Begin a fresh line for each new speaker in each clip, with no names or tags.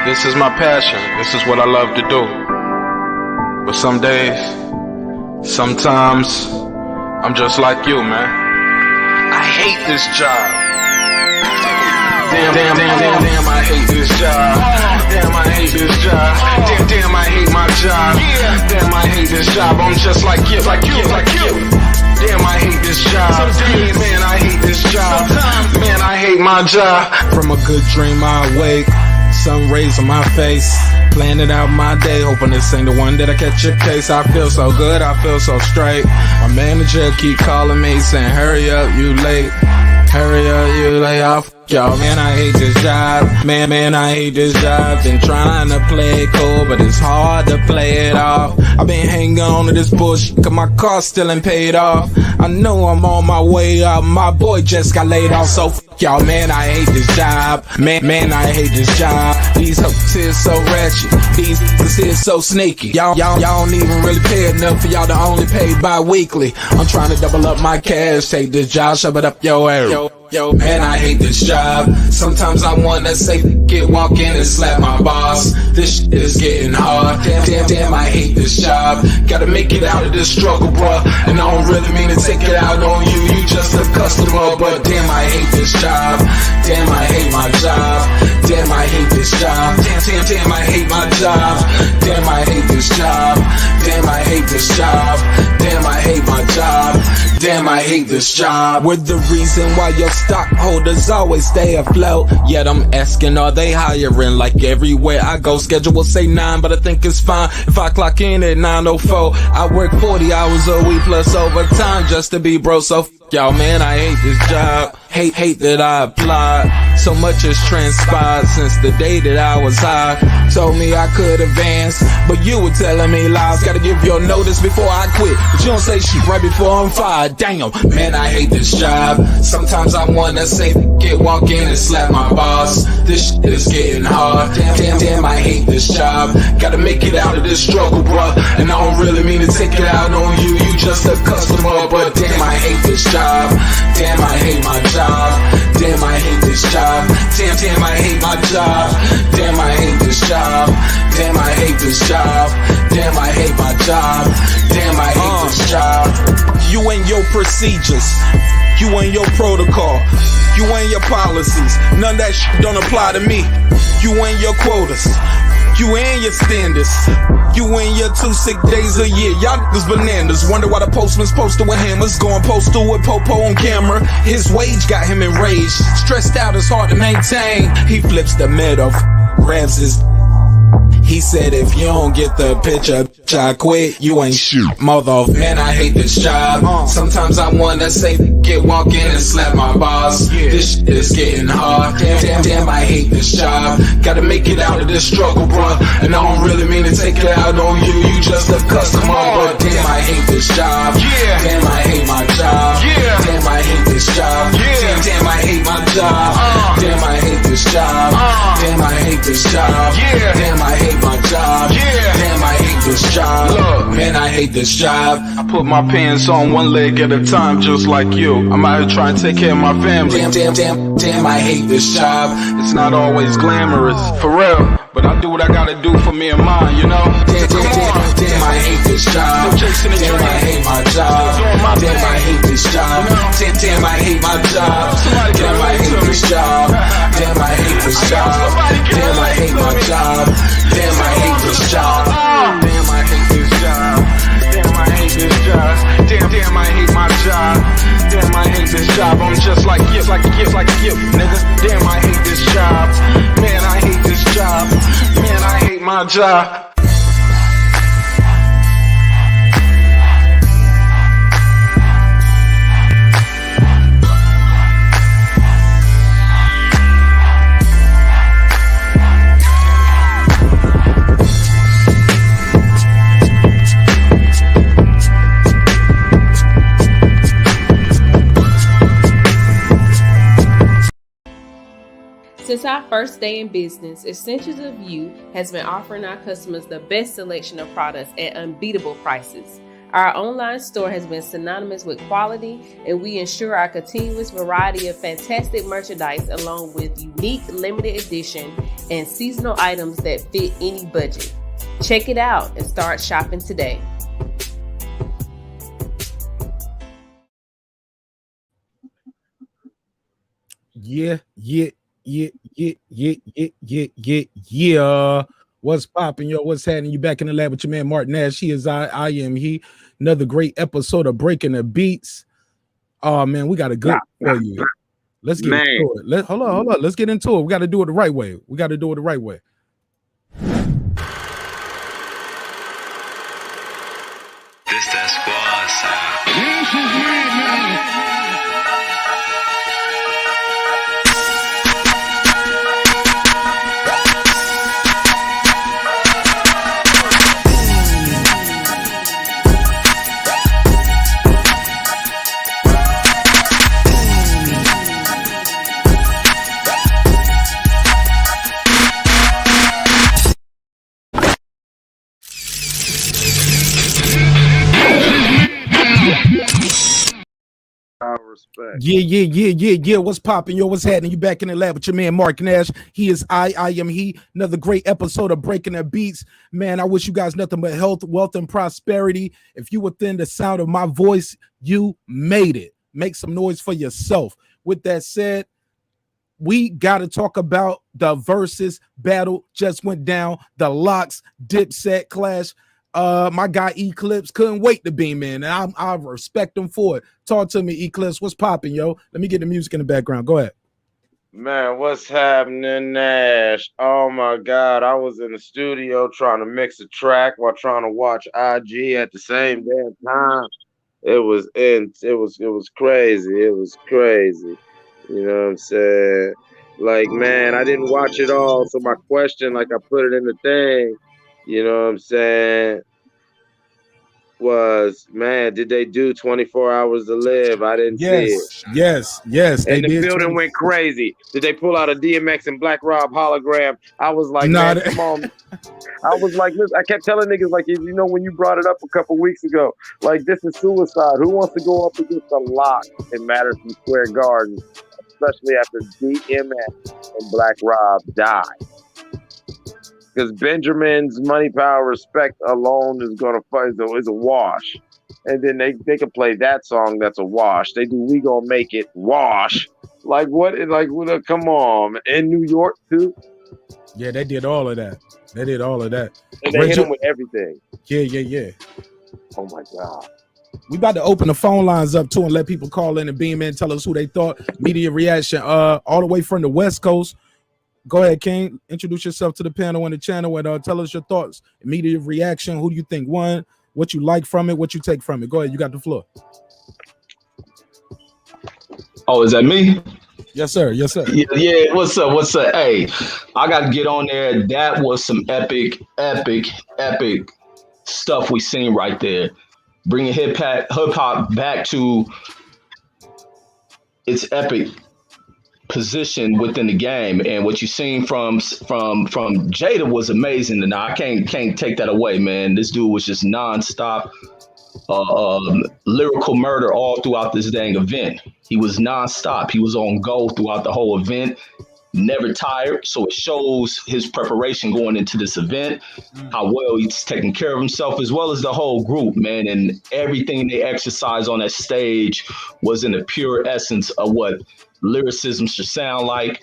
This is my passion. This is what I love to do. But some days, sometimes, I'm just like you, man. I hate this job. Damn, I hate this job. Damn, I hate this job. Damn, I hate my job. Damn, I hate this job. I'm just like you. Damn, I hate this job. Man, I hate this job. Man, I hate my job.
From a good dream I wake, sun rays on my face, planning out my day, hoping this ain't the one that I catch a case. I feel so good, I feel so straight. My manager keep calling me saying, hurry up, you late. Hurry up, you lay off. Y'all, man, I hate this job. Man, I hate this job. Been trying to play it cool, but it's hard to play it off. I've been hanging on to this bullshit, cause my car still ain't paid off. I know I'm on my way up, my boy just got laid off, so y'all, man, I hate this job. Man, I hate this job. These hoes here so ratchet, these niggas here so sneaky. Y'all don't even really pay enough for y'all to only pay bi-weekly. I'm trying to double up my cash, take this job, shove it up your ass. Yo, man, I hate this job. Sometimes I wanna say, walk in and slap my boss. This shit is getting hard. Damn, I hate this job. Gotta make it out of this struggle, bruh. And I don't really mean to take it out on you. You just a customer, but damn, I hate this job. Damn, I hate my job. Damn, I hate this job. Damn, I hate my job. Damn, I hate this job. Damn, I hate this job. Damn, I hate my job. Damn, I hate this job. We're the reason why your stockholders always stay afloat. Yet I'm asking, are they hiring? Like everywhere I go, schedule will say 9, but I think it's fine if I clock in at 9:04. I work 40 hours a week plus overtime just to be bro. So y'all, man, I hate this job. Hate that I applied. So much has transpired since the day that I was high. Told me I could advance, but you were telling me lies. Gotta give your notice before I quit, but you don't say shit right before I'm fired. Damn, man, I hate this job. Sometimes I wanna say, walk in and slap my boss. This shit is getting hard. Damn, I hate this job. Gotta make it out of this struggle, bruh. And I don't really mean to take it out on you. You just a customer, but damn, I hate this job. Damn, I hate my job. Damn, I hate this job. Damn, I hate my job. Damn, I hate this job. Damn, I hate this job. Damn, I hate my job. Damn, I hate this job. You and your procedures, you and your protocol, you and your policies, none of that shit don't apply to me. You and your quotas, you and your standards, you and your 2 sick days a year. Y'all niggas bananas. Wonder why the postman's posted with hammers, going postal with Popo on camera. His wage got him enraged, stressed out, it's hard to maintain. He flips the middle, grabs his. He said, if you don't get the picture, I quit, you ain't shit, mother. Man, I hate this job. Sometimes I wanna say, walk in and slap my boss. This shit is getting hard. Damn, I hate this job. Gotta make it out of this struggle, bruh. And I don't really mean to take it out on you. You just a customer, but damn, I hate this job. Damn, I hate my job. Damn, I hate this job. Damn, I hate my job. Damn, I hate this job. Damn, I hate this job. Damn, I hate my job. Damn, I hate this job. Look, man, I hate this job. I put my pants on one leg at a time, just like you. I'm out here trying to take care of my family. Damn, I hate this job. It's not always glamorous, for real, but I do what I gotta do for me and mine, you know? Damn, I hate this job. Damn, I hate my job. Damn, I hate this job. Damn, I hate my job. Damn, I hate this job. Damn, I hate this job. Damn, I hate my job. Damn, I hate this job. Damn, I hate this job. Damn, I hate this job. Damn, I hate my job. Damn, I hate this job. I'm just like you, nigga. Damn, I hate this job. Man, I hate this job. Man, I hate my job.
Since our first day in business, Essentials of You has been offering our customers the best selection of products at unbeatable prices. Our online store has been synonymous with quality, and we ensure our continuous variety of fantastic merchandise along with unique limited edition and seasonal items that fit any budget. Check it out and start shopping today.
Yeah. What's popping, yo? What's happening? You back in the lab with your man Marq Nash. He is I am he. Another great episode of Breaking the Beats. Oh man, we got a good for you. Let's get into it. Hold on. Let's get into it. We got to do it the right way.
This that squad sound.
Respect.
Yeah. What's popping, yo? What's happening? You back in the lab with your man Marq Nash. He is I am he. Another great episode of Breaking the Beats. Man, I wish you guys nothing but health, wealth, and prosperity. If you within the sound of my voice, you made it. Make some noise for yourself. With that said, we got to talk about the Verzuz battle just went down. The LOX DIPSET clash. My guy Eclipse couldn't wait to beam in, and I respect him for it. Talk to me, Eclipse. What's popping, yo? Let me get the music in the background. Go ahead.
Man, what's happening, Nash? Oh my God, I was in the studio trying to mix a track while trying to watch IG at the same damn time. It was crazy. It was crazy. You know what I'm saying? Like, man, I didn't watch it all, so my question, like I put it in the thing, you know what I'm saying, was, man, did they do 24 Hours to Live? I didn't see it.
Yes.
And the building went crazy. Did they pull out a DMX and Black Rob hologram? I was like, man, come on. I was like, listen, I kept telling niggas, like, you know, when you brought it up a couple weeks ago, like, this is suicide. Who wants to go up against the LOX in Madison Square Garden, especially after DMX and Black Rob died? Because Benjamin's money, power, respect alone is gonna fight is a wash, and then they can play that song that's a wash. They do We Gonna Make It wash. Like what? Like come on, in New York too.
Yeah, they did all of that. And
they hit them with everything.
Yeah.
Oh my God.
We about to open the phone lines up too and let people call in and beam in, tell us who they thought. Media reaction. All the way from the West Coast. Go ahead, King. Introduce yourself to the panel and the channel and tell us your thoughts. Immediate reaction. Who do you think won? What you like from it? What you take from it? Go ahead. You got the floor.
Oh, is that me?
Yes, sir.
Yeah. What's up? Hey, I got to get on there. That was some epic stuff we seen right there. Bringing hip hop back to its epic position within the game, and what you seen from Jada was amazing, and I can't take that away, man. This dude was just nonstop lyrical murder all throughout this dang event. He was nonstop. He was on go throughout the whole event, never tired. So it shows his preparation going into this event, how well he's taking care of himself, as well as the whole group, man. And everything they exercised on that stage was in the pure essence of what lyricism should sound like.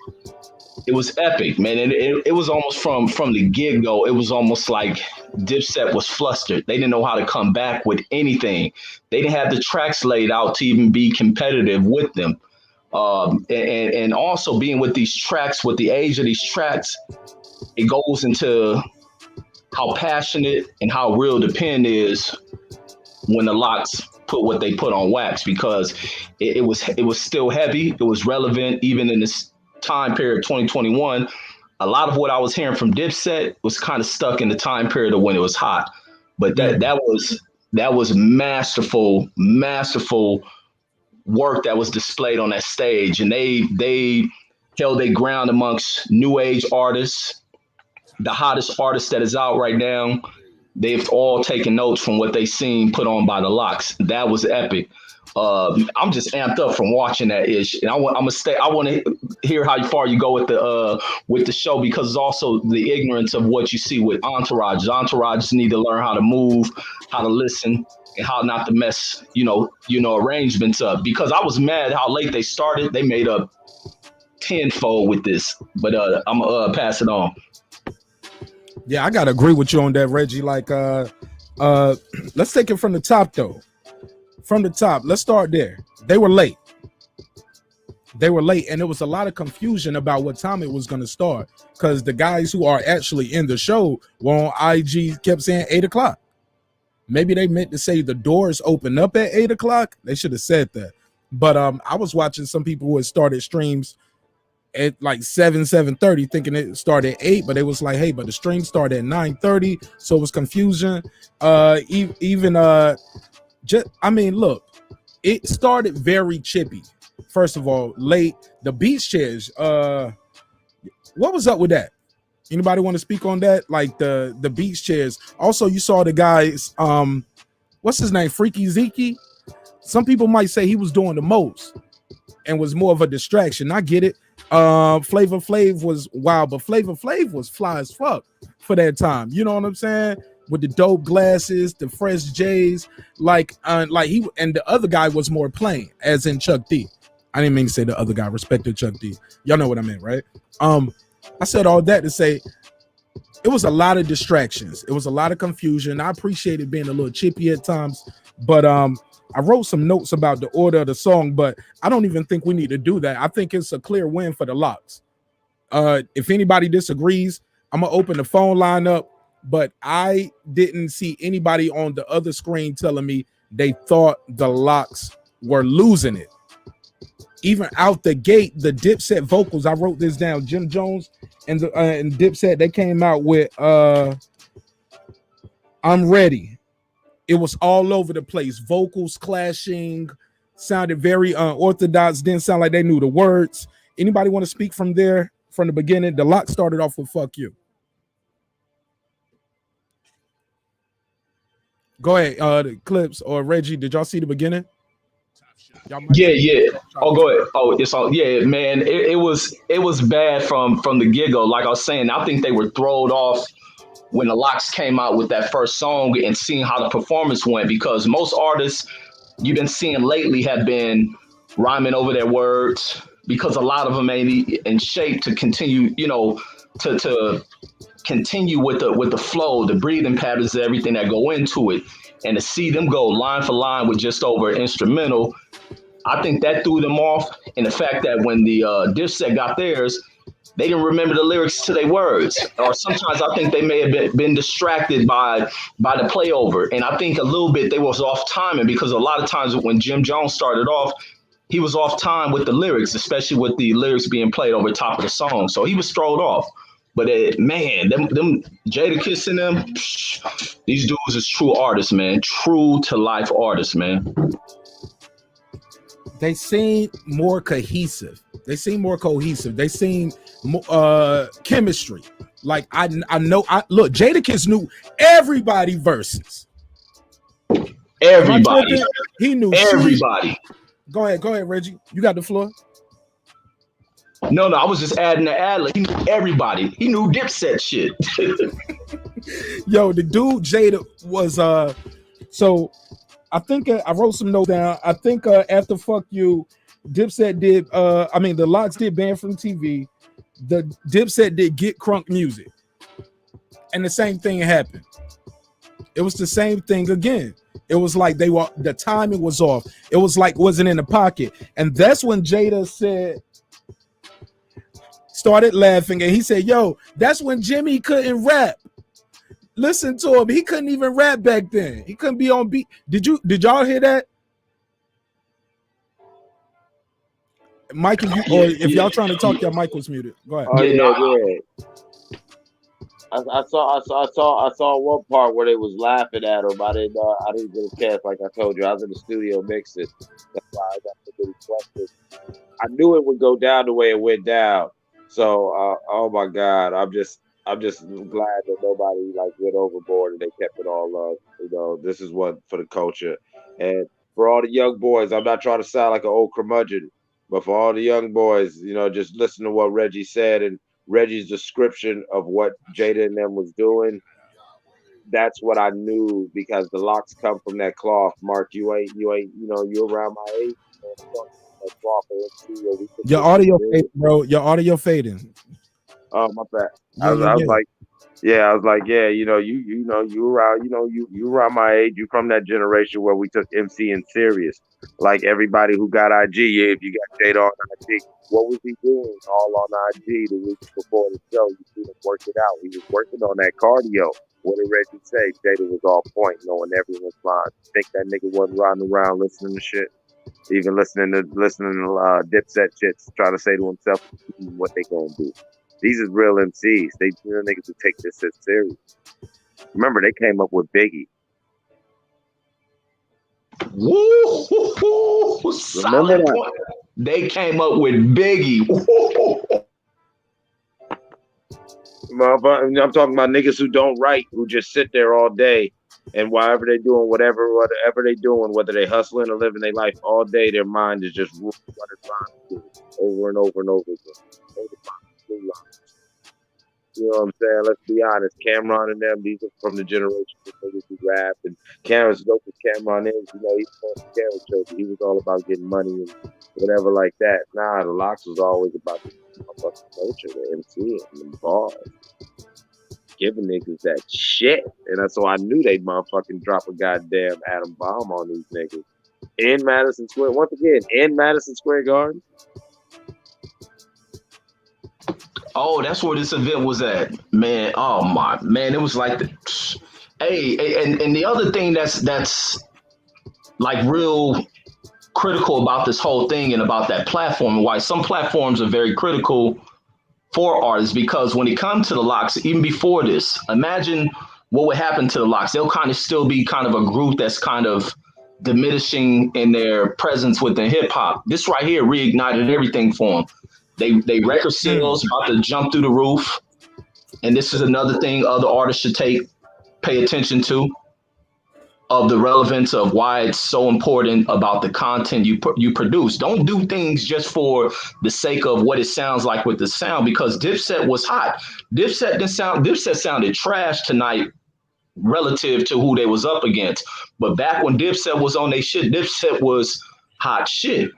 It was epic, man. And it was almost from the get-go, it was almost like Dipset was flustered. They didn't know how to come back with anything. They didn't have the tracks laid out to even be competitive with them. And also being with these tracks, with the age of these tracks, it goes into how passionate and how real the pen is when the LOX put what they put on wax, because it was still heavy. It was relevant even in this time period, 2021. A lot of what I was hearing from Dipset was kind of stuck in the time period of when it was hot. But that was masterful work that was displayed on that stage, and they held their ground amongst new age artists, the hottest artist that is out right now. they've all taken notes from what they seen put on by the LOX. That was epic. I'm just amped up from watching that ish, and I want to hear how far you go with the show, because it's also the ignorance of what you see with entourages. Entourages need to learn how to move, how to listen, and how not to mess, arrangements up. Because I was mad how late they started. They made up tenfold with this, but I'm gonna pass it on.
Yeah, I gotta agree with you on that, Reggie. Like, let's take it from the top though. From the top, let's start there. They were late. And there was a lot of confusion about what time it was going to start, because the guys who are actually in the show were on IG kept saying 8:00. Maybe they meant to say the doors open up at 8:00. They should have said that. But I was watching some people who had started streams at like 7:30, thinking it started at 8, but it was like, hey, but the stream started at 9:30, so it was confusion. Look, it started very chippy. First of all, late. The beach chairs. What was up with that? Anybody want to speak on that? Like the beach chairs. Also, you saw the guys. What's his name? Freaky Zeke. Some people might say he was doing the most and was more of a distraction. I get it. Flavor Flav was wild, but Flavor Flav was fly as fuck for that time. You know what I'm saying? With the dope glasses, the fresh J's, like he and the other guy was more plain, as in Chuck D. I didn't mean to say the other guy. Respected Chuck D. Y'all know what I meant, right? I said all that to say it was a lot of distractions. It was a lot of confusion. I appreciated being a little chippy at times, but I wrote some notes about the order of the song, but I don't even think we need to do that. I think it's a clear win for the LOX. If anybody disagrees, I'm gonna open the phone line up. But I didn't see anybody on the other screen telling me they thought the LOX were losing it. Even out the gate, the DIPSET vocals, I wrote this down. Jim Jones and DIPSET, they came out with I'm Ready. It was all over the place. Vocals clashing, sounded very unorthodox, didn't sound like they knew the words. Anybody want to speak from there, from the beginning? The LOX started off with fuck you. Go ahead, the Clips or Reggie. Did y'all see the beginning?
Yeah. Oh, go ahead. Oh, it's all. Yeah, man. It was bad from the get-go. Like I was saying, I think they were thrown off when the LOX came out with that first song and seeing how the performance went, because most artists you've been seeing lately have been rhyming over their words, because a lot of them ain't in shape to continue, to continue with the flow, the breathing patterns, everything that go into it. And to see them go line for line with just over instrumental, I think that threw them off. And the fact that when the DIPSET got theirs, they didn't remember the lyrics to their words. Or sometimes I think they may have been distracted by the playover. And I think a little bit they was off timing, because a lot of times when Jim Jones started off, he was off time with the lyrics, especially with the lyrics being played over top of the song. So he was thrown off. But man, them Jadakiss and them, these dudes is true artists, man. True to life artists, man.
They seem more cohesive. They seem more chemistry. Like I know. Look, Jadakiss knew everybody verses.
Everybody.
He knew
everybody.
Go ahead, Reggie. You got the floor.
No, I was just adding the ad-lib. He knew everybody. He knew DIPSET shit.
Yo, the dude Jada was so I think I wrote some notes down. I think after Fuck You, DIPSET did the LOX did Ban from TV. The DIPSET did Get Crunk Music. And the same thing happened. It was the same thing again. It was like the timing was off. It was like wasn't in the pocket. And that's when Jada started laughing, and he said, yo, that's when Jimmy couldn't rap. Listen to him. He couldn't even rap back then. He couldn't be on beat. Did y'all hear that? Mike, if y'all trying to talk, your mic was muted. Go ahead.
I saw one part where they was laughing at him. I didn't get a chance, like I told you. I was in the studio mixing. That's why I got so many questions. I knew it would go down the way it went down. So, oh my God, I'm just glad that nobody like went overboard and they kept it all love. You know, this is what for the culture and for all the young boys. I'm not trying to sound like an old curmudgeon, but for all the young boys, you know, just listen to what Reggie said and Reggie's description of what Jada and them was doing. That's what I knew because the locks come from that cloth. Mark, you know, you around my age, man. I'm talking about that cloth of MC where we put
Your
this shit
audio
in.
fading, bro. Your audio fading.
Oh my bad.
Yeah, yeah,
I was
yeah.
like, yeah, I was like, yeah, you know, you know, you around, you around my age. You from that generation where we took MCing serious. Like everybody who got IG, yeah, if you got Jada on IG, what was he doing all on IG the week before the show? You see him work it out. He was working on that cardio. What did Reggie say? Jada was all point, knowing everyone's lines. Think that nigga wasn't riding around listening to shit, even listening to Dipset shits, trying to say to himself what they gonna do. These is real MCs. They niggas who take this as serious. Remember, they came up with Biggie.
Woo!
Remember
Solid
that?
point. They came up with Biggie. Woo!
I'm talking about niggas who don't write, who just sit there all day, and whatever they doing, whatever they doing, whether they hustling or living their life all day, their mind is just running around over and over and over again. You know what I'm saying? Let's be honest. Cameron and them, these are from the generation of niggas who rap. And Cameron's dope as Cameron is. You know, he's on the Cameron show. He was all about getting money and whatever like that. Nah, the LOX was always about the culture, the MC and the bars. Giving niggas that shit. And that's so I knew they'd motherfucking drop a goddamn atom bomb on these niggas. In Madison Square, once again, in Madison Square Garden.
Oh, that's where this event was at, man. Oh my man, it was like, and the other thing that's like real critical about this whole thing and about that platform, and why some platforms are very critical for artists, because when it comes to the LOX, even before this, imagine what would happen to the LOX. They'll kind of still be kind of a group that's kind of diminishing in their presence within hip hop. This right here reignited everything for them. They record sales about to jump through the roof, and this is another thing other artists should pay attention to, of the relevance of why it's so important about the content you produce. Don't do things just for the sake of what it sounds like with the sound, because Dipset was hot. Dipset sounded trash tonight relative to who they was up against. But back when Dipset was on their shit, Dipset was hot shit.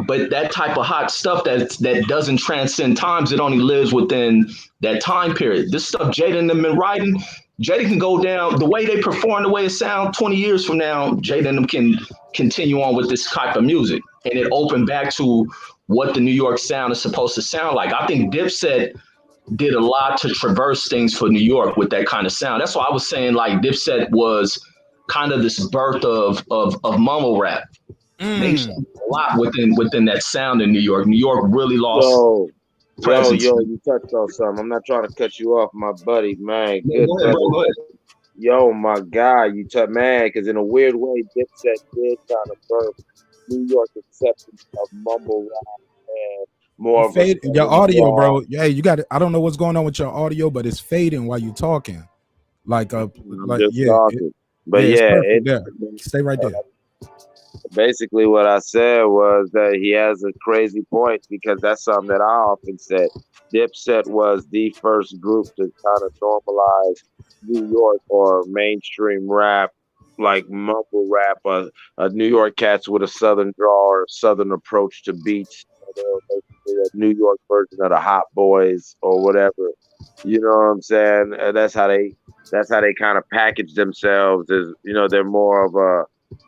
But that type of hot stuff that doesn't transcend times, it only lives within that time period. This stuff Jada and them been writing, Jada can go down the way they perform, the way it sounds 20 years from now. Jada and them can continue on with this type of music, and it opened back to what the New York sound is supposed to sound like. I think Dipset did a lot to traverse things for New York with that kind of sound. That's why I was saying like Dipset was kind of this birth of mumble rap. They changed a lot within that sound in New York. New York really lost presence.
You touched on something. I'm not trying to cut you off, my buddy, man.
Yeah, go ahead, bro, go ahead.
Yo, my guy, you touch, man, because in a weird way, Dipset did kind of birth New York acceptance of mumble rap and more of
your audio, bro. Yeah, you got it. I don't know what's going on with your audio, but it's fading while you're talking. Like yeah,
talking. But yeah,
stay right there.
Basically, what I said was that he has a crazy point, because that's something that I often said. Dipset was the first group to kind of normalize New York or mainstream rap, like mumble rap, a New York cats with a southern draw or southern approach to beats. Basically a New York version of the Hot Boys or whatever. You know what I'm saying? And that's how they kind of package themselves. As you know, they're more of a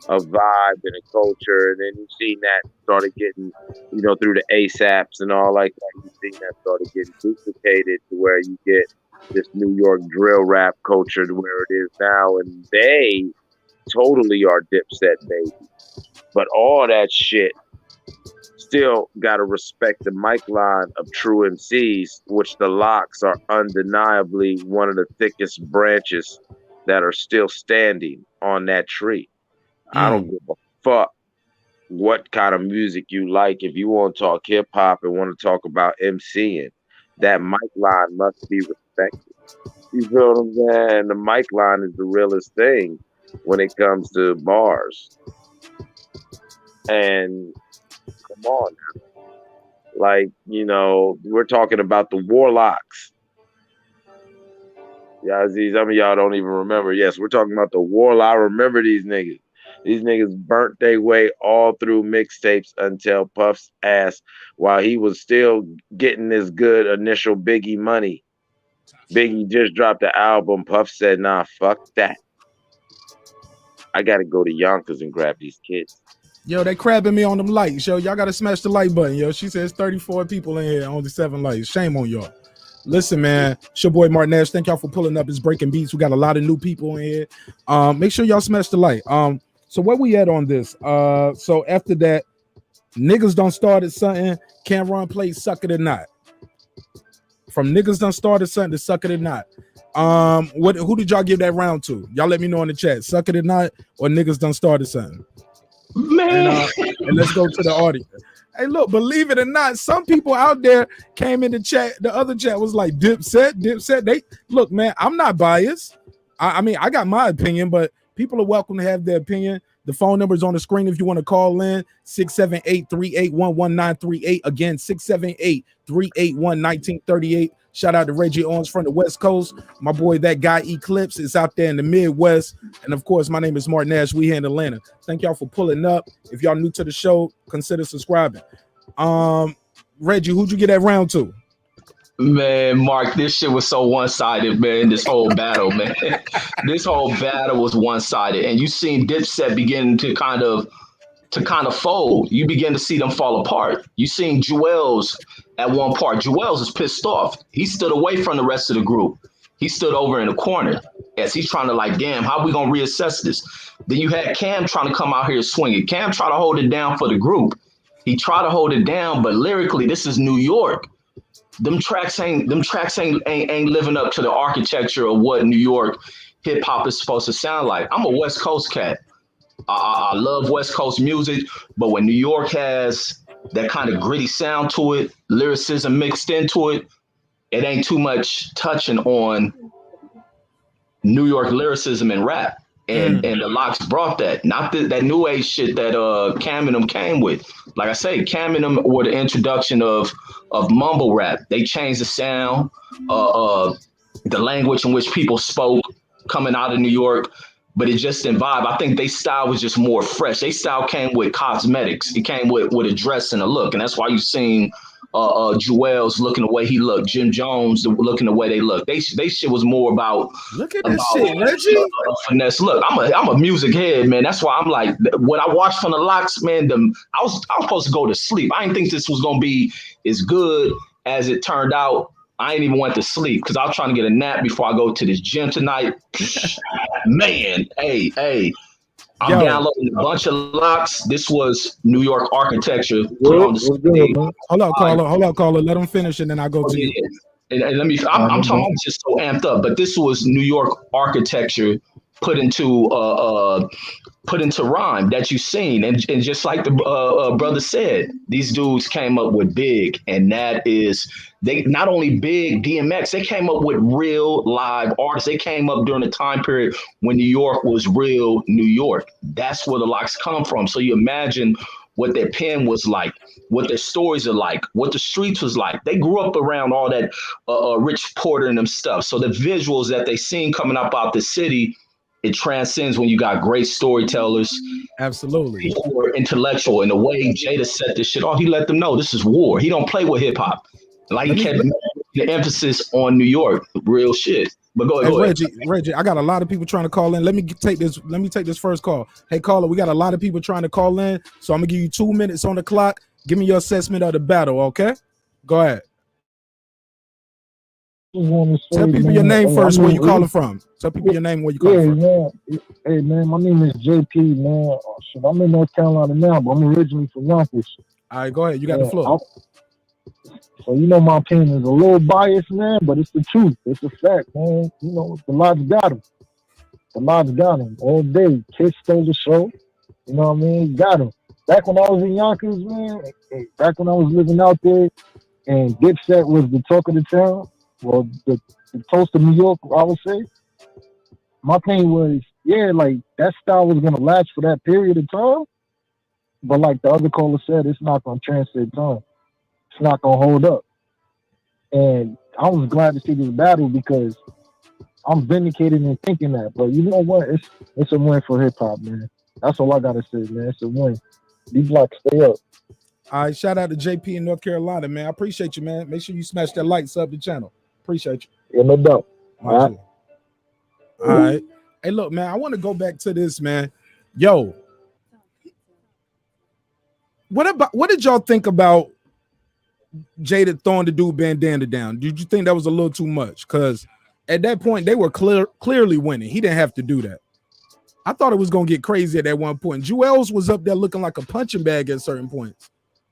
vibe and a culture, and then you've seen that started getting, you know, through the ASAPs and all like that. You've seen that started getting duplicated to where you get this New York drill rap culture to where it is now, and they totally are Dipset, baby. But all that shit still got to respect the mic line of true MCs, which the LOX are undeniably one of the thickest branches that are still standing on that tree. I don't give a fuck what kind of music you like. If you want to talk hip hop and want to talk about MCing, that mic line must be respect it. You feel what I'm saying? The mic line is the realest thing when it comes to bars. And come on now. Like, we're talking about the Warlocks. Yeah, see, some of y'all don't even remember. Yes, we're talking about the Warlock. I remember these niggas. These niggas burnt their way all through mixtapes until Puff's ass, while he was still getting this good initial Biggie money. Biggie just dropped the album. Puff said, nah, fuck that. I got to go to Yonkers and grab these kids.
Yo, they crabbing me on them lights. Yo, y'all got to smash the like button. Yo, she says 34 people in here, only 7 likes. Shame on y'all. Listen, man, it's your boy Marq Nash. Thank y'all for pulling up. It's Breaking Beats. We got a lot of new people in here. Make sure y'all smash the like. So where we at on this? So after that, niggas done started something. Cameron plays Suck It or Not. From niggas done started something to Suck It or Not. Who did y'all give that round to? Y'all let me know in the chat. Suck It or Not or niggas done started something.
Man.
And let's go to the audience. Hey, look, believe it or not, some people out there came in the chat. The other chat was like, Dipset. They look, man, I'm not biased. I mean, I got my opinion, but people are welcome to have their opinion. The phone number is on the screen if you want to call in. 678-381-1938. Again, 678-381-1938. Shout out to Reggie Owens from the West Coast. My boy, that guy Eclipse, is out there in the Midwest. And of course, my name is Marq Nash. We here in Atlanta. Thank y'all for pulling up. If y'all new to the show, consider subscribing. Reggie, who'd you get that round to?
Man, Mark, this shit was so one-sided, man. This whole battle, man. This whole battle was one-sided. And you seen Dipset begin to kind of fold. You begin to see them fall apart. You seen Jewels at one part. Jewels is pissed off. He stood away from the rest of the group. He stood over in the corner as he's trying to like, damn, how we gonna reassess this? Then you had Cam trying to come out here swinging. Cam tried to hold it down for the group. He tried to hold it down, but lyrically, this is New York. Them tracks ain't living up to the architecture of what New York hip hop is supposed to sound like. I'm a West Coast cat. I love West Coast music, but when New York has that kind of gritty sound to it, lyricism mixed into it, it ain't too much touching on New York lyricism and rap. And the LOX brought that, not that new age shit that Cam and them came with. Like I say, Cam and them were the introduction of mumble rap. They changed the sound, the language in which people spoke coming out of New York, but it just didn't vibe. I think their style was just more fresh. Their style came with cosmetics. It came with a dress and a look, and that's why you seen Jewels looking the way he looked, Jim Jones looking the way they look. They shit was more about
look at this shit, Reggie.
Finesse. Look, I'm a music head, man. That's why I'm like, what I watched from the LOX, man. I was supposed to go to sleep. I didn't think this was gonna be as good as it turned out. I ain't even went to sleep because I was trying to get a nap before I go to this gym tonight. Man, hey. I'm downloading a bunch of LOX. This was New York architecture. Put on the screen.
Hold up, caller. Let him finish, and then I go to you.
And let me. I'm talking. I'm just so amped up. But this was New York architecture put into rhyme that you've seen, and just like the brother said, these dudes came up with big, and that is they not only big DMX. They came up with real live artists. They came up during the time period when New York was real New York. That's where the LOX come from. So you imagine what their pen was like, what their stories are like, what the streets was like. They grew up around all that Rich Porter and them stuff. So the visuals that they seen coming up out the city, it transcends when you got great storytellers.
Absolutely.
People were intellectual. In the way Jada set this shit off, he let them know this is war. He don't play with hip hop. Like he kept the emphasis on New York, real shit. But go ahead.
Reggie, I got a lot of people trying to call in. Let me take this first call. Hey, caller, we got a lot of people trying to call in, so I'm gonna give you 2 minutes on the clock. Give me your assessment of the battle, okay? Go ahead. Tell people your name first. Where you calling from? Tell people your name. Where you calling from?
Man. Hey, man, my name is JP, man. I'm in North Carolina now, but I'm originally from Yonkers.
All right, go ahead. You got the floor.
So my opinion is a little biased, man, but it's the truth. It's a fact, man. The LOX got him. The LOX got him all day. Kids stole the show. You know what I mean? Got him. Back when I was in Yonkers, man, back when I was living out there, and Dipset was the talk of the town, well, the Toast of New York, I would say. My thing was, yeah, like that style was gonna last for that period of time, but like the other caller said, it's not gonna transcend time. It's not gonna hold up. And I was glad to see this battle because I'm vindicated in thinking that. But you know what? It's a win for hip hop, man. That's all I gotta say, man. It's a win. These blocks stay up.
All right, shout out to JP in North Carolina, man. I appreciate you, man. Make sure you smash that like, sub the channel. Appreciate you.
Yeah, no doubt.
All right. Hey, look, man, I want to go back to this, man. Yo, what did y'all think about Jada throwing the dude bandana down? Did you think that was a little too much? Because at that point, they were clearly winning. He didn't have to do that. I thought it was going to get crazy at that one point. Jewels was up there looking like a punching bag at certain points.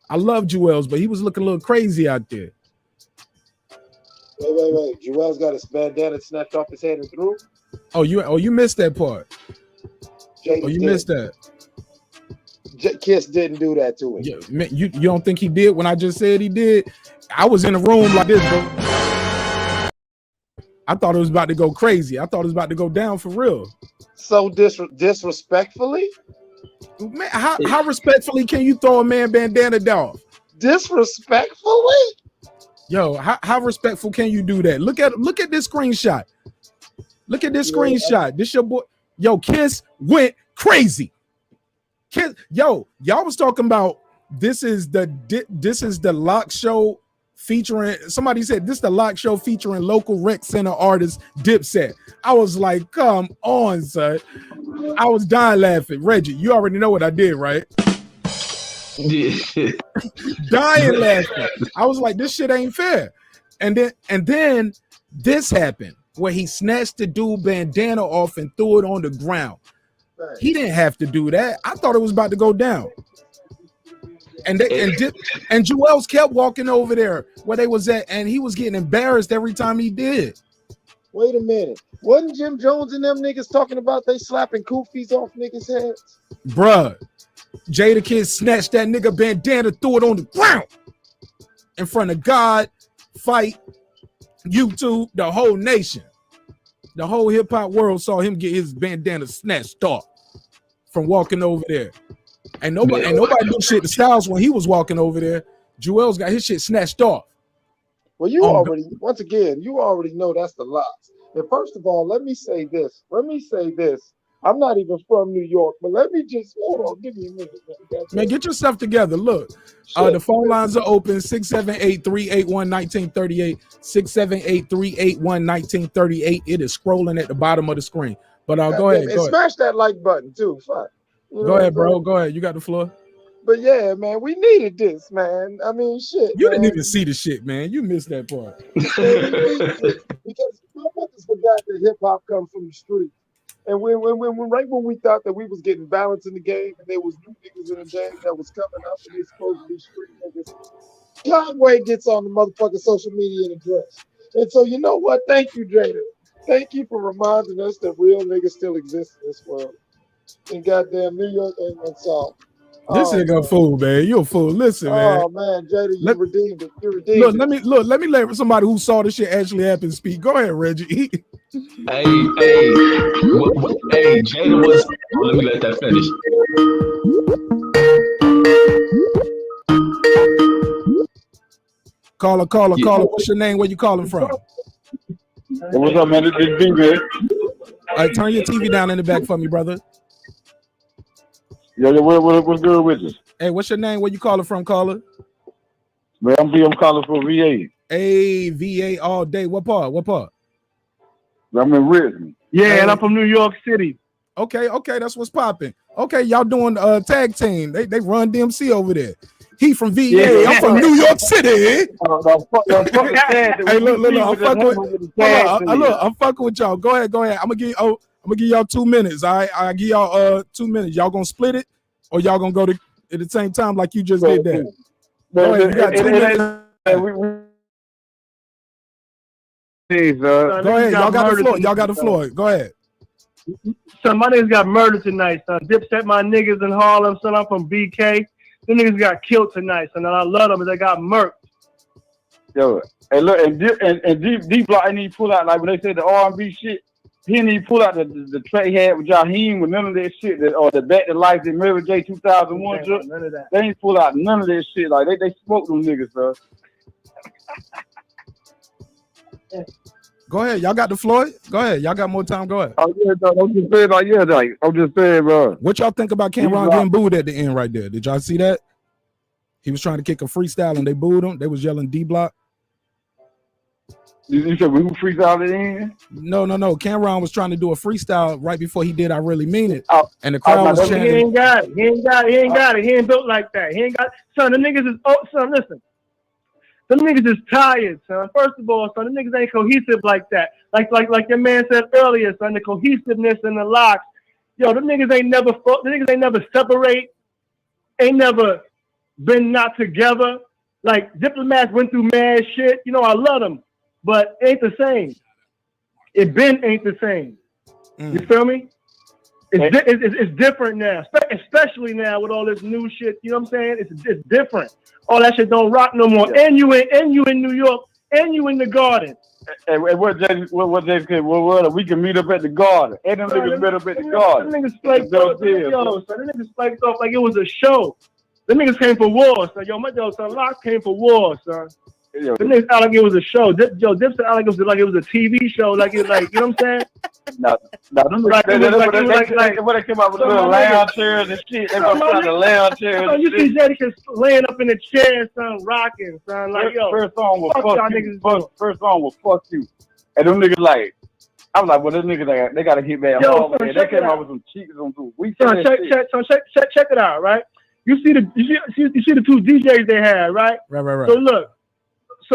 I love Jewels, but he was looking a little crazy out there.
Wait. Jewels got his bandana snatched off his head and threw?
Oh, you missed that part. Missed that.
Kiss didn't do that to him.
Yeah, you don't think he did when I just said he did? I was in the room like this, bro. I thought it was about to go crazy. I thought it was about to go down for real.
So disrespectfully?
Man, how respectfully can you throw a man bandana down?
Disrespectfully?
Yo, how respectful can you do that? Look at this screenshot. Look at this screenshot. This your boy. Yo, Kiss went crazy. Kiss, yo, y'all was talking about this is the LOX show featuring, somebody said this is the LOX show featuring local rec center artist DIPSET. I was like, come on, son. I was dying laughing. Reggie, you already know what I did, right? Dying laughing. I was like, this shit ain't fair. And then this happened where he snatched the dude bandana off and threw it on the ground. He didn't have to do that. I thought it was about to go down. And Jewels kept walking over there where they was at, and he was getting embarrassed every time he did.
Wait a minute. Wasn't Jim Jones and them niggas talking about they slapping koofies off niggas' heads?
Bruh, Jada Kid snatched that nigga bandana, threw it on the ground in front of God, Fight, YouTube, the whole nation. The whole hip-hop world saw him get his bandana snatched off from walking over there. And nobody do shit to Styles when he was walking over there. Jewels got his shit snatched off.
Well, you already know that's the LOX. And first of all, let me say this. I'm not even from New York, but let me just hold on. Give me a minute.
Man, get yourself together. Look, the phone lines are open. 678-381-1938. 678-381-1938. It is scrolling at the bottom of the screen. But go ahead.
And smash that like button too. Fuck.
Go ahead, bro. Go ahead. You got the floor.
But yeah, man, we needed this, man. I mean, shit.
You didn't even see the shit, man. You missed that part.
Because motherfuckers forgot that hip hop comes from the street. And when we thought that we was getting balance in the game, and there was new niggas in the game that was coming up, and they supposed to be street niggas, Conway gets on the motherfucking social media and address. And so you know what? Thank you, Jada. Thank you for reminding us that real niggas still exist in this world. In goddamn New York and South.
This nigga a fool, man. You a fool. Listen, man.
Oh man, Jada, you redeemed it. You redeemed
it. Let me let somebody who saw this shit actually happen speak. Go ahead, Reggie.
Hey, Jada was. Let me let that finish.
Caller. What's your name? Where you calling from?
What's up, man? This is B, man.
All right, turn your TV down in the back for me, brother.
Yeah, what's good with you?
Hey, what's your name? Where you calling from, caller?
Man, I'm calling from VA.
Hey, VA all day. What part?
I'm in Richmond.
Yeah, and I'm from New York City.
Okay, that's what's popping. Okay, y'all doing tag team. They run DMC over there. He from VA. Yeah. I'm from New York City. Hey, look, I'm fucking with y'all. Go ahead. I'm gonna give y'all 2 minutes. All right, I give y'all 2 minutes. Y'all gonna split it, or y'all gonna go at the same time like you just did that? Go ahead. You got 2 minutes. Go ahead. Y'all got the floor. Go ahead.
Son, my niggas got murdered tonight, son. DIPSET my niggas in Harlem, son. I'm from BK. Them niggas got killed tonight, son. And I love them, but they got murked.
Yo, and look, and D Block ain't even pull out like when they said the R&B shit. He didn't even pull out the track he had with Jaheim with none of that shit or the Back to Life that Mary J 2001.
None of that.
They ain't pull out none of that shit. Like they smoked them niggas, bro.
Go ahead, y'all got the floor. Go ahead, y'all got more time. Go ahead.
Oh yeah, dog, I'm just saying, I'm just saying, bro.
What y'all think about Cameron getting booed at the end right there? Did y'all see that? He was trying to kick a freestyle and they booed him. They was yelling D Block.
You said we freestyle it in?
No. Cameron was trying to do a freestyle right before he did I Really Mean It.
Oh,
and the crowd was chanting.
He ain't got it. He ain't got it. He ain't built like that. He ain't got it. Son, the niggas is son, listen. Them niggas is tired, son. First of all, son, the niggas ain't cohesive like that. Like your man said earlier, son, the cohesiveness and the LOX. Yo, them niggas ain't never separate, ain't never been not together. Like Diplomats went through mad shit. You know, I love them, but it ain't the same. It ain't the same. You feel me? It's different now, especially now with all this new shit. You know what I'm saying? It's different. All that shit don't rock no more. Yeah. And you in New York, and you in the Garden.
And what Jay said, we can meet up at the Garden. And them niggas met up at the Garden.
Them niggas flaked off. Them niggas flaked off like it was a show. Them niggas came for war, son. Yo, son, LOX came for war, son. Them niggas out like it was a show. DIPSET out like it was a TV show. Like you know what I'm saying?
No, what they came out with little lounge chairs and shit. They was trying to lounge chairs.
You see Jadakiss laying up in the chair, son, rocking, son. Like yo,
first song was fuck you. First song was fuck you. And them niggas like, I was like, well, them niggas they gotta hit that hard, man. They came out with some cheeks on too.
Check it out, right? You see the two DJs they had, right?
Right.
So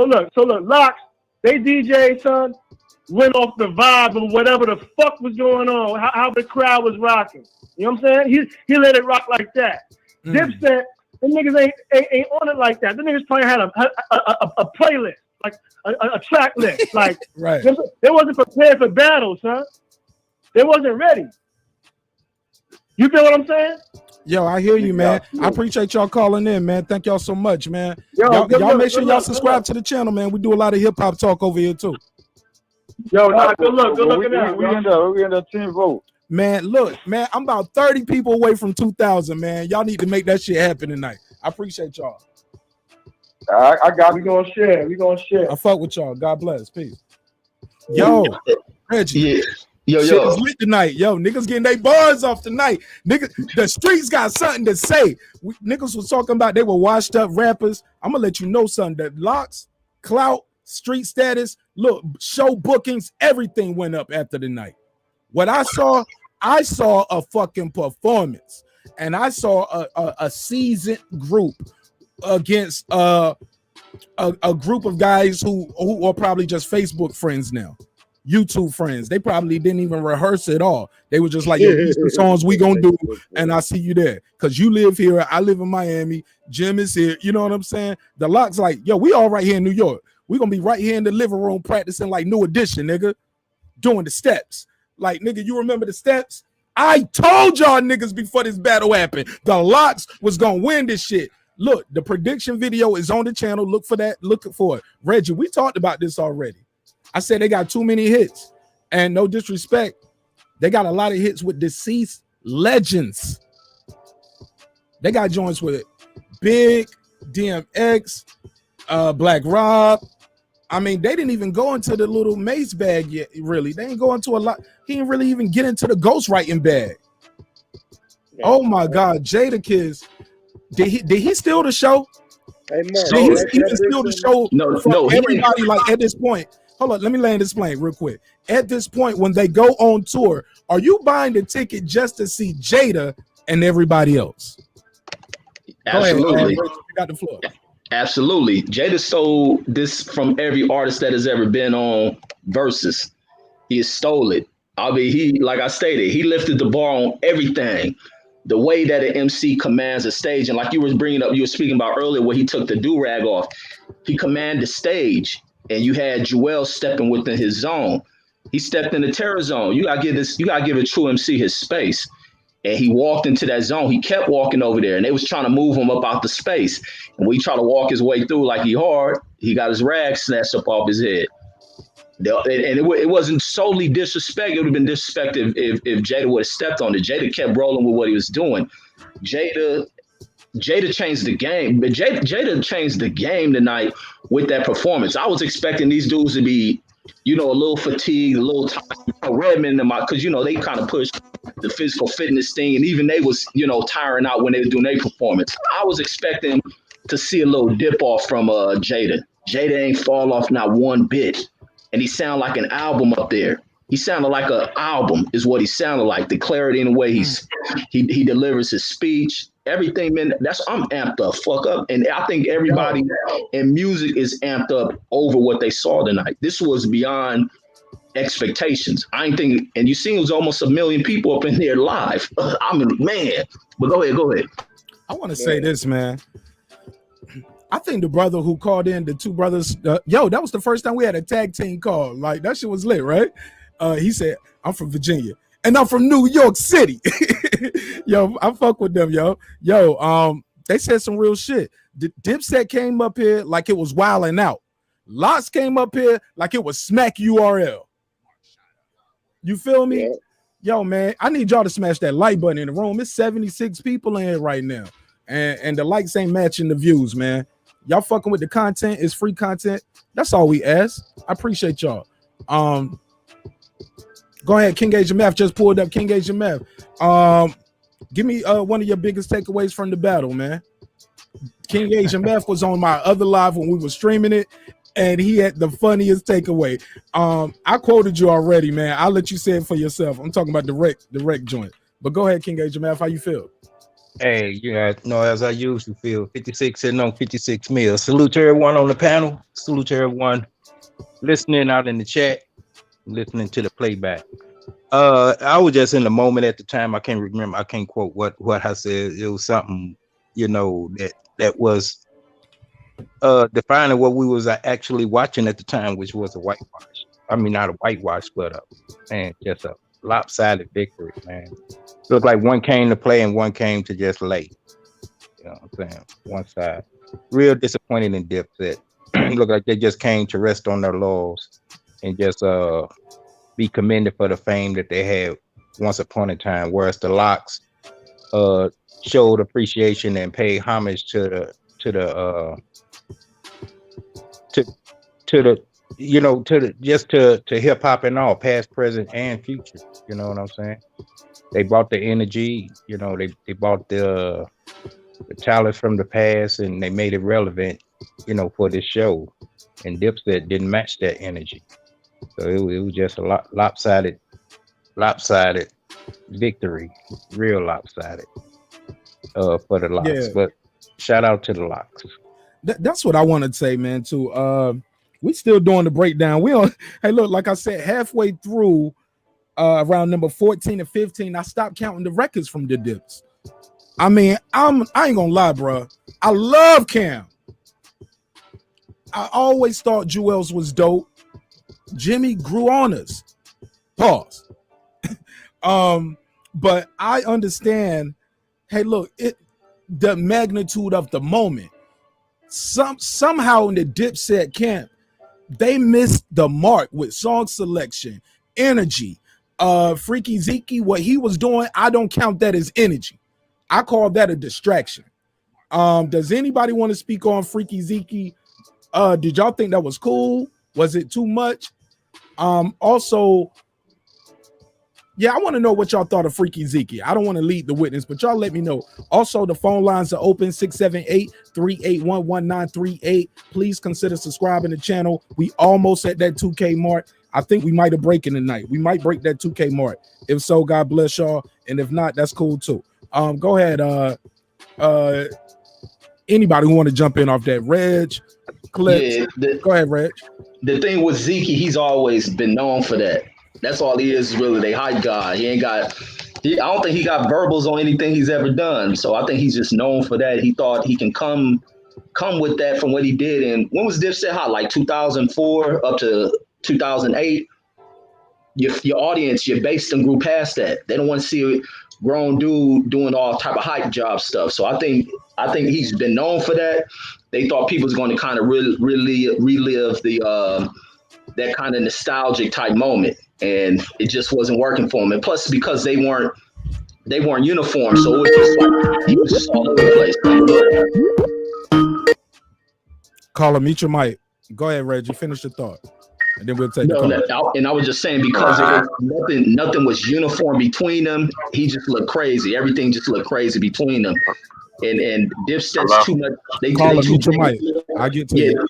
look, LOX, they DJ, son, went off the vibe of whatever the fuck was going on, how the crowd was rocking. You know what I'm saying? He let it rock like that. DIPSET, them niggas ain't on it like that. The niggas probably had a playlist, like a track list. Like
right.
They wasn't prepared for battles, huh? They wasn't ready. You feel what I'm saying?
Yo, I hear you, man. I appreciate y'all calling in, man. Thank y'all so much, man. Y'all make sure y'all subscribe to the channel, man. We do a lot of hip hop talk over here too.
Yo, good luck at that.
We in the 10 vote.
Man, look, man, I'm about 30 people away from 2,000, man. Y'all need to make that shit happen tonight. I appreciate y'all.
I got.
We gonna share.
I fuck with y'all. God bless. Peace. Yo, Reggie.
Yeah. Yo.
Shit is lit tonight. Yo, niggas getting their bars off tonight. Niggas, the streets got something to say. Niggas was talking about they were washed up rappers. I'm gonna let you know something. That LOX, clout, street status, look, show bookings, everything went up after the night. What I saw a fucking performance, and I saw a seasoned group against a group of guys who are probably just Facebook friends now. YouTube friends. They probably didn't even rehearse at all. They were just like, yo, these are the songs we gonna do, and I see you there. Cause you live here, I live in Miami, Jim is here. You know what I'm saying? The LOX like, yo, we all right here in New York. We gonna be right here in the living room practicing like New Edition, nigga. Doing the steps. Like, nigga, you remember the steps? I told y'all niggas before this battle happened, the LOX was gonna win this shit. Look, the prediction video is on the channel. Look for that. Look for it. Reggie, we talked about this already. I said they got too many hits, and no disrespect, they got a lot of hits with deceased legends. They got joints with Big, DMX, Black Rob. I mean, they didn't even go into the little Mace bag yet, really. They ain't go into a lot. He didn't really even get into the ghostwriting bag. Yeah. Oh my God, Jadakiss. Did he steal the show?
Hey, man,
did he even steal the show?
No.
Everybody, like, at this point, hold on, let me land this plane real quick. At this point, when they go on tour, are you buying the ticket just to see Jada and everybody else?
Absolutely.
Go ahead, you got the floor.
Absolutely. Jada stole this from every artist that has ever been on Verzuz. He stole it. I mean, he, like I stated, he lifted the bar on everything. The way that an MC commands a stage, and like you were speaking about earlier, where he took the do-rag off, he commanded the stage, and you had Jewel stepping within his zone. He stepped in the terror zone. You gotta give a true MC his space. And he walked into that zone. He kept walking over there, and they was trying to move him up out the space. And when he tried to walk his way through like he hard, he got his rag snatched up off his head. And it wasn't solely disrespect. It would have been disrespect if Jada would have stepped on it. Jada kept rolling with what he was doing. Jada changed the game, but Jada changed the game tonight with that performance. I was expecting these dudes to be, a little fatigued, a little tired. Redman, because they kind of pushed the physical fitness thing, and even they was, tiring out when they were doing their performance. I was expecting to see a little dip off from Jada. Jada ain't fall off not one bit, and he sounded like an album up there. He sounded like an album, is what he sounded like. The clarity in the way he delivers his speech, everything, man. I'm amped the fuck up, and I think everybody in music is amped up over what they saw tonight. This was beyond expectations. I ain't think, and you seen it was almost 1 million people up in there live. I mean, man. But go ahead.
I want to say this, man. I think the brother who called in, the two brothers, that was the first time we had a tag team call. Like, that shit was lit, right? He said, I'm from Virginia and I'm from New York City. Yo, I fuck with them, yo. They said some real shit. Dipset came up here like it was wilding out. LOX came up here like it was smack URL. You feel me? Yeah. Yo, man, I need y'all to smash that like button in the room. It's 76 people in here right now. And the likes ain't matching the views, man. Y'all fucking with the content. It's free content. That's all we ask. I appreciate y'all. Go ahead, King Age Math just pulled up. King Age Math. Give me one of your biggest takeaways from the battle, man. King Age Math was on my other live when we were streaming it, and he had the funniest takeaway. I quoted you already, man. I'll let you say it for yourself. I'm talking about the wreck joint. But go ahead, King Age Math. How you feel?
Hey, as I usually feel, 56 sitting on 56 mil. Salute to everyone on the panel. Salute to everyone listening out in the chat, listening to the playback. I was just in the moment at the time. I can't remember. I can't quote what I said. It was something, that was defining what we was actually watching at the time, which was a whitewash. I mean, not a whitewash, but just a lopsided victory, man. Looked like one came to play and one came to just lay. You know what I'm saying? One side. Real disappointed in Dipset. Looked like they just came to rest on their laurels and just be commended for the fame that they had once upon a time. Whereas the LOX showed appreciation and paid homage to hip hop and all, past, present, and future. You know what I'm saying? They brought the energy, they brought the talent from the past and they made it relevant, for this show. And Dipset didn't match that energy. So it was just a lopsided victory, real lopsided for the LOX. Yeah. But shout out to the LOX.
That's what I want to say, man, too. We still doing the breakdown. Hey, look, like I said, halfway through around number 14 and 15, I stopped counting the records from the Dips. I mean, I ain't gonna lie, bro. I love Cam. I always thought Jewels was dope. Jimmy grew on us. Pause. But I understand. Hey, look, the magnitude of the moment. Somehow in the Dipset camp, they missed the mark with song selection, energy. Freaky Zeke, what he was doing, I don't count that as energy. I call that a distraction. Does anybody want to speak on Freaky Zeke? Did y'all think that was cool? Was it too much? Also, yeah, I want to know what y'all thought of Freaky Zeke. I don't want to lead the witness, but y'all let me know. Also, the phone lines are open, 678-381-1938. Please consider subscribing to the channel. We almost at that 2K mark. I think we might have breaking tonight. We might break that 2K mark. If so, God bless y'all. And if not, that's cool too. Go ahead. Anybody who want to jump in off that? Reg, Clips. Yeah, go ahead, Reg.
The thing with Zeke, he's always been known for that. That's all he is, really. They hype guy. I don't think he got verbals on anything he's ever done. So I think he's just known for that. He thought he can come with that from what he did. And when was Dipset hot? Like 2004 up to 2008. Your audience, your base, them grew past that. They don't want to see grown dude doing all type of hype job stuff. So I think he's been known for that. They thought people was going to kind of really relive the that kind of nostalgic type moment, and it just wasn't working for him. And plus, because they weren't uniform, so it was just like he was just all over the place.
Caller, mute your mic. Go ahead, Reggie. Finish your thought, and then we'll take the call.
And I was just saying, because it was nothing was uniform between them. He just looked crazy. Everything just looked crazy between them. And Dipset's too much. They
mute your mic. I get to you.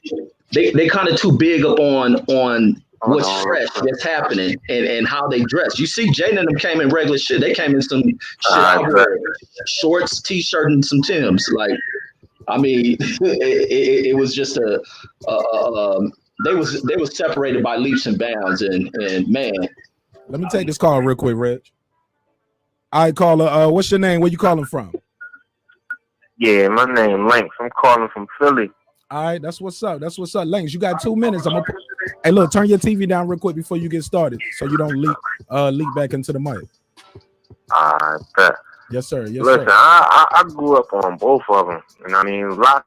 They kind of too big up on what's fresh, what's happening, and how they dress. You see, Jaden and them came in regular shit. They came in some shit, shorts, t-shirt, and some Timbs. Like, I mean, it was just they was separated by leaps and bounds, and man.
Let me take this call real quick, Reg. All right, caller. What's your name? Where you calling from?
Yeah, my name Lynx. I'm calling from Philly.
All right, that's what's up. That's what's up, Lynx. You got 2 minutes. Hey, look, turn your TV down real quick before you get started, so you don't leak back into the mic.
I bet.
Yes, sir. Yes,
Listen,
sir.
I grew up on both of them, and I mean, LOX,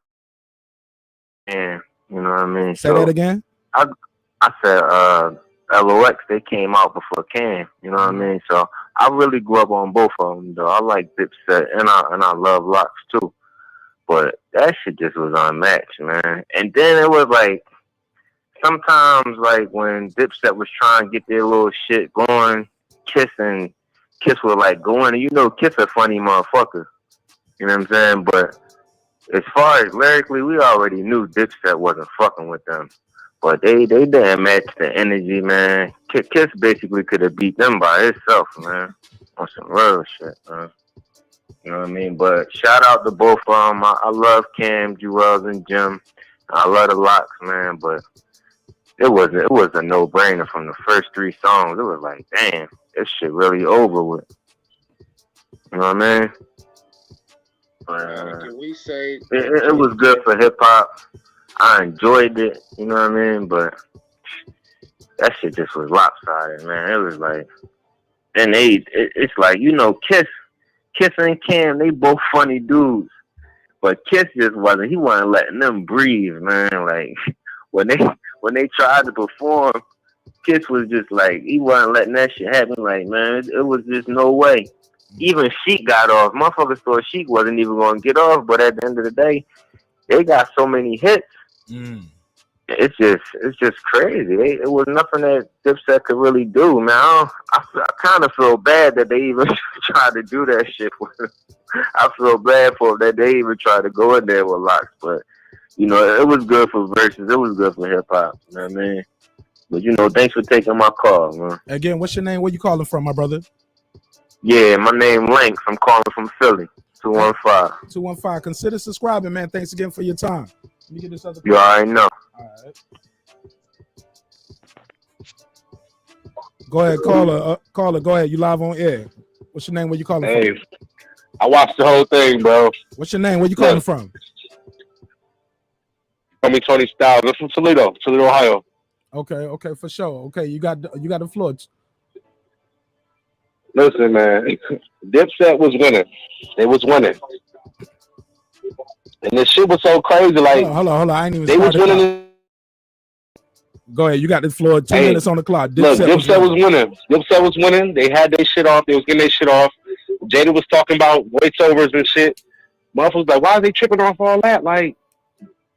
and you know what I mean.
Say that again.
I said LOX. They came out before Cam. You know what I mean. So I really grew up on both of them, though. I like DIPSET, and I love LOX too. But that shit just was unmatched, man. And then it was like, sometimes like when DIPSET was trying to get their little shit going, Kiss was like going, and you know Kiss a funny motherfucker. You know what I'm saying? But as far as lyrically, we already knew DIPSET wasn't fucking with them. But they didn't match the energy, man. Kiss basically could have beat them by itself, man. On some real shit, man. You know what I mean? But shout out to both of them. I love Cam, Jewels, and Jim. I love the LOX, man. But it was a no-brainer from the first 3 songs. It was like, damn, this shit really over with. You know what I mean?
Can we say
it was good for hip-hop. I enjoyed it. You know what I mean? But that shit just was lopsided, man. It was like, and it's like, you know, Kiss and Cam, they both funny dudes, but Kiss just wasn't. He wasn't letting them breathe, man. Like when they tried to perform, Kiss was just like, he wasn't letting that shit happen. Like, man, it was just no way. Even Sheik got off. Motherfuckers thought Sheik wasn't even going to get off, but at the end of the day, they got so many hits. It's just crazy. It was nothing that DIPSET could really do, man. I kind of feel bad that they even tried to do that shit with him. I feel bad for them that they even tried to go in there with LOX, but you know, it was good for verses. It was good for hip hop. You know what I mean? But you know, thanks for taking my call, man.
Again, what's your name? Where you calling from, my brother?
Yeah, my name Lynx. I'm calling from Philly. 215.
215. Consider subscribing, man. Thanks again for your time. Let me get this other.
You already know.
All right. Go ahead, caller. Caller, go ahead. You live on air. What's your name? Where you calling from?
I watched the whole thing, bro.
What's your name? Where you calling from?
Call me Tony Styles. I'm from Toledo, Ohio.
Okay, for sure. Okay, you got the floor.
Listen, man, DIPSET was winning. They was winning. And this shit was so crazy. Like,
hold on. I ain't even.
They was winning.
Go ahead. You got the floor. 2 minutes on the clock.
DIPSET was winning. DIPSET was winning. They had their shit off. They was getting their shit off. Jada was talking about voiceovers and shit. Motherfuckers like, why are they tripping off all that? Like,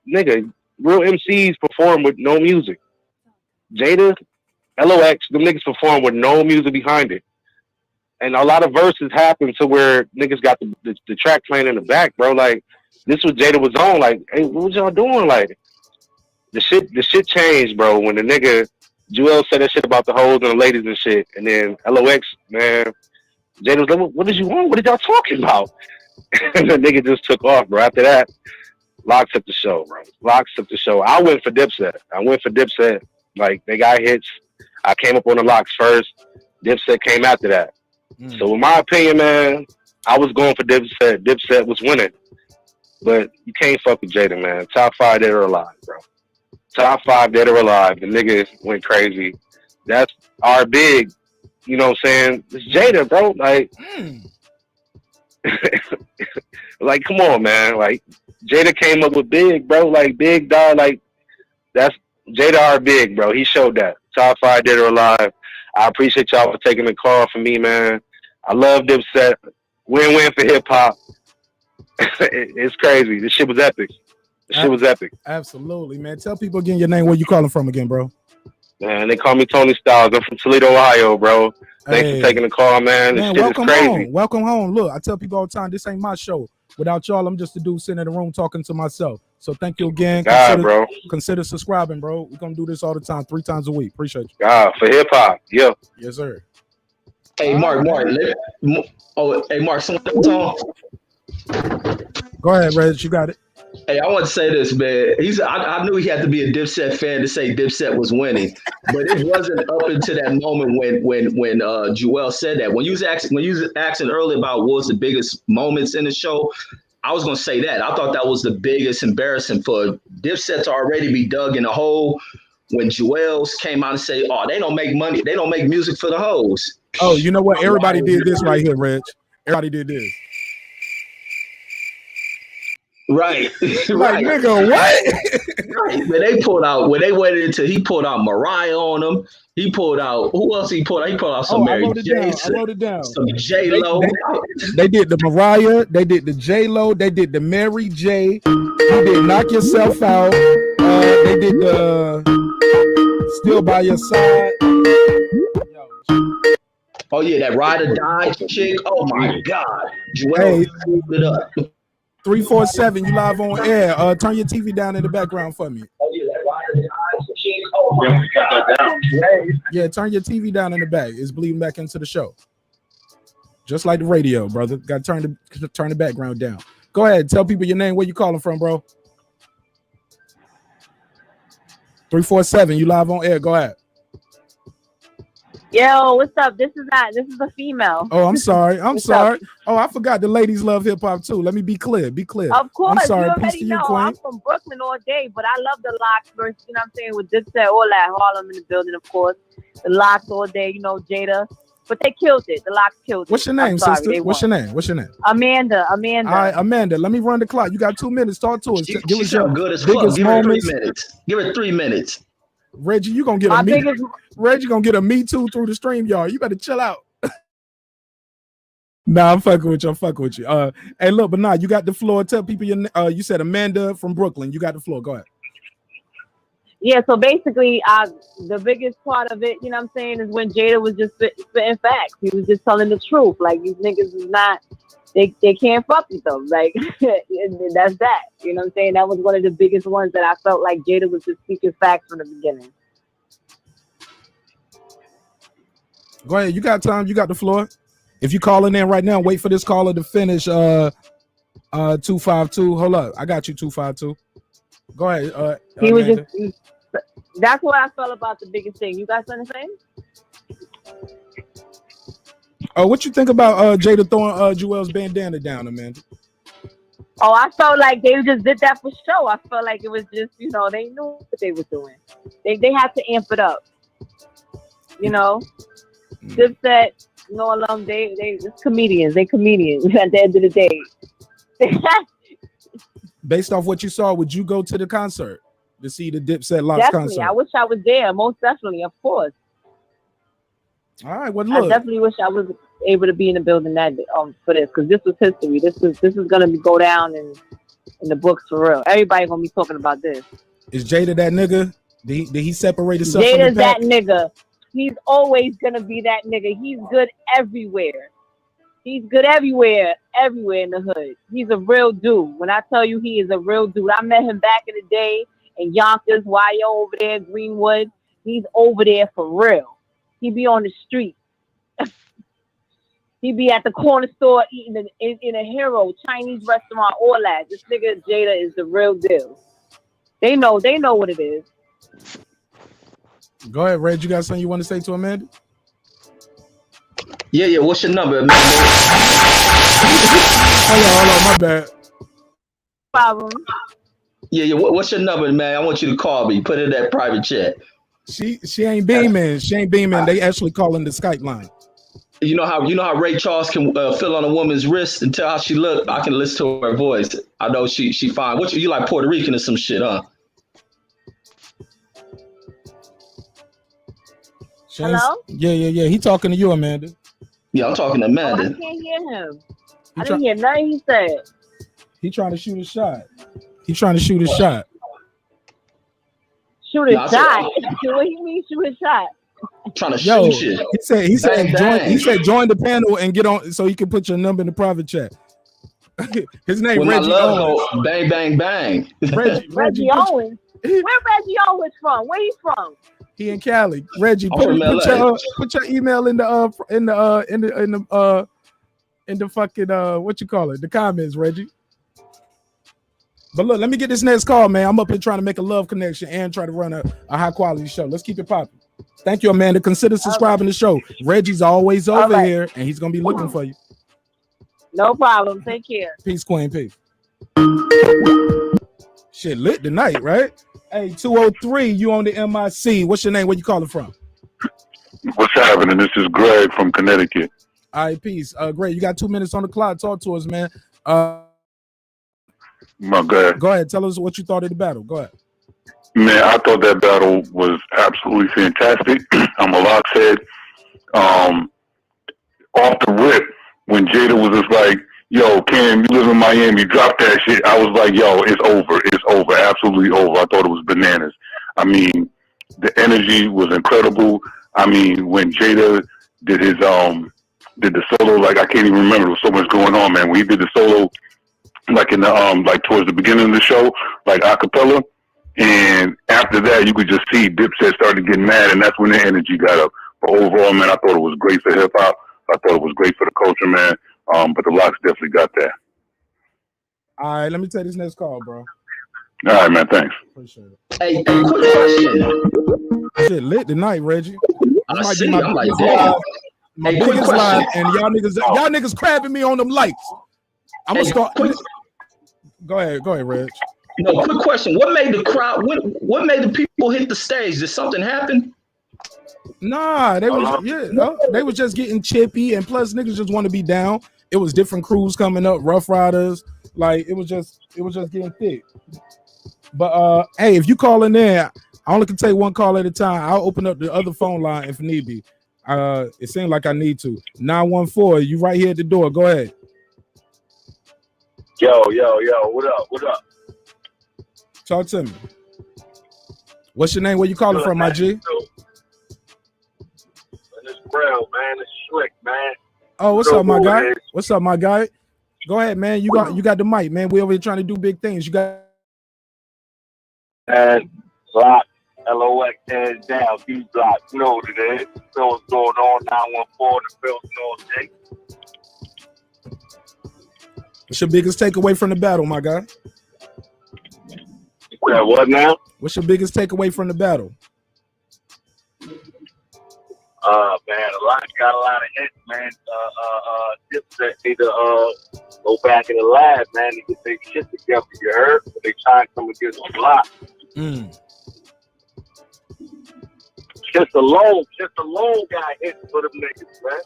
nigga, real MCs perform with no music. Jada, LOX, them niggas perform with no music behind it. And a lot of verses happen to where niggas got the track playing in the back, bro. Like, this was Jada was on. Like, hey, what was y'all doing? Like, the shit changed, bro. When the nigga Jewel said that shit about the hoes and the ladies and shit, and then LOX, man, Jada was like, what did you want? What did y'all talking about? And the nigga just took off, bro. After that, LOX took the show, bro. LOX took the show. I went for DIPSET. Like, they got hits. I came up on the LOX first. DIPSET came after that. So in my opinion, man, I was going for DIPSET. DIPSET was winning. But you can't fuck with Jada, man. Top 5 dead or alive, bro. Top 5 dead or alive. The nigga went crazy. That's our big, you know what I'm saying? It's Jada, bro. Like, Like, come on, man. Like, Jada came up with big, bro. Like, big dog. Like, that's Jada R. Big, bro. He showed that. Top 5 Dead or Alive. I appreciate y'all for taking the call from me, man. I love Dipset. Win-win for hip hop. It's crazy. This shit was epic. This shit was epic.
Absolutely, man. Tell people again your name. Where you calling from again, bro?
Man, they call me Tony Styles. I'm from Toledo, Ohio, bro. Thanks for taking the call, man. This shit is crazy.
Home. Welcome home. Look, I tell people all the time, this ain't my show. Without y'all, I'm just a dude sitting in the room talking to myself. So thank you again. Consider subscribing, bro. We're gonna do this all the time, 3 times a week. Appreciate you.
For hip hop, yeah.
Yes, sir.
Hey, Mark. Hey, Mark. Song.
Go ahead, Reg. You got it.
Hey, I want to say this, man. I knew he had to be a Dipset fan to say Dipset was winning, but it wasn't up until that moment when Joel said that. When you was asking earlier about what was the biggest moments in the show, I was gonna say that. I thought that was the biggest embarrassing for Dipset to already be dug in a hole. When Joel's came out and say, "Oh, they don't make money. They don't make music for the hoes."
Oh, you know what? Everybody did this right here, Reg. Everybody did this.
Right.
Like, nigga, what?
Right. When they pulled out, he pulled out Mariah on them. He pulled out, who else he pulled out? He pulled out some Mary J.
I wrote it down.
Some J-Lo.
They did the Mariah, they did the J-Lo, they did the Mary J. He did Knock Yourself Out. They did the Still By Your Side.
Oh, yeah, that Ride or Die chick. Oh, my God. Joel pulled it up.
347, you live on air. Turn your TV down in the background for me.
Oh, yeah, that Ride or Die chick. Oh, my God.
Yeah, turn your TV down in the back. It's bleeding back into the show. Just like the radio, brother. Got to turn the background down. Go ahead. Tell people your name. Where you calling from, bro? 347, you live on air. Go ahead.
Yo, what's up? This is a female.
Oh, I'm sorry. I'm sorry. Oh, I forgot the ladies love hip hop too. Let me be clear. Be clear.
Of course,
I'm sorry.
you
Peace
already
to you,
know.
Queen.
I'm from Brooklyn all day, but I love the LOX verse. You know what I'm saying? With Dipset, all that. Harlem in the building, of course. The LOX all day. You know, Jada. But they killed it. The LOX killed it.
What's your name, sister? What's your name? What's your name?
Amanda.
All right, Amanda. Let me run the clock. You got 2 minutes. Talk to us.
Give us your good as fuck. Give her 3 minutes. Give her 3 minutes.
Reggie, you gonna get Reggie gonna get a me too through the stream, y'all. You better chill out. Nah, I'm fucking with you. I'm fucking with you. Hey, look, but nah, you got the floor. Tell people your you said Amanda from Brooklyn. You got the floor. Go ahead.
Yeah, so basically, the biggest part of it, you know what I'm saying, is when Jada was just spitting facts. He was just telling the truth. Like, these niggas is not, they can't fuck with them. Like, that's that. You know what I'm saying? That was one of the biggest ones that I felt like Jada was just speaking facts from the beginning.
Go ahead. You got time. You got the floor. If you calling in right now, wait for this caller to finish 252. Hold up. I got you, 252. Go ahead.
He was just, that's what I felt about the biggest thing. You guys understand?
What you think about Jada throwing Joel's bandana down, Amanda?
Oh, I felt like they just did that for show. I felt like it was just, you know, they knew what they were doing. They had to amp it up. You know? Dipset, you know, they just comedians. They comedians at the end of the day.
Based off what you saw, would you go to the concert to see the Dipset LOX concert?
I wish I was there. Most definitely, of course.
All right, well, look.
I definitely wish I was able to be in the building that for this, because this was history. This is gonna go down in the books for real. Everybody gonna be talking about this.
Is Jada that nigga? Did he separate himself
Jada's
from the pack?
that nigga. He's always gonna be that nigga. He's good everywhere. He's good everywhere in the hood. He's a real dude. When I tell you he is a real dude, I met him back in the day in Yonkers, YO over there, Greenwood. He's over there for real. He be on the street. He be at the corner store eating in a Hero, Chinese restaurant, all that. This nigga Jada is the real deal. They know what it is.
Go ahead, Red. You got something you want to say to Amanda?
Yeah. What's your number, man?
Hold on, my bad.
Problem.
Yeah. What's your number, man? I want you to call me. Put it in that private chat.
She ain't beaming. She ain't beaming. They actually calling the Skype line.
You know how Ray Charles can feel on a woman's wrist and tell how she look. I can listen to her voice. I know she fine. What you like Puerto Rican or some shit, huh?
Hello?
Yeah. He talking to you, Amanda.
Yeah, I'm talking to Amanda.
I can't hear him. I didn't hear nothing he said.
He trying to shoot a shot. He trying to shoot a shot.
Shoot a shot? What do you mean shoot a shot?
Trying to shoot shit.
He said join the panel and get on so he can put your number in the private chat. His name
With
Reggie
my love
Owens.
note, bang bang bang.
Reggie Owens. Where Reggie Owens from? Where he from?
He in Cali. Reggie, put your email in the fucking what you call it? The comments, Reggie. But look, let me get this next call, man. I'm up here trying to make a love connection and try to run a high quality show. Let's keep it popping. Thank you, Amanda. Consider subscribing to the show. Reggie's always over here, and he's gonna be looking for you.
No problem. Take care.
Peace, Queen. Peace. Shit lit tonight, right? Hey, 203, you on the MIC. What's your name? Where you calling from?
What's happening? This is Greg from Connecticut.
All right, peace. Greg, you got 2 minutes on the clock. Talk to us, man. Go ahead. Tell us what you thought of the battle. Go ahead.
Man, I thought that battle was absolutely fantastic. I'm a LOX head. Off the rip, when Jada was just like, yo, Cam, you live in Miami, drop that shit. I was like, yo, it's over. It's over. Absolutely over. I thought it was bananas. I mean, the energy was incredible. I mean, when Jada did his did the solo, like I can't even remember. There was so much going on, man. When he did the solo, like in the like towards the beginning of the show, like a cappella, and after that, you could just see Dipset started getting mad, and that's when the energy got up. But overall, man, I thought it was great for hip hop. I thought it was great for the culture, man. But the LOX definitely got that.
All right, let me take this next call, bro.
All right, man. Thanks.
Appreciate it.
Hey, quick question.
Shit lit tonight, Reggie.
I see. I'm like, damn.
My
Hey, quick
biggest live,
question.
and y'all niggas crabbing me on them likes. I'm gonna start. Go ahead, Reg.
No, quick question. What made the crowd? What made the people hit the stage? Did something happen?
Nah, they was just getting chippy, and plus niggas just want to be down. It was different crews coming up, Rough Riders. Like it was just getting thick. But hey, if you call in there, I only can take one call at a time. I'll open up the other phone line if need be. It seems like I need to. 914, you right here at the door. Go ahead.
Yo, what up?
Talk to me. What's your name? Where you calling from, my G?
It's Brown, man. It's Slick, man.
Oh, what's up, my guy? What's up, my guy? Go ahead, man. You got the mic, man. We over here trying to do big things. You got
and LOX, LOX, hands down, D Block. You know what it is. You know what's going on. 914, the building all day.
What's your biggest takeaway from the battle, my guy?
Yeah, what now?
What's your biggest takeaway from the battle?
Man, got a lot of hits, man. Dipset need to go back in the lab, man, to get their shit together. You heard? But they trying to come against the block. Just alone got hits for them niggas, man.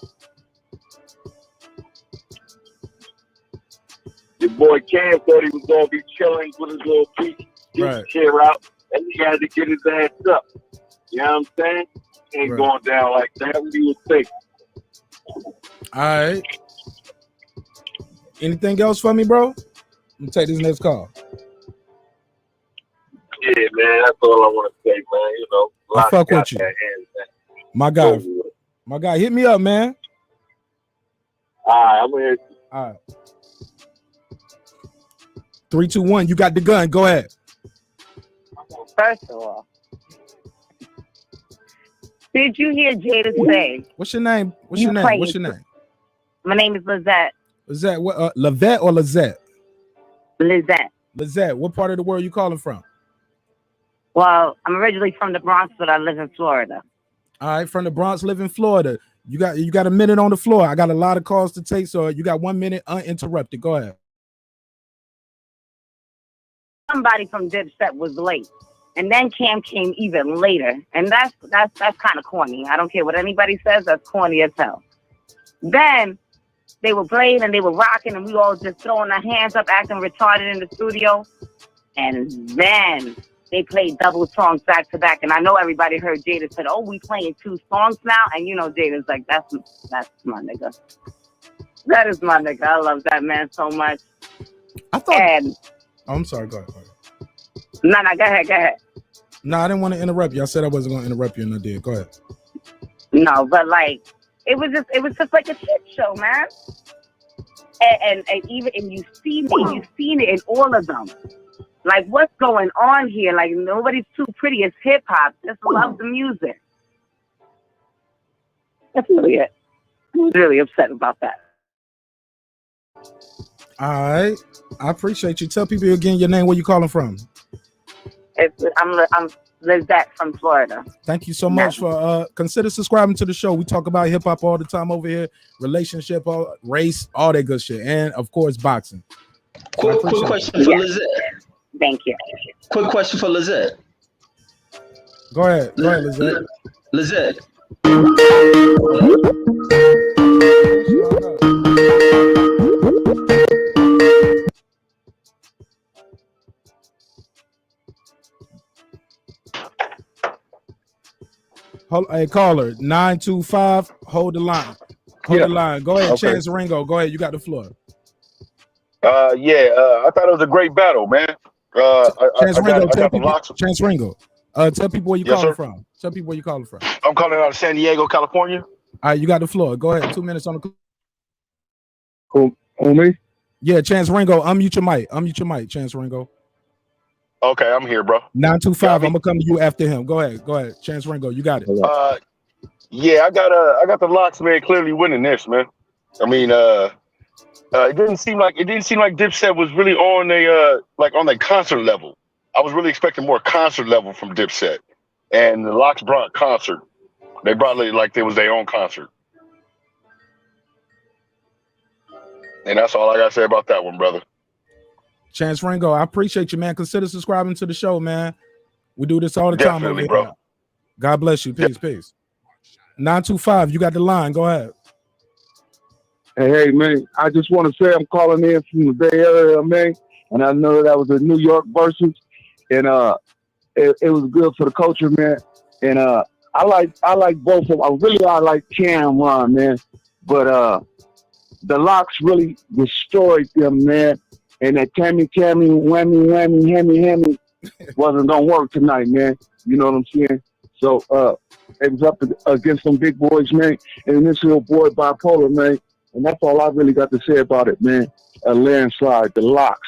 Your boy Cam thought he was gonna be chilling with his little chair out, and he had to get his ass up. You know what I'm saying? Ain't going down like that. What do you think?
All right. Anything else for me, bro? Let me take this next call.
Yeah, man. That's all I want to say, man. You know,
I fuck with you. My guy, hit me up, man.
All right, I'm here.
All right. 3, 2, 1. You got the gun. Go ahead.
First of all, did you hear Jada say?
What's your name? What's your name?
My name is Lizette.
Lizette, what? Lavette or Lizette?
Lizette.
Lizette, what part of the world you calling from?
Well, I'm originally from the Bronx, but I live in Florida.
All right, from the Bronx, live in Florida. You got a minute on the floor. I got a lot of calls to take, so you got 1 minute uninterrupted. Go ahead.
Somebody from Dipset was late, and then Cam came even later, and that's kind of corny. I don't care what anybody says. That's corny as hell. Then they were playing and they were rocking, and we all just throwing our hands up, acting retarded in the studio. And then they played double songs back to back. And I know everybody heard Jada said, "Oh, we playing 2 songs now." And you know, Jada's like, "That's my nigga. That is my nigga. I love that man so much."
I thought.
And
I'm sorry. Go ahead.
no, go ahead.
No, I didn't want to interrupt you. I said I wasn't going to interrupt you, and I did. Go ahead.
No, but like it was just like a shit show, man. And even you've seen it in all of them. Like, what's going on here? Like, nobody's too pretty. It's hip hop. Just love the music. That's really it. I was really upset about that.
All right, I appreciate you. Tell people again your name. Where you calling from?
I'm Lizette from Florida.
Thank you so much for consider subscribing to the show. We talk about hip hop all the time over here, relationship, race, all that good shit, and of course boxing.
Quick question for Lizette.
Thank you.
Quick question for Lizette.
Go ahead, Lizette.
Lizette.
Hey, caller, 925. Hold the line. Hold the line. Go ahead,
Okay.
Chance Ringo. Go ahead. You got the floor.
I thought it was a great battle, man.
Chance Ringo,
I got the LOX.
Chance Ringo. Tell people where you
Yes,
calling
sir.
from. Tell people where you calling from.
I'm calling out of San Diego, California.
All right, you got the floor. Go ahead. 2 minutes on the clock.
Who me?
Yeah, Chance Ringo. Unmute your mic. Unmute your mic, Chance Ringo.
Okay, I'm here, bro.
925. I'm gonna come to you after him. Go ahead. Go ahead. Chance Ringo, you got it.
I got the LOX man clearly winning this, man. I mean, it didn't seem like Dipset was really on a concert level. I was really expecting more concert level from Dipset, and the LOX brought concert. They brought it like it was their own concert, and that's all I gotta say about that one, brother.
Chance Ringo, I appreciate you, man. Consider subscribing to the show, man. We do this all the time over here.
Bro.
God bless you. Peace. 925, you got the line. Go ahead.
Hey, man, I just want to say I'm calling in from the Bay Area, man, and I know that was a New York Verzuz, and it was good for the culture, man. And I like both of them. I like Cameron, man, but the LOX really destroyed them, man. And that Tammy, whammy, hammy wasn't gonna work tonight, man. You know what I'm saying? So it was up against some big boys, man, and this little boy bipolar, man. And that's all I really got to say about it, man. A landslide, the LOX.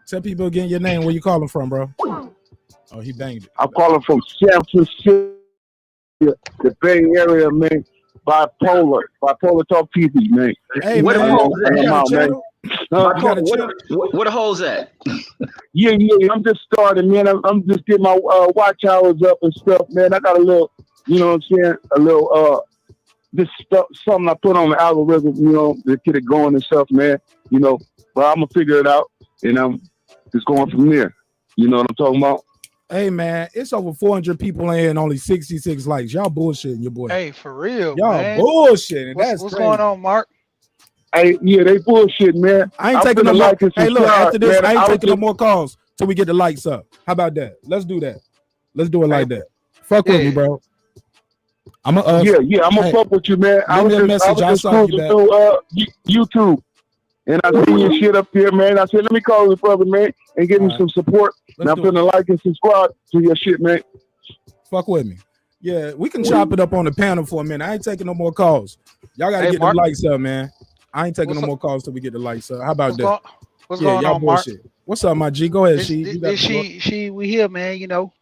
Tell people again your name. Where you calling from, bro? Oh, he banged it.
I'm calling from San Francisco, the Bay Area, man. Bipolar Talk TV, man.
Hey, where the holes at?
Where
the holes at?
Yeah. I'm just starting, man. I'm just getting my watch hours up and stuff, man. I got a little, you know what I'm saying? A little this stuff, something I put on the algorithm, you know, to get it going and stuff, man. You know, but I'm gonna figure it out, and I'm just going from there. You know what I'm talking about?
Hey, man, it's over 400 people in here and only 66 likes. Y'all bullshitting your boy.
Hey, for real,
Y'all
man.
bullshitting.
What's
That's
going on, Mark?
Hey, yeah, they bullshit, man.
I ain't taking no more.
Like
Hey, look, after this,
man,
I ain't taking no more calls till we get the likes up. How about that? Let's do that. Let's do it like that. Fuck with me, bro. I'm
gonna fuck with you, man. I was just cruising through YouTube, and I see your shit up here, man. I said, let me call this brother, man, and give him some support. And I'm gonna like and subscribe to your shit, man.
Fuck with me. Yeah, we can chop it up on the panel for a minute. I ain't taking no more calls. Y'all gotta get the likes up, man. I ain't taking no more calls till we get the likes up. How about that?
What's going on, Mark?
What's up, my G? Go ahead, we
here, man. You know,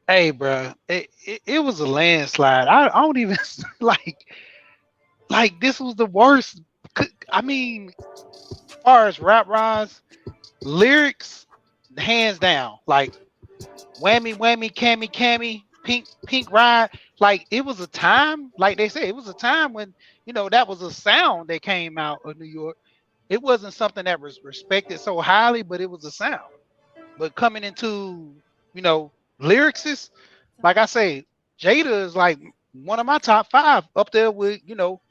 hey, bro, it was a landslide. I don't even like this was the worst. I mean, as far as rap rise, lyrics, hands down, like whammy, cammy, pink ride. Like it was a time, like they say, it was a time when, you know, that was a sound that came out of New York. It wasn't something that was respected so highly, but it was a sound. But coming into, you know, lyrics, like I say, Jada is like one of my top 5 up there with, you know,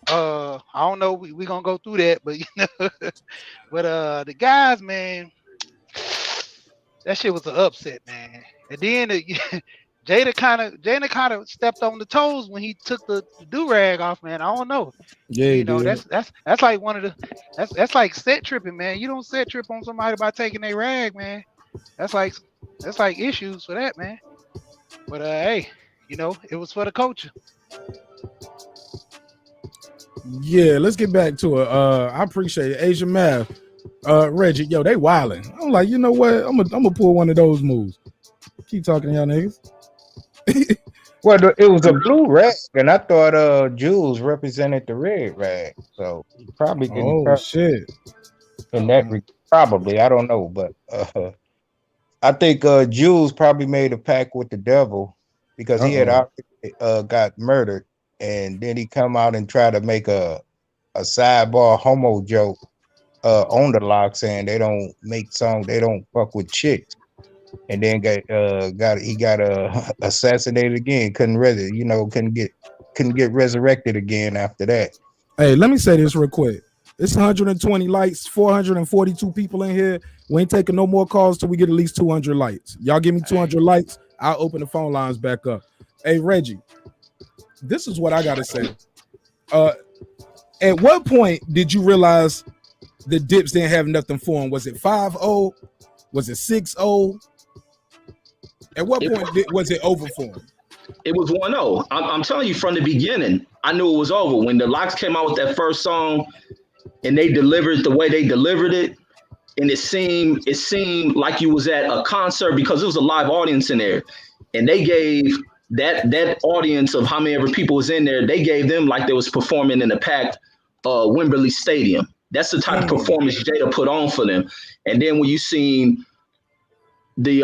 I don't know. We gonna go through that, but but the guys, man, that shit was an upset, man. And then Jada kind of stepped on the toes when he took the do rag off, man. I don't know.
Yeah, he did.
That's like one of the that's like set tripping, man. You don't set trip on somebody by taking their rag, man. That's like issues for that, man. But hey, it was for the culture.
Yeah, let's get back to it. I appreciate it. Asian Math. Reggie, yo, they wilding. I'm like, you know what? I'm gonna pull one of those moves. Keep talking to y'all niggas.
Well, it was a blue rag, and I thought Jules represented the red rag, so he probably didn't.
Oh shit!
In that probably, I don't know, but I think Jules probably made a pact with the devil because he had already got murdered, and then he come out and try to make a sidebar homo joke on the LOX saying they don't make songs, they don't fuck with chicks. And then he got assassinated again. Couldn't get resurrected again after that.
Hey, let me say this real quick. It's 120 lights, 442 people in here. We ain't taking no more calls till we get at least 200 lights. Y'all give me 200 lights, I'll open the phone lines back up. Hey, Reggie, this is what I gotta say. At what point did you realize the Dips didn't have nothing for him? Was it 5-0? Was it 6-0? At what point was it over for him?
It was 1-0. I'm telling you from the beginning, I knew it was over. When the LOX came out with that first song and they delivered the way they delivered it, and it seemed like you was at a concert because there was a live audience in there. And they gave that audience of how many ever people was in there, they gave them like they was performing in a packed Wembley Stadium. That's the type of performance Jada put on for them. And then when you seen the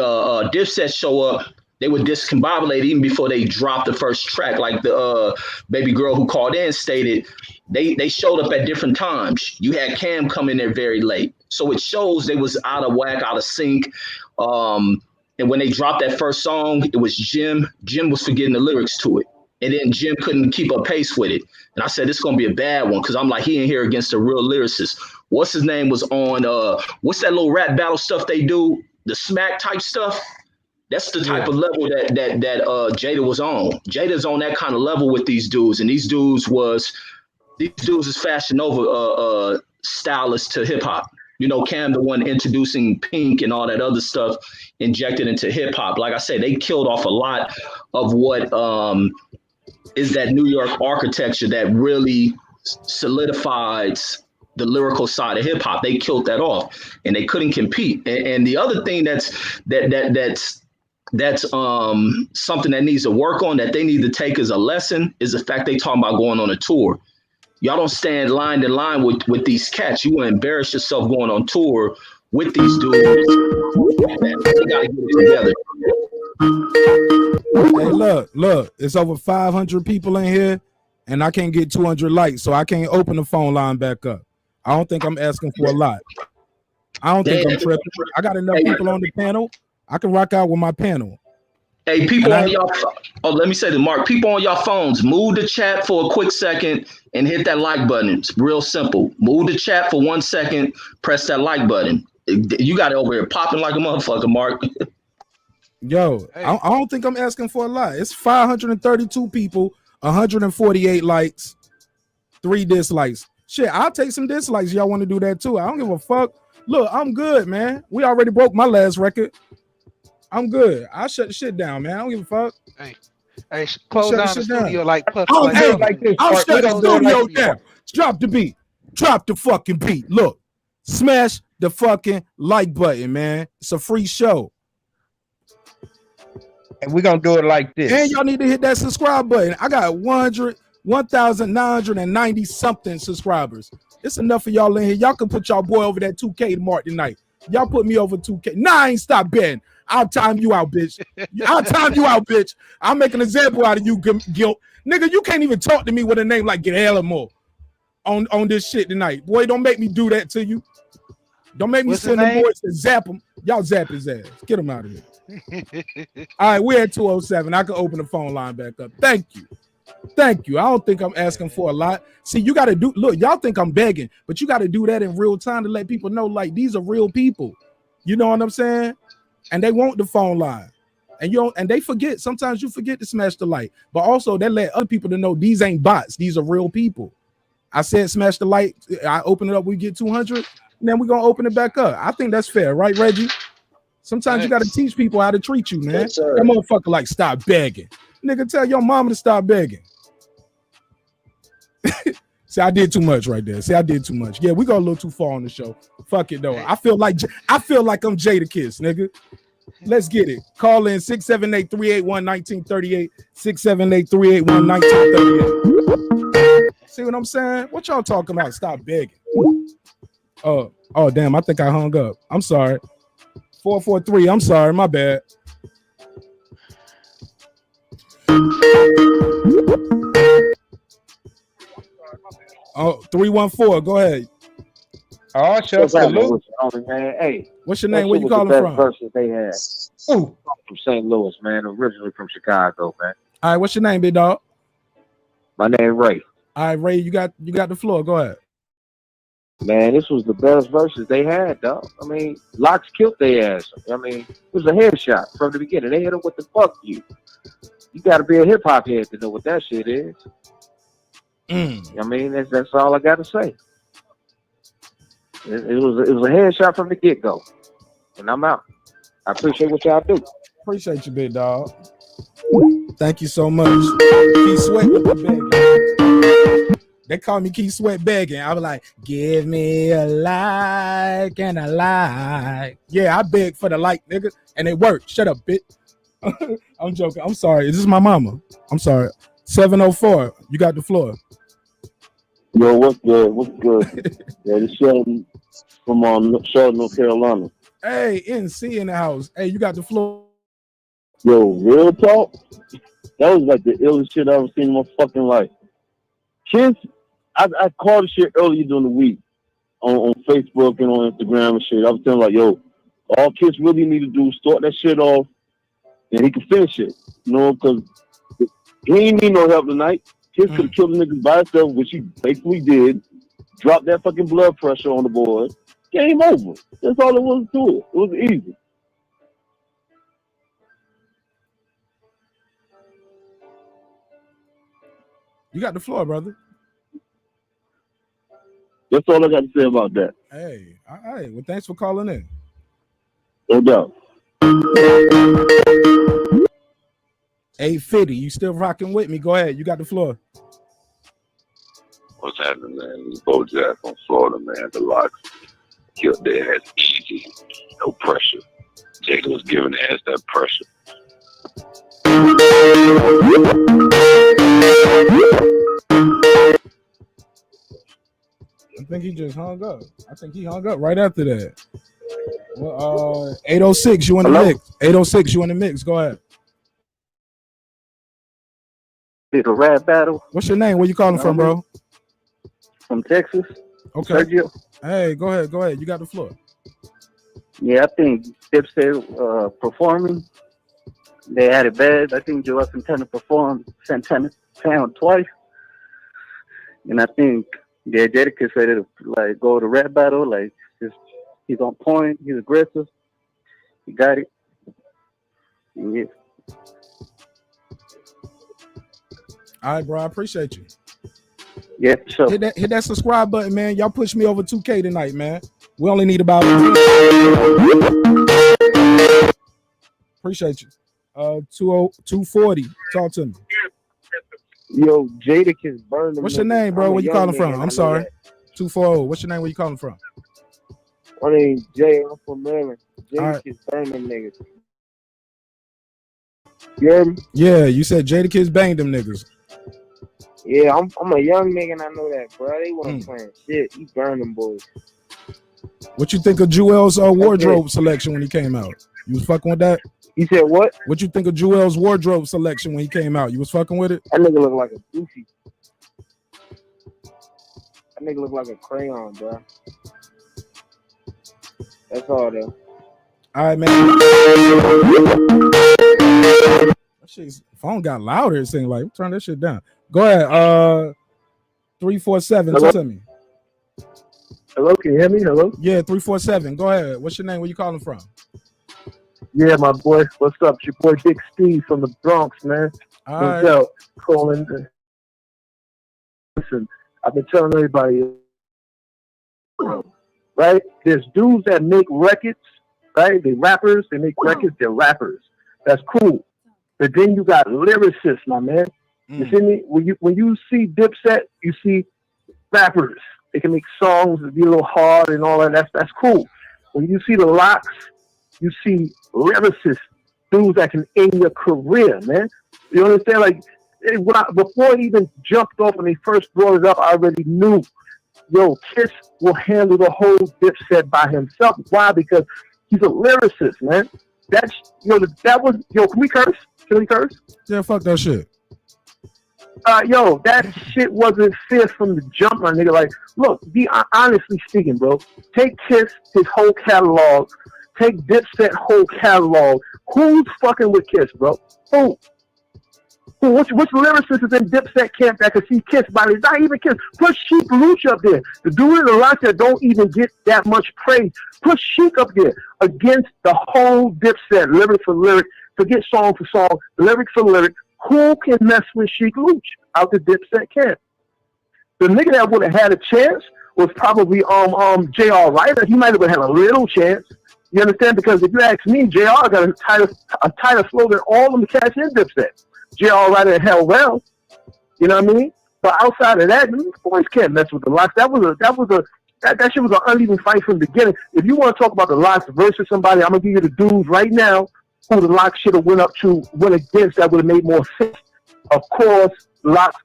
DIPSET show up, they were discombobulated even before they dropped the first track. Like the baby girl who called in stated, they showed up at different times. You had Cam come in there very late. So it shows they was out of whack, out of sync. And when they dropped that first song, it was Jim. Jim was forgetting the lyrics to it. And then Jim couldn't keep up pace with it. And I said, this is going to be a bad one because I'm like, he ain't here against a real lyricist. What's his name was on, what's that little rap battle stuff they do? The smack type stuff? That's the type of level that Jada was on. Jada's on that kind of level with these dudes. And these dudes is Fashion Nova stylists to hip hop. Cam, the one introducing Pink and all that other stuff injected into hip hop. Like I said, they killed off a lot of what is that New York architecture that really solidifies the lyrical side of hip hop. They killed that off, and they couldn't compete. And the other thing that's something that needs to work on, that they need to take as a lesson, is the fact they talking about going on a tour. Y'all don't stand line to line with these cats. You will embarrass yourself going on tour with these dudes. They gotta get it together.
Hey, look, it's over 500 people in here, and I can't get 200 likes, so I can't open the phone line back up. I don't think I'm asking for a lot. I don't think I'm tripping. I got enough people on the panel. I can rock out with my panel.
Hey, people on y'all. Oh, let me say this, Mark. People on y'all phones, move the chat for a quick second and hit that like button. It's real simple. Move the chat for 1 second. Press that like button. You got it over here popping like a motherfucker, Mark.
Yo, I don't think I'm asking for a lot. It's 532 people, 148 likes, 3 dislikes. Shit, I'll take some dislikes. Y'all want to do that too? I don't give a fuck. Look, I'm good, man. We already broke my last record. I'm good. I'll shut the shit down, man. I don't give a fuck.
Hey, close down the studio like Puff.
I'll shut the studio down. Drop the beat. Drop the fucking beat. Look, smash the fucking like button, man. It's a free show.
And we're going to do it like this.
And y'all need to hit that subscribe button. I got 1,990 something subscribers. It's enough for y'all in here. Y'all can put y'all boy over that 2K mark tonight. Y'all put me over 2K. Nah, I ain't stop betting. I'll time you out, bitch. I'll time you out, bitch. I'll make an example out of you, Guilt. Nigga, you can't even talk to me with a name like Guillermo on this shit tonight. Boy, don't make me do that to you. Don't make me send the boys to zap him. Y'all zap his ass. Get him out of here. All right, we're at 207. I can open the phone line back up. Thank you. Thank you. I don't think I'm asking for a lot. See, you got to do. Look, y'all think I'm begging, but you got to do that in real time to let people know, like, these are real people. You know what I'm saying? And they want the phone line, and they forget. Sometimes you forget to smash the light, but also they let other people to know these ain't bots. These are real people. I said smash the light. I open it up. We get 200. And then we're gonna open it back up. I think that's fair, right, Reggie? Sometimes you got to teach people how to treat you, man.
Yes, sir.
That motherfucker like stop begging. Nigga, tell your mama to stop begging. See, I did too much right there. See, I did too much. Yeah, we go a little too far on the show. Fuck it though. I feel like I'm Jadakiss, nigga. Let's get it. Call in 678-381-1938. 678-381-1938. See what I'm saying? What y'all talking about? Stop begging. Oh damn, I think I hung up. I'm sorry. 443. I'm sorry, my bad. Oh, 314. Go ahead.
Oh, sure. Salute.
Man. Hey,
what's your name? Where you calling from?
Versus they had.
Ooh.
From St. Louis, man. Originally from Chicago, man.
All right, what's your name, big dog?
My name Ray.
All right, Ray, you got the floor. Go ahead.
Man, this was the best verses they had, dog. I mean, LOX killed their ass. I mean, it was a headshot from the beginning. They hit him with the fuck you. You got to be a hip hop head to know what that shit is. I mean, that's all I got to say. It was a headshot from the get go, and I'm out. I appreciate what y'all do.
Appreciate you, big dog. Thank you so much. Keith Sweat with the begging. They call me Keith Sweat begging. I was like, give me a like and a like. Yeah, I beg for the like, nigga, and it worked. Shut up, bitch. I'm joking. I'm sorry. This is my mama. I'm sorry. 704. You got the floor.
Yo, what's good? What's good? Yeah, this Sheldon from Charlotte, North Carolina.
Hey, NC in the house. Hey, you got the floor.
Yo, real talk? That was like the illest shit I ever seen in my fucking life. Kids, I called the shit earlier during the week on Facebook and on Instagram and shit. I was telling like, yo, all kids really need to do is start that shit off and he can finish it. You know, because he ain't need no help tonight. Kids could have killed the niggas by himself, which he basically did. Dropped that fucking blood pressure on the board. Game over. That's all it was to it. It was easy.
You got the floor, brother.
That's all I got to say about that.
Hey, all right. Well, thanks for calling in.
No doubt.
850. You still rocking with me? Go ahead. You got the floor.
What's happening, man? This is Bojack from Florida, man. The LOX killed their ass easy. No pressure. Jada was giving their ass that pressure.
I think he just hung up. I think he hung up right after that. Well, 806, you in the mix. 806, you in the mix. Go ahead.
It's a rap battle.
What's your name? Where you calling from, bro?
From Texas.
Okay.
Sergio.
Hey, go ahead. Go ahead. You got the floor.
Yeah, I think DIPSET performing. They had it bad. I think Joel Santana performed Santana Town twice. And I think Jadakiss said it like go to rap battle, like he's on point, he's aggressive, he got it. Yeah.
All right, bro. I appreciate you.
Yeah, sure.
Hit that subscribe button, man. Y'all push me over 2K tonight, man. We only need about appreciate you. 240. Talk to me.
Yo, Jadakiss burned.
What's your name, bro? Where you calling from? I'm sorry. 240. What's your name? Where you calling from?
My name's Jay. I'm from Maryland.
Jadakiss
burned them niggas. You heard me?
Yeah, you said Jadakiss banged them niggas.
Yeah, I'm a young nigga and I know that, bro. They wasn't playing shit. He burned them boys.
What you think of Jewel's wardrobe selection when he came out? You was fucking with that?
You said what?
What you think of Jewel's wardrobe selection when he came out? You was fucking with it?
That nigga look like a goofy. That nigga look like a crayon, bro. That's all though.
All right, man. That shit's phone got louder. It seemed like turn that shit down. Go ahead. 347.
Hello?
Talk to me.
Hello, can you hear me? Hello?
Yeah, 347. Go ahead. What's your name? Where you calling from?
Yeah, my boy. What's up? It's your boy Big Steve from the Bronx, man.
All
No
right.
doubt. Calling. Listen, I've been telling everybody, right? There's dudes that make records, right? They rappers, they make records, they're rappers. That's cool. But then you got lyricists, my man. You see me? When you see Dipset, you see rappers. They can make songs that be a little hard and all that. That's cool. When you see the LOX, you see lyricists, dudes that can end your career, man. You understand? Like, before it even jumped off when they first brought it up, I already knew, yo, Kiss will handle the whole Dipset by himself. Why? Because he's a lyricist, man. That's, that was, can we curse? Can we curse?
Yeah, fuck that shit.
Yo, that shit wasn't fair from the jump, my nigga. Like, look, be honestly speaking, bro. Take Kiss, his whole catalog. Take Dipset whole catalog. Who's fucking with Kiss, bro? Who? Which lyricist is in Dipset camp that can see Kiss by this? Not even Kiss. Put Sheik Luch up there. The dude in the LOX that don't even get that much praise. Put Sheik up there against the whole Dipset, lyric for lyric. Forget song for song, lyric for lyric. Who can mess with Sheik Luch out the Dipset camp? The nigga that would have had a chance was probably J.R. Ryder. He might have had a little chance. You understand? Because if you ask me, J.R. got a tighter flow than all of the cats in Dipset. J.R. Ryder and Hell Well. You know what I mean? But outside of that, boys can't mess with the LOX. That shit was an uneven fight from the beginning. If you want to talk about the LOX versus somebody, I'm gonna give you the dudes right now who the LOX should have went against that would have made more sense. Of course, LOX,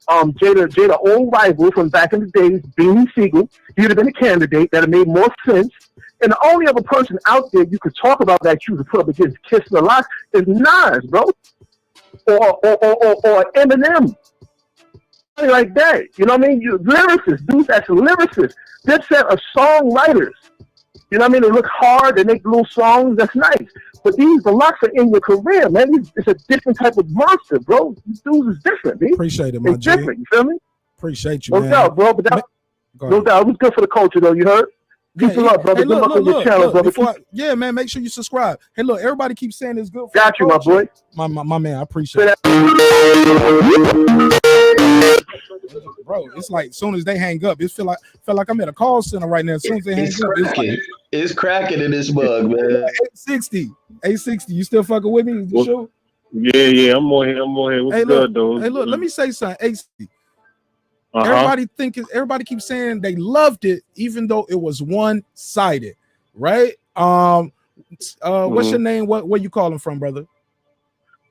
Jada, old rival from back in the days, Beanie Siegel, he'd have been a candidate that have made more sense. And the only other person out there you could talk about that you could put up against Kiss and the LOX is Nas, bro, or Eminem, something like that. You know what I mean? Lyricists, dudes that's lyricists. Dipset are songwriters. You know what I mean? They look hard, they make little songs, that's nice. But the LOX are in your career, man. It's a different type of monster, bro. These dudes is different, man.
Appreciate it, my
It's different, you feel me?
Appreciate you,
No
man.
doubt, bro. But no doubt, it was good for the culture, though, you heard? Peace and love, brother.
Hey,
Good luck on your channel, brother.
Yeah, man, make sure you subscribe. Hey, look, everybody keeps saying it's good for
Got
the
you, my
culture.
boy.
My man, I appreciate it. Bro, it's like as soon as they hang up, it feel like I'm at a call center right now. As soon as they hang up,
it's cracking in this mug, man.
860. You still fucking with me? The show?
Yeah, I'm on here. What's good, though?
Hey, look, let me say something. 860. Everybody keeps saying they loved it, even though it was one-sided, right? What's your name? Where you calling from, brother?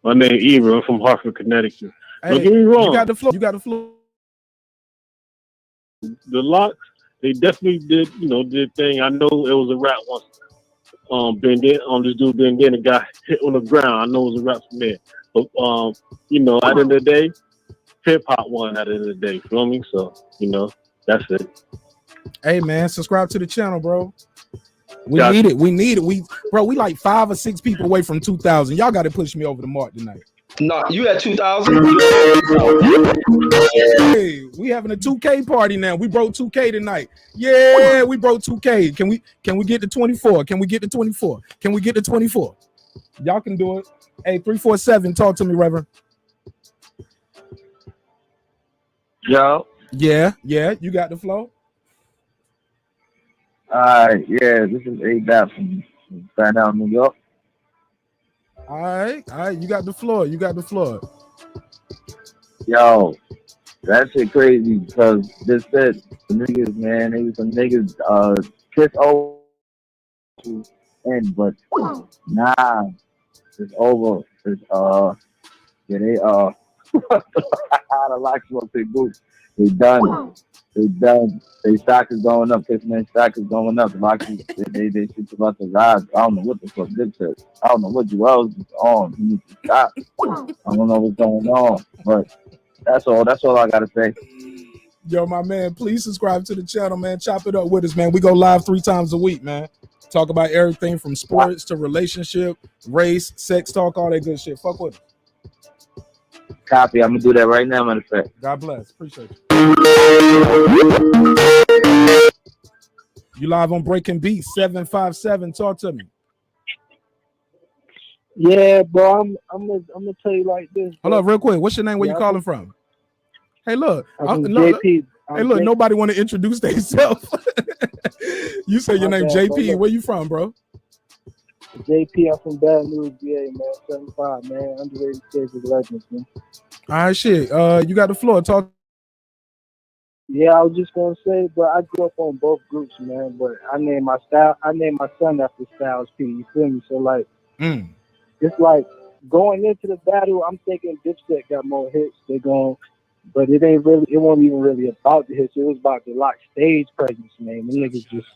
My name is Ebro. I'm from Hartford, Connecticut.
Hey,
Don't get me wrong.
You got the floor.
The LOX, they definitely did thing. I know it was a rap once. This dude Bandana got hit on the ground. I know it was a rap from there. But at the end of the day, hip hop won at the end of the day. Feel me? So, that's it.
Hey man, subscribe to the channel, bro. We need it. We like 5 or 6 people away from 2,000. Y'all got to push me over the mark tonight.
No, you at 2,000.
Hey, we having a 2K party now. We broke 2K tonight. Yeah, we broke 2K. Can we get to 24? Can we get to 24? Can we get to 24? Y'all can do it. Hey, 347, talk to me, Reverend.
Yo.
Yeah, you got the flow.
Yeah, this is A-Dap from Downtown New York.
All right, you got the floor.
Yo, that shit crazy because this said the niggas, man, they was some niggas Kiss over end, but nah, it's over. It's yeah, they the LOX will say boots. They done. They stock is going up. Kiss man stock is going up. The LOX they shit about to rise. I don't know what the fuck this is. I don't know what you else is on. You need to stop. I don't know what's going on, but that's all I gotta say.
Yo, my man, please subscribe to the channel, man. Chop it up with us, man. We go live 3 times a week, man. Talk about everything from sports to relationship, race, sex talk, all that good shit. Fuck with us.
Copy. I'm gonna do that right now, matter of fact.
God bless. Appreciate you. You live on Breaking Beats 757. Talk to me.
Yeah, bro. I'm gonna tell you like this.
Hold up, real quick. What's your name? Where you calling from? Hey, look. JP. Hey, look. Nobody want to introduce themselves. You say your name JP. Where you from, bro?
JP. I'm from Baton Rouge, VA, man. 75, man. Underrated kids of legends, man.
All right, shit. You got the floor. Talk.
Yeah, I was just gonna say, but I grew up on both groups, man. But I named my son after Styles P. You feel me? So like, it's like going into the battle, I'm thinking Dipset got more hits. But it wasn't even really about the hits. It was about the LOX stage presence, man. The niggas just,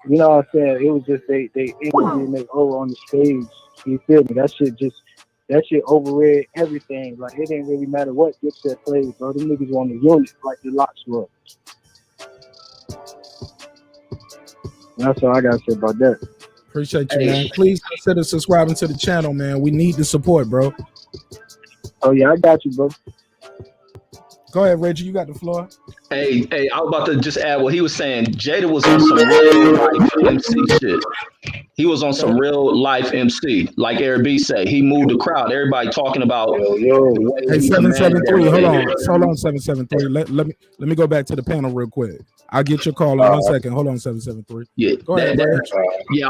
you know what I'm saying? It was just they energy and they on the stage. You feel me? That shit overrid everything. Like it didn't really matter what Dipset played, bro. Them niggas on the unit like the LOX were. That's all I gotta say about that.
Appreciate you, man. Please consider subscribing to the channel, man. We need the support, bro.
Oh yeah, I got you, bro.
Go ahead, Reggie. You got the floor.
Hey, I was about to just add what he was saying. Jada was on some real life MC shit. He was on some real life MC, like Eric B said. He moved the crowd. Everybody talking about the way
Hey,
he
773.
commanded.
Hold on, 773. Let me go back to the panel real quick. I'll get your call in 1 second. Hold on, 773.
Yeah,
Go ahead,
I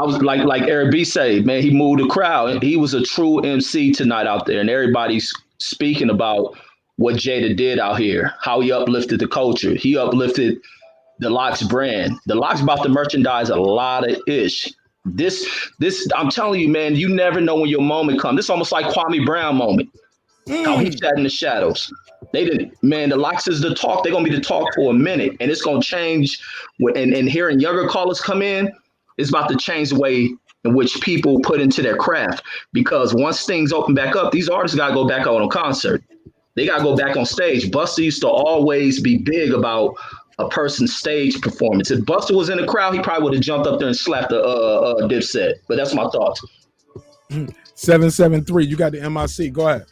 was like Eric B said, man. He moved the crowd. He was a true MC tonight out there, and everybody's speaking about what Jada did out here, how he uplifted the culture. He uplifted the LOX brand. The LOX about to merchandise a lot of ish. This, I'm telling you, man, you never know when your moment comes. This is almost like Kwame Brown moment. How he sat in the shadows. They didn't, man, the LOX is the talk. They're gonna be the talk for a minute, and it's gonna change. And hearing younger callers come in, it's about to change the way in which people put into their craft. Because once things open back up, these artists gotta go back out on concert. They gotta go back on stage. Busta used to always be big about a person's stage performance. If Busta was in the crowd, he probably would have jumped up there and slapped the Dipset. But that's my thoughts.
773. You got the MIC. Go ahead.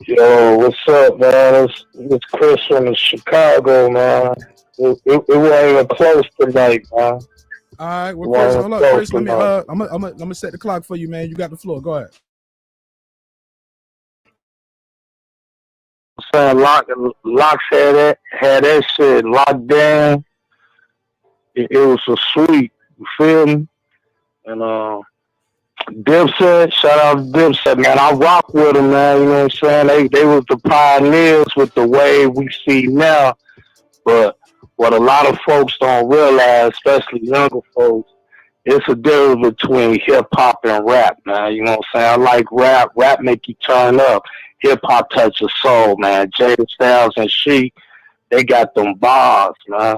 Yo, what's up, man? It's Chris from Chicago, man. It wasn't even close tonight, man.
All right, well, Chris, hold up, Chris. I'm gonna set the clock for you, man. You got the floor. Go ahead.
Saying LOX had that shit locked down. It was so sweet. You feel me? And Dipset, shout out to Dipset, man. I rock with them, man. You know what I'm saying? They was the pioneers with the wave we see now. But what a lot of folks don't realize, especially younger folks, it's a difference between hip hop and rap, man. You know what I'm saying? I like rap. Rap make you turn up. Hip hop touch your soul, man. Jada Styles and She, they got them bars, man.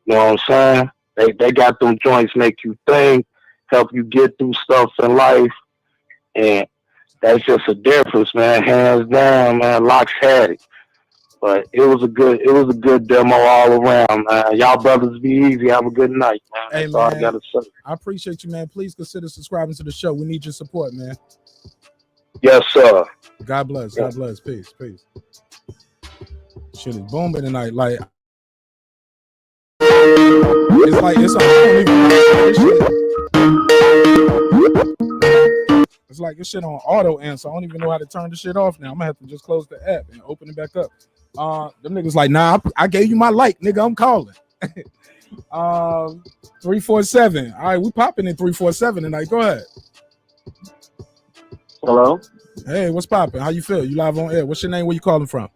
You know what I'm saying? They got them joints make you think, help you get through stuff in life, and that's just a difference, man. Hands down, man. LOX had it, but it was a good demo all around, man. Y'all brothers be easy. Have a good night, man.
Hey,
that's all I gotta say.
I appreciate you, man. Please consider subscribing to the show. We need your support, man.
Yes, sir.
God bless. God bless. Peace. Shit is booming tonight. Like it's like it's. I don't even this shit. It's like this shit on auto answer. I don't even know how to turn the shit off now. I'm gonna have to just close the app and open it back up. Them niggas like, nah, I gave you my light, nigga. I'm calling. 347. All right, we popping in 347 tonight. Go ahead.
Hello.
Hey, what's popping? How you feel? You live on air. What's your name? Where you calling from?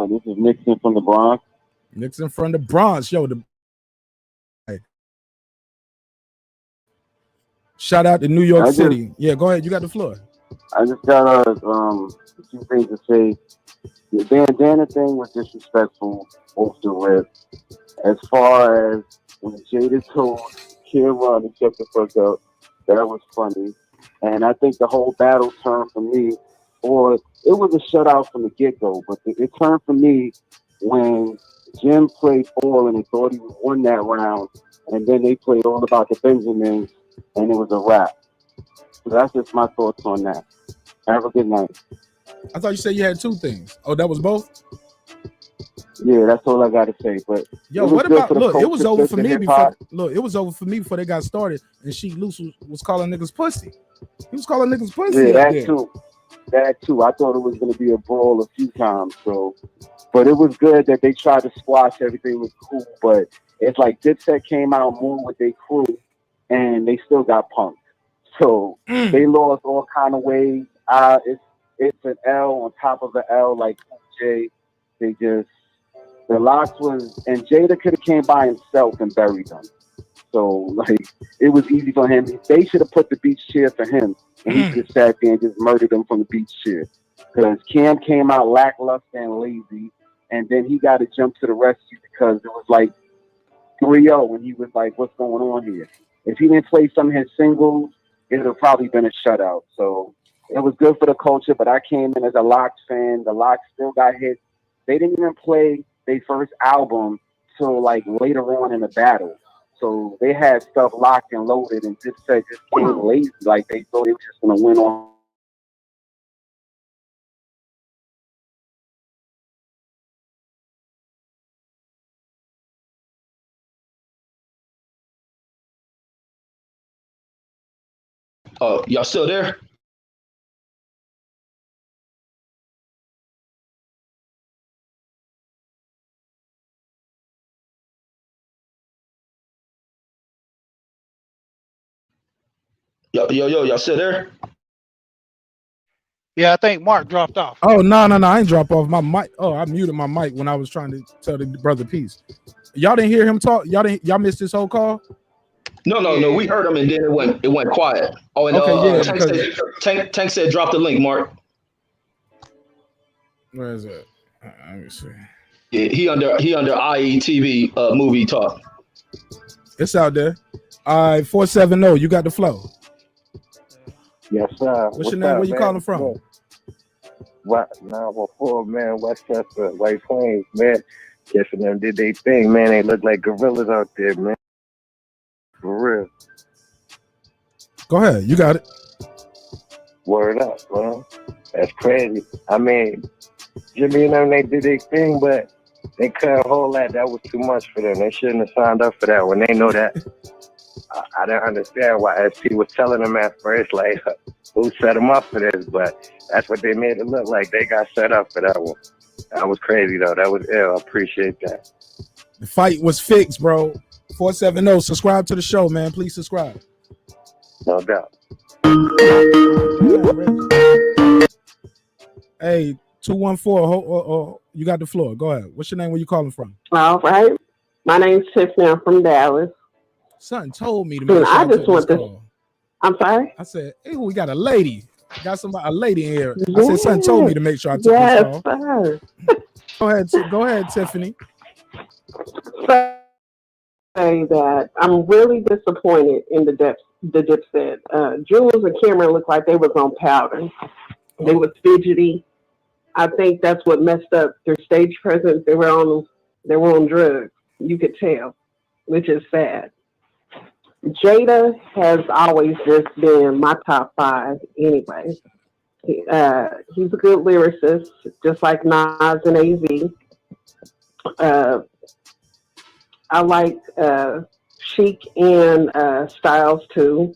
This is Nixon from the Bronx.
Nixon from the Bronx. Yo, hey. Shout out to New York City. Yeah, go ahead. You got the floor.
I just got a few things to say. The bandana thing was disrespectful off the rip. As far as when Jada told Kid Run to shut the fuck up, that was funny. And I think the whole battle turned for me, or it was a shutout from the get-go, but it turned for me when Jim played Oil and he thought he won that round, and then they played All About the Benjamins, and it was a wrap. So that's just my thoughts on that.
Have a good night.
I thought you said you had two things. Oh, that was both?
Yeah, that's all I gotta say. But
yo, what about look? It was over for me before. Look, it was over for me before they got started. And Sheik Loose was calling niggas pussy. He was calling niggas pussy.
Yeah, that too. That too. I thought it was gonna be a brawl a few times. So, but it was good that they tried to squash everything. Was cool, but it's like Dipset came out more with their crew, and they still got punked. So they lost all kind of ways. It's an L on top of an L, like Jay. They just the LOX was, and Jada could have came by himself and buried them. So like it was easy for him. They should have put the beach chair for him, and he just sat there and just murdered him from the beach chair. Because Cam came out lackluster and lazy, and then he got to jump to the rescue because it was like 3-0, and he was like, "What's going on here?" If he didn't play some of his singles, it would have probably been a shutout. So it was good for the culture. But I came in as a LOX fan. The LOX still got hit. They didn't even play their first album till like later on in the battle. So they had stuff locked and loaded, and just came lazy. Like they thought they were just gonna win on.
Y'all still there? Yo, y'all still there?
Yeah, I think Mark dropped off.
Oh no, I ain't drop off my mic. Oh, I muted my mic when I was trying to tell the brother peace. Y'all didn't hear him talk. Y'all missed this whole call.
No. We heard him and then it went quiet. Oh, and
okay,
Tank said drop the link, Mark.
Where is it? Let me see.
Yeah, he under IETV movie talk.
It's out there. All right, 470. You got the flow.
Yes, sir.
What's your name? Where you calling from?
What? 914, man. Westchester, White Plains, man. Guessing them did they thing, man. They look like gorillas out there, man. For real.
Go ahead. You got it.
Word up, bro. That's crazy. I mean, Jimmy and them, they did their thing, but they couldn't hold that. That was too much for them. They shouldn't have signed up for that when they know that. I didn't understand why SP was telling them at first, like, who set them up for this, but that's what they made it look like. They got set up for that one. That was crazy, though. That was ill. I appreciate that.
The fight was fixed, bro. 470. Subscribe to the show, man. Please subscribe.
No doubt.
Hey, 214. You got the floor. Go ahead. What's your name? Where you calling from?
All right. My name's Tiffany. I'm from Dallas.
Son told me to make sure
I just want this. I'm sorry.
I said, hey, we got a lady. Got a lady in here. I said, son told me to make sure I took this call.
Sir.
Go ahead, Tiffany.
Say that I'm really disappointed in the Dipset. Jules and Cameron looked like they was on powder. They was fidgety. I think that's what messed up their stage presence. They were on drugs. You could tell, which is sad. Jada has always just been my top 5 anyway. He's a good lyricist, just like Nas and AZ. I like Chic and Styles too.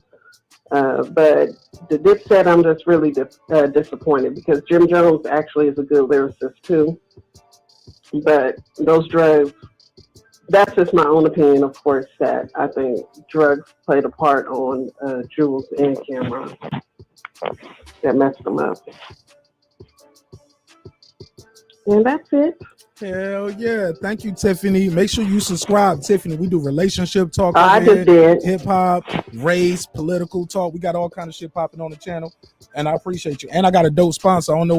But the Dipset, I'm just really disappointed because Jim Jones actually is a good lyricist too. But those drugs, that's just my own opinion, of course, that I think drugs played a part on Jules and Cameron that messed them up. And that's it.
Hell yeah. Thank you, Tiffany. Make sure you subscribe, Tiffany. We do relationship talk.
I just did.
Hip hop, race, political talk. We got all kind of shit popping on the channel. And I appreciate you. And I got a dope sponsor. I don't know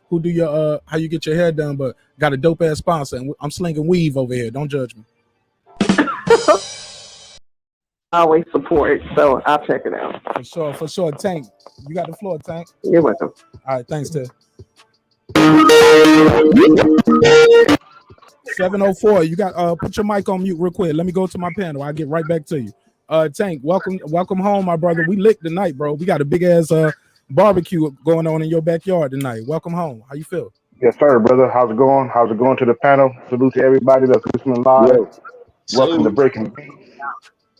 who do your how you get your hair done, but got a dope ass sponsor. And I'm slinging weave over here. Don't judge me.
I always support, so I'll check it out.
For sure. Tank, you got the floor, Tank.
You're welcome.
All right, thanks, Tiff. 704. You got put your mic on mute real quick. Let me go to my panel. I'll get right back to you. Tank, welcome home, my brother. We lit tonight, bro. We got a big ass barbecue going on in your backyard tonight. Welcome home. How you feel?
Yes, sir, brother. How's it going? How's it going to the panel? Salute to everybody that's listening live.
Yo,
Welcome to
Salute.
Breaking Beats.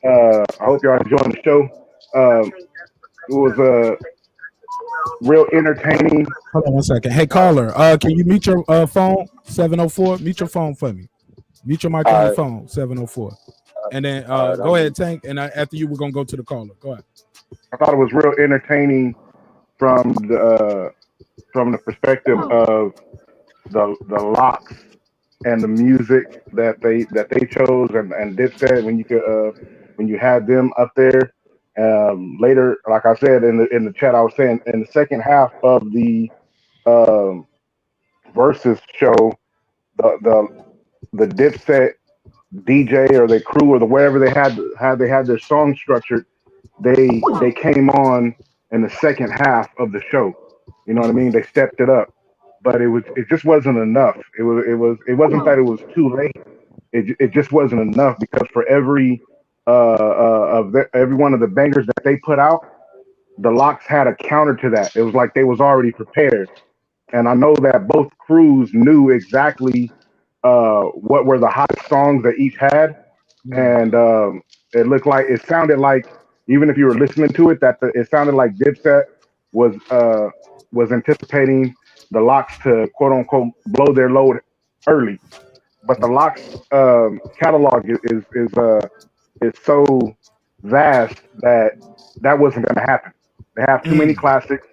I hope y'all enjoying the show. It was real entertaining.
Hold on one second. Hey caller, can you mute your phone? 704. Mute your phone for me. Mute your mic on your
all right,
phone. 704. And then
all right,
go
I'm
ahead, Tank. And after you, we're gonna go to the caller. Go ahead.
I thought it was real entertaining from the perspective of the LOX and the music that they chose and Dipset when you had them up there. Later, like I said in the chat, I was saying in the second half of the um, Versus show, the Dipset DJ or the crew or the wherever they had their song structured, they came on in the second half of the show. You know what I mean? They stepped it up, but it just wasn't enough. It wasn't that it was too late. It just wasn't enough because for every every one of the bangers that they put out, the LOX had a counter to that. It was like they was already prepared, and I know that both crews knew exactly what were the hottest songs that each had, and it sounded like even if you were listening to it, it sounded like Dipset was was anticipating the LOX to quote unquote blow their load early, but the LOX catalog is so vast that that wasn't going to happen. They have too many classics.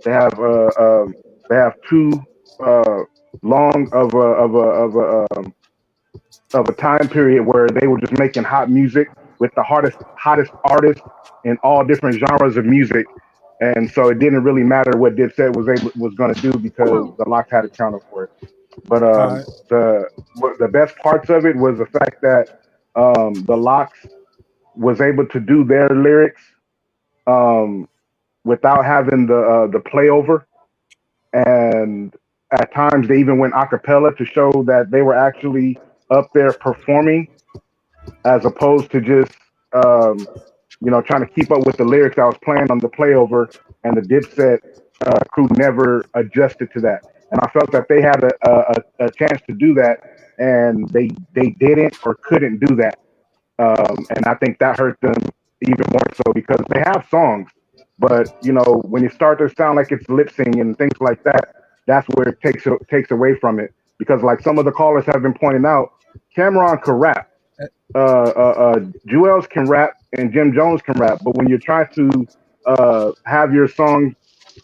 They have too long of a time period where they were just making hot music with the hottest artists in all different genres of music, and so it didn't really matter what Dipset was going to do because the LOX had a counter for it. But the best parts of it was the fact that the LOX was able to do their lyrics um, without having the playover, and at times they even went a cappella to show that they were actually up there performing as opposed to just trying to keep up with the lyrics I was playing on the playover, and the Dipset crew never adjusted to that. And I felt that they had a chance to do that, and they didn't or couldn't do that. And I think that hurt them even more so because they have songs, but when you start to sound like it's lip syncing and things like that, that's where it takes away from it. Because like some of the callers have been pointing out, Cameron can rap, Jewels can rap, and Jim Jones can rap. But when you're trying to have your song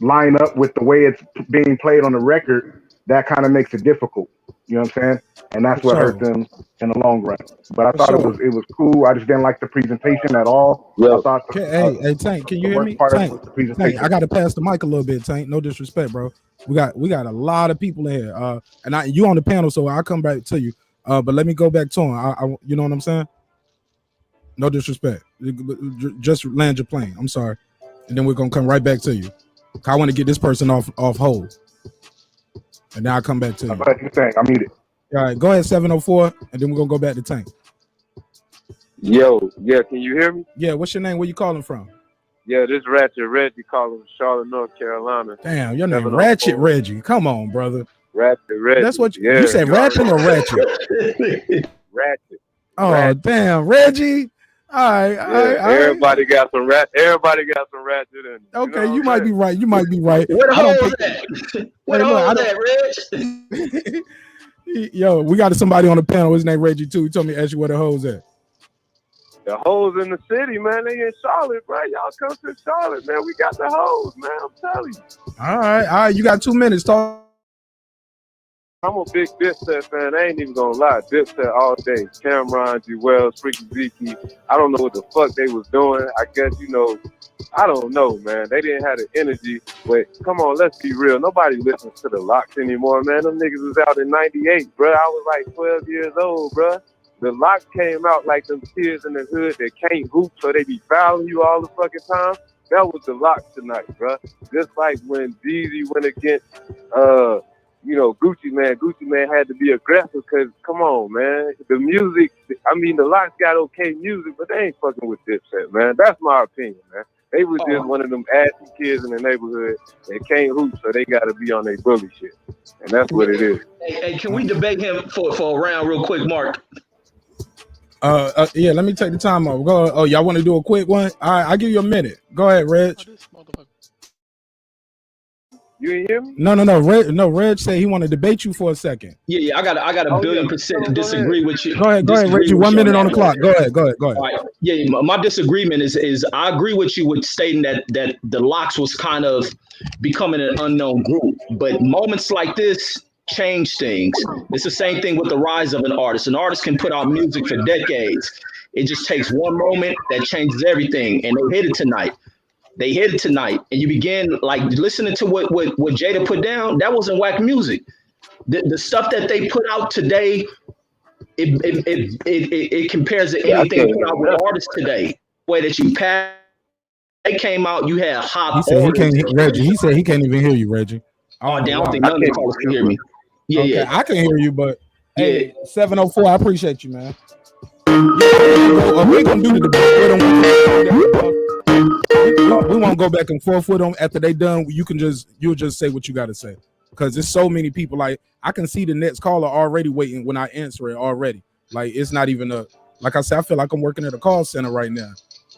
line up with the way it's being played on the record, that kind of makes it difficult. You know what I'm saying? And that's what hurt them in the long run. But I thought it was cool. I just didn't like the presentation at all. I thought
hey Tank, can you hear me? Tank, I got to pass the mic a little bit. Tank, no disrespect, bro. We got a lot of people in here, and you on the panel, so I'll come back to you. But let me go back to him. I you know what I'm saying? No disrespect. Just land your plane. I'm sorry, and then we're gonna come right back to you. I want to get this person off hold, and then I'll come back to you.
I need it.
All right, go ahead, 704, and then we're gonna go back to Tank.
Yo, yeah, can you hear me?
Yeah, what's your name? Where you calling from?
Yeah, this Ratchet Reggie calling from Charlotte, North Carolina.
Damn, your name Ratchet Reggie. Come on, brother.
Ratchet Reggie.
That's what you said, rapping or ratchet?
Ratchet.
Oh,
Ratchet.
damn, Reggie. All right,
everybody got some ratchet in it.
Okay, you might be right. You might be right.
Where the
I don't
hole
think
at? Where the hole at, Reg?
Yo, we got somebody on the panel. His name Reggie too. He told me to ask you where the hoes at.
The hoes in the city, man. They in Charlotte, bro. Y'all come to Charlotte, man. We got the hoes, man. I'm telling you.
All right. You got 2 minutes. Talk.
I'm a big Dipset fan. I ain't even gonna lie. Dipset all day. Cameron, G. Wells, Freaky Zeke. I don't know what the fuck they was doing. I guess, I don't know, man. They didn't have the energy. But come on, let's be real. Nobody listens to the LOX anymore, man. Them niggas was out in 98, bro. I was like 12 years old, bro. The LOX came out like them kids in the hood that can't hoop, so they be fouling you all the fucking time. That was the LOX tonight, bro. Just like when Jeezy went against, Gucci Man. Gucci Man had to be aggressive because, come on, man. The music, the LOX got okay music, but they ain't fucking with Dipset, man. That's my opinion, man. They was just one of them assy kids in the neighborhood that can't hoop, so they got to be on their bully shit, and that's what it is.
Hey, can we debate him for a round real quick, Mark?
Yeah, let me take the time off. Go. Oh, y'all want to do a quick one? All right, I'll give you a minute. Go ahead, Reg.
You ain't hear me?
No. Reg said he want to debate you for a second.
Yeah. I got a billion percent disagree with you.
Go ahead, Reggie. 1 minute on the clock. Go ahead.
All right. Yeah, my disagreement is I agree with you with stating that the LOX was kind of becoming an unknown group, but moments like this change things. It's the same thing with the rise of an artist. An artist can put out music for decades. It just takes one moment that changes everything, and they hit it tonight. And you begin like listening to what Jada put down. That wasn't whack music. The stuff that they put out today, it compares to anything put out with artists today. The way that you pass, they came out, you had hot.
He said he can't. Reggie. He said he can't even hear you, Reggie.
I don't think none of the callers can hear me. Yeah,
okay,
yeah.
I can hear you, but
Yeah.
hey, 704. I appreciate you, man. We're gonna do the debate. We won't go back and forth with them after they done. You'll just say what you got to say, because there's so many people. Like, I can see the next caller already waiting when I answer it already. Like, it's not even like I said, I feel like I'm working at a call center right now.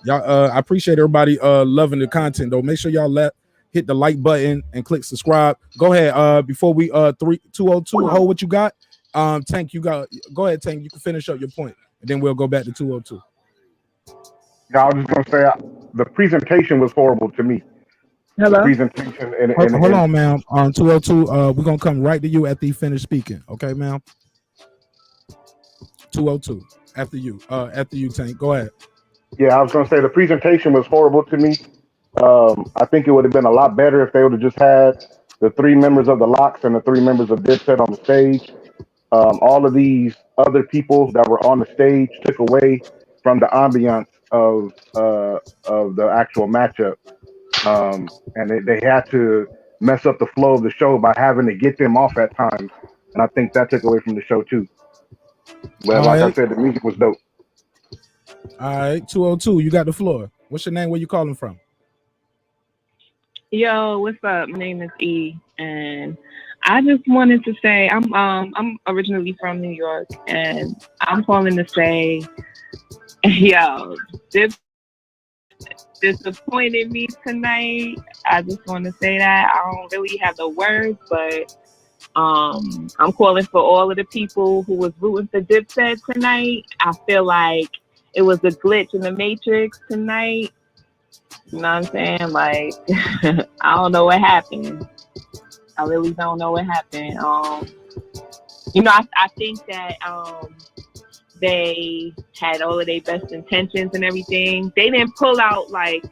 Y'all, I appreciate everybody loving the content though. Make sure y'all hit the like button and click subscribe. Go ahead. Before we 202, hold what you got. Tank, go ahead, Tank. You can finish up your point, and then we'll go back to 202.
I was just gonna say the presentation was horrible to me.
Hello.
The presentation and
Hold on, ma'am. On 202, we're gonna come right to you after you finish speaking. Okay, ma'am. 202. After you, Tank. Go ahead.
Yeah, I was gonna say the presentation was horrible to me. I think it would have been a lot better if they would have just had the 3 members of the LOX and the 3 members of DIPSET on the stage. All of these other people that were on the stage took away from the ambiance of the actual matchup, and they had to mess up the flow of the show by having to get them off at times, and I think that took away from the show too. But like I said, the music was dope.
All right, 202, you got the floor. What's your name? Where you calling from?
Yo, what's up? My name is E, and I just wanted to say I'm originally from New York, and I'm calling to say, yo, this disappointed me tonight. I just want to say that I don't really have the words, but I'm calling for all of the people who was rooting for DIPSET tonight. I feel like it was a glitch in the Matrix tonight. You know what I'm saying? Like, I don't know what happened. I really don't know what happened. I think that they had all of their best intentions and everything. They didn't pull out like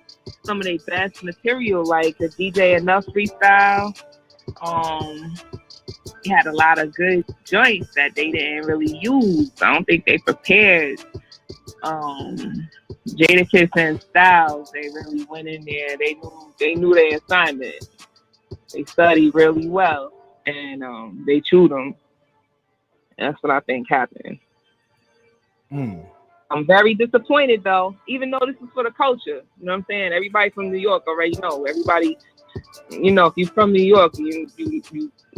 some of their best material, like the DJ Enough freestyle. They had a lot of good joints that they didn't really use. I don't think they prepared. Jadakiss and Styles, they really went in there. They knew their assignment. They studied really well, and they chewed them. That's what I think happened. I'm very disappointed though, even though this is for the culture. You know what I'm saying? Everybody from New York already know. Everybody, if you're from New York, you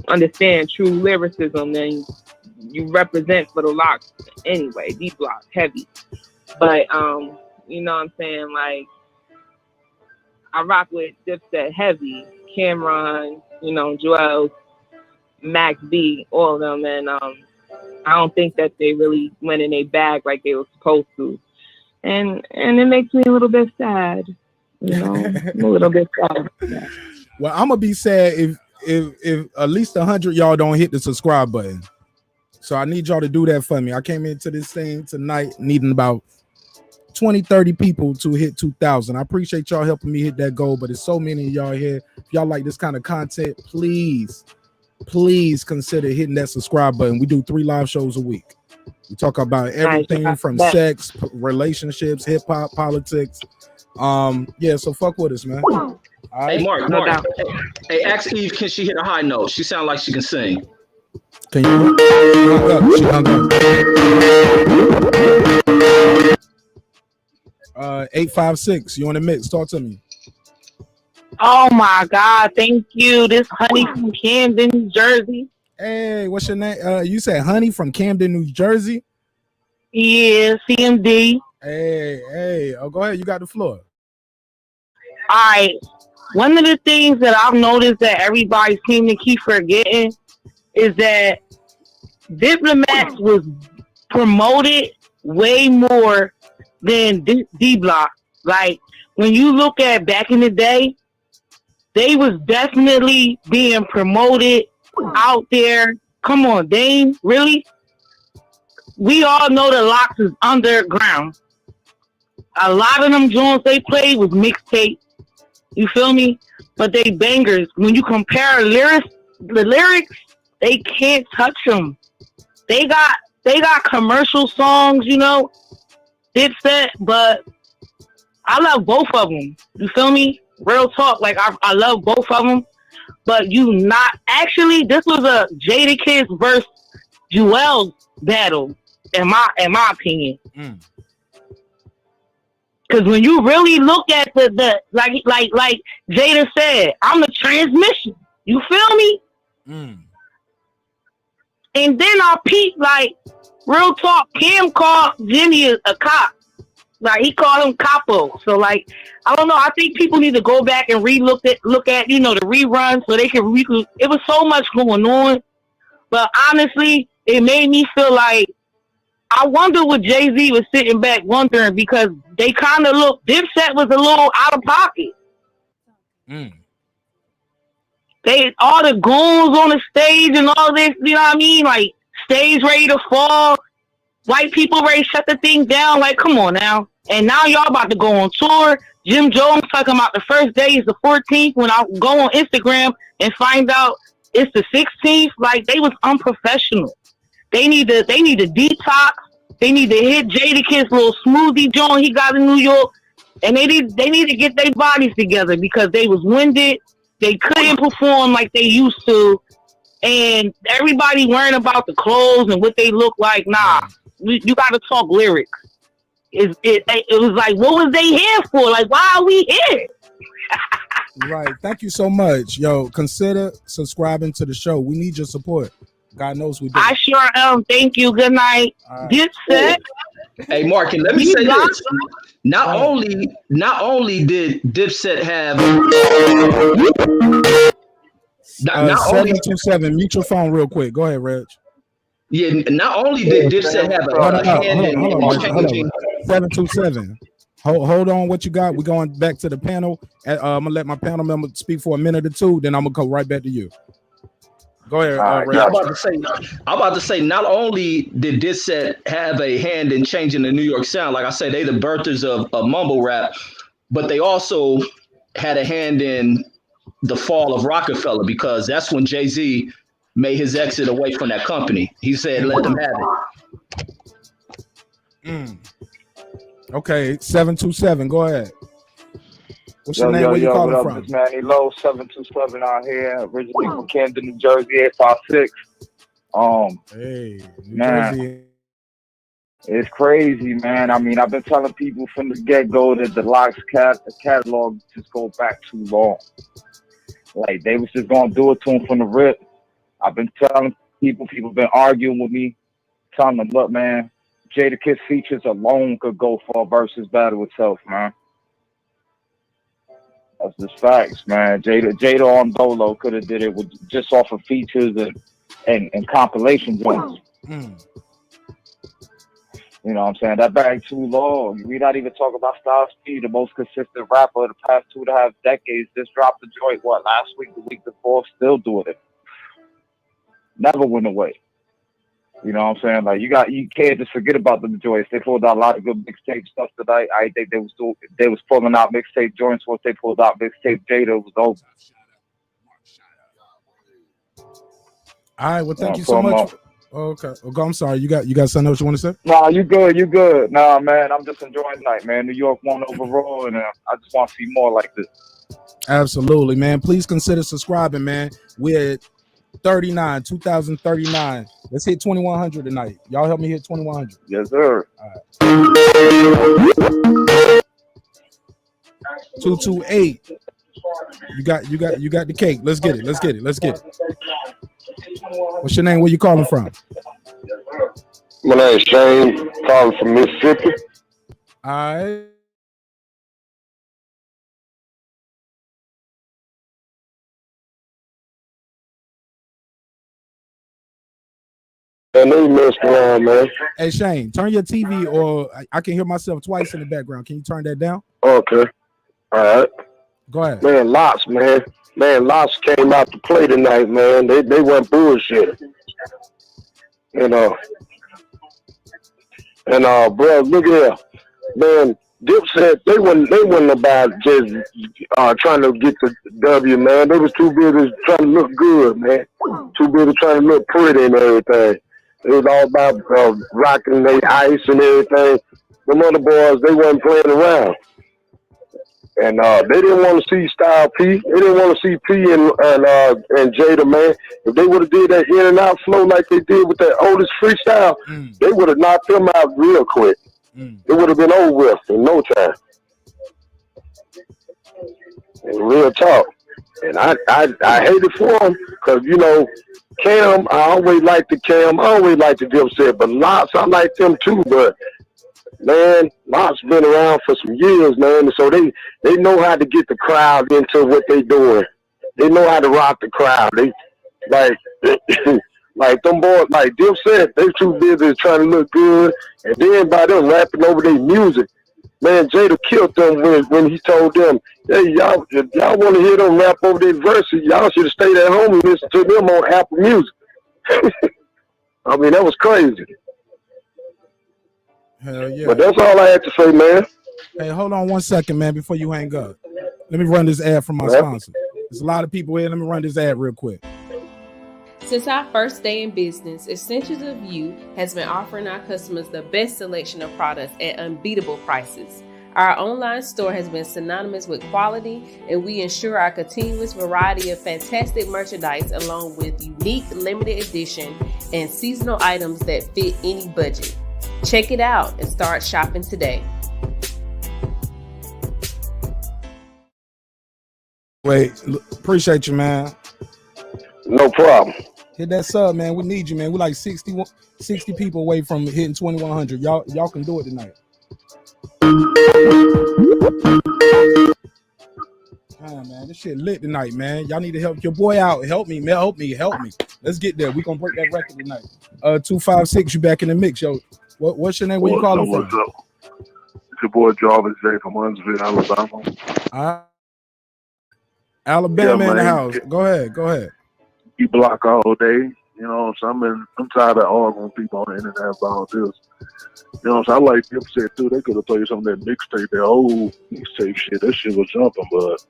understand true lyricism, and you represent for the LOX anyway. D Block heavy, but you know what I'm saying? Like, I rock with DIPSET heavy, Cameron, Joel, Max B, all of them, and I don't think that they really went in their bag like they were supposed to, and it makes me a little bit sad. A little bit sad. Yeah.
Well, I'm gonna be sad if at least 100 y'all don't hit the subscribe button. So I need y'all to do that for me. I came into this thing tonight needing about 20-30 people to hit 2,000. I appreciate y'all helping me hit that goal, but there's so many of y'all here. If y'all like this kind of content, please consider hitting that subscribe button. We do 3 live shows a week. We talk about everything from sex, relationships, hip hop, politics. So fuck with us, man. All right.
Hey, Mark. Hey, ask Eve, can she hit a high note? She sounds like she can sing.
Can you? She hung up. 856, you on the mix? Talk to me.
Oh my God, thank you. This honey from Camden, New Jersey.
Hey, what's your name? You said Honey from Camden, New Jersey.
Yeah, CMD.
Hey. Oh, go ahead. You got the floor.
All right. One of the things that I've noticed that everybody seems to keep forgetting is that Diplomats was promoted way more than D-Block. Like, when you look at back in the day, they was definitely being promoted out there. Come on, Dame, really? We all know the LOX is underground. A lot of them joints they played was mixtape. You feel me? But they bangers. When you compare the lyrics, they can't touch them. They got commercial songs, you know, DIPSET, but I love both of them. You feel me? Real talk, like I love both of them. But you not actually. This was a Jadakiss versus Jewel battle, in my opinion. Because when you really look at the like Jada said, I'm the transmission. You feel me? And then I peep, like, real talk, Cam called Jimmy a cop. Like, he called him capo. So, like, I don't know. I think people need to go back and look at, you know, the rerun so they can it was so much going on. But honestly, it made me feel like I wonder what Jay-Z was sitting back wondering, because they kind of DIPSET was a little out of pocket. They all the goons on the stage and all this, you know what I mean? Like, stage ready to fall, white people ready to shut the thing down. Like, come on now. And now y'all about to go on tour. Jim Jones talking about the first day is the 14th. When I go on Instagram and find out it's the 16th, like, they was unprofessional. They need to detox. They need to hit Jadakiss little smoothie joint he got in New York, and they need to get their bodies together, because they was winded. They couldn't perform like they used to, and everybody worrying about the clothes and what they look like. Nah, you got to talk lyrics. It was like, what was they here for? Like, why are we here?
Right. Thank you so much. Yo, consider subscribing to the show. We need your support. God knows we do.
I sure am. Thank you. Good night. DIPSET.
Hey, Mark, and let me say this. Not only did DIPSET have
727. Mute your phone real quick. Go ahead, Reg.
Yeah, not only did DIPSET have a hand in changing.
727. Hold on, what you got? We're going back to the panel. I'm gonna let my panel member speak for a minute or two, then I'm gonna go right back to you. Go ahead.
I'm about to say, not only did DIPSET have a hand in changing the New York sound, like I said, they the birthers of mumble rap, but they also had a hand in the fall of Rockefeller, because that's when Jay-Z made his exit away from that company. He said, let them have it.
Okay, 727. Go ahead. What's your name? Where you calling from?
This Manny Low, 727 out here, originally from Camden, New Jersey, 856.
Hey, New
man,
Jersey.
It's crazy, man. I mean, I've been telling people from the get-go that the LOX catalog just go back too long. Like, they was just gonna do it to him from the rip. I've been telling people been arguing with me, telling them, look, man, Jadakiss features alone could go for a versus battle itself, man. That's just facts, man. Jada on Dolo could have did it with just off of features and compilation joints. You know what I'm saying? That bag too long. We're not even talking about Styles P, the most consistent rapper of the past 2.5 decades. Just dropped the joint, last week, the week before, still doing it. Never went away. You know what I'm saying? Like, you can't just forget about the joints. They pulled out a lot of good mixtape stuff tonight. I think they was pulling out mixtape joints. Once they pulled out mixtape Jada, it was over.
All right, well, thank you so much. Okay. I'm sorry. You got something else you want to say?
Nah, you good. Nah, man, I'm just enjoying tonight, man. New York won overall, and I just want to see more like this.
Absolutely, man. Please consider subscribing, man. We're at 2039. Let's hit 2100 tonight. Y'all help me hit 2100.
Yes, sir.
All right. 228. You got the cake. Let's get it. What's your name? Where you calling from?
My name's Shane, calling from Mississippi.
All right.
And they messed around, man.
Hey Shane, turn your TV, or I can hear myself twice in the background. Can you turn that down?
Okay. All right.
Go ahead.
Man, LOX, man. Man, LOX came out to play tonight, man. They weren't bullshit. You know. And bro, look here. Man, DIPSET, they wasn't about just trying to get the W, man. They was too busy trying to look good, man. Too busy trying to look pretty and everything. It was all about rocking their ice and everything. Them other boys, they wasn't playing around. And they didn't want to see Style P. They didn't want to see P and Jada, man. If they would have did that in and out flow like they did with that oldest freestyle, they would have knocked them out real quick. It would have been over with in no time. And real talk. And I hate it for them because, you know, Cam, I always liked the Cam. I always liked the DIPSET. But LOX, I like them too. But, man, LOX been around for some years, man. So they know how to get the crowd into what they doing. They know how to rock the crowd. They, like, like them boys, like DIPSET, they too busy trying to look good. And then by them rapping over their music, man, Jada killed them when he told them, hey, y'all, if y'all want to hear them rap over their verses, y'all should have stayed at home and listened to them on Apple Music. I mean, that was crazy.
Hell yeah.
But that's all I had to say, man.
Hey, hold on 1 second, man, before you hang up. Let me run this ad from my sponsor. There's a lot of people here. Let me run this ad real quick.
Since our first day in business, Essentials of You has been offering our customers the best selection of products at unbeatable prices. Our online store has been synonymous with quality, and we ensure our continuous variety of fantastic merchandise along with unique limited edition and seasonal items that fit any budget. Check it out and start shopping today.
Wait, appreciate you, man.
No problem.
Hit that sub, man. We need you, man. We're like 60 people away from hitting 2,100. Y'all can do it tonight. Man, this shit lit tonight, man. Y'all need to help your boy out. Help me, man. Help me. Let's get there. We gonna break that record tonight. 256, you back in the mix, yo. What's your name? Where you calling from?
What's up? It's your boy Jarvis J from Huntsville, Alabama.
Alabama
Yeah,
in the
man.
house. Go ahead.
You block all day. You know what I'm saying? I'm tired of arguing with people on the internet about this. You know what I'm saying? I like DIPSET too. They could have played some of that mixtape, that old mixtape shit. That shit was jumping, but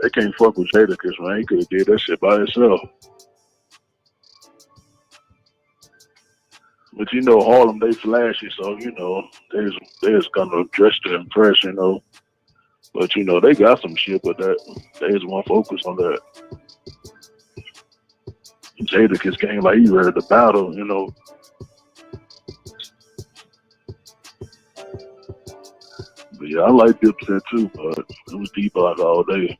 they can't fuck with Jada because, man, he could have did that shit by himself. But you know, Harlem, they flashy, so you know, they just gonna dress to impress, you know. But you know, they got some shit, but they just want to focus on that. Jada just came like he ready to battle, you know. But yeah, I like DIPSET too, but it was D-Block all day.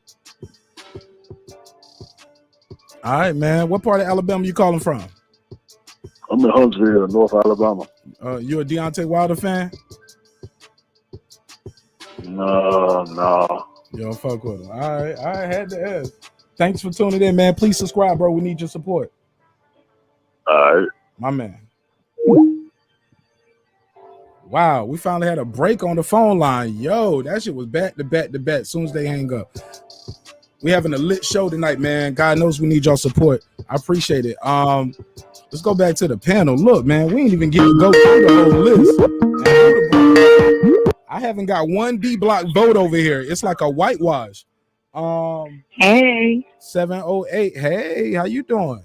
All right, man. What part of Alabama you calling from?
I'm in Huntsville, North Alabama.
You a Deontay Wilder fan?
No.
You don't fuck with him. All right, I had to ask. Thanks for tuning in, man. Please subscribe, bro. We need your support.
All right.
My man. Wow, we finally had a break on the phone line. Yo, that shit was back to back as soon as they hang up. We having a lit show tonight, man. God knows we need y'all support. I appreciate it. Let's go back to the panel. Look, man, we ain't even get to go through the whole list. I haven't got one D-Block vote over here. It's like a whitewash.
Hey.
708. Hey, how you doing?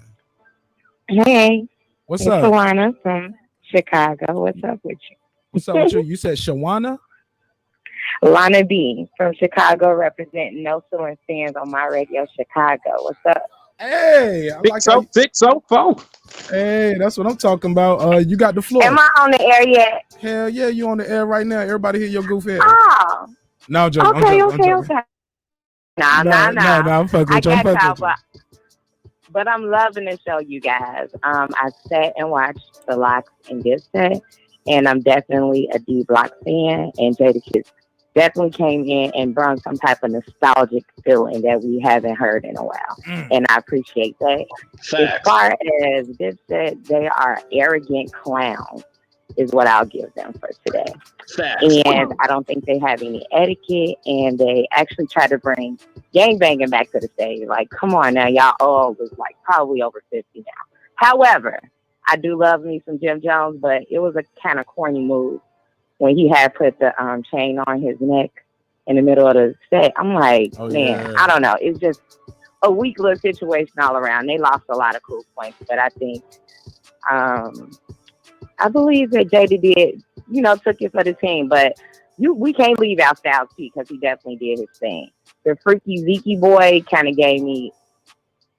Hey.
What's
it's
up?
Alana from Chicago. What's up with you?
What's up with you? You said Shawana?
Lana B from Chicago, representing No Ceiling Fans on my radio, Chicago. What's up?
Hey, I like
604.
Hey, that's what I'm talking about. You got the floor.
Am I on the air yet?
Hell yeah, you on the air right now. Everybody hear your goofy ass.
Oh.
No, I'm joking.
Okay,
I'm joking.
okay. Nah, nah, nah.
I'm fucking
I
with you. I'm
got
fucking
y'all,
with you.
but I'm loving the show, you guys. I sat and watched the LOX and DIPSET, and I'm definitely a D Block fan. And Jadakiss definitely came in and brought some type of nostalgic feeling that we haven't heard in a while, and I appreciate that. As far as DIPSET, they are arrogant clowns, is what I'll give them for today. And I don't think they have any etiquette, and they actually try to bring gangbanging back to the stage. Like, come on now, y'all all was like probably over 50 now. However, I do love me some Jim Jones, but it was a kind of corny move when he had put the chain on his neck in the middle of the set. I'm like, I don't know. It's just a weak little situation all around. They lost a lot of cool points, but I think I believe that Jada did, took it for the team, but we can't leave out Styles P because he definitely did his thing. The freaky Zeke boy kind of gave me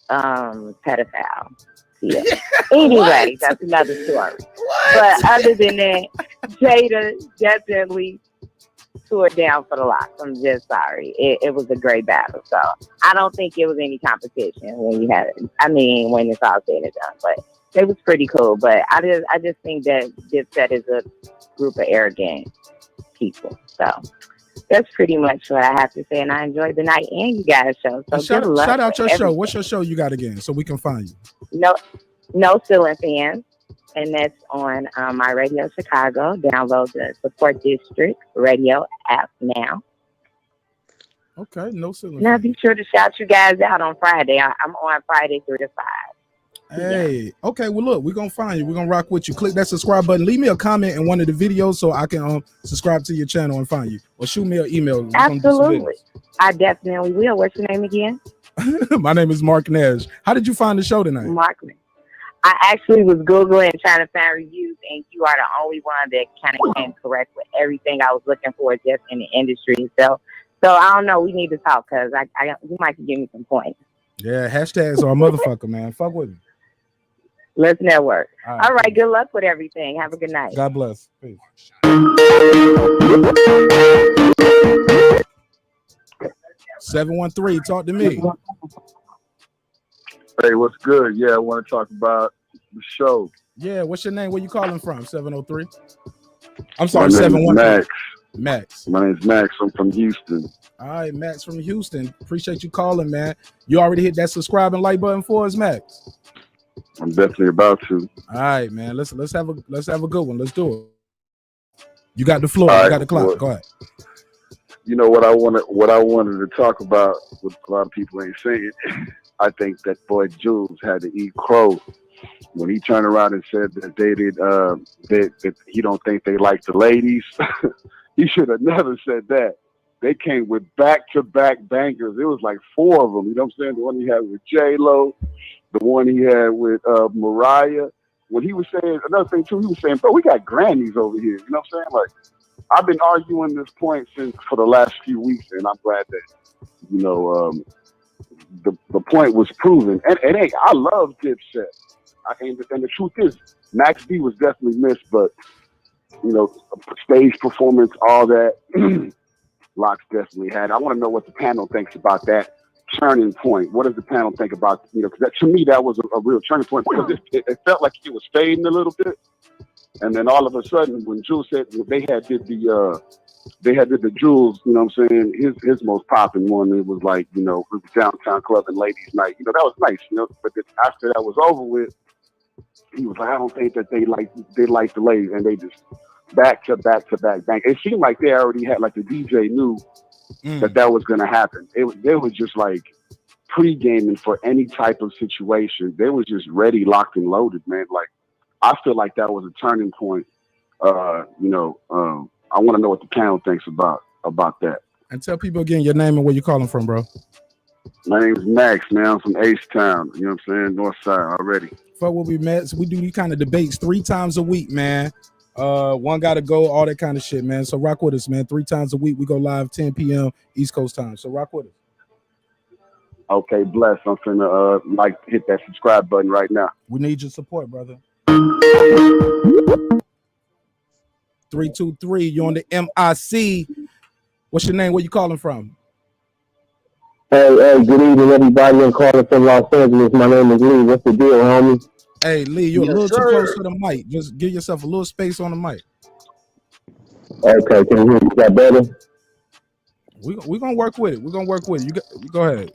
pedophile. Yeah. Anyway, that's another story. But other than that, Jada definitely tore down for the LOX. I'm just sorry. It was a great battle. So I don't think it was any competition when you had it. I mean, when it's all said and done, but it was pretty cool. But I just think that DIPSET is a group of arrogant people. So that's pretty much what I have to say. And I enjoyed the night and you guys' show. So
Shout out your show. What's your show you got again so we can find you?
No Ceiling Fans. And that's on my Radio Chicago. Download the Support District Radio app now.
Okay, No Ceiling.
Now be sure to shout you guys out on Friday. I'm on Friday 3 to 5.
Hey, okay. Well, look, we're gonna find you. We're gonna rock with you. Click that subscribe button. Leave me a comment in one of the videos so I can subscribe to your channel and find you, or shoot me an email.
Absolutely, I definitely will. What's your name again?
My name is Marq Nash. How did you find the show tonight?
Marq Nash. I actually was Googling and trying to find reviews, and you are the only one that kind of came correct with everything I was looking for just in the industry. So I don't know. We need to talk because you might give me some points.
Yeah, hashtags are a motherfucker, man. Fuck with me.
Let's network. All right. Good luck with everything. Have a good night.
God bless. Peace. 713, talk to me.
Hey, what's good? Yeah, I want to talk about the show.
Yeah, what's your name? Where you calling from? 703. I'm sorry, 713. Max.
My name's Max. I'm from Houston.
All right, Max from Houston. Appreciate you calling, man. You already hit that subscribe and like button for us, Max.
I'm definitely about to.
All right, man. Let's have a good one. Let's do it. You got the floor. You got the clock. Go ahead.
You know what I wanted to talk about, what a lot of people ain't saying. I think that boy Jules had to eat crow when he turned around and said that that he don't think they like the ladies. He should have never said that. They came with back-to-back bangers. It was like 4 of them. You know what I'm saying? The one he had with J-Lo, the one he had with Mariah. When he was saying, another thing too, he was saying, bro, we got Grammys over here. You know what I'm saying? Like, I've been arguing this point for the last few weeks, and I'm glad that, the point was proven. And hey, I love DIPSET. And the truth is, Max B was definitely missed, but, stage performance, all that, LOX definitely had. I want to know what the panel thinks about that turning point. What does the panel think about, because to me, that was a real turning point, because it felt like it was fading a little bit. And then all of a sudden, when Jules said they had did the Jules, you know what I'm saying, his most popping one, it was like, it was Downtown Club and Ladies Night. That was nice, but after that was over with, he was like, I don't think that they like the ladies, and they just back to back bang. It seemed like they already had, like, the DJ knew that was going to happen. They was just like pre-gaming for any type of situation. They was just ready, locked and loaded, man. Like, I feel like that was a turning point. I want to know what the panel thinks about that.
And tell people again your name and where you calling from, bro.
My name is Max, man. I'm from H-Town. You know what I'm saying? North side already.
Fuck what we met. So we do these kind of debates 3 times a week, man. One gotta go, all that kind of shit, man. So rock with us, man. 3 times a week. We go live 10 p.m. East Coast time. So rock with us.
Okay, bless. I'm finna hit that subscribe button right now.
We need your support, brother. 323, you're on the MIC. What's your name? Where you calling from?
Hey, good evening, everybody. I'm calling from Los Angeles. My name is Lee. What's the deal, homie?
Hey, Lee, you're a
Yes,
little too
sir.
close to the mic. Just give yourself a little space on the mic.
Okay, can you hear me? Is that better?
We're gonna work with it. We're gonna work with it. You go ahead.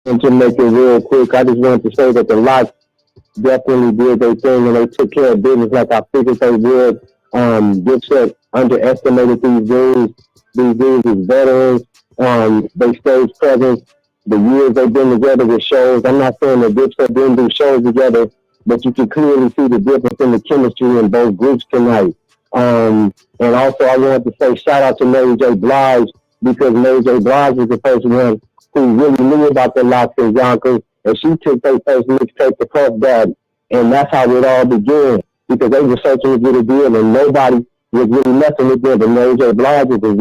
And to make it real quick, I just wanted to say that the LOX definitely did their thing and they took care of business like I figured they would. Dipset underestimated these dudes. These dudes is veterans. They stage presence. The years they've been together with shows. I'm not saying that Dipset didn't do shows together, but you can clearly see the difference in the chemistry in both groups tonight. And also I wanted to say shout out to Mary J. Blige because Mary J. Blige was the first one who really knew about the LOX and Yonkers, and she took their first mixtape to Puff Daddy. And that's how it all began, because they were searching to get a deal, and nobody was really messing with them. But Mary J. Blige was a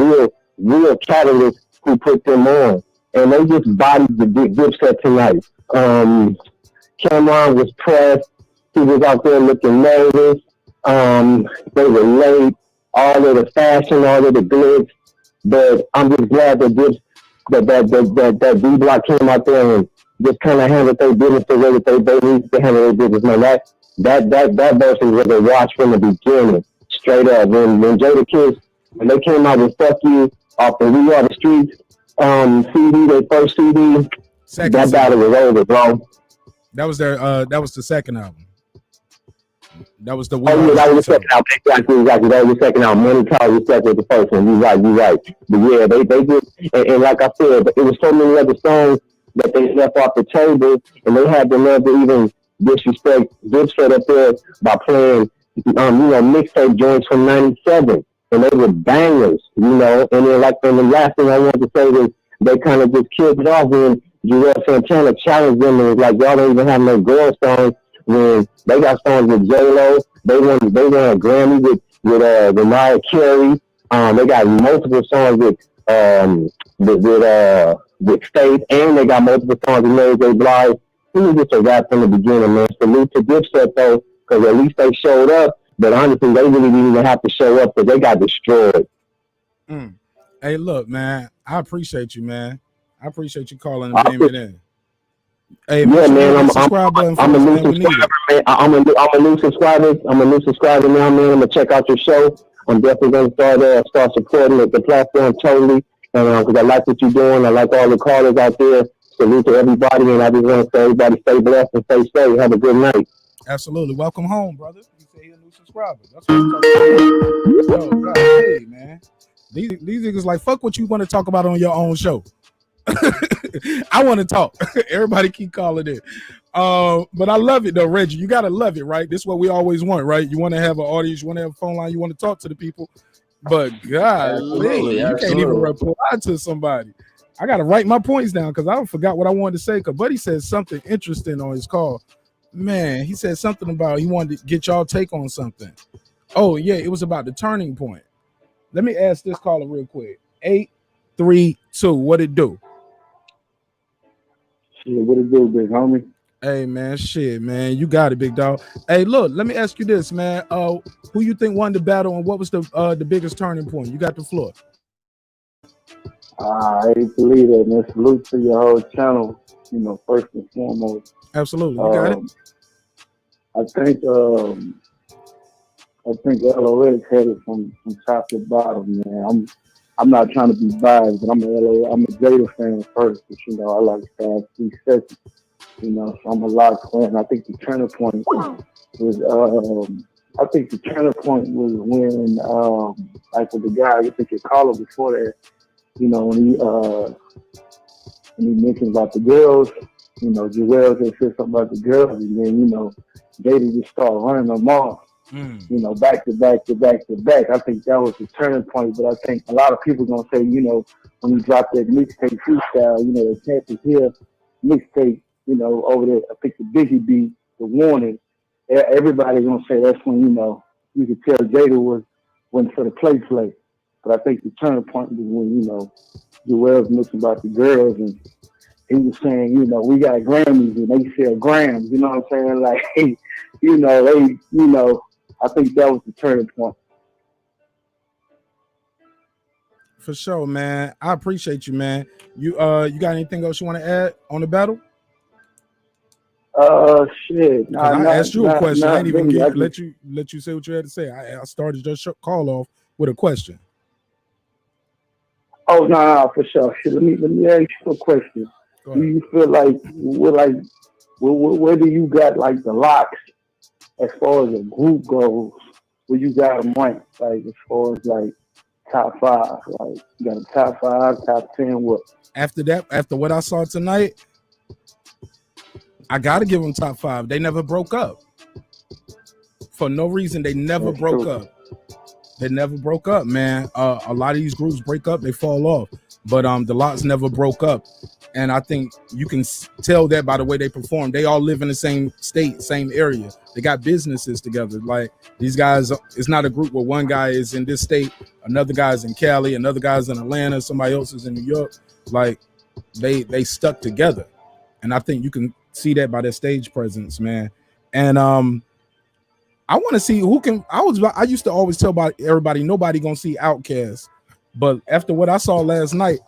real catalyst who put them on. And they just bodied the Dipset tonight. Cameron was pressed. He was out there looking nervous. They were late. All of the fashion, all of the glitz. But I'm just glad that that D Block came out there and just kind of handled their business the way that they need to handle their business. Man, that version was a watch from the beginning, straight up. When Jada Kiss, when they came out with "Fuck You" off the We Are the Streets CD, their first CD, that battle was over, bro.
That was their that was the second album. That was the
Oh yeah, that was the second album. Exactly. That was the second album. Money Call Respect was the first one. You're right. But yeah, they just and like I said, it was so many other songs that they left off the table, and they had the nerve to even disrespect Dipset up there by playing mixtape joints from '97, and they were bangers, And then and the last thing I wanted to say was they kind of just killed it off when Joel Santana challenged them and was like, y'all don't even have no girl songs. When they got songs with J-Lo, they won a Grammy with Mariah Carey. They got multiple songs with Faith, and they got multiple songs with Mary J. Blige. He was just a rap from the beginning, man. Salute to Dipset though, because at least they showed up. But honestly, they really didn't even have to show up because they got destroyed.
Hey, look, man, I appreciate you, man. I appreciate you calling and beaming in. Hey,
yeah, man, I'm a new
man.
subscriber, man. I'm a new subscriber. I'm a new subscriber now, man. I'm gonna check out your show. I'm definitely gonna start supporting the platform totally, and because I like what you're doing. I like all the callers out there. Salute to everybody, and I just want to say everybody stay blessed and stay safe. Have a good night.
Absolutely, welcome home, brother. You say you're a new subscriber. That's what I'm talking about. Yo, God, hey, man. These niggas like fuck what you want to talk about on your own show. I want to talk. Everybody keep calling in. But I love it though, Reggie. You gotta love it, right? This is what we always want, right? You want to have an audience, you want to have a phone line, you want to talk to the people. But golly, you can't even reply to somebody. I gotta write my points down because I forgot what I wanted to say. Because Buddy said something interesting on his call. Man, he said something about he wanted to get y'all take on something. Oh yeah, it was about the turning point. Let me ask this caller real quick. 832. What it do?
Shit, what it do, big homie?
Hey man, shit, man, you got it, big dog. Hey, look, let me ask you this, man. Who you think won the battle, and what was the biggest turning point? You got the floor.
I hate to believe that, man. Salute to your whole channel. First and foremost.
Absolutely, you got it.
I think LOX had it from top to bottom, man. I'm not trying to be biased, but I'm a Jada fan first, but I like Fast 3 Seconds. So I'm a LOX fan. I think the turning point was when like with the guy, I think your caller before that, when he mentioned about the girls, Joel just said something about the girls, and then Jada just started running them off. Back to back to back to back. I think that was the turning point. But I think a lot of people gonna say, when you drop that mixtape freestyle, the Campus Hill mixtape, over there, I think the Biggie beat, the Warning. Everybody's gonna say that's when you could tell Jada went for the play. But I think the turning point was when Joel's mentioned about the girls and he was saying, we got Grammys and they sell grams. You know what I'm saying? Like, I think that was the turning point.
For sure, man. I appreciate you, man. You got anything else you want to add on the battle?
Shit.
Because I asked you a question. I
Not
didn't even
really.
let you say what you had to say. I started your call off with a question.
Oh no, for sure. Shit, let me ask you a question. Do you feel like where do you got like the locks as far as a group goes? Where you got them ranked, like as far as like top 5, like you got a top 5, top 10, what?
After what I saw tonight, I gotta give them top 5. They never broke up for no reason. They never broke up. They never broke up, man. A lot of these groups break up, they fall off, but the LOX never broke up, and I think you can tell that by the way they perform. They all live in the same state, same area. They got businesses together. Like these guys, it's not a group where one guy is in this state, another guy's in Cali, another guy's in Atlanta, somebody else is in New York. Like they stuck together, and I think you can see that by their stage presence, man. And I want to see who can. I used to always tell about everybody, nobody gonna see Outkast, but after what I saw last night,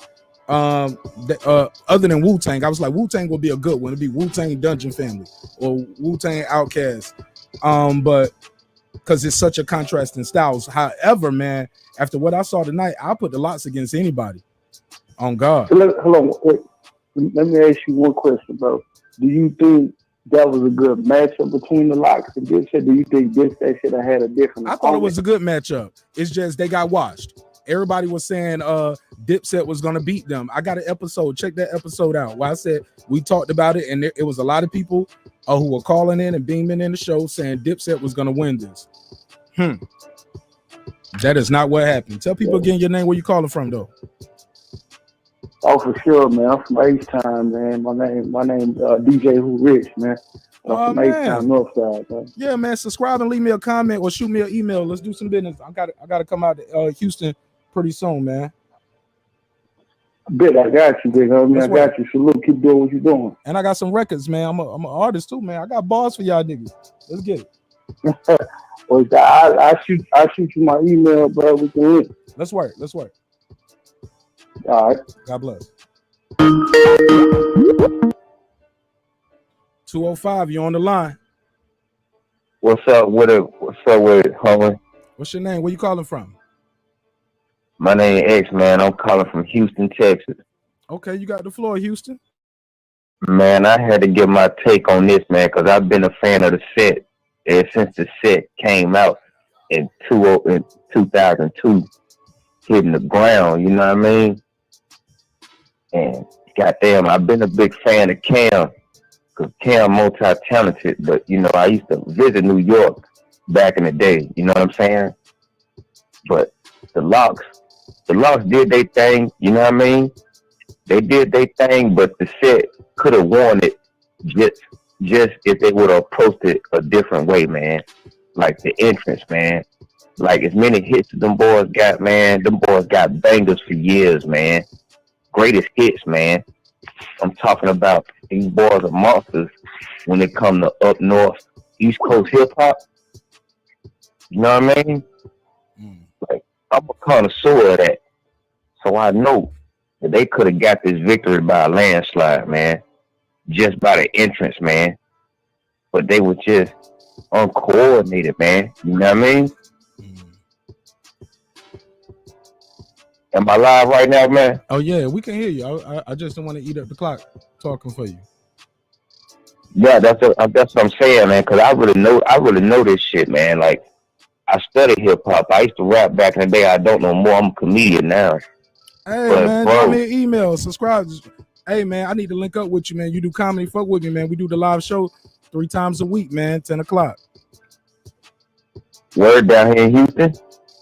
other than Wu-Tang, I was like, Wu-Tang will be a good one. It'll be Wu-Tang Dungeon Family or Wu-Tang Outkast, but because it's such a contrast in styles. However, man, after what I saw tonight, I'll put the LOX against anybody. On God.
So hold on, wait. Let me ask you one question, bro. Do you think that was a good matchup between the LOX and DIPSET? Do you think DIPSET should have had a different?
I thought it was a good matchup. It's just they got washed. Everybody was saying DIPSET was gonna beat them. I got an episode. Check that episode out. Where I said we talked about it, and it was a lot of people who were calling in and beaming in the show saying DIPSET was gonna win this. That is not what happened. Tell people again your name, where you calling from, though.
Oh, for sure, man. I'm from H-Town, man. My name DJ Who Rich, man. I'm from H-Town, Northside, man.
Yeah, man. Subscribe and leave me a comment or shoot me an email. Let's do some business. I gotta come out to Houston pretty soon, man.
I got you, big homie. I got you. So look, keep doing what you're doing.
And I got some records, man. I'm an artist too, man. I got bars for y'all niggas. Let's get it.
Well, I shoot you my email, bro. We can link.
Let's work.
All right.
God bless. 205, you on the line.
What's up with it, homie?
What's your name? Where you calling from?
My name is X, man. I'm calling from Houston, Texas.
Okay, you got the floor, Houston.
Man, I had to give my take on this, man, because I've been a fan of the set ever since the set came out in 2002, hitting the ground, you know what I mean? And goddamn, I've been a big fan of Cam, because Cam multi-talented, but, you know, I used to visit New York back in the day, you know what I'm saying? But the LOX did their thing, you know what I mean? They did their thing, but the set could have won it just if they would have approached it a different way, man. Like the entrance, man. Like as many hits as them boys got, man, them boys got bangers for years, man. Greatest hits, man. I'm talking about these boys are monsters when it come to up north, East Coast hip hop. You know what I mean? Like I'm a connoisseur of that. So I know that they could have got this victory by a landslide, man. Just by the entrance, man. But they were just uncoordinated, man. You know what I mean? Am I live right now, man?
Oh yeah, we can hear you. I just don't want to eat up the clock talking for you.
Yeah, that's what I'm saying, man. Cause I really know this shit, man. Like I studied hip hop. I used to rap back in the day. I don't know more. I'm a comedian now.
Hey,
but,
man,
bro,
drop me an email, subscribe. Hey, man, I need to link up with you, man. You do comedy, fuck with me, man. We do the live show 3 times a week, man, 10 o'clock.
Word down here in Houston?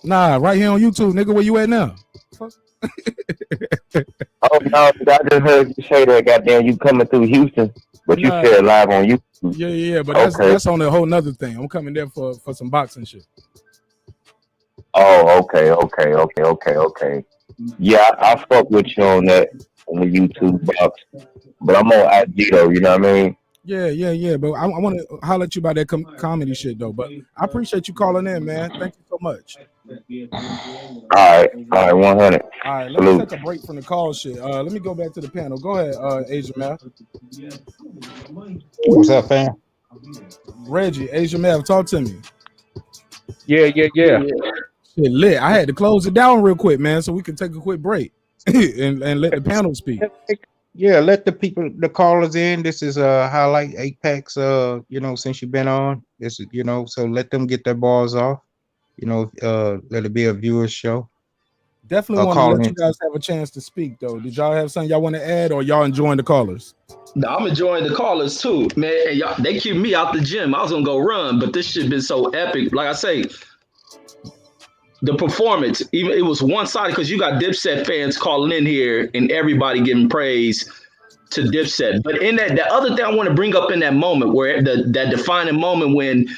Nah, right here on YouTube, nigga. Where you at now?
Oh, no, I just heard you say that, goddamn, you coming through Houston, but you said live on YouTube.
Yeah, but that's on a whole nother thing. I'm coming there for some boxing shit.
Oh, okay. Yeah, I fuck with you on that on the YouTube box, but I'm on IG though. You know what I mean?
Yeah. But I want to holler at you about that comedy shit though. But I appreciate you calling in, man. Thank you so much.
All right, 100.
All right, let me
Salute.
take a break from the call shit. Let me go back to the panel. Go ahead, Asia Math.
What's up, fam?
Reggie, Asia Math, talk to me.
Yeah.
Shit lit. I had to close it down real quick, man, so we can take a quick break and let the panel speak.
Yeah, let the people, the callers in. This is highlight Apex. Since you've been on, this is so let them get their balls off. Let it be a viewer's show.
Definitely want to
Call
let
in.
you guys have a chance to speak, though. Did y'all have something y'all want to add, or y'all enjoying the callers?
No, I'm enjoying the callers too, man. And y'all, they keep me out the gym. I was gonna go run, but this shit been so epic. Like I say, the performance, even it was one sided because you got Dipset fans calling in here and everybody giving praise to Dipset. But in that, the other thing I want to bring up in that moment where that defining moment when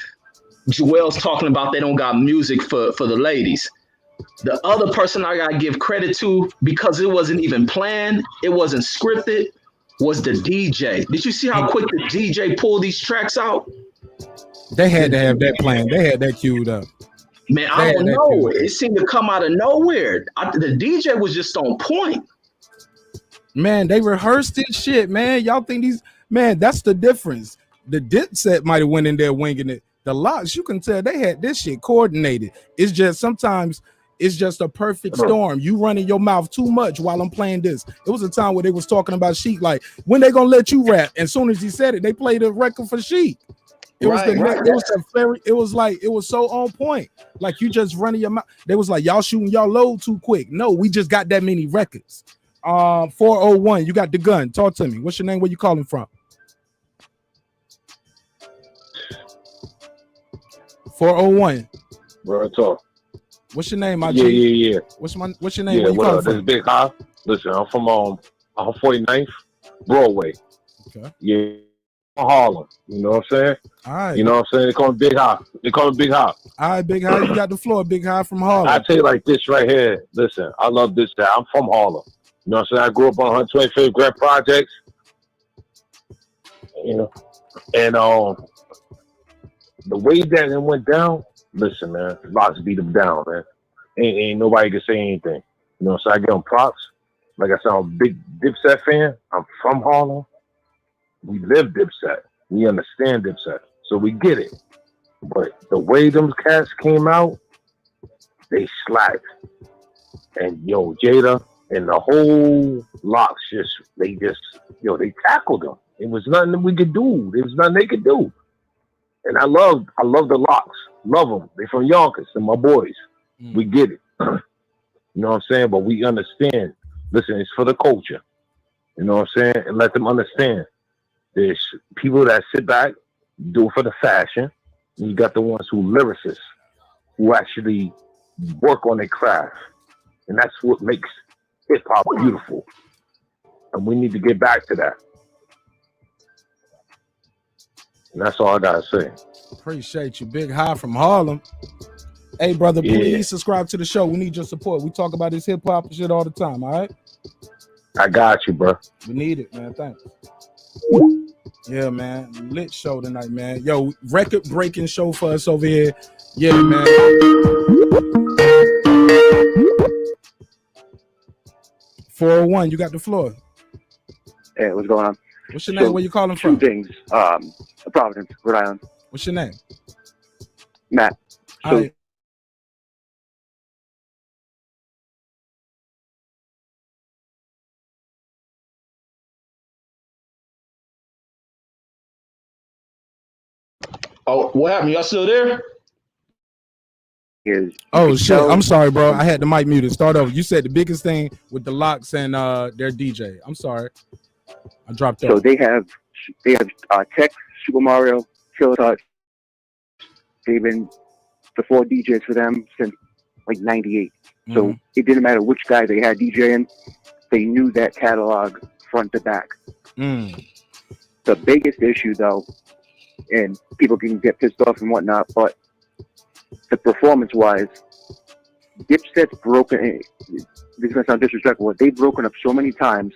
Joel's talking about they don't got music for the ladies. The other person I gotta give credit to because it wasn't even planned, it wasn't scripted, was the DJ. Did you see how quick the DJ pulled these tracks out?
They had to have that planned. They had that queued up.
Man, I don't know. It seemed to come out of nowhere. The DJ was just on point.
Man, they rehearsed this shit, man. Y'all think that's the difference. The Dipset might have went in there winging it. The LOX, you can tell they had this shit coordinated. It's just sometimes it's just a perfect storm. You running your mouth too much while I'm playing this. It was a time where they was talking about Sheik, like, when they gonna let you rap? And as soon as he said it, they played a record for Sheik. It was it was so on point. Like you just running your mouth. They was like, y'all shooting y'all load too quick. No, we just got that many records. 401, you got the gun. Talk to me. What's your name? Where you calling from? 401.
Bro, talk.
What's your name, my
Yeah.
G? What's your name?
Yeah,
Where you
what
calling
up? This is
from?
Big High. Listen, I'm from 49th Broadway.
Okay.
Yeah, Harlem. You know what I'm saying?
All right.
You know what I'm saying? They call me Big High. All
right, Big High. You got the floor, Big High from Harlem.
I tell you like this right here. Listen, I love this guy. I'm from Harlem. You know what I'm saying? I grew up on 125th Grand Projects. You know, and the way that it went down, listen, man, LOX beat them down, man. Ain't nobody can say anything. You know, so I give them props. Like I said, I'm a big Dipset fan. I'm from Harlem. We live Dipset. We understand Dipset. So we get it. But the way them cats came out, they slacked. And Jada and the whole LOX they tackled them. It was nothing that we could do. There was nothing they could do. And I love the LOX. Love them. They from Yonkers and my boys. We get it. You know what I'm saying? But we understand. Listen, it's for the culture. You know what I'm saying? And let them understand. There's people that sit back, do it for the fashion. And you got the ones who lyricists, who actually work on their craft. And that's what makes hip hop beautiful. And we need to get back to that. And that's all I gotta say.
Appreciate you, Big High from Harlem. Hey, brother, please subscribe to the show. We need your support. We talk about this hip hop shit all the time, all right?
I got you, bro.
We need it, man. Thanks. Yeah, man. Lit show tonight, man. Yo, record-breaking show for us over here. Yeah, man. .401, you got the floor.
Hey, what's going on?
What's your name? Where you calling from?
Two things. Providence, Rhode Island.
What's your name?
Matt.
All right.
Oh, what happened? Y'all still there?
Oh shit! I'm sorry, bro. I had the mic muted. Start over. You said the biggest thing with the LOX and their DJ. I'm sorry. I dropped off.
So they have Tech, Super Mario, Kill Touch. They've been the 4 DJs for them since like '98. So it didn't matter which guy they had DJing. They knew that catalog front to back. The biggest issue though, and people can get pissed off and whatnot, but the performance-wise, Dipset's broken. This is gonna sound disrespectful, but they've broken up so many times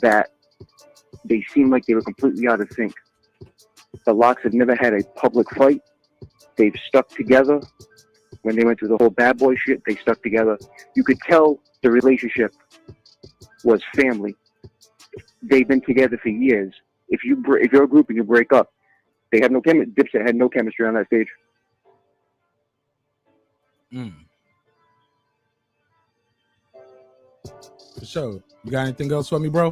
that they seem like they were completely out of sync. The LOX have never had a public fight. They've stuck together. When they went through the whole bad boy shit, they stuck together. You could tell the relationship was family. They've been together for years. If you're a group and you break up, they have no chemistry. Dipset had no chemistry on that stage.
For sure. You got anything else for me, bro?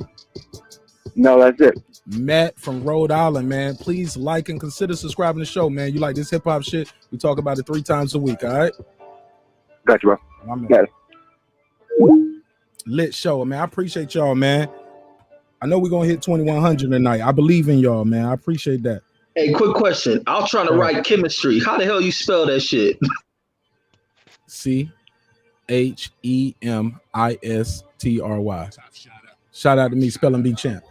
No, that's it.
Matt from Rhode Island, man. Please like and consider subscribing to the show, man. You like this hip hop shit? We talk about it 3 times a week, all right?
Got you, bro.
Got it. Lit show, man. I appreciate y'all, man. I know we're gonna hit 2100 tonight. I believe in y'all, man. I appreciate that.
Hey, quick question. I was trying to write chemistry. How the hell you spell that shit?
CHEMISTRY. Shout out to me, Spelling Bee champ.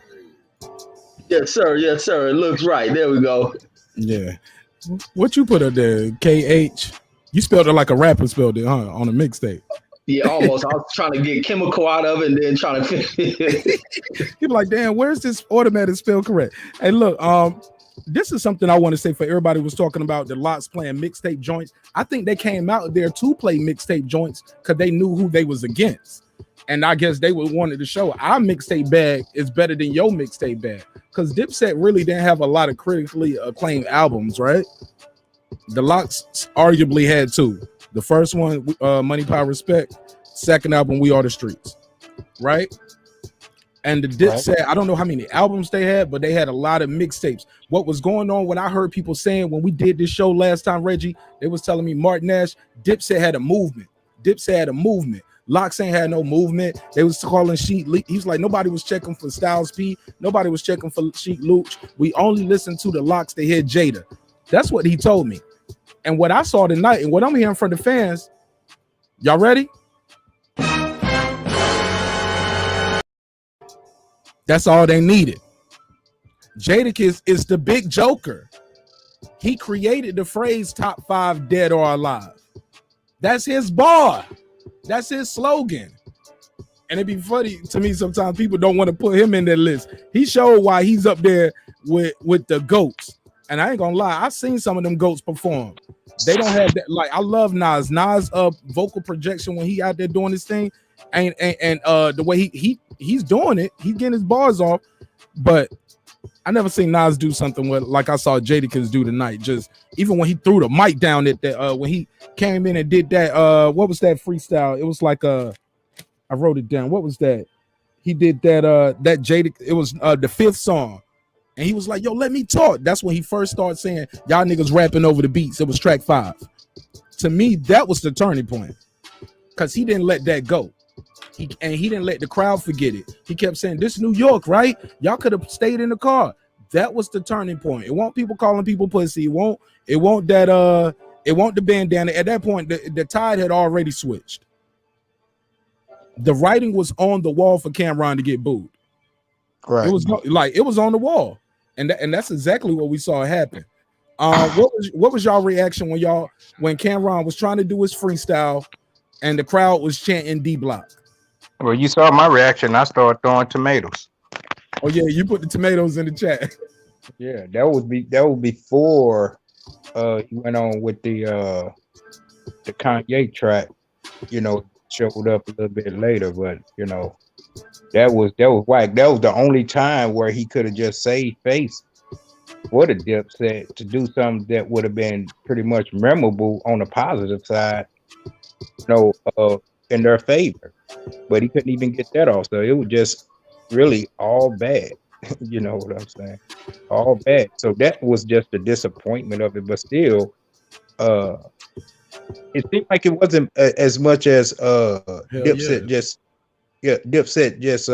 Yes, sir. Yes, sir. It looks right. There we go.
Yeah. What you put up there? KH. You spelled it like a rapper spelled it, huh? On a mixtape.
Yeah, almost. I was trying to get chemical out of it and then trying to
People like, damn, where's this automatic spell correct? Hey, look, this is something I want to say for everybody who was talking about the LOX playing mixtape joints. I think they came out there to play mixtape joints because they knew who they was against. And I guess they wanted to show our mixtape bag is better than your mixtape bag. Because Dipset really didn't have a lot of critically acclaimed albums, right? The LOX arguably had 2. The first one, Money, Power, Respect. Second album, We Are the Streets, right? And the Dipset, I don't know how many albums they had, but they had a lot of mixtapes. What was going on, what I heard people saying when we did this show last time, Reggie, they was telling me Marq Nash, Dipset had a movement. Dipset had a movement. LOX ain't had no movement. They was calling Sheek. He's like, nobody was checking for Styles P. Nobody was checking for Sheek Luch. We only listened to the LOX to hear Jada. That's what he told me. And what I saw tonight and what I'm hearing from the fans, y'all ready? That's all they needed. Jadakiss is the big joker. He created the phrase top 5 dead or alive. That's his bar. That's his slogan. And it'd be funny to me sometimes people don't want to put him in their list. He showed why he's up there with the GOATs. And I ain't gonna lie, I've seen some of them GOATs perform. They don't have that. Like, I love Nas. Nas vocal projection when he out there doing his thing. And the way he's doing it, he's getting his bars off. But I never seen Nas do something like I saw Jadakiss do tonight. Just even when he threw the mic down at that when he came in and did that what was that freestyle? It was like I wrote it down. What was that? He did that that Jada. It was the 5th song. And he was like, yo, let me talk. That's when he first started saying, y'all niggas rapping over the beats. It was track 5. To me, that was the turning point. Because he didn't let that go. He didn't let the crowd forget it. He kept saying, this New York, right? Y'all could have stayed in the car. That was the turning point. It won't people calling people pussy. It won't the bandana. At that point, the tide had already switched. The writing was on the wall for Cameron to get booed. Right. It was on the wall. And that's exactly what we saw happen. What was y'all reaction when Cameron was trying to do his freestyle and the crowd was chanting D Block?
Well, you saw my reaction. I started throwing tomatoes.
Oh yeah, you put the tomatoes in the chat.
Yeah, that would be before he went on with the Kanye track. Showed up a little bit later, but that was whack. That was the only time where he could have just saved face for the Dipset to do something that would have been pretty much memorable on the positive side, in their favor. But he couldn't even get that off. So it was just really all bad. You know what I'm saying? All bad. So that was just the disappointment of it. But still, it seemed like it wasn't as much as Dipset Dipset just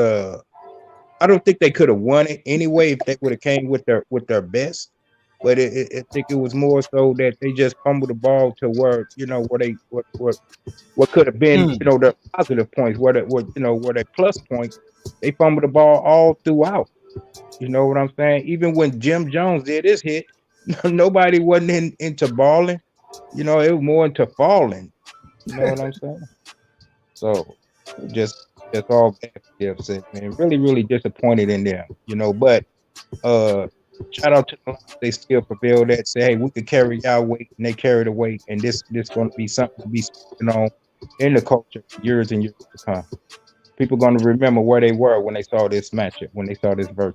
I don't think they could have won it anyway if they would have came with their best. But I think it was more so that they just fumbled the ball to where what could have been their positive points, where their plus points, they fumbled the ball all throughout. You know what I'm saying? Even when Jim Jones did his hit, nobody wasn't into balling. It was more into falling. You know what I'm saying? So just all bad Dipset, man. Really, really disappointed in them. But Shout out to the LOX. They still prevail that. Say, hey, we could carry our weight, and they carry the weight, and this going to be something to be spoken on in the culture for years and years to come. People going to remember where they were when they saw this matchup, when they saw this verse.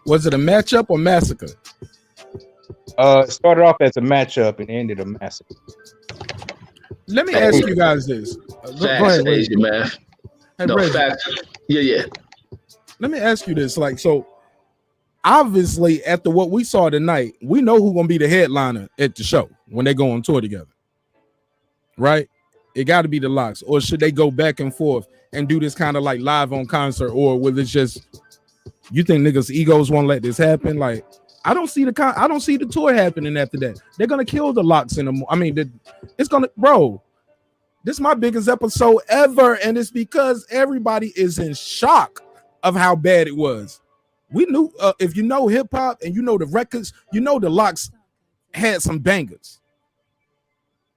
Was it a matchup or massacre?
It started off as a matchup and ended a massacre.
Let me ask you guys this. Go ahead,
Asia, man.
Hey,
No,
Reggie.
facts. Yeah.
Let me ask you this. Like, so obviously, after what we saw tonight, we know who's gonna be the headliner at the show when they go on tour together. Right? It got to be the LOX, or should they go back and forth and do this kind of like live on concert, or will it just, you think niggas' egos won't let this happen? Like, I don't see the tour happening after that. They're gonna kill the LOX in the. I mean, it's gonna, bro. This is my biggest episode ever, and it's because everybody is in shock of how bad it was. We knew, if you know hip hop and you know the records, you know the LOX had some bangers.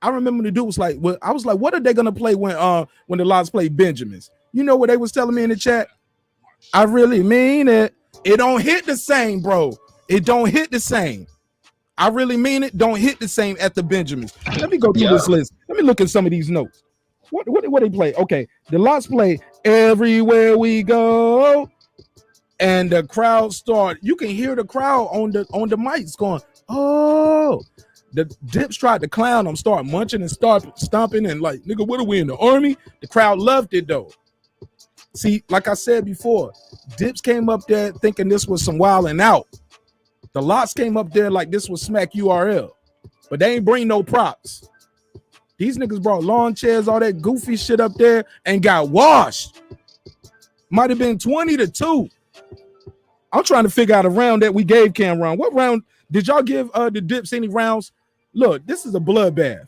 I remember the dude was like, well, I was like, what are they gonna play when the LOX played Benjamins? You know what they was telling me in the chat? I really mean it. It don't hit the same, bro. It don't hit the same. I really mean it. Don't hit the same at the Benjamins. Let me go through this list. Let me look at some of these notes. What they play? Okay, the LOX play Everywhere We Go, and the crowd start. You can hear the crowd on the mics going, oh. The Dips tried to clown them, start munching and start stomping and like, nigga, what are we in the army? The crowd loved it though. See, like I said before, Dips came up there thinking this was some wilding out. The LOX came up there like this was smack URL, but they ain't bring no props. These niggas brought lawn chairs, all that goofy shit up there and got washed. Might have been 20-2. I'm trying to figure out a round that we gave Cameron. What round did y'all give the Dips any rounds? Look, this is a bloodbath.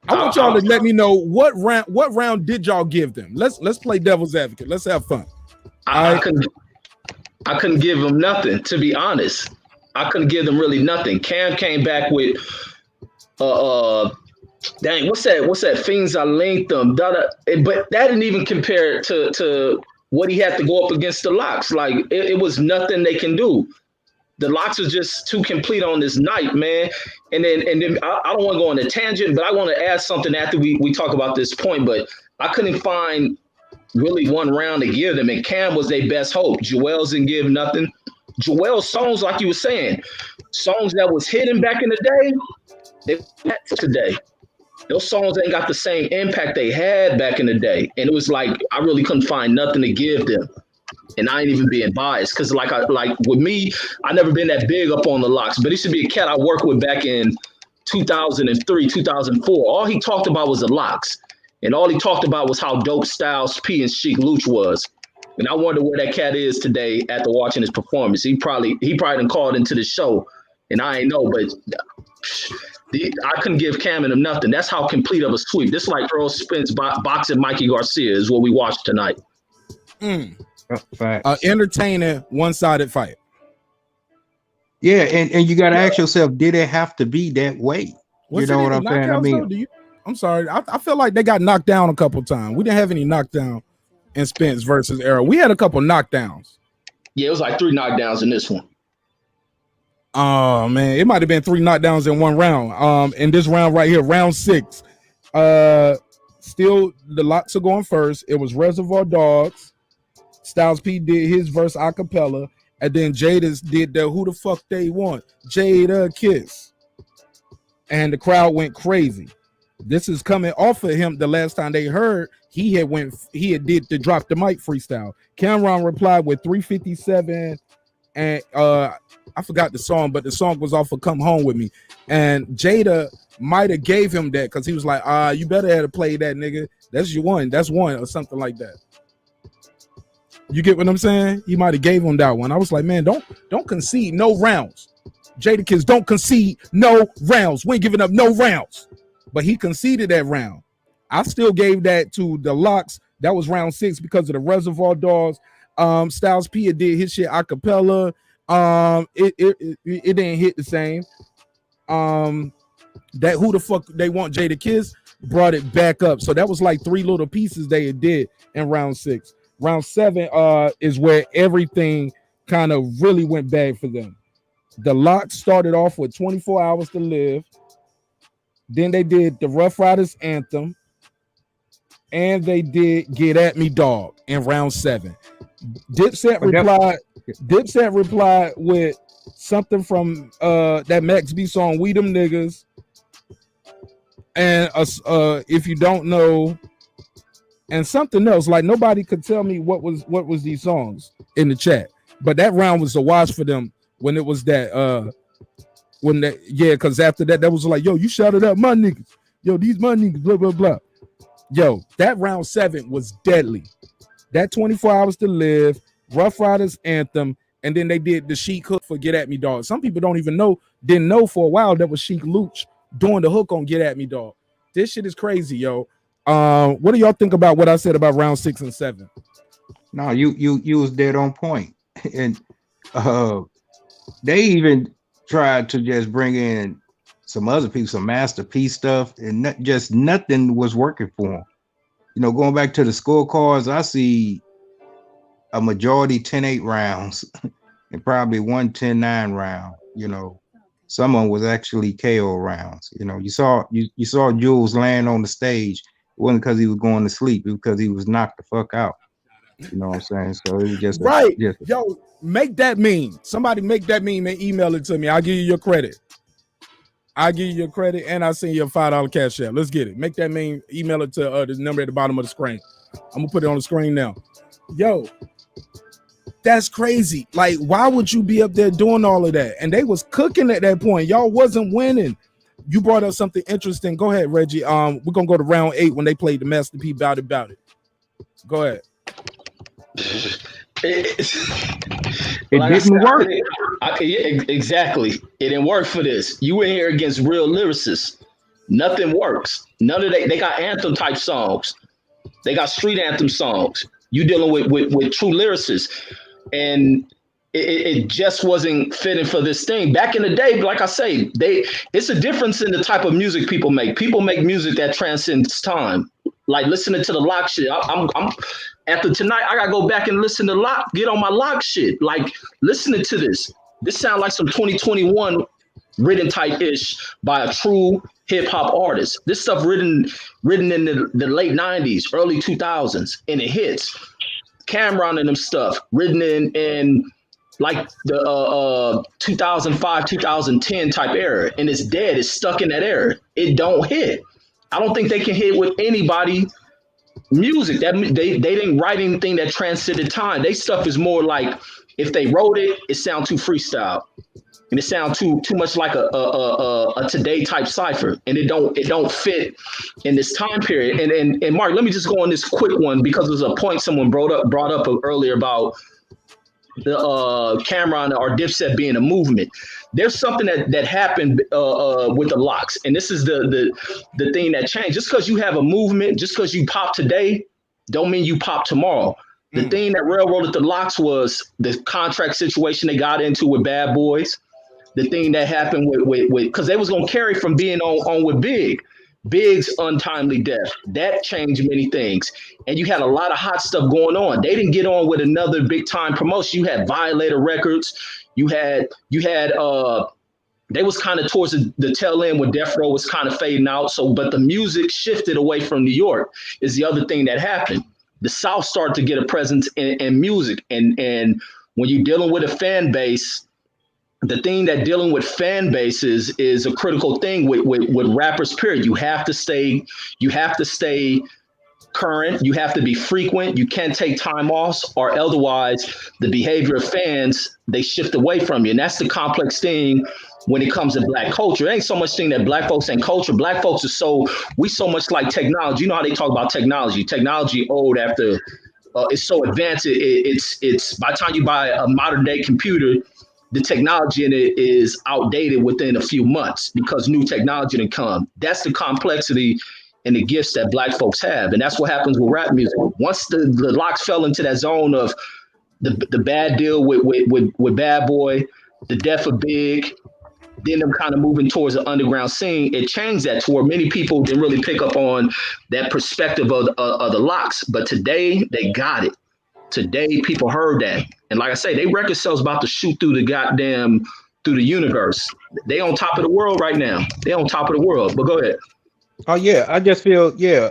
I want y'all to let me know what round did y'all give them. Let's play devil's advocate. Let's have fun.
I couldn't give them nothing, to be honest. I couldn't give them really nothing. Cam came back with dang, what's that? Things I linked them. But that didn't even compare to what he had to go up against the LOX. Like it was nothing they can do. The LOX was just too complete on this night, man. And then I don't want to go on a tangent, but I want to add something after we talk about this point. But I couldn't find really one round to give them, and Cam was their best hope. Joel's didn't give nothing. Joel's songs, like you were saying, songs that was hidden back in the day, they had today. Those songs ain't got the same impact they had back in the day. And it was like I really couldn't find nothing to give them. And I ain't even being biased, because like with me, I never been that big up on the LOX, but it should be a cat I worked with back in 2003, 2004. All he talked about was the LOX, and all he talked about was how dope Styles P and Sheek Luch was. And I wonder where that cat is today after watching his performance. He probably done called into the show, and I ain't know, but I couldn't give Cam and him nothing. That's how complete of a sweep. This is like Earl Spence boxing Mikey Garcia is what we watched tonight.
Entertaining one-sided fight.
Yeah, and you got to ask yourself, did it have to be that way? You know what I'm saying? I mean,
I'm sorry. I feel like they got knocked down a couple times. We didn't have any knockdown in Spence versus Errol. We had a couple knockdowns.
Yeah, it was like 3 knockdowns in this one.
Oh man, it might have been 3 knockdowns in one round. In this round right here, round 6. Still the LOX are going first. It was Reservoir Dogs. Styles P did his verse a cappella, and then Jada's did the Who the Fuck They Want, Jada Kiss, and the crowd went crazy. This is coming off of him. The last time they heard, he had did the Drop the Mic freestyle. Cameron replied with 357, and I forgot the song, but the song was off of Come Home With Me, and Jada might have gave him that because he was like, you better have to play that, nigga. That's your one. That's one, or something like that. You get what I'm saying? He might have gave him that one. I was like, man, don't concede no rounds. Jada Kids, don't concede no rounds. We ain't giving up no rounds. But he conceded that round. I still gave that to the LOX. That was round 6 because of the Reservoir Dogs. Styles P did his shit a cappella. It didn't hit the same. That Who the Fuck They Want, Jada Kiss brought it back up. So that was like 3 little pieces they did in round 6. Round 7 is where everything kind of really went bad for them. The LOX started off with 24 Hours to Live. Then they did the Rough Riders anthem. And they did Get At Me Dog in round 7. Dipset replied with something from that Max B song, We Them Niggas. And if you don't know, and something else, like nobody could tell me what was these songs in the chat. But that round was a wash for them when it was that because after that was like, yo, you shouted out my niggas. Yo, these my niggas, blah, blah, blah. Yo, that round 7 was deadly. That 24 Hours to Live, Rough Riders anthem, and then they did the Sheik hook for Get At Me Dog. Some people didn't know for a while that was Sheik Luch doing the hook on Get At Me Dog. This shit is crazy, yo. What do y'all think about what I said about round 6 and 7?
No, you was dead on point. And they even tried to just bring in some other people, some masterpiece stuff, and nothing was working for them. You know, going back to the scorecards, I see a majority 10-8 rounds and probably one 10-9 round. You know, some of them was actually KO rounds. You know, you saw Jules land on the stage. It wasn't because he was going to sleep, it was because he was knocked the fuck out. You know what I'm saying? So it was just
right. Yo, make that meme. Somebody make that meme and email it to me. I'll give you your credit. And I'll send you a $5 cash app. Let's get it. Make that meme, email it to the number at the bottom of the screen. I'm gonna put it on the screen now. Yo, that's crazy. Like, why would you be up there doing all of that? And they was cooking at that point. Y'all wasn't winning. You brought up something interesting. Go ahead, Reggie. We're gonna go to round 8 when they played the Master P Bout It. Go ahead.
It
didn't work.
Exactly. It didn't work for this. You were here against real lyricists. Nothing works. None of they got anthem type songs. They got street anthem songs. You dealing with true lyricists. And it just wasn't fitting for this thing. Back in the day, like I say, it's a difference in the type of music people make. People make music that transcends time. Like listening to the LOX shit. I'm after tonight, I gotta go back and listen to LOX, get on my LOX shit. Like listening to this sounds like some 2021 written type-ish by a true hip-hop artist. This stuff written in the late 90s, early 2000s, and it hits. Cameron and them stuff written in like the 2005, 2010 type era, and it's dead. It's stuck in that era. It don't hit. I don't think they can hit with anybody music. That they didn't write anything that transcended time. They stuff is more like if they wrote it, it sounds too freestyle, and it sounds too much like a today type cipher, and it don't fit in this time period. And Mark, let me just go on this quick one because there's a point someone brought up earlier about the Cameron or Dipset being a movement. There's something that happened with the LOX, and this is the thing that changed. Just because you have a movement, just because you pop today, don't mean you pop tomorrow. The thing that railroaded the LOX was the contract situation they got into with Bad Boys. The thing that happened with because they was gonna carry from being on with Big's untimely death. That changed many things. And you had a lot of hot stuff going on. They didn't get on with another big time promotion. You had Violator Records. You had they was kind of towards the tail end when Death Row was kind of fading out. But the music shifted away from New York is the other thing that happened. The South started to get a presence in music. And when you're dealing with a fan base, the thing that dealing with fan bases is a critical thing with rappers, period. You have to stay current. You have to be frequent. You can't take time off, or otherwise the behavior of fans, they shift away from you. And that's the complex thing when it comes to Black culture. It ain't so much thing that Black folks ain't culture. Black folks are so much like technology. You know how they talk about technology. Technology old after it's so advanced. It's by the time you buy a modern day computer, the technology in it is outdated within a few months because new technology didn't come. That's the complexity and the gifts that Black folks have. And that's what happens with rap music. Once the LOX fell into that zone of the bad deal with Bad Boy, the death of Big, then them kind of moving towards the underground scene, it changed that to where many people didn't really pick up on that perspective of the LOX. But today they got it. Today, people heard that. And like I say, they record sales about to shoot through the universe. They on top of the world right now. They on top of the world. But go ahead.
Oh yeah, I just feel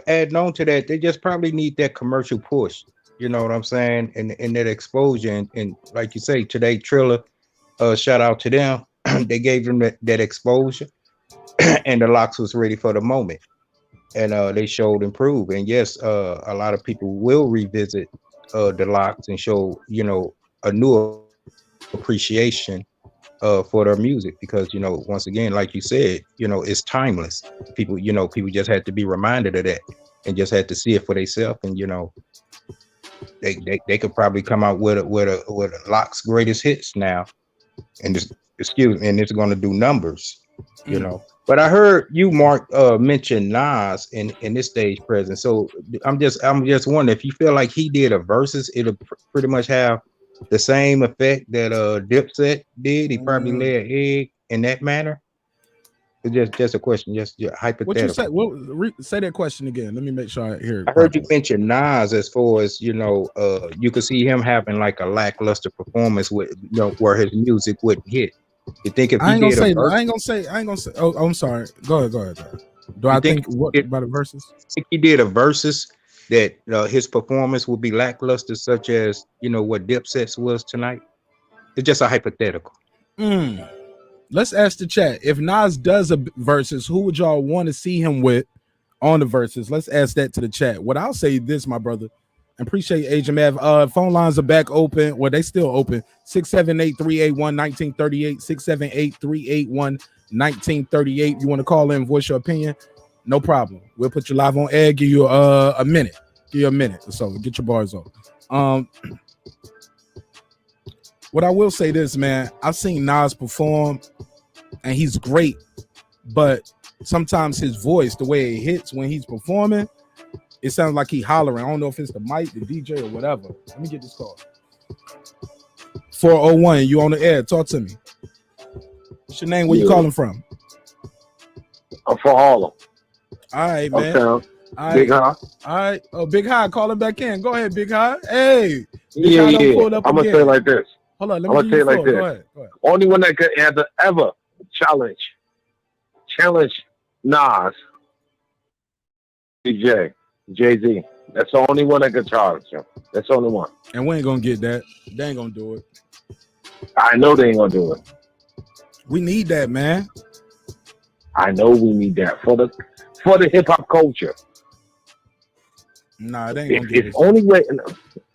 adding on to that, they just probably need that commercial push. You know what I'm saying? And that exposure. And like you say, today Triller, shout out to them. They gave them that exposure, and the LOX was ready for the moment. And they showed improve. And yes, a lot of people will revisit the LOX and show, a new appreciation for their music, because once again, like you said, it's timeless. People just had to be reminded of that and just had to see it for themselves. And they could probably come out with a LOX greatest hits now, and it's going to do numbers, But I heard you, Mark, mention Nas in this stage presence. So I'm just wondering if you feel like he did a versus, it'll pretty much have the same effect that DIPSET did. He probably lay an egg in that manner. It's just a question, just hypothetical.
What you say? Say that question again. Let me make sure I hear it.
I heard you mention Nas as far as you could see him having like a lackluster performance with where his music wouldn't hit. You think if he did a verse,
I ain't gonna say. Oh, I'm sorry. Go ahead. Do I think what about a versus?
I think he did a versus that his performance would be lackluster, such as what DIPSET's was tonight? It's just a hypothetical.
Let's ask the chat. If Nas does a versus, who would y'all want to see him with on the versus? Let's ask that to the chat. What I'll say this, my brother. I appreciate Agent Mav. Phone lines are back open. Well, they still open. 678-381-1938. 678-381-1938. You want to call in, voice your opinion? No problem. We'll put you live on air. Give you a minute. Give you a minute or so. Get your bars on. What I will say this, man. I've seen Nas perform, and he's great. But sometimes his voice, the way it hits when he's performing, it sounds like he hollering. I don't know if it's the mic, the DJ, or whatever. Let me get this call. 401, you on the air. Talk to me. What's your name? Where you calling from?
I'm from Harlem.
All right, man.
Okay.
All right.
Big High.
All right. Oh, Big High, calling back in. Go ahead, Big High. Hey. Big
Yeah,
High done
yeah.
pulled up
I'm going to
again.
say it like this.
Hold on. Let
I'm
me
going
give
to say
you
it
the
like
floor.
this.
Go ahead.
Only one that could ever challenge Nas, DJ, Jay-Z. That's the only one that could challenge him. That's the only one.
And we ain't going to get that. They ain't going to do it.
I know they ain't going to do it.
We need that, man.
I know we need that for the hip-hop culture.
Nah, they ain't going to get it.
Only way,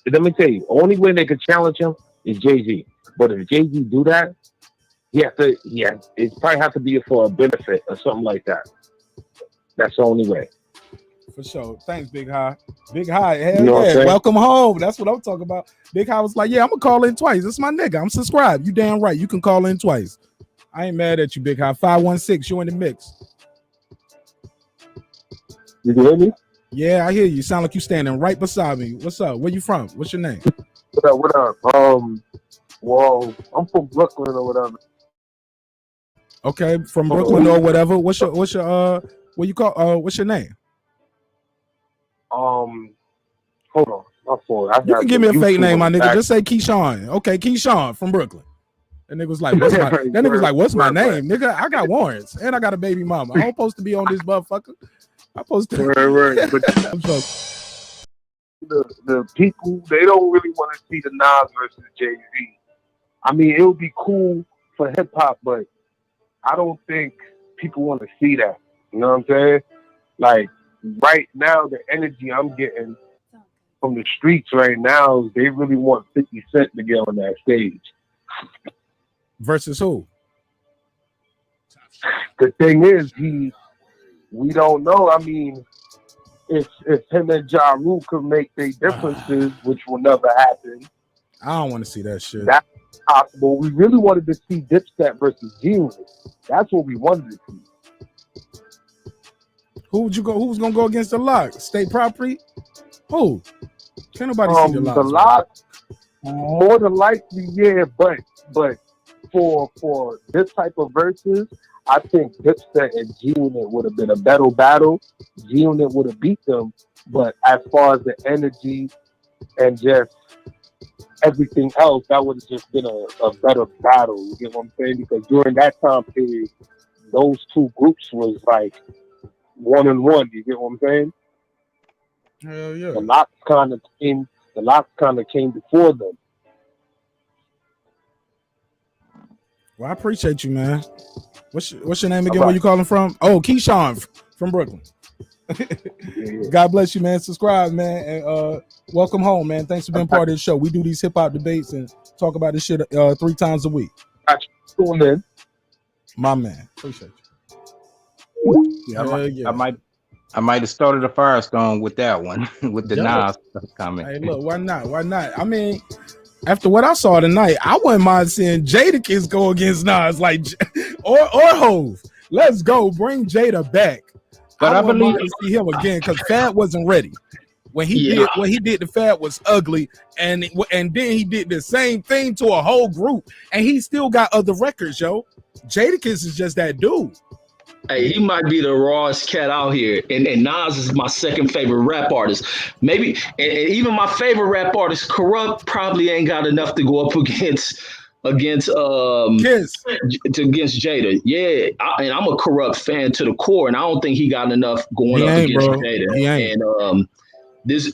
let me tell you, only way they could challenge him is Jay-Z. But if Jay-Z do that, it probably have to be for a benefit or something like that. That's the only way.
For sure. Thanks, Big High. Big High, hell
You know what I'm
yeah.
saying?
Welcome home. That's what I'm talking about. Big High was like, yeah, I'm going to call in twice. That's my nigga. I'm subscribed. You damn right. You can call in twice. I ain't mad at you, Big High. 516, you in the mix.
You can hear me?
Yeah, I hear you. Sound like you standing right beside me. What's up? Where you from? What's your name?
What up? Well, I'm from Brooklyn or whatever.
Okay, from Brooklyn or whatever. What's your what you call what's your name?
Hold on. My fault.
You can give me a fake name, my nigga. Just say Keyshawn. Okay, Keyshawn from Brooklyn. That nigga was like, what's my name? Nigga, I got warrants and I got a baby mama. I'm supposed to be on this motherfucker. I'm supposed to
Right. But the people, they don't really want to see the Nas versus Jay-Z. I mean, it would be cool for hip hop, but I don't think people want to see that. You know what I'm saying? Like right now, the energy I'm getting from the streets right now, they really want 50 Cent to get on that stage.
Versus who?
The thing is, we don't know. I mean, if him and Ja Rule could make their differences, which will never happen.
I don't want to see that shit.
That's possible. We really wanted to see DIPSET versus G-Unit. That's what we wanted to see.
Who's gonna go against the LOX? State property? Who? Can't nobody see the LOX.
The LOX, more than likely, yeah, but for this type of verses, I think DIPSET and G-Unit would have been a better battle. G-Unit would have beat them, but as far as the energy and just
everything else, that would have just been a better battle. You get what I'm saying? Because during that time period, those two groups was like 1-on-1. You get what I'm saying?
Hell yeah.
The LOX kind of came before them.
Well, I appreciate you, man. What's your name again? Where you calling from? Oh, Keyshawn from Brooklyn. God bless you, man. Subscribe, man, and welcome home, man. Thanks for being part of the show. We do these hip hop debates and talk about this shit 3 times a week.
Man.
My man, appreciate you.
Yeah, I might have started a firestorm with that one, with the Nas comment.
Hey, look, why not? Why not? I mean, after what I saw tonight, I wouldn't mind seeing Jadakiss go against Nas, like or Hove. Let's go, bring Jada back.
But I believe
to see him again because Fad wasn't ready. When he did what he did to Fad was ugly, and then he did the same thing to a whole group, and he still got other records, yo. Jadakiss is just that dude.
Hey, he might be the rawest cat out here, and Nas is my second favorite rap artist. Maybe, and even my favorite rap artist, Corrupt, probably ain't got enough to go up against Jada. Yeah, and I'm a Corrupt fan to the core, and I don't think he got enough going up against Jada. And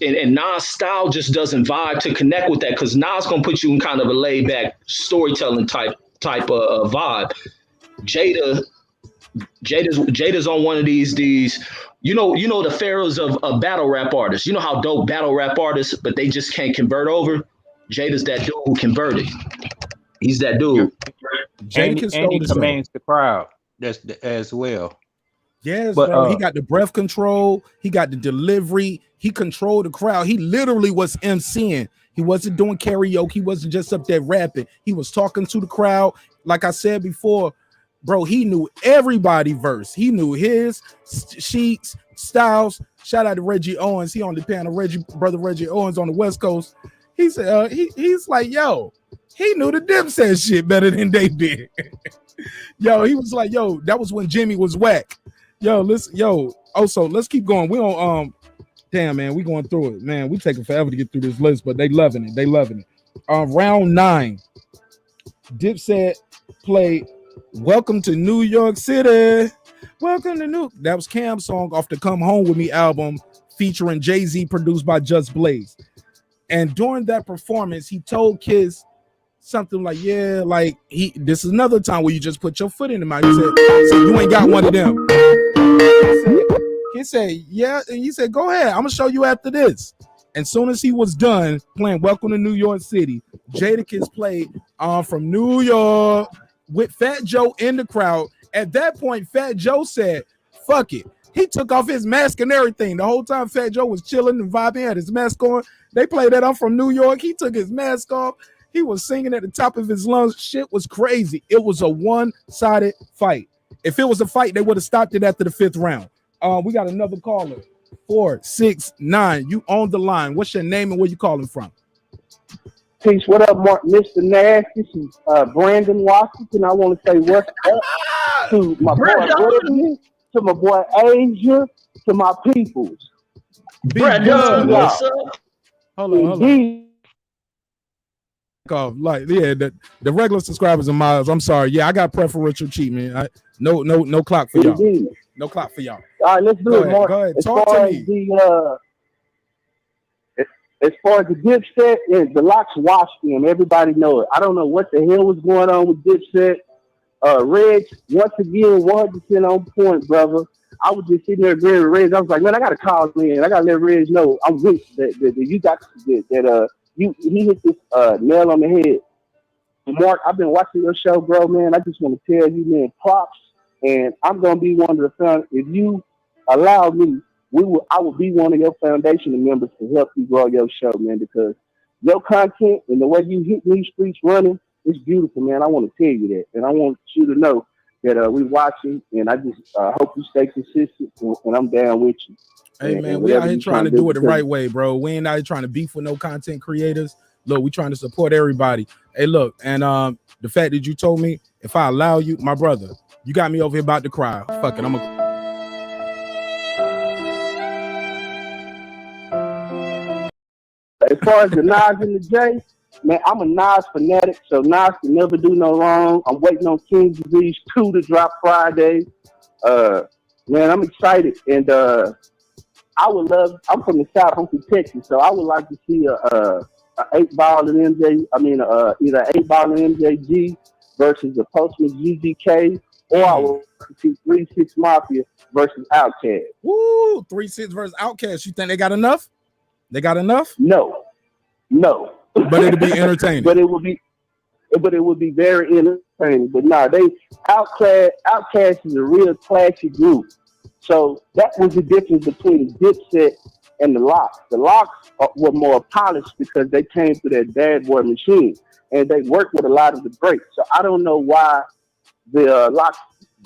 and Nas' style just doesn't vibe to connect with that, because Nas gonna put you in kind of a laid back storytelling type of vibe. Jada's on one of these you know the pharaohs of battle rap artists. You know how dope battle rap artists, but they just can't convert over. Jada's that dude who converted. He's that dude.
And he commands the crowd as well.
Yes, bro. He got the breath control. He got the delivery. He controlled the crowd. He literally was MCing. He wasn't doing karaoke. He wasn't just up there rapping. He was talking to the crowd. Like I said before, bro, he knew everybody verse. He knew his, Sheek's, Styles. Shout out to Reggie Owens. He on the panel. Brother Reggie Owens on the West Coast. He said he's like, yo, he knew the DIPSET shit better than they did. Yo, he was like, yo, that was when Jimmy was whack. Yo, listen, also let's keep going. We on damn, man, we going through it, man. We taking forever to get through this list, but they loving it. Round 9, DIPSET played Welcome to New York City. Welcome to New. That was Cam's song off the Come Home With Me album featuring Jay-Z, produced by Just Blaze. And during that performance, he told Kiss something like, yeah, like this is another time where you just put your foot in the mouth. He said you ain't got one of them. He said, yeah, and he said, go ahead, I'm gonna show you after this. And soon as he was done playing Welcome to New York City, Jadakiss played from New York with Fat Joe in the crowd. At that point, Fat Joe said, fuck it. He took off his mask and everything. The whole time Fat Joe was chilling and vibing, had his mask on. They played that I'm from New York. He took his mask off. He was singing at the top of his lungs. Shit was crazy. It was a one-sided fight. If it was a fight, they would have stopped it after the 5th round. We got another caller. 469. You on the line. What's your name and where you calling from?
Peace. What up, Mr. Nash? This is Brandon Washington. I want to say what's up to my boy Brittany, to my boy Asia, to my peoples.
Brandon, what's up?
Hold on. Like, yeah, the regular subscribers of miles. I'm sorry. Yeah, I got preferential treatment. No clock for y'all.
Indeed.
No clock for y'all.
All right, let's do it, Mark.
Go ahead.
As
Talk
far
to
as
me.
as far as the DIPSET, the LOX washed them. Everybody know it. I don't know what the hell was going on with DIPSET. Reg, once again, 100% on point, brother. I was just sitting there agreeing with Reg. I was like, man, I got to call in. I got to let Reg know I'm with that you got that he hit this nail on the head. And Mark, I've been watching your show, bro, man. I just want to tell you, man, props. And I'm gonna be one of the if you allow me, I will be one of your foundation members to help you grow your show, man, because your content and the way you hit these streets running is beautiful, man. I want to tell you that. And I want you to know that we watching, and I just hope you stay consistent, and I'm down with you.
Hey, man, we out here trying to do it the right way, bro. We ain't out here trying to beef with no content creators. Look, we trying to support everybody. Hey, look, and the fact that you told me, if I allow you, my brother, you got me over here about to cry. Fuck it,
as far as the Nas and the J, man, I'm a Nas fanatic, so Nas can never do no wrong. I'm waiting on King's Disease 2 to drop Friday. Man, I'm excited, and I would love. I'm from the South. I'm from Texas, so I would like to see a 8-ball in MJ. I mean, either 8-ball in MJG versus the Postman GGK, or I would like to see 3-6 Mafia versus Outkast.
Woo, 3-6 versus Outkast. You think they got enough? They got enough?
No.
But it'll be entertaining.
But it would be very entertaining. But nah, Outkast is a real classy group. So that was the difference between Dipset and the LOX. The LOX were more polished because they came through that bad boy machine and they worked with a lot of the greats. So I don't know why the LOX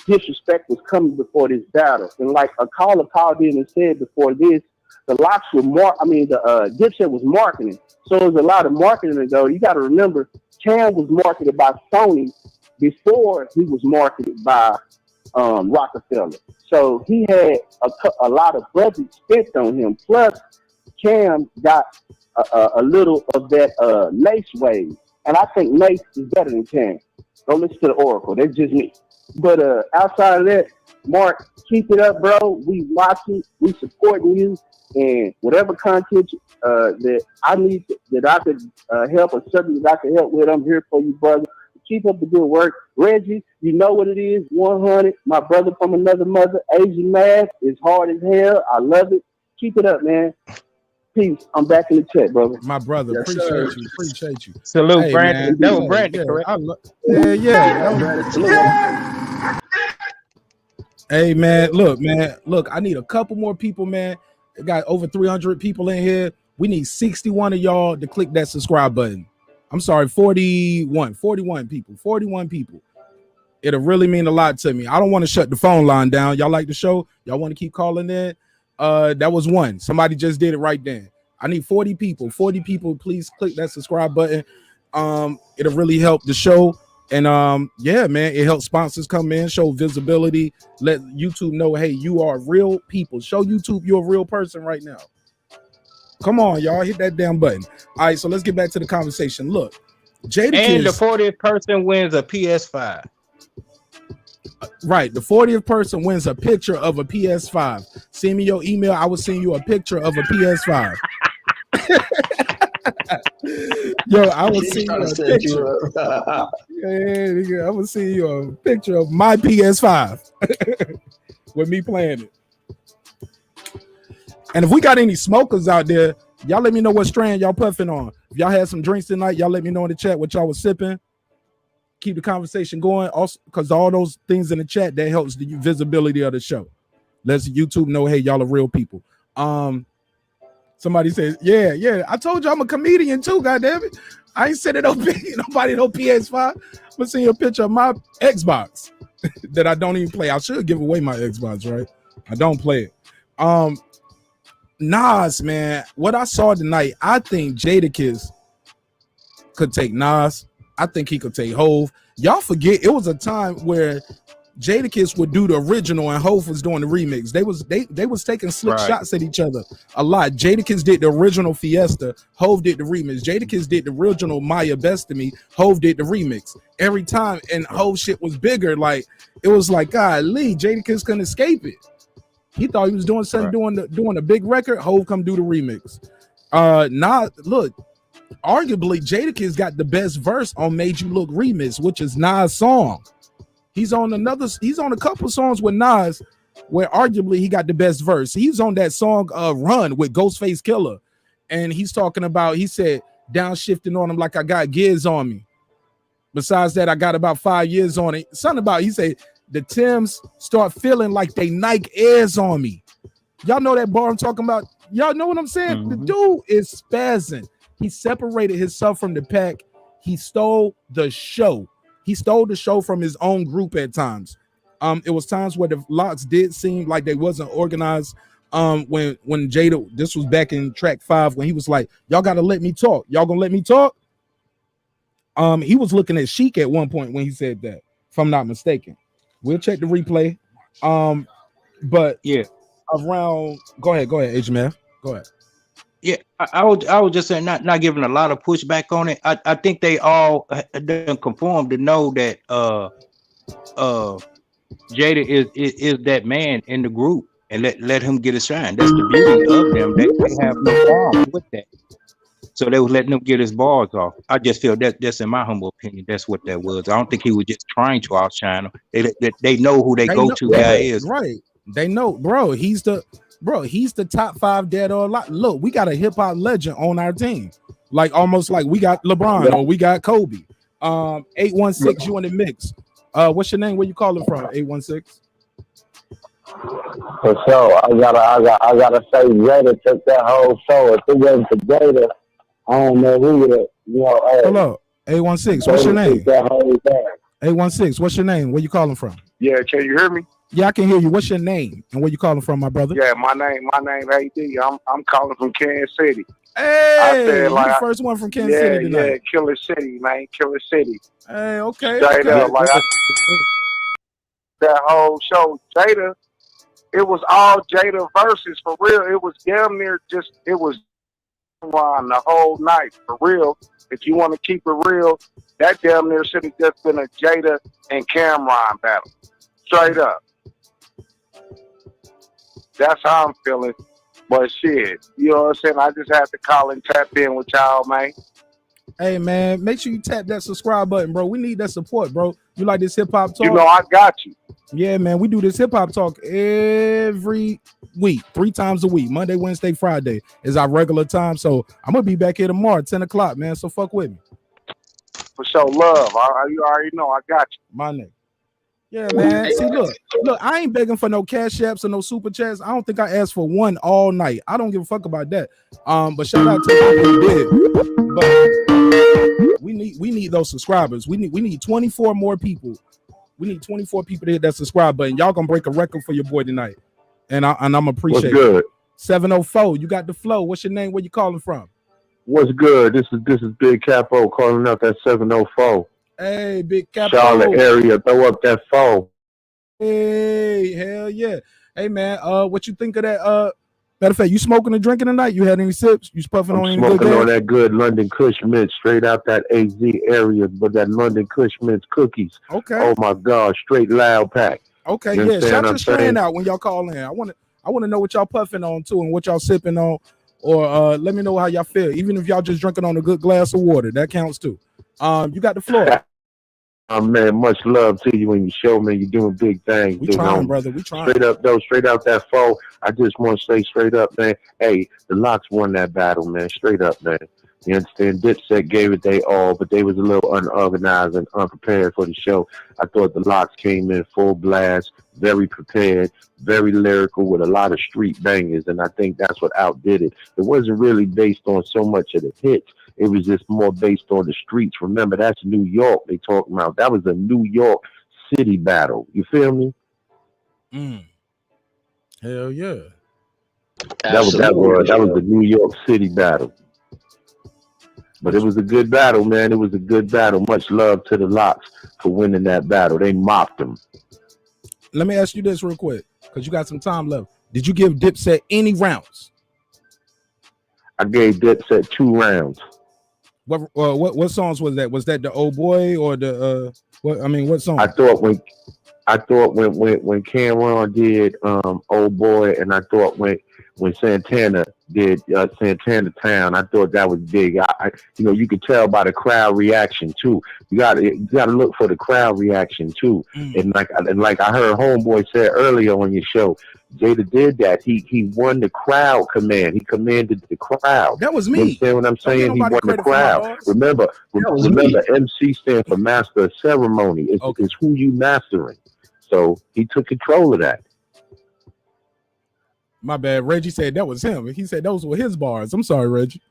disrespect was coming before this battle. And like a caller called in and said before this, the LOX were Dipset was marketing. So there's a lot of marketing to go. You got to remember, Cam was marketed by Sony before he was marketed by Rockefeller. So he had a lot of budget spent on him. Plus, Cam got a little of that Mace wave. And I think Mace is better than Cam. Go listen to the Oracle. That's just me. But outside of that, Mark, keep it up, bro. We watching, we supporting you. And whatever content that I need, that I could help, or something that I can help with, I'm here for you, brother. Keep up the good work. Reggie, you know what it is, 100. My brother from another mother, Asian math is hard as hell. I love it. Keep it up, man. Peace. I'm back in the chat, brother.
My brother, appreciate you.
Salute,
hey,
Brandon.
Man,
That was Brandon, correct?
Yeah. Hey, man, look, I need a couple more people, man. We got over 300 people in here. We need 61 of y'all to click that subscribe button. I'm sorry, 41 people. It'll really mean a lot to me. I don't want to shut the phone line down. Y'all like the show? Y'all want to keep calling in? That was one. Somebody just did it right then. I need 40 people. 40 people, please click that subscribe button. It'll really help the show. And yeah, man, it helps sponsors come in, show visibility, let YouTube know, hey, you are real people. Show YouTube you're a real person right now. Come on, y'all, hit that damn button. All right, so let's get back to the conversation. Look,
And the 40th person wins a PS5.
Right, the 40th person wins a picture of a PS5. Send me your email. I will send you a picture of a PS5. Yo, I will send you a picture. I will send you a picture of my PS5 with me playing it. And if we got any smokers out there, y'all let me know what strand y'all puffing on. If y'all had some drinks tonight, y'all let me know in the chat what y'all was sipping. Keep the conversation going. Also, because all those things in the chat, that helps the visibility of the show. Lets YouTube know, hey, y'all are real people. Somebody says, yeah. I told you I'm a comedian too, goddammit. I ain't sending nobody no PS5. I'm gonna send you a picture of my Xbox that I don't even play. I should give away my Xbox, right? I don't play it. Nas, man, what I saw tonight, I think Jadakiss could take Nas. I think he could take Hove. Y'all forget it was a time where Jadakiss would do the original and Hove was doing the remix. They was taking slick shots at each other a lot. Jadakiss did the original Fiesta, Hove did the remix. Jadakiss did the original Maya Best to Me, Hove did the remix. Every time, and Hove shit was bigger. Like it was like, God, Lee, Jadakiss couldn't escape it. He thought he was doing something, doing a big record. Hove come do the remix. Nah, look, arguably Jadakiss got the best verse on Made You Look remix, which is Nas' song. He's on a couple songs with Nas where arguably he got the best verse. He's on that song Run with Ghostface Killer. And he's talking about, he said, downshifting on him like I got gears on me. Besides that, I got about 5 years on it. Something about, he said, the Timbs start feeling like they Nike Airs on me. Y'all know that bar I'm talking about? Y'all know what I'm saying? Mm-hmm. The dude is spazzing. He separated himself from the pack. He stole the show. He stole the show from his own group at times. It was times where the LOX did seem like they wasn't organized. When Jada, this was back in track 5, when he was like, y'all gotta let me talk. Y'all gonna let me talk? He was looking at Sheik at one point when he said that, if I'm not mistaken. We'll check the replay. But yeah, around, go ahead, HMF. Go ahead.
Yeah, I was just saying, not giving a lot of pushback on it. I think they all done conform to know that Jada is that man in the group, and let him get a shine. That's the beauty of them. They have no qualms with that. So they was letting him get his bars off. I just feel that's in my humble opinion. That's what that was. I don't think he was just trying to outshine him. They know who their
They know,
go-to guy is.
right? They know, bro. He's the top 5 dead or alive. Look, we got a hip hop legend on our team, like almost like we got LeBron or we got Kobe. 816, you in the mix. What's your name? Where you calling from? 816.
For sure. I gotta say Jada took that whole show. If it wasn't for Jada, I don't know who would have, hey.
Hello, 816. What's your name?
That whole thing.
816. What's your name? Where you calling from?
Yeah, can you hear me?
Yeah, I can hear you. What's your name and where you calling from, my brother?
Yeah, my name AD. I'm calling from Kansas City.
Hey,
I said,
you
like,
the first one from Kansas City tonight.
Yeah, Killer City, man, Killer City.
Hey, okay.
Straight
okay.
up, like that whole show, Jada. It was all Jada versus for real. It was damn near it was on the whole night for real. If you want to keep it real, that damn near should have just been a Jada and Cameron battle. Straight up. That's how I'm feeling. But shit, you know what I'm saying? I just had to call and tap in with y'all, man.
Hey, man, make sure you tap that subscribe button, bro. We need that support, bro. You like this hip hop talk?
You know, I got you.
Yeah, man, we do this hip hop talk every week, 3 times a week. Monday, Wednesday, Friday is our regular time. So I'm going to be back here tomorrow at 10 o'clock, man. So fuck with me.
For sure, love. You already know I got you.
My name. Yeah, man. See, look, I ain't begging for no cash apps or no super chats. I don't think I asked for one all night. I don't give a fuck about that. But shout out to the people who did. But we need those subscribers. We need 24 more people. We need 24 people to hit that subscribe button. Y'all gonna break a record for your boy tonight. And I'm appreciate
What's good?
it. 704, you got the flow. What's your name? Where you calling from?
What's good? This is Big Capo calling out that 704.
Hey, Big Capo.
Charlotte area, throw up that phone.
Hey, hell yeah. Hey, man, what you think of that? Matter of fact, you smoking or drinking tonight? You had any sips? You puffing on any good
Smoking on
gas?
that good London Kush Mint straight out that AZ area, but that London Kush Mint cookies.
Okay.
Oh my God, straight loud pack.
Okay,
You
yeah.
understand
Shout
what
your
I'm
strain
saying?
out when y'all call in. I want to know what y'all puffing on too and what y'all sipping on, or let me know how y'all feel. Even if y'all just drinking on a good glass of water, that counts too. You got the floor.
Oh man, much love to you and your show, man. You're doing big things.
We
big
trying,
homie.
brother. We trying.
Straight up though, straight out that phone. I just want to say straight up, man. Hey, the LOX won that battle, man. Straight up, man. You understand? Dipset gave it they all, but they was a little unorganized and unprepared for the show. I thought the LOX came in full blast, very prepared, very lyrical with a lot of street bangers, and I think that's what outdid it. It wasn't really based on so much of the hits. It was just more based on the streets. Remember, that's New York they talking about. That was a New York City battle. You feel me?
Hell yeah.
That was the New York City battle. But it was a good battle, man. It was a good battle. Much love to the LOX for winning that battle. They mopped them.
Let me ask you this real quick, because you got some time left. Did you give Dipset any rounds?
I gave Dipset 2 rounds.
What songs was that? Was that the Old Boy or the what song?
I thought when Cameron did Old Boy, and I thought when Santana did Santana Town, I thought that was big. I you could tell by the crowd reaction too. You got to look for the crowd reaction too. And like I heard Homeboy said earlier on your show, Jada did that. He won the crowd command. He commanded the crowd.
That was me.
You understand what I'm saying? He won the crowd. Remember, MC stand for Master of Ceremony. It's who you mastering. So he took control of that.
My bad. Reggie said that was him. He said those were his bars. I'm sorry, Reggie.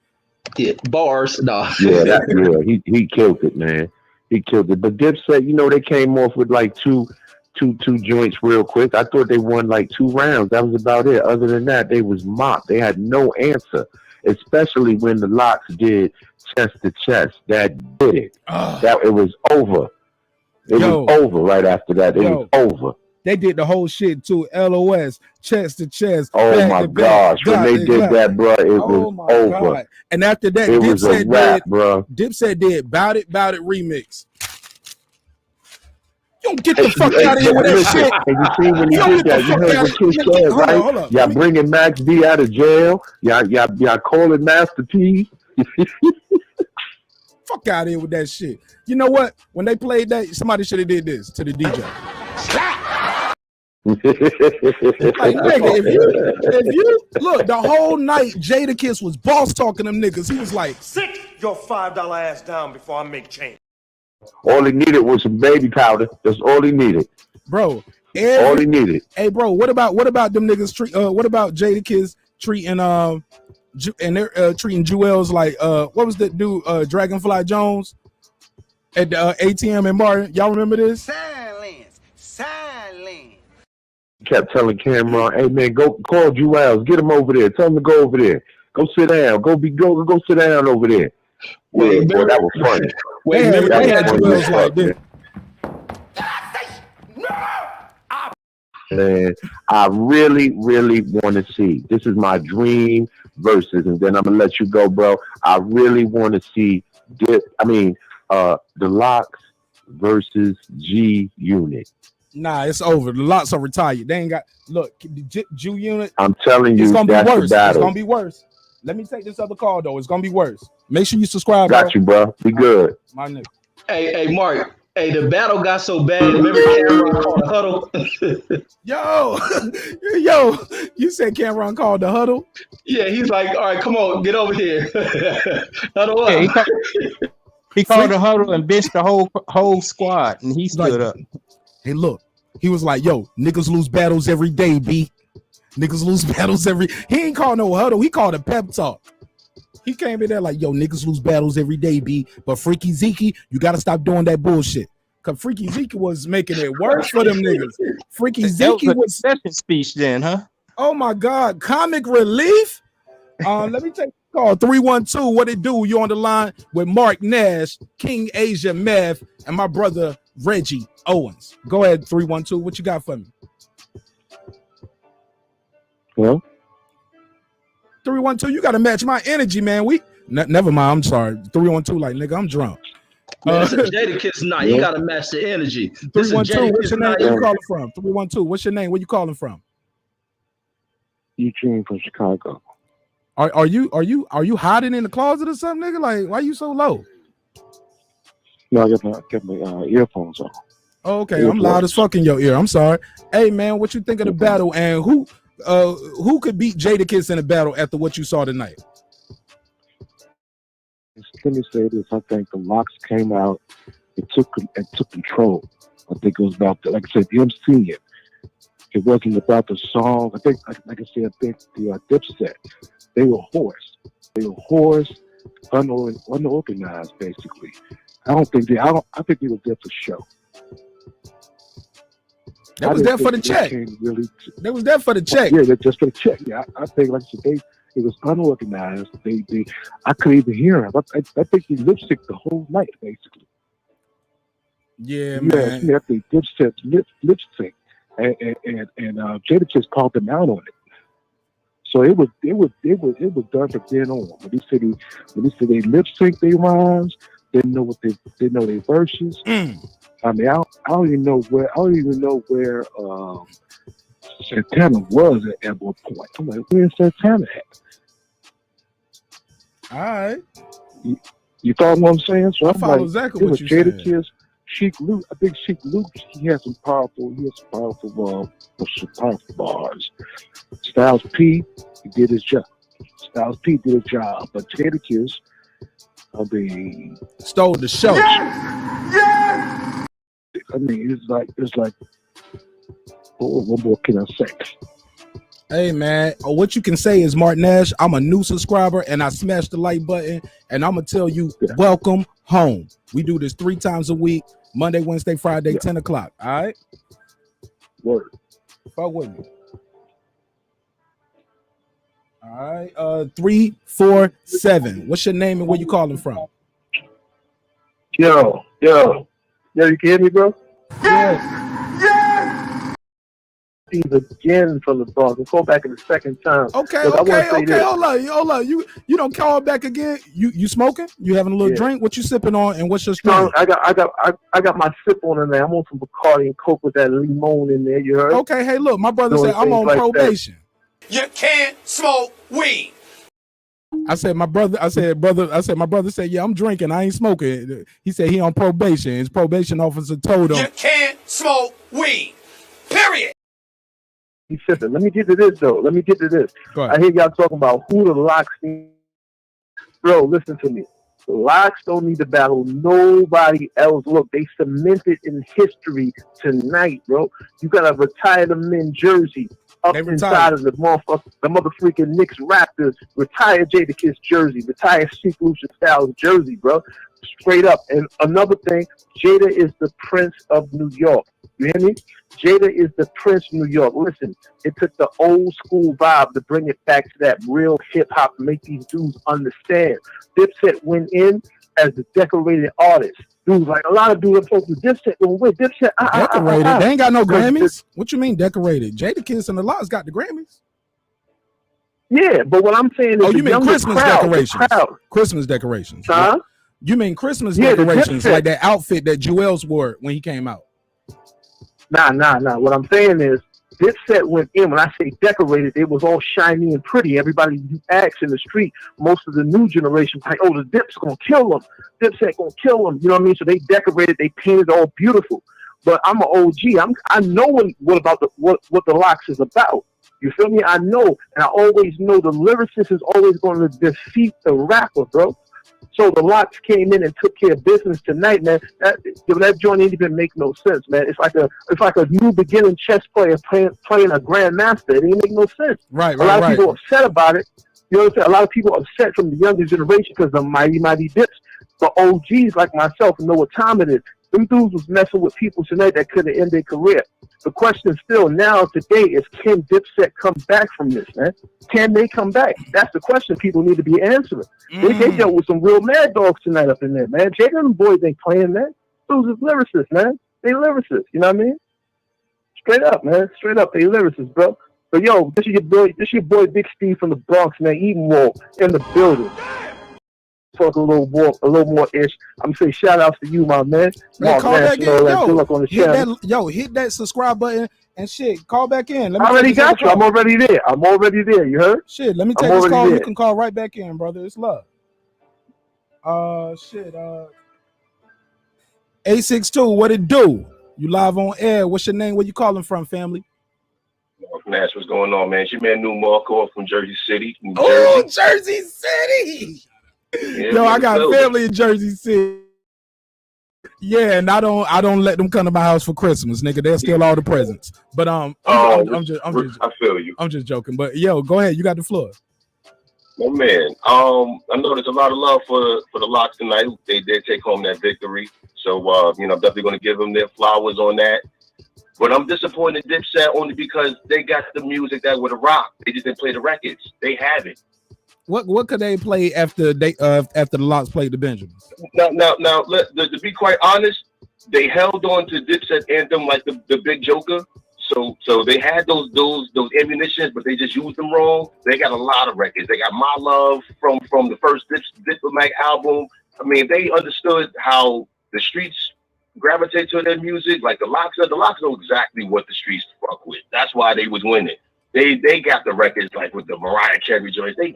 Yeah, bars. Nah.
Yeah, he killed it, man. He killed it. But Dipset, they came off with like two joints real quick. I thought they won like 2 rounds. That was about it. Other than that, they was mocked. They had no answer, especially when the LOX did chest to chest. That did it. That it was over. It was over right after that. It was over.
They did the whole shit too. LOS, chest to chest.
Oh
back
my
to back,
gosh, when they did that, bro, it
Oh
was
my
over.
God. And after that,
It was a wrap, bro.
Dipset did Bout It remix. You don't get
Hey,
the fuck
hey,
out of here with that
listen,
shit.
and you see when he
You don't
did
get the
that, you
fuck
heard
out
what
of
Kiss
here.
said, right?
Hold up.
Y'all bringing Max B out of jail. Y'all calling Master P.
Fuck out of here with that shit. You know what? When they played that, somebody should have did this to the DJ. Like, nigga, if you look, the whole night Jadakiss was boss talking them niggas. He was like,
sit your $5 ass down before I make change.
All he needed was some baby powder. That's all he needed.
Bro,
all he needed.
Hey, bro, what about them niggas what about Jadakiss treating treating Jewels like what was that dude Dragonfly Jones at the ATM in Martin? Y'all remember this?
Silence. Kept telling Cameron, "Hey man, go call Jewels. Get him over there. Tell him to go over there. Go sit down. Go sit down over there." Wait, boy, that was funny.
They had Jewels like this.
Man, I really want to see. This is my dream versus, and then I'm gonna let you go, bro. I really want to see the LOX versus G Unit.
Nah, it's over. The LOX are retired. They ain't got G Unit.
I'm telling you,
it's gonna
that's
be worse.
the battle.
It's gonna be worse. Let me take this other call though. It's gonna be worse. Make sure you subscribe.
Got you, bro. Be good.
My nigga.
Hey, Mark. Hey, the battle got so bad. Remember Cameron called the huddle?
Yo, you said Cameron called the huddle?
Yeah, he's like, all right, come on, get over here. Huddle up.
Yeah, he called the huddle and benched the whole squad, and he stood up.
Hey, look, he was like, yo, niggas lose battles every day, B. Niggas lose battles every. He ain't called no huddle. He called a pep talk. He came in there like, yo, niggas lose battles every day, B. But Freaky Zeke, you got to stop doing that bullshit. Because Freaky Zeke was making it worse for them niggas. Freaky Zeke was
second speech then, huh?
Oh, my God. Comic relief? Let me take the call. 312, what it do? You on the line with Marq Nash, King Asia Meth, and my brother Reggie Owens. Go ahead, 312. What you got for me?
Hello?
312, you got to match my energy, man. Never mind. I'm sorry. 312, like, nigga, I'm drunk.
Man, it's a Jadakiss night. You got to match the energy. This is
312, what's your name?
night.
Where you calling from? 312, what's your name? Where you calling from?
Eugene from Chicago.
Are you hiding in the closet or something, nigga? Like, why you so low?
No, I got my earphones on.
Oh, okay, I'm loud as fuck in your ear. I'm sorry. Hey, man, what you think of the battle, and who could beat Jadakiss in a battle after what you saw tonight?
Let me say this. I think the LOX came out and took control. I think it was about, like I said, the MC. It wasn't about the song. I think, like I said, I think the Dipset, they were hoarse. Unorganized, basically. I think they were there for show.
They was there for the check. They was there for the check.
Yeah, just for the check. Yeah, I think, like I said, it was unorganized. I couldn't even hear him. I think he lip synced the whole night, basically.
Yeah, man.
I think Dipset lip sync, and Jadakiss called them out on it. So it was done from then on. When he said they lip sync their rhymes, they know their verses. I mean, I don't even know where Santana was at one point. I'm like, where's Santana at?
All right.
You follow what I'm saying? So
I
I'm
follow
like,
exactly
it
what
was
you said.
Jadakiss, Sheik Luke. I think Sheik Luke, he has some powerful bars. Styles P, he did his job. But Jadakiss, I mean,
stole the show.
I mean, it's like, what more can I say?
Hey, man, what you can say is, Marq Nash, I'm a new subscriber, and I smashed the like button, and I'm going to tell you, welcome home. We do this 3 times a week, Monday, Wednesday, Friday, 10 o'clock, all right?
Word.
Fuck with me. All right, 347. What's your name and where you calling from?
Yo, you can hear me, bro?
Yeah.
again from the Bronx. We'll call back in the second time.
Okay,
Look,
okay. Hold on. You don't call back again. You smoking? You having a little drink? What you sipping on? And what's your strain?
So I got my sip on in there. I'm on some Bacardi and Coke with that limon in there. You heard?
Okay. Hey, look, my brother said I'm on probation.
You can't smoke weed.
I said my brother said, yeah, I'm drinking. I ain't smoking. He said he on probation. His probation officer told him
You can't smoke weed. Period.
He's sipping. Let me get to this though. I hear y'all talking about who the LOX need. Bro, listen to me. The LOX don't need to battle nobody else. Look, they cemented in history tonight, bro. You got to retire the men jersey up inside of the motherfucking Knicks Raptors. Retire Jadakiss jersey. Retire Steve Lucian Styles jersey, bro. Straight up. And another thing, Jada is the Prince of New York. You hear me? Jada is the Prince of New York. Listen, it took the old school vibe to bring it back to that real hip hop and make these dudes understand. DIPSET went in as the decorated artist. Dudes, like a lot of dudes are supposed to DIPSET will win. DIPSET,
decorated. They ain't got no Grammys. What you mean decorated? Jadakiss and the LOX got the Grammys.
Yeah, but what I'm saying is,
you mean Christmas decorations? Christmas decorations.
Huh?
You mean Christmas decorations, like that outfit that Jewels wore when he came out?
Nah. What I'm saying is, DIPSET went in. When I say decorated, it was all shiny and pretty. Everybody acts in the street. Most of the new generation, like, oh, the Dip's gonna kill them. DIPSET gonna kill them. You know what I mean? So they decorated, they painted all beautiful. But I'm an OG. I know what the LOX is about. You feel me? I know, and I always know the lyricist is always going to defeat the rapper, bro. So the LOX came in and took care of business tonight, man. That joint didn't even make no sense, man. It's like a new beginning chess player playing a grandmaster. It didn't make no sense.
Right.
A lot of people are upset about it. You know what I'm saying? A lot of people are upset from the younger generation because of mighty Dips. But OGs like myself know what time it is. Them dudes was messing with people tonight that could have ended their career. The question still now today is, can DIPSET come back from this, man? Can they come back? That's the question people need to be answering. They dealt with some real mad dogs tonight up in there, man. Jada and them boys ain't playing, man. Dudes is lyricists, man. They lyricists, you know what I mean? Straight up, man. Straight up, they lyricists, bro. But yo, this is your boy Big Steve from the Bronx, man. Edenwald in the building. Talk a little more ish. I'm gonna say shout outs to you, my man. Marq Nash, good luck on the channel.
Hit that subscribe button and shit. Call back in.
I already got you. I'm already there. You heard?
Shit, let me take this call. You can call right back in, brother. It's love. 862, what it do? You live on air. What's your name? Where you calling from, family?
Marq Nash, what's going on, man? It's your man, New Marco from Jersey City.
Oh, Jersey City.
Yeah,
yo, I got family in Jersey City. Yeah, and I don't let them come to my house for Christmas, nigga. They'll steal all the presents. But I
feel you.
I'm just joking. But yo, go ahead. You got the floor.
My man, I know there's a lot of love for the LOX tonight. They did take home that victory, so I'm definitely going to give them their flowers on that. But I'm disappointed DIPSET only because they got the music that would have rocked. They just didn't play the records. They have it.
What could they play after the LOX played the Benjamins?
Now, to be quite honest, they held on to DIPSET anthem like the Big Joker. So they had those ammunitions, but they just used them wrong. They got a lot of records. They got My Love from the first Diplomat album. I mean, they understood how the streets gravitate to their music. Like the LOX know exactly what the streets fuck with. That's why they was winning. They got the records like with the Mariah Carey joints. They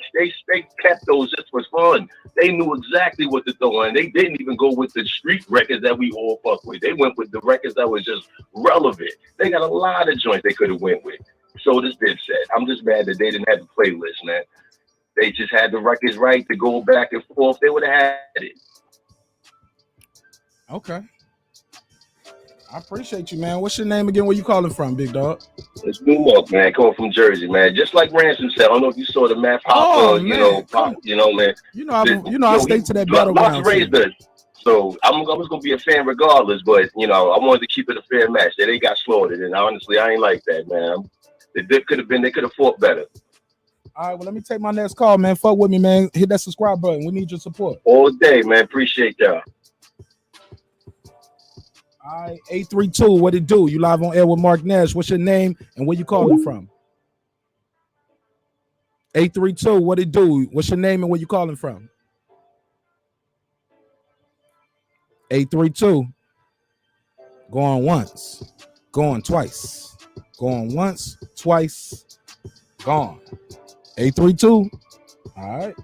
kept those just for fun. They knew exactly what to throw in. They didn't even go with the street records that we all fuck with. They went with the records that was just relevant. They got a lot of joints they could have went with. So this DIPSET. I'm just mad that they didn't have the playlist, man. They just had the records right to go back and forth. They would have had it.
Okay. I appreciate you, man. What's your name again? Where you calling from, big dog?
It's New Mark, man. Coming from Jersey, man. Just like Ransom said. I don't know if you saw the Math Hopper, man. Man.
I stay to that battleground.
So I was gonna be a fan regardless, but I wanted to keep it a fair match. They got slaughtered, and honestly, I ain't like that, man. They could have fought better.
All right, well, let me take my next call, man. Fuck with me, man. Hit that subscribe button. We need your support
all day, man. Appreciate y'all.
All right, 832, what it do? You live on air with Marq Nash. What's your name and where you calling from? 832, what it do? What's your name and where you calling from? 832. Going once, going twice, going once, twice, gone. 832. All right.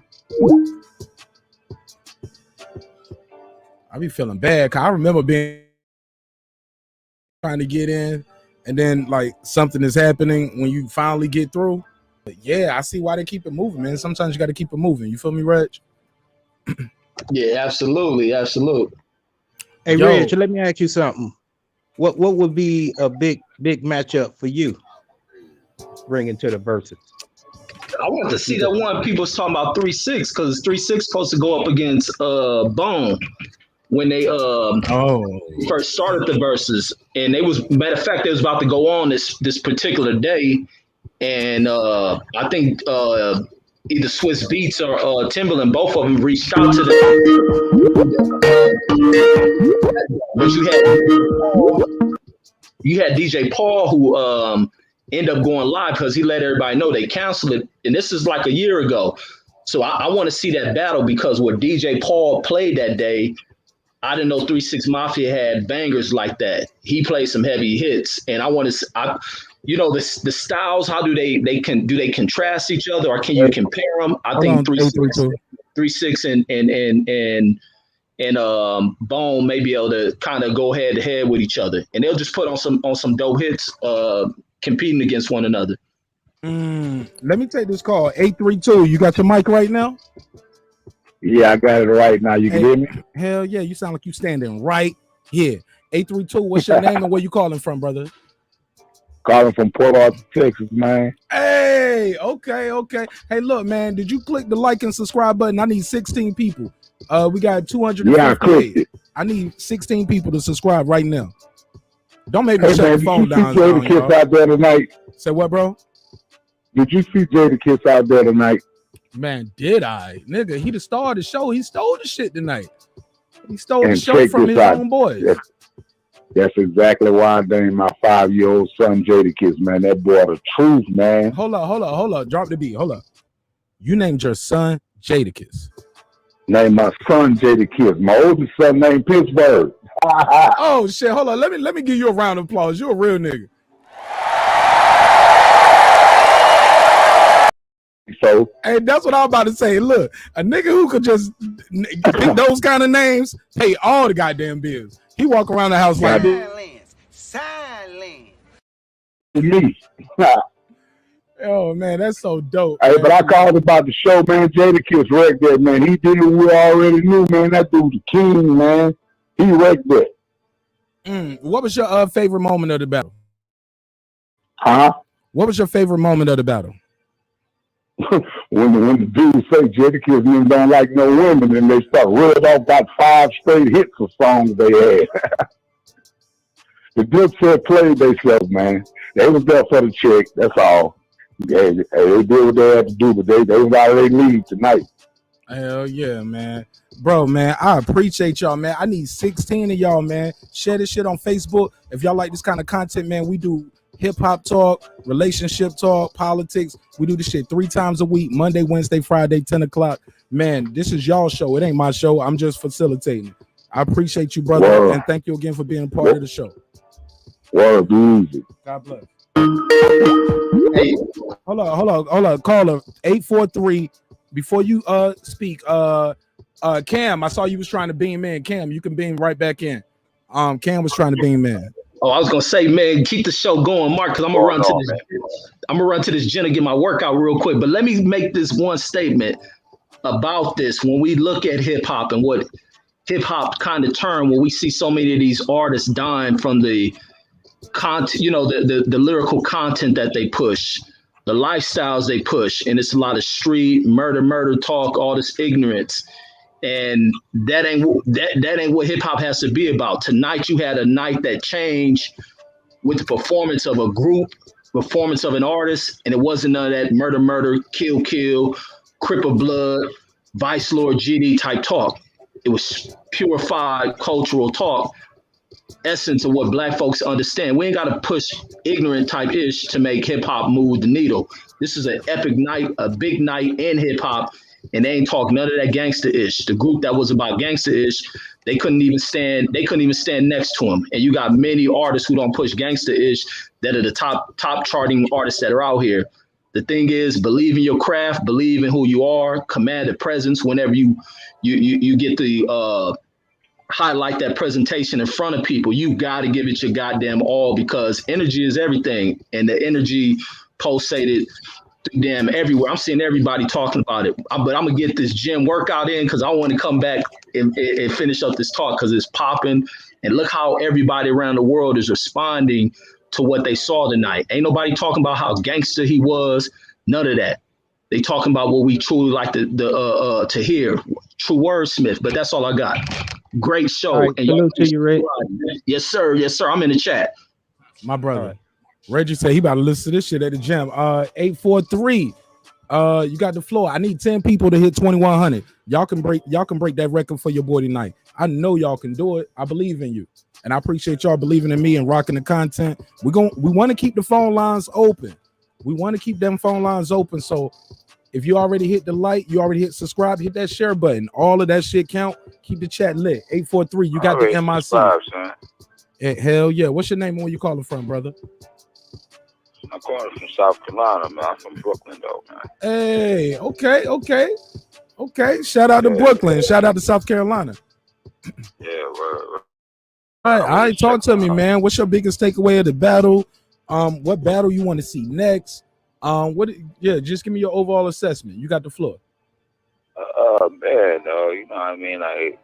I be feeling bad because I remember being trying to get in, and then like something is happening when you finally get through. But yeah, I see why they keep it moving, man. Sometimes you got to keep it moving. You feel me, Reg?
Yeah, absolutely, absolutely.
Hey, Reg, let me ask you something. What would be a big matchup for you bringing to the Verzuz?
I want to see that one people was talking about 3-6 because 3-6 supposed to go up against Bone when they first started the Verzuz, and they was, matter of fact, they was about to go on this particular day, and I think either Swiss Beats or Timbaland, both of them reached out to them. But you had DJ Paul who ended up going live because he let everybody know they canceled it, and this is like a year ago. So I want to see that battle because what DJ Paul played that day, I didn't know 3-6 Mafia had bangers like that. He played some heavy hits, and I want to, the styles. How do they contrast each other, or can you compare them? I think 3-6 and Bone may be able to kind of go head to head with each other, and they'll just put on some dope hits, competing against one another.
Let me take this call. 832. You got your mic right now?
Yeah, I got it right now. You can hear me?
Hell yeah, you sound like you standing right here. 832, what's your name and where you calling from, brother?
Calling from Port Arthur, Texas, man.
Hey, okay. Hey, look, man, did you click the like and subscribe button? I need 16 people. We got 258.
Yeah, I clicked it.
I need 16 people to subscribe right now. Don't make me shut the phone down.
Did you see Jadakiss out there tonight?
Say what, bro?
Did you see Jadakiss out there tonight?
Man, did I? Nigga, he the star of the show. He stole the shit tonight. He stole the
And
show
check
from
this
his
out.
own boys.
That's exactly why I named my 5-year-old son Jadakiss, man. That boy the truth, man.
Hold up. Drop the beat. Hold up. You named your son Jadakiss.
Named my son Jadakiss. My oldest son named Pittsburgh.
Oh shit! Hold on. Let me give you a round of applause. You're a real nigga.
So,
hey, that's what I'm about to say. Look, a nigga who could just pick those kind of names, pay all the goddamn bills. He walk around the house like
Silence. To me.
Oh man, that's so dope.
Hey,
man.
but I called about the show, man. Jadakiss wrecked that, man. He did what we already knew, man. That dude the king, man. He wrecked that.
What was your favorite moment of the battle?
Huh?
What was your favorite moment of the battle?
when the dudes say Jadakiss men don't like no women, and they start reeled off about 5 straight hits of songs they had. The DIPSET played themselves, man. They was there for the check. That's all. They did what they had to do, but they was out of their league tonight.
Hell yeah, man. Bro, man, I appreciate y'all, man. I need 16 of y'all, man. Share this shit on Facebook. If y'all like this kind of content, man, we do hip-hop talk, relationship talk, politics. We do this shit 3 times a week, Monday, Wednesday, Friday, 10 o'clock. Man, this is y'all show. It ain't my show. I'm just facilitating. I appreciate you, brother,
Word.
and thank you again for being a part of the show.
Word, easy.
God bless. Hey, hold on. Caller 843. Before you speak, Cam, I saw you was trying to beam in. Cam, you can beam right back in. Cam was trying to beam in.
Oh, I was gonna say, man, keep the show going, Mark, because I'm gonna run to this gym and get my workout real quick. But let me make this one statement about this. When we look at hip hop and what hip hop kind of turned, when we see so many of these artists dying from the content, the lyrical content that they push, the lifestyles they push, and it's a lot of street murder talk, all this ignorance. And that ain't what hip hop has to be about. Tonight you had a night that changed with the performance of a group, performance of an artist, and it wasn't none of that murder, kill, Crip of Blood, Vice Lord GD type talk. It was purified cultural talk essence of what black folks understand. We ain't got to push ignorant type ish to make hip hop move the needle. This is an epic night, a big night in hip hop, and they ain't talk none of that gangster ish. The group that was about gangster ish, they couldn't even stand next to him. And you got many artists who don't push gangster ish that are the top charting artists that are out here. The thing is, believe in your craft, believe in who you are, command a presence whenever you get the highlight that presentation in front of people. You got to give it your goddamn all, because energy is everything, and the energy pulsated damn everywhere. I'm seeing everybody talking about it, but I'm gonna get this gym workout in because I want to come back and finish up this talk because it's popping. And look how everybody around the world is responding to what they saw tonight. Ain't nobody talking about how gangster he was. None of that. They talking about what we truly like to hear. True wordsmith. But that's all I got. Great show.
All right,
and
salute to you, Red.
Yes, sir. Yes, sir. I'm in the chat.
My brother. Reggie said he about to listen to this shit at the gym. 843. You got the floor. I need 10 people to hit 2100. Y'all can break that record for your boy tonight. I know y'all can do it. I believe in you. And I appreciate y'all believing in me and rocking the content. We want to keep the phone lines open. We want to keep them phone lines open. So if you already hit the like, you already hit subscribe, hit that share button. All of that shit count. Keep the chat lit. 843. You got the MIC. Hell yeah. What's your name and where you calling from, brother?
I'm calling from South Carolina, man. I'm from Brooklyn, though, man.
Hey, okay. Shout out to Brooklyn. Shout out to South Carolina.
Yeah, word.
All right. Talk to me, man. What's your biggest takeaway of the battle? What battle you want to see next? Just give me your overall assessment. You got the floor.
Man, you know what I mean? Like,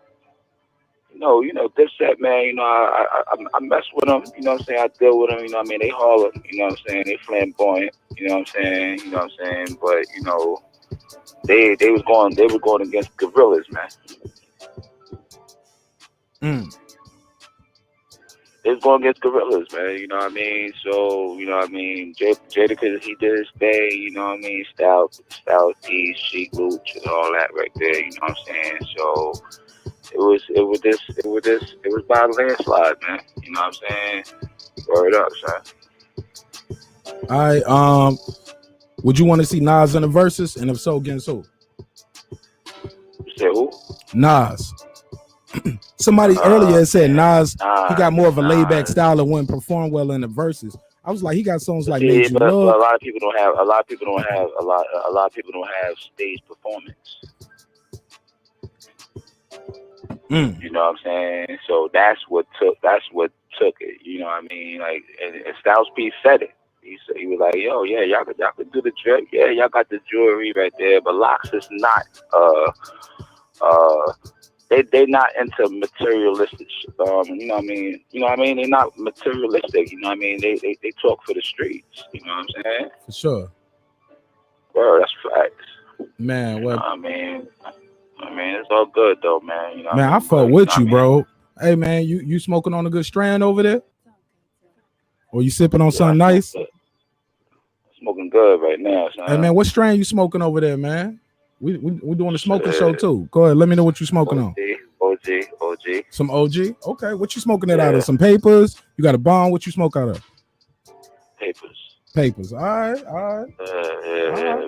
you know, DIPSET, man, I mess with them, you know what I'm saying? I deal with them, you know what I mean? They holler, you know what I'm saying? They flamboyant, you know what I'm saying? You know what I'm saying? But, they were going against gorillas, man. They was going against gorillas, man, you know what I mean? So, you know what I mean? Jadakiss, he did his thing, you know what I mean? Style T, Chic Luch, and all that right there, you know what I'm saying? So it was by a landslide, man. You know what I'm saying? Word up, son.
All right. Would you want to see Nas in the verses? And if so, against who?
You said who?
Nas. Somebody earlier said Nas, he got more of a laid back style and wouldn't perform well in the verses. I was like, he got songs like Made You
but
Love.
a lot of people don't have stage performance. You know what I'm saying? So that's what took it. You know what I mean? Like, and Styles P said it. He was like, yo, yeah, y'all could do the drip. Yeah, y'all got the jewelry right there, but LOX is not. They not into materialistic shit. You know what I mean? You know what I mean? They're not materialistic. You know what I mean? They talk for the streets. You know what I'm saying?
For sure.
Well, that's facts.
Man,
well, I mean, it's all good though, man. You know,
man, I fuck with you, bro. Hey, man, you smoking on a good strand over there? Or you sipping on something nice?
Smoking good right now, son.
Hey, man, what strand you smoking over there, man? We doing a smoking show too. Go ahead, let me know what you smoking on.
OG.
Some OG? Okay, what you smoking it out of? Some papers? You got a bomb? What you smoke out of? Papers. All right. All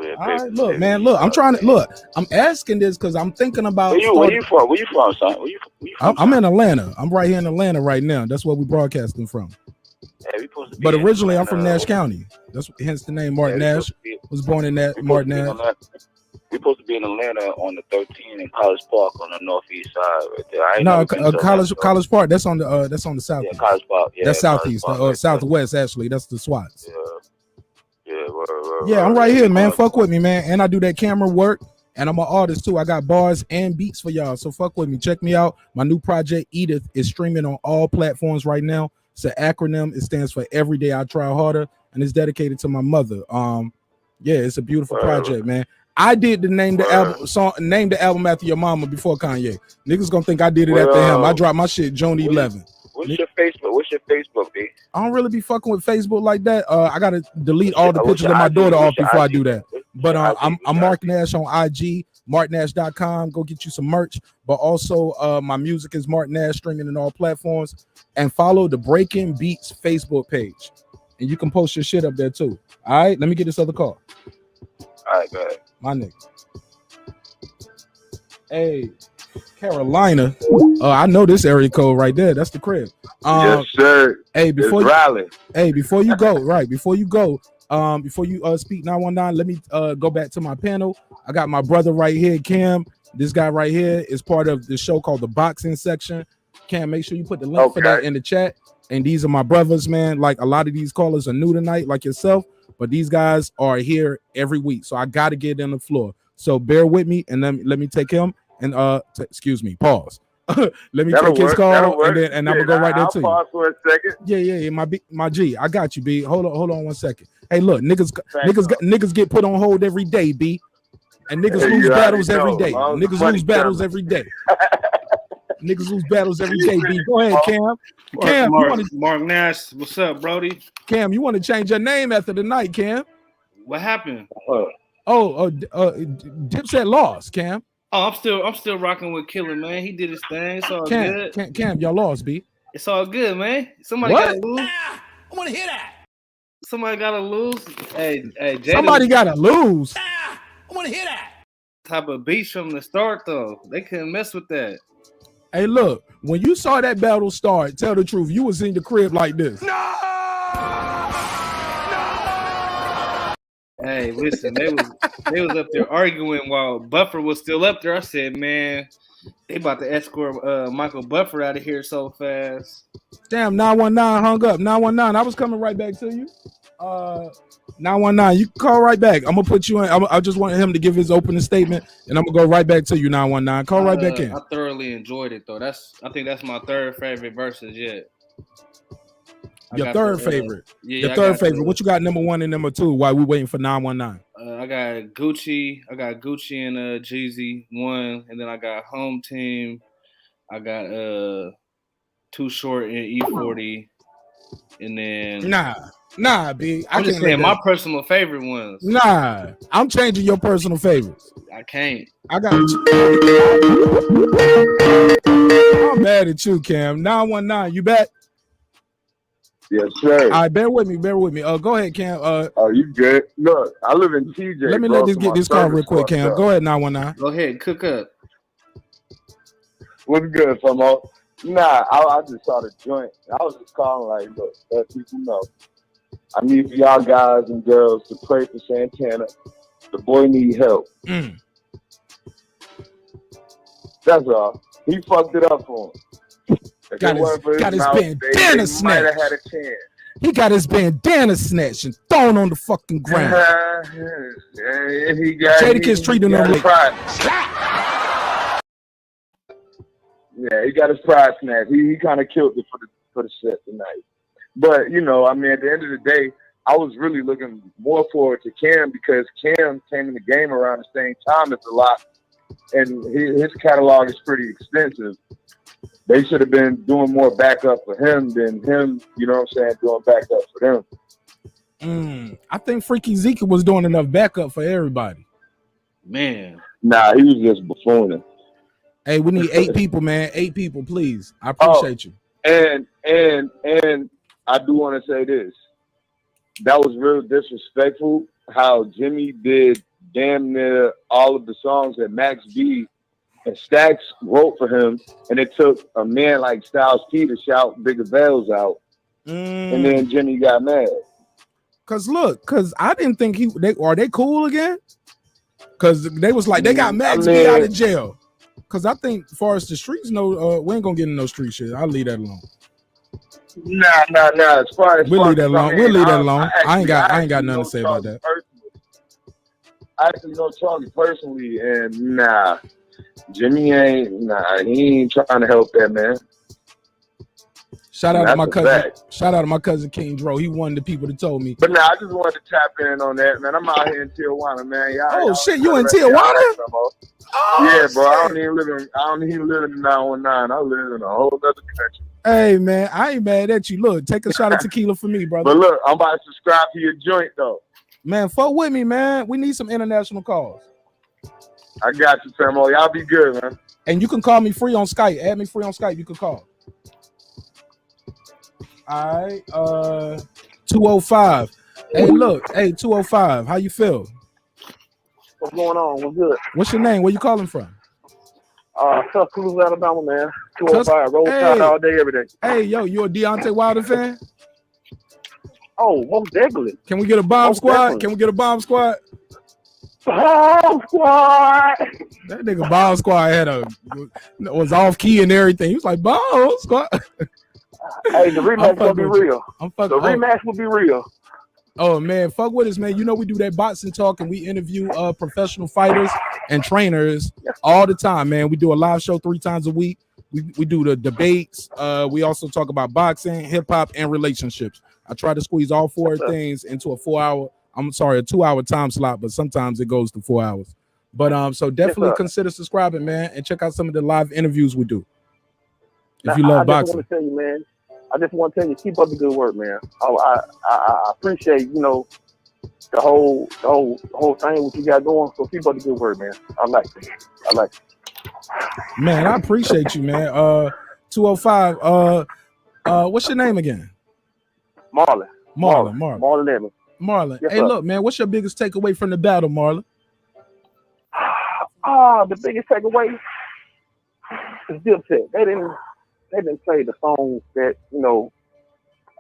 right. Look, man. Look, I'm trying to look. I'm asking this because I'm thinking about.
Where you from? Where you from, son? Where you from?
I'm in Atlanta. I'm right here in Atlanta right now. That's where we broadcasting from.
Yeah, we supposed to be
but originally, I'm from Nash County. That's hence the name Marq Nash. Was born in that Marq Nash.
We're supposed to be in Atlanta on the 13th in College Park on the northeast side, right there.
College Park. That's on the southeast.
Yeah, College Park. Yeah,
that's southeast or southwest actually. That's the SWATs.
Yeah,
I'm right here, man. Fuck with me, man. And I do that camera work, and I'm an artist too. I got bars and beats for y'all. So fuck with me. Check me out. My new project, Edith, is streaming on all platforms right now. It's an acronym. It stands for Every Day I Try Harder, and it's dedicated to my mother. Yeah, it's a beautiful project, man. I did name the album after your mama before Kanye. Niggas gonna think I did it after him. I dropped my shit June 11th.
What's your Facebook, B?
I don't really be fucking with Facebook like that. I gotta delete all the pictures of my daughter off before I do that. But I'm Marq Nash on IG. marqnash.com. Go get you some merch. But also my music is Marq Nash, streaming in all platforms. And follow the Breaking Beats Facebook page. And you can post your shit up there too. All right, let me get this other call.
All right, go ahead.
My nigga. Hey, Carolina. I know this area code right there. That's the crib.
Yes, sir.
Hey, before you go, right? Before you go, before you speak 919, let me go back to my panel. I got my brother right here, Cam. This guy right here is part of the show called The Boxing Section. Cam, make sure you put the link for that in the chat. And these are my brothers, man. Like a lot of these callers are new tonight, like yourself, but these guys are here every week. So I got to get in the floor. So bear with me and then let me take him and excuse me, pause. Let me take his call and then I'm gonna go right there to you.
Pause for a second.
Yeah, my G. I got you, B. Hold on 1 second. Hey, look, niggas get put on hold every day, B. And niggas lose battles every day. Niggas lose battles every day. Niggas lose battles every day, B. Go ahead, Cam. Cam,
Marq Nash, what's up, Brody?
Cam, you want to change your name after the night, Cam?
What happened?
Dipset lost, Cam.
Oh, I'm still rocking with Killer, man. He did his thing. It's all
good. Cam, y'all lost, B.
It's all good, man. Somebody gotta lose. I want to hear that. Somebody gotta lose. Hey, Jada,
somebody gotta lose.
I want to hear that. Type of beats from the start, though. They couldn't mess with that.
Hey, look, when you saw that battle start, tell the truth, you was in the crib like this.
Hey, listen, they was up there arguing while Buffer was still up there. I said, man, they about to escort Michael Buffer out of here so fast.
Damn, 919 hung up. 919, I was coming right back to you. 919, you can call right back. I'm gonna put you in. I just want him to give his opening statement, and I'm gonna go right back to you. 919, call right back in.
I thoroughly enjoyed it though. I think that's my third favorite versus yet.
Your third favorite. Your third favorite. What you got number 1 and number 2 while we waiting for 919?
I got Gucci and Jeezy 1, and then I got Home Team. I got Too Short and E40, and then
Nah, B.
I'm just saying my personal favorite ones.
Nah, I'm changing your personal favorites.
I can't.
I got you. I'm mad at you, Cam. 919, you back?
Yes, sir.
All right, bear with me. Go ahead, Cam.
You good? Look, I live in TJ.
Let me get this call real quick, Cam. Go ahead, 919.
Go ahead, cook up.
What's good, Famo? Nah, I just saw the joint. I was just calling like, look, let people know. I need for y'all guys and girls to pray for Santana. The boy need help. That's all. He fucked it up for him.
Got his bandana snatched. He got his bandana snatched and thrown on the fucking ground. Jadakiss treating him like
yeah, he got his pride snatched. He kind of killed it for the set tonight. But you know, I mean, at the end of the day, I was really looking more forward to Cam because Cam came in the game around the same time as the LOX, and his catalog is pretty extensive. They should have been doing more backup for him than him, you know what I'm saying, doing backup for them.
I think Freaky Zeke was doing enough backup for everybody.
Man.
Nah, he was just buffooning.
Hey, we need 8 people, man. 8 people, please. I appreciate you.
And I do want to say this. That was real disrespectful how Jimmy did damn near all of the songs that Max B and Stax wrote for him, and it took a man like Styles P to shout Bigger Bells out, and then Jimmy got mad.
Cause I didn't think are they cool again? Cause they was like they got Max B out of jail. Cause I think as far as the streets, we ain't gonna get in no street shit. I'll leave that alone.
Nah. As far as
we'll leave that alone. We'll leave that alone. I ain't got nothing to say about that.
I actually know Charlie personally, and nah. Jimmy he ain't trying to help that man.
Shout out to my cousin. Shout out to my cousin King Dro. He one of the people that told me.
But nah, I just wanted to tap in on that, man. I'm out here in Tijuana, man. Y'all
shit, you in Tijuana?
Yeah, bro. I don't even live in 919. I live in a whole other country.
Hey man, I ain't mad at you. Look, take a shot of tequila for me, brother.
But look, I'm about to subscribe to your joint though.
Man, fuck with me, man. We need some international calls.
I got you, Samo. Y'all be good, man.
And you can call me free on Skype. Add me free on Skype. You can call. All right. 205. Hey, look. Hey, 205. How you feel?
What's going on? What's good?
What's your name? Where you calling from?
Tuscaloosa, Alabama, man. 205. Roll Tide all day, every day.
Hey, yo, you a Deontay Wilder fan?
Oh, most definitely.
Can we get a bomb
Most
squad?
definitely.
Can we get a bomb squad?
Bomb squad.
That nigga bomb squad was off key and everything. He was like, bomb squad.
Hey, the rematch will be real. The rematch will be real.
Oh man, fuck with us, man. You know we do that boxing talk and we interview professional fighters and trainers all the time, man. We do a live show 3 times a week. We do the debates. We also talk about boxing, hip hop, and relationships. I try to squeeze all 4 things into a 2-hour time slot, but sometimes it goes to 4 hours. But so definitely consider subscribing, man, and check out some of the live interviews we do. If you love boxing.
I just want to tell you, man. I just want to tell you, keep up the good work, man. I appreciate, the whole thing what you got going. So keep up the good work, man. I like it.
Man, I appreciate you, man. 205. What's your name again?
Marlon.
Marlon
Evans.
Marlon.
Yes,
hey,
sir.
look, man. What's your biggest takeaway from the battle, Marlon?
The biggest takeaway is DIPSET. They didn't play the songs that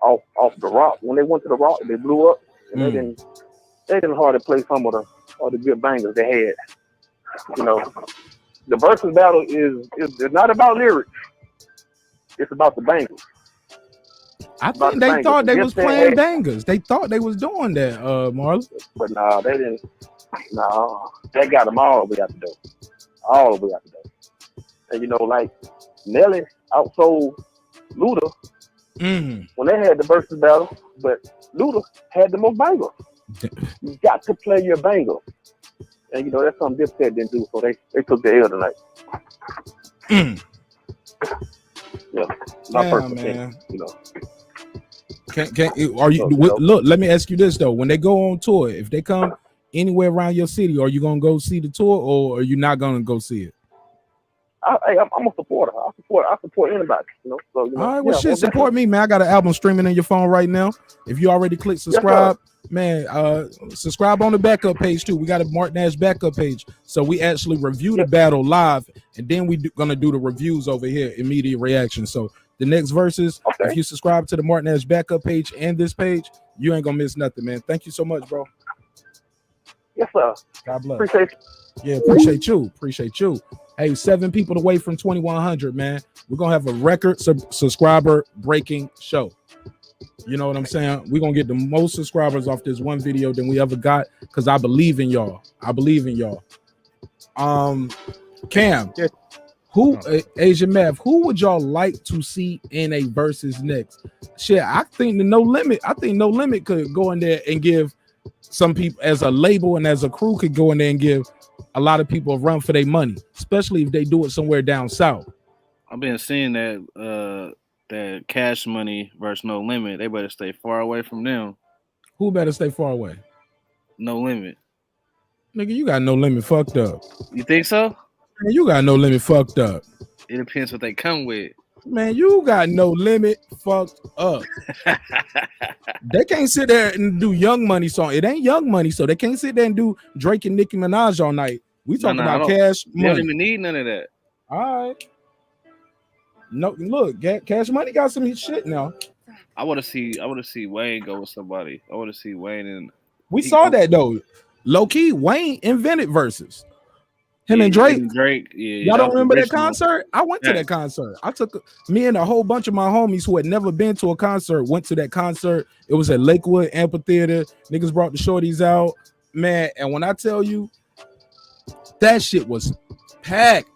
off the rock. When they went to the rock, they blew up, and they didn't hardly play some of the good bangers they had. The versus battle is not about lyrics. It's about the bangers.
I think they thought they was playing bangers. They thought they was doing that, Marlon.
But nah, they didn't. Nah, they got them all the way out the door. All the way out the door. And like Nelly outsold Luda when they had the versus battle, but Luda had the most bangers. You got to play your bangers. And that's something DIPSET didn't do, so they took the L tonight. Yeah, my personal opinion,
Look, let me ask you this though. When they go on tour, if they come anywhere around your city, are you gonna go see the tour or are you not gonna go see it?
I'm a supporter. I support anybody. So,
all right, well, shit, support me, man. I got an album streaming in your phone right now. If you already click subscribe, man, subscribe on the backup page too. We got a Marq Nash backup page, so we actually review the battle live, and then we gonna do the reviews over here, immediate reaction. So the next verses, if you subscribe to the Marq Nash backup page and this page, you ain't gonna miss nothing, man. Thank you so much, bro.
Yes, sir.
God bless.
Appreciate you.
Yeah, appreciate you. Hey, 7 people away from 2,100, man. We're gonna have a record subscriber breaking show. You know what I'm saying? We're gonna get the most subscribers off this one video than we ever got because I believe in y'all. Cam, who Asian Math, who would y'all like to see in a versus next? Shit, I think No Limit could go in there and give some people as a label and as a crew could go in there and give a lot of people a run for their money, especially if they do it somewhere down south.
I've been seeing that that Cash Money versus No Limit. They better stay far away from them.
Who better stay far away?
No Limit.
Nigga, you got No Limit fucked up.
You think so?
Man, you got No Limit fucked up.
It depends what they come with.
Man, you got No Limit fucked up. They can't sit there and do Young Money song. It ain't Young Money, so they can't sit there and do Drake and Nicki Minaj all night. We talking about Cash Money.
They don't even need none of that.
All right. No, look, Cash Money got some shit now.
I want to see Wayne go with somebody. I want to see Wayne and
we saw that though. Low key, Wayne invented verses. Him and Drake. Y'all don't remember that concert? I went to that concert. I took me and a whole bunch of my homies who had never been to a concert went to that concert. It was at Lakewood Amphitheater. Niggas brought the shorties out, man. And when I tell you, that shit was packed.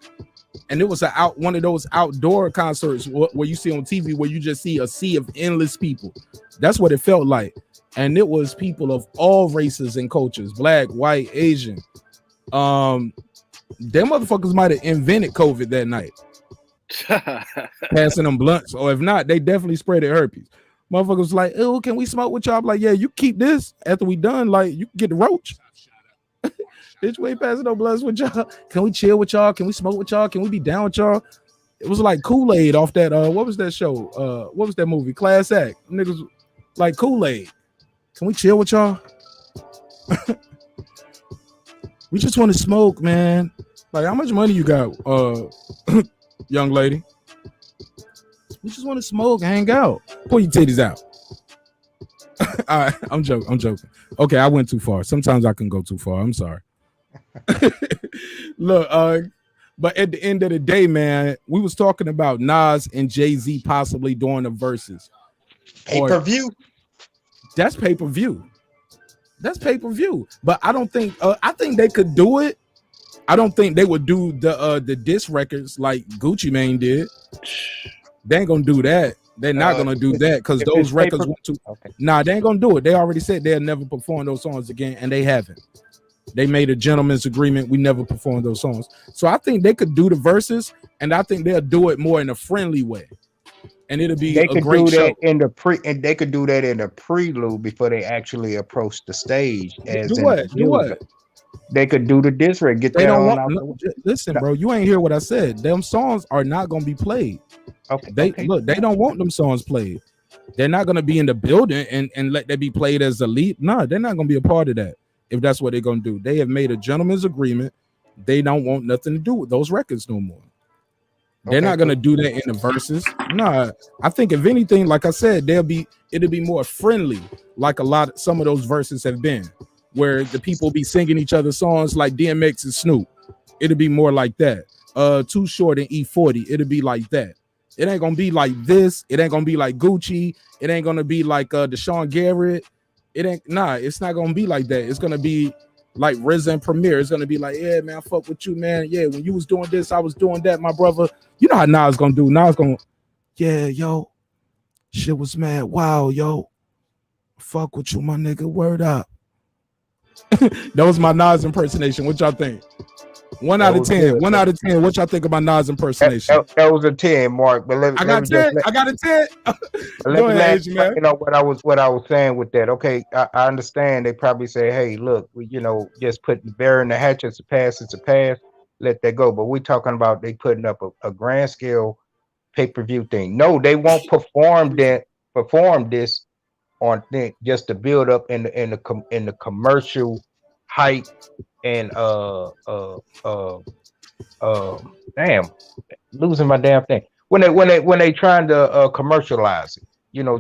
And it was one of those outdoor concerts where you see on TV where you just see a sea of endless people. That's what it felt like. And it was people of all races and cultures, black, white, Asian. Them motherfuckers might have invented COVID that night. Passing them blunts. Or if not, they definitely spread it herpes. Motherfuckers was like, oh, can we smoke with y'all? I'm like, yeah, you keep this after we done. Like, you can get the roach. Bitch, we ain't passing no blunts with y'all. Can we chill with y'all? Can we smoke with y'all? Can we be down with y'all? It was like Kool-Aid off that. What was that show? What was that movie? Class Act. Niggas like Kool-Aid. Can we chill with y'all? We just want to smoke, man. Like, how much money you got, young lady? We just want to smoke, hang out. Pull your titties out. All right, I'm joking. Okay, I went too far. Sometimes I can go too far. I'm sorry. Look, but at the end of the day, man, we was talking about Nas and Jay-Z possibly doing the verses.
Pay-per-view.
That's pay-per-view. That's pay-per-view. But I don't think I think they could do it. I don't think they would do the diss records like Gucci Mane did. They ain't gonna do that. They're not gonna do that because those records went to. Okay. Nah, they ain't gonna do it. They already said they'll never perform those songs again, and they haven't. They made a gentleman's agreement. We never perform those songs. So I think they could do the verses, and I think they'll do it more in a friendly way. And it'll be a great show.
And they could do that in the prelude before they actually approach the stage.
Do what?
They could do the diss record. Get that on out.
Listen, bro, you ain't hear what I said. Them songs are not gonna be played. Okay. They don't want them songs played. They're not gonna be in the building and let that be played as a lead. No, they're not gonna be a part of that. If that's what they're gonna do, they have made a gentleman's agreement. They don't want nothing to do with those records no more. They're not gonna do that in the verses. Nah, I think if anything, like I said, it'll be more friendly, like some of those verses have been, where the people be singing each other's songs like DMX and Snoop. It'll be more like that. Too Short and E40. It'll be like that. It ain't gonna be like this. It ain't gonna be like Gucci. It ain't gonna be like Deshaun Garrett. It's not gonna be like that. It's gonna be like RZA and Premier. It's gonna be like, yeah, man, I fuck with you, man. Yeah, when you was doing this, I was doing that, my brother. You know how Nas gonna do. Nas gonna, yeah, yo, shit was mad. Wow, yo, fuck with you, my nigga. Word up. That was my Nas impersonation. What y'all think? 1 out of 10. 1 out of 10. What y'all think about Nas impersonation?
That was a 10, Mark. But
I got 10. I got a 10.
Go ahead, man. You know what I was saying with that. Okay, I understand. They probably say, hey, look, just put burying the hatchet to pass. It's a pass. Let that go. But we're talking about they putting up a grand scale pay-per-view thing. No, they won't perform this on thing just to build up in the commercial hype and damn, losing my damn thing. When they trying to commercialize it,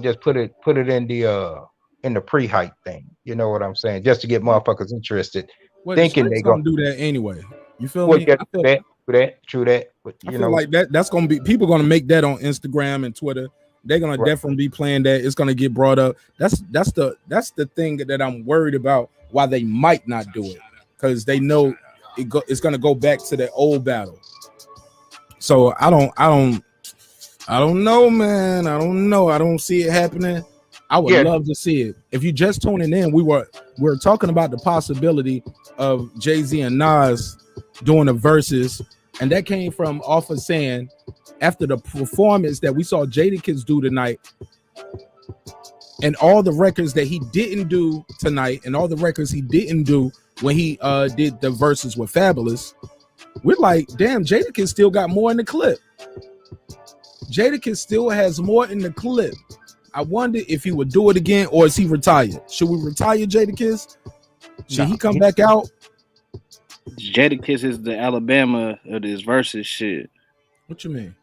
just put it in the pre-hype thing. You know what I'm saying? Just to get motherfuckers interested, thinking they gonna
do that anyway. You feel
me? True that. But
I feel like that's gonna be people gonna make that on Instagram and Twitter. They're gonna definitely be playing that. It's gonna get brought up. That's the thing that I'm worried about. Why they might not do it, because they know it's gonna go back to that old battle. So I don't know, man. I don't know. I don't see it happening. I would love to see it. If you just tuning in, we were talking about the possibility of Jay-Z and Nas doing the verses, and that came from off of saying after the performance that we saw Jadakiss do tonight, and all the records that he didn't do tonight, and all the records he didn't do when he did the verses with Fabulous, we're like, damn, Jadakiss still got more in the clip. Jadakiss still has more in the clip. I wonder if he would do it again, or is he retired? Should we retire Jadakiss? Should he come back out?
Jadakiss is the Alabama of this versus shit.
What you mean?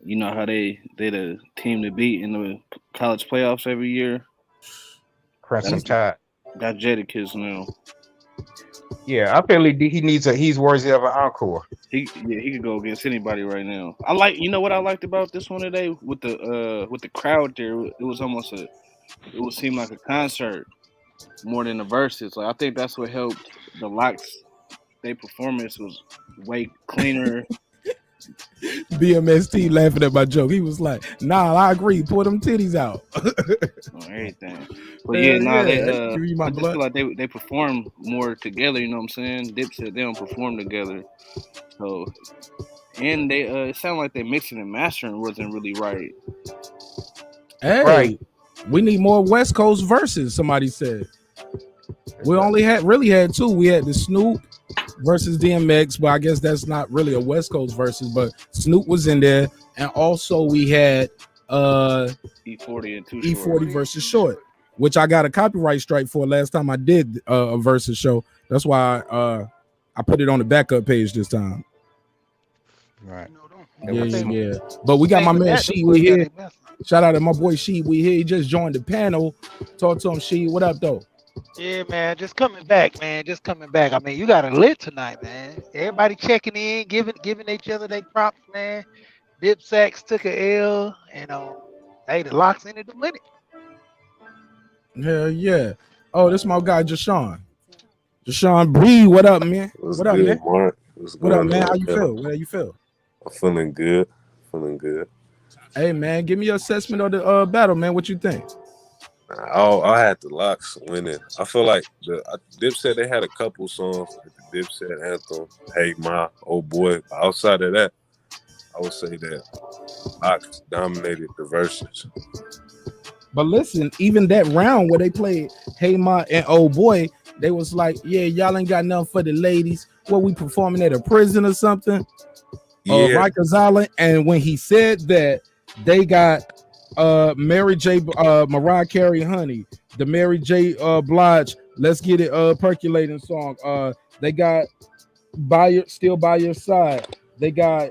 You know how they the team to beat in the college playoffs every year?
Crescent Tide.
Got Jadakiss now.
Yeah, I feel he's worthy of an encore.
He could go against anybody right now. You know what I liked about this one today with the crowd there. It was almost it would seem like a concert more than the verses. Like I think that's what helped the LOX. Their performance was way cleaner.
BMST laughing at my joke. He was like, "Nah, I agree. Pull them titties out."
Everything. But I just feel like they perform more together. You know what I'm saying? DIPSET, they don't perform together. So, and they it sounded like they mixing and mastering wasn't really right.
Hey, we need more West Coast verses. Somebody said we only had two. We had the Snoop versus DMX, but I guess that's not really a West Coast versus. But Snoop was in there, and also we had
E40 and Too Short.
E40 versus Short, which I got a copyright strike for last time I did a versus show. That's why I put it on the backup page this time.
Right.
Yeah. But we got my man Sheet. We here. Shout out to my boy Sheet. We here. He just joined the panel. Talk to him, Sheet. What up, though?
Yeah, man. Just coming back, man. Just coming back. I mean, you got it lit tonight, man. Everybody checking in, giving each other their props, man. DIPSET took a L, and hey, the LOX in it to win it.
Hell yeah. Oh, this my guy Jashawn. Jashawn Bree, what up, man?
What's
what up,
good,
man?
Mark?
What up, man? How you feel? How you feel?
I'm feeling good. Feeling good.
Hey, man, give me your assessment of the battle, man. What you think?
I had the LOX winning. I feel like DIPSET, they had a couple songs like the DIPSET anthem, Hey Ma, Oh Boy. Outside of that, I would say that LOX dominated the verses.
But listen, even that round where they played Hey Ma and Oh Boy, they was like, yeah, y'all ain't got nothing for the ladies. What, we performing at a prison or something?
Yeah.
Rikers Island. And when he said that, they got Mary J. Mariah Carey, Honey, the Mary J. Blige, Let's Get It Percolating song. They got Still By Your Side. They got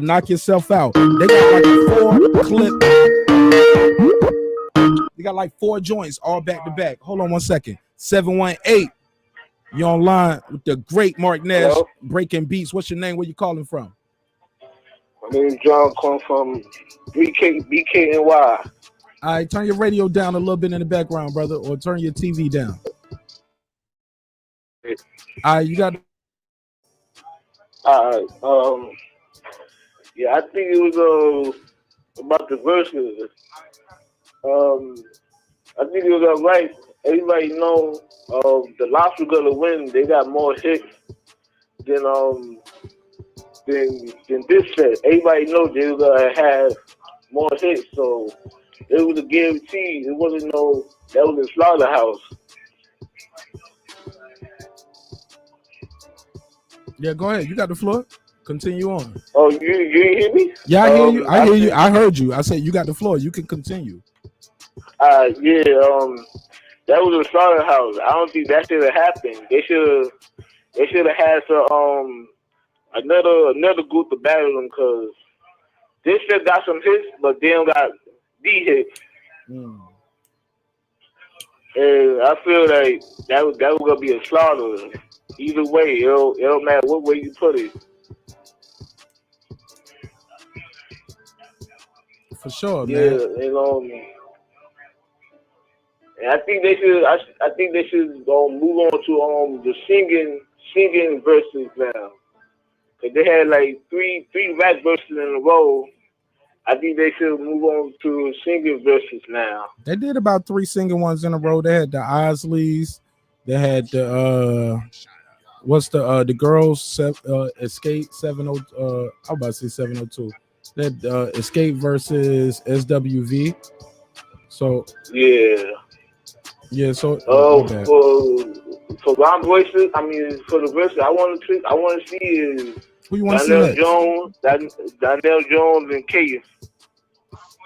Knock Yourself Out. They got like a 4 clip. They got like 4 joints all back to back. Hold on one second. 718. You online with the great Marq Nash.
Hello?
Breaking beats. What's your name? Where you calling from?
My name is John, calling from BKNY.
All right, turn your radio down a little bit in the background, brother, or turn your TV down. All right, you got.
Yeah, I think it was about the verses. I think it was all right. Everybody know the LOX were gonna win. They got more hits than DIPSET. Everybody know they were gonna have more hits, so it was a guarantee. It wasn't that was a slaughterhouse.
Yeah, go ahead. You got the floor. Continue on.
Oh, you didn't hear me?
Yeah, I hear you. I hear you. I heard you. I said you got the floor. You can continue.
That was a slaughterhouse. I don't think that should have happened. They should have had some another group to battle them, because this shit got some hits, but they don't got the hits. And I feel like that was gonna be a slaughter. Either way, it don't matter what way you put it.
For sure,
Yeah,
man.
And I think they should. I think they should move on to the singing verses now. Cause they had like three rap verses in a row. I think they should move on to singing verses now.
They did about 3 singing ones in a row. They had the Isleys. They had the the girls Escape 70. I'm about to say 702. They had Escape versus SWV. So yeah. So
for Ron Voices, I mean for the verses, I want to see is
who you want to see next?
Donnell Jones and Case.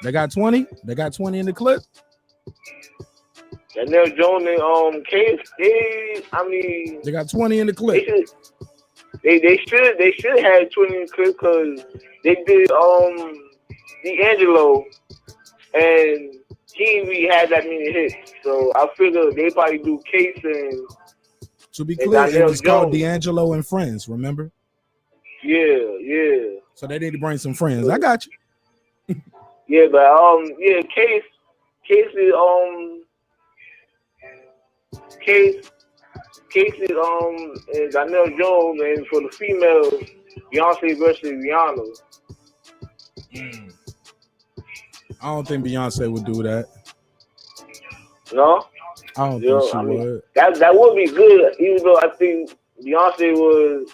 They got 20. They got 20 in the clip.
Donnell Jones and Case. They
got 20 in the clip.
They should have 20 in the clip, because they did D'Angelo, and he didn't really had that many hits. So I figure they probably do Case and.
To be clear, it was called D'Angelo and Friends. Remember?
Yeah.
So they need to bring some friends. I got you.
Yeah, but Case is and Donnell Jones, and for the females, Beyonce versus Rihanna.
I don't think Beyonce would do that.
No?
I don't think she would.
That would be good, even though I think Beyonce was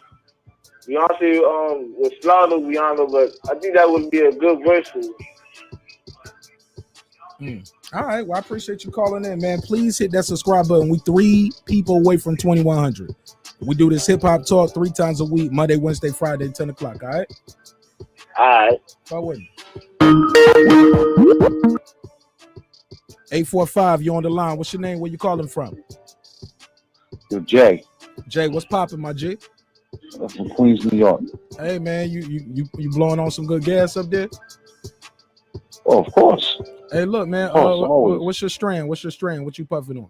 slaughter Rihanna, but I think that would be a good versus.
All right. Well, I appreciate you calling in, man. Please hit that subscribe button. We 3 people away from 2,100. We do this hip hop talk 3 times a week, Monday, Wednesday, Friday, 10 o'clock. All right.
All right.
Start with me. 845, you on the line. What's your name? Where you calling from?
Yo, Jay.
Jay, what's popping, my G?
I'm from Queens, New York.
Hey man, you blowing on some good gas up there?
Oh, of course.
Hey, look, man. What's your strain? What's your strain? What you puffing on?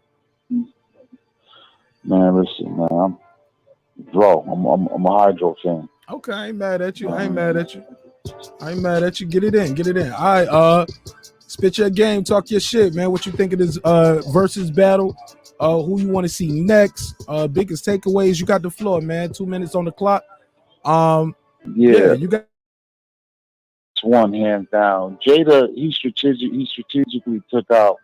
Man, listen, man. I'm a hydro fan.
Okay, I ain't mad at you. I ain't mad at you. Get it in. All right, spit your game, talk your shit, man. What you think of this versus battle? Who you want to see next? Biggest takeaways. You got the floor, man. 2 minutes on the clock. Yeah, you got
one hands down. Jada, he strategically took out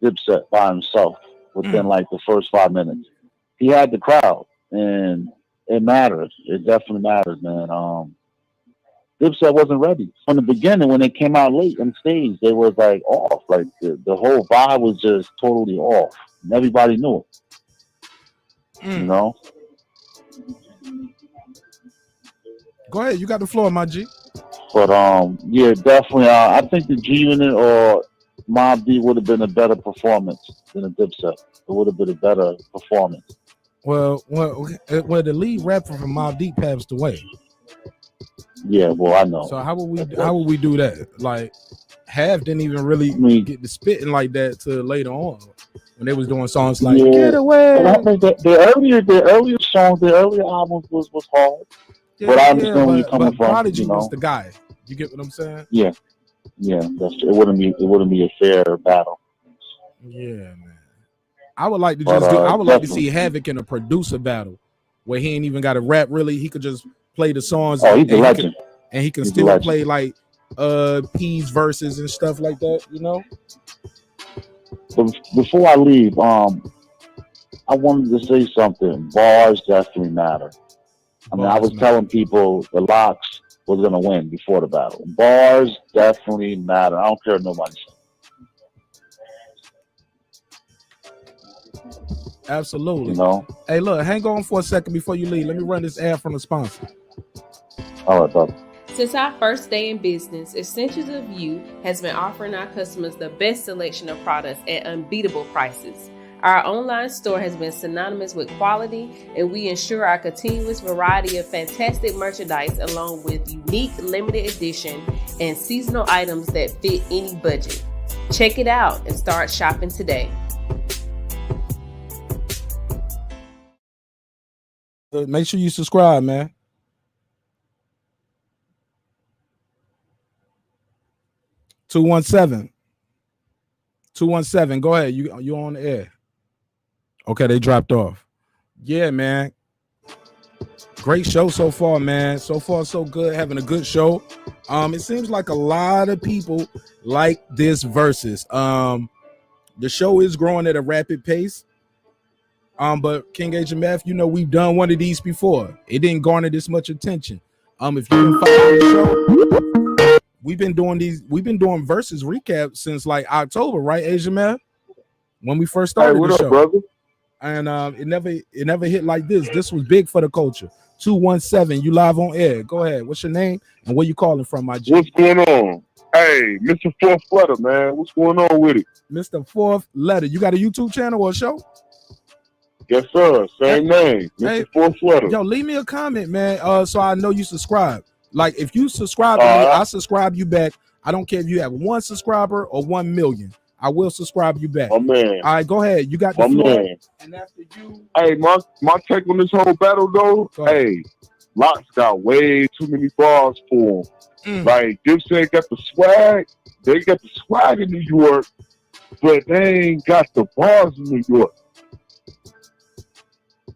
Dipset by himself within like the first 5 minutes. He had the crowd, and it mattered. It definitely mattered, man. Dipset wasn't ready from the beginning. When they came out late on stage, they was like off. Like the whole vibe was just totally off, and everybody knew it. You know.
Go ahead, you got the floor, my G.
But yeah, definitely. I think the G Unit or Mobb Deep would have been a better performance than a Dipset. It would have been a better performance.
Well, the lead rapper from Mobb Deep passed away.
Yeah, well, I know.
So how would we do that? Like, Half didn't even really get to spitting like that till later on when they was doing songs like "Get Away."
And I think that the earlier songs, the earlier albums was hard.
Yeah,
but I understand where you're coming from.
Prodigy
you know?
was the guy. You get what I'm saying?
Yeah, it wouldn't be a fair battle.
Yeah, man. I would like to like to see Havoc in a producer battle where he ain't even got to rap really. He could just play the songs.
Oh, he's a legend.
He can still play like P's verses and stuff like that, you know.
But before I leave, I wanted to say something. Bars definitely matter. I mean, I was telling people the LOX was gonna win before the battle. Bars definitely matter. I don't care what nobody says.
Absolutely.
You know.
Hey, look, hang on for a second before you leave. Let me run this ad from the sponsor.
All right, brother.
Since our first day in business, Essentials of You has been offering our customers the best selection of products at unbeatable prices. Our online store has been synonymous with quality, and we ensure our continuous variety of fantastic merchandise along with unique limited edition and seasonal items that fit any budget. Check it out and start shopping today.
Make sure you subscribe, man. (217) Go ahead. You on the air. Okay, they dropped off. Yeah, man. Great show so far, man. So far, so good. Having a good show. It seems like a lot of people like this versus. The show is growing at a rapid pace. But King Agent Math, you know, we've done one of these before. It didn't garner this much attention. If you've been following the show, we've been doing versus recaps since like October, right, Agent Math? When we first started the show.
Brother?
And it never hit like this. This was big for the culture. 217, you live on air. Go ahead. What's your name and where you calling from, my G?
What's going on? Hey, Mr. Fourth Letter, man. What's going on with it?
Mr. Fourth Letter. You got a YouTube channel or a show?
Yes, sir. Same name. Mr. Fourth Letter.
Yo, leave me a comment, man. So I know you subscribe. Like if you subscribe to me, I subscribe you back. I don't care if you have 1 subscriber or 1 million. I will subscribe you back.
Oh man.
All right, go ahead. You got the floor. Man. And after you,
hey, my take on this whole battle though. Hey, LOX got way too many bars for him. Like Dipset got the swag. They got the swag in New York, but they ain't got the bars in New York.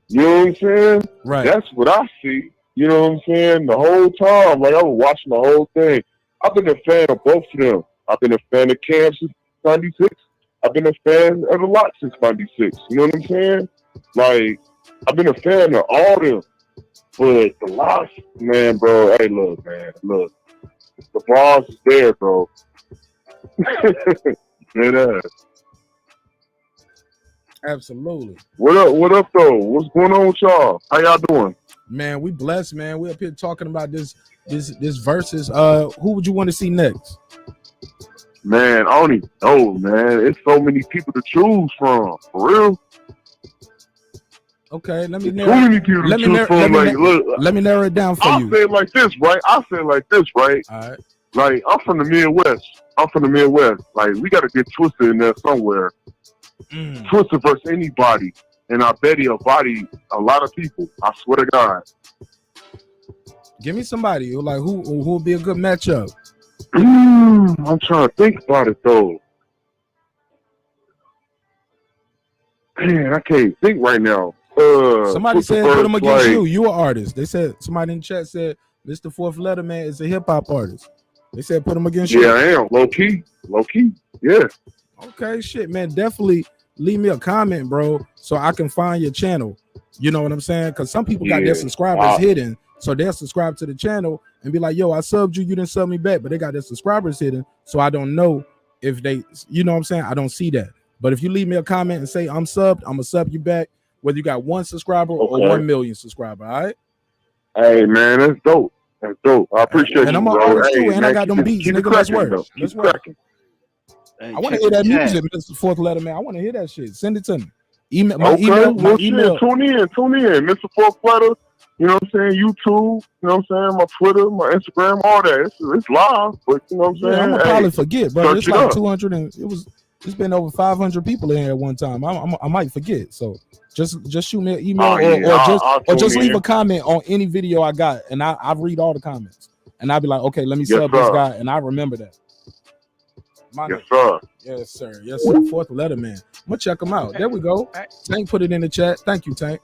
You know what I'm saying?
Right.
That's what I see. You know what I'm saying? The whole time, like I was watching the whole thing. I've been a fan of both of them. I've been a fan of Cam since 96. I've been a fan of the LOX since 96. You know what I'm saying? Like, I've been a fan of all them. But the LOX, man, bro, hey, look, man, look. The bars is there, bro. It is.
Absolutely.
What up? What up, though? What's going on with y'all? How y'all doing?
Man, we blessed, man. We up here talking about this versus. Who would you want to see next?
Man, I don't even know, man. It's so many people to choose from. For real.
Okay, let me
Too many people to choose from.
Let me narrow it down for
I'll
you.
say it like this, right? All right. Like, I'm from the Midwest. Like, we got to get Twisted in there somewhere. Twisted versus anybody. And I bet he'll body a lot of people. I swear to God.
Give me somebody who would be a good matchup.
I'm trying to think about it, though. Man, I can't think right now.
Somebody said put him against you. You an artist. They said, somebody in the chat said Mr. Fourth Letter Man is a hip hop artist. They said put him against you.
Yeah, I am. Low key. Yeah.
Okay, shit, man. Definitely leave me a comment, bro, so I can find your channel. You know what I'm saying? Because some people got their subscribers hidden. So they'll subscribe to the channel and be like, yo, I subbed you. You didn't sub me back. But they got their subscribers hidden. So I don't know if they, you know what I'm saying? I don't see that. But if you leave me a comment and say I'm subbed, I'm going to sub you back, whether you got 1 subscriber or 1 million subscriber. All right?
Hey, man, that's dope. That's dope. I appreciate it.
And I'm an artist too, and I got them beats, nigga. Let's work. Let's work. I want to hear that music, Mr. Fourth Letter Man. I want to hear that shit. Send it to me. Email my email.
Tune in, Mr. Fourth Letter. You know what I'm saying? YouTube. You know what I'm saying? My Twitter, my Instagram, all that. It's live, but you know what I'm saying?
I'm gonna probably forget, bro. It's like
up.
200 and it's been over 500 people in here at one time. I might forget. So just shoot me an email or just leave a comment on any video I got, and I read all the comments, and I'll be like, okay, let me sub this guy, and I remember that. Yes, sir. Yes, sir. Fourth Letter Man. I'm gonna check him out. There we go. Tank put it in the chat. Thank you, Tank.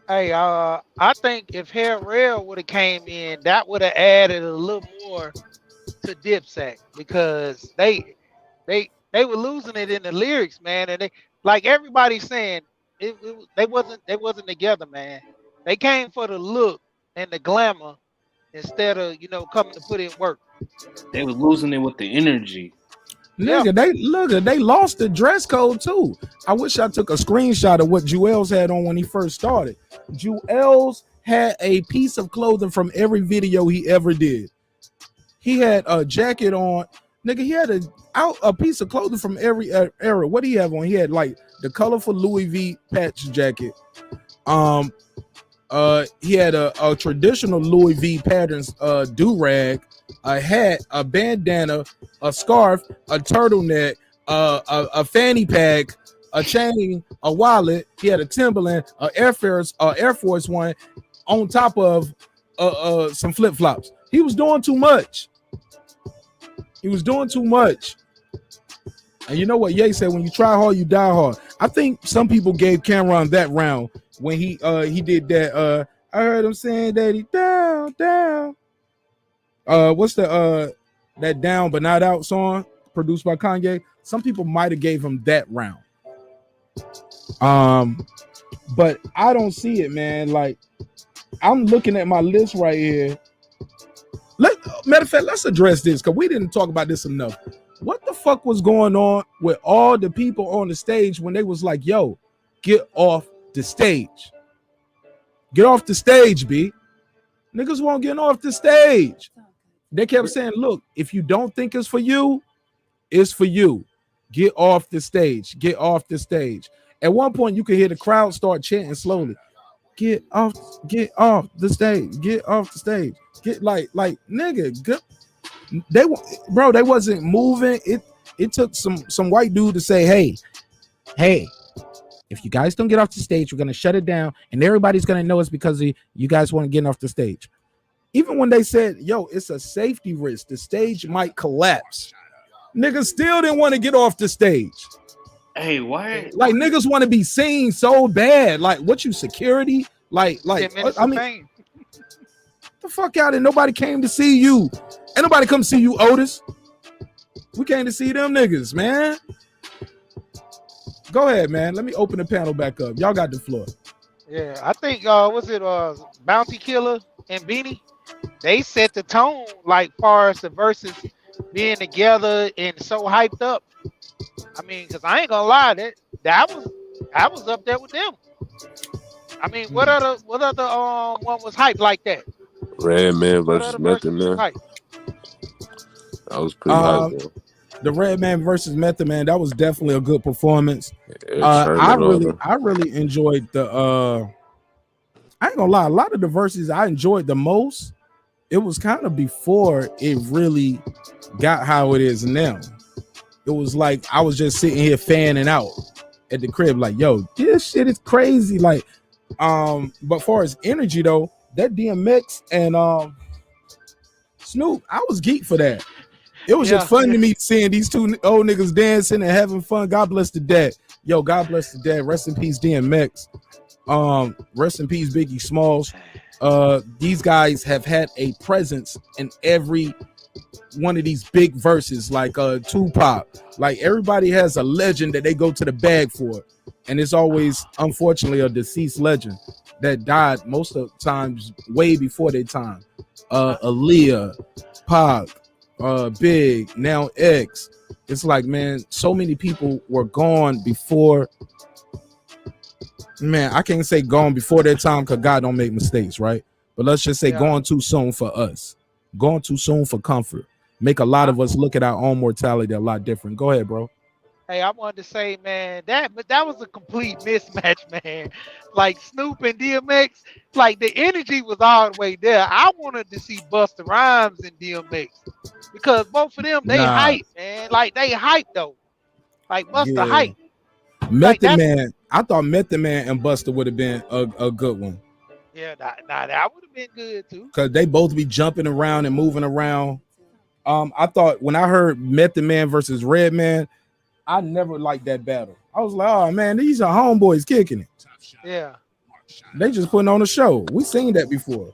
Hey, I think if Hair Rail would have came in, that would have added a little more to DIPSET, because they were losing it in the lyrics, man, and they, like everybody's saying, they wasn't together, man. They came for the look and the glamour instead of coming to put in work.
They was losing it with the energy.
Nigga, they lost the dress code too. I wish I took a screenshot of what Jewels had on when he first started. Jewels had a piece of clothing from every video he ever did. He had a jacket on. Nigga, he had a piece of clothing from every era. What do he have on? He had like the colorful Louis V patch jacket. He had a traditional Louis V patterns do-rag, a hat, a bandana, a scarf, a turtleneck, a fanny pack, a chain, a wallet. He had a Timberland, Air Force One, on top of some flip-flops. He was doing too much. And you know what Ye said? When you try hard, you die hard. I think some people gave Cameron that round when he did that. I heard him saying that he down. What's the that Down But Not Out song produced by Kanye? Some people might have gave him that round. But I don't see it, man. Like, I'm looking at my list right here. Matter of fact, let's address this because we didn't talk about this enough. What the fuck was going on with all the people on the stage when they was like, yo, get off the stage. Get off the stage, B. Niggas won't get off the stage. They kept saying, look, if you don't think it's for you, it's for you. Get off the stage. Get off the stage. At one point, you could hear the crowd start chanting slowly. Get off the stage. Get off the stage. Get like nigga. They wasn't moving. It took some white dude to say, hey, if you guys don't get off the stage, we're gonna shut it down, and everybody's gonna know it's because you guys want to get off the stage. Even when they said, yo, it's a safety risk, the stage might collapse. Niggas still didn't want to get off the stage.
Hey, why?
Like niggas want to be seen so bad. Like, what you security? Like, I mean, the fuck out and nobody came to see you. Ain't nobody come see you, Otis. We came to see them niggas, man. Go ahead, man. Let me open the panel back up. Y'all got the floor.
Yeah, I think Bounty Killer and Beanie? They set the tone, like far as the verses being together and so hyped up. I mean, because I ain't gonna lie, that I was up there with them. I mean, what other one was hype like that?
Redman
What
versus
other
Method
verses was
Man.
hype?
That was pretty hype, though.
The Redman versus Method Man, that was definitely a good performance.
Yeah,
I
Sherman,
really enjoyed the I ain't gonna lie, a lot of the verses I enjoyed the most, it was kind of before it really got how it is now. It was like I was just sitting here fanning out at the crib, like, yo, this shit is crazy. Like, but far as energy though, that DMX and Snoop, I was geek for that. It was just fun to me seeing these two old niggas dancing and having fun. God bless the dead. Yo, God bless the dead. Rest in peace, DMX. Rest in peace, Biggie Smalls. These guys have had a presence in every one of these big verses, like Tupac. Like everybody has a legend that they go to the bag for, and it's always, unfortunately, a deceased legend that died most of the times way before their time. Aaliyah, Pac, Big, now X. It's like, man, so many people were gone before. Man, I can't say gone before their time because God don't make mistakes, right? But let's just say gone too soon for us, gone too soon for comfort. Make a lot of us look at our own mortality a lot different. Go ahead, bro.
Hey, I wanted to say, man, that was a complete mismatch, man. Like Snoop and DMX, like the energy was all the way there. I wanted to see Busta Rhymes and DMX because both of them, they hype, man. Like they hype though. Like Busta hype.
Method Man, I thought Method Man and Busta would have been a good one.
Yeah, nah, that would have been good too.
Cause they both be jumping around and moving around. I thought when I heard Method Man versus Redman, I never liked that battle. I was like, oh man, these are homeboys kicking it.
Yeah.
They just putting on a show. We seen that before.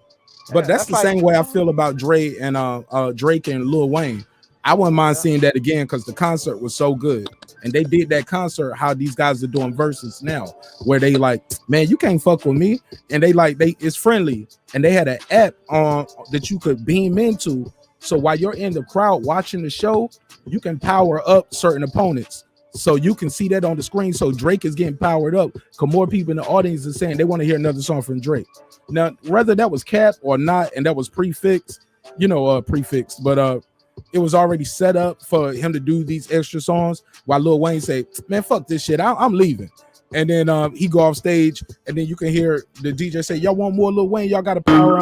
But that's the same way I feel about Drake and Lil Wayne. I wouldn't mind seeing that again because the concert was so good. And they did that concert how these guys are doing verses now, where they like, man, you can't fuck with me. And it's friendly. And they had an app that you could beam into. So while you're in the crowd watching the show, you can power up certain opponents. So you can see that on the screen. So Drake is getting powered up because more people in the audience are saying they want to hear another song from Drake. Now, whether that was cap or not, and that was prefixed, but it was already set up for him to do these extra songs while Lil Wayne say, man, fuck this shit, I'm leaving. And then he go off stage, and then you can hear the DJ say, y'all want more Lil Wayne, y'all got to power him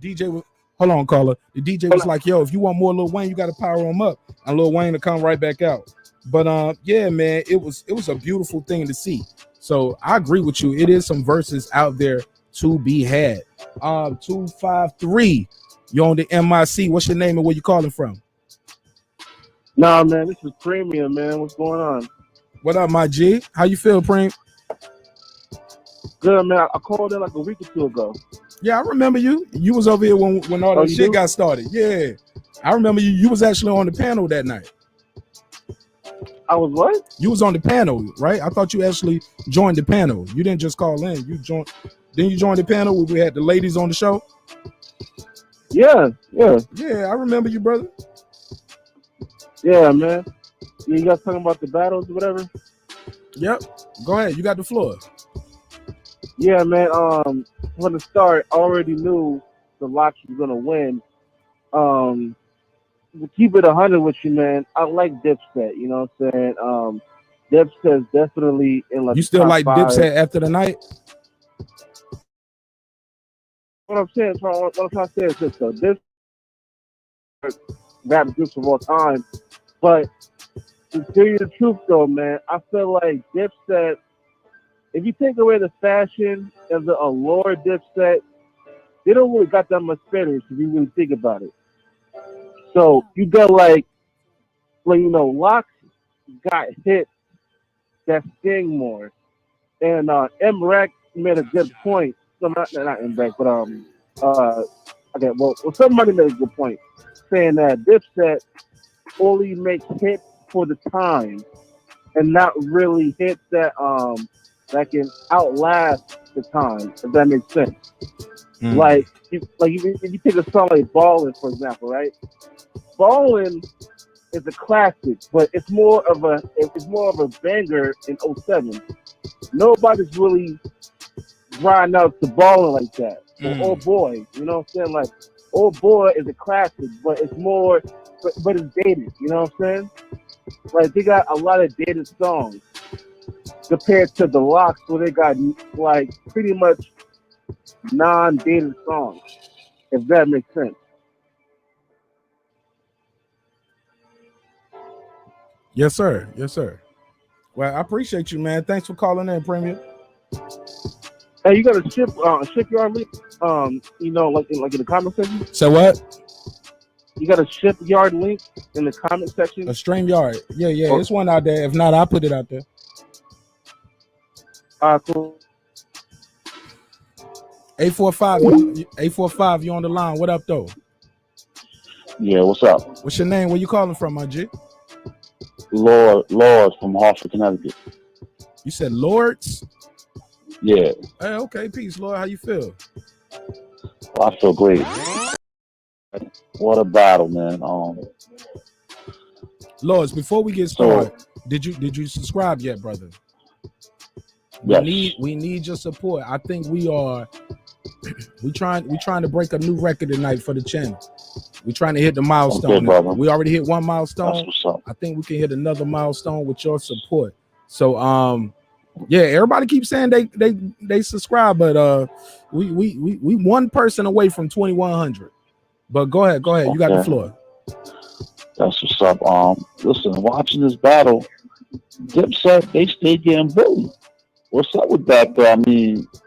DJ was, hold on, caller. The DJ was like, yo, if you want more Lil Wayne, you got to power him up. And Lil Wayne to come right back out. But yeah, man, it was a beautiful thing to see. So I agree with you. It is some verses out there to be had. 253, you're on the MIC. What's your name and where you calling from?
Nah, man, this is Premium, man. What's going on?
What up, my G? How you feel, Preem?
Good, man. I called in like a week or two ago.
Yeah, I remember you. You was over here when all that shit got started. Yeah, I remember you. You was actually on the panel that night.
I was what?
You was on the panel, right? I thought you actually joined the panel. You didn't just call in. You joined. Then you joined the panel where we had the ladies on the show.
Yeah.
I remember you, brother.
Yeah, man. You guys talking about the battles or whatever?
Yep. Go ahead. You got the floor.
Yeah, man. From the start, I already knew the LOX was gonna win. To keep it 100 with you, man, I like Dipset. You know what I'm saying? Dipset's definitely in like.
You still like Dipset after the night?
What I'm trying to say is this though. This rap groups of all time, but to tell you the truth though, man, I feel like Dipset. If you take away the fashion and the allure Dipset, they don't really got that much finish if you really think about it. So you got like LOX got hit that sting more, and MREC made a good point. No, not MREC, but okay, well, somebody made a good point saying that Dipset only makes hits for the time and not really hits that that can outlast the time, if that makes sense. Like if you take a song like Ballin', for example, right? Ballin' is a classic, but it's more of a banger in '07. Nobody's really grinding out to Ballin' like that. Or Oh Boy, you know what I'm saying? Like Oh Boy is a classic, but it's more, but it's dated. You know what I'm saying? Like they got a lot of dated songs compared to the LOX, where they got like pretty much non-dated songs. If that makes sense.
Yes, sir. Yes, sir. Well, I appreciate you, man. Thanks for calling in, Premier.
Hey, you got a shipyard link? You know, like in the comment section.
So what?
You got a shipyard link in the comment section?
A StreamYard. Yeah. It's one out there. If not, I'll put it out there.
Cool.
845, you on the line. What up, though?
Yeah, what's up?
What's your name? Where you calling from, my G?
Lords from Hartford, Connecticut.
You said Lords?
Yeah.
Hey, okay, peace, Lord. How you feel?
Well, I feel great. What a battle, man.
Lords, before we get started, did you subscribe yet, brother?
Yes.
We need your support. I think we trying to break a new record tonight for the channel. We're trying to hit the milestone.
Okay,
we already hit one milestone.
That's what's up.
I think we can hit another milestone with your support. So yeah, everybody keeps saying they subscribe, but we one person away from 2,100. But go ahead. You got the floor.
That's what's up. Listen, watching this battle, DIPSET, they stayed getting bullied. What's up with that, though? I mean, it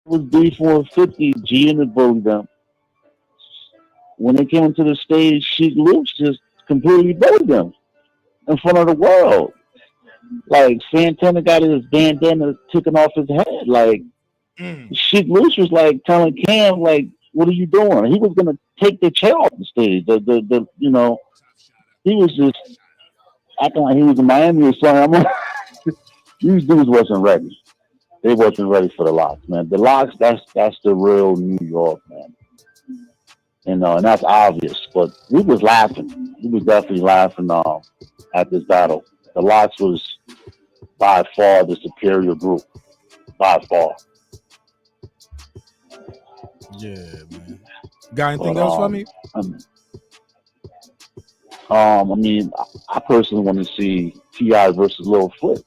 was B450, G and bullied them. When they came into the stage, Sheik Luch just completely bullied them in front of the world. Like, Santana got his bandana taken off his head. Like, Sheik Luch was like telling Cam, like, what are you doing? He was gonna take the chair off the stage. You know, he was just acting like he was in Miami or something. These dudes wasn't ready. They wasn't ready for the LOX, man. The LOX, that's the real New York, man. You know, and that's obvious. But we was laughing. We was definitely laughing at this battle. The LOX was by far the superior group. By far.
Yeah, man. Got anything else for me?
I mean, I personally want to see T.I. versus Lil Flip.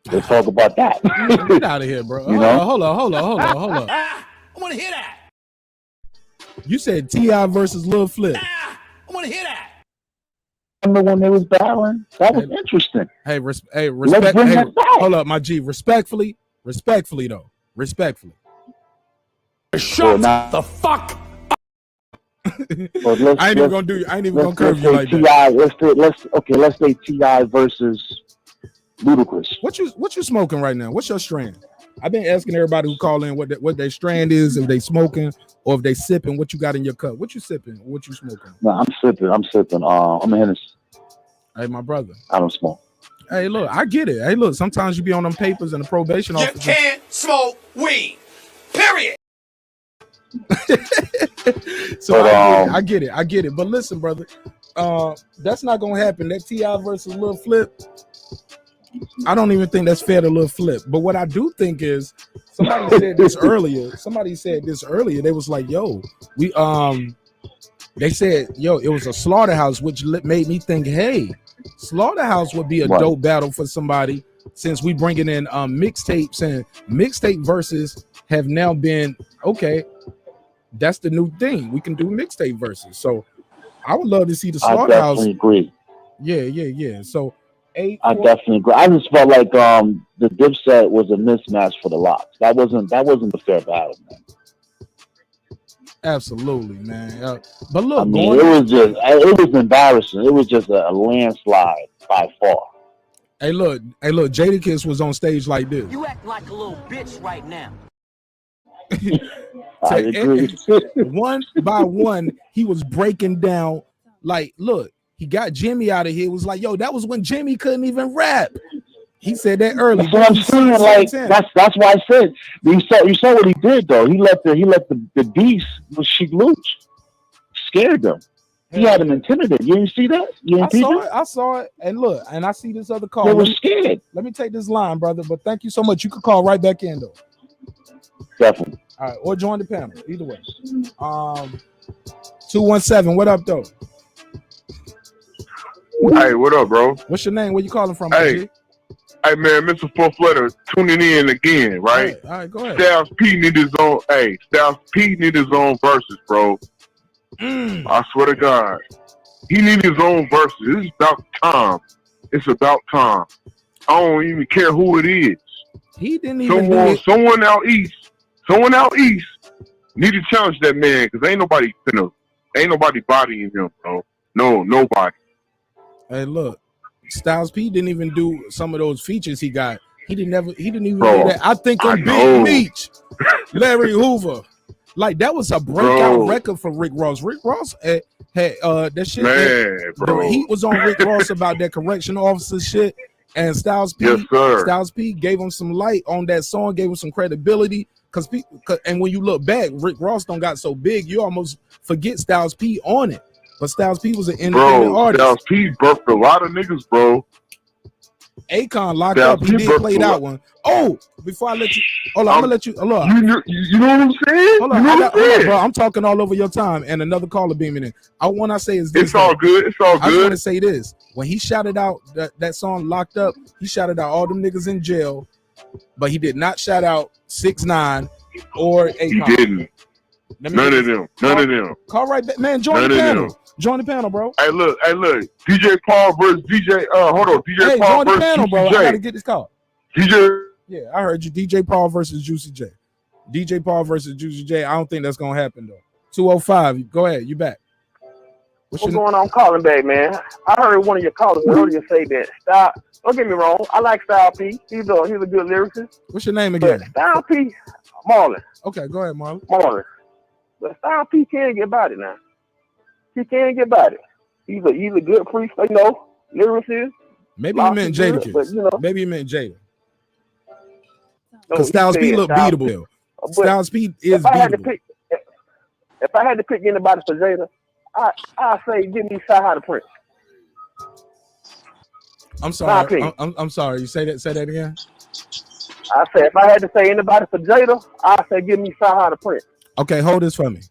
Let's talk about that.
Get out of here, bro.
You know?
Hold on.
I want to hear that.
You said T.I. versus Lil Flip.
I want to hear that.
Remember when they was battling? That was interesting.
Hey, respect.
Hey,
hold up, my G. Respectfully, though. Respectfully.
Shut the fuck.
I ain't even gonna curve you like
T.I. that. Let's say T.I. versus Ludacris.
What you smoking right now? What's your strand? I've been asking everybody who call in what their strand is, if they smoking or if they sipping. What you got in your cup? What you sipping? What you smoking?
No, I'm sipping. I'm a Hennessy.
Hey, my brother.
I don't smoke.
Hey, look, I get it. Hey, look, sometimes you be on them papers and the probation officer.
You can't smoke weed. Period.
So I get it. But listen, brother, that's not gonna happen. That T.I. versus Lil Flip, I don't even think that's fair to Lil Flip. But what I do think is somebody said this earlier. They was like, yo, they said, yo, it was a slaughterhouse, which made me think, hey, slaughterhouse would be a dope battle for somebody, since we bringing in mixtapes, and mixtape verses have now been okay. That's the new thing. We can do mixtape verses. So I would love to see the slaughterhouse.
I definitely agree.
Yeah. So
I definitely agree. I just felt like the DIPSET was a mismatch for the LOX. That wasn't a fair battle, man.
Absolutely, man. But look,
I mean, it was embarrassing. It was just a landslide by far.
Hey, look, Jadakiss was on stage like this.
You act like a little bitch right now.
I agree.
One by one, he was breaking down. Like, look, he got Jimmy out of here. It was like, yo, that was when Jimmy couldn't even rap. He said that early.
That's what I'm saying. Like, that's why I said you saw what he did though. He let the beast with Sheik Luch scared them. He had him intimidated. You didn't see that? You didn't see that?
I saw it. And look, and I see this other call.
They were scared.
Let me take this line, brother. But thank you so much. You could call right back in, though.
Definitely.
All right, or join the panel. Either way. 217. What up, though?
Hey, what up, bro?
What's your name? Where you calling from?
Hey, man, Mr. Fourth Letter tuning in again, right?
All right, go ahead.
Styles P need his own. Hey, Styles P need his own verses, bro. I swear to God, he need his own verses. It's about time. It's about time. I don't even care who it is.
He didn't even
someone out east need to challenge that man because ain't nobody bodying him, bro. No, nobody.
Hey, look, Styles P didn't even do some of those features he got. He didn't even
Bro,
do that. I think I'm Big Meech, Larry Hoover. Like that was a breakout record for Rick Ross. Rick Ross had that shit.
Man, bro.
The heat was on Rick Ross about that correction officer shit. And Styles P, Styles P gave him some light on that song, gave him some credibility. And when you look back, Rick Ross don't got so big, you almost forget Styles P on it. But Styles P was an independent artist.
Styles P birthed a lot of niggas, bro.
Akon locked up. He did play that one. Oh, before I let you, hold on, I'm gonna let you. Hold on.
You know what I'm saying?
Hold on, hold on, bro. I'm talking all over your time, and another caller beaming in. What I say is this.
It's all good. It's all good.
I just want to say this: when he shouted out that song "Locked Up," he shouted out all them niggas in jail, but he did not shout out 6ix9ine or Akon.
He didn't. None of them.
Call right back, man. Join the panel. Join the panel, bro.
Hey, look. DJ Paul versus DJ. Hold on. DJ Paul
join the
versus
panel, bro.
Juicy J.
I gotta get this call.
DJ.
Yeah, I heard you. DJ Paul versus Juicy J. DJ Paul versus Juicy J. I don't think that's gonna happen though. 205. Go ahead. You back.
What's going on? I'm calling back, man. I heard one of your callers earlier say that Style. Don't get me wrong. I like Style P. He's a good lyricist.
What's your name again?
But Style P. Marlon.
Okay, go ahead, Marlon.
Marlon. But Style P can't get about it now. He can't get about it. He's a good priest, lyricist.
Maybe he meant Jada.
But,
maybe he meant Jada. Because Styles P look beatable. Styles P is beatable.
If I had to pick anybody for Jada, I say give me Sci-Hi the Prince.
I'm sorry. I'm sorry. You say that again?
I said if I had to say anybody for Jada, I say give me Sci-Hi the Prince.
Okay, hold this for me.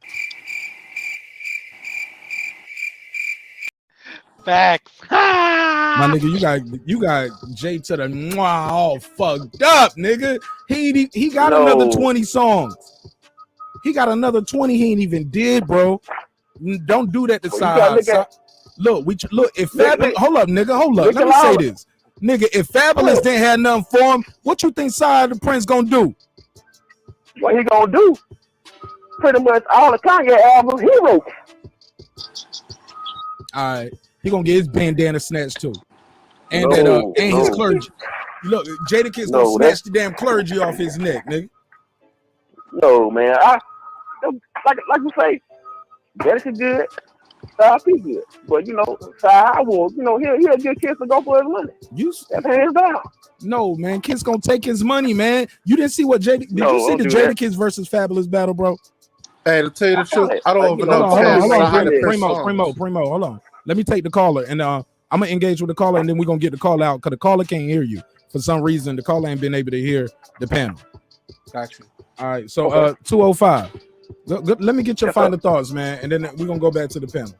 Facts.
My nigga, you got Jay to the all fucked up, nigga. He got another 20 songs. He got another 20 he ain't even did, bro. Don't do that to Sci-Hi. Look, if Fabulous, hold up, nigga, hold up. Let me say this. Nigga, if Fabulous didn't have nothing for him, what you think Sci-Hi the Prince gonna do?
What he gonna do? Pretty much all the Kanye albums he wrote.
All right. He gonna get his bandana snatched too. And his clergy. Look, Jadakiss gonna snatch the damn clergy off his neck, nigga.
No, man. Like you say, Jadakiss good, Sci-Hi good. But Sci-Hi will, he'll get Kiss to go for his money. That's hands down.
No, man, Kiss gonna take his money, man. You didn't see what Did you see the Jadakiss versus Fabulous battle, bro?
Hey, to tell you the truth, I don't even know.
Primo, hold on. Let me take the caller, and I'm gonna engage with the caller, and then we're gonna get the call out because the caller can't hear you for some reason. The caller ain't been able to hear the panel.
Got you.
All right, so 205. Let me get your final thoughts, man, and then we're gonna go back to the panel.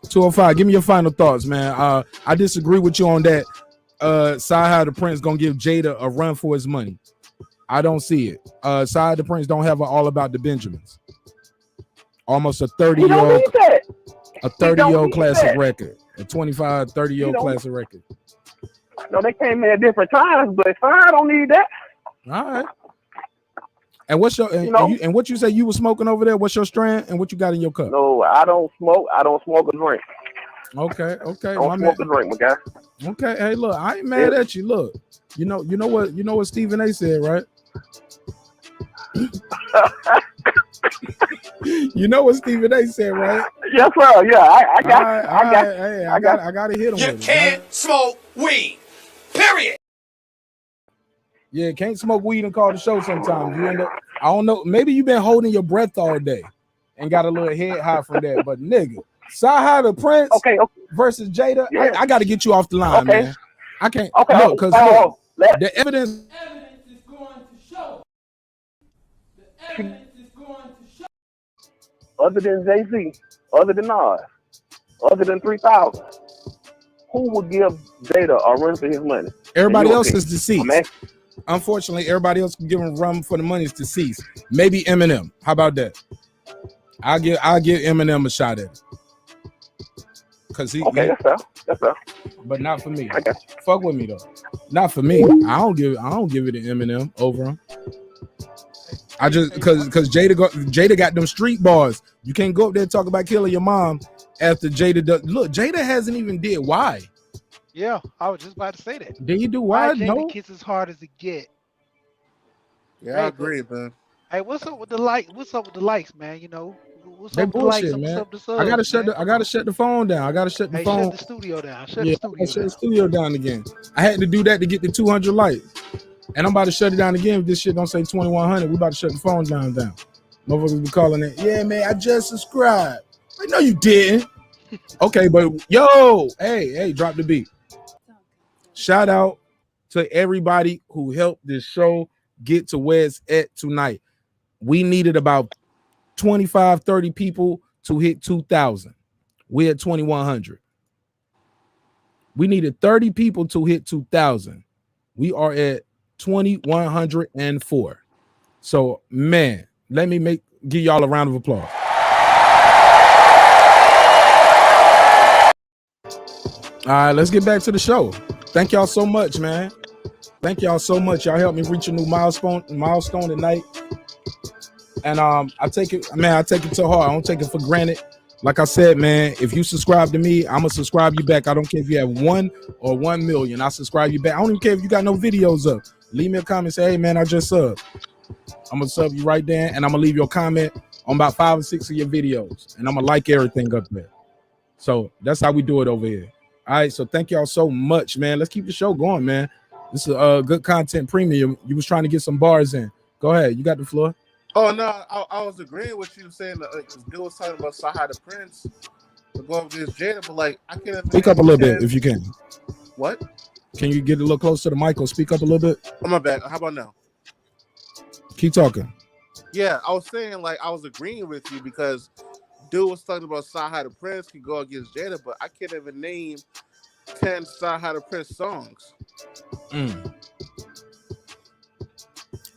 $205. Give me your final thoughts, man. I disagree with you on that. Sci-Hi the Prince gonna give Jada a run for his money. I don't see it. Sci-Hi the Prince don't have an All About the Benjamins. Almost a 30-year-old, a 30-year-old classic record, a 25, 30-year-old classic record.
No, they came in at different times, but I don't need that.
All right. And what's your and what you say you were smoking over there? What's your strand and what you got in your cup?
No, I don't smoke. I don't smoke or drink.
Okay.
Don't smoke or drink, my guy.
Okay. Hey, look, I ain't mad at you. Look, you know what Stephen A. said, right? You know what Stephen A. said, right?
Yes, sir. Yeah, I got.
I gotta hit him.
You can't smoke weed. Period.
Yeah, can't smoke weed and call the show sometimes. You end up I don't know. Maybe you've been holding your breath all day and got a little head high from that. But nigga, Saha the Prince versus Jada,
Yeah.
I got to get you off the line, man. I can't.
Okay.
Look, because the evidence.
Other than Jay-Z, other than Nas, other than 3,000, who would give Jada a run for his money?
Everybody else is deceased. Unfortunately, everybody else can give him run for the money is deceased. Maybe Eminem. How about that? I'll give Eminem a shot at it. Cause
that's fair.
But not for me. Fuck with me though. Not for me. I don't give it to Eminem over him. I just because Jada got them street bars. You can't go up there and talk about killing your mom after Jada does. Look, Jada hasn't even did Why.
Yeah, I was just about to say that.
Did you do Why?
Jada
No.
gets as hard as it get.
Yeah, I agree, man.
Hey, what's up with the likes, man? You know, what's
They
up with the likes?
bullshit, man.
What's up with the subs,
I gotta shut the phone down. I gotta shut the phone.
Shut the studio down. Shut
the studio down again. I had to do that to get the 200 likes. And I'm about to shut it down again if this shit don't say 2100. We about to shut the phone down. Motherfuckers be calling it, yeah, man, I just subscribed. Like, no, you didn't. Okay, but hey, drop the beat. Shout out to everybody who helped this show get to where it's at tonight. We needed about 25, 30 people to hit 2,000. We're at 2,100. We needed 30 people to hit 2,000. We are at 2,104. So, man, let me give y'all a round of applause. All right, let's get back to the show. Thank y'all so much, man. Thank y'all so much. Y'all helped me reach a new milestone tonight. And I take it to heart. I don't take it for granted. Like I said, man, if you subscribe to me, I'm gonna subscribe you back. I don't care if you have 1 or 1 million. I'll subscribe you back. I don't even care if you got no videos up. Leave me a comment, say, hey man, I just subbed. I'm gonna sub you right there, and I'm gonna leave your comment on about 5 or 6 of your videos, and I'm gonna like everything up there. So that's how we do it over here. All right, so thank y'all so much, man. Let's keep the show going, man. This is good content premium. You was trying to get some bars in. Go ahead, you got the floor.
Oh no, I was agreeing with you saying that because Bill was talking about Saha the Prince to go up against Jada, but like I can't
speak up a little bit if you can.
What?
Can you get a little closer to the mic or speak up a little bit?
Oh my bad. How about now?
Keep talking.
Yeah, I was saying like I was agreeing with you because dude was talking about Saha the Prince could go against Jada, but I can't even name 10 Saha the Prince songs.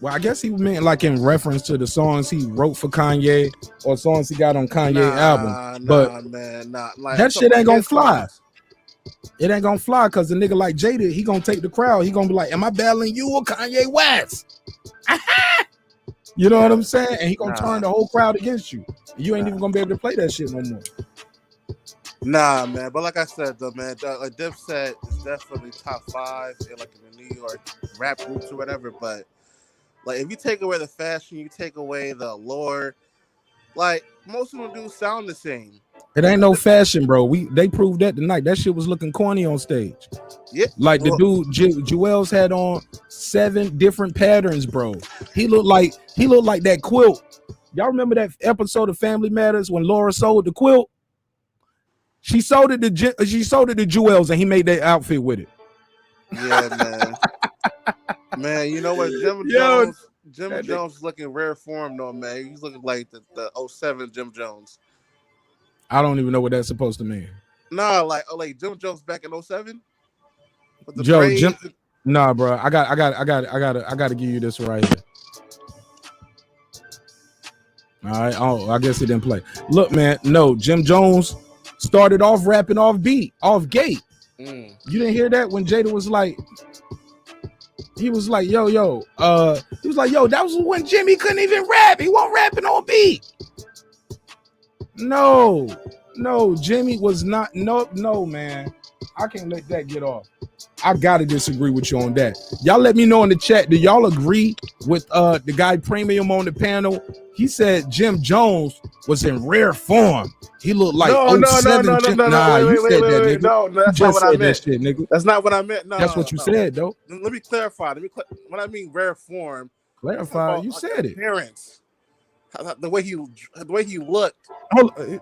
Well, I guess he meant like in reference to the songs he wrote for Kanye or songs he got on Kanye album. But
like,
that shit ain't gonna fly. It ain't gonna fly because the nigga like Jada, he gonna take the crowd. He gonna be like, am I battling you or Kanye West? You know what I'm saying? And he gonna turn the whole crowd against you. You ain't even gonna be able to play that shit no more.
Nah, man. But like I said, though, man, like DIPSET is definitely top 5 in like in the New York rap groups or whatever. But like, if you take away the fashion, you take away the lore, like most of them do sound the same.
It ain't no fashion, bro. They proved that tonight. That shit was looking corny on stage.
Yeah,
like the dude Jewels had on 7 different patterns, bro. He looked like that quilt. Y'all remember that episode of Family Matters when Laura sold the quilt? She sold it to Jewels, and he made that outfit with it.
Yeah, man. Man, you know what? Jim Jones is looking rare form though, man. He's looking like the 07 Jim Jones.
I don't even know what that's supposed to mean.
Nah, like Jim Jones back in 07.
Nah, bro. I gotta give you this right here. All right. Oh, I guess he didn't play. Look, man. No, Jim Jones started off rapping off gate. You didn't hear that when Jada was like, he was like, yo, he was like, yo, that was when Jimmy couldn't even rap. He wasn't rapping on beat. No, Jimmy was not. No, man. I can't let that get off. I gotta disagree with you on that. Y'all let me know in the chat. Do y'all agree with the guy Premium on the panel? He said Jim Jones was in rare form. He looked like
no,
you said that, nigga.
No, that's not what I meant.
Shit, nigga.
That's not what I meant. No,
that's what you said, though.
Let me clarify. When I mean rare form,
Clarify. You
Like,
said it.
appearance, the way he looked.
You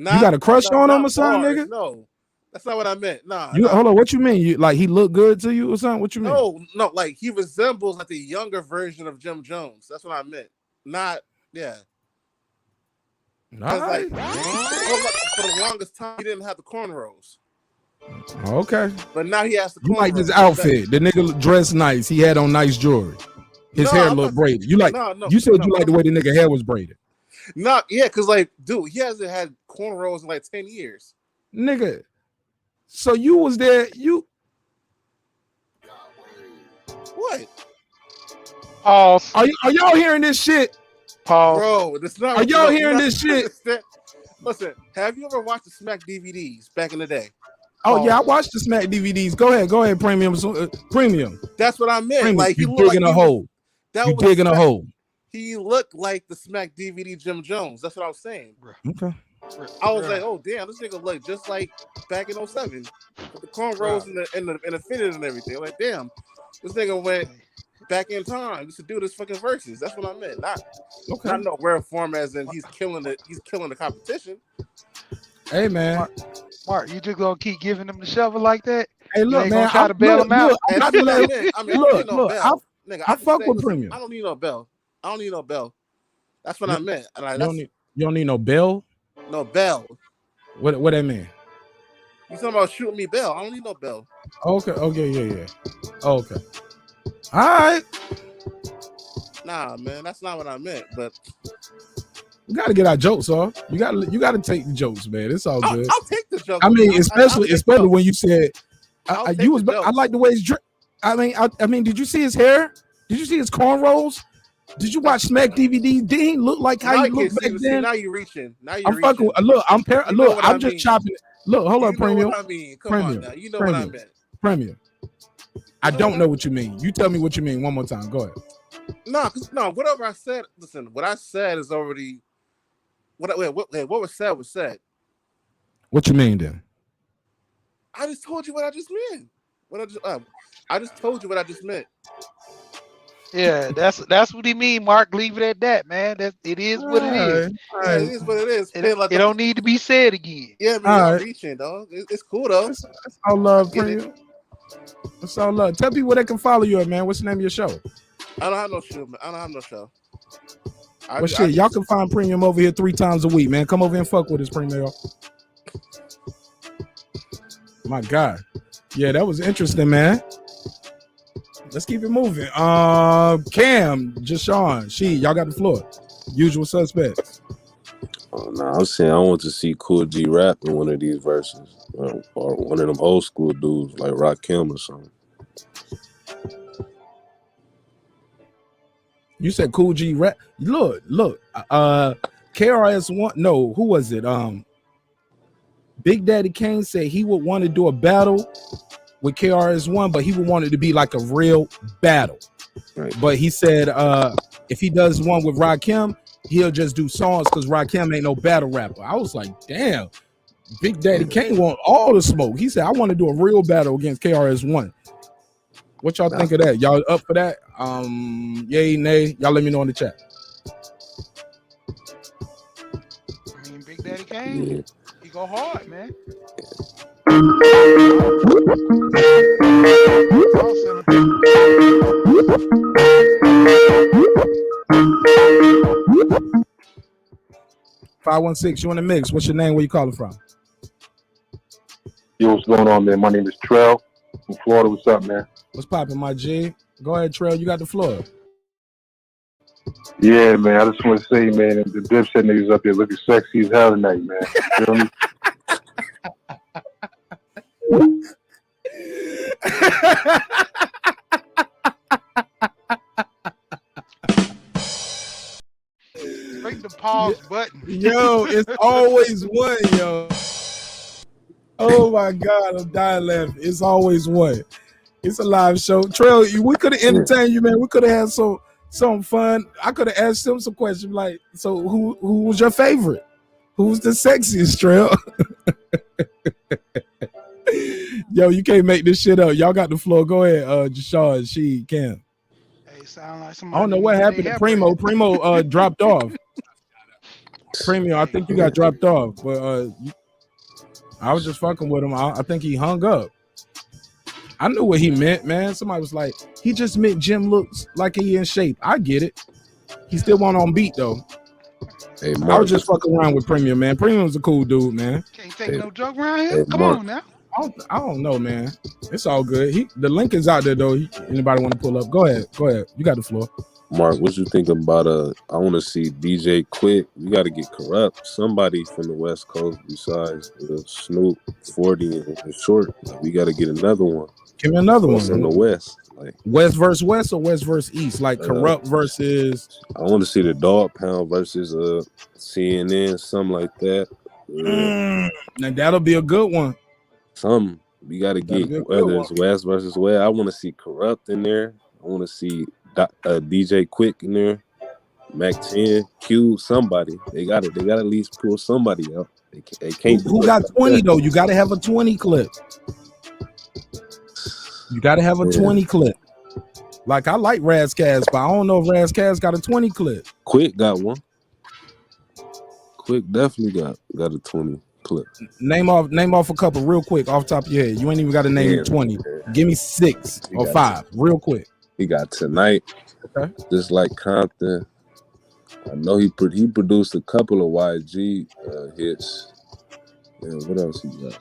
got a crush on him or something,
bars.
nigga?
No, that's not what I meant. Nah,
Hold on. What you mean? You like he looked good to you or something? What you mean?
No, like he resembles like the younger version of Jim Jones. That's what I meant. Not, yeah.
All right.
For the longest time, he didn't have the cornrows.
Okay.
But now he has the cornrows.
You like this outfit? The nigga dressed nice. He had on nice jewelry. His hair looked braided. You like? You said you like the way the nigga hair was braided.
No, yeah, because like, dude, he hasn't had cornrows in like 10 years.
Nigga. So you was there.
What?
Pause.
Are y'all hearing this shit?
Pause.
Bro, that's not.
Are y'all hearing this shit?
Listen, have you ever watched the Smack DVDs back in the day?
Oh yeah, I watched the Smack DVDs. Go ahead, premium.
That's what I meant.
Premium.
Like
You digging a hole. You digging a hole.
He looked like the Smack DVD Jim Jones. That's what I was saying.
Okay.
I was like, oh damn, this nigga look just like back in 07 with the cornrows and the fitted and everything. Like, damn, this nigga went back in time just to do this fucking verses. That's what I meant. Not no rare form as in he's killing the competition.
Hey man,
Mark, you just gonna keep giving him the shovel like that?
Hey, look,
you ain't
man,
gonna try to bail him out.
I fuck with premium.
I don't need no bell. I don't need no bell. That's what I meant. Like,
you don't need no bell.
No bell.
What that mean?
You talking about shooting me bell? I don't need no bell.
Okay, yeah. Okay. All right.
Nah, man, that's not what I meant. But
we gotta get our jokes off. You gotta take the jokes, man. It's all good.
I'll take the jokes.
I mean, especially when you said I like the way he's dressed. I mean, did you see his hair? Did you see his cornrows? Did you watch Smack DVD? Did he look like how he looked back then?
Now you're reaching.
I'm fucking. Look, I'm just chopping. Look, hold on, premium.
What I mean? Come on now. You know what I meant.
Premium. I don't know what you mean. You tell me what you mean one more time. Go ahead.
No, whatever I said. Listen, what I said is already. What was said was said.
What you mean then?
I just told you what I just meant. I just told you what I just meant.
Yeah, that's what he mean, Mark. Leave it at that, man. It is what it is.
Yeah, it is what it is.
It don't need to be said again.
Yeah, man, I'm reaching, dog. It's cool though.
That's all love, premium. That's all love. Tell people where they can follow you at, man. What's the name of your show?
I don't have no show, man. I don't have no show.
Y'all can find premium over here 3 times a week, man. Come over and fuck with us, premium. My God. Yeah, that was interesting, man. Let's keep it moving. Cam, Jashawn, y'all got the floor. Usual suspects.
Oh, no, I'm saying I want to see Cool G rap in one of these verses, or one of them old school dudes like Rakim or something.
You said Cool G rap. Look. KRS-One. No, who was it? Big Daddy Kane said he would want to do a battle with KRS-One, but he would want it to be like a real battle. Right. But he said if he does one with Rakim, he'll just do songs because Rakim ain't no battle rapper. I was like, damn, Big Daddy Kane want all the smoke. He said, I want to do a real battle against KRS-One. What y'all think of that? Y'all up for that? Yay, nay? Y'all let me know in the chat.
I mean, Big Daddy Kane, he go hard, man. Awesome.
516, you in the mix. What's your name? Where you calling from?
Yo, what's going on, man? My name is Trell from Florida. What's up, man?
What's poppin', my G? Go ahead, Trell. You got the floor.
Yeah, man. I just want to say, man, the DIPSET niggas up there looking sexy as hell tonight, man. You feel me?
Break the pause button.
Yo, it's always one, yo. Oh my God, I'm dying laughing. It's always one. It's a live show. Trail, we could have entertained you, man. We could have had some fun. I could have asked him some questions like, so who was your favorite? Who's the sexiest, Trail? Yo, you can't make this shit up. Y'all got the floor. Go ahead, Jashawn, Cam.
Hey, sound like
I
somebody
don't know what
need
happened
their
to Primo.
hair
Primo dropped off. Premium, I think you got dropped off, but I was just fucking with him. I think he hung up. I knew what he meant, man. Somebody was like, he just meant Jim looks like he in shape. I get it. He still went on beat though.
Hey,
I
Mark.
was just fucking around with Premium, man. Premium's a cool dude, man.
Can't take no joke around here.
Hey,
Come
Mark.
on now.
I don't know, man. It's all good. The link is out there though. Anybody want to pull up? Go ahead. You got the floor.
Mark, what you think about I want to see DJ Quick. We got to get Corrupt. Somebody from the West Coast besides Snoop, 40, and Short. Like, we got to get another one.
Give me another one
from the West. Like
West versus West or West versus East? Like Corrupt versus.
I want to see the Dog Pound versus CNN, something like that.
Now that'll be a good one.
Something we got to get, whether it's West versus West. I want to see Corrupt in there. I want to see DJ Quick in there, Mac 10, Q, somebody. They got to at least pull somebody out. They can't.
Who got 20 though? You got to have a 20 clip. You got to have a 20 clip. Like I like Razkaz, but I don't know if Razkaz got a 20 clip.
Quick got one. Quick definitely got a 20 clip. Name
off a couple real quick off the top of your head. You ain't even got to name 20. Give me 6 or 5 real quick.
He got Tonight,
okay.
Just like Compton. I know he produced a couple of YG hits. Yeah, what else he got?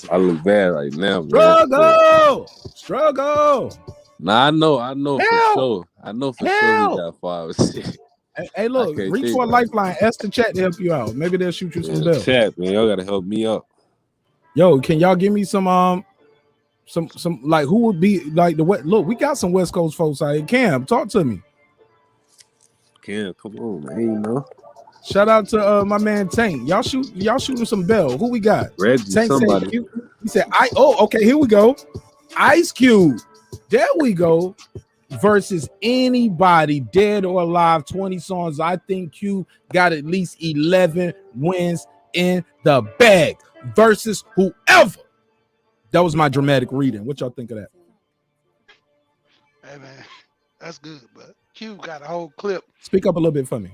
I look bad right now, man.
Struggle.
Nah, I know for sure. I know for sure he got 5 or 6.
Hey, look, reach for a lifeline. Ask the chat to help you out. Maybe they'll shoot you some bells.
Chat, man, y'all gotta help me out.
Yo, can y'all give me some like who would be like the West? Look, we got some West Coast folks out here. Cam, talk to me.
Cam, come on, man. You know.
Shout out to my man Tank. Y'all shooting some bell. Who we got?
Reggie,
Tank
somebody.
He said, okay, here we go. Ice Cube. There we go. Versus anybody dead or alive, 20 songs. I think Q got at least 11 wins in the bag versus whoever. That was my dramatic reading. What y'all think of that?
Hey man, that's good, but Q got a whole clip.
Speak up a little bit for me.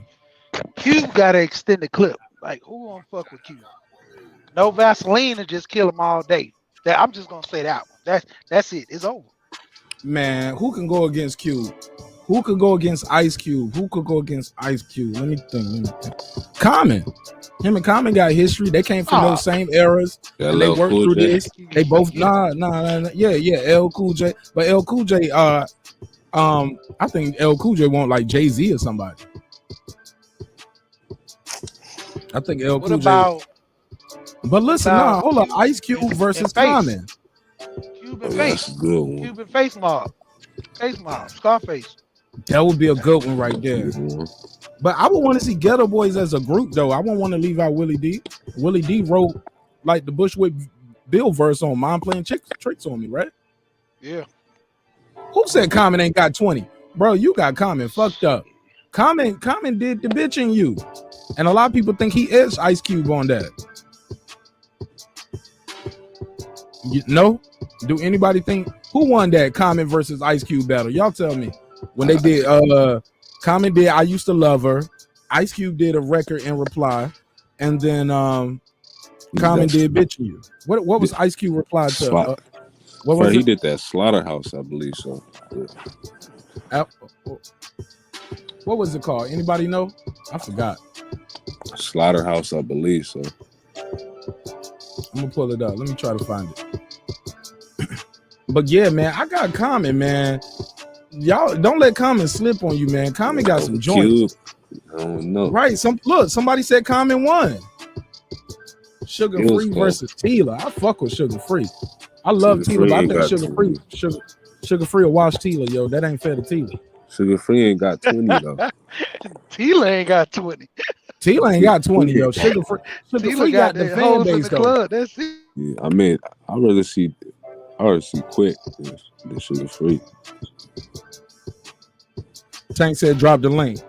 Q got an extended clip. Like, who gonna fuck with Q? No Vaseline and just kill him all day. I'm just gonna say that one. That's it. It's over.
Man, who can go against Cube? Who could go against Ice Cube? Who could go against Ice Cube? Let me think. Common. Him and Common got history. They came from those same eras. And they worked through this. They both nah. Yeah, L Cool J. But L Cool J, I think L Cool J want like Jay-Z or somebody. I think L Cool J. But listen, hold on. Ice Cube versus Common.
Face. Cuban face mob. Face mob. Scarface.
That would be a good one right there. But I would want to see Ghetto Boys as a group though. I wouldn't want to leave out Willie D. Willie D wrote like the Bushwick Bill verse on Mom Playing Tricks on Me, right?
Yeah.
Who said Common ain't got 20? Bro, you got Common fucked up. Common did the bitch in you. And a lot of people think he is Ice Cube on that. No? Do anybody think who won that Common versus Ice Cube battle? Y'all tell me. When they did Common did I Used to Love Her, Ice Cube did a record in reply, and then Common did Bitchin' You. What was Ice Cube reply to? What was
he did that Slaughterhouse, I believe so.
Yeah. What was it called? Anybody know? I forgot.
Slaughterhouse, I believe so.
I'm gonna pull it up. Let me try to find it. But yeah, man, I got Common, man. Y'all don't let Common slip on you, man. Common got some joints.
I don't know.
Right. Somebody said Common won. Sugar Free versus Tila. I fuck with Sugar Free. I love Tila, but I think Sugar Free will watch Tila, yo. That ain't fair to Tila.
Sugar Free ain't got 20 though.
Tila ain't got 20.
Tila ain't got 20, yo. Sugar Free got the fan base though.
Club. That's it.
Yeah, I mean, I'd rather see Quick than Sugar Free.
Tank said drop the link.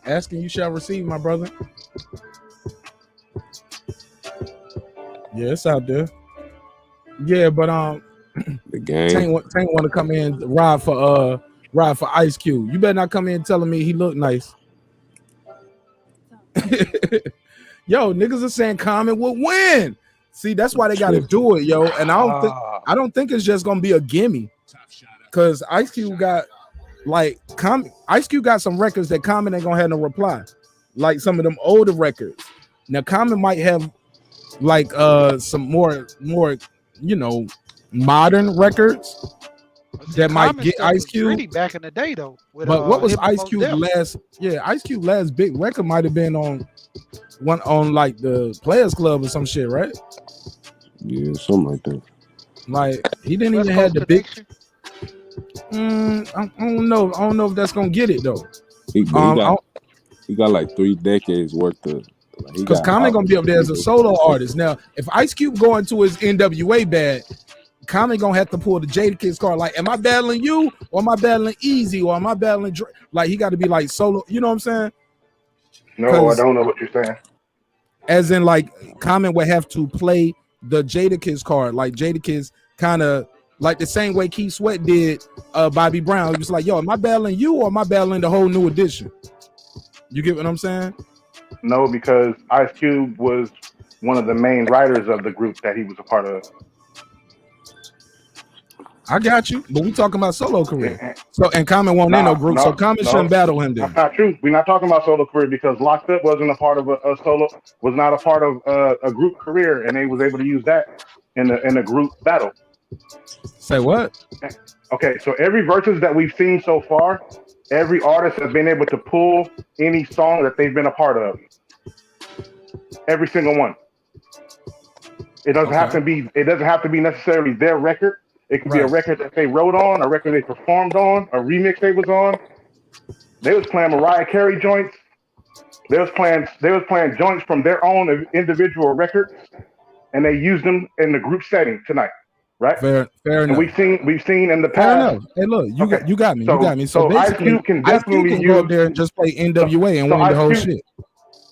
Asking you shall receive, my brother. Yeah, it's out there. Yeah, but
The game.
Tank want to come in ride for Ice Cube. You better not come in telling me he look nice. Yo, niggas are saying Common will win. See, that's why they got to do it, yo. And I don't think it's just gonna be a gimme, because Ice Cube got Ice Cube got some records that Common ain't gonna have no reply, like some of them older records. Now Common might have like some more modern records that might get Ice Cube
back in the day though.
But what was Ice Cube's last? Yeah, Ice Cube last big record might have been on like the Players Club or some shit, right?
Yeah, something like that.
Like he didn't even have the big. I don't know. I don't know if that's gonna get it though.
He got like 3 decades worth of.
Because Common gonna be up there as a solo artist. Now, if Ice Cube go into his NWA bag, Common gonna have to pull the Jadakiss card. Like, am I battling you, or am I battling Easy, or am I battling Dre? Like, he got to be like solo. You know what I'm saying?
No, I don't know what you're saying.
As in, like, Common would have to play the Jadakiss card. Like, Jadakiss kind of like the same way Keith Sweat did Bobby Brown. He was like, yo, am I battling you, or am I battling the whole New Edition? You get what I'm saying?
No, because Ice Cube was one of the main writers of the group that he was a part of.
I got you, but we talking about solo career. So and Common won't in no group, so Common shouldn't battle him then.
That's not true. We're not talking about solo career because Locked Up wasn't a part of a solo, was not a part of a group career, and they was able to use that in a group battle.
Say what?
Okay, so every verses that we've seen so far, every artist has been able to pull any song that they've been a part of. Every single one. It doesn't have to be. It doesn't have to be necessarily their record. It could be a record that they wrote on, a record they performed on, a remix they was on. They was playing Mariah Carey joints. They was playing joints from their own individual records, and they used them in the group setting tonight. Right?
Fair
and
enough.
we've seen in the
Fair
past.
enough. Hey, look, you got me.
So,
you got me.
So Ice Cube can definitely
go up there and just play NWA and win the whole shit.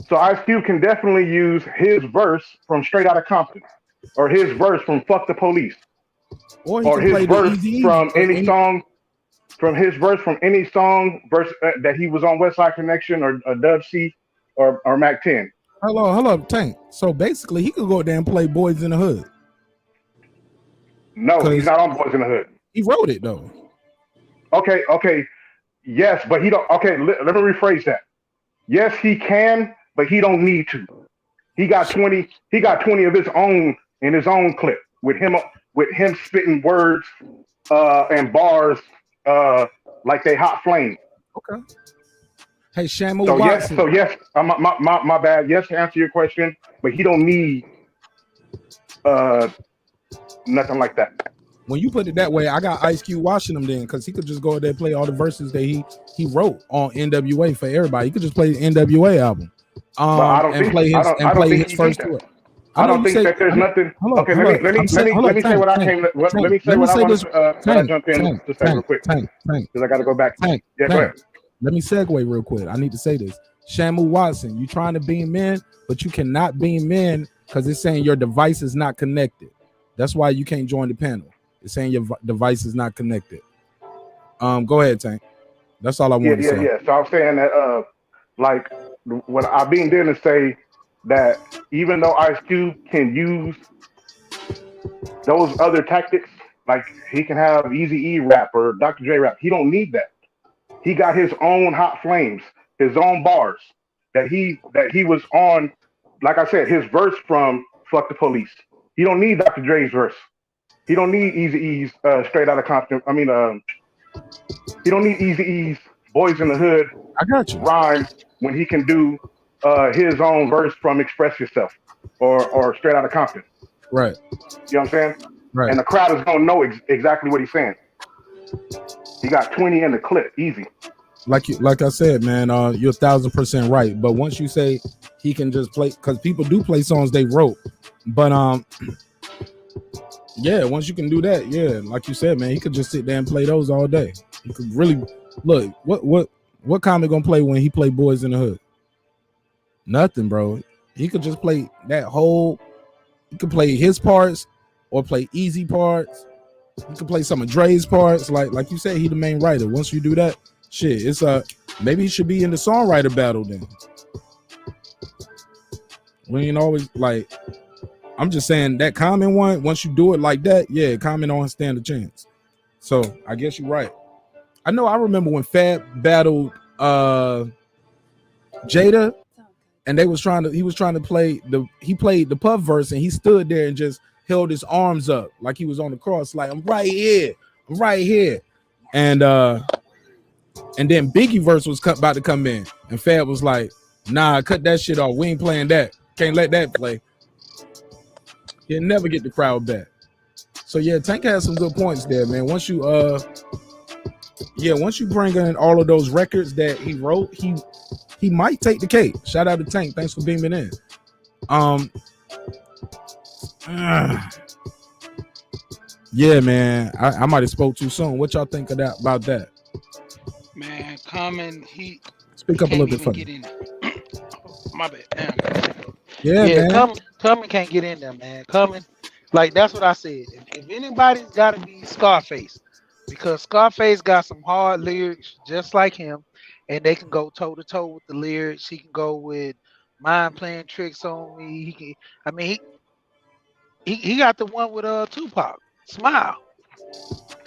So Ice Cube can definitely use his verse from Straight Outta Compton, or his verse from Fuck the Police, or his verse from any song, that he was on Westside Connection or Dub C or Mac 10.
Hello, Tank. So basically, he could go there and play Boys in the Hood.
No, he's not on Boys in the Hood.
He wrote it though.
Okay. Yes, but he don't. Okay, let me rephrase that. Yes, he can, but he don't need to. He got 20. He got 20 of his own in his own clip with him spitting words and bars like they hot flame.
Okay. Hey, Shamu
So
Watson.
yes. My bad. Yes, to answer your question, but he don't need nothing like that.
When you put it that way, I got Ice Cube watching him then, because he could just go there and play all the verses that he wrote on NWA for everybody. He could just play the NWA album and play his first tour.
I don't think that there's nothing. Okay, let me say what I came. Let me say what I want to jump in to say real quick, because I got to go back. Go ahead.
Let me segue real quick. I need to say this. Shamu Watson, you trying to beam in, but you cannot beam in because it's saying your device is not connected. That's why you can't join the panel. It's saying your device is not connected. Go ahead, Tank. That's all I want to say.
Yeah. So I'm saying that, like, what I beamed in to say that even though Ice Cube can use those other tactics, like he can have Easy-E rap or Dr. J rap, he don't need that. He got his own hot flames, his own bars that he was on. Like I said, his verse from Fuck the Police. He don't need Dr. Dre's verse. He don't need Eazy-E's Straight Outta Compton. He don't need Eazy-E's Boys in the Hood.
I got you.
Rhyme when he can do his own verse from Express Yourself or Straight Outta Compton.
Right.
You know what I'm saying?
Right.
And the crowd is gonna know exactly what he's saying. He got 20 in the clip, easy.
Like I said, man, you're 1,000% right. But once you say he can just play, because people do play songs they wrote, but yeah, once you can do that, yeah, like you said, man, he could just sit there and play those all day. He could really look. What Common gonna play when he play Boys in the Hood? Nothing, bro. He could just play that whole. He could play his parts, or play easy parts. You can play some of Dre's parts. Like you said, he the main writer. Once you do that, shit, it's maybe he should be in the songwriter battle then. We ain't always like. I'm just saying that Common one. Once you do it like that, yeah, Common don't stand a chance. So I guess you're right. I know. I remember when Fab battled Jada, and he was trying to play he played the Puff verse, and he stood there and just held his arms up like he was on the cross, like I'm right here, and then Biggie verse was about to come in, and Fab was like, nah, cut that shit off, we ain't playing that, can't let that play. He'll never get the crowd back. So yeah, Tank has some good points there, man. Once you bring in all of those records that he wrote, he might take the cake. Shout out to Tank. Thanks for beaming in. Yeah, man. I might have spoke too soon. What y'all think of that about that?
Man, Common, he
speak up a little bit for
me. My bad.
Yeah, man.
Common can't get in there, man. Common, like that's what I said. If anybody's got to be Scarface, because Scarface got some hard lyrics just like him, and they can go toe to toe with the lyrics. He can go with mind playing tricks on me. He can. I mean, he got the one with Tupac, Smile.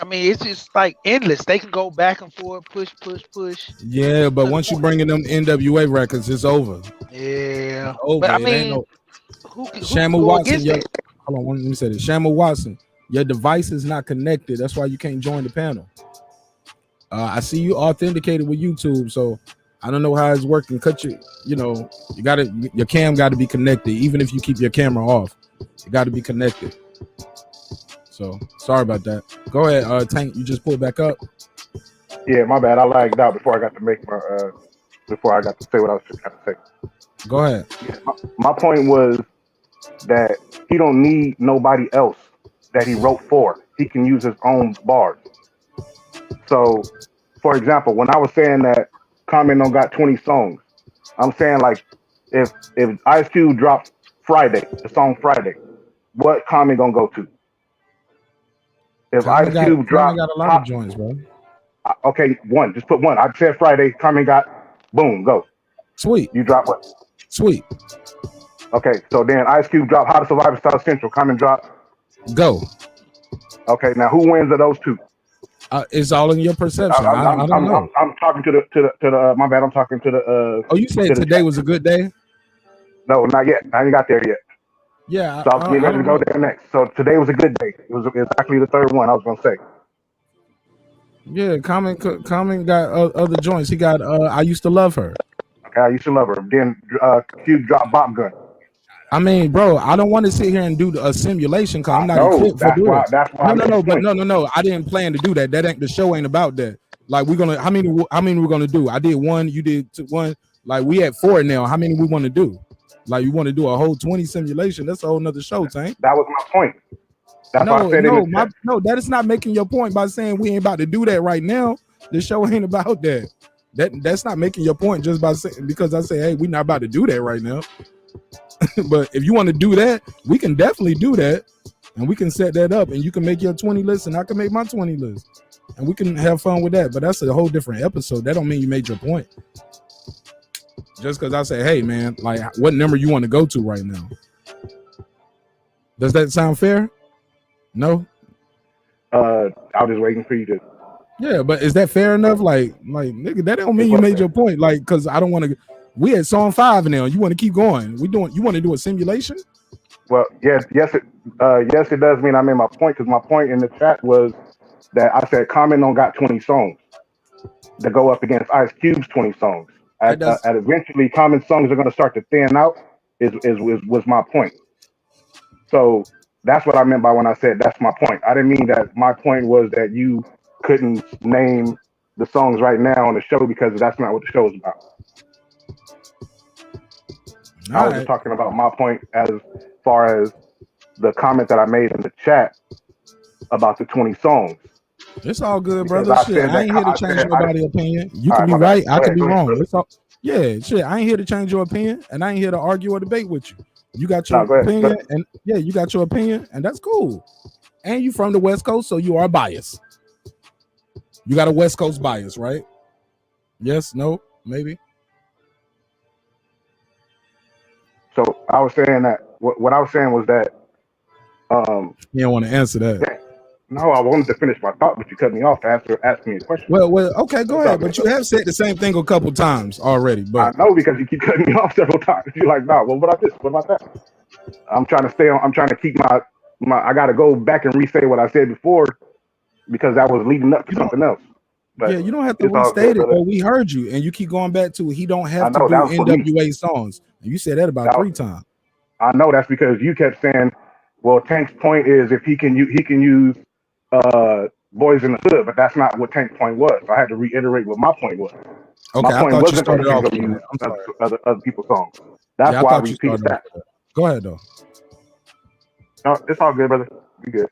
I mean, it's just like endless. They can go back and forth, push.
Yeah, but once you bring in them NWA records, it's over.
Yeah,
it's over.
But I mean, who
Shamu
go
Watson,
against that?
hold on, let me say this. Shamu Watson, your device is not connected. That's why you can't join the panel. I see you authenticated with YouTube, so I don't know how it's working. Your cam got to be connected, even if you keep your camera off. It got to be connected. So sorry about that. Go ahead, Tank. You just pulled back up.
Yeah, my bad. I lagged out before I got to make before I got to say what I was trying to say.
Go ahead.
Yeah, my point was that he don't need nobody else that he wrote for. He can use his own bars. So, for example, when I was saying that Common don't got 20 songs, I'm saying like if Ice Cube dropped Friday, the song Friday, what Common gonna go to? If Ice Cube dropped,
got a lot of joints, bro.
Okay, one. Just put one. I said Friday. Common got boom. Go.
Sweet.
You drop what?
Sweet.
Okay, so then Ice Cube dropped How to Survive in South Central. Common drop.
Go.
Okay, now who wins of those two?
It's all in your perception. I don't know.
I'm talking to the. My bad. I'm talking to the.
Oh, you said today was a good day?
No, not yet. I ain't got there yet.
Yeah.
So I was getting ready to go there next. So today was a good day. It was exactly the third one I was gonna say.
Yeah, Common got other joints. He got I Used to Love Her.
Okay, I Used to Love Her. Then Cube dropped Bop Gun.
I mean, bro, I don't want to sit here and do a simulation because I'm not equipped for doing it.
That's why.
No. I didn't plan to do that. That ain't the show. Ain't about that. Like we're gonna. How many we're gonna do? I did one. You did one. Like we at 4 now. How many we want to do? Like you want to do a whole 20 simulation? That's a whole nother show, Tank.
That was my point. That's why I said
that is not making your point by saying we ain't about to do that right now. The show ain't about that. That's not making your point just by saying because I say, hey, we're not about to do that right now. But if you want to do that, we can definitely do that, and we can set that up, and you can make your 20 list, and I can make my 20 list, and we can have fun with that. But that's a whole different episode. That don't mean you made your point. Just because I say, hey, man, like, what number you want to go to right now? Does that sound fair? No.
I was just waiting for you to.
Yeah, but is that fair enough? Like, nigga, that don't mean you made your point. Like, because I don't want to. We at song 5 now. You want to keep going? You want to do a simulation?
Well, yes, it does mean I made my point because my point in the chat was that I said Common don't got 20 songs to go up against Ice Cube's 20 songs. And eventually, Common songs are going to start to thin out. Was my point. So that's what I meant by when I said that's my point. I didn't mean that. My point was that you couldn't name the songs right now on the show because that's not what the show is about. I was just talking about my point as far as the comment that I made in the chat about the 20 songs.
It's all good, brother. Shit, I ain't here to change nobody's opinion. You can be right, I can be wrong. It's all, yeah, shit. I ain't here to change your opinion, and I ain't here to argue or debate with you. You got your
go ahead.
opinion, and yeah, you got your opinion, and that's cool. And you from the West Coast, so you are biased. You got a West Coast bias, right? Yes, no, maybe.
So I was saying that what I was saying was that
you don't want to answer that.
Yeah, no, I wanted to finish my thought, but you cut me off after asking me a question.
Well, okay, go ahead. But you have said the same thing a couple times already. But
I know because you keep cutting me off several times. You're like, nah, well, what about this? What about that? I'm trying to stay on. I'm trying to keep my. I got to go back and re-say what I said before because that was leading up to something else. But
yeah, you don't have to restate it. But we heard you, and you keep going back to he don't have to do NWA songs. And you said that about 3 times.
I know that's because you kept saying, "Well, Tank's point is if he can use Boys in the Hood," but that's not what Tank's point was. So I had to reiterate what my point was.
Okay,
my point wasn't that
off
he's going to use other people's songs. That's why I repeated that.
Go ahead though.
No, it's all good, brother. You good.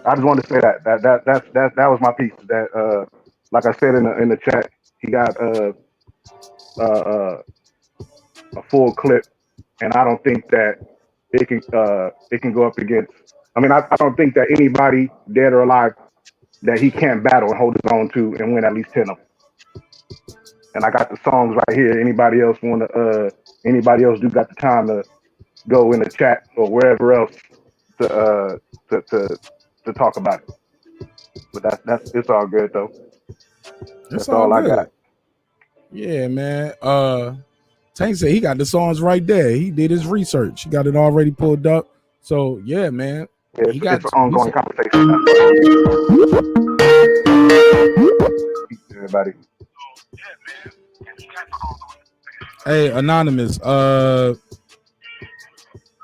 I just wanted to say that was my piece. That like I said in the chat, he got a full clip, and I don't think that it can go up against. I mean, I don't think that anybody dead or alive that he can't battle and hold his own to and win at least 10 of them. And I got the songs right here. Anybody else do got the time to go in the chat or wherever else to talk about it. But that's it's all good though. That's all I got.
Yeah, man. Tank said he got the songs right there. He did his research. He got it already pulled up. So yeah, man.
Yeah,
he got
it's an ongoing conversation. Everybody.
Hey, Anonymous.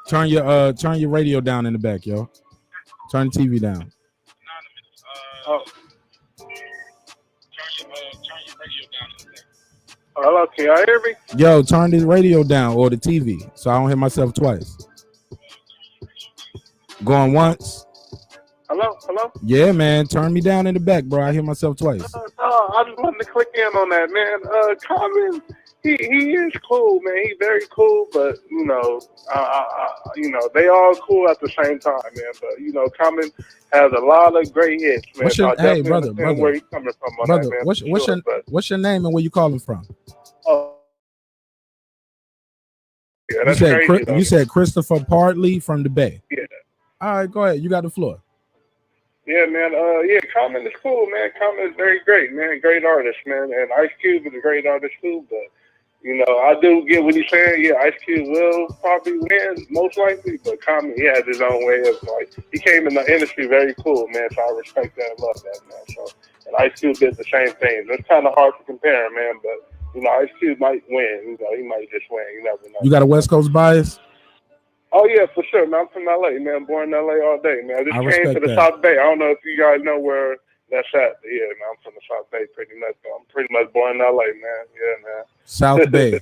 Turn your radio down in the back, yo. Turn the TV down.
Hello, can y'all hear me?
Yo, turn the radio down or the TV so I don't hear myself twice. Going once.
Hello?
Yeah, man. Turn me down in the back, bro. I hear myself twice.
I just wanted to click in on that, man. Common, he is cool, man. He's very cool, but you know, they all cool at the same time, man. But Common has a lot of great hits, man.
Hey, brother,
where he's coming from on
brother,
that, man.
What's your name and where you calling from?
Yeah, that's crazy.
You said Christopher Partley from the Bay.
Yeah.
All right, go ahead. You got the floor.
Yeah, man. Common is cool, man. Common is very great, man. Great artist, man. And Ice Cube is a great artist too. But I do get what he's saying. Yeah, Ice Cube will probably win most likely, but Common, he has his own way of he came in the industry very cool, man. So I respect that and love that, man. So and Ice Cube did the same thing. It's kind of hard to compare, man. But Ice Cube might win. He might just win. You never know.
You got a West Coast bias?
Oh yeah, for sure, man. I'm from LA, man. Born in LA all day, man. I just came to the
that.
South Bay. I don't know if you guys know where that's at. But yeah, man. I'm from the South Bay pretty much. I'm pretty much born in LA, man. Yeah, man.
South Bay.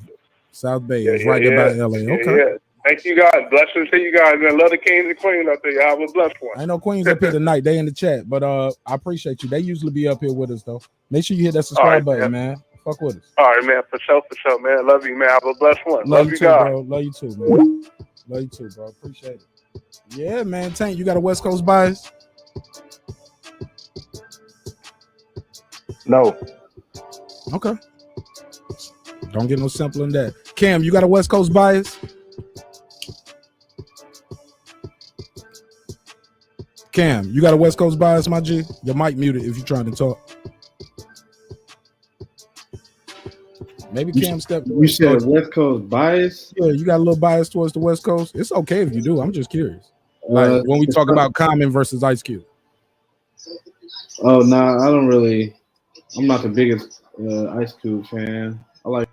South Bay is right there by LA. Okay.
Yeah. Thank you, guys. Blessings to you guys, man. Love the kings and queens out there. Y'all have a blessed one.
I know Queens up here tonight. They in the chat, but I appreciate you. They usually be up here with us though. Make sure you hit that subscribe button, man. Fuck with us.
All right, man. For sure, man. Love you, man. Have a blessed one.
Love you too,
guys.
bro. Love you too, man. Love you too, bro. Appreciate it. Yeah, man. Tank, you got a West Coast bias?
No.
Okay. Don't get no simpler than that. Cam, you got a West Coast bias? Cam, you got a West Coast bias, my G? Your mic muted if you're trying to talk. Maybe Cam stepped.
You said West Coast bias?
Yeah, you got a little bias towards the West Coast. It's okay if you do. I'm just curious. Like when we talk about Common versus Ice Cube.
Oh no, I don't really. I'm not the biggest Ice Cube fan. I like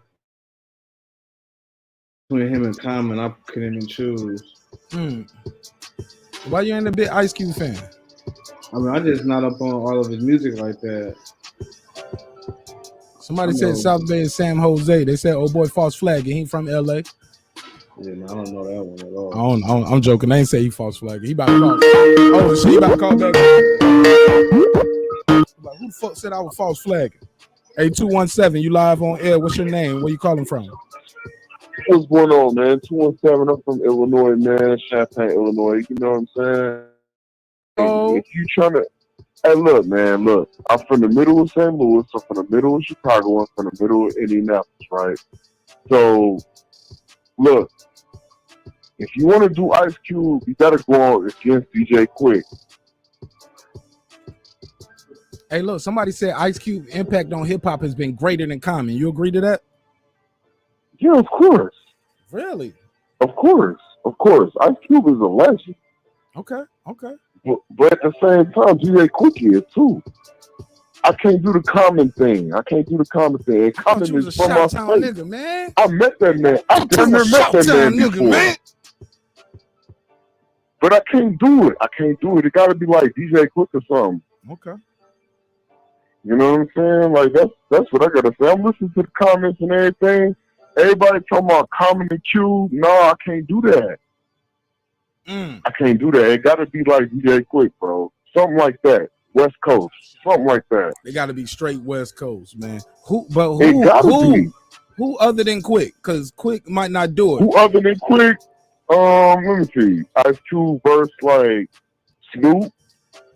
between him and Common. I couldn't even choose.
Why you ain't a big Ice Cube fan?
I mean, I just not up on all of his music like that.
Somebody said South Bay is Sam Jose. They said, "Oh boy, false flag." And he from LA.
Yeah, no, I don't know that one at all.
I'm joking. They ain't say he false flag. He about to call. Oh shit, he about to call back. Like, who the fuck said I was false flagging? Hey, 217, you live on air. What's your name? Where you calling from?
What's going on, man? 217. I'm from Illinois, man. Champaign, Illinois. You know what I'm saying?
Oh,
If you trying to, hey, look, man, look. I'm from the middle of St. Louis. I'm from the middle of Chicago. I'm from the middle of Indianapolis, right? So, look, if you want to do Ice Cube, you gotta go against DJ Quick.
hey, look, somebody said Ice Cube impact on hip hop has been greater than Common. You agree to that?
Yeah, of course.
Really?
Of course. Of course. Ice Cube is a legend.
Okay. Okay.
But at the same time, DJ Quick is too. I can't do the Common thing. I can't do the Common thing. And Common
You was
is
a
from my
Shout-town
state.
nigga, man.
I met that man. I've
You
never
a
met that
Shout-town
man
nigga,
before.
man.
But I can't do it. I can't do it. It gotta be like DJ Quick or something.
Okay.
You know what I'm saying? Like that's what I gotta say. I'm listening to the comments and everything. Everybody talking about Common and Cube. No, I can't do that. I can't do that. It gotta be like DJ Quick, bro. Something like that. West Coast. Something like that.
They gotta be straight West Coast, man. Who other than Quick? Because Quick might not do it.
Who other than Quick? Let me see. Ice Cube verse like Snoop.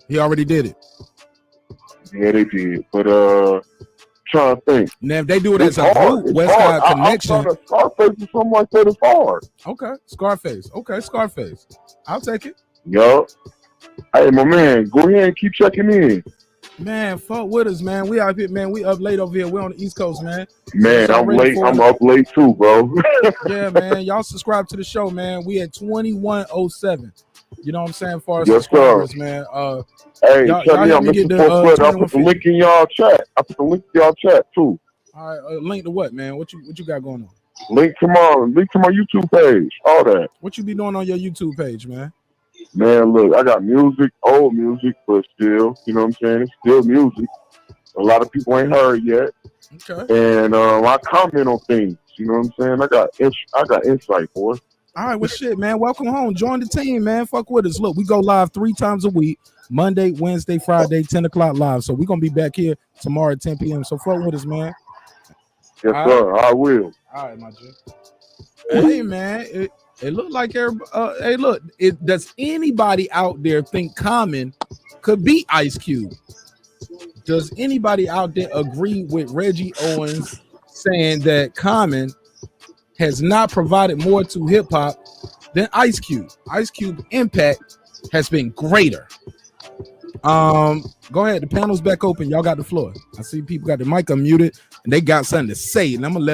He already did it.
Yeah, they did. But trying to think.
Now if they do it
It's
as a
hard.
group,
It's
West
hard.
Side Connection.
Outside of Scarface or something like that is hard.
Okay, Scarface. Okay, Scarface. I'll take it.
Yup. Hey, my man, go ahead and keep checking in.
Man, fuck with us, man. We out here, man. We up late over here. We're on the East Coast, man.
Man,
So
I'm
ready
late.
for
I'm
it.
up late too, bro.
Yeah, man. Y'all subscribe to the show, man. We at 2107. You know what I'm saying? For our
Yes,
subscribers,
sir.
man.
Hey,
y'all
tell me
help
I'm
me get
Mr.
the
Full Flood. I put the
2150.
link in y'all chat. I put the link in y'all chat too.
All right, link to what, man? What you got going on?
Link to my YouTube page. All that.
What you be doing on your YouTube page, man?
Man, look, I got music, old music, but still, you know what I'm saying? It's still music. A lot of people ain't heard yet.
Okay.
And I comment on things. You know what I'm saying? I got insight, boy.
All right, well, shit, man. Welcome home. Join the team, man. Fuck with us. Look, we go live 3 times a week. Monday, Wednesday, Friday, 10 o'clock live. So we're going to be back here tomorrow at 10 p.m. So fuck with us, man.
Yes, sir. I will.
All right, my G. Hey, man. It looked like everybody. Hey, look. Does anybody out there think Common could beat Ice Cube? Does anybody out there agree with Reggie Owens saying that Common has not provided more to hip hop than Ice Cube? Ice Cube impact has been greater. Go ahead. The panel's back open. Y'all got the floor. I see people got the mic unmuted and they got something to say, and I'm gonna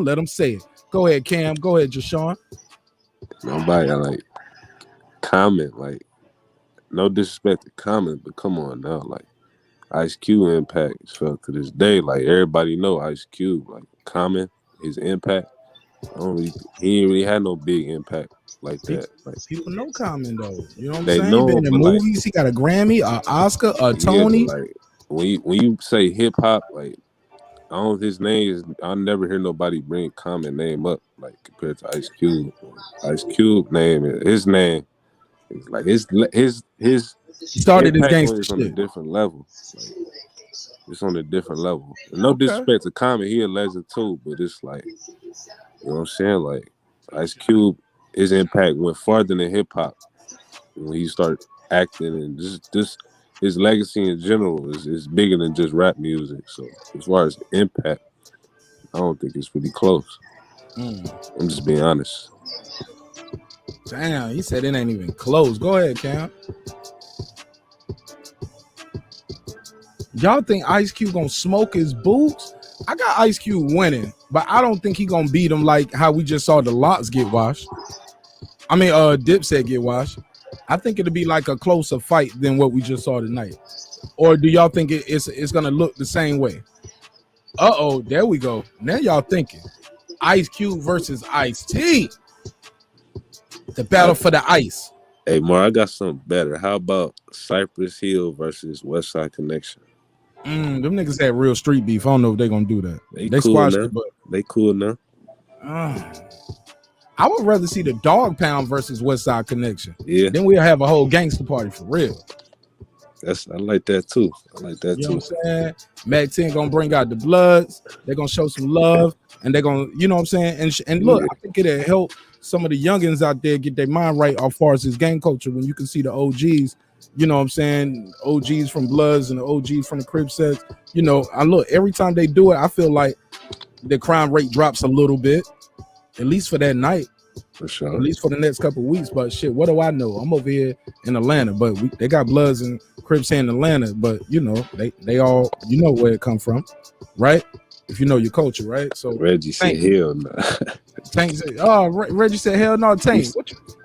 let them say it. Go ahead, Cam. Go ahead, Jashawn.
Nobody like comment, like no disrespect to comment, but come on now, like Ice Cube impact is felt to this day. Like everybody know Ice Cube, like Common, his impact. He ain't really had no big impact like that. Like
people know Common though. You know what I'm
they
saying?
know,
He been in
but like,
movies. He got a Grammy, a Oscar, a
yeah,
Tony.
but like when you say hip hop, like I don't. His name is. I never hear nobody bring Common name up like compared to Ice Cube. Ice Cube name, his name is like his
started his
impact
gangster
is on a
shit.
different level. Like it's on a different level. And no disrespect to Common, he a legend too, but it's like, you know what I'm saying? Like Ice Cube, his impact went farther than hip hop when he started acting, and just his legacy in general is bigger than just rap music. So as far as impact, I don't think it's really close. I'm just being honest.
Damn, he said it ain't even close. Go ahead, Cam. Y'all think Ice Cube gonna smoke his boots? I got Ice Cube winning, but I don't think he gonna beat him like how we just saw the LOX get washed. I mean, DIPSET get washed. I think it'll be like a closer fight than what we just saw tonight. Or do y'all think it's gonna look the same way? Uh-oh, there we go. Now y'all thinking. Ice Cube versus Ice-T. The battle for the ice.
Hey, Mar, I got something better. How about Cypress Hill versus West Side Connection?
Them niggas had real street beef. I don't know if they're gonna do that.
They cool
squashed
now.
it, but
they cool now.
I would rather see the Dog Pound versus West Side Connection.
Yeah.
Then we'll have a whole gangster party for real.
I like that too. I like that
You know
too.
what I'm saying? Mac 10 gonna bring out the Bloods. They're gonna show some love, and they're gonna, you know what I'm saying? And look, I think it'll help some of the youngins out there get their mind right as far as this gang culture when you can see the OGs, you know what I'm saying? OGs from Bloods and the OGs from the Crip sets. You know, I look every time they do it, I feel like the crime rate drops a little bit, at least for that night.
For sure.
At least for the next couple of weeks. But shit, what do I know? I'm over here in Atlanta, but they got Bloods and Crips here in Atlanta. But you know, they all, you know where it come from, right? If you know your culture, right? So
Reggie said hell no.
Tank said, oh, Reggie said hell no. Tank,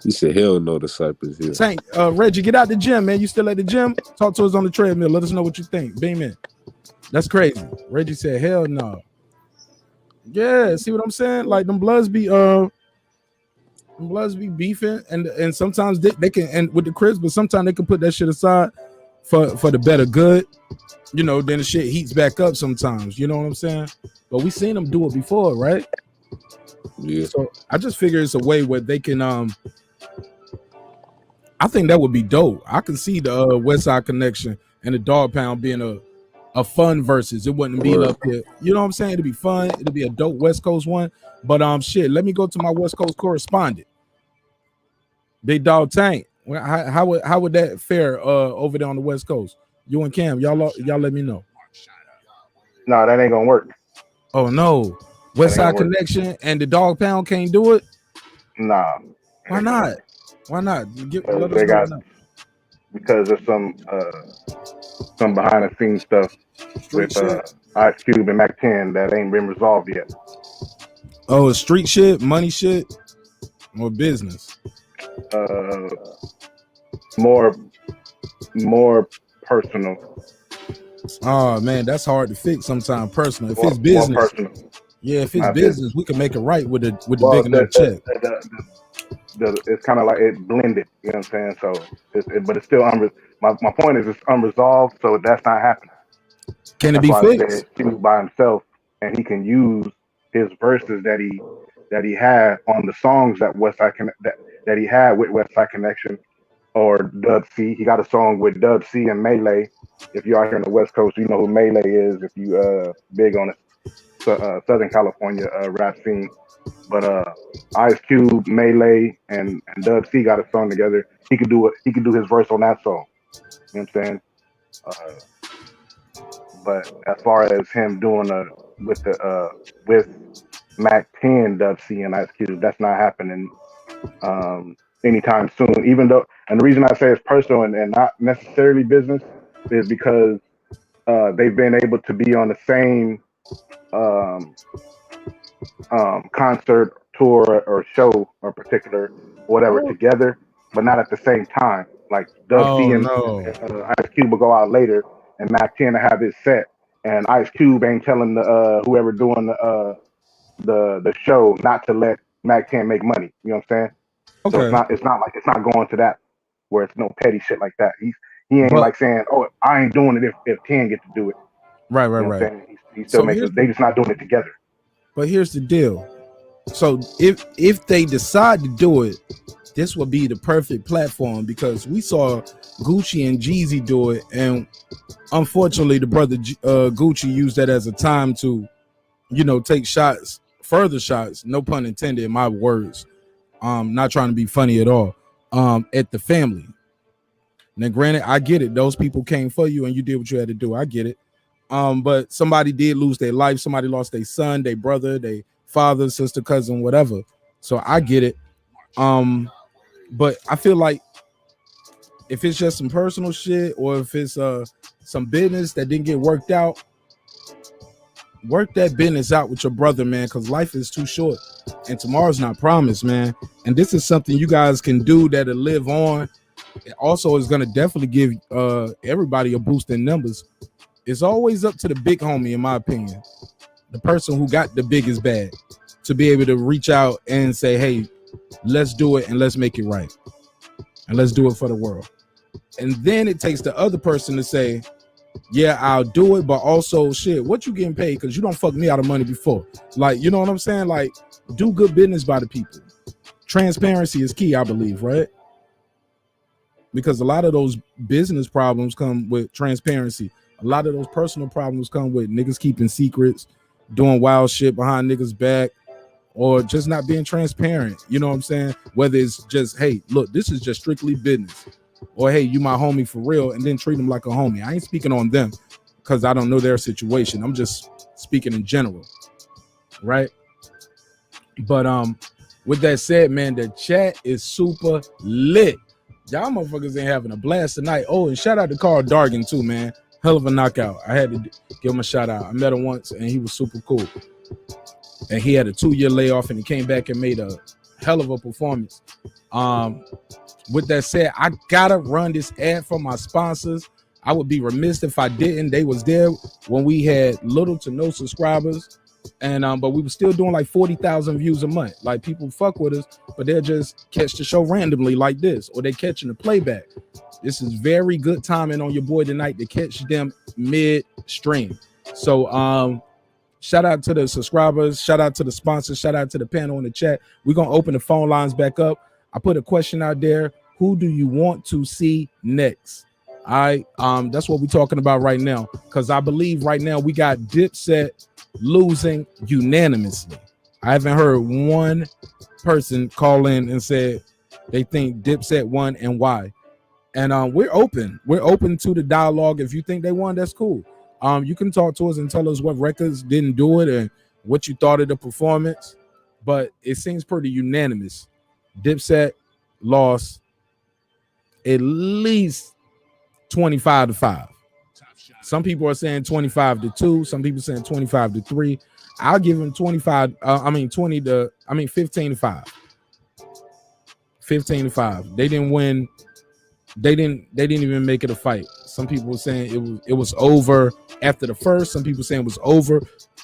He said hell no to Cypress Hill.
Tank, Reggie, get out the gym, man. You still at the gym? Talk to us on the treadmill. Let us know what you think. Beam in. That's crazy. Reggie said hell no. Yeah, see what I'm saying? Like them Bloods be beefing, and sometimes they can, and with the Crips, but sometimes they can put that shit aside for the better good. You know, then the shit heats back up sometimes. You know what I'm saying? But we seen them do it before, right?
Yeah.
So I just figure it's a way where they can. I think that would be dope. I can see the West Side Connection and the Dog Pound being a fun versus. It wouldn't be up here. You know what I'm saying? It'd be fun. It'd be a dope West Coast one. But shit, let me go to my West Coast correspondent. Big Dog Tank. How would that fare over there on the West Coast? You and Cam, y'all let me know.
No, that ain't gonna work.
Oh no, West Side Connection and the Dog Pound can't do it.
Nah.
Why not? Why not?
They got because of some behind the scenes stuff with Ice Cube and Mac 10 that ain't been resolved yet.
Oh, street shit, money shit, or business?
More personal.
Oh man, that's hard to fix sometimes. Personal. If it's business, yeah, if it's business, we can make it right with the big enough check.
It's kind of like it blended, you know what I'm saying? So, but it's still my point is it's unresolved, so that's not happening.
Can it be fixed?
Cube by himself, and he can use his verses that he had on the songs that that he had with West Side Connection or Dub C. He got a song with Dub C and Melee. If you're out here in the West Coast, you know who Melee is. If you big on it, Southern California rap scene. But Ice Cube, Melee, and Dub C got a song together. He could do it. He could do his verse on that song. You know what I'm saying? But as far as him doing with Mac 10, Dub C, and Ice Cube, that's not happening anytime soon. Even though, and the reason I say it's personal and not necessarily business is because they've been able to be on the same concert, tour, or show, or particular whatever together, but not at the same time. Like Dub C and Ice Cube will go out later, and Mac 10 will have his set, and Ice Cube ain't telling the whoever doing the show not to let Mac 10 make money. You know what I'm saying?
Okay.
So it's not going to that where it's no petty shit like that. He ain't like saying, "Oh, I ain't doing it if 10 get to do it."
Right.
You know what I'm saying? He still makes it. They just not doing it together.
But here's the deal. So if they decide to do it, this would be the perfect platform because we saw Gucci and Jeezy do it, and unfortunately, the brother Gucci used that as a time to, take shots, further shots. No pun intended in my words. Not trying to be funny at all. At the family. Now, granted, I get it. Those people came for you, and you did what you had to do. I get it. But somebody did lose their life. Somebody lost their son, their brother, their father, sister, cousin, whatever. So I get it. But I feel like if it's just some personal shit or if it's some business that didn't get worked out, work that business out with your brother, man, because life is too short and tomorrow's not promised, man. And this is something you guys can do that'll live on. It also is going to definitely give everybody a boost in numbers. It's always up to the big homie, in my opinion, the person who got the biggest bag, to be able to reach out and say, hey, let's do it and let's make it right. And let's do it for the world. And then it takes the other person to say, yeah, I'll do it, but also, shit, what you getting paid? Because you don't fuck me out of money before. Like, you know what I'm saying? Like, do good business by the people. Transparency is key, I believe, right? because a lot of those business problems come with transparency. A lot of those personal problems come with niggas keeping secrets, doing wild shit behind niggas' back, or just not being transparent. You know what I'm saying? Whether it's just, hey, look, this is just strictly business, or hey, you my homie for real, and then treat them like a homie. I ain't speaking on them because I don't know their situation. I'm just speaking in general, right? But with that said, man, the chat is super lit. Y'all motherfuckers ain't having a blast tonight. Oh, and shout out to Carl Dargan too, man. Hell of a knockout. I had to give him a shout out. I met him once and he was super cool. And he had a 2-year layoff and he came back and made a hell of a performance. With that said, I gotta run this ad for my sponsors. I would be remiss if I didn't. They was there when we had little to no subscribers. And but we were still doing like 40,000 views a month. Like, people fuck with us, but they'll just catch the show randomly like this, or they catching the playback. This is very good timing on your boy tonight to catch them mid-stream. So shout out to the subscribers, shout out to the sponsors, shout out to the panel in the chat. We're gonna open the phone lines back up. I put a question out there. Who do you want to see next? That's what we're talking about right now, because I believe right now we got Dipset losing unanimously. I haven't heard one person call in and said they think Dipset won and why. And we're open to the dialogue. If you think they won, that's cool. You can talk to us and tell us what records didn't do it and what you thought of the performance, but it seems pretty unanimous. Dipset lost at least 25-5. Some people are saying 25-2. Some people saying 25-3. I'll give them 15-5. 15-5. They didn't win. They didn't even make it a fight. Some people were saying it was over after the first. Some people saying it was over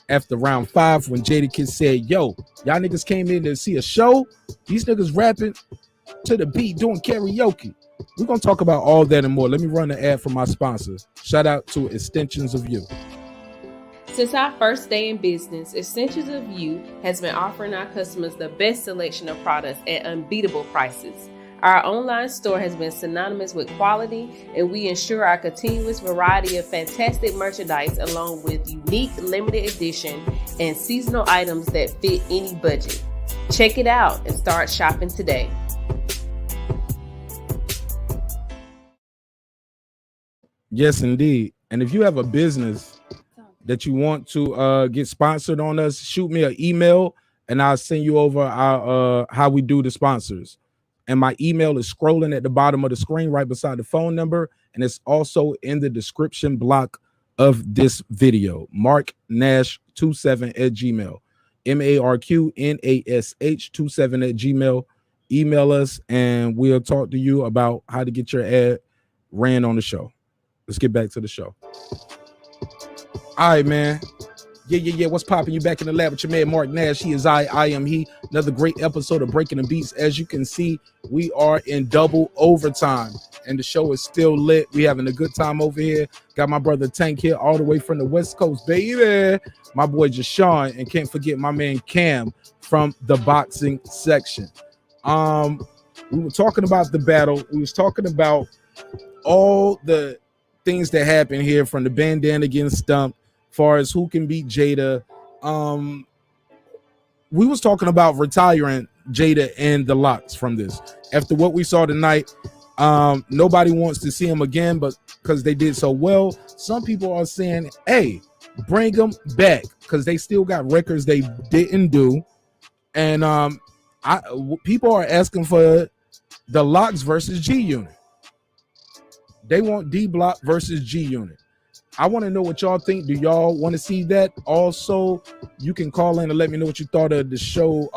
after round 5 when Jadakiss said, yo, y'all niggas came in to see a show. These niggas rapping to the beat doing karaoke. We're going to talk about all that and more. Let me run the ad for my sponsors. Shout out to Extensions of You.
Since our first day in business, Extensions of You has been offering our customers the best selection of products at unbeatable prices. Our online store has been synonymous with quality, and we ensure our continuous variety of fantastic merchandise along with unique limited edition and seasonal items that fit any budget. Check it out and start shopping today.
Yes, indeed. And if you have a business that you want to get sponsored on us, shoot me an email and I'll send you over our how we do the sponsors. And my email is scrolling at the bottom of the screen right beside the phone number, and it's also in the description block of this video. marqnash27@gmail. marqnash27@gmail. Email us and we'll talk to you about how to get your ad ran on the show. Let's get back to the show. All right, man. Yeah. What's popping? You back in the lab with your man Marq Nash. He is I am he. Another great episode of Breaking the Beats. As you can see, we are in double overtime, and the show is still lit. We having a good time over here. Got my brother Tank here, all the way from the West Coast, baby. My boy Jashawn, and can't forget my man Cam from the boxing section. We were talking about the battle. We was talking about all the things that happened here, from the bandana getting stumped, far as who can beat Jada. We was talking about retiring Jada and the LOX from this. After what we saw tonight, nobody wants to see him again, but because they did so well, some people are saying, hey, bring them back, because they still got records they didn't do. And people are asking for the LOX versus G Unit. They want D Block versus G Unit. I want to know what y'all think. Do y'all want to see that? Also, you can call in and let me know what you thought of the show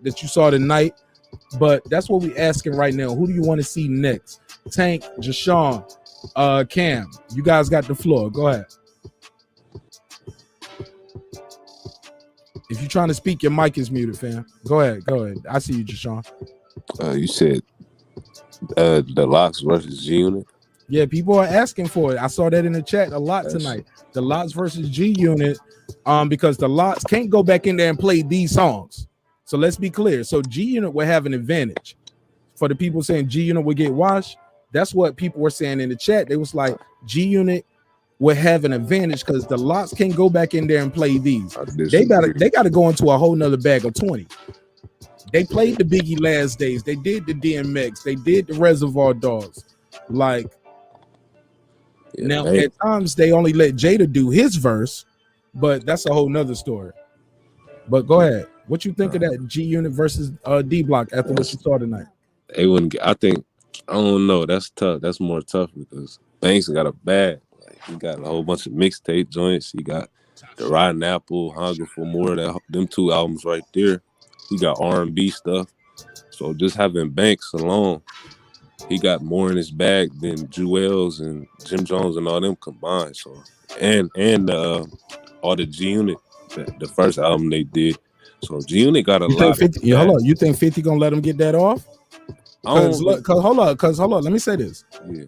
that you saw tonight. But that's what we're asking right now. Who do you want to see next? Tank, Jashawn, Cam. You guys got the floor. Go ahead. If you're trying to speak, your mic is muted, fam. Go ahead. I see you, Jashawn.
You said the LOX versus G Unit.
Yeah, people are asking for it. I saw that in the chat a lot tonight. The LOX versus G Unit, because the LOX can't go back in there and play these songs. So let's be clear. So G Unit will have an advantage. For the people saying G Unit will get washed, that's what people were saying in the chat. They was like G Unit would have an advantage because the LOX can go back in there and play these. They gotta go into a whole nother bag of 20. They played the Biggie Last Days, they did the DMX, they did the Reservoir Dogs. Like now at times they only let Jada do his verse, but that's a whole nother story. But go ahead. What you think of that G Unit versus D Block after what you saw tonight?
They wouldn't get, I don't know. That's tough. That's more tough because Banks got a bag. Like, he got a whole bunch of mixtape joints. He got the Rotten Apple, Hunger for More. Them 2 albums right there. He got R&B stuff. So just having Banks alone, he got more in his bag than Jewels and Jim Jones and all them combined. So and all the G Unit, the first album they did. So G Unit got a lot.
50, hold on. You think 50 gonna let him get that off? Cause hold on. Let me say this.
Yeah.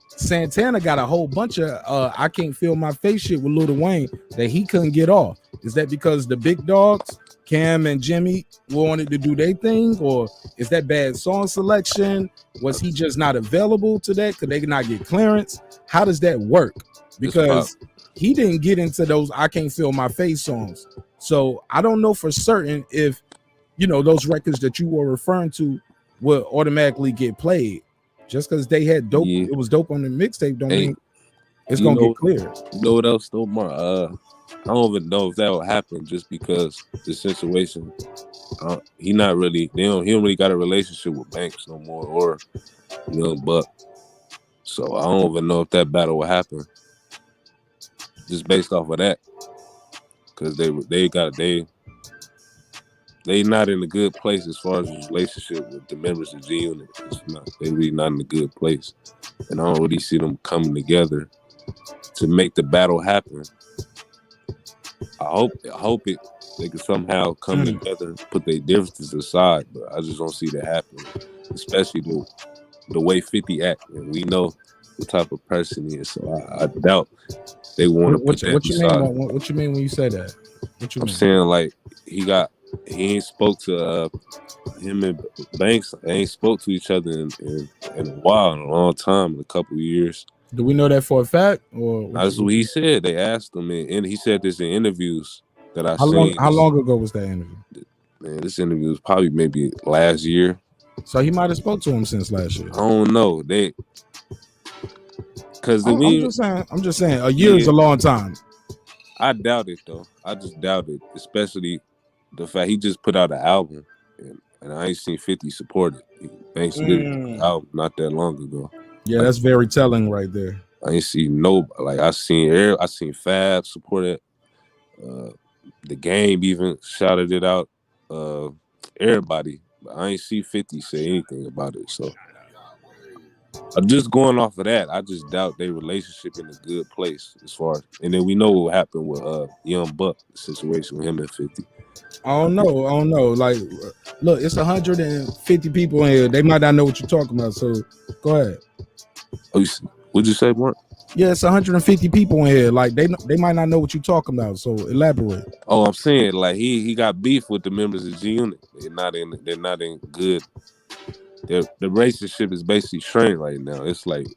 Santana got a whole bunch of I Can't Feel My Face shit with Lil Wayne that he couldn't get off. Is that because the big dogs, Cam and Jimmy, wanted to do their thing, or is that bad song selection? Was he just not available to that? Could they not get clearance? How does that work? Because he didn't get into those I Can't Feel My Face songs. So I don't know for certain if, you know, those records that you were referring to will automatically get played. Just because they had dope, it was dope on the mixtape, don't mean it's gonna get cleared.
You know what else though, Mark? I don't even know if that will happen just because the situation. He don't really got a relationship with Banks no more, or Buck. So I don't even know if that battle will happen. Just based off of that, because they not in a good place as far as the relationship with the members of G Unit. They really not in a good place, and I don't really see them coming together to make the battle happen. I hope they can somehow come together and put their differences aside, but I just don't see that happening, especially the way 50 act, and we know what type of person he is. So I doubt they want to put that aside.
What you mean when you say that? What you mean?
I'm saying like he ain't spoke to him and Banks. They ain't spoke to each other in a while, in a long time, in a couple of years.
Do we know that for a fact? Or
that's what he said. They asked him, and he said this in interviews that I seen.
How long ago was that interview?
Man, this interview was probably maybe last year.
So he might have spoke to him since last year.
I don't know.
I'm just saying, a year is a long time.
I doubt it though. I just doubt it, especially the fact he just put out an album, and I ain't seen 50 support it. Banks did an album not that long ago.
Yeah, that's very telling right there.
I ain't seen I seen Fab support it. The Game even shouted it out. Everybody, but I ain't see 50 say anything about it. So I'm just going off of that. I just doubt their relationship in a good place as far as, and then we know what happened with Young Buck, the situation with him and 50.
I don't know. Like, look, it's 150 people in here. They might not know what you're talking about. So go ahead.
What'd you say, Mark?
Yeah, it's 150 people in here. Like they might not know what you're talking about. So elaborate.
Oh, I'm saying like he got beef with the members of G Unit. They're not in good. The relationship is basically strained right now. It's like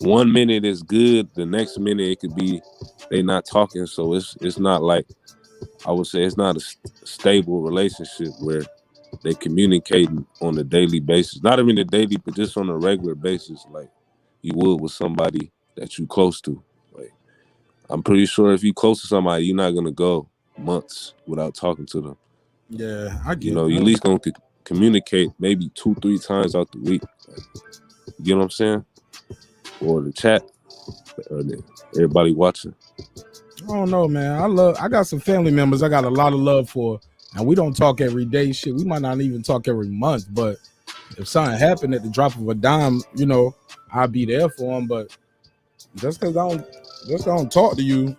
1 minute is good, the next minute it could be they not talking. So it's not like, I would say it's not a stable relationship where they communicating on a daily basis. Not even a daily, but just on a regular basis, like you would with somebody that you close to. Like I'm pretty sure if you close to somebody, you're not gonna go months without talking to them.
Yeah, I get.
You at least gonna communicate maybe 2-3 times out the week. Like, you know what I'm saying? Or the chat, or everybody watching.
I don't know, man. I got some family members I got a lot of love for, and we don't talk every day. Shit, we might not even talk every month, but if something happened at the drop of a dime, I'll be there for them. But just because I don't talk to you,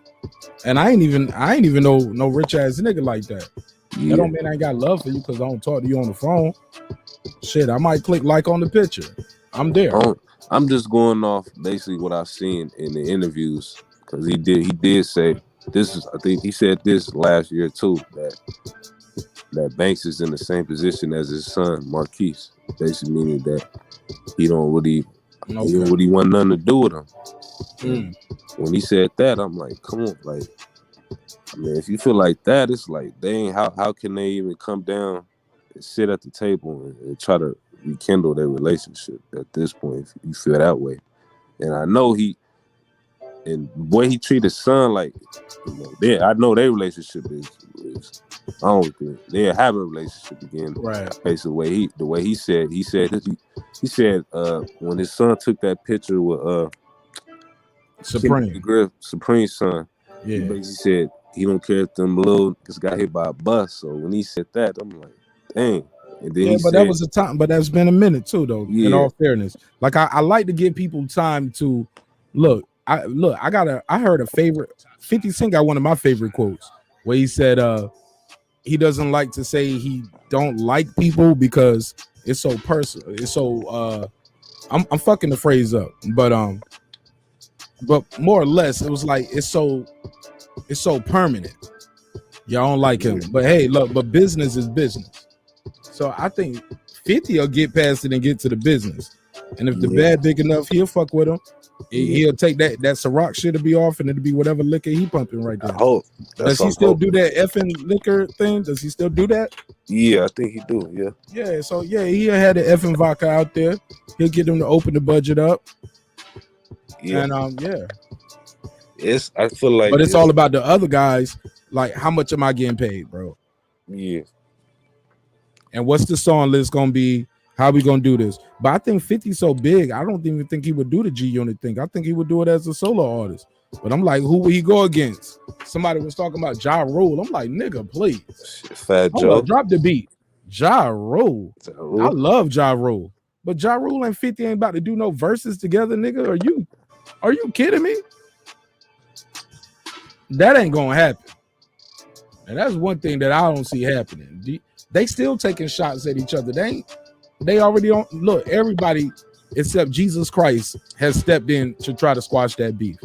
and I ain't even no rich ass nigga like that. Yeah. That don't mean I ain't got love for you because I don't talk to you on the phone. Shit, I might click like on the picture. I'm there.
I'm just going off basically what I've seen in the interviews, because he did say this is, I think he said this last year too, that Banks is in the same position as his son Marquise, basically meaning that he don't really want nothing to do with him. And when he said that, I'm like, come on, like, I mean, if you feel like that, it's like, dang, how can they even come down and sit at the table and try to rekindle their relationship at this point if you feel that way? And I know and the way he treated his son, like, I know their relationship is I don't think they'll have a relationship again.
Right.
Basically, the way he said when his son took that picture with Supreme's son, he basically said he don't care if them little niggas got hit by a bus. So when he said that, I'm like, dang. And then
that was a time, but that's been a minute too, though. In all fairness, like I like to give people time to look. I heard a favorite 50 Cent got one of my favorite quotes where he said he doesn't like to say he don't like people because it's so personal. It's so I'm fucking the phrase up, but more or less it was like it's so permanent. Y'all don't like him, but hey, look, but business is business. So I think 50 will get past it and get to the business. And if the bad big enough, he'll fuck with him. He'll take that Ciroc shit to be off, and it'll be whatever liquor he pumping right there.
I hope.
Does he still do that effing liquor thing? Does he still do that?
Yeah, I think he do. Yeah.
Yeah. So he'll have the effing vodka out there. He'll get them to open the budget up.
Yeah.
And
I feel like,
but it's all about the other guys. Like, how much am I getting paid, bro?
Yeah.
And what's the song list gonna be? How we gonna do this? But I think 50's so big, I don't even think he would do the G Unit thing. I think he would do it as a solo artist. But I'm like, who would he go against? Somebody was talking about Ja Rule. I'm like, nigga, please.
Fat Joe.
Drop the beat. Ja Rule. I love Ja Rule. But Ja Rule and 50 ain't about to do no verses together, nigga. Are you kidding me? That ain't gonna happen. And that's one thing that I don't see happening. They still taking shots at each other. They already don't look. Everybody except Jesus Christ has stepped in to try to squash that beef.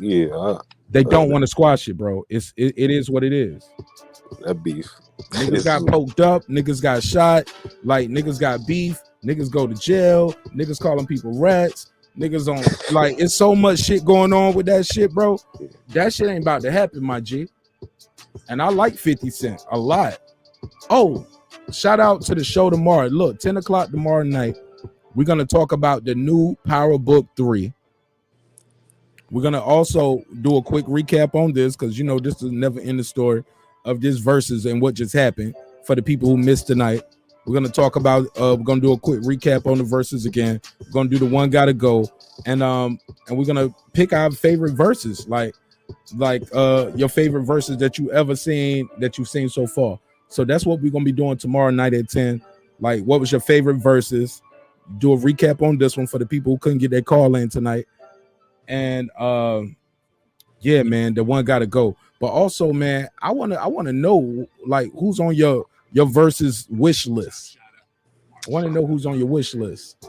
Yeah,
they don't want to squash it, bro. It is what it is.
That beef.
Niggas got poked up. Niggas got shot. Like, niggas got beef. Niggas go to jail. Niggas calling people rats. Niggas on, like, it's so much shit going on with that shit, bro. That shit ain't about to happen, my G. And I like 50 Cent a lot. Oh, shout out to the show tomorrow. Look, 10 o'clock tomorrow night. We're going to talk about the new Power Book 3. We're going to also do a quick recap on this because, you know, this is never in the story of this verses and what just happened for the people who missed tonight. We're going to talk about, we're going to do a quick recap on the verses again. We're going to do the One Gotta Go. And we're going to pick our favorite verses, like your favorite verses that you've seen so far. So that's what we're going to be doing tomorrow night at 10. Like, what was your favorite verses? Do a recap on this one for the people who couldn't get their call in tonight. And yeah, man, the One Gotta Go. But also, man, I want to know, like, who's on your versus wish list. I want to know who's on your wish list.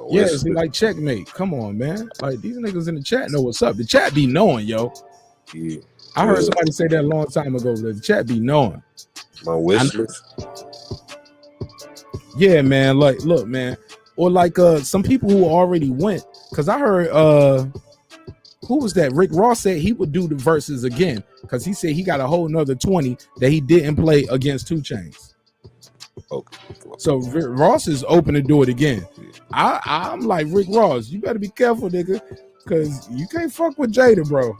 Yeah, it's like checkmate. Come on, man. Like, these niggas in the chat know what's up. The chat be knowing, yo.
Yeah.
I heard somebody say that a long time ago. The chat be knowing.
My wish list.
Yeah, man. Like, look, man. Or like some people who already went. Because I heard who was that? Rick Ross said he would do the verses again. Because he said he got a whole nother 20 that he didn't play against 2 Chainz.
Okay.
So Rick Ross is open to do it again. I'm like, Rick Ross, you better be careful, nigga. Because you can't fuck with Jada, bro.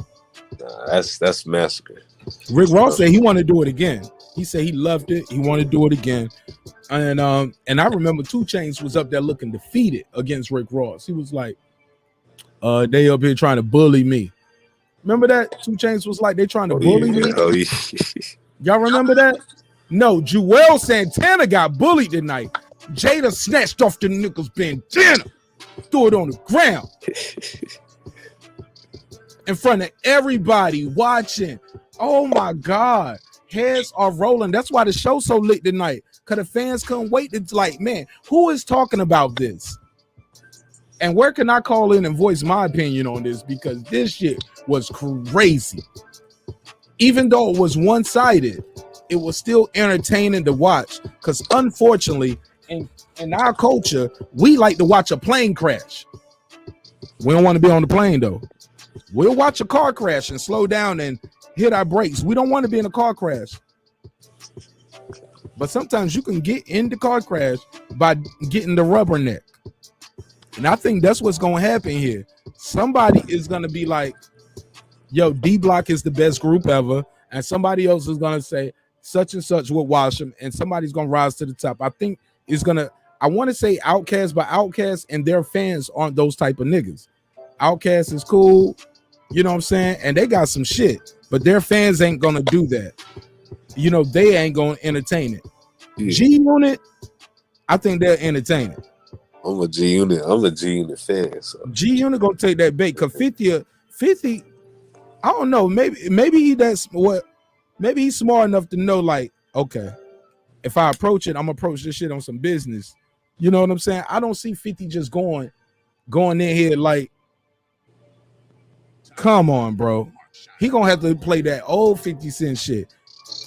Nah, that's massacre.
Rick Ross said he wanted to do it again. He said he loved it. He wanted to do it again. And I remember 2 Chainz was up there looking defeated against Rick Ross. He was like, they up here trying to bully me. Remember that? 2 Chainz was like, they trying to bully me.
Oh, yeah.
Y'all remember that? No, Joel Santana got bullied tonight. Jada snatched off the niggas bandana, threw it on the ground in front of everybody watching. Oh my God. Heads are rolling. That's why the show's so lit tonight. Because the fans couldn't wait. It's like, man, who is talking about this? And where can I call in and voice my opinion on this? Because this shit was crazy. Even though it was one-sided, it was still entertaining to watch. Because unfortunately, and in our culture, we like to watch a plane crash. We don't want to be on the plane though. We'll watch a car crash and slow down and hit our brakes. We don't want to be in a car crash. But sometimes you can get in the car crash by getting the rubberneck. And I think that's what's going to happen here. Somebody is going to be like, yo, D Block is the best group ever. And somebody else is going to say such and such will wash them. And somebody's going to rise to the top. I think it's going to, I want to say Outkast, but Outkast and their fans aren't those type of niggas. Outkast is cool. You know what I'm saying? And they got some shit. But their fans ain't going to do that. You know, they ain't going to entertain it.
Yeah.
G-Unit, I think they're entertaining.
I'm a G-Unit fan. So.
G-Unit gonna take that bait because 50, I don't know, maybe he's smart enough to know, like, okay, if I approach it, I'm gonna approach this shit on some business. You know what I'm saying? I don't see 50 just going in here like, come on, bro. He gonna have to play that old 50 Cent shit.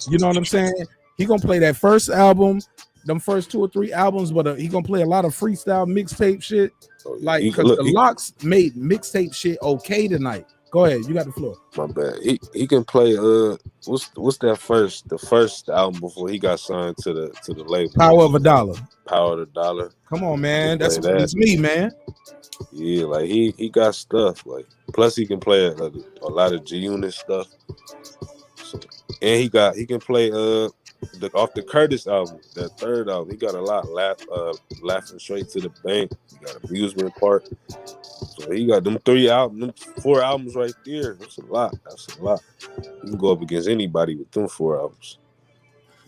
You know what I'm saying? He gonna play that first album, them first 2 or 3 albums, but he gonna play a lot of freestyle mixtape shit. Like, because the LOX made mixtape shit okay tonight. Go ahead, you got the floor.
My bad. He can play what's that the first album before he got signed to the label.
Power of a Dollar.
Power of the Dollar.
Come on, man. That's me, man.
Yeah, like he got stuff. Like, plus he can play a lot of G-Unit stuff. So, and he can play off the Curtis album, that third album. He got a lot laughing straight to the bank. He got amusement park. So he got them 4 albums right there. That's a lot. You can go up against anybody with them 4 albums.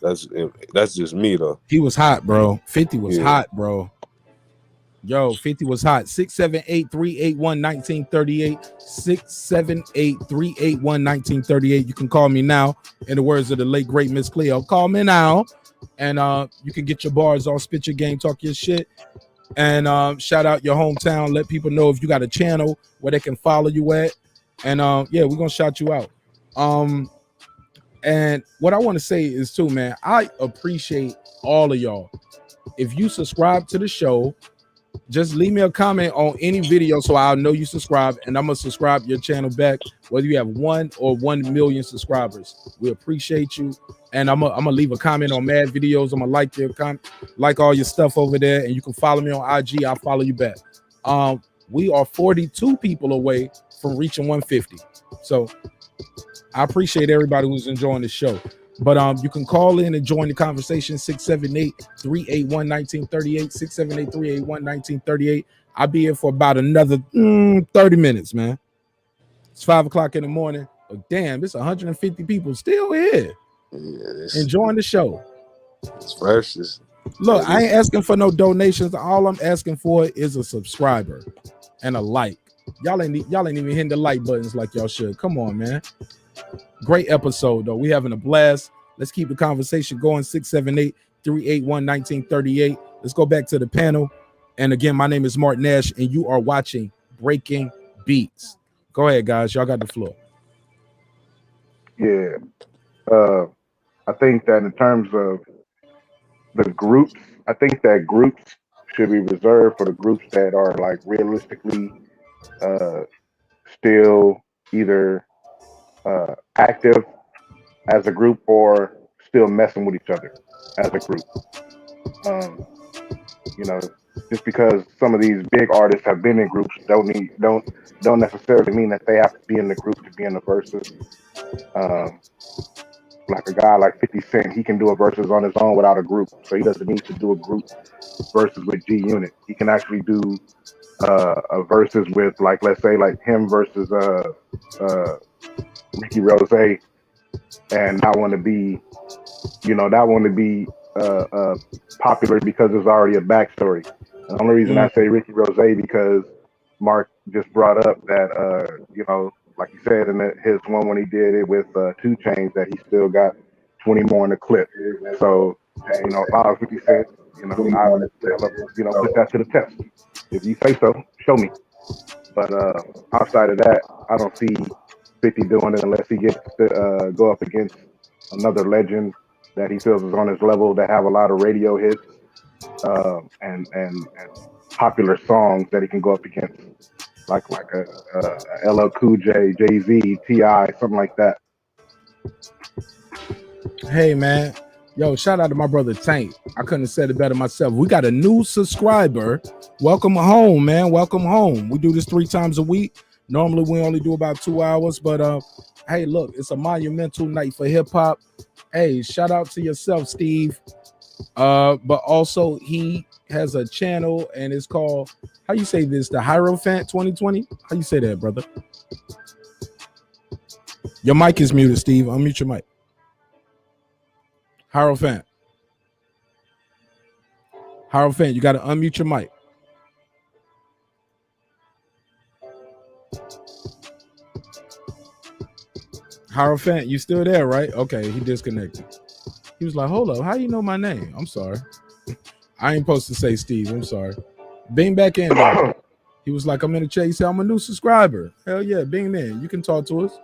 That's just me though.
He was hot, bro. 50 was hot, bro. Yo, 50 was hot. 678-381-1938. 678-381-1938. You can call me now. In the words of the late great Miss Cleo, call me now. And you can get your bars on, spit your game, talk your shit. And shout out your hometown. Let people know if you got a channel where they can follow you at. And yeah, we're gonna shout you out. And what I want to say is too, man, I appreciate all of y'all. If you subscribe to the show, just leave me a comment on any video so I'll know you subscribe, and I'm gonna subscribe your channel back, whether you have 1 or 1 million subscribers. We appreciate you, and I'm gonna leave a comment on Mad Videos. I'm gonna like your like all your stuff over there, and you can follow me on IG. I'll follow you back. We are 42 people away from reaching 150, so I appreciate everybody who's enjoying the show. But you can call in and join the conversation, 678-381-1938, 678-381-1938. I'll be here for about another 30 minutes, man. It's 5 o'clock in the morning. But damn, it's 150 people still here enjoying the show.
It's Versus.
Look, I ain't asking for no donations. All I'm asking for is a subscriber and a like. Y'all ain't even hitting the like buttons like y'all should. Come on, man. Great episode, though. We having a blast. Let's keep the conversation going. 678-381-1938. Let's go back to the panel. And again, my name is Marq Nash, and you are watching Breaking Beats. Go ahead, guys. Y'all got the floor.
Yeah. I think that in terms of the groups, I think that groups should be reserved for the groups that are like realistically still either active as a group or still messing with each other as a group. You know, just because some of these big artists have been in groups don't necessarily mean that they have to be in the group to be in the verses. Like a guy like 50 Cent, he can do a verses on his own without a group, so he doesn't need to do a group versus with G-Unit. He can actually do a verses with, like, let's say like him versus Ricky Rose, and not want to be, popular because there's already a backstory. And the only reason I say Ricky Rose because Mark just brought up that like you said in his one when he did it with 2 Chainz, that he still got 20 more in the clip. So about 50 Cent, I put that to the test. If you say so, show me. But outside of that, I don't see 50 doing it unless he gets to go up against another legend that he feels is on his level, that have a lot of radio hits. and popular songs that he can go up against, like a LL Cool J, Jay-Z, T.I., something like that.
Hey man, yo, shout out to my brother Tank. I couldn't have said it better myself. We got a new subscriber. Welcome home, man. Welcome home. We do this 3 times a week. Normally we only do about 2 hours, but hey, look, it's a monumental night for hip hop. Hey, shout out to yourself, Steve. But also he has a channel and it's called, how you say this? The Hierophant 2020? How you say that, brother? Your mic is muted, Steve. Unmute your mic. Hierophant. Hierophant, you got to unmute your mic. Hierophant, you still there, right? Okay, he disconnected. He was like, hold up, how you know my name? I'm sorry. I ain't supposed to say Steve. I'm sorry. Beam back in, though. He was like, I'm in the chat. He said, I'm a new subscriber. Hell yeah, beam in. You can talk to us.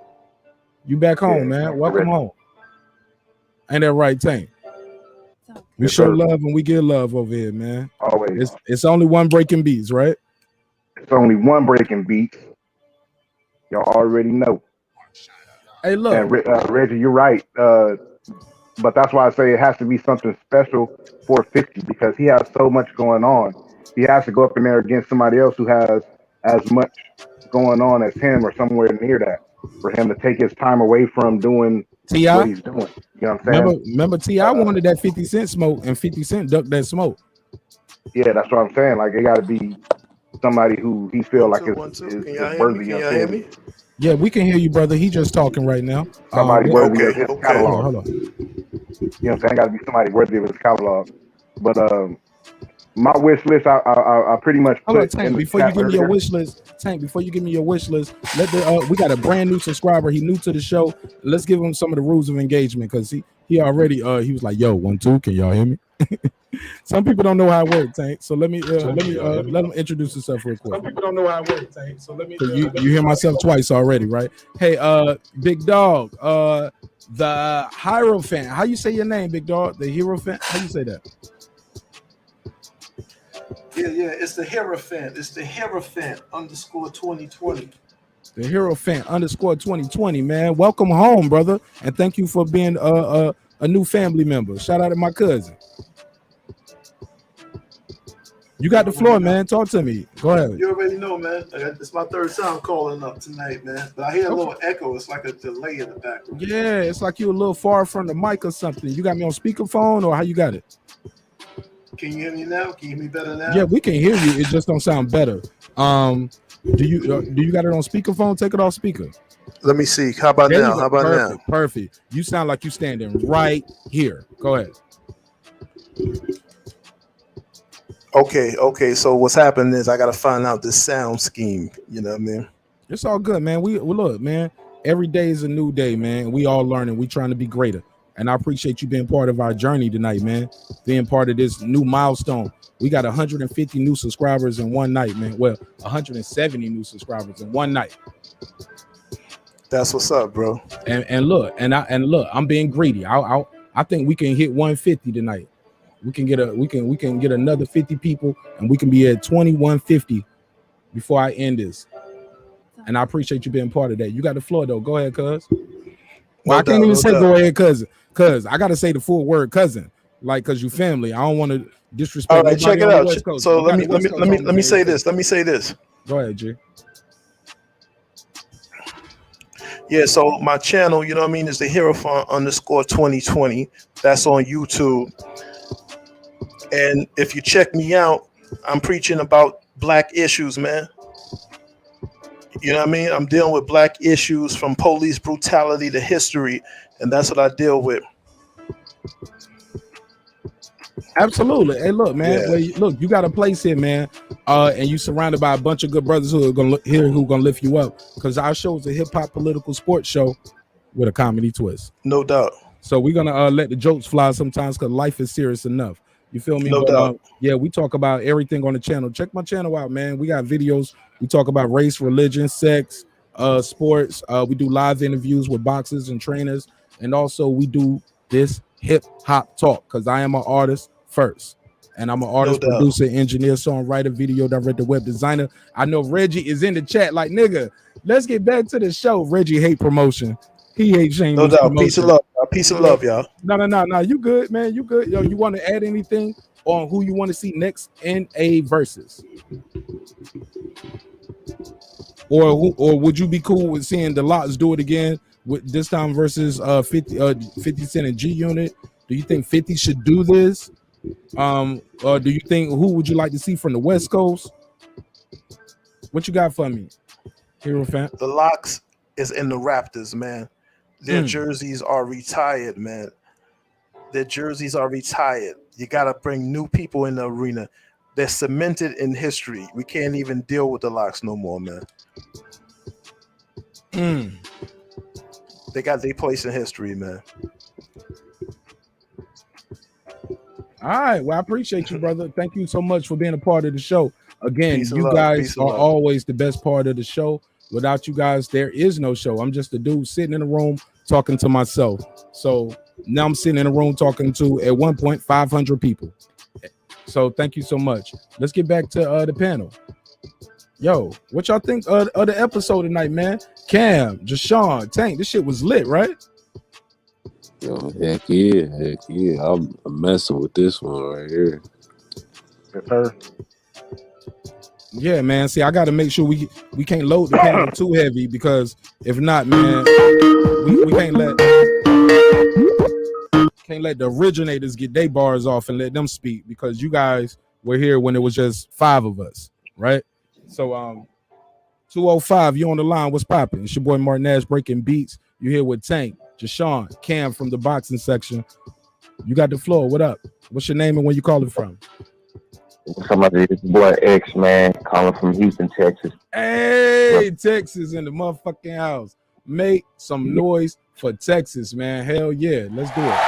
You back home, man. Welcome home. Ain't that right, Tank? We show love and we give love over here, man.
Always.
It's only one breaking beats, right?
It's only one breaking beats. Y'all already know.
Hey, look.
And Reggie, you're right. But that's why I say it has to be something special for 50 because he has so much going on. He has to go up in there against somebody else who has as much going on as him or somewhere near that for him to take his time away from doing
T.I.?
what he's doing. You know what I'm saying?
Remember T.I. wanted that 50 Cent smoke and 50 Cent ducked that smoke.
Yeah, that's what I'm saying. Like, it got to be somebody who he feel like is worthy of him.
Yeah, we can hear you, brother. He just talking right now.
Somebody worthy of his catalog.
Hold on.
You know what I'm saying? Got to be somebody worthy of his catalog. But my wish list, I pretty much put.
Hold on, Tank. Before you give me your wish list, let the we got a brand new subscriber. He new to the show. Let's give him some of the rules of engagement because he already he was like, yo, 1, 2, can y'all hear me? Some people don't know how it works, Tank. So let him introduce himself real quick.
Some people don't know how it works, Tank. So let me.
You hear myself twice already, right? Hey, big dog, the Hierophant. How you say your name, big dog? The Hierophant. How you say that?
Yeah, it's the Hierophant. It's the Hierophant _2020.
The Hierophant _2020, man. Welcome home, brother. And thank you for being a new family member. Shout out to my cousin. You got the floor, man. Talk to me. Go ahead.
You already know, man. It's my 3rd time calling up tonight, man. But I hear a little echo. It's like a delay in the background.
Yeah, it's like you're a little far from the mic or something. You got me on speakerphone or how you got it?
Can you hear me now? Can you hear me better now?
Yeah, we can hear you. It just don't sound better. Do you got it on speakerphone? Take it off speaker.
Let me see. How about
There you
now?
go.
How about
Perfect,
now?
Perfect. You sound like you standing right here. Go ahead.
Okay. So what's happening is I got to find out this sound scheme. You know what I mean?
It's all good, man. We look, man. Every day is a new day, man. We all learning. We trying to be greater. And I appreciate you being part of our journey tonight, man. Being part of this new milestone. We got 150 new subscribers in one night, man. Well, 170 new subscribers in one night.
That's what's up, bro.
And look, I'm being greedy. I think we can hit 150 tonight. We can get another 50 people, and we can be at 2150 before I end this. And I appreciate you being part of that. You got the floor though. Go ahead, cuz. Well, I can't even say go ahead, cousin. Cuz I gotta say the full word cousin. Like, cause you family. I don't want to disrespect.
All right, check it out. So let me say
this.
Let me say this.
Go ahead, G.
Yeah, so my channel, you know what I mean, is the Hierophant _2020. That's on YouTube. And if you check me out, I'm preaching about black issues, man. You know what I mean? I'm dealing with black issues from police brutality to history, and that's what I deal with.
Absolutely. Hey, look, man.
Yeah.
Well, look, you got a place here, man. And you surrounded by a bunch of good brothers who are gonna lift you up. Because our show is a hip hop political sports show with a comedy twist.
No doubt.
So we're gonna let the jokes fly sometimes because life is serious enough. You feel me?
No doubt.
Yeah, we talk about everything on the channel. Check my channel out, man. We got videos. We talk about race, religion, sex, sports. We do live interviews with boxers and trainers, and also we do this hip hop talk because I am an artist first. And I'm an artist,
doubt.
producer, engineer, songwriter, video director, web designer. I know Reggie is in the chat like, nigga, let's get back to the show. Reggie hate promotion. He hates shameless
No doubt.
promotion.
Peace and love. Peace and love, y'all.
No. You good, man. You good. Yo, you want to add anything on who you want to see next in a versus? Or would you be cool with seeing the LOX do it again with this time versus 50 Cent and G Unit? Do you think 50 should do this? Or do you think, who would you like to see from the West Coast? What you got for me, Hero Fan?
The LOX is in the Raptors, man. Their jerseys are retired, man. Their jerseys are retired. You got to bring new people in the arena. They're cemented in history. We can't even deal with the LOX no more, man. They got their place in history, man.
All right. Well, I appreciate you, brother. Thank you so much for being a part of the show. Again,
Peace and
you
love.
guys
Peace and
are
love.
always the best part of the show. Without you guys, there is no show. I'm just a dude sitting in a room talking to myself. So now I'm sitting in a room talking to, at one point, 500 people. So thank you so much. Let's get back to the panel. Yo, what y'all think of the episode tonight, man? Cam, Jashawn, Tank, this shit was lit, right?
Yo, heck yeah. I'm messing with this one right here.
Yes, sir.
Yeah, man. See, I got to make sure we can't load the panel too heavy, because if not, man, we can't let the originators get their bars off and let them speak, because you guys were here when it was just 5 of us, right? So 205, you on the line. What's popping? It's your boy Marq Nash breaking beats. You here with Tank, Jashawn, Cam from the boxing section. You got the floor. What up? What's your name and where you calling from?
Somebody, it's boy X, man, calling from Houston, Texas.
Hey, Texas in the motherfucking house. Make some noise for Texas, man. Hell yeah. Let's do it.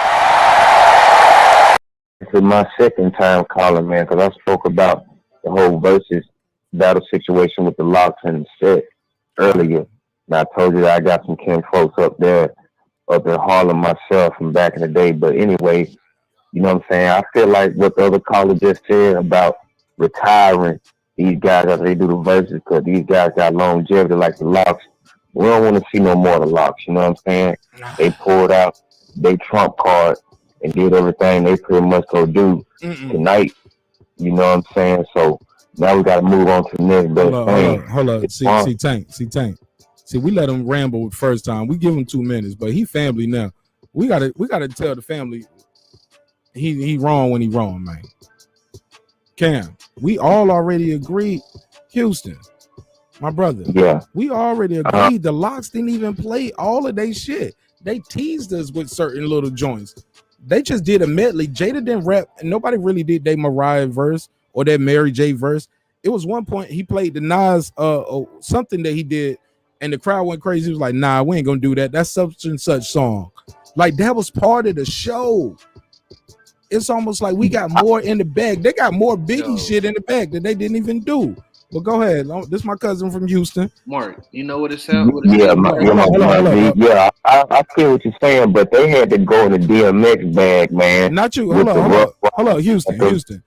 This is my second time calling, man, because I spoke about the whole versus battle situation with the LOX and the set earlier. And I told you that I got some kin folks up in Harlem myself from back in the day. But anyway, you know what I'm saying? I feel like what the other caller just said about retiring these guys after they do the verses, because these guys got longevity like the LOX. We don't want to see no more of the LOX, you know what I'm saying? They pulled out their trump card and did everything they pretty much go do tonight, you know what I'm saying? So now we got to move on to the next best thing.
Hold up. See, Tank. See, we let him ramble the first time. We give him 2 minutes, but he family now. We gotta tell the family he wrong when he wrong, man. Cam, we all already agreed. Houston, my brother.
Yeah.
We already agreed. The LOX didn't even play all of their shit. They teased us with certain little joints. They just did a medley. Jada didn't rap, and nobody really did their Mariah verse or that Mary J verse. It was one point he played the Nas something that he did, and the crowd went crazy. He was like, nah, we ain't gonna do that. That's such and such song. Like, that was part of the show. It's almost like we got more in the bag. They got more Biggie shit in the bag that they didn't even do. But go ahead. This is my cousin from Houston.
Mark, you know what it sounds like?
Yeah, I feel what you're saying, but they had to go in the DMX bag, man.
Not you. Hold on, Houston.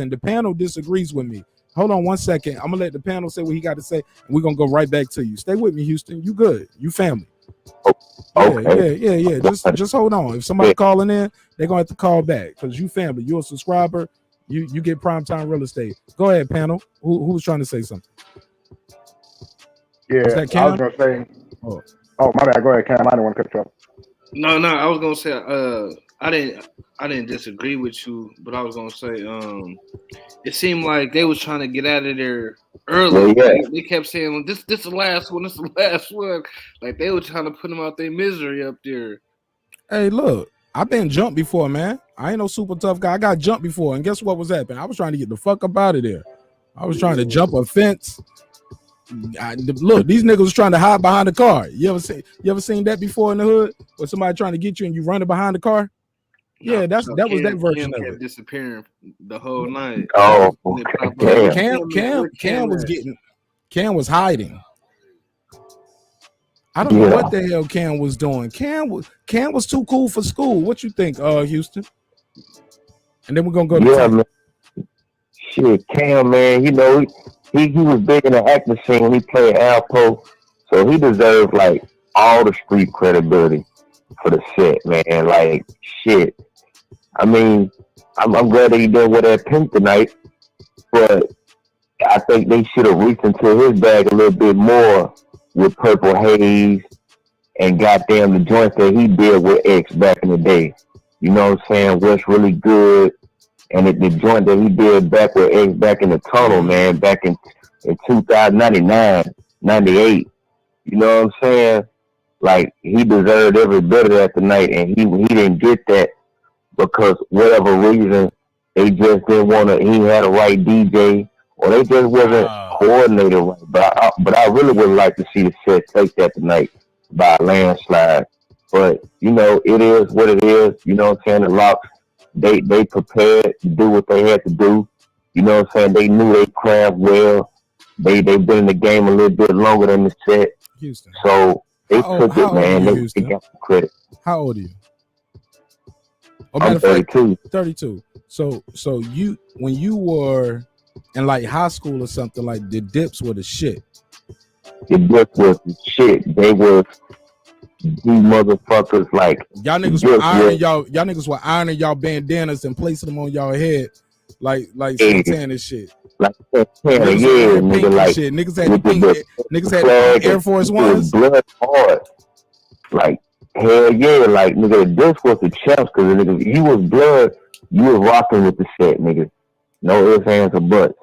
The panel disagrees with me. Hold on 1 second. I'm gonna let the panel say what he got to say, and we're gonna go right back to you. Stay with me, Houston. You good? You family?
Okay.
Yeah. Just hold on. If somebody calling in, they're gonna have to call back, because you family. You're a subscriber. You get primetime real estate. Go ahead, panel. Who was trying to say something?
Yeah,
Was that Cam?
I was gonna say. Oh, my bad. Go ahead, Cam. I didn't want to cut you off.
No, I was gonna say I didn't disagree with you, but I was gonna say it seemed like they was trying to get out of there early.
Yeah, yeah.
They kept saying, well, this is the last one, this is the last one. Like, they were trying to put them out their misery up there.
Hey, look, I've been jumped before, man. I ain't no super tough guy. I got jumped before, and guess what was happening? I was trying to get the fuck up out of there. I was trying to jump a fence. Look, these niggas was trying to hide behind the car. You ever seen that before in the hood? Where somebody trying to get you and you running behind the car? Yeah, that was that version of it.
Disappearing the whole night.
Oh,
Cam was hiding. I don't know what the hell Cam was doing. Cam was too cool for school. What you think, Houston? And then we're gonna go to
Shit, Cam, man, he was big in the acting scene when he played Alpo, so he deserved like all the street credibility for the set, man. Like shit. I mean, I'm glad that he didn't wear that pink tonight, but I think they should have reached into his bag a little bit more with Purple Haze and goddamn the joints that he did with X back in the day. You know what I'm saying? What's really good. And the joint that he did back with X back in the tunnel, man, back in 2099, 98. You know what I'm saying? Like, he deserved every bit of that tonight, and he didn't get that because whatever reason, they just didn't want to, he had a right DJ, or they just wasn't coordinated right. But I really would like to see the set take that tonight by a landslide. But, it is what it is. You know what I'm saying? The LOX, they prepared to do what they had to do. You know what I'm saying? They knew they craft well. They've been in the game a little bit longer than the set.
Houston.
So they took it, man. They got some credit.
How old are you? Oh,
I'm 32.
32. So you, when you were in like high school or something, like the Dips were the shit.
The Dips was the shit. They were these motherfuckers like
y'all niggas were ironing y'all niggas were ironing y'all bandanas and placing them on y'all head like Santana shit.
Like Santana, yeah, nigga, like
shit. Niggas had the Air Force Ones.
Blood hard. Like hell yeah, like nigga, this was the champs because nigga, you was blood, you was rocking with the set, nigga. No ifs, ands, or buts.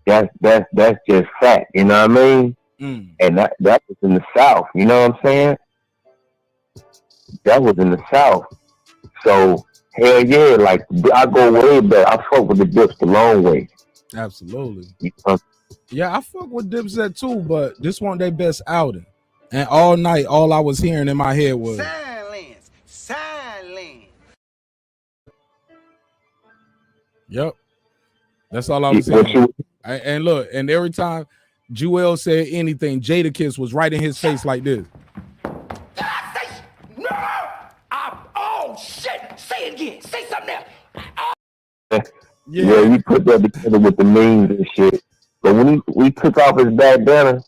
That's just fact, you know what I mean? And that was in the South, you know what I'm saying? That was in the South. So hell yeah, like I go way back. I fuck with the Dips the long way.
Absolutely. Yeah, I fuck with Dipset too, but this one their best outing. And all night, all I was hearing in my head was silence. Yep. That's all I was hearing. And look, and every time Jewel said anything, Jadakiss was right in his face like this.
No! Oh, shit! Say it again. Say something else.
Yeah, you put that together with the memes and shit. But when we took off his bandana,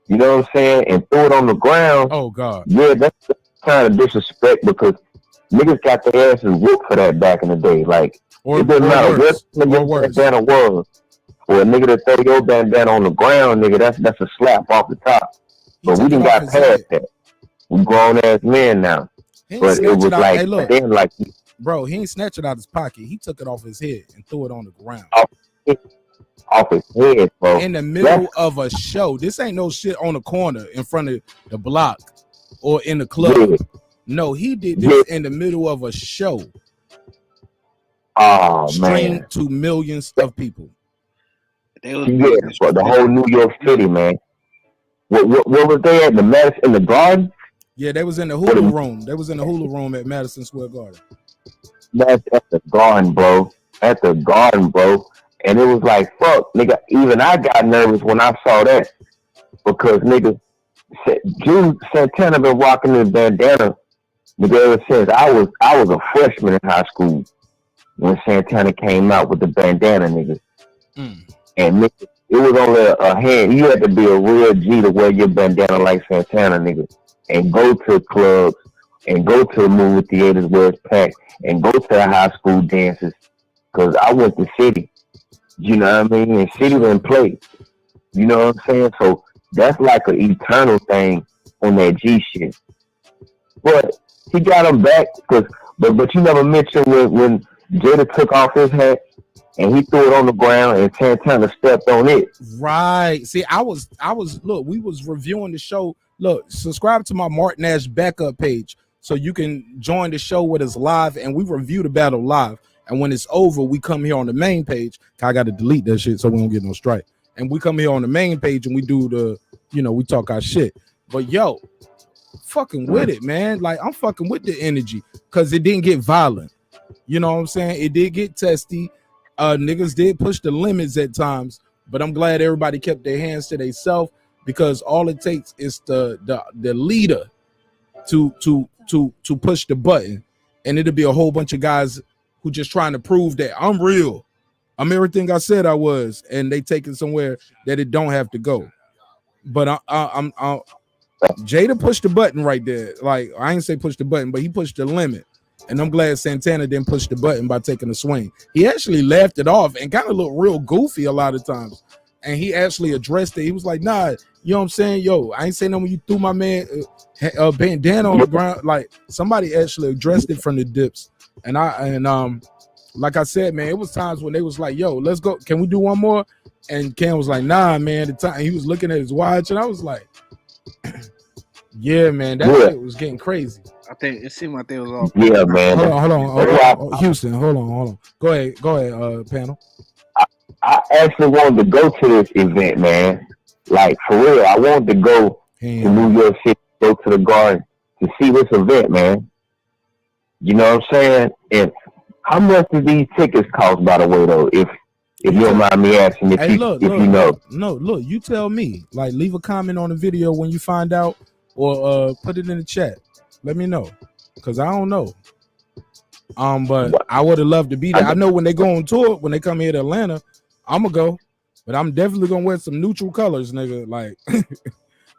you know what I'm saying, and threw it on the ground.
Oh God.
Yeah, that's kind of disrespect because niggas got their asses whooped for that back in the day. Like it doesn't matter what nigga bandana was. For a nigga to throw your bandana on the ground, nigga, that's a slap off the top. But we didn't got past that. We grown ass men now. But it was like then like
bro, he ain't snatch it out his pocket. He took it off his head and threw it on the ground.
Off his head, bro.
In the middle of a show. This ain't no shit on the corner in front of the block or in the club. Yeah. No, he did this in the middle of a show.
Oh
streamed
man.
To millions of people.
For the whole New York City, man. What was they at? In the Garden?
Yeah, they was in the Hula room. They was in the Hula room at Madison Square Garden.
That's at the Garden, bro. At the Garden, bro. And it was like, fuck, nigga. Even I got nervous when I saw that because nigga, Santana been rocking this bandana, nigga, ever since I was a freshman in high school when Santana came out with the bandana, nigga. And nigga, it was only a hand. You had to be a real G to wear your bandana like Santana, nigga, and go to clubs and go to the movie theaters where it's packed and go to the high school dances. Cause I went to City, you know what I mean, and City didn't play. You know what I'm saying? So that's like an eternal thing on that G shit. But he got him back, but you never mentioned when Jada took off his hat and he threw it on the ground and Santana stepped on it.
Right. See, I was look, we was reviewing the show. Look, subscribe to my Marq Nash backup page so you can join the show with us live and we review the battle live. And when it's over, we come here on the main page. I got to delete that shit so we don't get no strike. And we come here on the main page and we do the, we talk our shit. But yo, fucking with it, man. Like I'm fucking with the energy because it didn't get violent. You know what I'm saying? It did get testy. Niggas did push the limits at times, but I'm glad everybody kept their hands to themselves because all it takes is the leader to push the button, and it'll be a whole bunch of guys who just trying to prove that I'm real. I'm everything I said I was, and they take it somewhere that it don't have to go. But I'm Jada pushed the button right there. Like, I ain't say push the button, but he pushed the limit. And I'm glad Santana didn't push the button by taking a swing. He actually laughed it off and kind of looked real goofy a lot of times. And he actually addressed it. He was like, nah, you know what I'm saying? Yo, I ain't saying no when you threw my man bandana on the ground. Like, somebody actually addressed it from the dips. And like I said, man, it was times when they was like, yo, let's go. Can we do one more? And Cam was like, nah, man. At the time he was looking at his watch, and I was like, yeah, man, that shit was getting crazy.
I think it seemed like they was all.
Yeah, man.
Hold on. Houston, hold on. Go ahead, panel.
I actually wanted to go to this event, man. Like, for real, I wanted to go to New York City, go to the Garden to see this event, man. You know what I'm saying? And how much do these tickets cost, by the way, though? If you don't mind me asking, if you know.
Look, you tell me. Like, leave a comment on the video when you find out, or put it in the chat. Let me know, cause I don't know. But I would have loved to be there. I know when they go on tour, when they come here to Atlanta, I'm gonna go, but I'm definitely gonna wear some neutral colors, nigga. Like,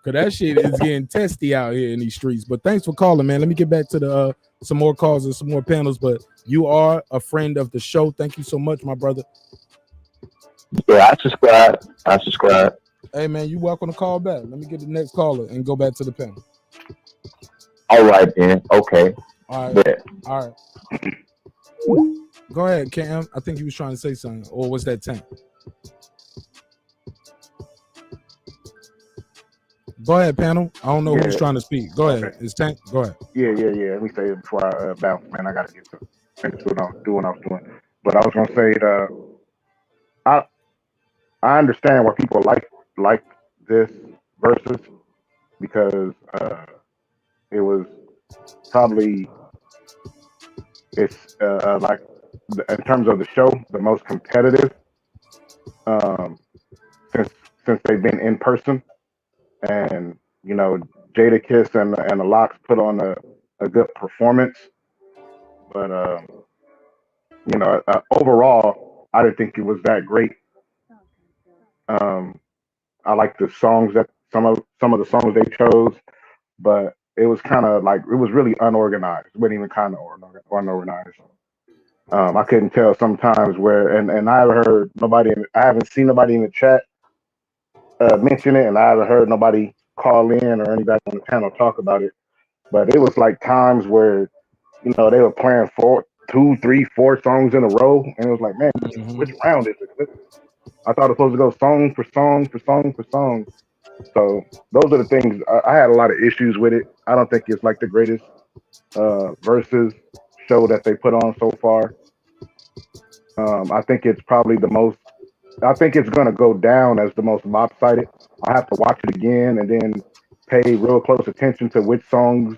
cause that shit is getting testy out here in these streets. But thanks for calling, man. Let me get back to the some more calls and some more panels. But you are a friend of the show. Thank you so much, my brother.
Yeah, I subscribe.
Hey, man, you welcome to call back. Let me get the next caller and go back to the panel.
All right, then. Okay.
All right.
Yeah.
All right. Go ahead, Cam. I think he was trying to say something. Or was that Tank? Go ahead, panel. I don't know who's trying to speak. Go ahead. It's Tank. Go ahead.
Yeah. Let me say it before I bounce, man. I gotta get to finish what I was doing. But I was gonna say I understand why people like this versus, because it was probably like, in terms of the show, the most competitive since they've been in person. And you know, Jadakiss and the LOX put on a good performance, but you know, overall, I didn't think it was that great. I like the songs that some of the songs they chose, but it was kind of like, it was really unorganized. It wasn't even kind of unorganized. I couldn't tell sometimes where, and I haven't seen nobody in the chat mention it, and I haven't heard nobody call in or anybody on the panel talk about it. But it was like times where, you know, they were playing 2, 3, 4 songs in a row, and it was like, man, which round is it? I thought it was supposed to go song for song for song for song. So those are the things. I had a lot of issues with it. I don't think it's like the greatest versus show that they put on so far. I think it's probably the most. I think it's gonna go down as the most lopsided. I have to watch it again and then pay real close attention to which songs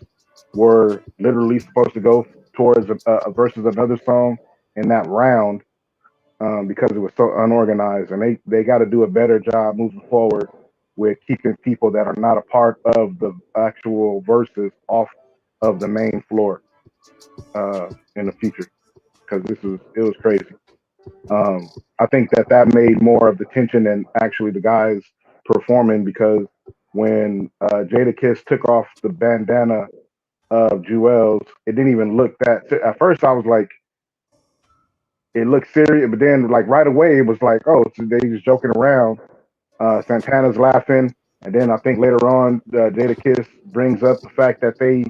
were literally supposed to go towards a versus another song in that round, because it was so unorganized. And they got to do a better job moving forward with keeping people that are not a part of the actual verses off of the main floor in the future, because it was crazy. I think that made more of the tension than actually the guys performing, because when Jadakiss took off the bandana of Jewel's, it didn't even look that. At first, I was like, it looked serious, but then like right away, it was like, oh, so they just joking around. Santana's laughing, and then I think later on, Jadakiss brings up the fact that they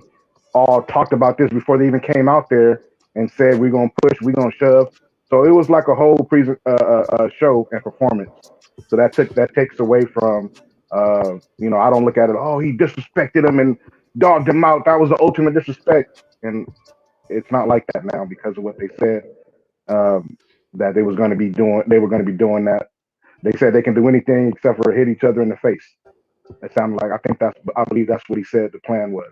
all talked about this before they even came out there and said, we're gonna push, we're gonna shove. So it was like a whole show and performance. So that takes away from, you know, I don't look at it, oh, he disrespected him and dogged him out. That was the ultimate disrespect. And it's not like that now, because of what they said, that they were going to be doing that. They said they can do anything except for hit each other in the face. It sounded like, I believe that's what he said the plan was.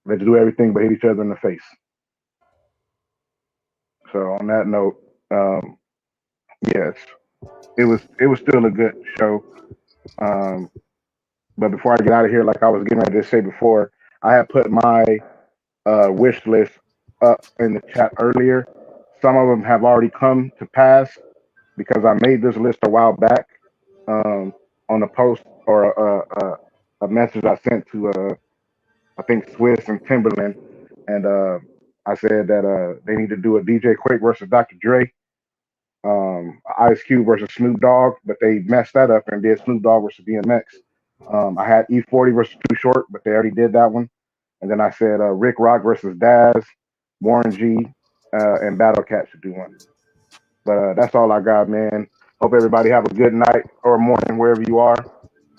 They do everything but hit each other in the face. So on that note, yes, it was still a good show. But before I get out of here, like I was getting ready to say before, I had put my wish list up in the chat earlier. Some of them have already come to pass, because I made this list a while back on a post or a message I sent to I think Swiss and Timberland, and I said that they need to do a DJ Quake versus Dr. Dre, Ice Cube versus Snoop Dogg, but they messed that up and did Snoop Dogg versus DMX. I had E40 versus Too Short, but they already did that one. And then I said Rick Rock versus Daz, Warren G, and Battle Cat should do one. But that's all I got, man. Hope everybody have a good night or morning wherever you are,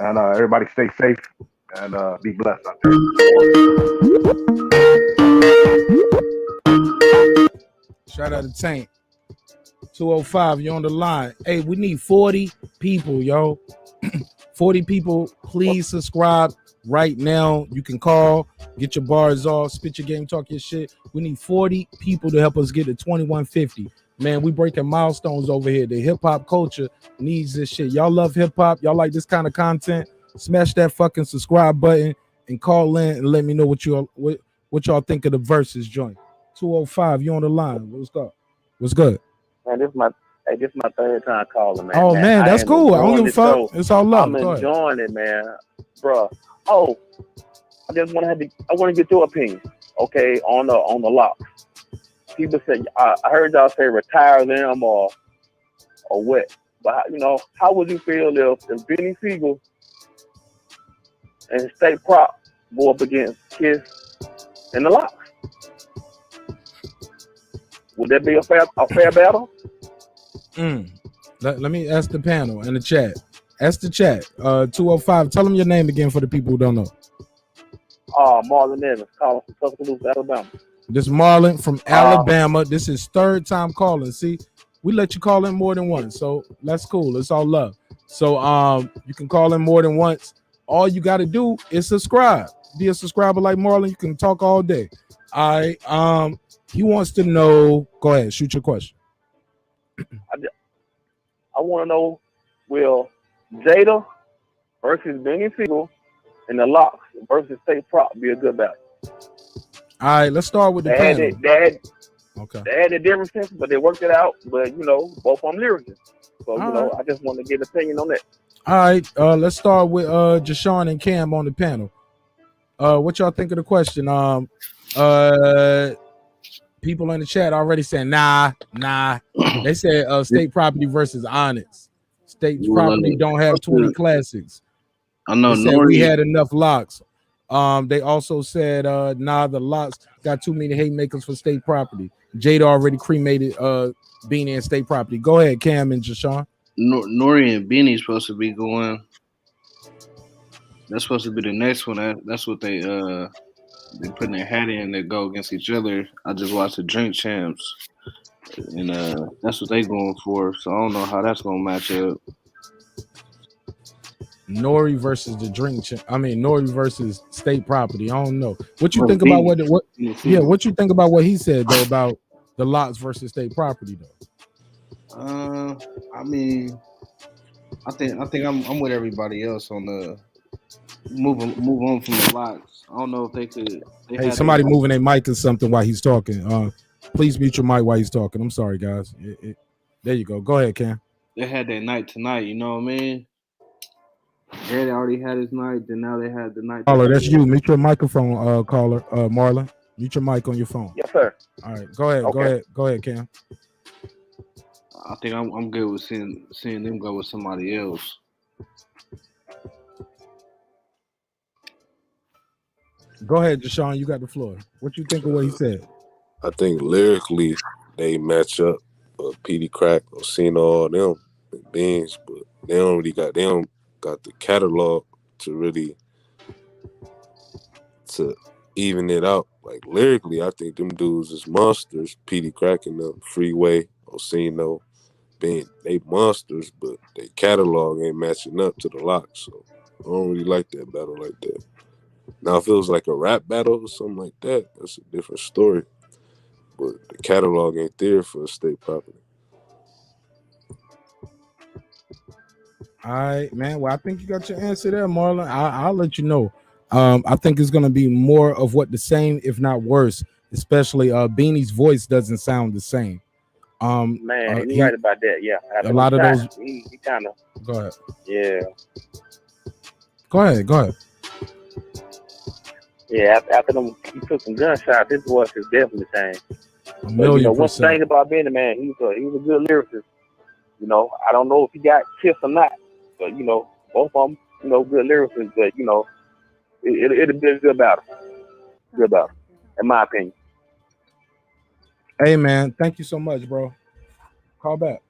and everybody stay safe and be blessed out there.
Shout out to Tank. 205, you're on the line. Hey, we need 40 people, yo. 40 people, please subscribe right now. You can call, get your bars off, spit your game, talk your shit. We need 40 people to help us get to 2150. Man, we breaking milestones over here. The hip-hop culture needs this shit. Y'all love hip-hop. Y'all like this kind of content. Smash that fucking subscribe button and call in and let me know what y'all think of the Versus joint. 205, you on the line. What's good?
Man, this is my third time calling, man.
Oh, man, that's cool. I don't give a fuck. It's all love.
I'm enjoying it, man. Bro. Oh, I want to get your opinion, okay, on the LOX. People say, I heard y'all say retire them or what. But, how would you feel if Benny Siegel and State Prop go up against Kiss and the LOX? Would that be a fair battle?
Let me ask the panel in the chat. Ask the chat. 205. Tell them your name again for the people who don't know.
Marlon Evans, calling from Tuscaloosa, Alabama.
This Marlon from Alabama. This is third time calling. See, we let you call in more than once, so that's cool. It's all love. So you can call in more than once. All you got to do is subscribe. Be a subscriber like Marlon. You can talk all day. All right. He wants to know. Go ahead, shoot your question.
I want to know, will Jada versus Benny Siegel and the LOX versus State Prop be a good battle?
All right, let's start with the panel.
They had a differences, but they worked it out. But both of them lyricists. So I just want to get an opinion on that.
All right, let's start with Jashawn and Cam on the panel. What y'all think of the question? People in the chat already saying nah. They said State Property versus Onyx. State Property don't have 20 classics.
I know
we had enough LOX. They also said the LOX got too many haymakers for State Property. Jada already cremated Beanie and State Property. Go ahead, Cam and Jashawn.
Nori and Beanie supposed to be going. That's supposed to be the next one. That's what they putting their hat in to go against each other. I just watched the Drink Champs, and that's what they going for. So I don't know how that's gonna match up.
Nori versus Nori versus State Property. I don't know. What you think about what you think about what he said though about the LOX versus State Property though?
I think I'm with everybody else on the move on from the LOX. I don't know if they could.
Hey, somebody moving their mic or something while he's talking. Please mute your mic while he's talking. I'm sorry, guys. There you go. Go ahead, Cam.
They had their night tonight. You know what I mean? They already had his night. Then now they had the night.
Caller, that's you. Mute your microphone, caller. Marlon, mute your mic on your phone.
Yes, sir.
All right, go ahead.
Okay.
Go ahead, Cam.
I think I'm good with seeing them go with somebody else.
Go ahead, Jashawn. You got the floor. What you think of what he said?
I think lyrically they match up. Petey Crack, Osino, all them Beans, but they don't got the catalog to even it out. Like lyrically, I think them dudes is monsters. Petey Crack and them, Freeway, Osino, Bean, they monsters, but they catalog ain't matching up to the LOX. So I don't really like that battle like that. Now, if it was like a rap battle or something like that, that's a different story. But the catalog ain't there for State Property.
All right, man. Well, I think you got your answer there, Marlon. I'll let you know. I think it's going to be more of what the same, if not worse, especially Beanie's voice doesn't sound the same.
Man, you're right about that. Yeah, after
a lot of
shots,
those.
he kind of.
Go ahead.
Yeah.
Go ahead.
Yeah, after them, he took some gunshots. His voice is definitely changed.
$1
But,
million
one thing about Benny, man, he was a good lyricist. I don't know if he got kissed or not, but both of them, good lyricists. But it'll be a good battle. Good battle, in my opinion.
Hey man, thank you so much, bro. Call back.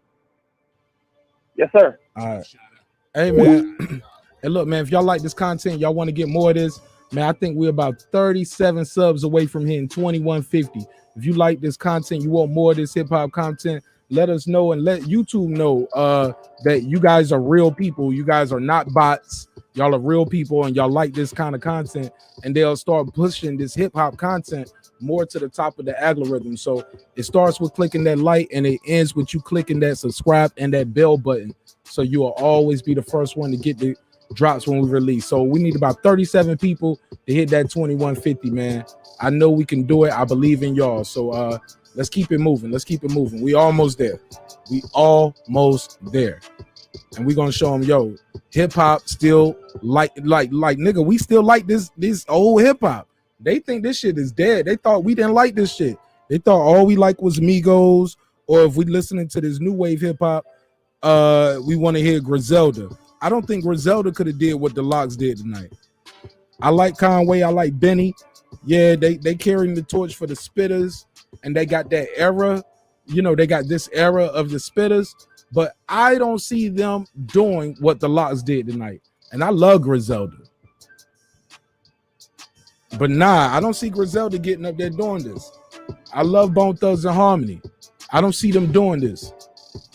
Yes, sir.
All right. Hey man. Hey, look, man, if y'all like this content, y'all want to get more of this, man, I think we're about 37 subs away from hitting 2150. If you like this content, you want more of this hip-hop content, let us know and let YouTube know that you guys are real people. You guys are not bots. Y'all are real people and y'all like this kind of content, and they'll start pushing this hip-hop content more to the top of the algorithm. So it starts with clicking that like and it ends with you clicking that subscribe and that bell button. So you will always be the first one to get the drops when we release. So we need about 37 people to hit that 2150, man. I know we can do it. I believe in y'all. So let's keep it moving. We almost there. And we're gonna show them, yo, hip-hop still like nigga, we still like this old hip-hop. They think this shit is dead. They thought we didn't like this shit. They thought all we like was Migos, or if we listening to this new wave hip-hop, we want to hear Griselda. I don't think Griselda could have did what the LOX did tonight. I like Conway. I like Benny. Yeah, they carrying the torch for the spitters, and they got that era. They got this era of the spitters, but I don't see them doing what the LOX did tonight. And I love Griselda. But I don't see Griselda getting up there doing this. I love Bone Thugs and Harmony. I don't see them doing this.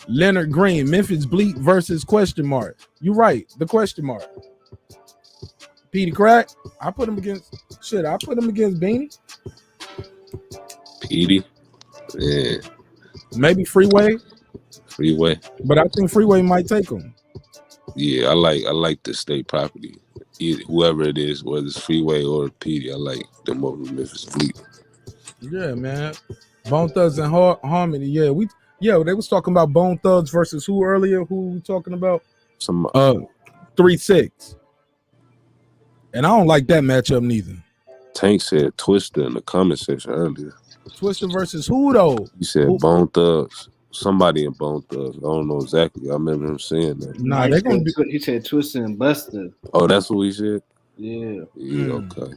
Leonard Green, Memphis Bleak versus question mark. You right, the question mark. Petey Crack, I put him against Beanie.
Petey, yeah.
Maybe Freeway. But I think Freeway might take him.
Yeah, I like the state property. Whoever it is, whether it's Freeway or Petey, I like them over Memphis Bleak.
Yeah, man. Bone Thugs and Harmony. Yeah, they was talking about Bone Thugs versus who earlier? Who we talking about? 3-6. And I don't like that matchup neither.
Tank said Twister in the comment section earlier.
Twister versus who though?
He said Bone Thugs. Somebody in Bone Thugs. I don't know exactly. I remember him saying that.
Nah, they're gonna be.
He said Twister and Buster.
Oh, that's what he said?
Yeah.
Okay.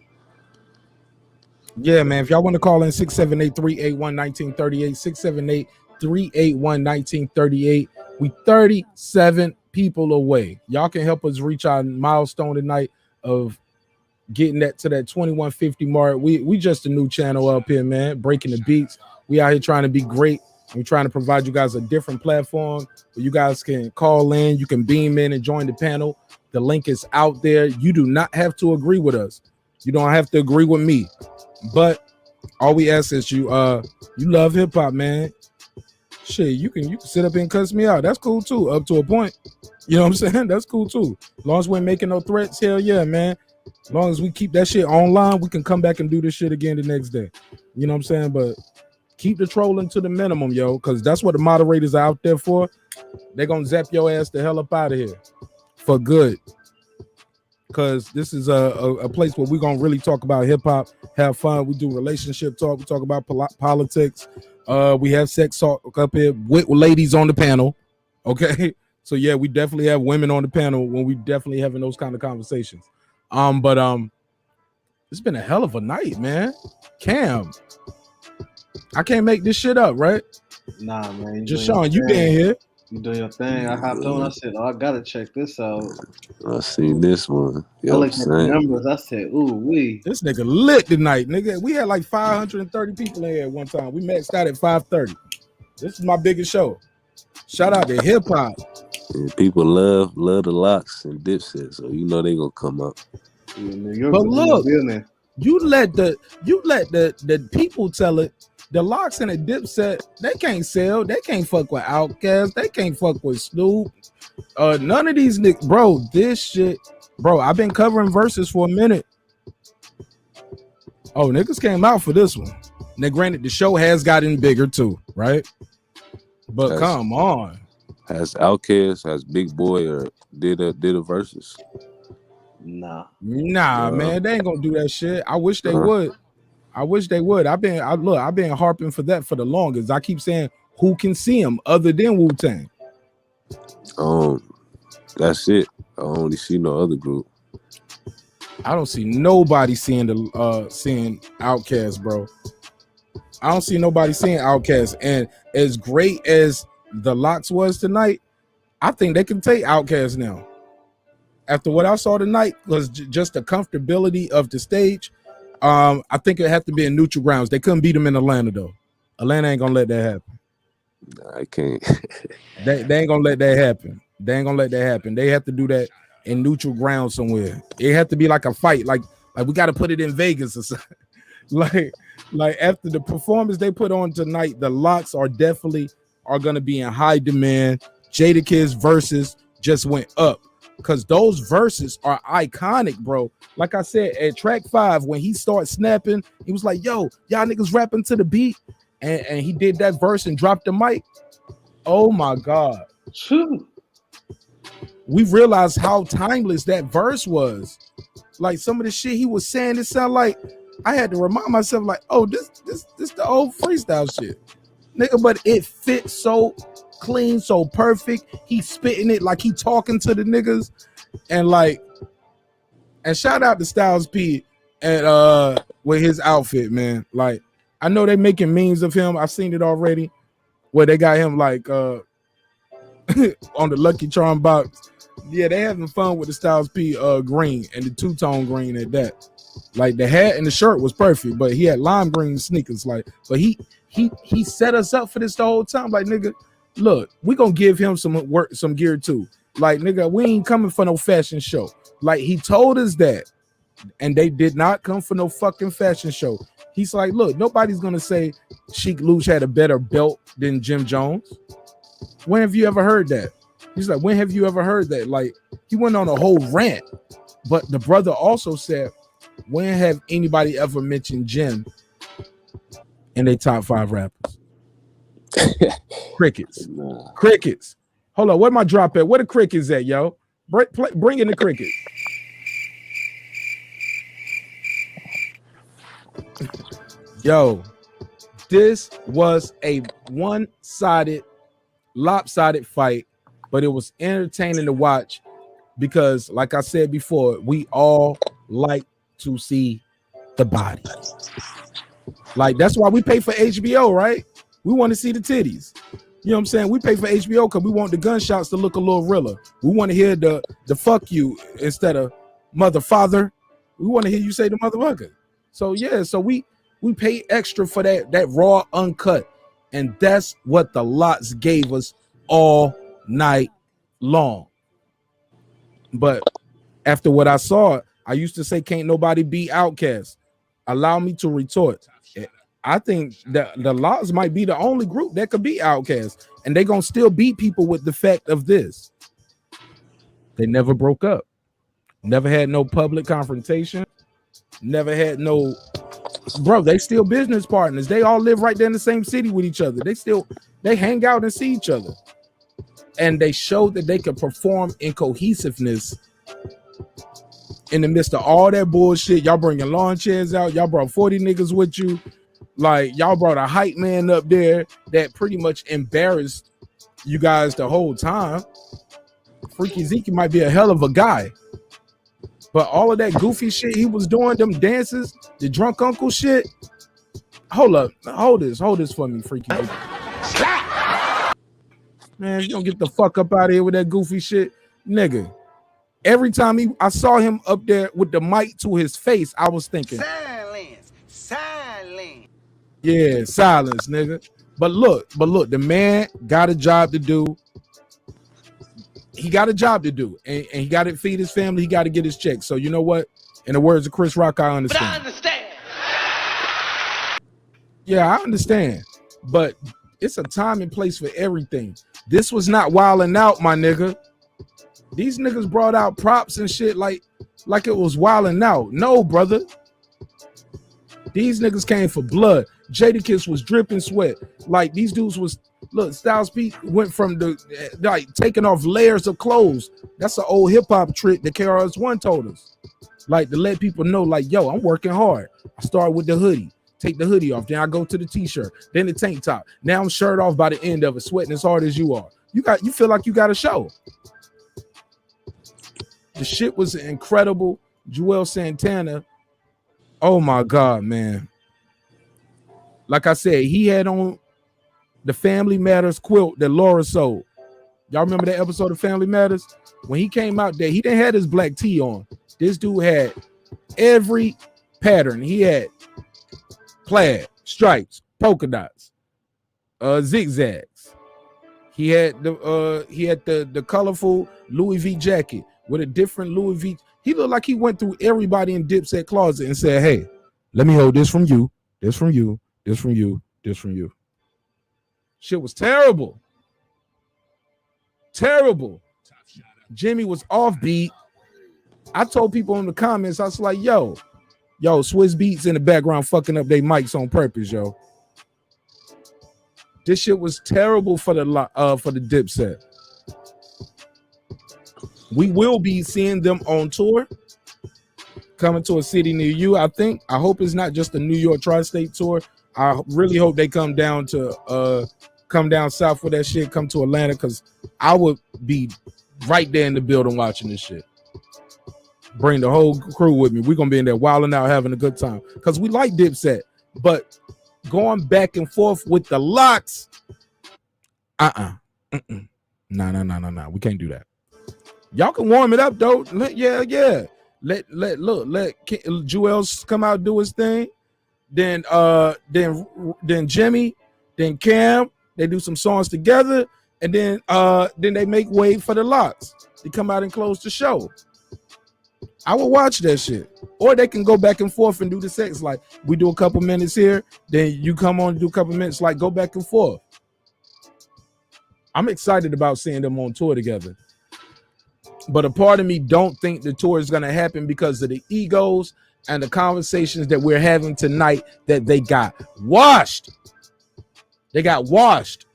Yeah, man. If y'all want to call in 678-381-1938, 678-381-1938. We 37 people away. Y'all can help us reach our milestone tonight of getting that to that 2150 mark. We just a new channel up here, man. Breaking the beats. We out here trying to be great. We're trying to provide you guys a different platform where you guys can call in, you can beam in and join the panel. The link is out there. You do not have to agree with us. You don't have to agree with me. But all we ask is you love hip hop, man. Shit, you can sit up and cuss me out. That's cool too, up to a point. You know what I'm saying? That's cool too. As long as we're making no threats, hell yeah, man. As long as we keep that shit online, we can come back and do this shit again the next day. You know what I'm saying? But keep the trolling to the minimum, yo, because that's what the moderators are out there for. They're gonna zap your ass the hell up out of here for good. Because this is a place where we're gonna really talk about hip-hop, have fun. We do relationship talk, we talk about politics. We have sex talk up here with ladies on the panel. Okay. So yeah, we definitely have women on the panel when we definitely having those kind of conversations. But it's been a hell of a night, man. Cam, I can't make this shit up, right?
Nah, man.
Just Sean, you been here.
You doing your thing. I hopped on. I said, I gotta check this out.
I seen this one.
I looked at the numbers. I said, ooh,
this nigga lit tonight, nigga. We had like 530 people in here at one time. We maxed out at 530. This is my biggest show. Shout out to hip hop.
And people love the LOX and DIPSET, so you know they gonna come up.
But look, you let the people tell it. The LOX and the DIPSET, they can't sell. They can't fuck with Outkast. They can't fuck with Snoop. None of these niggas, bro. This shit, bro. I've been covering verses for a minute. Oh, niggas came out for this one. Now, granted, the show has gotten bigger too, right? But come on.
Has Outkast, has Big Boy, or did a versus?
Nah,
man, they ain't gonna do that shit. I wish they would. I wish they would. I've been harping for that for the longest. I keep saying, who can see him other than Wu-Tang?
That's it. I don't only see no other group.
I don't see nobody seeing Outkast, bro. I don't see nobody seeing Outkast. And as great as the LOX was tonight, I think they can take Outkast now. After what I saw tonight was just the comfortability of the stage. I think it had to be in neutral grounds. They couldn't beat them in Atlanta though. Atlanta ain't gonna let that happen.
I can't.
They ain't gonna let that happen. They ain't gonna let that happen. They have to do that in neutral ground somewhere. It had to be like a fight. Like we got to put it in Vegas or something. like after the performance they put on tonight, the LOX are gonna be in high demand. Jadakiss versus just went up because those verses are iconic, bro. Like I said, at track 5, when he started snapping, he was like, yo, y'all niggas rapping to the beat. And he did that verse and dropped the mic. Oh my God. We realized how timeless that verse was. Like some of the shit he was saying, it sounded like I had to remind myself, like, oh, this the old freestyle shit. Nigga, but it fits so clean, so perfect. He spitting it like he talking to the niggas. And shout out to Styles P and with his outfit, man. Like, I know they making memes of him. I've seen it already, where they got him like on the Lucky Charm box. Yeah, they having fun with the Styles P green and the two-tone green at that. Like the hat and the shirt was perfect, but he had lime green sneakers. Like, but he set us up for this the whole time. Like, nigga, look, we gonna give him some work, some gear too. Like, nigga, we ain't coming for no fashion show. Like, he told us that, and they did not come for no fucking fashion show. He's like, look, nobody's gonna say Sheik Louch had a better belt than Jim Jones. When have you ever heard that? He's like, when have you ever heard that? Like, he went on a whole rant. But the brother also said, when have anybody ever mentioned Jim in their top 5 rappers? Crickets. Crickets. Hold on, where my drop at? Where the crickets at, yo? Bring in the crickets. Yo, this was a one-sided, lopsided fight, but it was entertaining to watch because, like I said before, we all like to see the body. Like, that's why we pay for HBO, right? We want to see the titties. You know what I'm saying? We pay for HBO because we want the gunshots to look a little realer. We want to hear the fuck you instead of mother father. We want to hear you say the motherfucker. So yeah, so we pay extra for that raw uncut, and that's what the LOX gave us all night long. But after what I saw, I used to say can't nobody beat Outkast. Allow me to retort. I think that the LOX might be the only group that could beat Outkast, and they're gonna still beat people with the fact of this. They never broke up, never had no public confrontation, never had no, bro, they still business partners. They all live right there in the same city with each other. They hang out and see each other. And they showed that they could perform in cohesiveness in the midst of all that bullshit. Y'all bringing lawn chairs out. Y'all brought 40 niggas with you. Like, y'all brought a hype man up there that pretty much embarrassed you guys the whole time. Freaky Zeke might be a hell of a guy. But all of that goofy shit he was doing, them dances, the drunk uncle shit. Hold up. Hold this for me, Freaky Zeke. Man, you don't get the fuck up out of here with that goofy shit. Nigga, every time I saw him up there with the mic to his face, I was thinking, silence. Yeah, silence, nigga. But look, the man got a job to do. He got a job to do, and he got to feed his family. He got to get his check. So you know what? In the words of Chris Rock, I understand. But I understand. Yeah, I understand. But it's a time and place for everything. This was not wilding out, my nigga. These niggas brought out props and shit like it was wilding out. No, brother. These niggas came for blood. Jadakiss was dripping sweat. Like, these dudes was Look, Styles P went from the like taking off layers of clothes. That's an old hip hop trick that KRS-One told us. Like to let people know, like, yo, I'm working hard. I start with the hoodie, take the hoodie off, then I go to the t-shirt, then the tank top. Now I'm shirt off by the end of it, sweating as hard as you are. You feel like you got a show. The shit was incredible. Joel Santana. Oh my God, man. Like I said, he had on the Family Matters quilt that Laura sold. Y'all remember that episode of Family Matters? When he came out there, he didn't have his black tee on. This dude had every pattern. He had plaid, stripes, polka dots, zigzags. He had the colorful Louis V jacket with a different Louis V. He looked like he went through everybody in Dipset closet and said, hey, let me hold this from you, this from you, this from you, this from you. Shit was terrible. Terrible. Jimmy was offbeat. I told people in the comments, I was like, yo, Swiss Beats in the background fucking up their mics on purpose, yo. This shit was terrible for the Dipset. We will be seeing them on tour, coming to a city near you. I hope it's not just a New York tri-state tour. I really hope they come down south for that shit, come to Atlanta, because I would be right there in the building watching this shit. Bring the whole crew with me. We're gonna be in there wilding out, having a good time. Because we like Dipset, but going back and forth with the LOX, no. We can't do that. Y'all can warm it up though. Let Joel come out, do his thing. Then Jimmy, then Cam, they do some songs together, and then they make way for the LOX. They come out and close the show. I will watch that shit. Or they can go back and forth and do the sex. Like, we do a couple minutes here, then you come on and do a couple minutes, like, go back and forth. I'm excited about seeing them on tour together. But a part of me don't think the tour is going to happen because of the egos and the conversations that we're having tonight that they got washed. They got washed.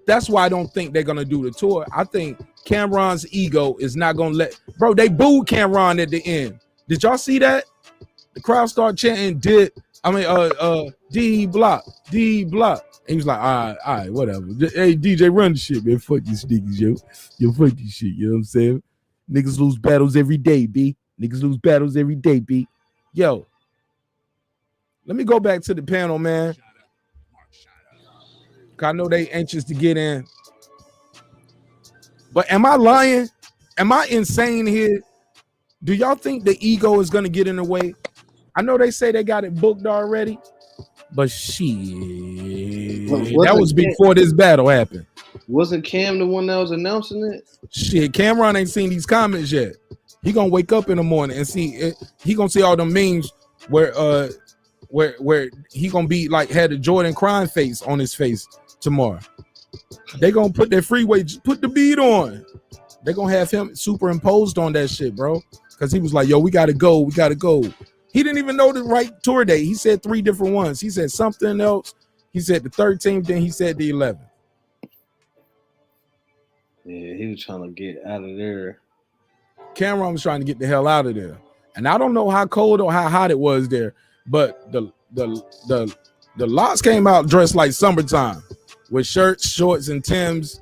That's why I don't think they're going to do the tour. I think Cameron's ego is not going to let... Bro, they booed Cameron at the end. Did y'all see that? The crowd started chanting, D block. And he was like, all right, whatever. Hey, DJ, run the shit, man. Fuck these niggas, yo. Yo, fuck this shit, you know what I'm saying? Niggas lose battles every day, B. Niggas lose battles every day, B. Yo, let me go back to the panel, man. I know they anxious to get in. But am I lying? Am I insane here? Do y'all think the ego is going to get in the way? I know they say they got it booked already, but shit, that was before this battle happened.
Wasn't Cam the one that was announcing it?
Shit, Cameron ain't seen these comments yet. He gonna wake up in the morning and see it. He gonna see all the memes where he gonna be like had a Jordan crying face on his face tomorrow. They gonna put their freeway, put the beat on. They gonna have him superimposed on that shit, bro. Because he was like, yo, we gotta go. He didn't even know the right tour date. He said 3 different ones. He said something else. He said the 13th, then he said the 11th.
Yeah, he was trying to get out of there.
Cameron was trying to get the hell out of there. And I don't know how cold or how hot it was there, but the LOX came out dressed like summertime with shirts, shorts, and Timbs,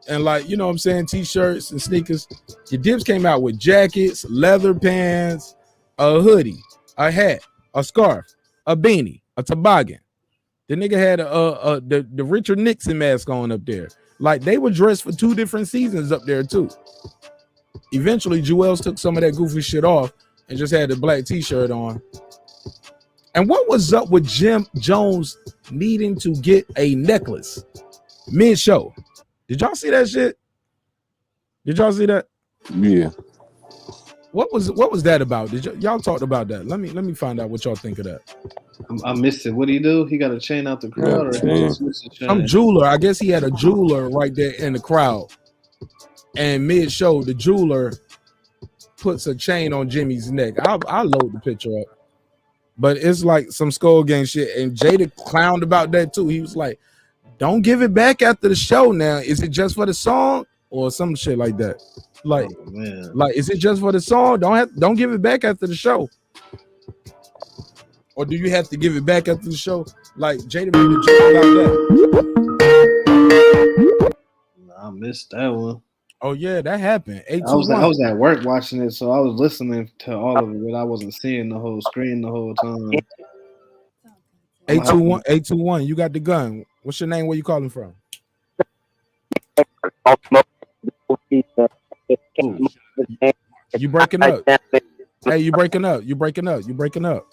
and like, you know what I'm saying, t-shirts and sneakers. The Dips came out with jackets, leather pants, a hoodie, a hat, a scarf, a beanie, a toboggan. The nigga had the Richard Nixon mask on up there. Like, they were dressed for 2 different seasons up there too. Eventually, Jewels took some of that goofy shit off and just had the black t-shirt on. And what was up with Jim Jones needing to get a necklace mid-show? Did y'all see that shit? Did y'all see that?
Yeah.
What was that about? Did y'all talked about that? Let me find out what y'all think of that.
I missed it. What did he do? He got a chain out the crowd, or he just missed a chain?
Some jeweler. I guess he had a jeweler right there in the crowd. And mid-show, the jeweler puts a chain on Jimmy's neck. I'll load the picture up. But it's like some Skull Gang shit. And Jada clowned about that too. He was like, Don't give it back after the show. Now, is it just for the song or some shit like that? Like,
man.
like, is it just for the song? Don't give it back after the show. Or do you have to give it back after the show? Like Jada made a joke about that.
I missed that one.
Oh yeah, that happened.
I was at work watching it, so I was listening to all of it, but I wasn't seeing the whole screen the whole time.
821. You got the gun. What's your name? Where you calling from? You breaking up. Hey, you breaking up. You breaking up. You breaking up.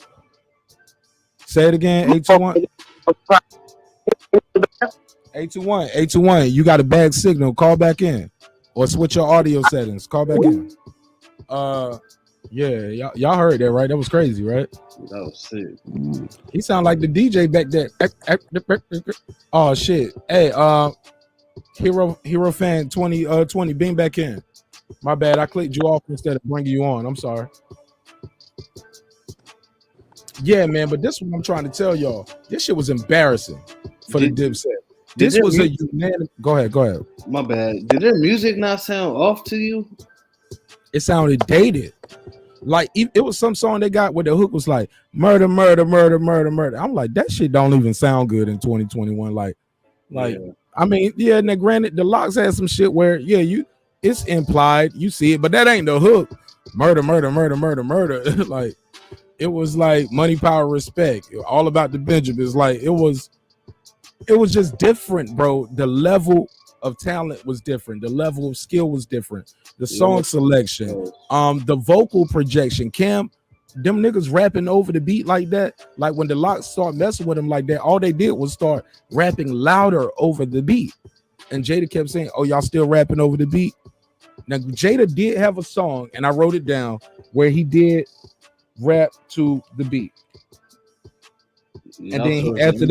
Say it again. 821. 821. 821. You got a bad signal. Call back in. Or switch your audio settings. Call back in. Yeah, y'all heard that, right? That was crazy, right?
That was sick.
He sound like the DJ back there. Oh shit. Hey, Hero fan 20, beam back in. My bad. I clicked you off instead of bringing you on. I'm sorry. Yeah, man, but this is what I'm trying to tell y'all. This shit was embarrassing for the DIPSET. This was a unanimous. Go ahead.
My bad. Did their music not sound off to you?
It sounded dated. Like it was some song they got where the hook was like murder, murder, murder, murder, murder. I'm like, that shit don't even sound good in 2021. Like, yeah. I mean, yeah. Now, granted, the LOX had some shit where it's implied, you see it, but that ain't the hook. Murder, murder, murder, murder, murder. Like, it was like money, power, respect. All about the Benjamins. Like, it was just different, bro. The level of talent was different. The level of skill was different. The song selection, the vocal projection. Cam, them niggas rapping over the beat like that. Like when the LOX start messing with them like that, all they did was start rapping louder over the beat. And Jada kept saying, "Oh, y'all still rapping over the beat?" Now Jada did have a song, and I wrote it down, where he did rap to the beat. And then after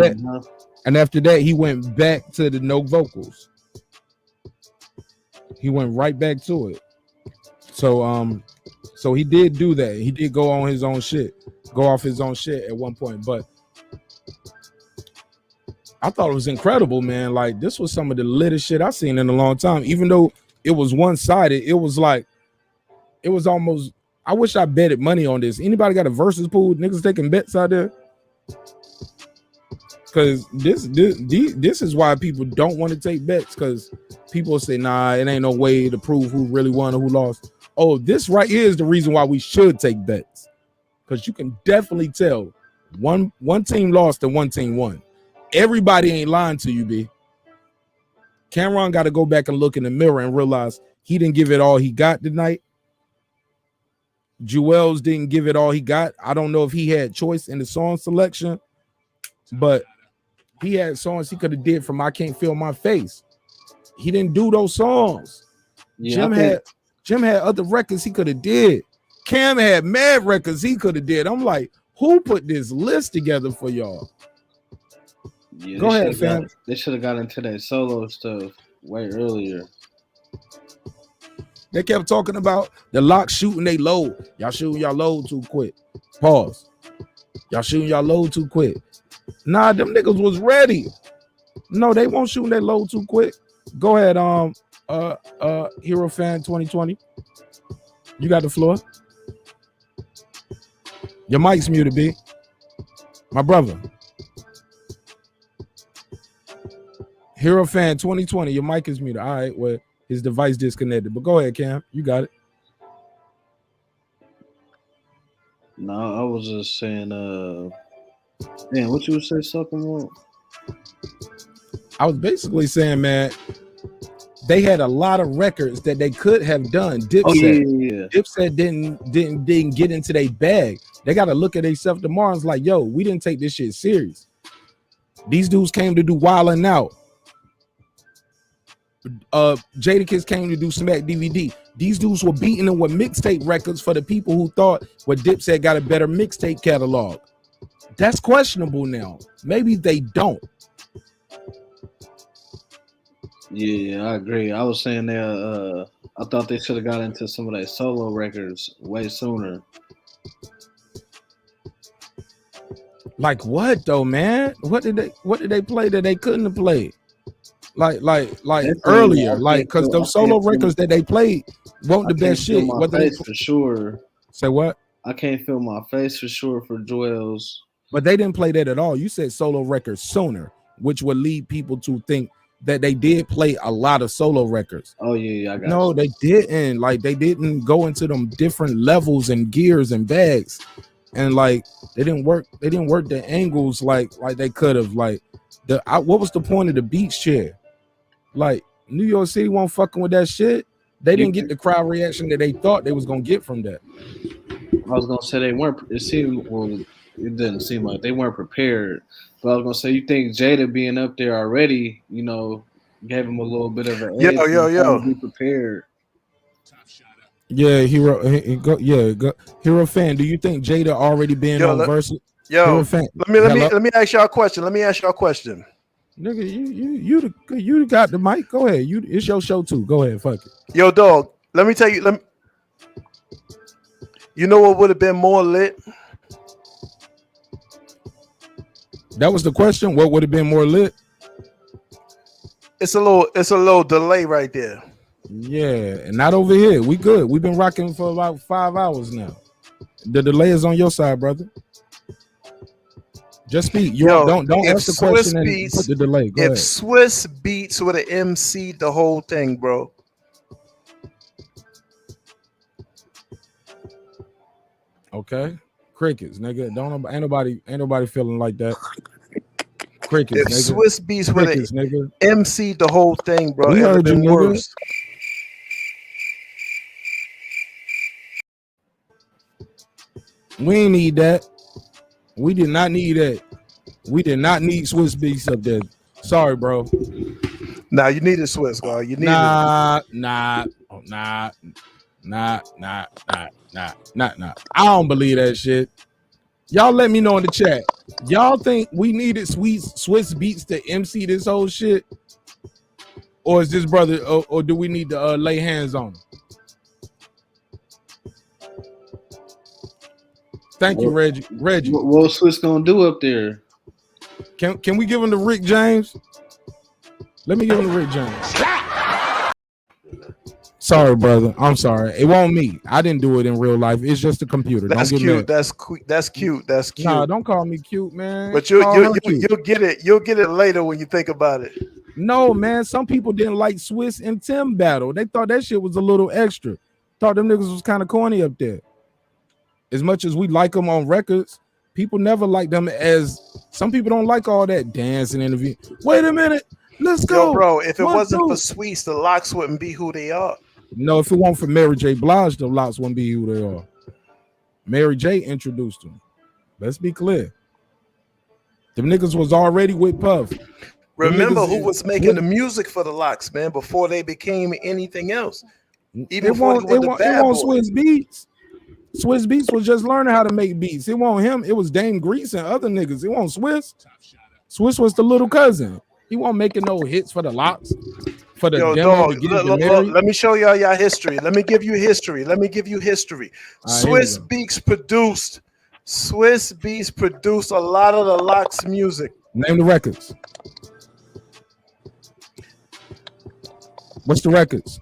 that, he went back to the no vocals. He went right back to it. So he did do that. He did go off his own shit at one point. But I thought it was incredible, man. Like, this was some of the littest shit I've seen in a long time. Even though it was one-sided, it was almost. I wish I betted money on this. Anybody got a versus pool? Niggas taking bets out there? Because this is why people don't want to take bets, because people say, nah, it ain't no way to prove who really won or who lost. Oh, this right here is the reason why we should take bets, because you can definitely tell one team lost and one team won. Everybody ain't lying to you, B. Cameron got to go back and look in the mirror and realize he didn't give it all he got tonight. Jewels didn't give it all he got. I don't know if he had choice in the song selection, but he had songs he could have did from I Can't Feel My Face. He didn't do those songs. Yeah, Jim had other records he could have did. Cam had mad records he could have did. I'm like, who put this list together for y'all?
Yeah,
go ahead, fam.
They should have got into that solo stuff way earlier.
They kept talking about the LOX shooting they load. Y'all shooting y'all load too quick. Pause. Y'all shooting y'all load too quick. Nah, them niggas was ready. No, they won't shoot their load too quick. Go ahead, Hero Fan 2020. You got the floor. Your mic's muted, B. My brother. Hero Fan 2020, your mic is muted. All right, well, his device disconnected. But go ahead, Cam. You got it.
No, I was just saying, man, what you would say something about?
I was basically saying, man, they had a lot of records that they could have done. DIPSET, DIPSET didn't get into their bag. They got to look at themselves tomorrow and like, yo, we didn't take this shit serious. These dudes came to do Wildin' Out. Jadakiss came to do Smack DVD. These dudes were beating them with mixtape records for the people who thought DIPSET got a better mixtape catalog. That's questionable now. Maybe they don't.
Yeah, I agree. I was saying I thought they should have got into some of their solo records way sooner.
Like what though, man? What did they play that they couldn't have played? like
Definitely,
earlier,
I
like
can't
because
feel. I
those solo
can't feel.
records that they played weren't
I
the
can't
best
feel
shit.
my
Whether they
face for sure.
say what,
I can't feel my face for sure for Joel's.
but they didn't play that at all. You said solo records sooner, which would lead people to think that they did play a lot of solo records.
Oh yeah, I got
No,
you.
they didn't. Like they didn't go into them different levels and gears and bags, and like they didn't work the angles like they could have. Like what was the point of the beach chair? Like New York City won't fucking with that shit. They didn't get the crowd reaction that they thought they was gonna get from that.
I was gonna say they weren't. It seemed it didn't seem like they weren't prepared. But I was gonna say, you think Jada being up there already, gave him a little bit of an edge to be prepared.
Yeah, Hero fan. Do you think Jada already been on Versus?
Yo,
fan.
let me ask y'all a question.
Nigga, you got the mic. Go ahead. It's your show too. Go ahead. Fuck it.
Yo, dog. Let me tell you. You know what would have been more lit?
That was the question. What would have been more lit?
It's a little delay right there.
Yeah, and not over here. We good. We've been rocking for about 5 hours now. The delay is on your side, brother. Just speak. Don't ask the question and put the delay. Go ahead.
Swiss Beats would have MC'd the whole thing, bro.
Okay. Crickets, nigga. Ain't nobody feeling like that. Crickets,
If
nigga.
Swiss Beats would have
nigga.
MC'd the whole thing, bro.
We
It would have
heard you,
been
nigga.
worse.
We ain't need that. We did not need that. We did not need Swiss Beats up there. Sorry, bro.
Nah, you need a Swiss, bro. You need
Nah. I don't believe that shit. Y'all let me know in the chat. Y'all think we needed Swiss Beats to MC this whole shit? Or is this brother, or do we need to lay hands on him? Thank you, Reggie.
What's Swiss gonna do up there?
Can we give him to Rick James? Let me give him to Rick James. Sorry, brother. I'm sorry. It wasn't me. I didn't do it in real life. It's just a computer.
That's
don't get
cute.
mad.
That's cute. That's cute.
Nah, don't call me cute, man.
But you'll
cute.
get it. You'll get it later when you think about it.
No, man. Some people didn't like Swiss and Tim battle. They thought that shit was a little extra. Thought them niggas was kind of corny up there. As much as we like them on records, people never like them as some people don't like all that dancing interview. Wait a minute. Let's go.
Yo, bro, if it wasn't for Sweets, the LOX wouldn't be who they are.
No, if it weren't for Mary J. Blige, the LOX wouldn't be who they are. Mary J. introduced them. Let's be clear. Them niggas was already with Puff.
Remember who was making the music for the LOX, man, before they became anything else. Even before he was the bad boy.
Swiss Beats. Swiss Beats was just learning how to make beats. It wasn't him. It was Dame Grease and other niggas. It wasn't Swiss. Swiss was the little cousin. He wasn't making no hits for the LOX. For the demo to get
look, let me show y'all history. Let me give you history. Swiss Beats produced a lot of the LOX music.
Name the records. What's the records?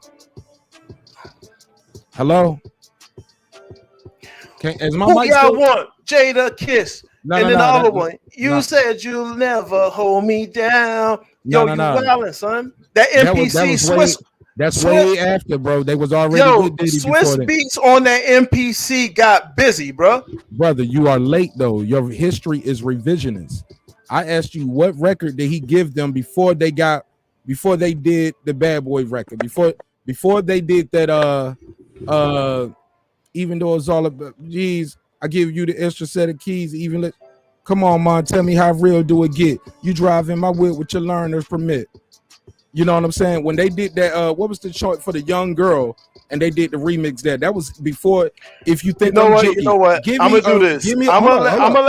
Hello? Is my
Who
mic
y'all
still?
want? Jada Kiss. And then the other one. You said you'll never hold me down. You wildin', son. That MPC Swiss.
That's way after, bro. They was already with Diddy
Swiss
before
Beats on that MPC got busy, bro.
Brother, you are late though. Your history is revisionist. I asked you what record did he give them before they did the Bad Boy record. Before they did that even though it's all about geez, I give you the extra set of keys, come on, man, tell me how real do it get? You drive in my whip with your learner's permit. You know what I'm saying? When they did that, what was the chart for the young girl? And they did the remix there. That was before. If you think
you know what, I'm gonna do this. I'm gonna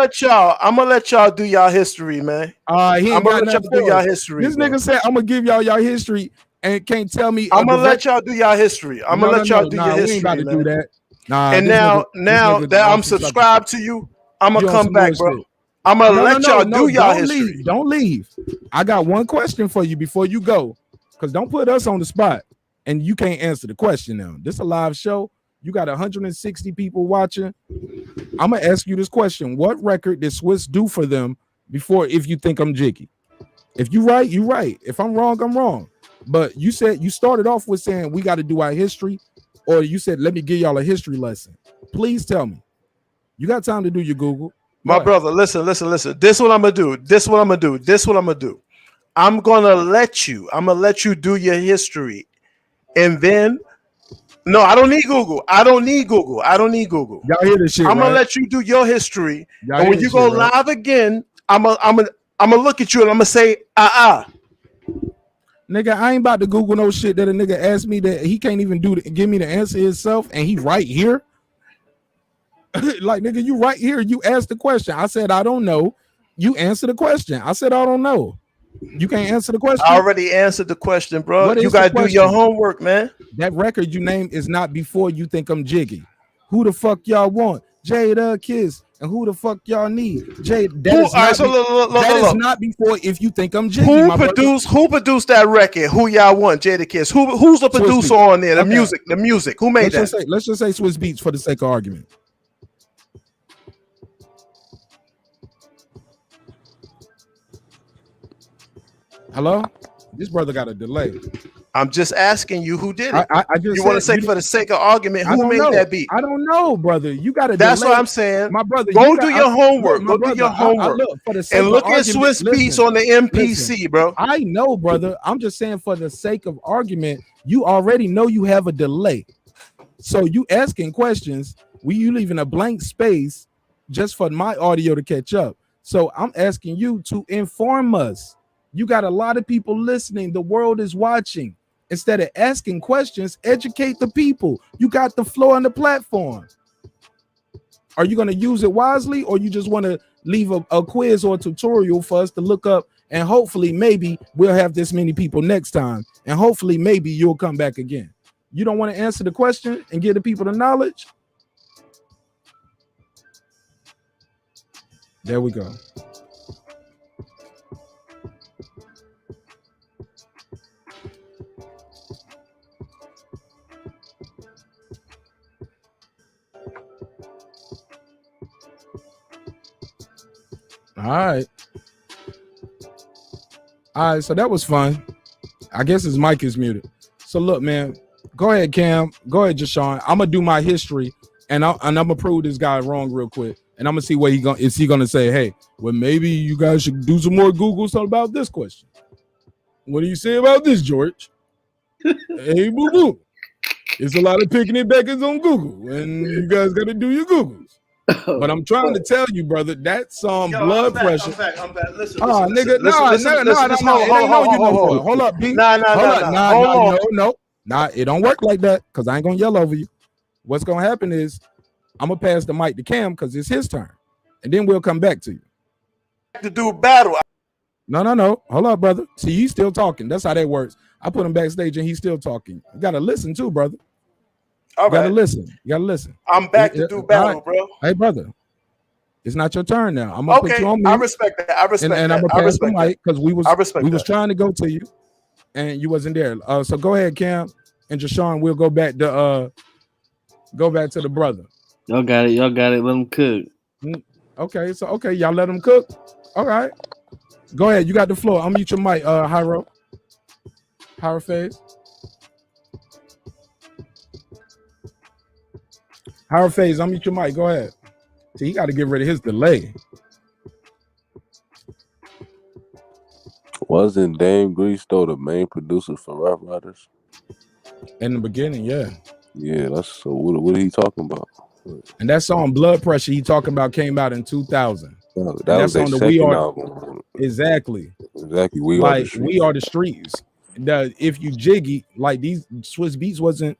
let y'all do y'all history, man.
I'm
gonna let y'all do y'all history.
This nigga said I'm gonna give y'all history and can't tell me.
I'm gonna let y'all do y'all history. I'm gonna let y'all do your history. We ain't about to do that.
Nah,
and now that I'm subscribed to you, I'm gonna come back, bro. I'm gonna let y'all do y'all
don't
history.
Leave. Don't leave. I got one question for you before you go, because don't put us on the spot and you can't answer the question now. This is a live show. You got 160 people watching. I'm gonna ask you this question: what record did Swiss do for them before? If you think I'm jiggy, if you right, you right. If I'm wrong, I'm wrong. But you said you started off with saying we got to do our history, or you said let me give y'all a history lesson. Please tell me. You got time to do your Google.
My brother, listen. This is what I'm gonna do. I'm gonna let you do your history, and then no, I don't need Google.
Y'all hear this shit?
I'm gonna
right?
let you do your history,
Y'all
and
hear
when you
this
go
shit, right?
live again, I'm gonna look at you and I'm gonna say,
Nigga, I ain't about to Google no shit that a nigga asked me that he can't even give me the answer himself, and he right here. Like, nigga, you right here. You asked the question. I said I don't know. You answer the question. I said I don't know. You can't answer the question.
I already answered the question, bro.
What
You
is the
gotta do your
question?
homework, man.
That record you named is not before you think I'm jiggy. Who the fuck y'all want? Jada Kiss. And who the fuck y'all need? Jade. That is not before if you think I'm jiggy.
Who
my brother.
produced that record? Who y'all want? Jada Kiss. Who's the
Swiss
producer
Beats.
on there? The
Okay.
music. Who made that?
Let's just say Swiss Beats for the sake of argument. Hello? This brother got a delay.
I'm just asking you who did it.
I just
you want to
said
say for the sake of argument,
I
who
don't
made
know.
that beat?
I don't know, brother. You got to.
That's
delay.
what I'm saying.
My brother.
Go
you
do
got,
your homework.
Look,
Go do your homework.
Look, for the sake
and look
of
at
argument,
Swiss Beats on the MPC, bro.
I know, brother. I'm just saying for the sake of argument, you already know you have a delay. So you asking questions, you leaving a blank space just for my audio to catch up. So I'm asking you to inform us. You got a lot of people listening. The world is watching. Instead of asking questions, educate the people. You got the floor on the platform. Are you going to use it wisely, or you just want to leave a quiz or a tutorial for us to look up, and hopefully maybe we'll have this many people next time, and hopefully maybe you'll come back again? You don't want to answer the question and give the people the knowledge? There we go. All right, so that was fun. I guess his mic is muted. So look, man, go ahead, Cam. Go ahead, Jashawn. I'm gonna do my history, and I'm gonna prove this guy wrong real quick. And I'm gonna see what is he gonna say, hey, well, maybe you guys should do some more Google stuff about this question. What do you say about this, George? Hey, boo boo. It's a lot of picking it backers on Google, and you guys gotta do your Googles. But I'm trying to tell you, brother, that song Blood Pressure.
I'm back. Listen,
Oh, nigga, hold up, B. No. Nah, it don't work like that, because I ain't gonna yell over you. What's gonna happen is I'm gonna pass the mic to Cam because it's his turn, and then we'll come back to you.
To do battle.
No. Hold up, brother. See, he's still talking. That's how that works. I put him backstage and he's still talking. You gotta listen too, brother.
All right.
You gotta listen.
I'm back to do battle, bro.
Hey, brother. It's not your turn now. I'm gonna put you on mute.
I respect that. And
I'm gonna pass the mic because we was trying to go to you, and you wasn't there. So go ahead, Cam and Jashawn. We'll go back to the brother.
Y'all got it. Let him cook.
Okay. Y'all let him cook. All right. Go ahead. You got the floor. Unmute your mic, Hyro. Hyro Phase. Hyro Phase, unmute your mic. Go ahead. See, he got to get rid of his delay.
Wasn't Dame Grease though the main producer for Rough Riders?
In the beginning, yeah.
Yeah, that's so. What are he talking about?
And that song Blood Pressure he talking about came out in 2000.
That was their second album.
Exactly.
We Are the
Streets. If you jiggy, like these Swiss Beats wasn't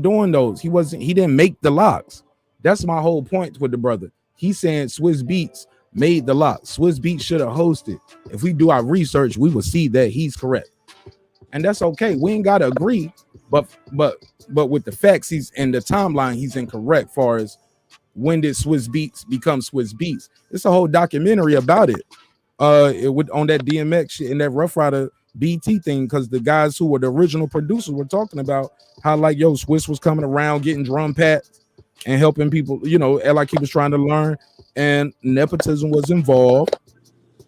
doing those. He didn't make the LOX. That's my whole point with the brother. He's saying Swiss Beats made the LOX. Swiss Beats should have hosted. If we do our research, we will see that he's correct. And that's okay. We ain't gotta agree, but with the facts, he's in the timeline, he's incorrect far as when did Swiss Beats become Swiss Beats? It's a whole documentary about it. It would on that DMX shit and that Rough Rider BT thing, because the guys who were the original producers were talking about how like Swiss was coming around getting drum pads and helping people, like he was trying to learn, and nepotism was involved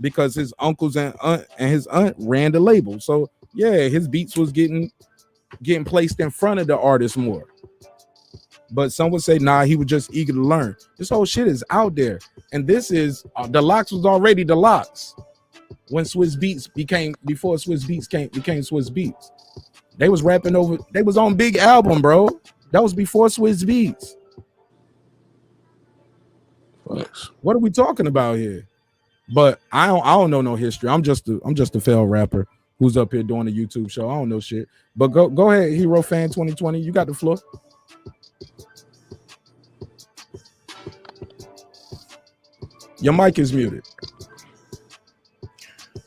because his uncles and his aunt ran the label. So yeah, his beats was getting placed in front of the artist more. But some would say, nah, he was just eager to learn. This whole shit is out there. And this is, the LOX was already the LOX when Swiss Beats before Swiss Beats became Swiss Beats. They was rapping over, they was on Big Album, bro. That was before Swiss Beats.
Thanks.
What are we talking about here? But I don't know no history. I'm just a failed rapper who's up here doing a YouTube show. I don't know shit. But go ahead, Hero Fan 2020. You got the floor. Your mic is muted.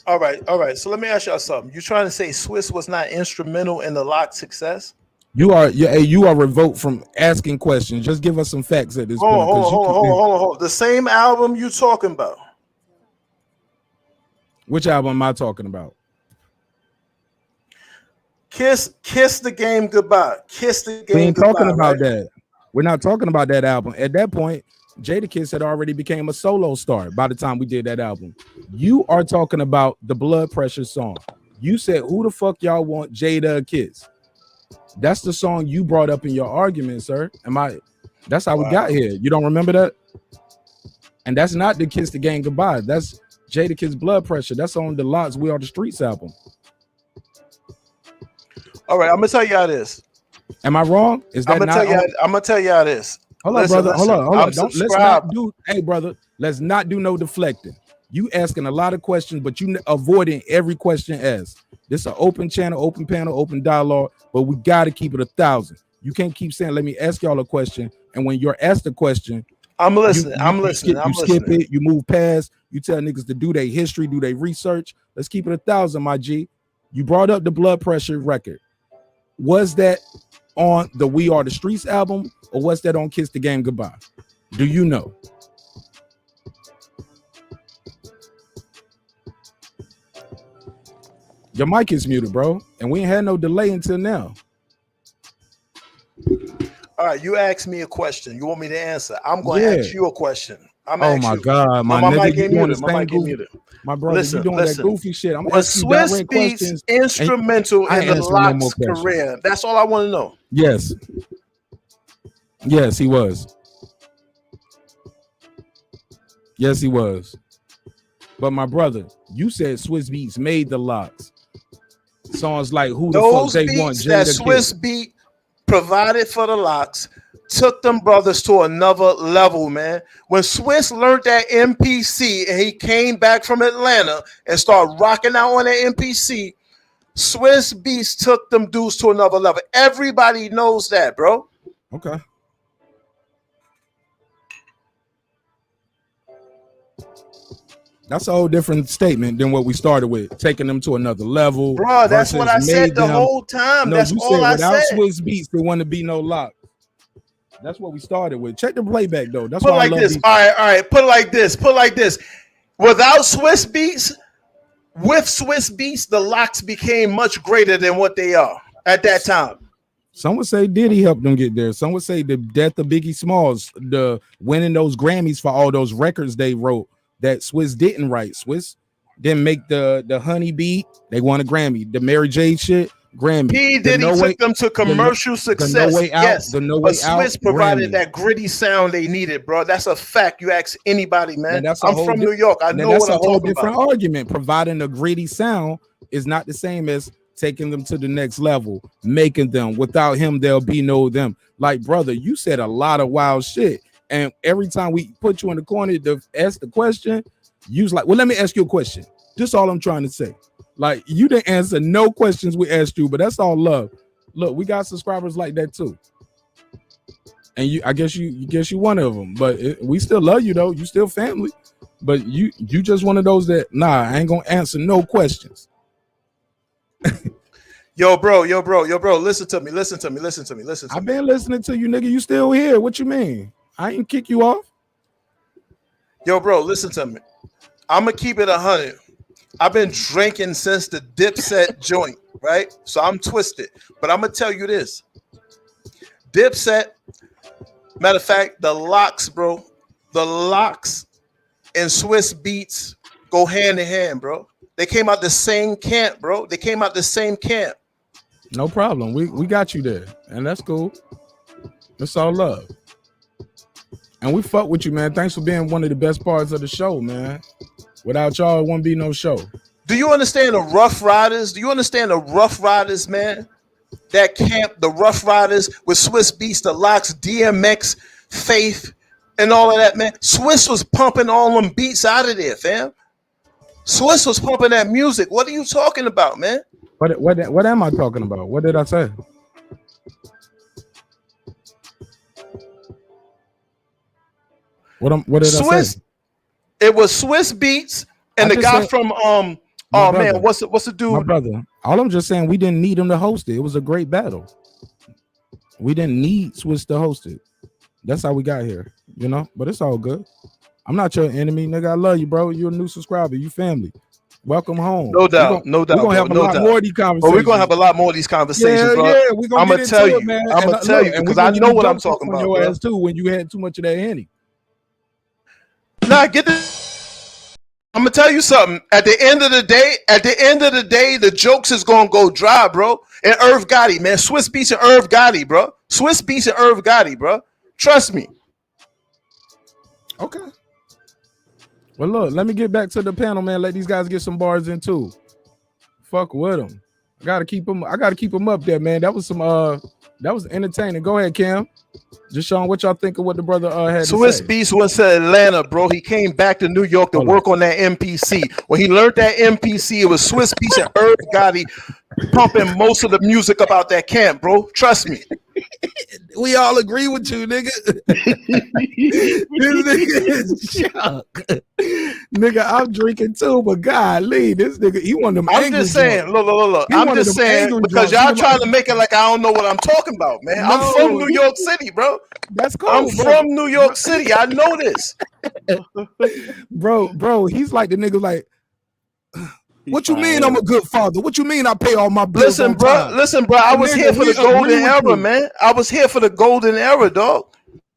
All right. So let me ask y'all something. You trying to say Swiss was not instrumental in the LOX success?
You are revoked from asking questions. Just give us some facts at this point.
Hold on. The same album you talking about?
Which album am I talking about?
Kiss the Game Goodbye. Kiss the Game
We ain't
Goodbye.
talking about
right?
that. We're not talking about that album. At that point, Jadakiss had already became a solo star by the time we did that album. You are talking about the Blood Pressure song. You said, who the fuck y'all want Jada Kiss? That's the song you brought up in your argument, sir. That's how we got here. You don't remember that? And that's not the Kiss the Game Goodbye. That's Jadakiss Blood Pressure. That's on the LOX We Are the Streets album.
All right, I'm gonna tell y'all this.
Am I wrong? Is that
I'm gonna tell y'all this.
Hold on, brother. Hold on.
Let's not
do. Hey, brother. Let's not do no deflecting. You asking a lot of questions, but you avoiding every question asked. This is an open channel, open panel, open dialogue, but we got to keep it 1,000. You can't keep saying, "Let me ask y'all a question," and when you're asked a question,
I'm listening.
You skip it. You move past. You tell niggas to do their history, do their research. Let's keep it 1,000, my G. You brought up the Blood Pressure record. Was that on the We Are the Streets album, or was that on Kiss the Game Goodbye? Do you know? Your mic is muted, bro, and we ain't had no delay until now.
All right, you asked me a question. You want me to answer? I'm going to ask you a question.
Oh my God, my
mic
nigga,
ain't muted. My mic ain't muted.
My brother, you doing that goofy shit. I'm
was
asking you
Swiss
direct
Beats
questions.
instrumental
I
in
ain't
the
answering no
LOX
more questions.
career? That's all I want to know.
Yes. Yes, he was. Yes, he was. But my brother, you said Swiss Beats made the LOX. Songs like Who the Fuck
Those
They Want,
beats that
Jada
Swiss
Kiss.
Beat provided for the LOX took them brothers to another level, man. When Swiss learned that MPC and he came back from Atlanta and started rocking out on that MPC, Swiss Beats took them dudes to another level. Everybody knows that, bro.
Okay. That's a whole different statement than what we started with, taking them to another level.
Bro, that's what I said the whole time.
No,
That's
you
all
said
I
without
said.
Swiss Beats, there wouldn't be no LOX. That's what we started with. Check the playback though. That's
Put
why
like
I love
this.
these.
All right. Put like this. Without Swiss Beats, with Swiss Beats, the LOX became much greater than what they are at that time.
Some would say Diddy helped them get there. Some would say the death of Biggie Smalls, the winning those Grammys for all those records they wrote that Swiss didn't write. Swiss didn't make the Honey beat. They won a Grammy. The Mary J shit, Grammy.
P. Diddy took them to commercial success.
The No Way Out.
Yes,
The No
but
Way Out.
Swiss provided
Grammy.
that gritty sound they needed, bro. That's a fact. You ask anybody, man.
Now,
I'm from New York. I know what I'm
a whole
talking
different
about.
argument. Providing a gritty sound is not the same as taking them to the next level, making them. Without him, there'll be no them. Like, brother, you said a lot of wild shit. And every time we put you in the corner to ask the question, you was like, well, let me ask you a question. Just all I'm trying to say. Like, you didn't answer no questions we asked you, but that's all love. Look, we got subscribers like that too. And I guess you one of them, but we still love you though. You still family, but you just one of those that I ain't gonna answer no questions.
Yo, bro. Listen to me.
I've been listening to you, nigga. You still here? What you mean? I ain't kick you off.
Yo, bro, listen to me. I'm gonna keep it 100. I've been drinking since the Dipset joint, right? So I'm twisted. But I'm gonna tell you this. Dipset, matter of fact, the LOX, bro. The LOX and Swiss Beats go hand in hand, bro. They came out the same camp, bro. They came out the same camp.
No problem. We got you there, and that's cool. It's all love. And we fuck with you, man. Thanks for being one of the best parts of the show, man. Without y'all, it wouldn't be no show.
Do you understand the Rough Riders? Do you understand the Rough Riders, man? That camp, the Rough Riders with Swiss Beats, the LOX, DMX, Faith, and all of that, man. Swiss was pumping all them beats out of there, fam. Swiss was pumping that music. What are you talking about, man?
What am I talking about? What did I say? What did I say?
It was Swiss Beats and the guy from man, what's the dude?
My brother. All I'm just saying, we didn't need him to host it. It was a great battle. We didn't need Swiss to host it. That's how we got here, you know. But it's all good. I'm not your enemy, nigga. I love you, bro. You're a new subscriber. You family. Welcome home.
No doubt, no doubt.
We're gonna have a lot more of these conversations.
But we're gonna have a lot more of these conversations, bro.
Yeah, we're gonna get into it, man.
I'm gonna tell you because I know what I'm talking about.
Your ass too when you had too much of that Henny.
Nah, get this. I'm gonna tell you something. At the end of the day, the jokes is gonna go dry, bro. And Irv Gotti, man. Swiss Beats and Irv Gotti, bro. Swiss Beats and Irv Gotti, bro. Trust me.
Okay. Well, look, let me get back to the panel, man. Let these guys get some bars in too. Fuck with them. I gotta keep them up there, man. That was entertaining. Go ahead, Cam. Just showing what y'all think of what the brother had
Swiss
to say.
Beats went to Atlanta, bro. He came back to New York to work on that MPC. When he learned that MPC, it was Swiss Beats and Irv Gotti pumping most of the music about that camp, bro. Trust me.
We all agree with you, nigga. This nigga is shocked. Nigga, I'm drinking too, but golly, this nigga, he one of them.
I'm just saying, look. I'm just saying because y'all trying to make it like I don't know what I'm talking about, man. No. I'm from New York City, bro.
That's cool.
I'm from New York City. I know this.
Bro, he's like the nigga like, what you mean I'm a good father? What you mean I pay all my bills?
Listen, bro. I was here for the golden era, man. I was here for the golden era, dog.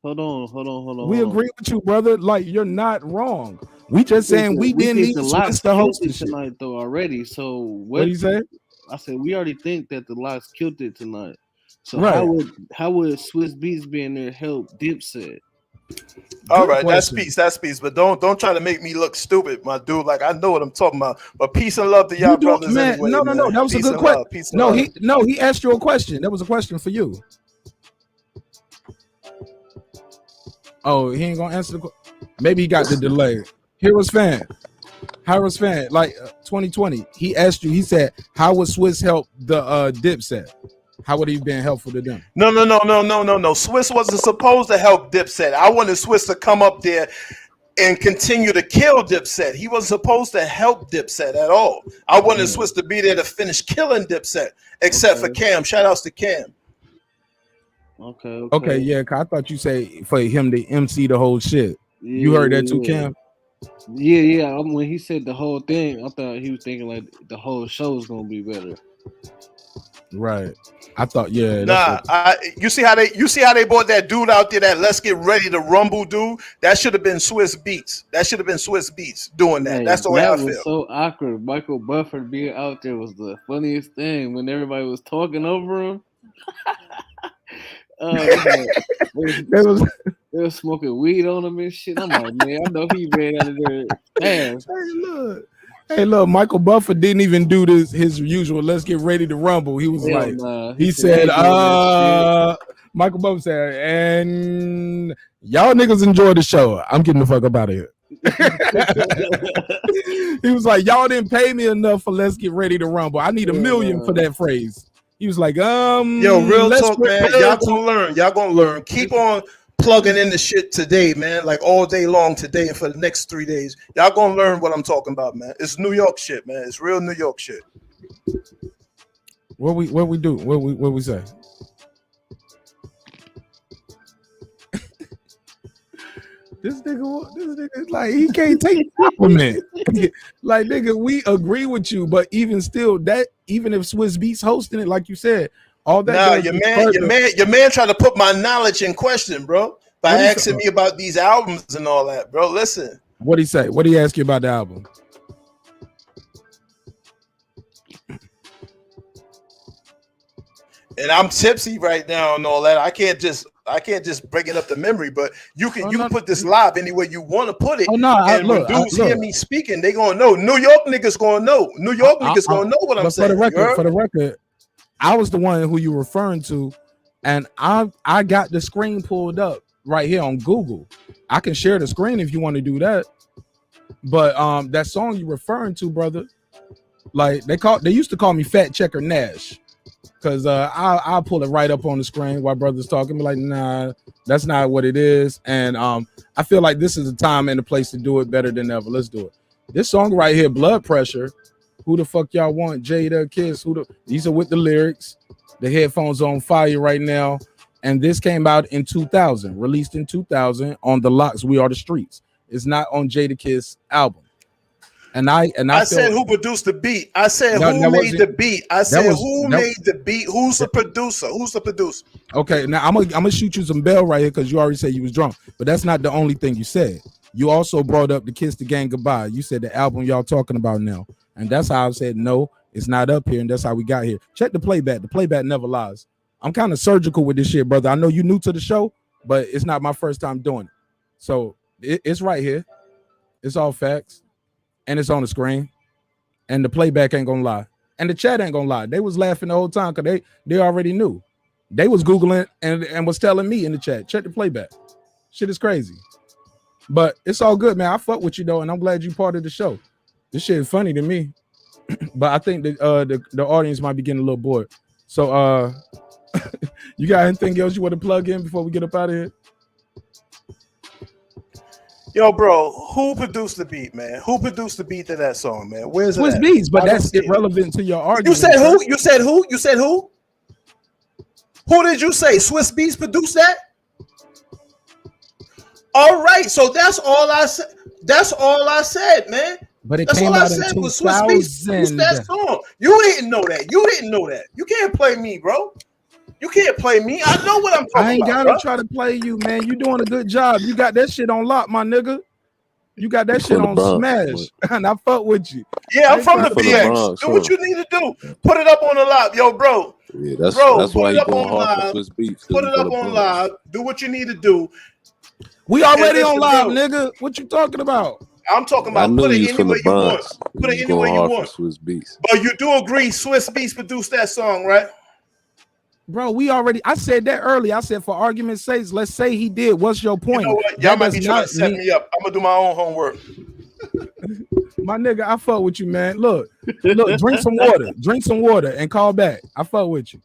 Hold on.
We agree with you, brother. Like, you're not wrong. We just saying we didn't need
the LOX
to host
it
this shit
tonight, though, already. So
what you say?
I said we already think that the LOX killed it tonight. So
right.
how would Swiss Beats being there help Dipset?
All right, that's peace. But don't try to make me look stupid, my dude. Like I know what I'm talking about. But peace and love to y'all brothers.
Man,
anyway,
no.
Man.
That was
peace
a good question.
No,
he asked you a question. That was a question for you. Oh, he ain't gonna answer the question. Maybe he got the delay. Heroes fan, like 2020. He asked you. He said, "How would Swiss help the Dipset? How would he been helpful to them?"
No. Swiss wasn't supposed to help Dipset. I wanted Swiss to come up there and continue to kill Dipset. He wasn't supposed to help Dipset at all. I wanted Swiss to be there to finish killing Dipset, except for Cam. Shout outs to Cam.
Okay, yeah. I thought you say for him to MC the whole shit.
Yeah,
you heard that too, Cam?
Yeah. When he said the whole thing, I thought he was thinking like the whole show was gonna be better.
Right. I thought, yeah.
Nah, you see how they brought that dude out there, that Let's Get Ready to Rumble dude? That should have been Swiss Beats. That should have been Swiss Beats doing that. That's the way I feel.
That was so awkward. Michael Buffer being out there was the funniest thing when everybody was talking over him. They was smoking weed on him and shit. I'm like, man, I know he ran out of there fast.
Hey, look, Michael Buffer didn't even do his usual "Let's get ready to rumble." He was he said, Michael Buffer said, and y'all niggas enjoy the show. I'm getting the fuck up out of here. He was like, y'all didn't pay me enough for "Let's get ready to rumble." I need $1 million for that phrase. He was like,
yo, real talk, man. Y'all gonna learn. Keep on plugging in the shit today, man. Like all day long today and for the next 3 days. Y'all gonna learn what I'm talking about, man. It's New York shit, man. It's real New York shit.
What we do? What we say? This nigga, like he can't take compliment. Like nigga, we agree with you, but even still, that even if Swiss Beats hosting it, like you said, all that.
Nah,
does
your
is
man
further-
tried to put my knowledge in question, bro, by
What he
asking
say?
me about these albums and all that, bro. Listen,
What he say? What he ask you about the album?
and I'm tipsy right now and all that. I can't just bring it up to memory, but you can put this live any way you want to put it.
Oh no,
And when dudes hear me speaking, they gonna know. New York niggas gonna know. New York niggas gonna know what I'm
but
saying.
for the record, I was the one who you referring to, and I got the screen pulled up right here on Google. I can share the screen if you want to do that. But that song you referring to, brother, like they used to call me Fat Checker Nash. Cause I'll pull it right up on the screen while brothers talking. Be like, nah, that's not what it is. And I feel like this is a time and a place to do it better than ever. Let's do it. This song right here, Blood Pressure. Who the fuck y'all want? Jada, Kiss. These are with the lyrics. The headphones on fire right now. And this came out in 2000, released in 2000 on the LOX We Are the Streets. It's not on Jada Kiss album. And I
said who produced the beat. I said who made the beat. I said who made the beat. Who's the producer? Who's the producer?
Okay, now I'm gonna shoot you some bell right here because you already said you was drunk. But that's not the only thing you said. You also brought up the Kiss the Gang Goodbye. You said the album y'all talking about now. And that's how I said no, it's not up here, and that's how we got here. Check the playback. The playback never lies. I'm kind of surgical with this shit, brother. I know you new to the show, but it's not my first time doing it. So it's right here. It's all facts. And it's on the screen, and the playback ain't gonna lie, and the chat ain't gonna lie. They was laughing the whole time because they already knew. They was googling and was telling me in the chat, check the playback. Shit is crazy, but it's all good, man. I fuck with you though, and I'm glad you part of the show. This shit is funny to me, but I think that the audience might be getting a little bored. So you got anything else you want to plug in before we get up out of here?
Yo, bro, who produced the beat, man? Who produced the beat to that song, man? Where's
Swiss
it at?
Beats, but that's irrelevant to your argument.
You said who? You said who? You said who? Who did you say? Swiss Beats produced that? All right, so that's all I said. That's all I said, man.
But
that's all I said was Swiss Beats produced that song. You didn't know that. You didn't know that. You can't play me, bro. You can't play me. I know what I'm talking about.
I ain't gotta try to play you, man. You doing a good job. You got that shit on lock, my nigga. You got that shit on smash, and I fuck with you.
Yeah, I'm from the BX. Do what you need to do. Put it up on the live, yo, bro.
Yeah, that's why
put it
you
up
going
on
hard for
live.
Swiss Beats.
Put it up on live. Do what you need to do.
We already on live, nigga. What you talking about?
I'm talking about put it any way you want. Put it any way you want.
Swiss Beats.
But you do agree Swiss Beats produced that song, right?
Bro, I said that earlier. I said, for argument's sake, let's say he did. What's your point?
You know what? Y'all might be trying to set me up. I'm gonna do my own homework.
My nigga, I fuck with you, man. Look, drink some water. Drink some water and call back. I fuck with you.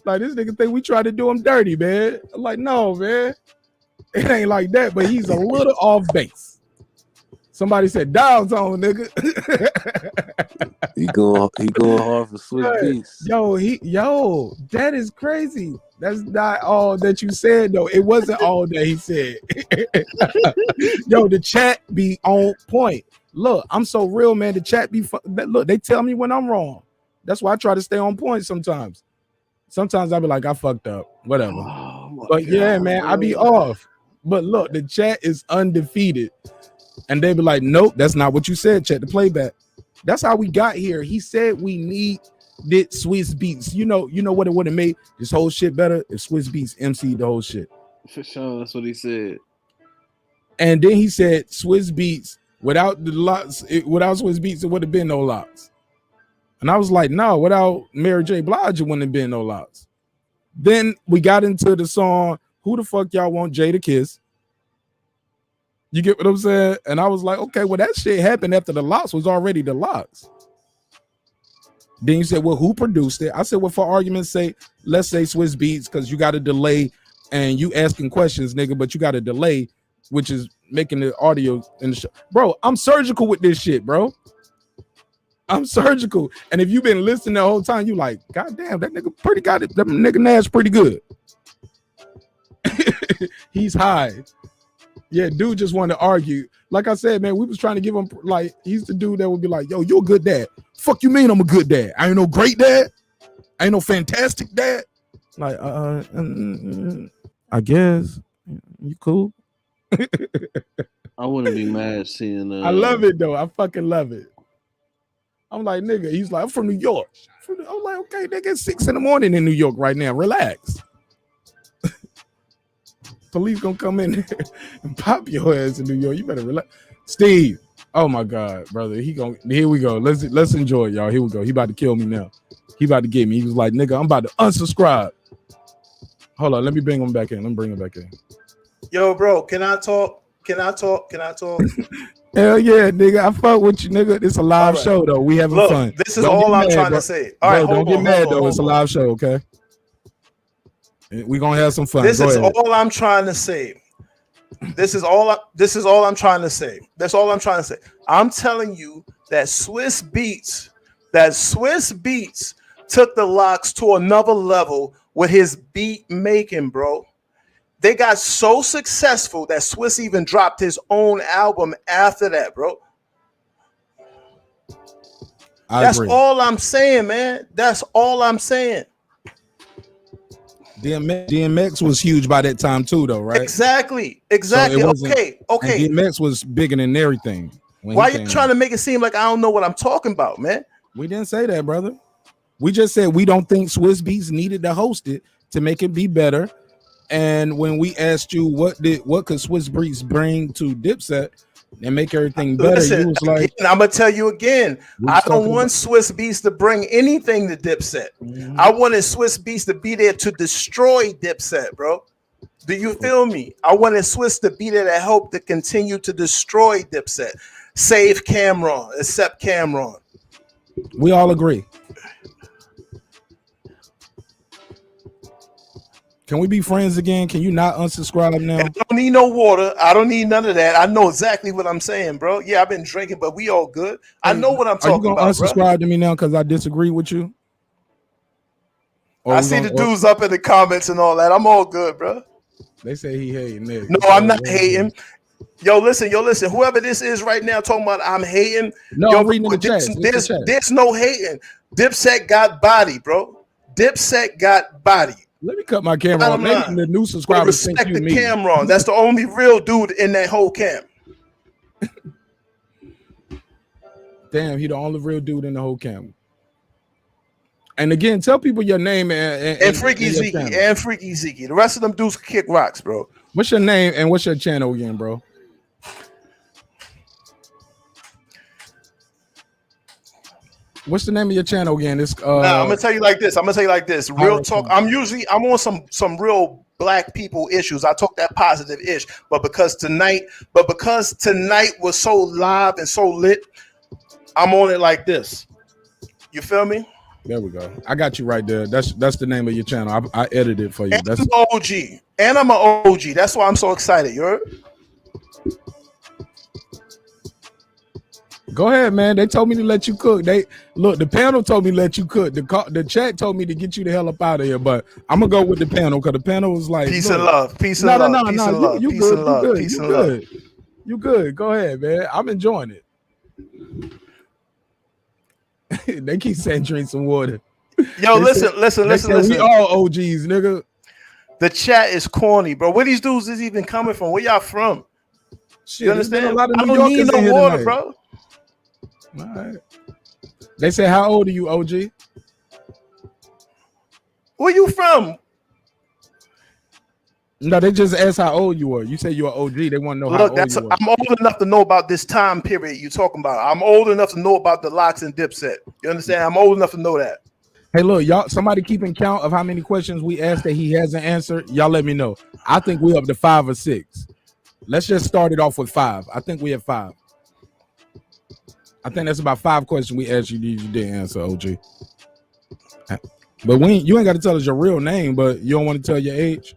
Like this nigga think we try to do him dirty, man. I'm like, no, man. It ain't like that, but he's a little off base. Somebody said downtown, nigga.
he going hard for Swiss Beats.
Yo, that is crazy. That's not all that you said, though. It wasn't all that he said. Yo, the chat be on point. Look, I'm so real, man. The chat be look, they tell me when I'm wrong. That's why I try to stay on point sometimes. Sometimes I be like, I fucked up, whatever. But yeah, man, I be off. But look, the chat is undefeated. And they be like, nope, that's not what you said. Check the playback. That's how we got here. He said we needed Swiss Beats. You know what it would have made this whole shit better if Swiss Beats MC'd the whole shit.
For sure, that's what he said.
And then he said Swiss Beats without the LOX, without Swiss Beats, it would have been no LOX. And I was like, no, without Mary J. Blige, it wouldn't have been no LOX. Then we got into the song, Who the Fuck Y'all Want Jada Kiss? You get what I'm saying? And I was like, okay, well, that shit happened after the LOX was already the LOX. Then you said, well, who produced it? I said, well, for argument's sake, let's say Swiss Beats, because you got a delay and you asking questions, nigga, but you got a delay, which is making the audio in the show. Bro, I'm surgical with this shit, bro. I'm surgical. And if you've been listening the whole time, you like, God damn, that nigga pretty got it. That nigga Nash pretty good. He's high. Yeah, dude just wanted to argue. Like I said, man, we was trying to give him like he's the dude that would be like, yo, you're a good dad. Fuck you mean I'm a good dad? I ain't no great dad. I ain't no fantastic dad. Like, I guess you cool.
I wouldn't be mad seeing.
I love it though. I fucking love it. I'm like, nigga. He's like, I'm from New York. I'm like, okay, nigga, it's 6 a.m. in New York right now. Relax. Police gonna come in there and pop your ass in New York. You better relax. Steve. Oh my God, brother. Here we go. Let's enjoy it, y'all. Here we go. He about to kill me now. He about to get me. He was like, nigga, I'm about to unsubscribe. Hold on, let me bring him back in. Let me bring him back in.
Yo, bro, can I talk? Hell
yeah, nigga. I fuck with you, nigga. It's a live show though. We having fun.
This is all I'm trying to say. All right,
don't get mad though. It's a live show, okay? We gonna have some fun.
This is all I'm trying to say. This is all I'm trying to say. That's all I'm trying to say. I'm telling you that Swiss Beats took the LOX to another level with his beat making, bro. They got so successful that Swiss even dropped his own album after that, bro. That's all I'm saying, man. That's all I'm saying.
DMX was huge by that time too, though, right?
Exactly.
So
okay.
DMX was bigger than everything.
Why are you trying to make it seem like I don't know what I'm talking about, man?
We didn't say that, brother. We just said we don't think Swiss Beats needed to host it to make it be better. And when we asked you what could Swiss Beats bring to Dipset and make everything better,
listen,
you was like,
I'm gonna tell you again, I don't want Swiss Beats to bring anything to Dipset. I wanted Swiss Beats to be there to destroy Dipset, bro. Do you feel me? I wanted Swiss to be there to help to continue to destroy Dipset. Save Cameron, except Cameron.
We all agree. Can we be friends again? Can you not unsubscribe now?
I don't need no water. I don't need none of that. I know exactly what I'm saying, bro. Yeah, I've been drinking, but we all good. I know what I'm talking about,
Are you gonna unsubscribe to me now because I disagree with you?
I see the dudes up in the comments and all that. I'm all good, bro.
They say he hating niggas.
No, I'm not hating. Yo, listen. Whoever this is right now talking about I'm hating.
No, I'm reading the chat.
There's no hating. Dipset got body, bro. Dipset got body.
Let me cut my camera on. Maybe the new subscribers think
respect
you
the
me.
Cameron. That's the only real dude in that whole camp.
Damn, he the only real dude in the whole camp. And again, tell people your name
and Freaky Zeke and Freaky Zeke. The rest of them dudes kick rocks, bro.
What's your name and what's your channel again, bro? What's the name of your channel again? It's
I'm gonna tell you like this. Real talk. I'm on some real black people issues. I talk that positive ish, but because tonight was so live and so lit, I'm on it like this. You feel me?
There we go. I got you right there. That's the name of your channel. I edited it for you.
That's an OG. And I'm an OG. That's why I'm so excited. You heard?
Go ahead, man. They told me to let you cook. The panel told me to let you cook. The chat told me to get you the hell up out of here. But I'm gonna go with the panel because the panel was like
peace and love. Peace and love.
You good. You good. Go ahead, man. I'm enjoying it. They keep saying drink some water.
Yo, listen.
We all OGs, nigga.
The chat is corny, bro. Where these dudes is even coming from? Where y'all from?
Shit,
you understand?
A lot of
I don't need no water, bro.
All right. They say, how old are you, OG?
Where you from?
No, they just asked how old you were. You say you're OG. They want to know how old you were.
I'm old enough to know about this time period you're talking about. I'm old enough to know about the LOX and Dipset. You understand? I'm old enough to know that.
Hey, look, y'all, somebody keeping count of how many questions we asked that he hasn't answered. Y'all let me know. I think we're up to 5 or 6. Let's just start it off with 5. I think we have 5. I think that's about 5 questions we asked you didn't answer, OG. But you ain't got to tell us your real name, but you don't want to tell your age.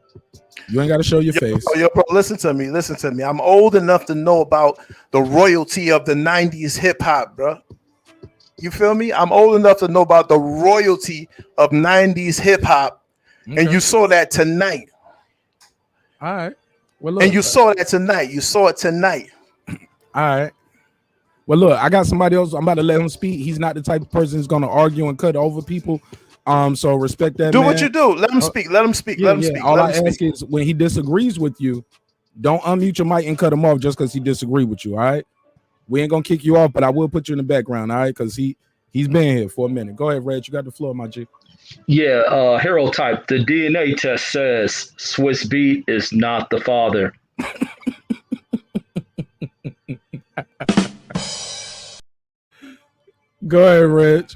You ain't got to show your face.
Bro, listen to me. I'm old enough to know about the royalty of the 90s hip hop, bro. You feel me? I'm old enough to know about the royalty of 90s hip hop. Okay. And you saw that tonight.
All right. Well, look,
and you saw that tonight. You saw it tonight.
All right. Well, look, I got somebody else. I'm about to let him speak. He's not the type of person who's going to argue and cut over people. So respect that.
Do
man.
what you do. Let him speak. Let him speak.
Yeah,
Let him
yeah.
speak.
All
Let
I
him
ask
speak.
is when he disagrees with you, don't unmute your mic and cut him off just because he disagree with you. All right. We ain't gonna kick you off, but I will put you in the background. All right, because he's been here for a minute. Go ahead, Reg. You got the floor, my G.
Yeah, hero type. The DNA test says Swiss Beat is not the father.
Go ahead, Reg.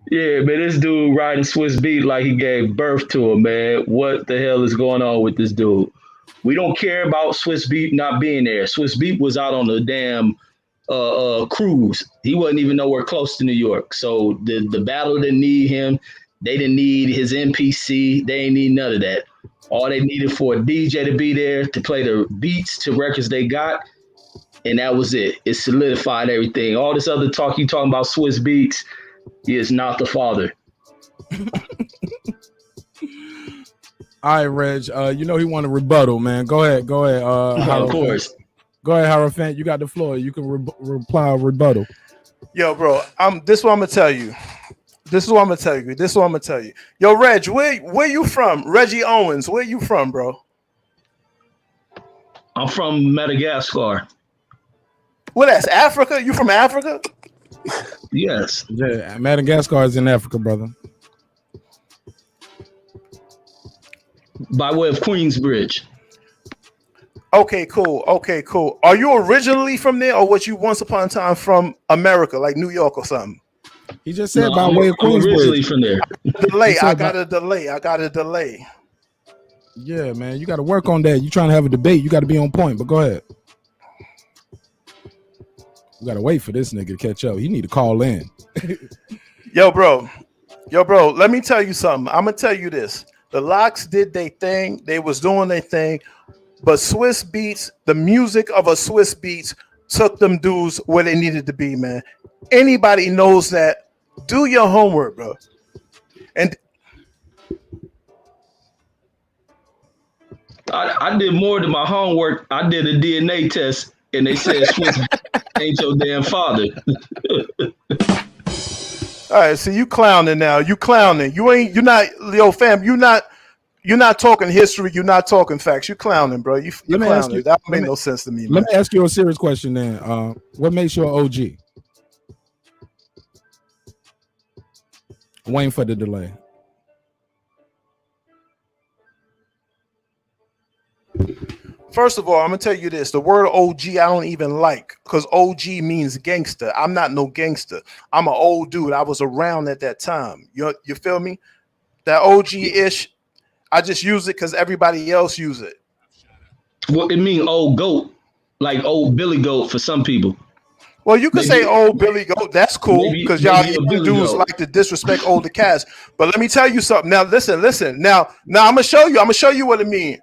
Yeah, man, this dude riding Swiss Beat like he gave birth to him, man. What the hell is going on with this dude? We don't care about Swiss Beat not being there. Swiss Beat was out on a damn cruise. He wasn't even nowhere close to New York. So the battle didn't need him. They didn't need his NPC. They didn't need none of that. All they needed for a DJ to be there to play the beats to records they got, and that was it. It solidified everything. All this other talk you talking about Swiss Beats, he is not the father.
All right, Reg. You know he want to rebuttal, man. Go ahead.
Of course.
Go ahead, Hierophant. You got the floor. You can reply or rebuttal.
Yo, bro. This is what I'm gonna tell you. Yo, Reg, where you from? Reggie Owens, where you from, bro?
I'm from Madagascar.
Well, that's Africa. You from Africa?
Yes.
Yeah, Madagascar is in Africa, brother.
By way of Queensbridge.
Okay, cool. Are you originally from there, or was you once upon a time from America, like New York or something?
He just said by way of Queensbridge.
I'm originally from there.
I got a delay.
Yeah, man, you got to work on that. You trying to have a debate, you got to be on point. But go ahead. We got to wait for this nigga to catch up. He need to call in.
Yo, bro. Let me tell you something. I'm gonna tell you this. The LOX did their thing. They was doing their thing. But Swiss Beats, the music of a Swiss Beats took them dudes where they needed to be, man. Anybody knows that. Do your homework, bro. And
I did more than my homework. I did a DNA test, and they said Swiss ain't your damn father.
all right, see, you clowning now. You clowning. You're not, yo, fam, you're not talking history. You're not talking facts. You're clowning, bro. You're clowning. That made no sense to me, man.
Let me ask you a serious question then. What makes you an OG? Waiting for the delay.
First of all, I'm gonna tell you this: the word OG I don't even like, because OG means gangster. I'm not no gangster. I'm an old dude. I was around at that time. You feel me? That OG-ish. I just use it because everybody else use it.
Well, it means old goat, like old Billy Goat for some people.
Well, you could say old Billy Goat. That's cool because y'all dudes like to disrespect older cats. But let me tell you something. Now, listen. Now I'm gonna show you. I'm gonna show you what it means.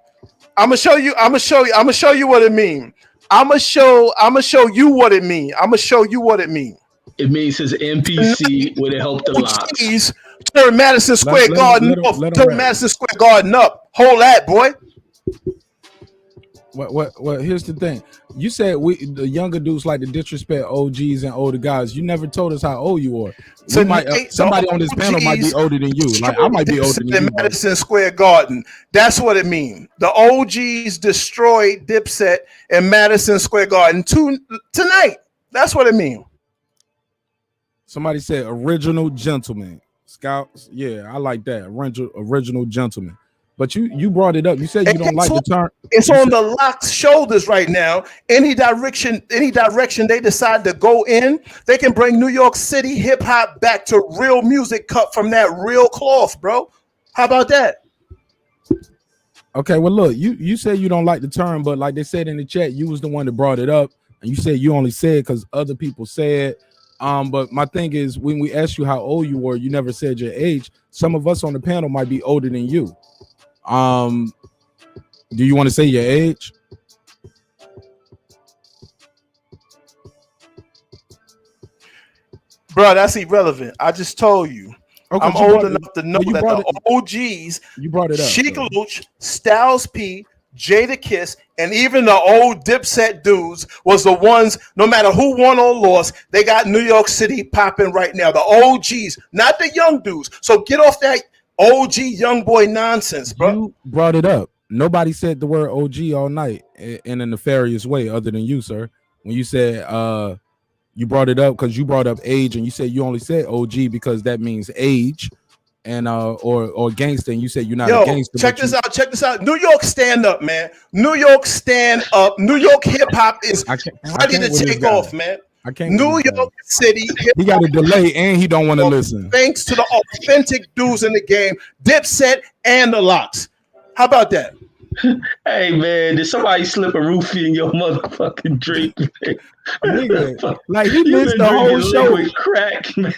I'm gonna show you what it means. I'm gonna show you what it means.
It means his NPC would have helped the LOX.
Turn Madison Square Garden up. Turn Madison Square Garden up. Hold that, boy.
What? Here's the thing. You said the younger dudes like to disrespect OGs and older guys. You never told us how old you are. Somebody on this panel might be older than you. Like I might be older than you.
Madison Square Garden. That's what it means. The OGs destroyed Dipset and Madison Square Garden tonight. That's what it means.
Somebody said original gentleman. Scouts. Yeah, I like that. Original gentleman. But you brought it up. You said you don't like the term.
It's on the LOX shoulders right now. Any direction they decide to go in, they can bring New York City hip hop back to real music cut from that real cloth, bro. How about that?
Okay, well, look, you said you don't like the term, but like they said in the chat, you was the one that brought it up, and you said you only said because other people said. But my thing is, when we asked you how old you were, you never said your age. Some of us on the panel might be older than you. Do you want to say your age?
Bro, that's irrelevant. I just told you. Okay, I'm old enough to know that the OGs,
you brought it up.
Chic Luch, Styles P, Jadakiss, and even the old Dipset dudes was the ones, no matter who won or lost, they got New York City popping right now. The OGs, not the young dudes. So get off that OG young boy nonsense, bro.
You brought it up. Nobody said the word OG all night in a nefarious way other than you, sir. When you said you brought it up because you brought up age, and you said you only said OG because that means age, and or gangster, and you said you're not a gangster.
Check this out. Check this out. New York stand up, man. New York stand up. New York hip hop is ready to take off, man.
I can't.
New York City.
He got a delay and he don't want to listen.
Thanks to the authentic dudes in the game, Dipset and the LOX. How about that?
Hey man, did somebody slip a roofie in your motherfucking drink?
Nigga, like he missed the whole show.
With crack, man.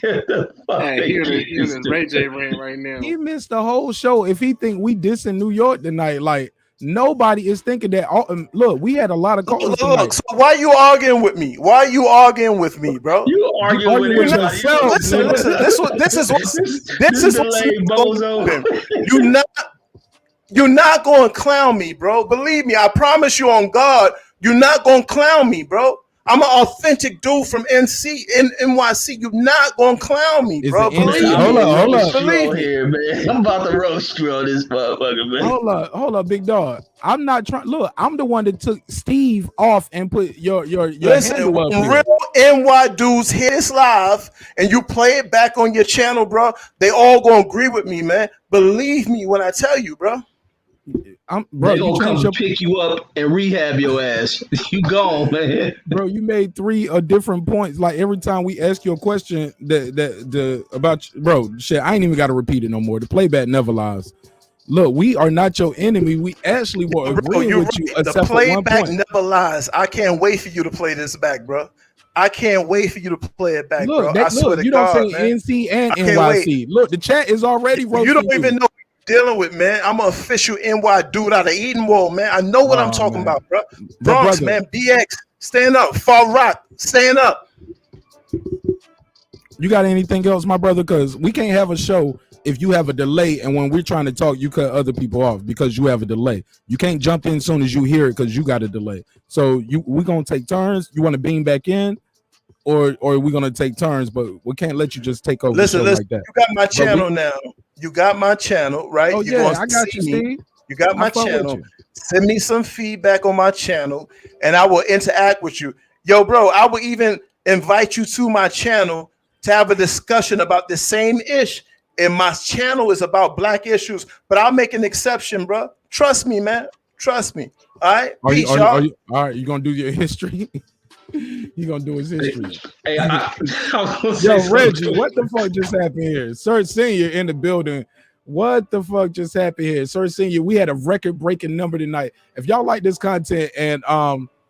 Hey, here's Ray J rant right now.
He missed the whole show. If he think we dissing New York tonight, like nobody is thinking that. Look, we had a lot of callers tonight.
So why you arguing with me? Why you arguing with me, bro?
You arguing with
yourself. Listen. This is what's You're not going to clown me, bro. Believe me, I promise you on God, you're not going to clown me, bro. I'm an authentic dude from NYC. You're not going to clown me, bro. Believe me.
Hold on.
Believe here, man. I'm about to roast you on this motherfucker, man.
Hold up, big dog. I'm not trying. Look, I'm the one that took Steve off and put your
Listen,
handle up
when
here.
real NY dudes hear this live and you play it back on your channel, bro, they all going to agree with me, man. Believe me when I tell you, bro.
Bro, they gonna come pick you up and rehab your ass. You gone, man.
Bro, you made 3 different points. Like every time we ask you a question about bro, shit, I ain't even got to repeat it no more. The playback never lies. Look, we are not your enemy. We actually were agreeing with you.
The playback never lies. I can't wait for you to play this back, bro. I can't wait for you to play it back,
look,
bro. I swear to God,
don't say
man.
NC and NYC. Look, the chat is already roasting.
You don't even know dealing with, man. I'm an official NY dude out of Edenwald, man. I know what I'm talking about, bro. Bronx, man. BX, stand up. Fall Rock, stand up.
You got anything else, my brother? Because we can't have a show if you have a delay, and when we're trying to talk, you cut other people off because you have a delay. You can't jump in as soon as you hear it because you got a delay. So we're gonna take turns. You want to beam back in, or we're gonna take turns, but we can't let you just take over.
Listen,
like that.
You got my channel now. You got my channel, right?
Oh,
You're
yeah, I got you, Steve.
You got my channel. Send me some feedback on my channel, and I will interact with you. Yo, bro, I will even invite you to my channel to have a discussion about the same ish. And my channel is about black issues, but I'll make an exception, bro. Trust me, man. Trust me. All right? Peace, y'all.
All right, you going to do your history? He gonna do his history.
Hey,
yo, Reggie, what the fuck just happened here? Sir Senior in the building. What the fuck just happened here? Sir Senior, we had a record-breaking number tonight. If y'all like this content and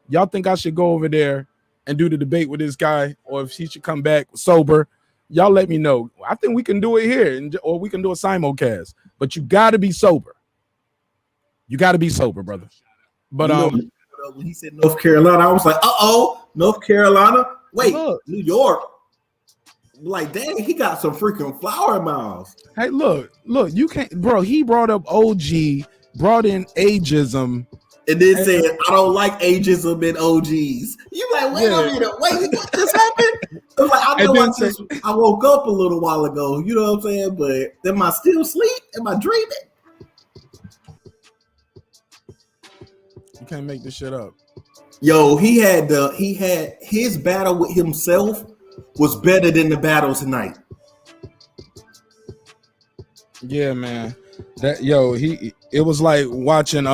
y'all think I should go over there and do the debate with this guy, or if he should come back sober, y'all let me know. I think we can do it here, or we can do a simulcast. But you gotta be sober. You gotta be sober, brother. But
when he said North Carolina, I was like, North Carolina. Wait, New York. Like, dang, he got some freaking flower mouths.
Hey, look, you can't, bro. He brought up OG, brought in ageism,
and then said, I don't like ageism and OGs. You like, wait a minute, what just happened? I was like, I know I woke up a little while ago, you know what I'm saying? But am I still asleep? Am I dreaming?
You can't make this shit up.
Yo, he had his battle with himself was better than the battle tonight.
Yeah, man. It was like watching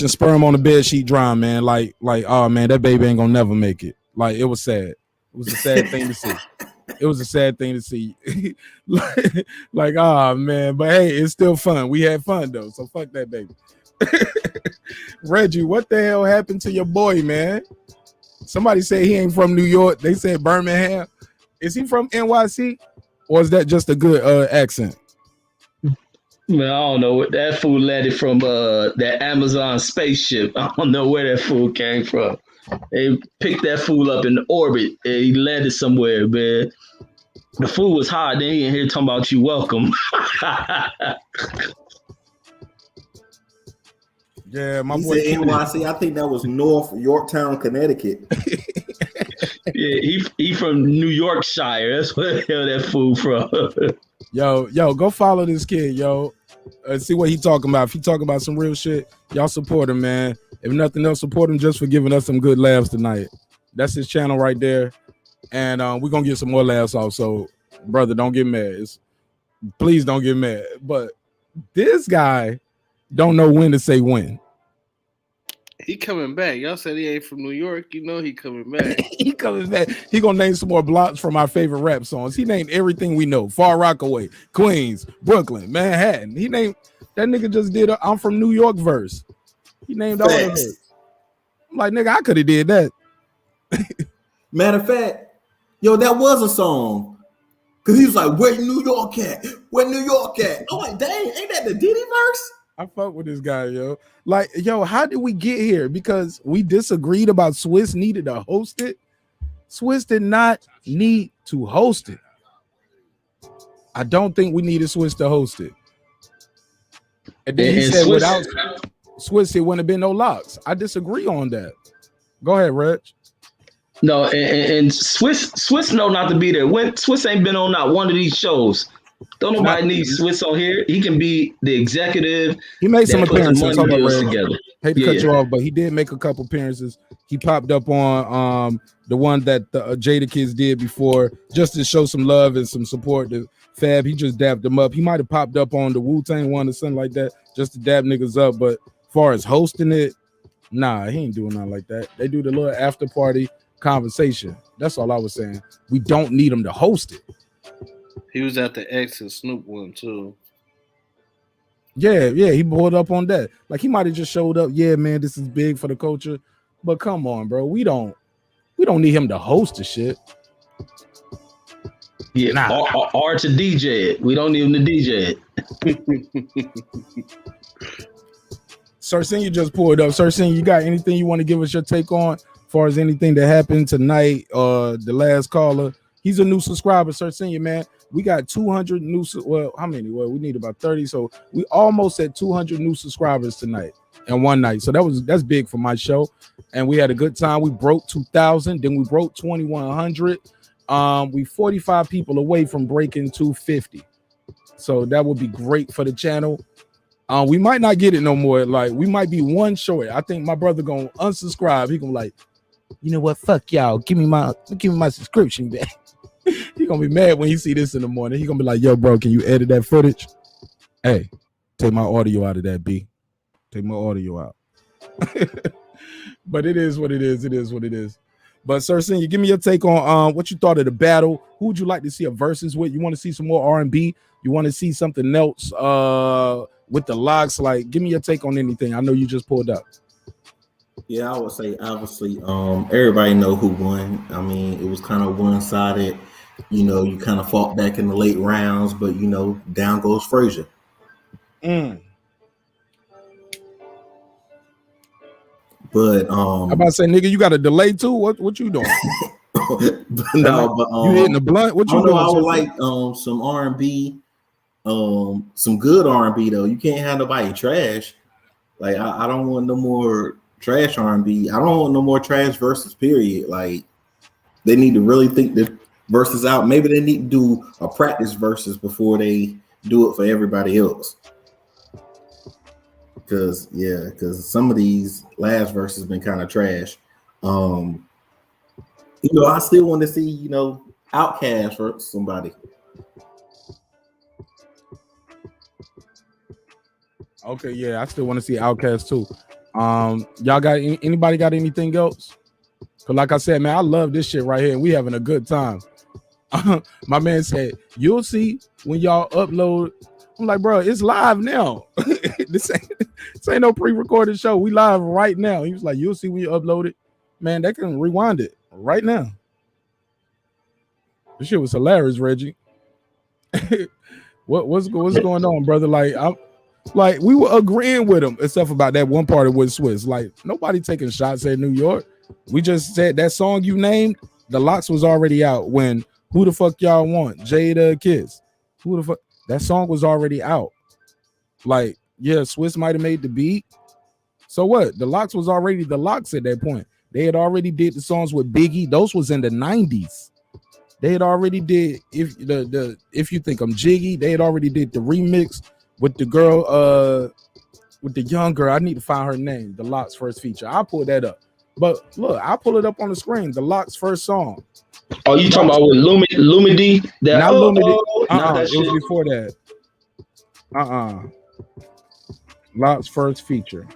sperm on the bed sheet drown, man. Like, oh man, that baby ain't gonna never make it. Like, it was sad. It was a sad thing to see. It was a sad thing to see. like, oh man, but hey, it's still fun. We had fun though, so fuck that baby. Reggie, what the hell happened to your boy, man? Somebody said he ain't from New York. They said Birmingham. Is he from NYC, or is that just a good accent?
Man, I don't know. That fool landed from that Amazon spaceship. I don't know where that fool came from. They picked that fool up in orbit and he landed somewhere, man. The fool was hot. Then he in here talking about you welcome.
Yeah, my
He
boy
said NYC. I think that was North Yorktown, Connecticut.
Yeah, he from New Yorkshire. That's where the hell that fool from.
Yo, go follow this kid, yo. See what he talking about. If he talking about some real shit, y'all support him, man. If nothing else, support him just for giving us some good laughs tonight. That's his channel right there. And we're gonna get some more laughs off. So, brother, don't get mad. Please don't get mad. But this guy don't know when to say when.
He coming back. Y'all said he ain't from New York. You know he coming back.
He coming back. He gonna name some more blocks from our favorite rap songs. He named everything we know: Far Rockaway, Queens, Brooklyn, Manhattan. He named that nigga just did a I'm from New York verse. He named all of it. I'm like, nigga, I could have did that.
Matter of fact, yo, that was a song. Cause he was like, "Where New York at? Where New York at?" I'm like, dang, ain't that the Diddy verse?
I fuck with this guy, yo. Like, yo, how did we get here? Because we disagreed about Swiss needed to host it. Swiss did not need to host it. I don't think we needed Swiss to host it. And then he said
Swiss,
without Swiss, it wouldn't have been no locks. I disagree on that. Go ahead, Reg.
No, and Swiss know not to be there. When Swiss ain't been on not one of these shows. Don't nobody need Swiss on here. He can be the executive.
He made some appearances. Hold on, Reg.
Together.
Hate to cut you off, but he did make a couple appearances. He popped up on the one that the Jada Kids did before, just to show some love and some support to Fab. He just dabbed them up. He might have popped up on the Wu-Tang one or something like that, just to dab niggas up. But as far as hosting it, nah, he ain't doing nothing like that. They do the little after party conversation. That's all I was saying. We don't need him to host it.
He was at the X and Snoop one too.
Yeah, he pulled up on that. Like he might have just showed up. Yeah, man, this is big for the culture. But come on, bro. We don't need him to host the shit.
Yeah, nah. or to DJ it. We don't need him to DJ it.
Sir Senior just pulled up. Sir Senior, you got anything you want to give us your take on as far as anything that happened tonight? The last caller. He's a new subscriber, Sir Senior, man. We got 200 new. Well, how many? Well, we need about 30. So we almost at 200 new subscribers tonight in one night. So that's big for my show. And we had a good time. We broke 2,000. Then we broke 2,100. We 45 people away from breaking 250. So that would be great for the channel. We might not get it no more. Like we might be one short. I think my brother gonna unsubscribe. He gonna like, you know what? Fuck y'all. Give me my subscription back. He gonna be mad when he see this in the morning. He gonna be like, yo, bro, can you edit that footage? Hey, take my audio out of that, B. Take my audio out. But it is what it is. It is what it is. But Sir Senior, give me your take on what you thought of the battle. Who would you like to see a versus with? You want to see some more R&B? You want to see something else with the LOX? Like, give me your take on anything. I know you just pulled up.
Yeah, I would say obviously everybody know who won. I mean, it was kind of one-sided. You know, you kind of fought back in the late rounds, but you know, down goes Frazier. But
I'm about to say, nigga, you got a delay too. What you doing?
No, but
you hitting the blunt? What you doing?
I would like some R&B, some good R&B though. You can't have nobody trash. Like I don't want no more trash R&B. I don't want no more trash verses. Period. Like they need to really think the verses out. Maybe they need to do a practice verses before they do it for everybody else. Because some of these last verses been kind of trash. You know, I still want to see, you know, Outkast for somebody.
Okay, yeah, I still want to see Outkast too. Y'all got anybody got anything else? Cause like I said, man, I love this shit right here, and we having a good time. My man said, "You'll see when y'all upload." I'm like, bro, it's live now. This ain't no pre-recorded show. We live right now. He was like, "You'll see when you upload it." Man, they can rewind it right now. This shit was hilarious, Reggie. What's going on, brother? Like we were agreeing with him, except about that one part with Swiss. Like nobody taking shots at New York. We just said that song you named, the LOX was already out when Who the Fuck Y'all Want? Jada Kiss. Who the fuck? That song was already out. Like, yeah, Swiss might have made the beat, So what? The LOX was already the LOX at that point. They had already did the songs with Biggie. Those was in the 90s. They had already did if you think I'm jiggy, they had already did the remix with the girl, with the young girl. I need to find her name. The LOX first feature. I'll pull that up. But look, I'll pull it up on the screen. The LOX first song.
Oh, you talking about with Lumidee? That
Not Lumidee.
not that
It was
shit.
before that. LOX first feature.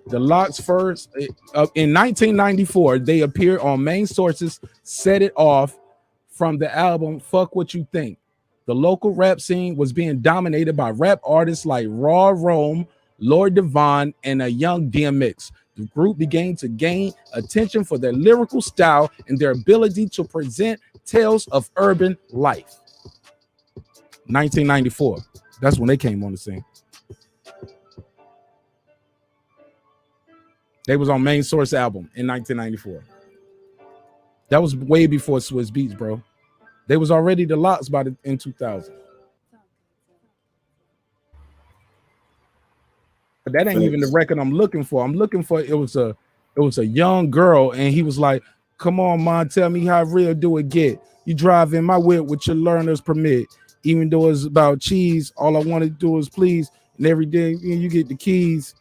The LOX first in 1994, they appeared on Main Source's Set It Off from the album Fuck What You Think. The local rap scene was being dominated by rap artists like Raw Rome, Lord Devon, and a young DMX. The group began to gain attention for their lyrical style and their ability to present tales of urban life. 1994. That's when they came on the scene. They was on Main Source album in 1994. That was way before Swiss Beats, bro. They was already the LOX in 2000. But that ain't even the record I'm looking for. I'm looking for it was a young girl, and he was like, "Come on, man, tell me how real do it get? You drive in my whip with your learner's permit. Even though it's about cheese, all I want to do is please. And every day you get the keys."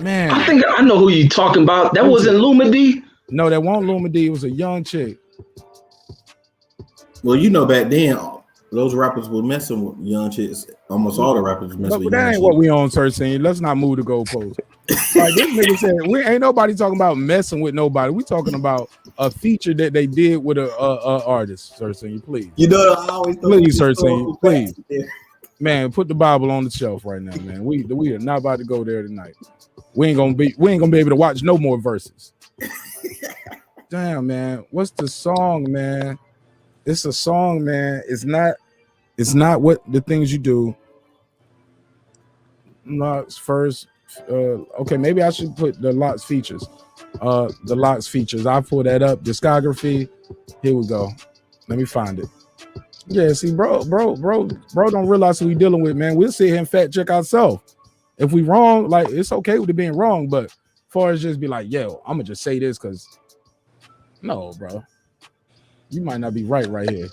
Man,
I think I know who you talking about. That wasn't Lumidee.
No, that wasn't Lumidee. It was a young chick.
Well, you know, back then, those rappers were messing with young chicks. Almost all the rappers were messing with young
That ain't
chicks.
what we on, sir. Saying let's not move the goalpost. Like this nigga said, we ain't nobody talking about messing with nobody. We talking about a feature that they did with a artist, sir. Saying please.
You know, I always
please, sir. Saying please. Man, put the Bible on the shelf right now, man. We are not about to go there tonight. We ain't gonna be able to watch no more verses. Damn, man. What's the song, man? It's a song, man. It's not what the things you do. LOX first. Okay, maybe I should put the LOX features. The LOX features. I'll pull that up. Discography. Here we go. Let me find it. Yeah, see, bro, don't realize who we dealing with, man. We'll sit here and fact check ourselves. If we wrong, like it's okay with it being wrong, but as far as just be like, yo, I'm gonna just say this because no, bro, you might not be right here.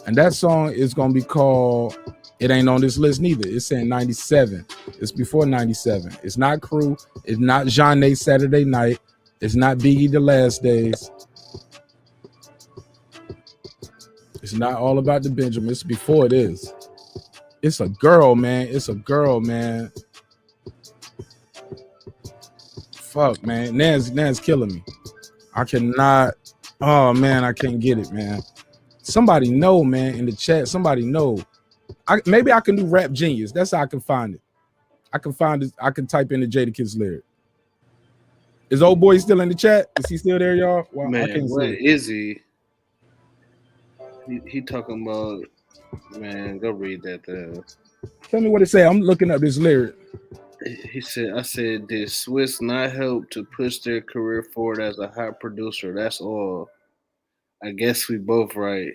And that song is gonna be called. It ain't on this list neither. It's saying 97. It's before 97. It's not Crew. It's not Jeanne Saturday Night. It's not Biggie The Last Days. It's not All About the Benjamin. It's before it is. It's a girl, man. It's a girl, man. Fuck, man. Nan's killing me. I cannot. Oh man, I can't get it, man. Somebody know, man, in the chat. Somebody know. Maybe I can do Rap Genius. That's how I can find it. I can find it. I can type in the Jadakiss lyric. Is old boy still in the chat? Is he still there, y'all? Well,
Man,
I can't
what
see it.
is he? He talking about, man, go read that there.
Tell me what it say. I'm looking up this lyric.
He said, I said, did Swiss not help to push their career forward as a hot producer? That's all. I guess we both right.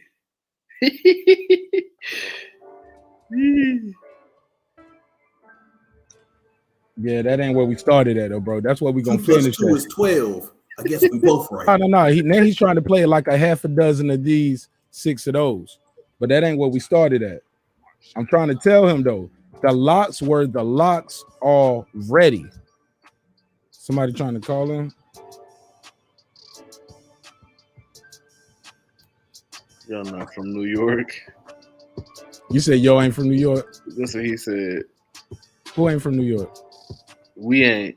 Yeah, that ain't where we started at, though, bro. That's where we gonna
2 +
finish.
2 is 12. I guess we both right.
No. Now he's trying to play like a half a dozen of these, 6 of those, but that ain't where we started at. I'm trying to tell him though, the LOX were the LOX already. Somebody trying to call him?
Y'all not from New York.
You said yo ain't from New York?
That's what he said.
Who ain't from New York?
We ain't.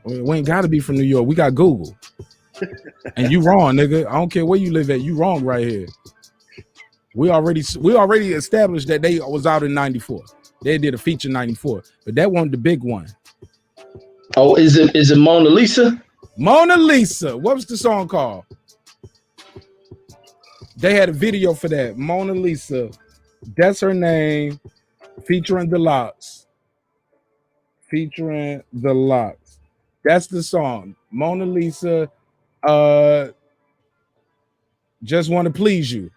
We ain't gotta be from New York. We got Google. And you wrong, nigga. I don't care where you live at. You wrong right here. We already established that they was out in 94. They did a feature in 94, but that wasn't the big one.
Oh, is it Mona Lisa?
Mona Lisa. What was the song called? They had a video for that. Mona Lisa. That's her name. Featuring the LOX. Featuring the LOX. That's the song. Mona Lisa. Just want to please you.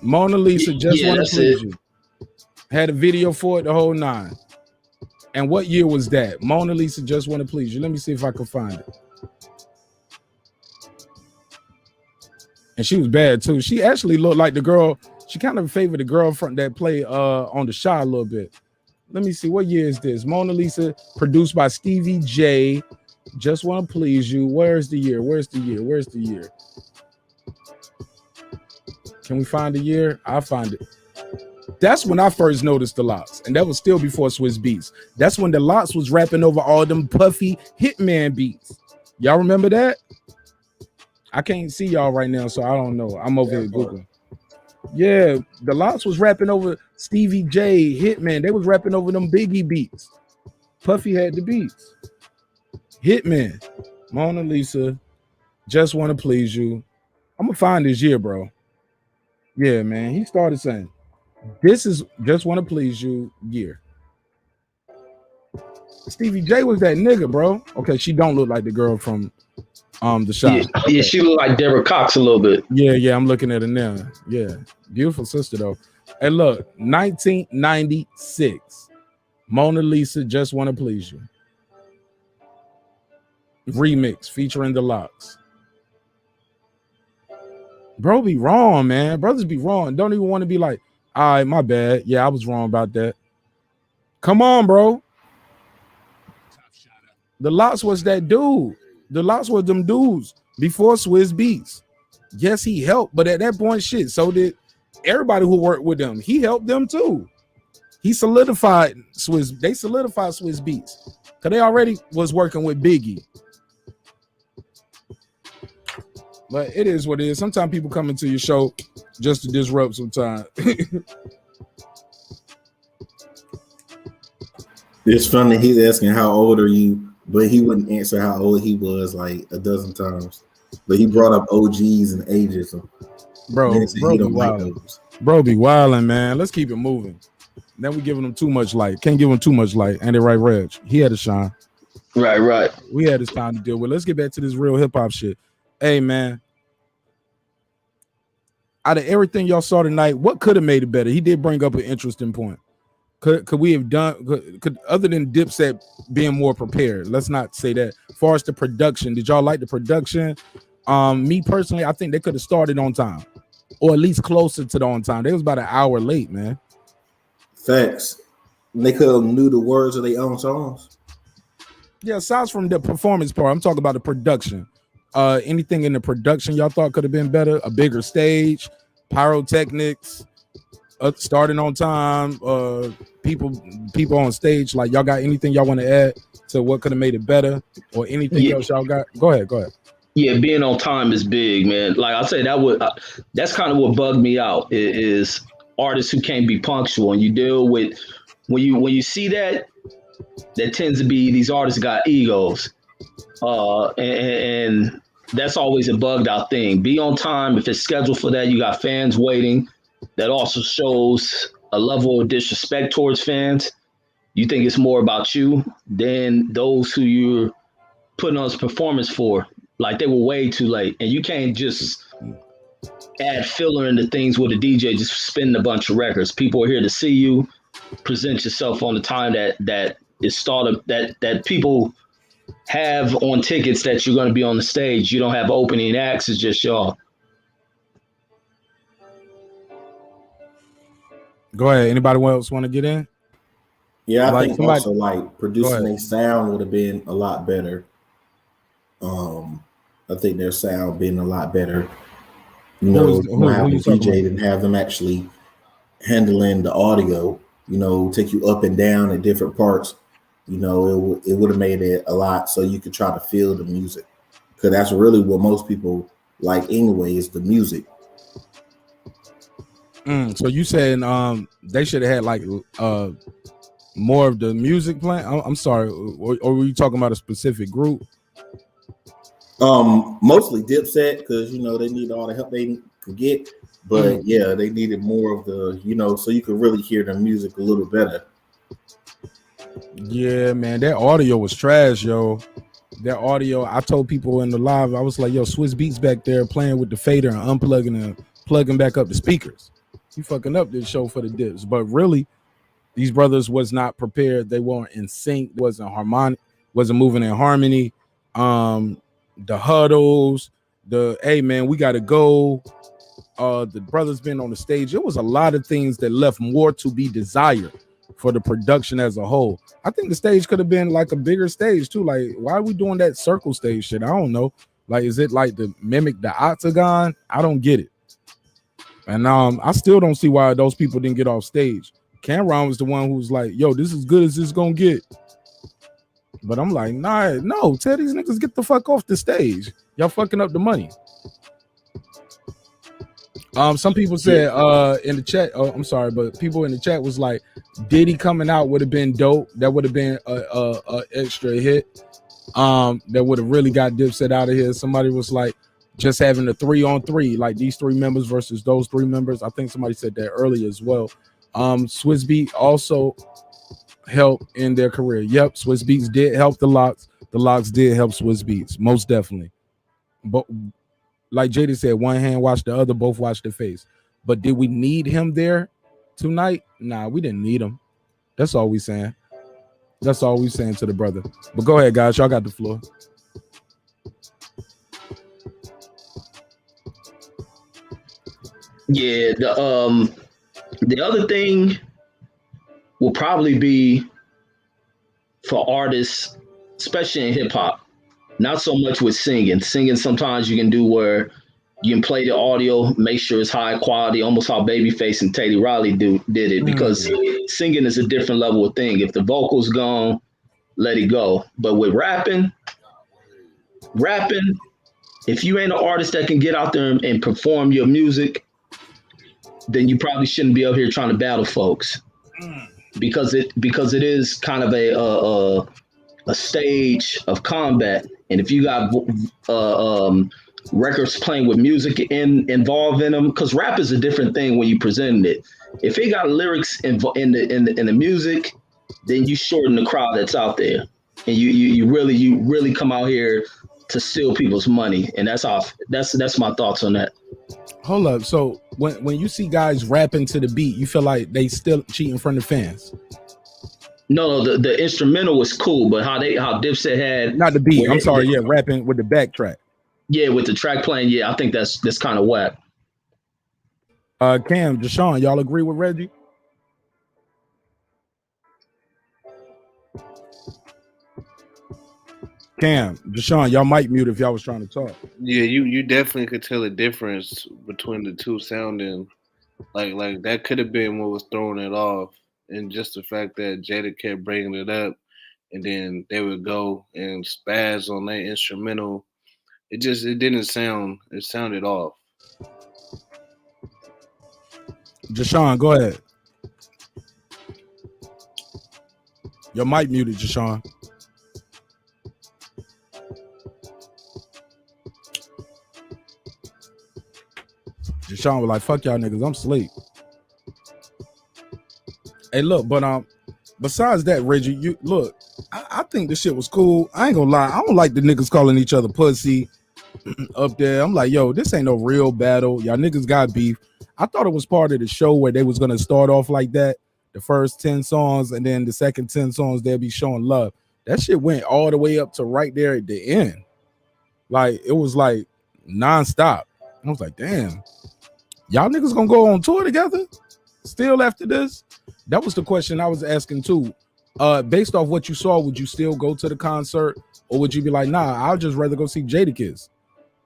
Mona Lisa, just
Yeah,
want to
that's
please
it.
you. Had a video for it, the whole 9. And what year was that? Mona Lisa, just want to please you. Let me see if I can find it. And she was bad too. She actually looked like the girl. She kind of favored the girl from that played on The Shy a little bit. Let me see. What year is this? Mona Lisa, produced by Stevie J. Just want to please you. Where's the year? Where's the year? Where's the year? Can we find the year? I'll find it. That's when I first noticed the LOX, and that was still before Swiss Beats. That's when the LOX was rapping over all them puffy Hitman beats. Y'all remember that? I can't see y'all right now, so I don't know. I'm over here Googling. Yeah, the LOX was rapping over Stevie J, Hitman. They was rapping over them Biggie beats. Puffy had the beats. Hitman, Mona Lisa, just want to please you. I'm gonna find this year, bro. Yeah, man. He started saying, "This is just want to please you." Year. Stevie J was that nigga, bro. Okay, she don't look like the girl from The Shy.
Yeah, she looked like Deborah Cox a little bit.
Yeah, I'm looking at her now. Yeah, beautiful sister though. And look, 1996, Mona Lisa, just want to please you. Remix featuring the LOX. Bro, be wrong, man. Brothers be wrong. Don't even want to be like, all right, my bad. Yeah, I was wrong about that. Come on, bro. The LOX was that dude. The LOX was them dudes before Swizz Beats. Yes, he helped, but at that point, shit, so did everybody who worked with them. He helped them too. He solidified Swizz. They solidified Swizz Beats because they already was working with Biggie. But it is what it is. Sometimes people come into your show just to disrupt sometimes.
It's funny. He's asking how old are you, but he wouldn't answer how old he was like a dozen times. But he brought up OGs and ages.
Bro be wilding, man. Let's keep it moving. Then we giving him too much light. Can't give him too much light. Ain't it right, Reg? He had to shine.
Right.
We had his time to deal with. Let's get back to this real hip hop shit. Hey, man. Out of everything y'all saw tonight, what could have made it better? He did bring up an interesting point. Could we have done? Could other than Dipset being more prepared? Let's not say that. As far as the production, did y'all like the production? Me personally, I think they could have started on time, or at least closer to the on time. They was about an hour late, man.
Facts. They could have knew the words of their own songs.
Yeah, aside from the performance part, I'm talking about the production. Anything in the production y'all thought could have been better? A bigger stage, pyrotechnics, starting on time, people on stage. Like, y'all got anything y'all want to add to what could have made it better, or anything else y'all got? Go ahead.
Yeah, being on time is big, man. Like I say, that's kind of what bugged me out is artists who can't be punctual. And you deal with when you see that tends to be these artists got egos, and that's always a bugged out thing. Be on time. If it's scheduled for that, you got fans waiting. That also shows a level of disrespect towards fans. You think it's more about you than those who you're putting on this performance for. Like, they were way too late, and you can't just add filler into things with a DJ just spinning a bunch of records. People are here to see you. Present yourself on the time that is started, that people have on tickets that you're going to be on the stage. You don't have opening acts. It's just y'all.
Go ahead. Anybody else want to get in?
Yeah, I think also like producing a sound would have been a lot better. I think their sound been a lot better. You know, have the DJ and have them actually handling the audio. You know, take you up and down at different parts. You know, it would have made it a lot so you could try to feel the music, because that's really what most people like anyway, is the music.
So you saying they should have had like more of the music playing? I'm sorry, or were you talking about a specific group?
Mostly Dipset, because you know they need all the help they could get. But yeah, they needed more of the, you know, so you could really hear the music a little better.
Yeah, man, that audio was trash, yo. That audio, I told people in the live, I was like, yo, Swizz Beats back there playing with the fader and unplugging and plugging back up the speakers. He fucking up this show for the Dips. But really, these brothers was not prepared. They weren't in sync. Wasn't harmonic. Wasn't moving in harmony. The huddles. Hey man, we gotta go. The brothers been on the stage. It was a lot of things that left more to be desired for the production as a whole. I think the stage could have been like a bigger stage too. Like, why are we doing that circle stage shit? I don't know. Like, is it like to mimic the octagon? I don't get it. And I still don't see why those people didn't get off stage. Cameron was the one who was like, yo, this is good as this gonna get. But I'm like, nah, no, tell these niggas get the fuck off the stage. Y'all fucking up the money. Some people said in the chat, I'm sorry, but people in the chat was like, Diddy coming out would have been dope. That would have been a extra hit. That would have really got Dipset out of here. Somebody was like, just having a 3-on-3, like these three members versus those three members. I think somebody said that earlier as well. Swizz Beatz also helped in their career. Yep, Swizz Beatz did help the LOX. The LOX did help Swizz Beatz, most definitely. But like Jada said, one hand watched the other, both watched the face. But did we need him there tonight? Nah, we didn't need him. That's all we saying. That's all we saying to the brother. But go ahead, guys. Y'all got the floor.
Yeah, the other thing will probably be for artists, especially in hip hop. Not so much with singing. Singing sometimes you can do where you can play the audio, make sure it's high quality, almost how Babyface and Teddy Riley did it, because singing is a different level of thing. If the vocal's gone, let it go. But with rapping, if you ain't an artist that can get out there and perform your music, then you probably shouldn't be up here trying to battle folks, because it is kind of a stage of combat. And if you got records playing with music involved in them, because rap is a different thing when you present it. If it got lyrics in the music, then you shorten the crowd that's out there, and you really come out here to steal people's money. And that's my thoughts on that.
Hold up. So when you see guys rapping to the beat, you feel like they still cheat in front of fans?
No, the instrumental was cool, but how Dipset had
not the beat. I'm sorry, rapping with the backtrack.
Yeah, with the track playing. Yeah, I think that's kind of whack.
Cam, Deshaun, y'all agree with Reggie? Cam, Deshaun, y'all might mute if y'all was trying to talk.
Yeah, you definitely could tell a difference between the two sounding. Like that could have been what was throwing it off. And just the fact that Jada kept bringing it up, and then they would go and spaz on that instrumental. It didn't sound. It sounded off.
Jashawn, go ahead. Your mic muted, Jashawn. Jashawn was like, "Fuck y'all niggas, I'm asleep." Hey, look, but besides that, Reggie, you look. I think this shit was cool. I ain't gonna lie. I don't like the niggas calling each other pussy up there. I'm like, yo, this ain't no real battle. Y'all niggas got beef. I thought it was part of the show where they was gonna start off like that, the first 10 songs, and then the second 10 songs they'll be showing love. That shit went all the way up to right there at the end. Like, it was like nonstop. I was like, damn, y'all niggas gonna go on tour together still after this? That was the question I was asking too. Based off what you saw, would you still go to the concert, or would you be like, nah, I'll just rather go see Jadakiss?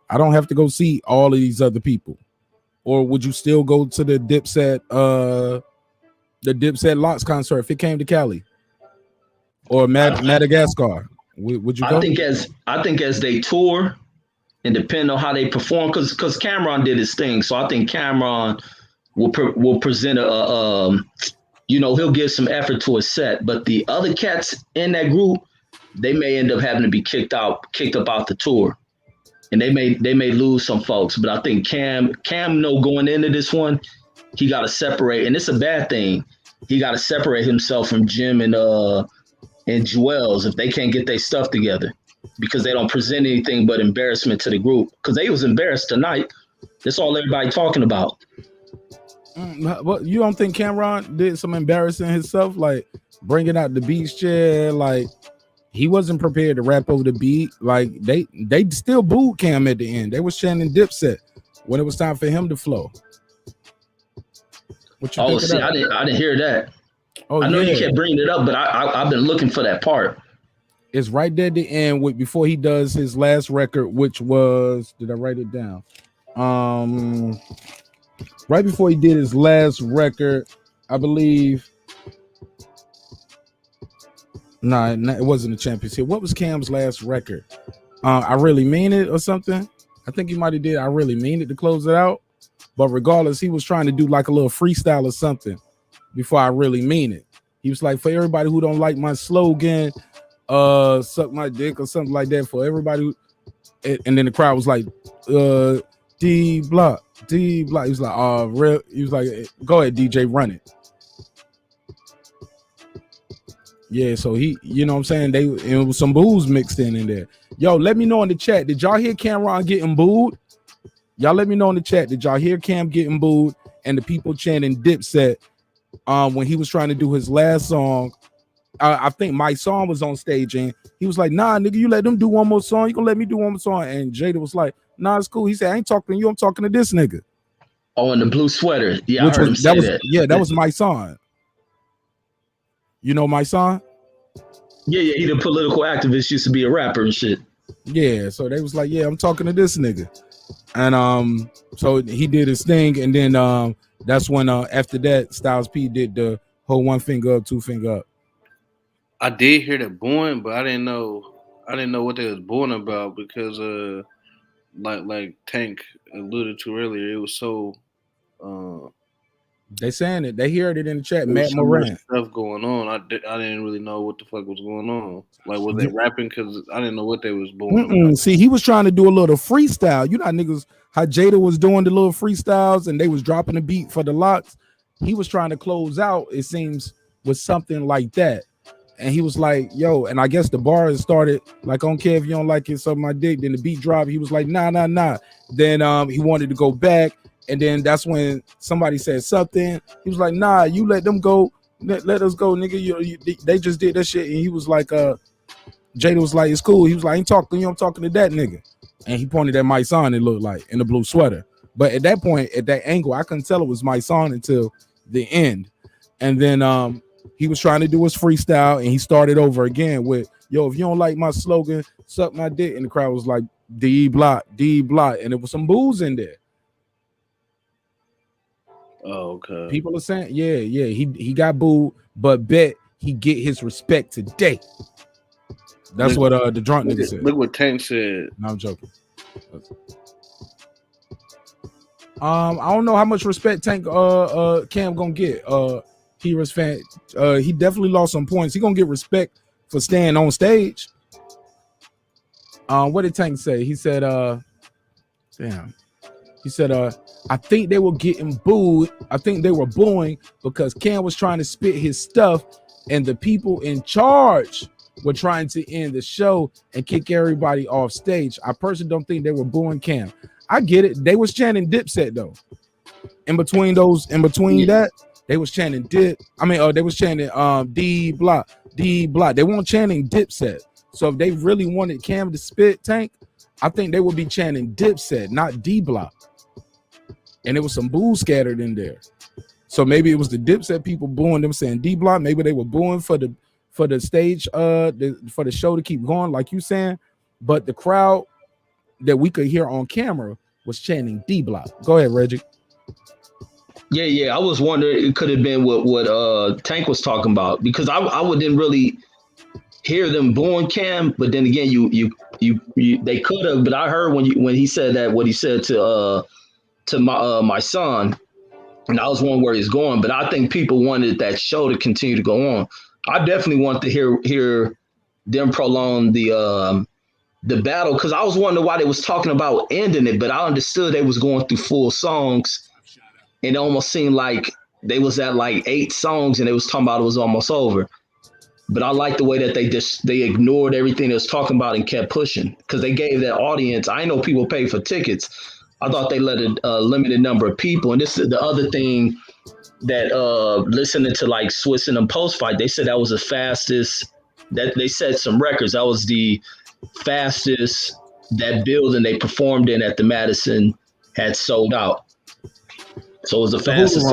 I don't have to go see all of these other people. Or would you still go to the DIPSET LOX concert if it came to Cali or Madagascar? Would you go?
I think as they tour and depend on how they perform, because Cameron did his thing, so I think Cameron will present he'll give some effort to a set, but the other cats in that group, they may end up having to be kicked up out the tour, and they may lose some folks. But I think Cam going into this one, he got to separate, and it's a bad thing. He got to separate himself from Jim and Joel's if they can't get their stuff together, because they don't present anything but embarrassment to the group. Because they was embarrassed tonight. That's all everybody talking about.
But you don't think Cameron did some embarrassing himself, like bringing out the beach chair? Like he wasn't prepared to rap over the beat. Like they still booed Cam at the end. They was chanting Dipset when it was time for him to flow. What you think of
see,
that?
I didn't hear that.
Oh,
I know you
yeah.
kept bringing it up, but I've been looking for that part.
It's right there at the end before he does his last record, which was, did I write it down? Right before he did his last record, I believe. No, it wasn't a Champions here. What was Cam's last record? I Really Mean It or something? I think he might have did I Really Mean It to close it out. But regardless, he was trying to do like a little freestyle or something before I Really Mean It. He was like, for everybody who don't like my slogan, suck my dick or something like that. For everybody who, and then the crowd was like, D block. He was like, he was like, go ahead, DJ, run it. Yeah, so he, you know what I'm saying? It was some booze mixed in there. Yo, let me know in the chat. Did y'all hear Cameron getting booed? Y'all let me know in the chat. Did y'all hear Cam getting booed and the people chanting Dipset when he was trying to do his last song? I think my song was on stage and he was like, nah, nigga, you let them do one more song. You gonna let me do one more song? And Jada was like, nah, it's cool. He said, I ain't talking to you. I'm talking to this nigga.
Oh, in the blue sweater. Yeah, I heard him say that.
Yeah, that was my song. You know my song?
Yeah, he the political activist, used to be a rapper and shit.
Yeah, so they was like, yeah, I'm talking to this nigga. And so he did his thing, and then that's when after that, Styles P did the whole one finger up, two finger up.
I did hear the booing, but I didn't know what they was booing about because like Tank alluded to earlier, it was so
they saying it. They heard it in the chat. Matt
so
Moran
stuff going on. I didn't really know what the fuck was going on. Like, was they rapping? Because I didn't know what they was booing about.
See, he was trying to do a little freestyle. You know how niggas, how Jada was doing the little freestyles and they was dropping the beat for the LOX. He was trying to close out, it seems, with something like that. And he was like, yo, and I guess the bars started like, I don't care if you don't like it, suck my dick. Then the beat dropped. He was like, nah. Then he wanted to go back. And then that's when somebody said something. He was like, nah, you let them go. Let us go, nigga. They just did that shit. And he was like, Jada was like, it's cool. He was like, I ain't talking to you. I'm talking to that nigga. And he pointed at my son, it looked like, in the blue sweater. But at that point, at that angle, I couldn't tell it was my son until the end. And then he was trying to do his freestyle and he started over again with, yo, if you don't like my slogan, suck my dick. And the crowd was like, D block. And there was some booze in there.
Oh, okay.
People are saying, yeah, he got booed, but bet he get his respect today. That's what the drunk nigga said.
Look what Tank said.
No, I'm joking. I don't know how much respect Tank Cam gonna get. Kira's fan. He definitely lost some points. He gonna get respect for staying on stage. What did Tank say? He said, damn. He said, I think they were getting booed. I think they were booing because Cam was trying to spit his stuff and the people in charge were trying to end the show and kick everybody off stage. I personally don't think they were booing Cam. I get it. They was chanting Dipset though. In between that, they was chanting Dip. They was chanting D block. They weren't chanting Dipset. So if they really wanted Cam to spit, Tank, I think they would be chanting Dipset, not D block. And there was some boo scattered in there. So maybe it was the Dipset people booing them saying D block. Maybe they were booing for the stage, for the show to keep going, like you saying. But the crowd that we could hear on camera was chanting D block. Go ahead, Reggie.
Yeah. I was wondering it could have been what Tank was talking about because I didn't really hear them booing Cam, but then again, you they could have. But I heard when he said that what he said to my son, and I was wondering where he's going. But I think people wanted that show to continue to go on. I definitely want to hear them prolong the battle because I was wondering why they was talking about ending it, but I understood they was going through full songs, and it almost seemed like they was at like 8 songs and they was talking about it was almost over. But I like the way that they ignored everything they was talking about and kept pushing because they gave that audience. I know people pay for tickets. I thought they let a limited number of people. And this is the other thing that listening to like Swiss and them post fight, they said that was the fastest. That they set some records. That was the fastest that building they performed in at the Madison had sold out. So it was the fastest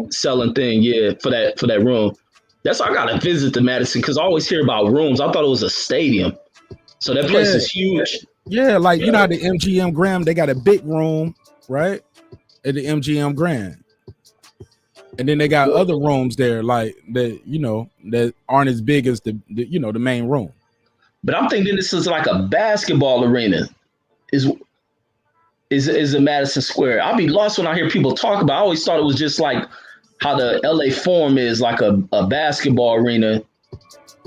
selling thing, yeah, for that room. That's why I gotta visit the Madison because I always hear about rooms. I thought it was a stadium. So that place is huge.
Yeah, like you know how the MGM Grand, they got a big room, right? At the MGM Grand. And then they got other rooms there, like that, that aren't as big as the main room.
But I'm thinking this is like a basketball arena. Is a Madison Square. I'll be lost when I hear people talk about. I always thought it was just like how the LA Forum is like a basketball arena.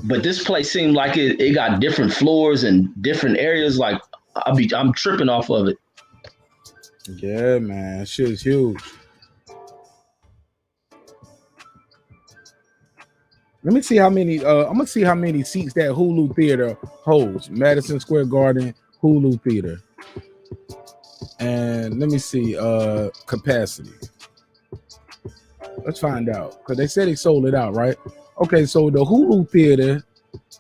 But this place seemed like it got different floors and different areas. Like I'm tripping off of it.
Yeah, man, shit's huge. Let me see how many. I'm gonna see how many seats that Hulu Theater holds. Madison Square Garden, Hulu Theater, and let me see capacity. Let's find out because they said they sold it out, right? Okay, so the Hulu Theater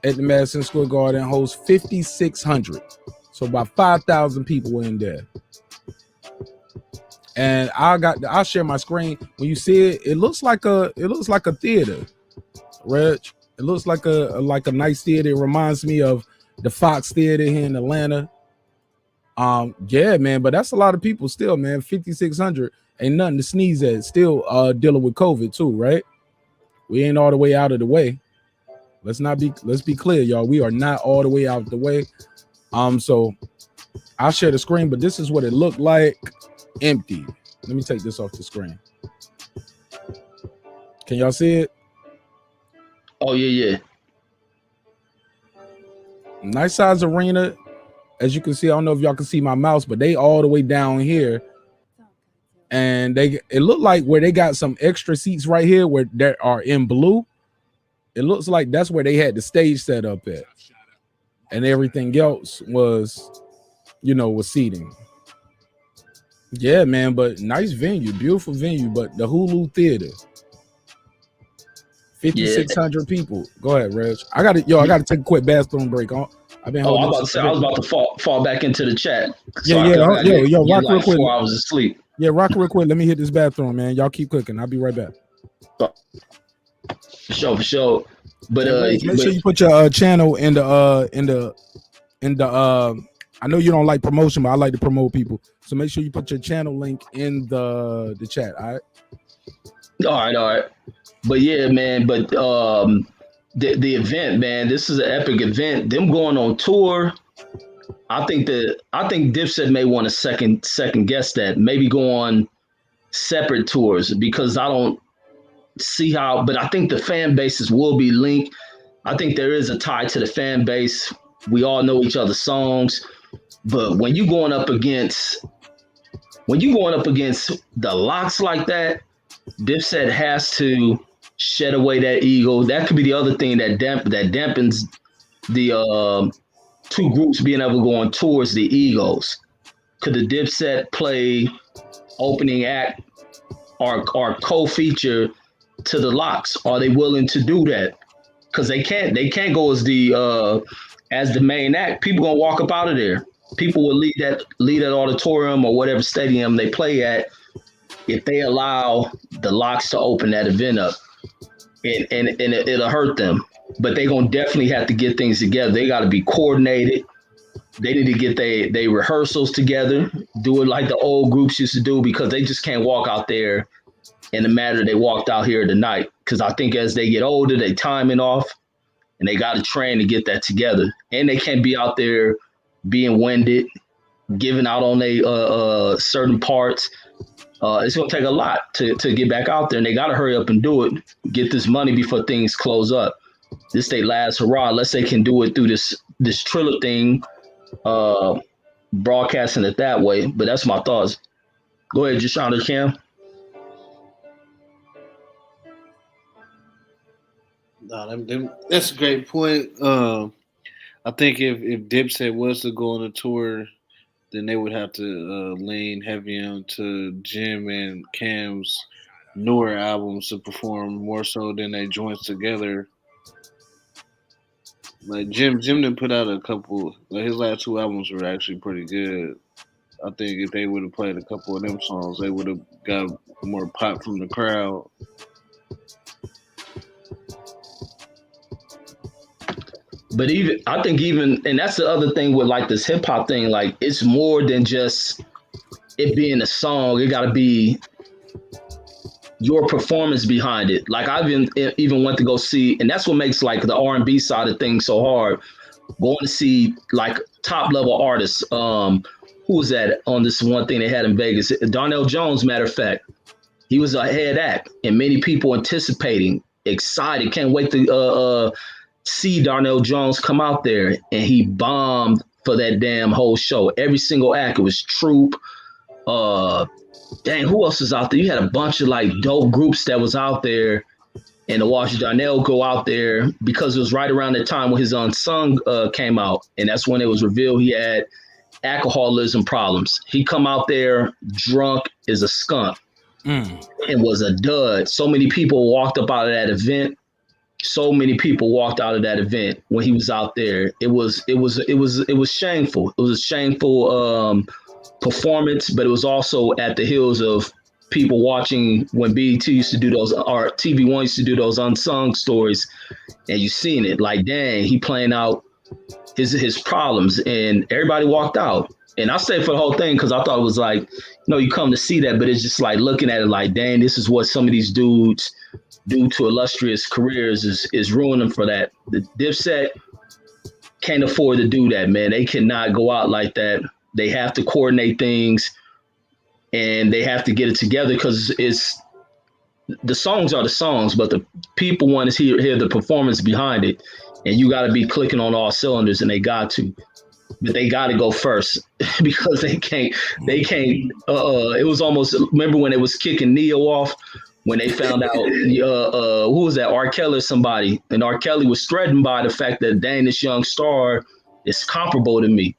at the Madison Square Garden holds 5,600. So about 5,000 people were in there. And I'll share my screen. When you see it, it looks like a theater. Reg, it looks like a nice theater. It reminds me of the Fox Theater here in Atlanta. Yeah, man, but that's a lot of people still, man. 5,600 ain't nothing to sneeze at. Still dealing with COVID too, right? We ain't all the way out of the way. Let's be clear, y'all. We are not all the way out of the way. So I'll share the screen, but this is what it looked like empty. Let me take this off the screen. Can y'all see it?
Oh, yeah.
Nice size arena. As you can see, I don't know if y'all can see my mouse, but they all the way down here. And it looked like where they got some extra seats right here where they are in blue. It looks like that's where they had the stage set up at. And everything else was seating. Yeah, man, but nice venue, beautiful venue, but the Hulu Theater. 5,600 people. Go ahead, Reg. I gotta take a quick bathroom break. I've been holding.
I was about to fall back into the chat.
So rock real quick.
4 hours of sleep.
Yeah, rock real quick. Let me hit this bathroom, man. Y'all keep cooking. I'll be right back.
For sure. But
Reg, make sure you put your channel in the I know you don't like promotion, but I like to promote people. So make sure you put your channel link in the chat. All
right. But yeah, man. But the event, man, this is an epic event. Them going on tour. I think DIPSET may want to second guess that. Maybe go on separate tours because I don't see how. But I think the fan bases will be linked. I think there is a tie to the fan base. We all know each other's songs, but when you going up against the LOX like that, DIPSET has to shed away that ego. That could be the other thing that dampens the two groups being able to go on tours, the egos. Could the DIPSET play opening act or co-feature to the LOX? Are they willing to do that? Because they can't go as the main act. People gonna walk up out of there. People will leave that auditorium or whatever stadium they play at if they allow the LOX to open that event up, and it'll hurt them. But they gonna definitely have to get things together. They got to be coordinated. They need to get their rehearsals together, do it like the old groups used to do, because they just can't walk out there in the manner they walked out here tonight. Because I think as they get older, they timing off, and they got to train to get that together. And they can't be out there being winded, giving out on certain parts. It's going to take a lot to get back out there, and they got to hurry up and do it, get this money before things close up. This they last hurrah, unless they can do it through this Triller thing, broadcasting it that way. But that's my thoughts. Go ahead, Jashonda Cam.
No, that's a great point. I think if DIPSET was to go on a tour, then they would have to lean heavy into Jim and Cam's newer albums to perform more so than they joints together. Like Jim didn't put out a couple. Like his last two albums were actually pretty good. I think if they would have played a couple of them songs, they would have got more pop from the crowd.
But I think and that's the other thing with like this hip hop thing. Like it's more than just it being a song. It got to be your performance behind it. Like I've even went to go see, and that's what makes like the R&B side of things so hard. Going to see like top level artists. Who was that on this one thing they had in Vegas? Darnell Jones, matter of fact. He was a head act, and many people anticipating, excited, can't wait to see Darnell Jones come out there, and he bombed for that damn whole show. Every single act, it was Troop. Dang, who else was out there? You had a bunch of like dope groups that was out there, and to watch Darnell go out there because it was right around the time when his Unsung came out, and that's when it was revealed he had alcoholism problems. He come out there drunk as a skunk and was a dud. So many people walked up out of that event. So many people walked out of that event when he was out there. It was shameful. It was a shameful performance, but it was also at the heels of people watching when BET used to do those, or TV1 used to do those unsung stories, and you seen it. Like, dang, he playing out his problems, and everybody walked out. And I stayed for the whole thing because I thought it was like, you come to see that, but it's just like looking at it like, dang, this is what some of these dudes do to illustrious careers is ruining them for that. The Dipset can't afford to do that, man. They cannot go out like that. They have to coordinate things, and they have to get it together because the songs are the songs, but the people want to hear the performance behind it. And you got to be clicking on all cylinders, and they got to. But they got to go first because they can't. It was almost, remember when it was kicking Neo off when they found out who was that, R. Kelly or somebody, and R. Kelly was threatened by the fact that, dang, this young star is comparable to me.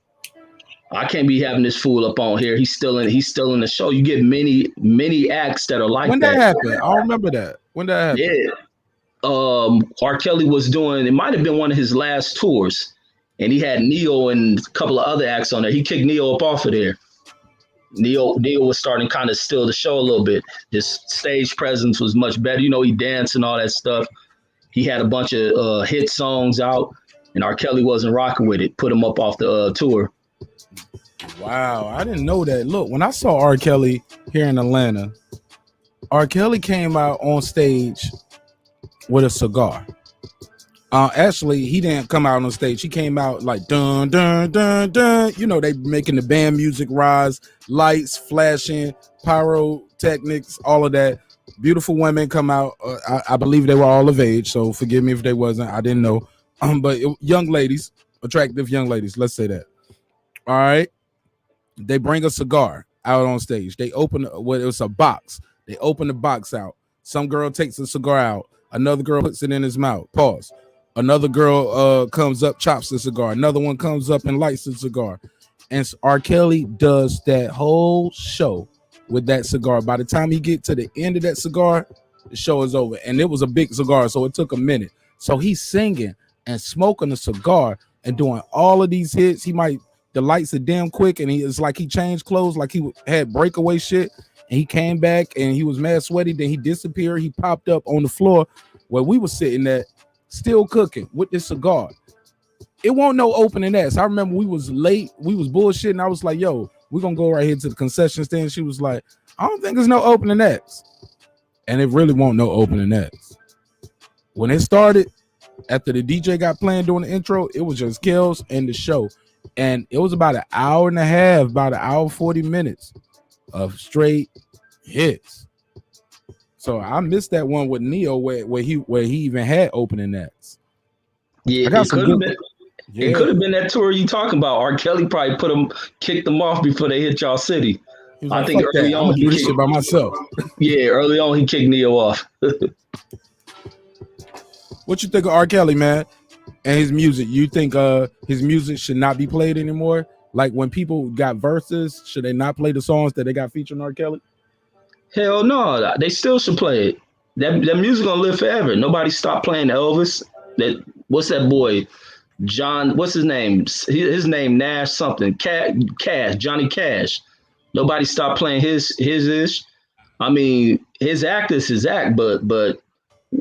I can't be having this fool up on here. He's still in the show. You get many acts that are like
when
that.
When that happened, I remember that. When that happened,
yeah. R. Kelly was doing, it might have been one of his last tours, and he had Neo and a couple of other acts on there. He kicked Neo up off of there. Neo was starting to kind of steal the show a little bit. His stage presence was much better. He danced and all that stuff. He had a bunch of hit songs out, and R. Kelly wasn't rocking with it. Put him up off the tour.
Wow, I didn't know that. Look, when I saw R. Kelly here in Atlanta, R. Kelly came out on stage with a cigar. Actually, he didn't come out on stage. He came out like dun dun dun dun. They making the band music rise, lights flashing, pyrotechnics, all of that. Beautiful women come out. I believe they were all of age, so forgive me if they wasn't. I didn't know. But young ladies, attractive young ladies. Let's say that. All right. They bring a cigar out on stage. They open it was a box. They open the box out. Some girl takes the cigar out. Another girl puts it in his mouth. Pause. Another girl comes up, chops the cigar. Another one comes up and lights the cigar. And R. Kelly does that whole show with that cigar. By the time he get to the end of that cigar, the show is over. And it was a big cigar, so it took a minute. So he's singing and smoking a cigar and doing all of these hits. The lights are damn quick, and it's like he changed clothes, like he had breakaway shit. And he came back, and he was mad sweaty. Then he disappeared. He popped up on the floor where we were sitting at, still cooking with this cigar. It won't no opening acts. I remember we was late. We was bullshitting. I was like, yo, we're going to go right here to the concession stand. She was like, I don't think there's no opening acts. And it really won't no opening acts. When it started, after the DJ got playing during the intro, it was just Kells and the show. And it was about an hour and a half, about an hour, 40 minutes of straight hits. So I missed that one with Neo where he even had opening acts.
Yeah, it could have been that tour you talking about. R. Kelly probably kicked them off before they hit y'all city.
I think early on he kicked by myself.
Yeah, early on he kicked Neo off.
What you think of R. Kelly, man, and his music? You think his music should not be played anymore? Like when people got verses, should they not play the songs that they got featuring R. Kelly?
Hell no, they still should play it. That music gonna live forever. Nobody stopped playing Elvis. What's that boy? John, what's his name? His name Nash something. Cash, Johnny Cash. Nobody stopped playing his ish. I mean, his act is his act, but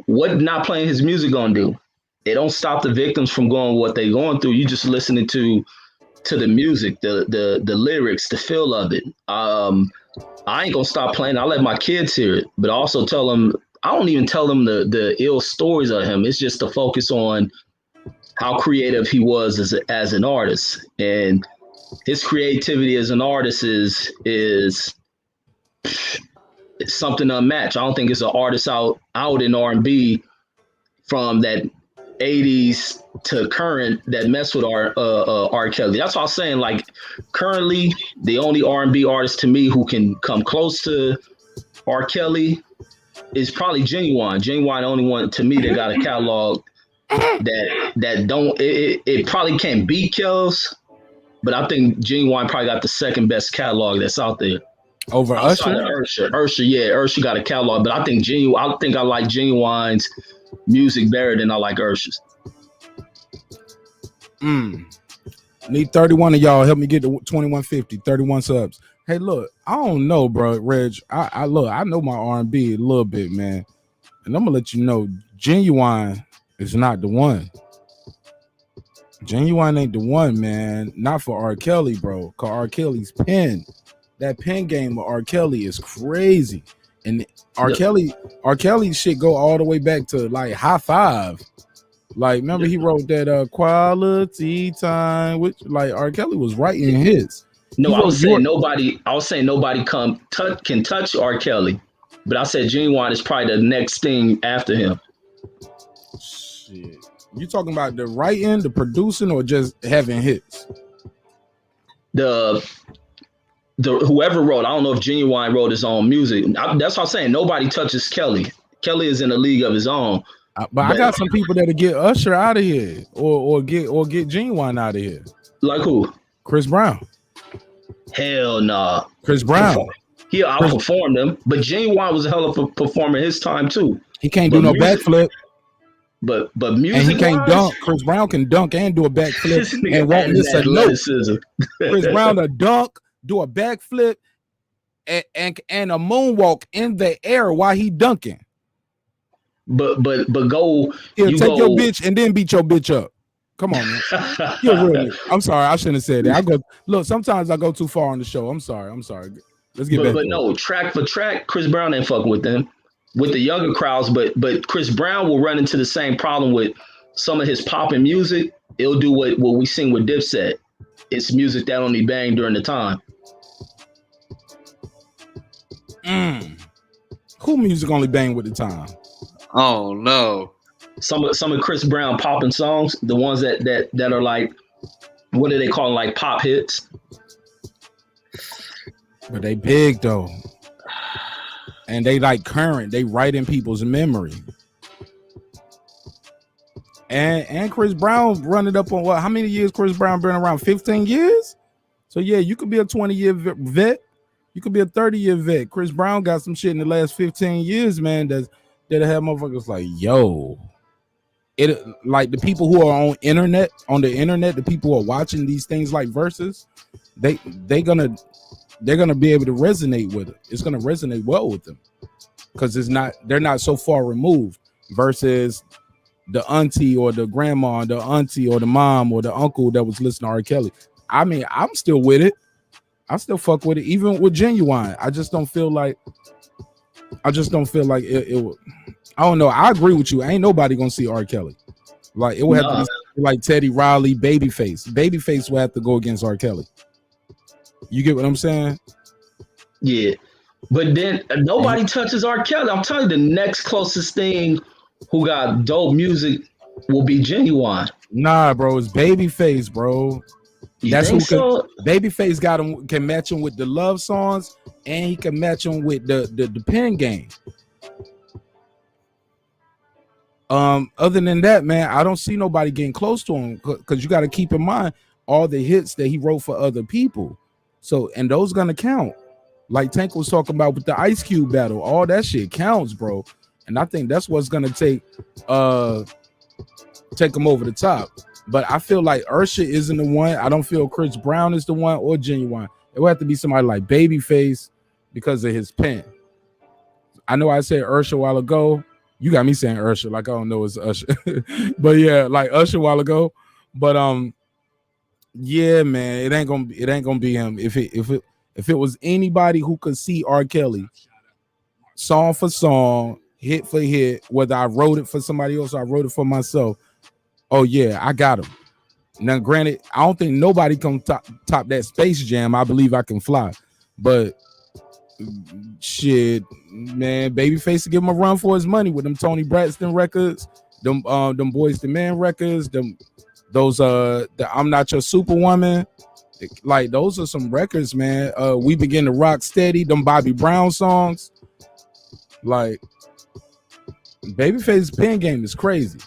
what not playing his music gonna do? It don't stop the victims from going what they going through. You just listening to the music, the lyrics, the feel of it. I ain't gonna stop playing. I let my kids hear it, but I also tell them. I don't even tell them the ill stories of him. It's just to focus on how creative he was as an artist, and his creativity as an artist is something unmatched. I don't think it's an artist out in R&B from that 80s to current that mess with R. Kelly. That's what I was saying. Like currently, the only R&B artist to me who can come close to R. Kelly is probably Genuine. Genuine, the only one to me that got a catalog that don't. It probably can't beat Kells, but I think Genuine probably got the second best catalog that's out there.
Over Usher?
Usher got a catalog, but I think I like Genuine's music better than I like Usher's.
Need 31 of y'all help me get to 2150, 31 subs. Hey, look, I don't know, bro, Reg. I know my R&B a little bit, man, and I'm gonna let you know, Genuine is not the one. Genuine ain't the one, man. Not for R. Kelly, bro. Cause R. Kelly's pen. That pen game of R. Kelly is crazy. And R. Kelly shit go all the way back to like High Five. Like, remember he wrote that Quality Time, which like R. Kelly was writing his.
No, I was saying nobody can touch R. Kelly, but I said Genuine is probably the next thing after him.
Shit. You talking about the writing, the producing, or just having hits?
The whoever wrote, I don't know if Genuine wrote his own music. That's what I'm saying. Nobody touches Kelly. Kelly is in a league of his own.
But I got some people that'll get Usher out of here, or get Genuine out of here.
Like who?
Chris Brown.
Hell nah.
Chris Brown.
He outperformed him, but Genuine was a hell of a performer his time too.
He can't do no backflip.
But music,
and he can't dunk. Chris Brown can dunk and do a backflip and won't miss a note. Chris Brown to dunk, do a backflip, and a moonwalk in the air while he dunking.
But go.
Take your bitch and then beat your bitch up. Come on, man. Really, I'm sorry, I shouldn't have said that. Sometimes I go too far on the show. I'm sorry. Let's get back.
But no, track for track, Chris Brown ain't fucking with them. With the younger crowds, but Chris Brown will run into the same problem with some of his popping music. It'll do what we sing with Dipset. It's music that only bang during the time.
Who music only bang with the time?
Oh no.
Some of Chris Brown popping songs, the ones that are like, what do they call them, like pop hits?
But they big though. And they like current, they write in people's memory. And Chris Brown running up on what? How many years Chris Brown been around? 15 years? So yeah, you could be a 20-year vet. You could be a 30-year vet. Chris Brown got some shit in the last 15 years, man, that'll have motherfuckers like, yo. It like the people who are on the internet, the people who are watching these things like Verzuz, they're gonna be able to resonate with it. It's gonna resonate well with them because they're not so far removed versus the auntie or the grandma, the auntie or the mom or the uncle that was listening to R. Kelly. I mean, I'm still with it. I still fuck with it, even with Genuine. I just don't feel like it. I don't know. I agree with you. Ain't nobody gonna see R. Kelly. Like it would have to be like Teddy Riley, Babyface. Babyface would have to go against R. Kelly. You get what I'm saying?
Yeah. But then nobody touches R. Kelly. I'm telling you, the next closest thing who got dope music will be Genuine.
Nah, bro, it's Babyface, bro. That's who Babyface got him, can match him with the love songs, and he can match him with the pen game. Other than that, man, I don't see nobody getting close to him because you got to keep in mind all the hits that he wrote for other people. So, and those gonna count. Like Tank was talking about with the Ice Cube battle, all that shit counts, bro. And I think that's what's gonna take him over the top. But I feel like Usher isn't the one. I don't feel Chris Brown is the one or Genuine. It would have to be somebody like Babyface because of his pen. I know I said Usher a while ago. You got me saying Usher like I don't know it's Usher. But yeah, like Usher a while ago. But yeah, man, it ain't gonna be him. If it was anybody who could see R. Kelly song for song, hit for hit, whether I wrote it for somebody else or I wrote it for myself, oh yeah, I got him. Now, granted, I don't think nobody can top that Space Jam. I Believe I Can Fly, but shit, man, Babyface to give him a run for his money with them Tony Braxton records, them Boys II Men records, those the I'm Not Your Superwoman, like those are some records, man. We Begin to Rock Steady, them Bobby Brown songs, like Babyface's pen game is crazy.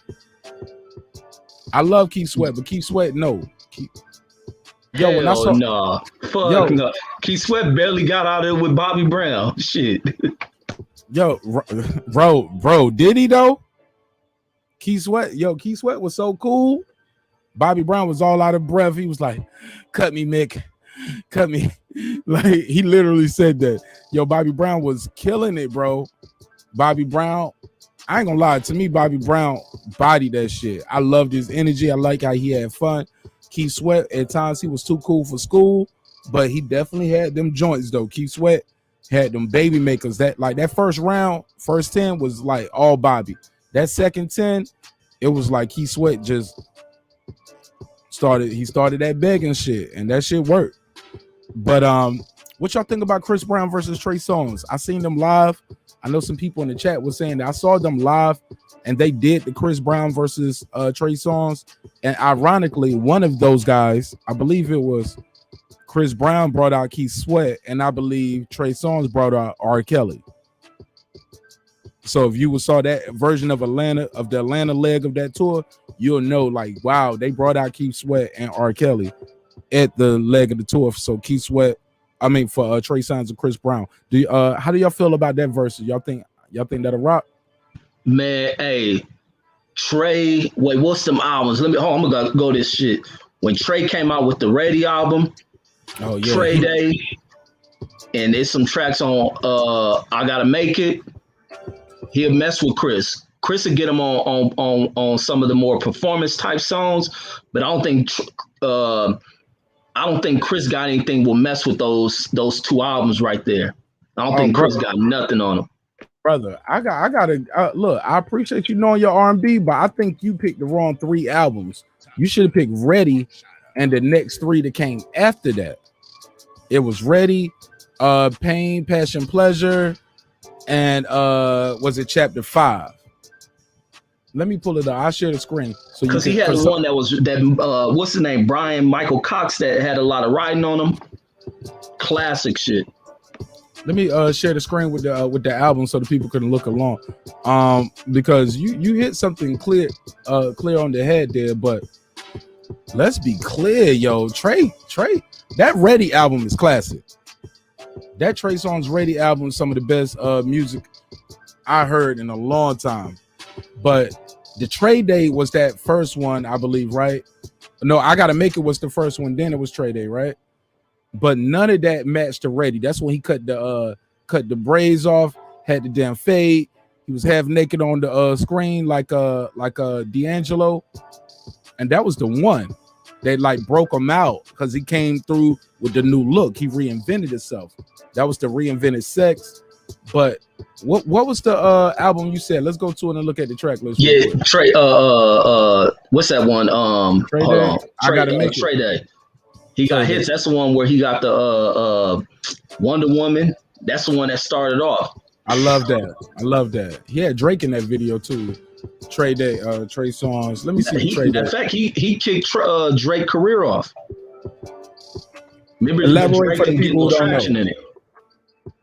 I love Keith Sweat, but Keith Sweat, no. Yo, when I saw
no. Keith Sweat barely got out there with Bobby Brown. Shit.
Yo, bro, did he though? Keith Sweat was so cool. Bobby Brown was all out of breath. He was like, "Cut me, Mick, cut me." Like he literally said that. Yo, Bobby Brown was killing it, bro. Bobby Brown, I ain't gonna lie, to me, Bobby Brown bodied that shit. I loved his energy. I like how he had fun. Keith Sweat, at times he was too cool for school, but he definitely had them joints though. Keith Sweat had them baby makers. That like that first round, first 10 was like all Bobby. That second 10, it was like Keith Sweat just started that begging shit, and that shit worked. But what y'all think about Chris Brown versus Trey Songz? I seen them live. I know some people in the chat was saying that I saw them live and they did the Chris Brown versus Trey Songz. And ironically, one of those guys, I believe it was Chris Brown, brought out Keith Sweat, and I believe Trey Songz brought out R. Kelly. So if you saw that version of the Atlanta leg of that tour, you'll know like, wow, they brought out Keith Sweat and R. Kelly at the leg of the tour. So Keith Sweat, for Trey Songz and Chris Brown. How do y'all feel about that versus? Y'all think that'll rock?
Man, hey, Trey, wait, what's some albums? I'm gonna go this shit. When Trey came out with the Ready album, Trey Day, and there's some tracks on I Gotta Make It, he'll mess with Chris. Chris will get him on some of the more performance type songs, but I don't think Chris got anything will mess with those two albums right there. I don't think Chris got nothing on them.
Brother, I gotta look. I appreciate you knowing your R&B, but I think you picked the wrong 3 albums. You should have picked Ready and the next 3 that came after that. It was Ready, Pain, Passion, Pleasure, and was it Chapter 5? Let me pull it up. I'll share the screen. So
because he had one that was what's his name? Brian Michael Cox that had a lot of writing on him. Classic shit.
Let me share the screen with the album so the people can look along. Because you hit something clear on the head there, but let's be clear, yo. Trey, that Ready album is classic. That Trey Songz Ready album is some of the best music I heard in a long time. But the Trey Day was that first one, I believe, right? No, I Gotta Make It was the first one. Then it was Trey Day, right? But none of that matched the Ready. That's when he cut the braids off, had the damn fade. He was half naked on the screen like D'Angelo, and that was the one that like broke him out because he came through with the new look. He reinvented himself. That was the Reinvented Sex. But what was the album you said? Let's go to it and look at the track list.
Yeah, Trey. What's that one?
Trey Day. I Gotta Make It.
Trey Day. He got hits. That's the one where he got the Wonder Woman. That's the one that started off.
I love that. He had Drake in that video too. Trey Day, Trey Songz. Let me see. Trey Day.
In fact, he kicked Drake's career off. Remember,
elaborate for the people who don't know.
In it.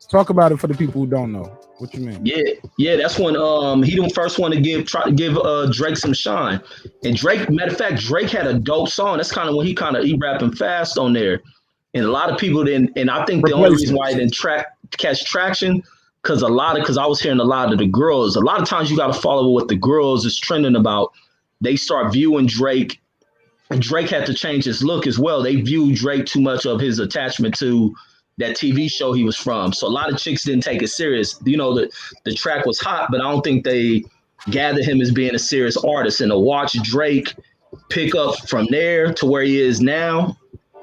Talk about it for the people who don't know. What you mean?
Yeah, that's when he the first one to try to give Drake some shine. And Drake, matter of fact, Drake had a dope song. That's kind of when he rapping fast on there. And a lot of people didn't, and I think the only reason why it didn't catch traction, because I was hearing a lot of the girls. A lot of times you gotta follow what the girls is trending about. They start viewing Drake, and Drake had to change his look as well. They viewed Drake too much of his attachment to that TV show he was from. So a lot of chicks didn't take it serious. You know, the track was hot, but I don't think they gathered him as being a serious artist. And to watch Drake pick up from there to where he is now,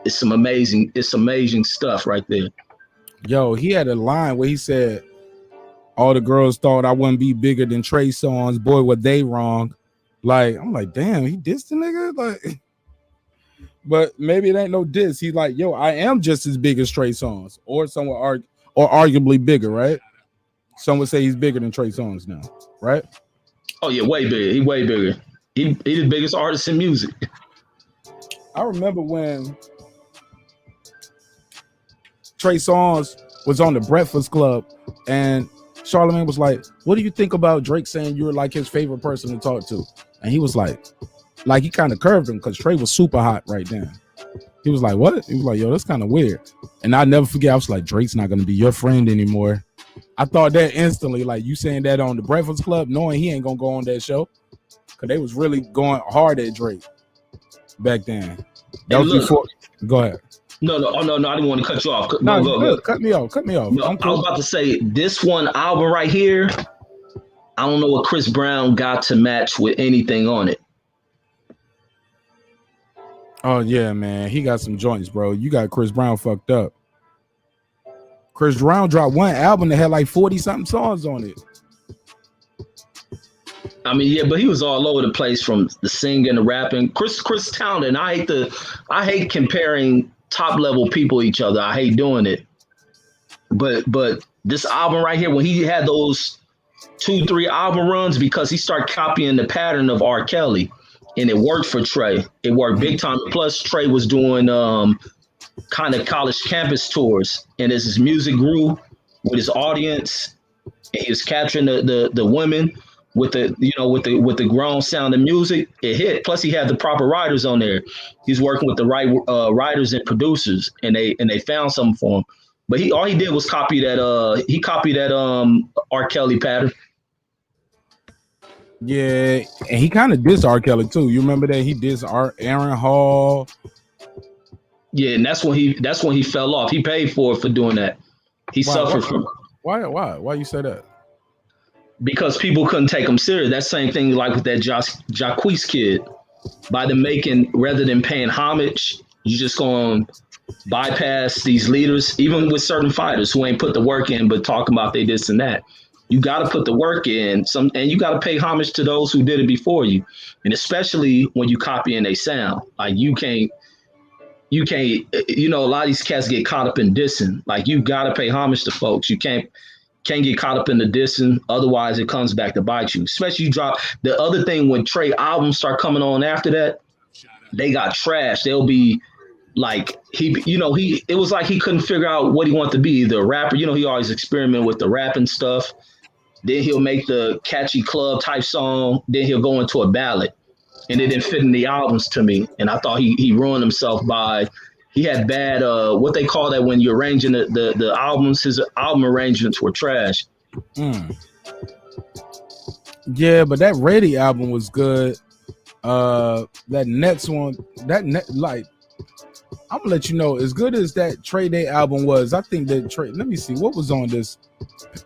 it's amazing stuff right there.
Yo, he had a line where he said, all the girls thought I wouldn't be bigger than Trey Songz. Boy, were they wrong. Like, I'm like, damn, he dissed the nigga? Like, but maybe it ain't no diss. He's like, yo, I am just as big as Trey Songz, or someone or arguably bigger, right? Some would say he's bigger than Trey Songz now, right?
Oh yeah, way bigger. He way bigger. He the biggest artist in music.
I remember when Trey Songz was on the Breakfast Club, and Charlamagne was like, what do you think about Drake saying you're like his favorite person to talk to? And he was like he kind of curved him because Trey was super hot right then. He was like, what? He was like, yo, that's kind of weird. And I'll never forget, I was like, Drake's not going to be your friend anymore. I thought that instantly, like you saying that on the Breakfast Club, knowing he ain't going to go on that show, because they was really going hard at Drake back then. That was before. Go ahead.
No, I didn't want to cut you off.
Go. Cut me off.
No, I was about to say, this one album right here, I don't know what Chris Brown got to match with anything on it.
Oh, yeah, man. He got some joints, bro. You got Chris Brown fucked up. Chris Brown dropped one album that had like 40-something songs on it.
I mean, yeah, but he was all over the place from the singing, the rapping. Chris talented. I hate comparing top level people to each other. I hate doing it. But this album right here, when he had those 2-3 album runs, because he started copying the pattern of R. Kelly, and it worked for Trey. It worked big time. Plus, Trey was doing kind of college campus tours, and as his music grew with his audience, and he was capturing the women with the grown sound of music, it hit. Plus, he had the proper writers on there. He's working with the right writers and producers, and they found something for him. But all he did was copy that. He copied that R. Kelly pattern.
Yeah, and he kind of dissed R. Kelly too. You remember that he dissed Aaron Hall.
Yeah, and that's when he fell off. He paid for doing that. He suffered from it.
Why you say that?
Because people couldn't take him serious. That same thing like with that Jacquees kid. By them rather than paying homage, you just going to bypass these leaders, even with certain fighters who ain't put the work in, but talking about they this and that. You got to put the work in, and you got to pay homage to those who did it before you. And especially when you copy and they sound. Like you can't, a lot of these cats get caught up in dissing. Like you got to pay homage to folks. You can't get caught up in the dissing. Otherwise it comes back to bite you. Especially you drop the other thing when Trey albums start coming on after that, they got trashed. They'll be like, it was like he couldn't figure out what he wanted to be, either a rapper. He always experiment with the rapping stuff. Then he'll make the catchy club type song. Then he'll go into a ballad, and it didn't fit in the albums to me. And I thought he ruined himself by, he had bad, what they call that when you're arranging the albums, his album arrangements were trash.
Yeah, but that Ready album was good. That next one, I'm gonna let you know, as good as that Trey Day album was, I think that Trey, let me see, what was on this?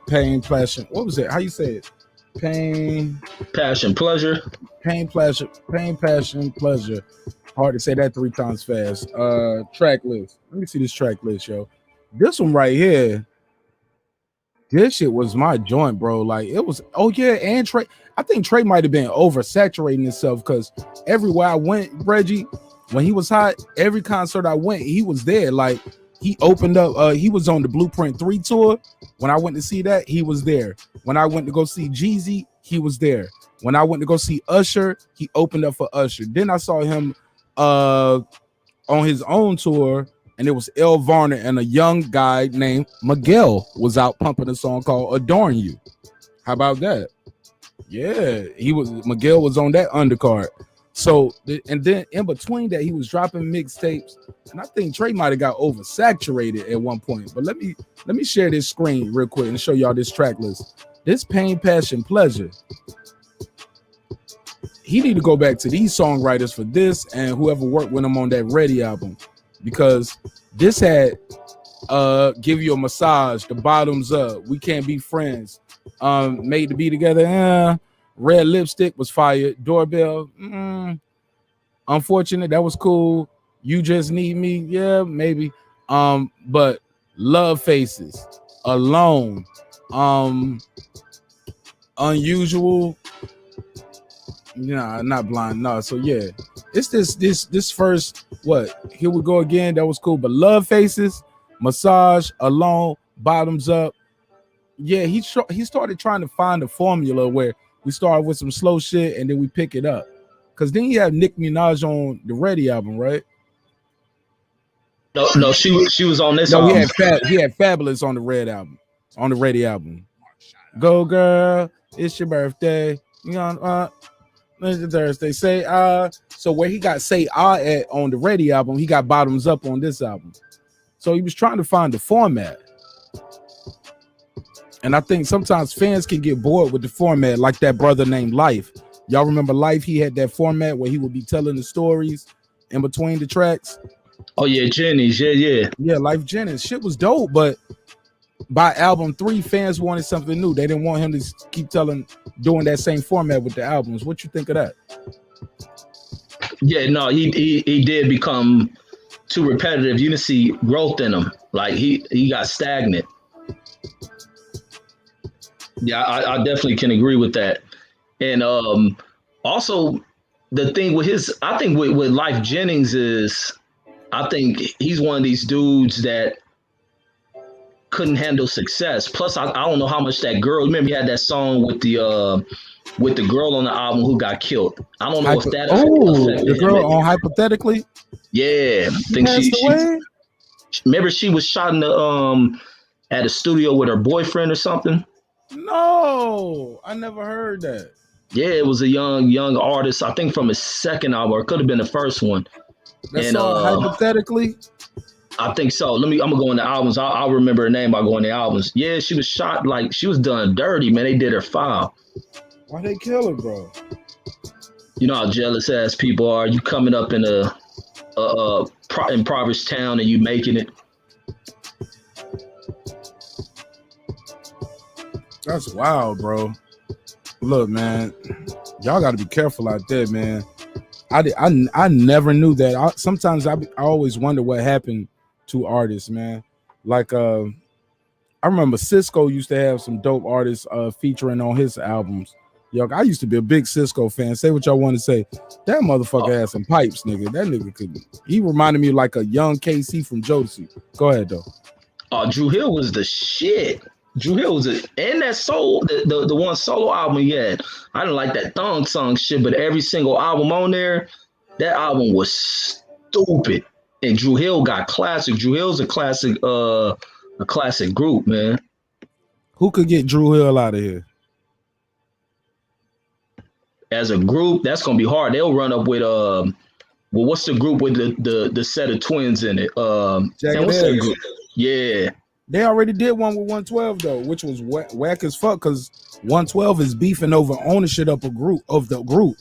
Pain, Passion, what was it? How you say it? Pain,
Passion, Pleasure.
Pain, Passion, Pleasure. Hard to say that 3 times fast. Track list. Let me see this track list, yo. This one right here, this shit was my joint, bro. Like it was, oh yeah, and Trey, I think Trey might have been oversaturating himself, because everywhere I went, Reggie, when he was hot, every concert I went, he was there. Like he opened up, he was on the Blueprint 3 tour. When I went to see that, he was there. When I went to go see Jeezy, he was there. When I went to go see Usher, he opened up for Usher. Then I saw him on his own tour and it was El Varner and a young guy named Miguel was out pumping a song called "Adorn You." How about that? Yeah, Miguel was on that undercard. So, and then in between that, he was dropping mixtapes, and I think Trey might have got oversaturated at one point. But let me share this screen real quick and show y'all this track list. This Pain, Passion, Pleasure. He need to go back to these songwriters for this and whoever worked with him on that Ready album, because this had Give You a Massage, The Bottoms Up, We Can't Be Friends, Made to Be Together, Red Lipstick was fire, Doorbell, Unfortunate, that was cool, You Just Need Me, yeah, maybe, but Love Faces, Alone, Unusual, nah, not Blind, no. So yeah, it's this first, what, Here We Go Again, that was cool, but Love Faces, Massage, Alone, Bottoms Up, yeah, he started trying to find a formula where we start with some slow shit and then we pick it up. Because then you have Nicki Minaj on the Ready album, right?
No, she was on this.
No, he had Fabulous on the Red album, on the Ready album. Go girl, it's your birthday. You know, Thursday. Say so where he got Say at on the Ready album, he got Bottoms Up on this album. So he was trying to find the format. And I think sometimes fans can get bored with the format, like that brother named Life. Y'all remember Life? He had that format where he would be telling the stories in between the tracks.
Oh yeah, Jennings, yeah.
Life Jennings. Shit was dope, but by album 3, fans wanted something new. They didn't want him to keep doing that same format with the albums. What you think of that?
Yeah, no, he did become too repetitive. You didn't see growth in him. Like he got stagnant. Yeah, I definitely can agree with that. And also the thing with I think with Life Jennings is, I think he's one of these dudes that couldn't handle success. Plus, I don't know how much that girl. Remember, he had that song with the girl on the album who got killed. I don't know if that.
The girl on Hypothetically.
Yeah, I think she remember she was shot in the at a studio with her boyfriend or something.
No, I never heard that.
Yeah, it was a young artist. I think from his second album, or it could have been the first one.
That's Hypothetically.
I think so. I'm gonna go in the albums. I'll remember her name. I'll go in the albums. Yeah, she was shot, like she was done dirty, man. They did her foul.
Why they kill her, bro?
You know how jealous ass people are. You coming up in a impoverished town and you making it.
That's wild, bro. Look, man, y'all got to be careful out there, man. I never knew that. Sometimes I always wonder what happened to artists, man. Like I remember Cisco used to have some dope artists featuring on his albums. Yo, I used to be a big Cisco fan. Say what y'all want to say. That motherfucker had some pipes, nigga. That nigga he reminded me of like a young KC from Jodeci. Go ahead, though.
Drew Hill was the shit. Drew Hill was and that soul, the one solo album he had. I didn't like that Thong Song shit, but every single album on there, that album was stupid. And Drew Hill got classic. Drew Hill's a classic group, man.
Who could get Drew Hill out of here?
As a group, that's gonna be hard. They'll run up with what's the group with the set of twins in it? What's that group? Yeah.
They already did one with 112 though, which was whack as fuck, because 112 is beefing over ownership of the group.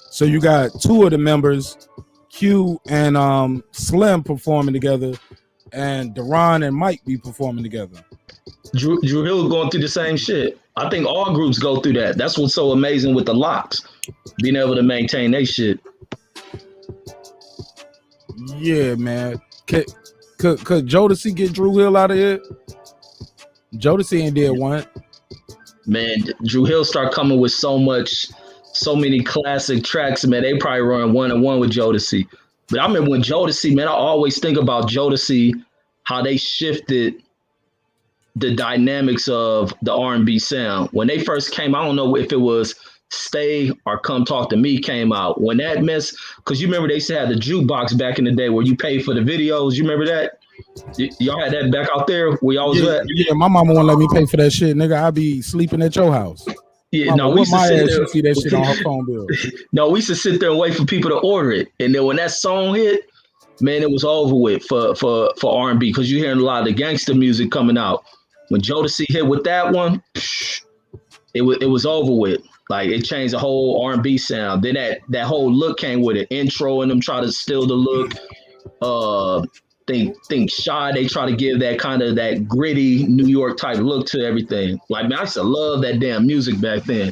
So you got 2 of the members, Q and Slim, performing together, and Deron and Mike be performing together.
Drew Hill going through the same shit. I think all groups go through that. That's what's so amazing with the LOX, being able to maintain their shit.
Yeah, man. Could Jodeci get Drew Hill out of here? Jodeci ain't did one.
Man, Drew Hill start coming with so many classic tracks, man. They probably run 1-on-1 with Jodeci. But I remember when Jodeci, man, I always think about Jodeci, how they shifted the dynamics of the R&B sound. When they first came, I don't know if it was Stay or Come Talk to Me came out. When that mess, because you remember they used to have the jukebox back in the day where you pay for the videos. You remember that? Y'all had that back out there where y'all was at?
Yeah, my mama won't let me pay for that shit, nigga. I be sleeping at your house.
Yeah,
Mama,
no, we
what
used to
my
sit
ass?
there.
You see that shit on her phone bill.
No, we used to sit there and wait for people to order it. And then when that song hit, man, it was over with for R&B because you're hearing a lot of the gangster music coming out. When Jodeci hit with that one, it was over with. Like it changed the whole R&B sound. Then that whole look came with it. Intro and them try to steal the look. Think Shy, they try to give that kind of that gritty New York type look to everything. Like man, I used to love that damn music back then.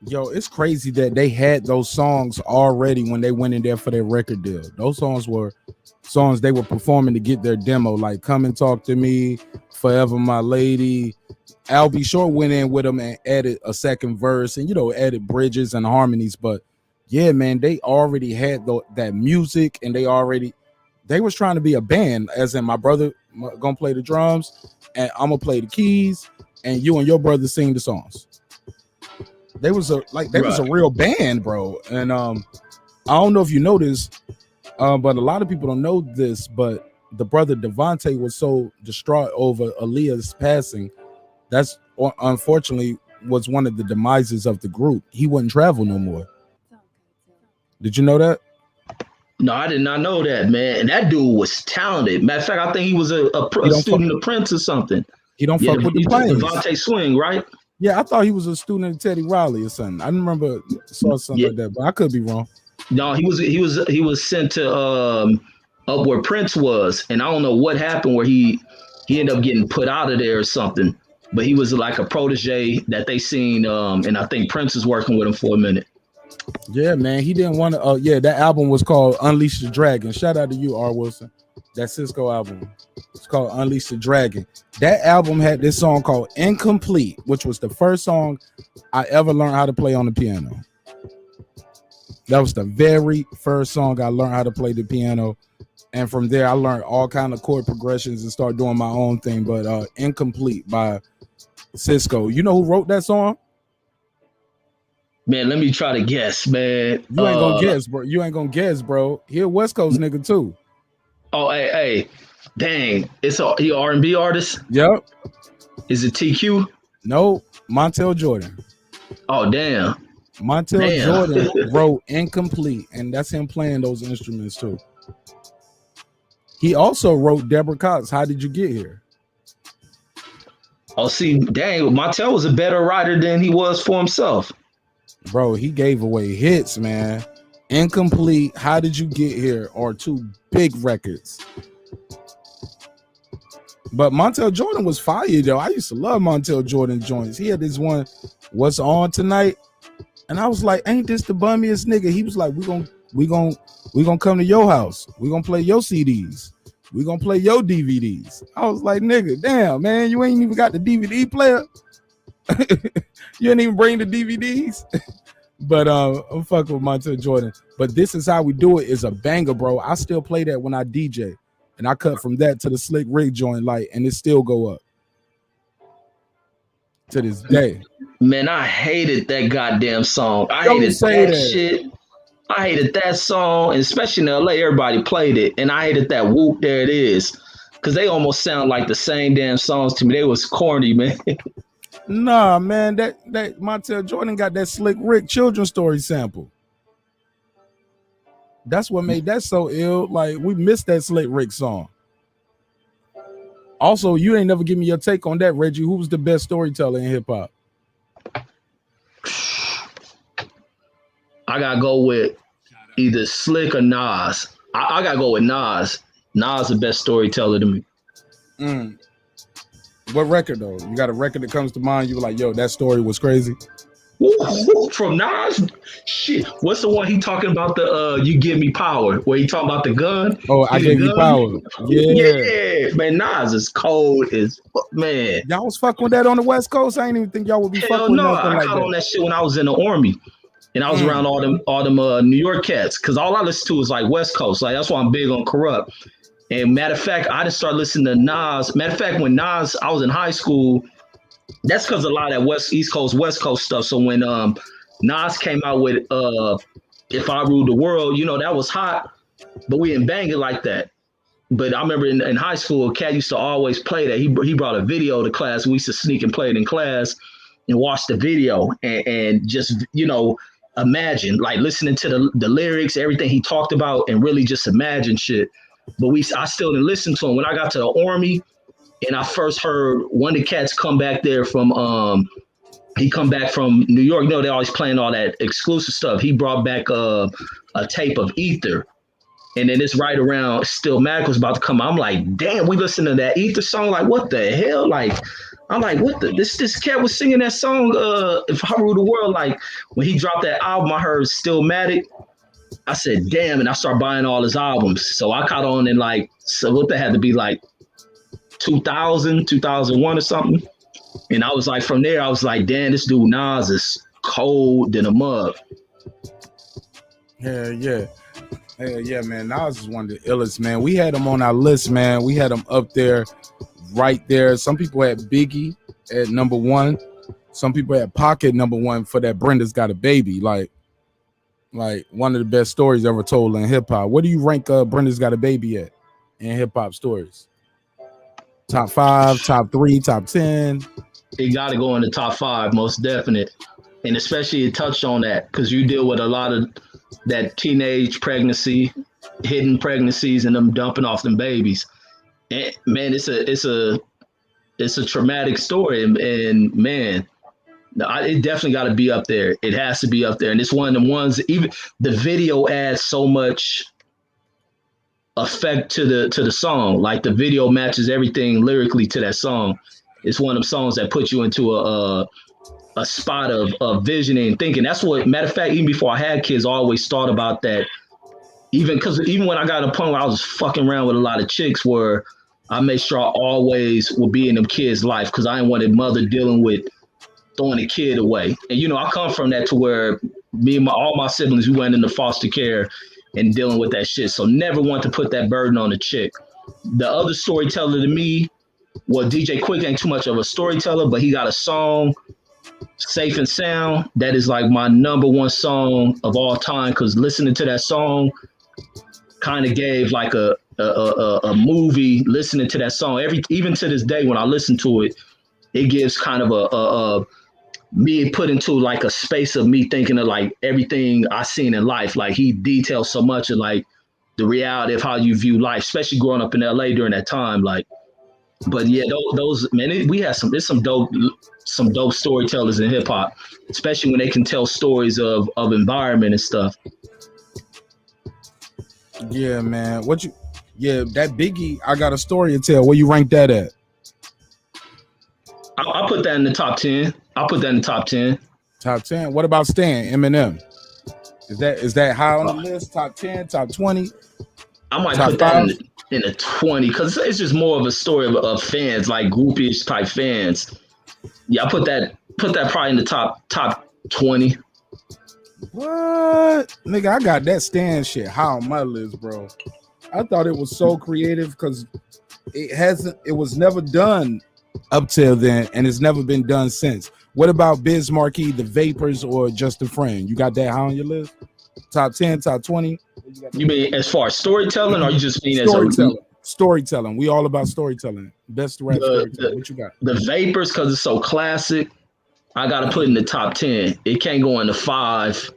Yo, it's crazy that they had those songs already when they went in there for their record deal. Those songs were songs they were performing to get their demo, like Come and Talk to Me, Forever My Lady. Al B. Short went in with them and added a second verse and, added bridges and harmonies. But yeah, man, they already had that music and they was trying to be a band, as in my brother gonna play the drums and I'm gonna play the keys and you and your brother sing the songs. They was a real band, bro. And I don't know if you know this, but a lot of people don't know this, but the brother Devontae was so distraught over Aaliyah's passing. That's unfortunately was one of the demises of the group. He wouldn't travel no more. Did you know that?
No, I did not know that, man. And that dude was talented. Matter of fact, I think he was a student of Prince or something.
He don't fuck with the planes.
Devontae Swing, right?
Yeah, I thought he was a student of Teddy Riley or something. I remember saw something like that, but I could be wrong.
No, he was sent to up where Prince was, and I don't know what happened where he ended up getting put out of there or something. But he was like a protege that they seen, and I think Prince is working with him for a minute.
Yeah, man, he didn't want to. That album was called Unleash the Dragon. Shout out to you, R. Wilson. That Cisco album. It's called Unleash the Dragon. That album had this song called Incomplete, which was the first song I ever learned how to play on the piano. That was the very first song I learned how to play the piano. And from there, I learned all kind of chord progressions and started doing my own thing. But Incomplete by Cisco. You know who wrote that song?
Man, let me try to guess, man.
You ain't gonna guess, bro. You ain't gonna guess, bro. He a West Coast nigga too.
Oh, hey, dang! He R&B artist.
Yep.
Is it TQ?
No, Montel Jordan.
Oh, damn.
Montel Jordan wrote Incomplete, and that's him playing those instruments too. He also wrote Deborah Cox, How Did You Get Here?
Oh, see, dang, Montel was a better writer than he was for himself.
Bro, he gave away hits, man. Incomplete, How Did You Get Here are two big records. But Montel Jordan was fire, though. I used to love Montel Jordan joints. He had this one, What's On Tonight? And I was like, ain't this the bummiest nigga? He was like, we gonna come to your house. We gonna play your CDs. We gonna play your DVDs. I was like, nigga, damn, man, you ain't even got the DVD player. You didn't even bring the DVDs. But I'm fucking with Montel Jordan. But This Is How We Do It is a banger, bro. I still play that when I DJ. And I cut from that to the Slick Rick joint, like, and it still go up to this day.
Man, I hated that goddamn song. I hated that shit. I hated that song, and especially in LA, everybody played it. And I hated that whoop, there it is. Because they almost sound like the same damn songs to me. They was corny, man.
Nah, man, that Montel Jordan got that Slick Rick children's story sample. That's what made that so ill. Like, we missed that Slick Rick song. Also, you ain't never give me your take on that, Reggie. Who was the best storyteller in hip-hop?
I gotta go with either Slick or Nas. I gotta go with Nas. Nas the best storyteller to me.
What record though? You got a record that comes to mind? You were like, yo, that story was crazy.
From Nas? Shit. What's the one he talking about? The You Give Me Power, where he talking about the gun?
Oh, I Gave You Power.
Yeah. Man, Nas is cold as man.
Y'all was fucking with that on the West Coast? I didn't even think y'all would be fucking with nothing like that.
I caught on that shit when I was in the Army. And I was around all them New York cats. Cause all I listen to is like West Coast. Like that's why I'm big on Corrupt. And matter of fact, I just started listening to Nas. Matter of fact, when Nas, I was in high school That's because a lot of that East Coast, West Coast stuff. So when Nas came out with If I Ruled the World, that was hot, but we didn't bang it like that. But I remember in high school, Cat used to always play that. He brought a video to class. We used to sneak and play it in class and watch the video and just, imagine, like listening to the lyrics, everything he talked about, and really just imagine shit. But I still didn't listen to him. When I got to the Army and I first heard one of the cats come back there from he come back from New York. They always playing all that exclusive stuff. He brought back a tape of Ether. And then it's right around Stillmatic was about to come. I'm like, damn, we listened to that Ether song. Like, what the hell? Like, I'm like, what the? This cat was singing that song, If I Rule the World. Like, when he dropped that album, I heard Stillmatic. I said, damn, and I started buying all his albums. So I caught on in what that had to be like 2000, 2001 or something. And I was like, from there, I was like, damn, this dude Nas is cold than a mug.
Hell yeah. Hell yeah, man. Nas is one of the illest, man. We had him on our list, man. We had him up there, right there. Some people had Biggie at number 1. Some people had Pac at number 1 for that Brenda's Got a Baby. Like one of the best stories ever told in hip hop. What do you rank Brenda's Got a Baby at in hip hop stories? Top 5, top 3, top 10.
It got to go in the top 5, most definite. And especially it touched on that because you deal with a lot of that teenage pregnancy, hidden pregnancies, and them dumping off them babies. And man, it's a traumatic story, and man, it definitely got to be up there. It has to be up there, and it's one of them ones. Even the video adds so much effect to the song. Like the video matches everything lyrically to that song. It's one of them songs that put you into a spot of visioning and thinking. That's what, matter of fact, even before I had kids, I always thought about that. Even when I got to a point where I was fucking around with a lot of chicks, where I made sure I always would be in them kids' life because I didn't want a mother dealing with throwing a kid away. And I come from that to where me and all my siblings, we went into foster care and dealing with that shit. So never want to put that burden on a chick. The other storyteller to me, well, DJ Quick ain't too much of a storyteller, but he got a song, Safe and Sound, that is like my number 1 song of all time, because listening to that song kind of gave like a movie. Listening to that song, even to this day when I listen to it, it gives kind of a me put into like a space of me thinking of like everything I seen in life. Like he details so much of like the reality of how you view life, especially growing up in LA during that time. Like, but yeah, those man, we had there's some dope storytellers in hip hop, especially when they can tell stories of environment and stuff.
Yeah, man. That Biggie, I Got a Story to Tell. Where you rank that at?
I'll put that in the top 10. I'll put that in the top 10.
Top 10. What about Stan, Eminem? Is that high on the list? Top 10, top 20?
I might
top
put
5?
that in the 20 because it's just more of a story of fans, like groupish type fans. Yeah, I put that probably in the top 20.
What? Nigga, I got that Stan shit high on my list, bro. I thought it was so creative because it was never done up till then, and it's never been done since. What about Biz Markie, The Vapors, or Just a Friend? You got that high on your list? Top 10, top 20?
You mean as far as storytelling, or you just mean
storytelling? Storytelling. We all about storytelling. Best rap storytelling. What you got?
The Vapors, because it's so classic. I gotta put in the top 10. It can't go in the 5.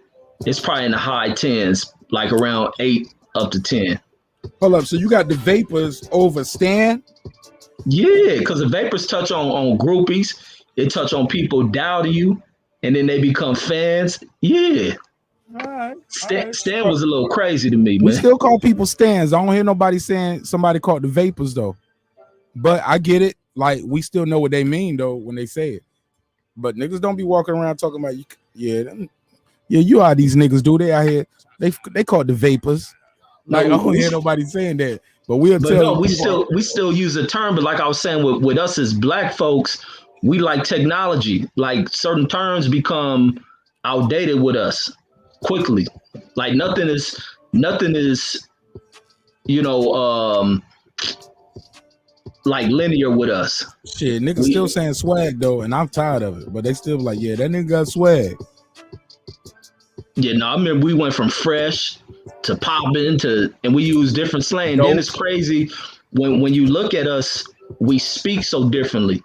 It's probably in the high 10s, like around 8 up to 10.
Hold up. So you got The Vapors over Stan?
Yeah, because The Vapors touch on groupies. It touch on people doubting you, and then they become fans. Yeah.
All right.
Stan was a little crazy to me, man.
We still call people Stans. I don't hear nobody saying somebody called The Vapors, though. But I get it. Like, we still know what they mean, though, when they say it. But niggas don't be walking around talking about, you how these niggas do. They out here, they call it The Vapors. Like, I don't hear nobody saying that. But we still use the term. But like I was saying, with us as black folks, we like technology. Like, certain terms become outdated with us quickly. Like nothing is
like linear with us.
Shit, niggas still saying swag though, and I'm tired of it. But they still like, yeah, that nigga got swag.
Yeah, no, I remember we went from fresh to popping and we use different slang.
Dope.
Then it's crazy when you look at us, we speak so differently.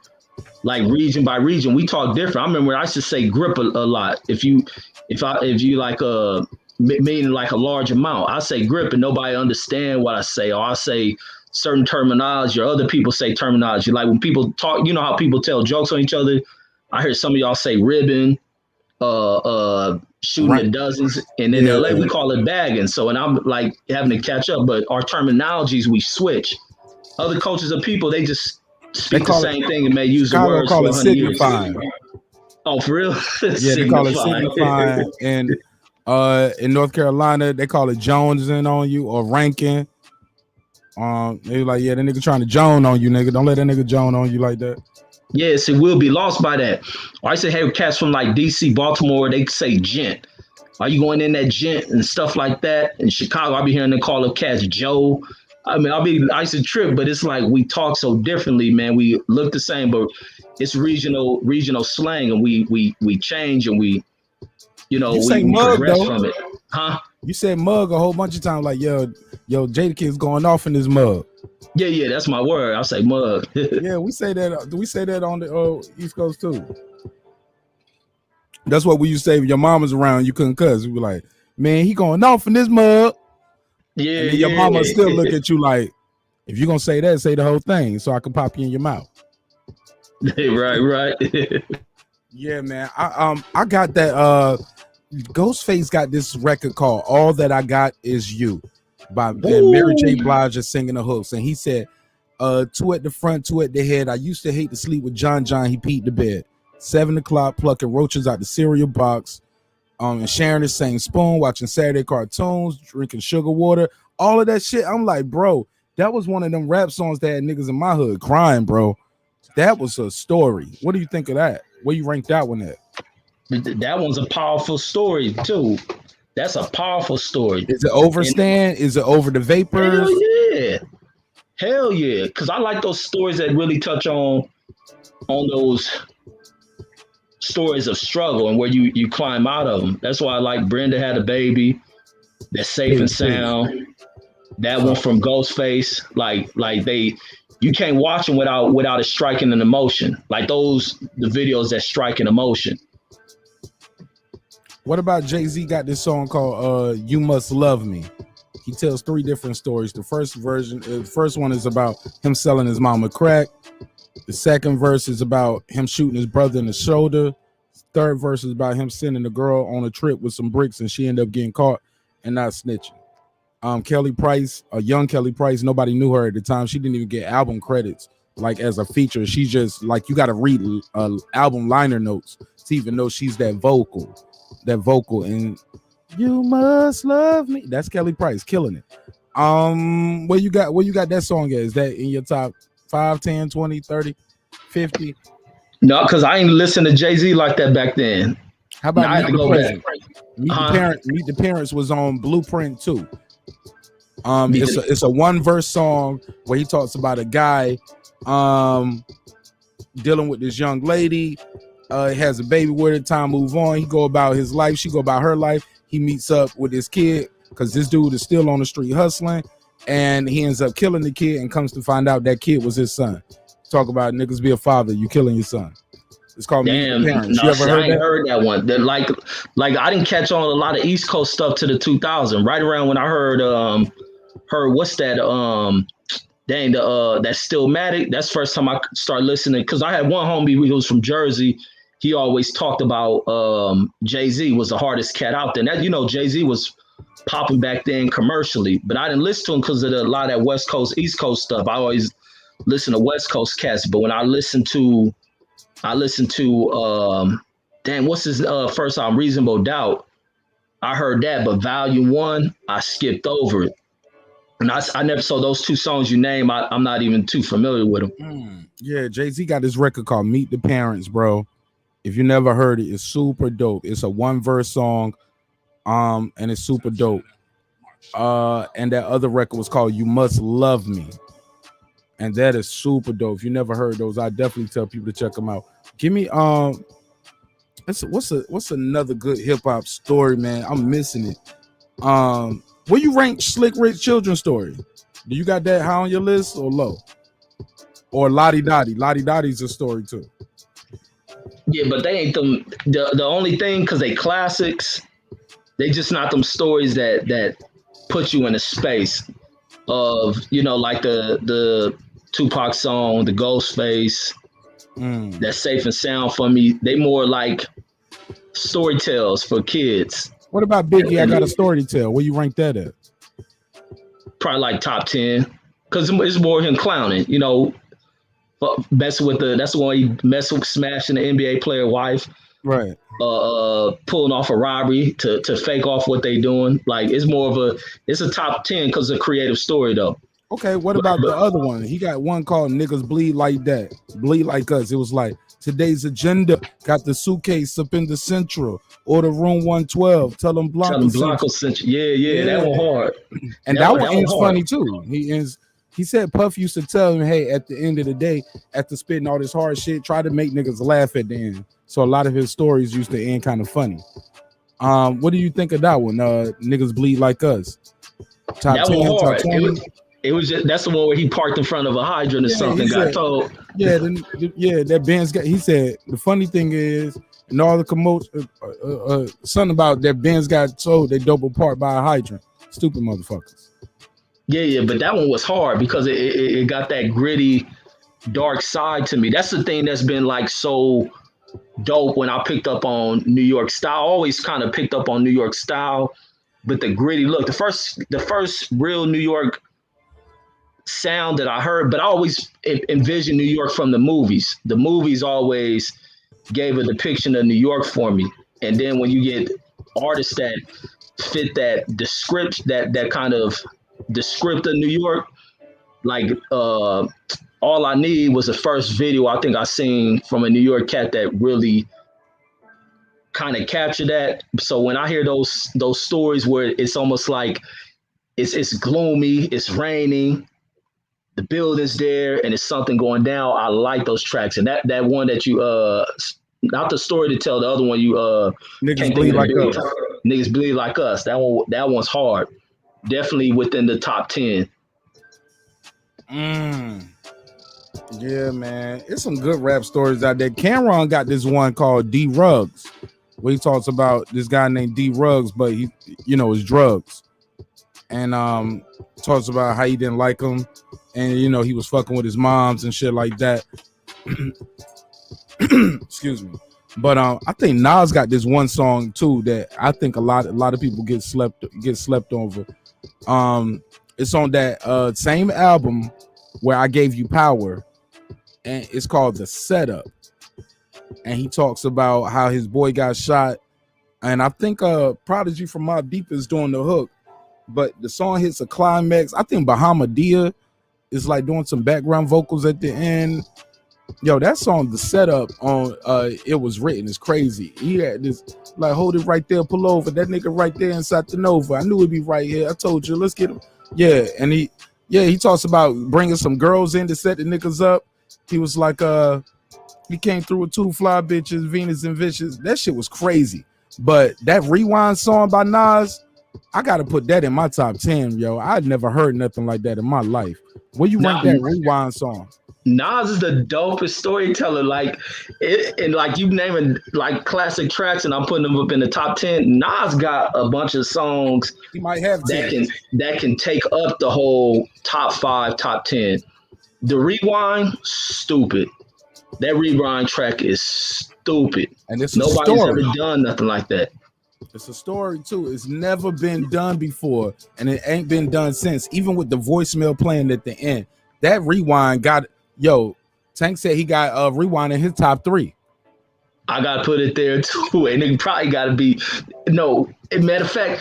Like region by region, we talk different. I remember I used to say grip a lot. If you like meaning like a large amount, I say grip and nobody understand what I say, or I say certain terminology, or other people say terminology. Like when people talk, you know how people tell jokes on each other. I hear some of y'all say ribbon, shooting the dozens, and in LA we call it bagging. So, and I'm like having to catch up, but our terminologies we switch. Other cultures of people, they just speak the same thing and may use the words for 100 years. Oh, for real?
Yeah, they call it signifying. And in North Carolina, they call it jonesing on you or ranking. They like, yeah, that nigga trying to Joan on you, nigga. Don't let that nigga Joan on you like that.
Yes, it will be lost by that. Or I say, hey, cats from like DC, Baltimore, they say gent. Are you going in that gent and stuff like that? In Chicago, I'll be hearing them call up cats Joe. I mean, I used to trip, but it's like we talk so differently, man. We look the same, but it's regional slang, and we change and we
say
we
mug
progress
though.
from it. Huh?
You said mug a whole bunch of times, like yo, Jadakid's going off in this mug.
Yeah, that's my word. I say mug.
Yeah, we say that. We say that on the East Coast too. That's what we used to say. If your mom was around, you couldn't cuss. We were like, man, he going off in this mug.
Yeah,
and then your mama still look at you like, if you're gonna say that, say the whole thing, so I can pop you in your mouth.
Right.
Yeah, man. I got that. Ghostface got this record called "All That I Got Is You" by Mary J. Blige is singing the hooks, and he said, "Two at the front, two at the head. I used to hate to sleep with John. He peed the bed. 7 o'clock, plucking roaches out the cereal box, and sharing the same spoon, watching Saturday cartoons, drinking sugar water, all of that shit." I'm like, bro, that was one of them rap songs that had niggas in my hood crying, bro. That was a story. What do you think of that? Where you rank that one at?
That one's a powerful story too. That's a powerful story.
Is it overstand? Is it over the vapors?
Hell yeah. Because I like those stories that really touch on those stories of struggle and where you climb out of them. That's why I like Brenda Had a Baby, That's Safe and Sound. That one from Ghostface. Like you can't watch them without it striking an emotion. Like the videos that strike an emotion.
What about Jay-Z got this song called You Must Love Me? He tells 3 different stories. The first one is about him selling his mama crack. The second verse is about him shooting his brother in the shoulder. Third verse is about him sending a girl on a trip with some bricks and she ended up getting caught and not snitching. Kelly Price, a young Kelly Price, nobody knew her at the time. She didn't even get album credits like as a feature. She just like, you got to read album liner notes to even know she's that vocal and you must love me. That's Kelly Price killing it. Where you got that song at? Is that in your top 5, 10, 20, 30, 50?
No, because I ain't listen to Jay-Z like that back then.
How about
Meet
the Parents was on Blueprint too. It's a 1-verse song where he talks about a guy dealing with this young lady. He has a baby with her. Time move on. He go about his life. She go about her life. He meets up with this kid because this dude is still on the street hustling, and he ends up killing the kid and comes to find out that kid was his son. Talk about niggas be a father, you killing your son. It's called Meet the Parents. You ever
heard that one? That like I didn't catch on a lot of East Coast stuff to the 2000. Right around when I heard what's that that Stillmatic. That's the first time I started listening because I had one homie who was from Jersey. He always talked about Jay-Z was the hardest cat out there. And that, Jay-Z was popping back then commercially, but I didn't listen to him because of a lot of that West Coast, East Coast stuff. I always listen to West Coast cats, but when I listened to what's his first album, Reasonable Doubt, I heard that, but Volume 1, I skipped over it. And I never saw those 2 songs you name. I'm not even too familiar with them.
Yeah, Jay-Z got this record called Meet the Parents, bro. If you never heard it, it's super dope. It's a 1-verse song, and it's super dope. And that other record was called You Must Love Me. And that is super dope. If you never heard those, I definitely tell people to check them out. Give me what's another good hip hop story, man? I'm missing it. Where you rank Slick Rick Children's story? Do you got that high on your list or low? Or Lottie Dottie? Lottie Dottie's a story too.
Yeah, but they ain't them. The only thing, because they classics, they just not them stories that put you in a space of, like the Tupac song, the Ghostface, that Safe and Sound for me. They more like story tales for kids.
What about Biggie? I Got a Story to Tell. Where you rank that at?
Probably like top 10, because it's more him clowning. Messing with that's the one he messed with, smashing the NBA player wife.
Right.
Pulling off a robbery to fake off what they doing. Like, it's a top 10 because it's a creative story though.
Okay, what about the other one? He got one called Niggas Bleed Like That, Bleed Like Us. It was like, today's agenda, got the suitcase up in the Central, order room 112, tell them Blanco
Central. Yeah, that one hard.
And that one ends funny too. He said Puff used to tell him, hey, at the end of the day, after spitting all this hard shit, try to make niggas laugh at the end. So a lot of his stories used to end kind of funny. What do you think of that one? Niggas Bleed Like Us. Top
that
10,
one hard.
top 20?
It was just, that's the one where he parked in front of a hydrant or something. Got told.
Yeah, that Ben's got. He said the funny thing is, and all the commotion, something about that Ben's got told they double parked by a hydrant. Stupid motherfuckers.
Yeah, but that one was hard because it got that gritty, dark side to me. That's the thing that's been like so dope when I picked up on New York style. I always kind of picked up on New York style, but the gritty look. The first real New York sound that I heard, but I always envisioned New York from the movies. The movies always gave a depiction of New York for me. And then when you get artists that fit that kind of descriptor New York, like All I Need was the first video I think I seen from a New York cat that really kind of captured that. So when I hear those stories where it's almost like it's gloomy, it's raining, the building's there, and it's something going down, I like those tracks. And that one that you not the story to tell, the other one you
Niggas Bleed Like Us.
Niggas Bleed Like Us. That one's hard. Definitely within the top 10.
Yeah, man. It's some good rap stories out there. Cameron got this one called D Ruggs, where he talks about this guy named D Ruggs, but he, it's drugs. And talks about how he didn't like him, and he was fucking with his moms and shit like that. Excuse me. But I think Nas got this one song too that I think a lot of people get slept over. It's on that same album where I Gave You Power, and it's called The Setup. And he talks about how his boy got shot, and I think Prodigy from Mobb Deep is doing the hook, but the song hits a climax. I think Bahamadia is like doing some background vocals at the end. Yo, that song, The Setup on It Was Written, is crazy. He had this like, hold it right there, pull over. That nigga right there inside the Nova. I knew it'd be right here. I told you, let's get him. Yeah, and he talks about bringing some girls in to set the niggas up. He was like, he came through with 2 fly bitches, Venus and Vicious. That shit was crazy. But that Rewind song by Nas, I gotta put that in my top 10, yo. I'd never heard nothing like that in my life. Where you rank that Rewind song?
Nas is the dopest storyteller. Like and like you naming like classic tracks, and I'm putting them up in the top 10. Nas got a bunch of songs
he might have
that can take up the whole top 5, top 10. The Rewind, stupid. That Rewind track is stupid.
And it's
nobody's ever done nothing like that.
It's a story too. It's never been done before, and it ain't been done since. Even with the voicemail playing at the end, that Rewind got. Yo, Tank said he got Rewind in his top 3.
I gotta put it there too, and it probably gotta be matter of fact,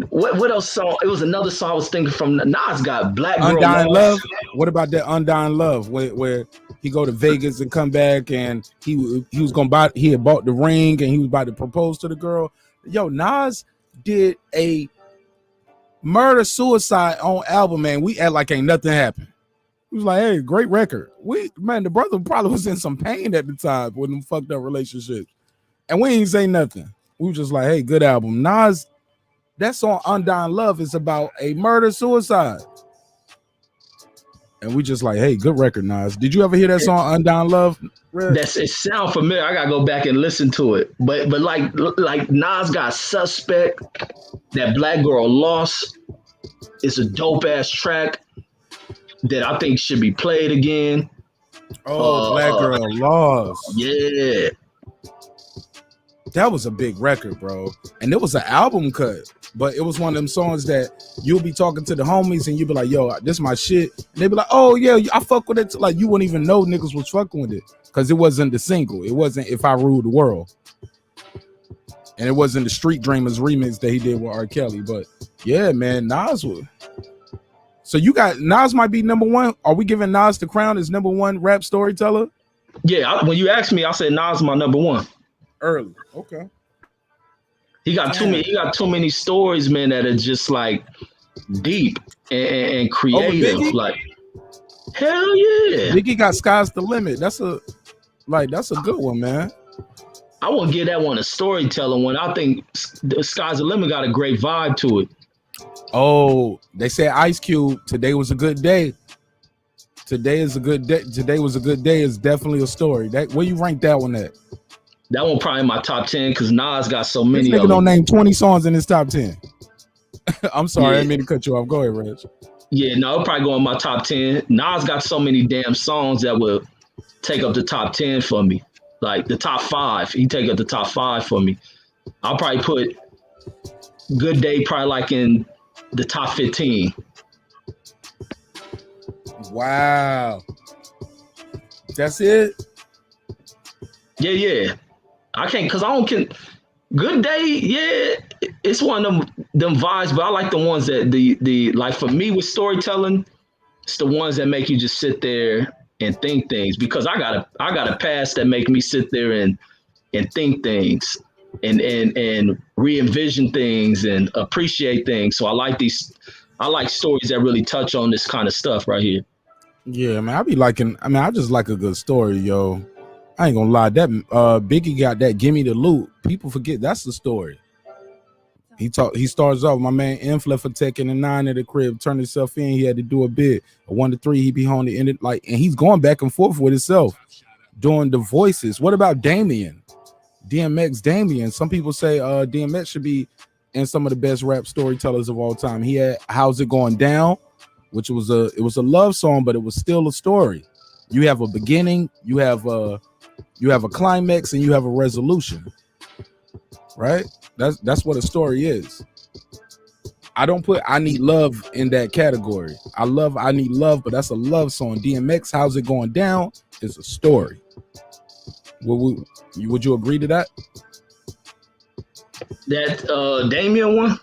what else song? It was another song I was thinking from. Nas got Black Girl
Undying Love. What about that Undying Love where he go to Vegas and come back, and he was gonna buy, he had bought the ring and he was about to propose to the girl. Yo, Nas did a murder suicide on album, man. We act like ain't nothing happened. He was like, hey, great record. The brother probably was in some pain at the time with them fucked up relationships. And we ain't say nothing. We were just like, hey, good album. Nas, that song Undying Love is about a murder-suicide. And we just like, hey, good record, Nas. Did you ever hear that song Undying Love? Red?
It sound familiar. I gotta go back and listen to it. But like Nas got Suspect, that Black Girl Lost. It's a dope ass track that I think should be played again.
Oh, Black Girl Lost.
Yeah.
That was a big record, bro. And it was an album cut, but it was one of them songs that you'll be talking to the homies and you'll be like, yo, this is my shit. And they be like, oh, yeah, I fuck with it. Like, you wouldn't even know niggas was fucking with it because it wasn't the single. It wasn't If I Ruled the World. And it wasn't the Street Dreamers remix that he did with R. Kelly. But, yeah, man, Nas was... So you got Nas might be number one. Are we giving Nas the crown as number one rap storyteller?
Yeah, when you asked me, I said Nas my number one.
Early. Okay.
He got too many stories, man, that are just like deep and creative. Like, hell yeah.
Biggie got Sky's the Limit. That's a good one, man.
I won't give that one a storytelling one. I think the Sky's the Limit got a great vibe to it.
Oh, they said Ice Cube, today was a good day. Today is a good day. Today was a good day is definitely a story. Where you rank that one at?
That one probably in my top 10 because Nas got so many.
This nigga don't name 20 songs in his top 10. I'm sorry, I didn't mean to cut you off. Go ahead, Reg.
Yeah, no, it'll probably go in my top 10. Nas got so many damn songs that will take up the top 10 for me. Like the top 5. He take up the top 5 for me. I'll probably put Good Day probably like in the top 15.
Wow. That's it?
Yeah. I can't, because I don't can. Good Day, yeah, it's one of them vibes, but I like the ones that the like for me with storytelling, it's the ones that make you just sit there and think things, because I got a past that make me sit there and think things and re-envision things and appreciate things. So I like stories that really touch on this kind of stuff right here.
Yeah, man, I just like a good story, yo. I ain't gonna lie, that Biggie got that Gimme the Loot. People forget that's the story. He starts off, my man Inf left for taking a 9 at the crib, turned himself in, he had to do a bit. A 1 to 3, he be home to end it, like, and he's going back and forth with himself, doing the voices. What about Damien? DMX Damien. Some people say DMX should be in some of the best rap storytellers of all time. He had How's It Going Down, which was a love song, but it was still a story. You have a beginning, you have a climax, and you have a resolution, right? That's what a story is. I don't put I Need Love in that category. I Need Love, but that's a love song. DMX How's It Going Down is a story. Would you agree to that?
That Damien one?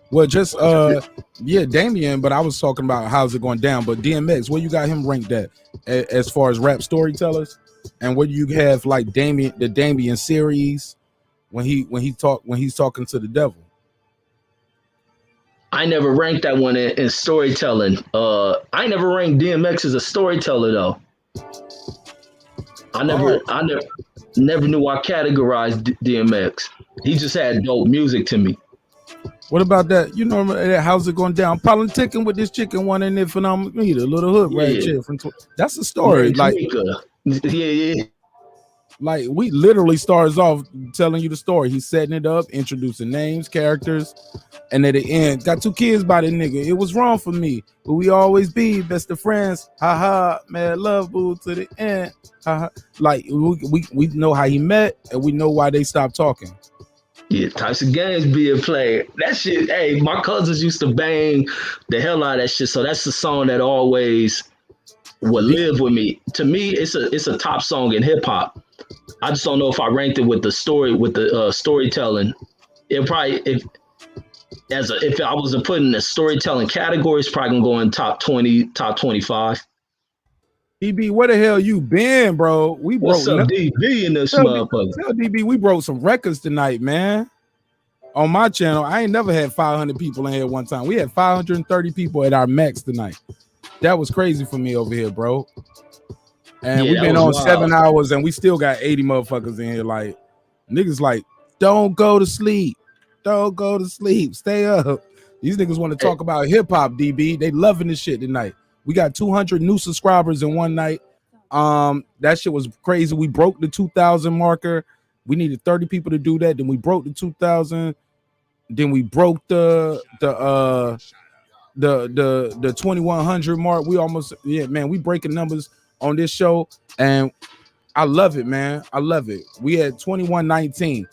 Well, just Damien, but I was talking about How's It Going Down. But DMX, where you got him ranked at as far as rap storytellers? And where do you have like Damien, the Damien series, when he's talking to the devil?
I never ranked that one in storytelling. I never ranked DMX as a storyteller though. I never knew I categorized DMX. He just had dope music to me.
What about that? You know, How's It Going Down? Politicking with this chicken one in there, phenomenal. The little hood right here. That's a story.
Yeah.
Like we literally starts off telling you the story. He's setting it up, introducing names, characters, and at the end, got 2 kids by the nigga. It was wrong for me, but we always be best of friends. Ha ha, man, love boo to the end. Ha ha. Like we know how he met, and we know why they stopped talking.
Yeah, types of games being played. That shit, hey, my cousins used to bang the hell out of that shit. So that's the song that always will live with me. To me, it's a top song in hip hop. I just don't know if I ranked it with the story, with the storytelling. It probably, if I was to put in the storytelling category, it's probably gonna go in top 20, top 25.
DB, where the hell you been, bro?
What's up, DB in this motherfucker?
Tell DB we broke some records tonight, man. On my channel, I ain't never had 500 people in here one time. We had 530 people at our max tonight. That was crazy for me over here, bro. And
Yeah,
we've
that
been
was
on
wild.
7 hours and we still got 80 motherfuckers in here. Like, niggas like, don't go to sleep. Don't go to sleep. Stay up. These niggas want to talk about hip hop, DB. They loving this shit tonight. We got 200 new subscribers in one night. That shit was crazy. We broke the 2,000 marker. We needed 30 people to do that. Then we broke the 2,000. Then we broke the 2,100 mark. We almost, man, we breaking numbers on this show, and I love it, man. I love it. We had 2119.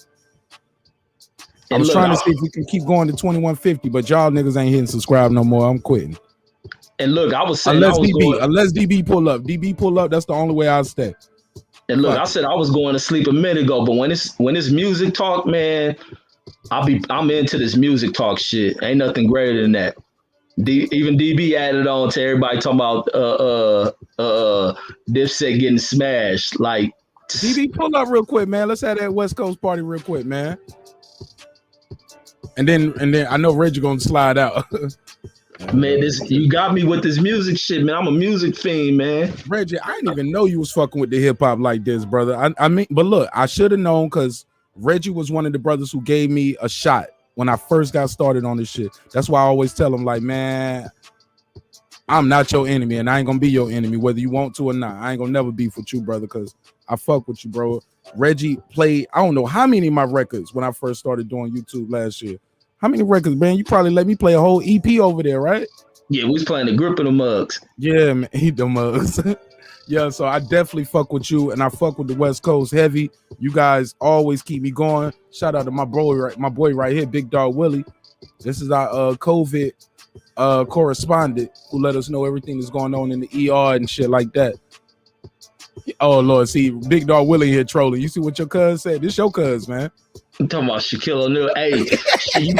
I was trying to see if we can keep going to 2150, but y'all niggas ain't hitting subscribe no more. I'm quitting.
And look, I was saying
unless DB pull up. DB pull up, that's the only way I'll stay.
And look, I said I was going to sleep a minute ago, but when it's music talk, man, I'm into this music talk shit. Ain't nothing greater than that. Even DB added on to everybody talking about Dipset getting smashed. Like,
DB, pull up real quick, man. Let's have that West Coast party real quick, man. And then I know Reggie gonna slide out.
Man, you got me with this music shit, man. I'm a music fiend, man.
Reggie, I didn't even know you was fucking with the hip hop like this, brother. I mean, but look, I should have known because Reggie was one of the brothers who gave me a shot when I first got started on this shit. That's why I always tell him, like, man, I'm not your enemy, and I ain't gonna be your enemy, whether you want to or not. I ain't gonna never beef with you, brother, because I fuck with you, bro. Reggie played, I don't know how many of my records when I first started doing YouTube last year. How many records, man? You probably let me play a whole EP over there, right?
Yeah, we was playing the grip of the mugs.
Yeah, man, the mugs. Yeah, so I definitely fuck with you, and I fuck with the West Coast heavy. You guys always keep me going. Shout out to my boy right here, Big Dog Willie. This is our COVID correspondent who let us know everything that's going on in the ER and shit like that. Oh Lord, see Big Dog Willie here trolling. You see what your cuz said? This your cuz, man.
I'm talking about Shaquille O'Neal. Hey, you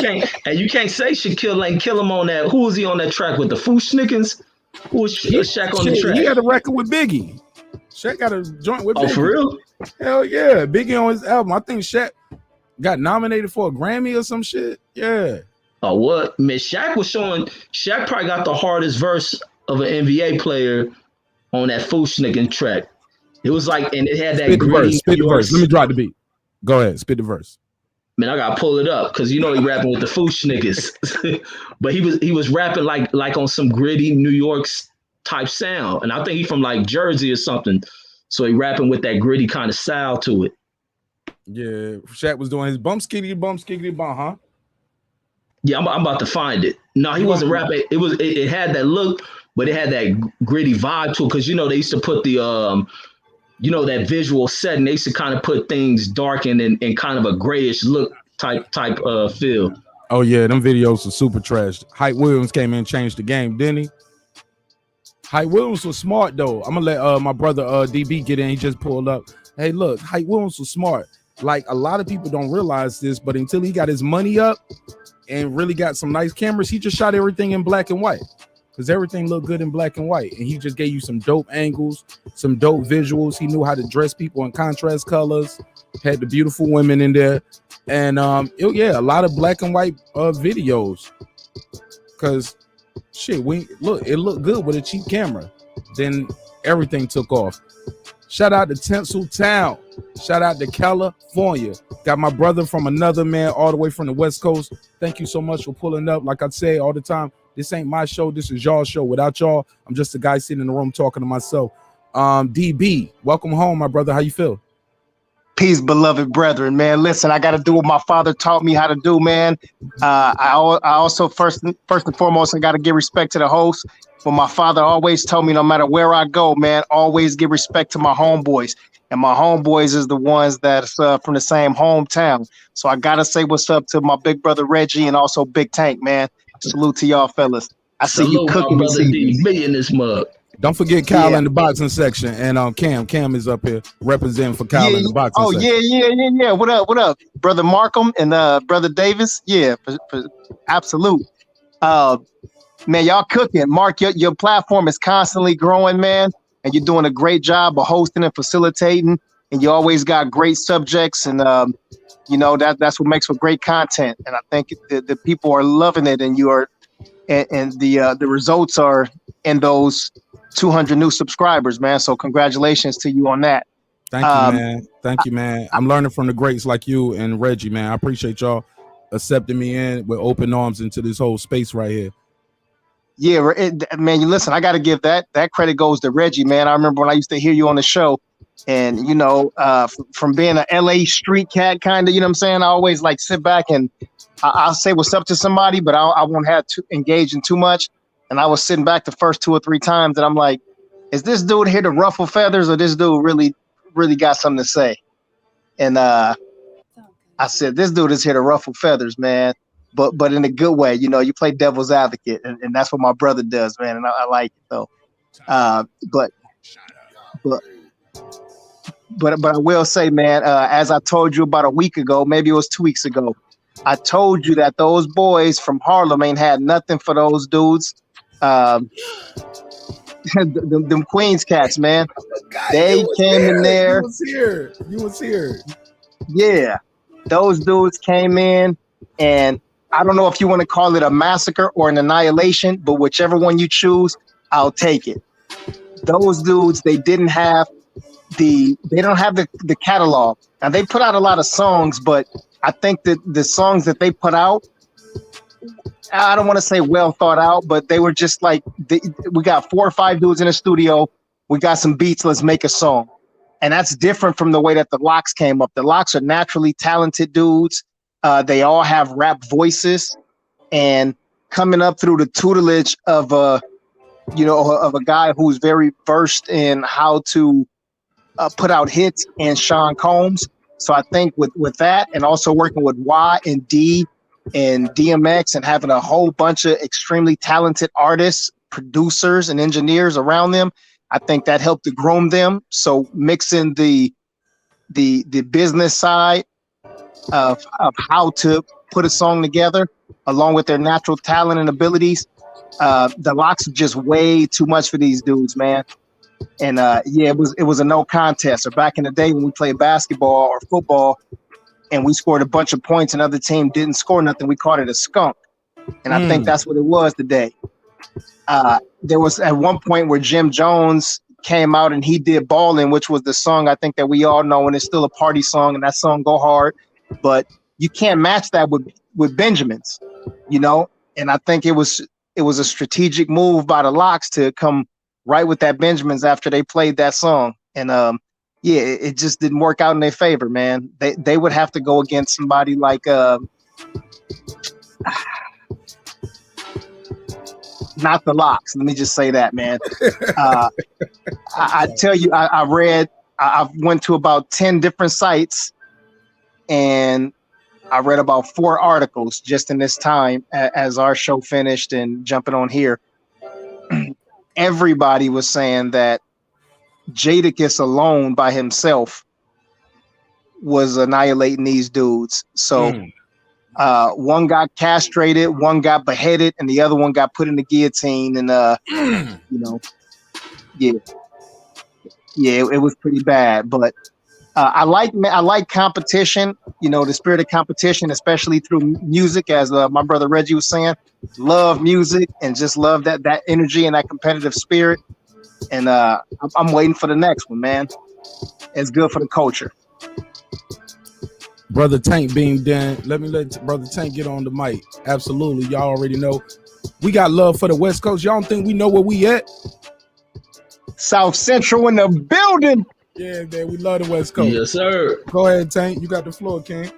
can't say Shaquille ain't kill him on that. Who was he on that track with? The Fushnikins? Who was Shaq on the track?
He had a record with Biggie. Shaq got a joint with Biggie.
Oh, for real?
Hell yeah. Biggie on his album. I think Shaq got nominated for a Grammy or some shit. Yeah.
Oh, what? Man, Shaq probably got the hardest verse of an NBA player on that Fushnikin track. It was like, and it had that
spit the verse. Let me drop the beat. Go ahead, spit the verse.
Man, I gotta pull it up because you know he rapping with the Fushnickers. But he was rapping like on some gritty New York type sound. And I think he from like Jersey or something. So he rapping with that gritty kind of style to it.
Yeah, Shaq was doing his bump skiggity bump, huh?
Yeah, I'm about to find it. No, he wasn't rapping. It had that look, but it had that gritty vibe to it. Cause you know, they used to put the that visual setting, they used to kind of put things darkened and kind of a grayish look type feel.
Oh yeah, them videos were super trash. Hype Williams came in and changed the game, didn't he? Hype Williams was smart though. I'm gonna let my brother DB get in. He just pulled up. Hey, look, Hype Williams was smart. Like a lot of people don't realize this, but until he got his money up and really got some nice cameras, he just shot everything in black and white. Because everything looked good in black and white. And he just gave you some dope angles, some dope visuals. He knew how to dress people in contrast colors, had the beautiful women in there. And a lot of black and white videos. Because shit, it looked good with a cheap camera. Then everything took off. Shout out to Tinseltown. Shout out to California. Got my brother from another man all the way from the West Coast. Thank you so much for pulling up. Like I say all the time, this ain't my show. This is y'all show. Without y'all, I'm just a guy sitting in the room talking to myself. DB, welcome home, my brother. How you feel?
Peace, beloved brethren, man. Listen, I got to do what my father taught me how to do, man. I also, first and foremost, I got to give respect to the host. But my father always told me, no matter where I go, man, always give respect to my homeboys. And my homeboys is the ones that's from the same hometown. So I got to say what's up to my big brother Reggie and also Big Tank, man. Salute to y'all fellas. I see you cooking this evening.
Me in this mug.
Don't forget Kyle in the boxing section, and Cam is up here representing for Kyle in the boxing section.
Yeah. What up, brother Markham and brother Davis? Yeah, absolute. Man, y'all cooking. Mark, your platform is constantly growing, man, and you're doing a great job of hosting and facilitating, and you always got great subjects, and that's what makes for great content. And I think the people are loving it, and the results are and those 200 new subscribers, man. So congratulations to you on that.
Thank you, man. Thank you, man. I'm learning from the greats like you and Reggie, man. I appreciate y'all accepting me in with open arms into this whole space right here.
Yeah, man. You listen. I got to give that credit goes to Reggie, man. I remember when I used to hear you on the show, and you know, from being an LA street cat, kind of, you know what I'm saying. I always like sit back and I'll say what's up to somebody, but I won't have to engage in too much. And I was sitting back the first 2 or 3 times, and I'm like, is this dude here to ruffle feathers, or this dude really got something to say? And I said, this dude is here to ruffle feathers, man. But in a good way, you know, you play devil's advocate, and that's what my brother does, man. And I like it though. But I will say, man, as I told you about a week ago, maybe it was 2 weeks ago, I told you that those boys from Harlem ain't had nothing for those dudes. Them Queens cats, man. They came in there.
You was here.
Yeah, those dudes came in, and I don't know if you want to call it a massacre or an annihilation, but whichever one you choose, I'll take it. Those dudes, they don't have the catalog. Now they put out a lot of songs, but I think that the songs that they put out, I don't want to say well thought out, but they were just like, we got 4 or 5 dudes in the studio. We got some beats. Let's make a song. And that's different from the way that the LOX came up. The LOX are naturally talented dudes. They all have rap voices, and coming up through the tutelage of a guy who's very versed in how to put out hits, and Sean Combs. So I think with that, and also working with Y and D and DMX, and having a whole bunch of extremely talented artists, producers, and engineers around them, I think that helped to groom them. So mixing the business side of how to put a song together, along with their natural talent and abilities, the LOX are just way too much for these dudes, man. And it was a no contest. Or back in the day when we played basketball or football, and we scored a bunch of points, and other team didn't score nothing, we called it a skunk. And I think that's what it was today. There was at one point where Jim Jones came out and he did Ballin', which was the song I think that we all know, and it's still a party song, and that song go hard. But you can't match that with Benjamin's, you know. And I think it was a strategic move by the LOX to come right with that Benjamin's after they played that song. And it just didn't work out in their favor, man. They would have to go against somebody like not the LOX. Let me just say that, man. I tell you, I went to about 10 different sites, and I read about 4 articles just in this time as our show finished and jumping on here. Everybody was saying that Jadakiss alone by himself was annihilating these dudes. So one got castrated, one got beheaded, and the other one got put in the guillotine. And it was pretty bad. But I like competition. You know, the spirit of competition, especially through music, as my brother Reggie was saying. Love music and just love that energy and that competitive spirit. And I'm waiting for the next one, man. It's good for the culture.
Brother Tank beamed in. Let Brother Tank get on the mic. Absolutely. Y'all already know. We got love for the West Coast. Y'all don't think we know where we at?
South Central in the building.
Yeah, man. We love the West Coast.
Yes, sir.
Go ahead, Tank. You got the floor, King.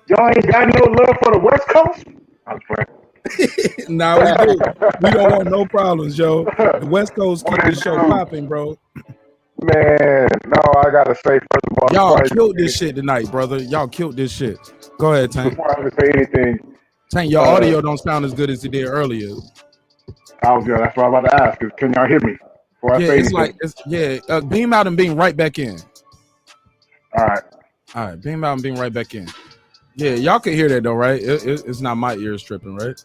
Y'all ain't got no love for the West Coast? I'm playing.
Nah, we do. We don't want no problems, yo. The West Coast keep the show popping, bro.
Man, no, I gotta say, first of all,
y'all killed this shit tonight, brother. Y'all killed this shit. Go ahead, Tank.
Before I even say anything,
Tank, your audio don't sound as good as it did earlier.
I was good. That's what I'm about to ask. Can y'all hear me? Before I say anything?
Beam out and beam right back in.
All right,
beam out and beam right back in. Yeah, y'all can hear that though, right? It's not my ears tripping, right?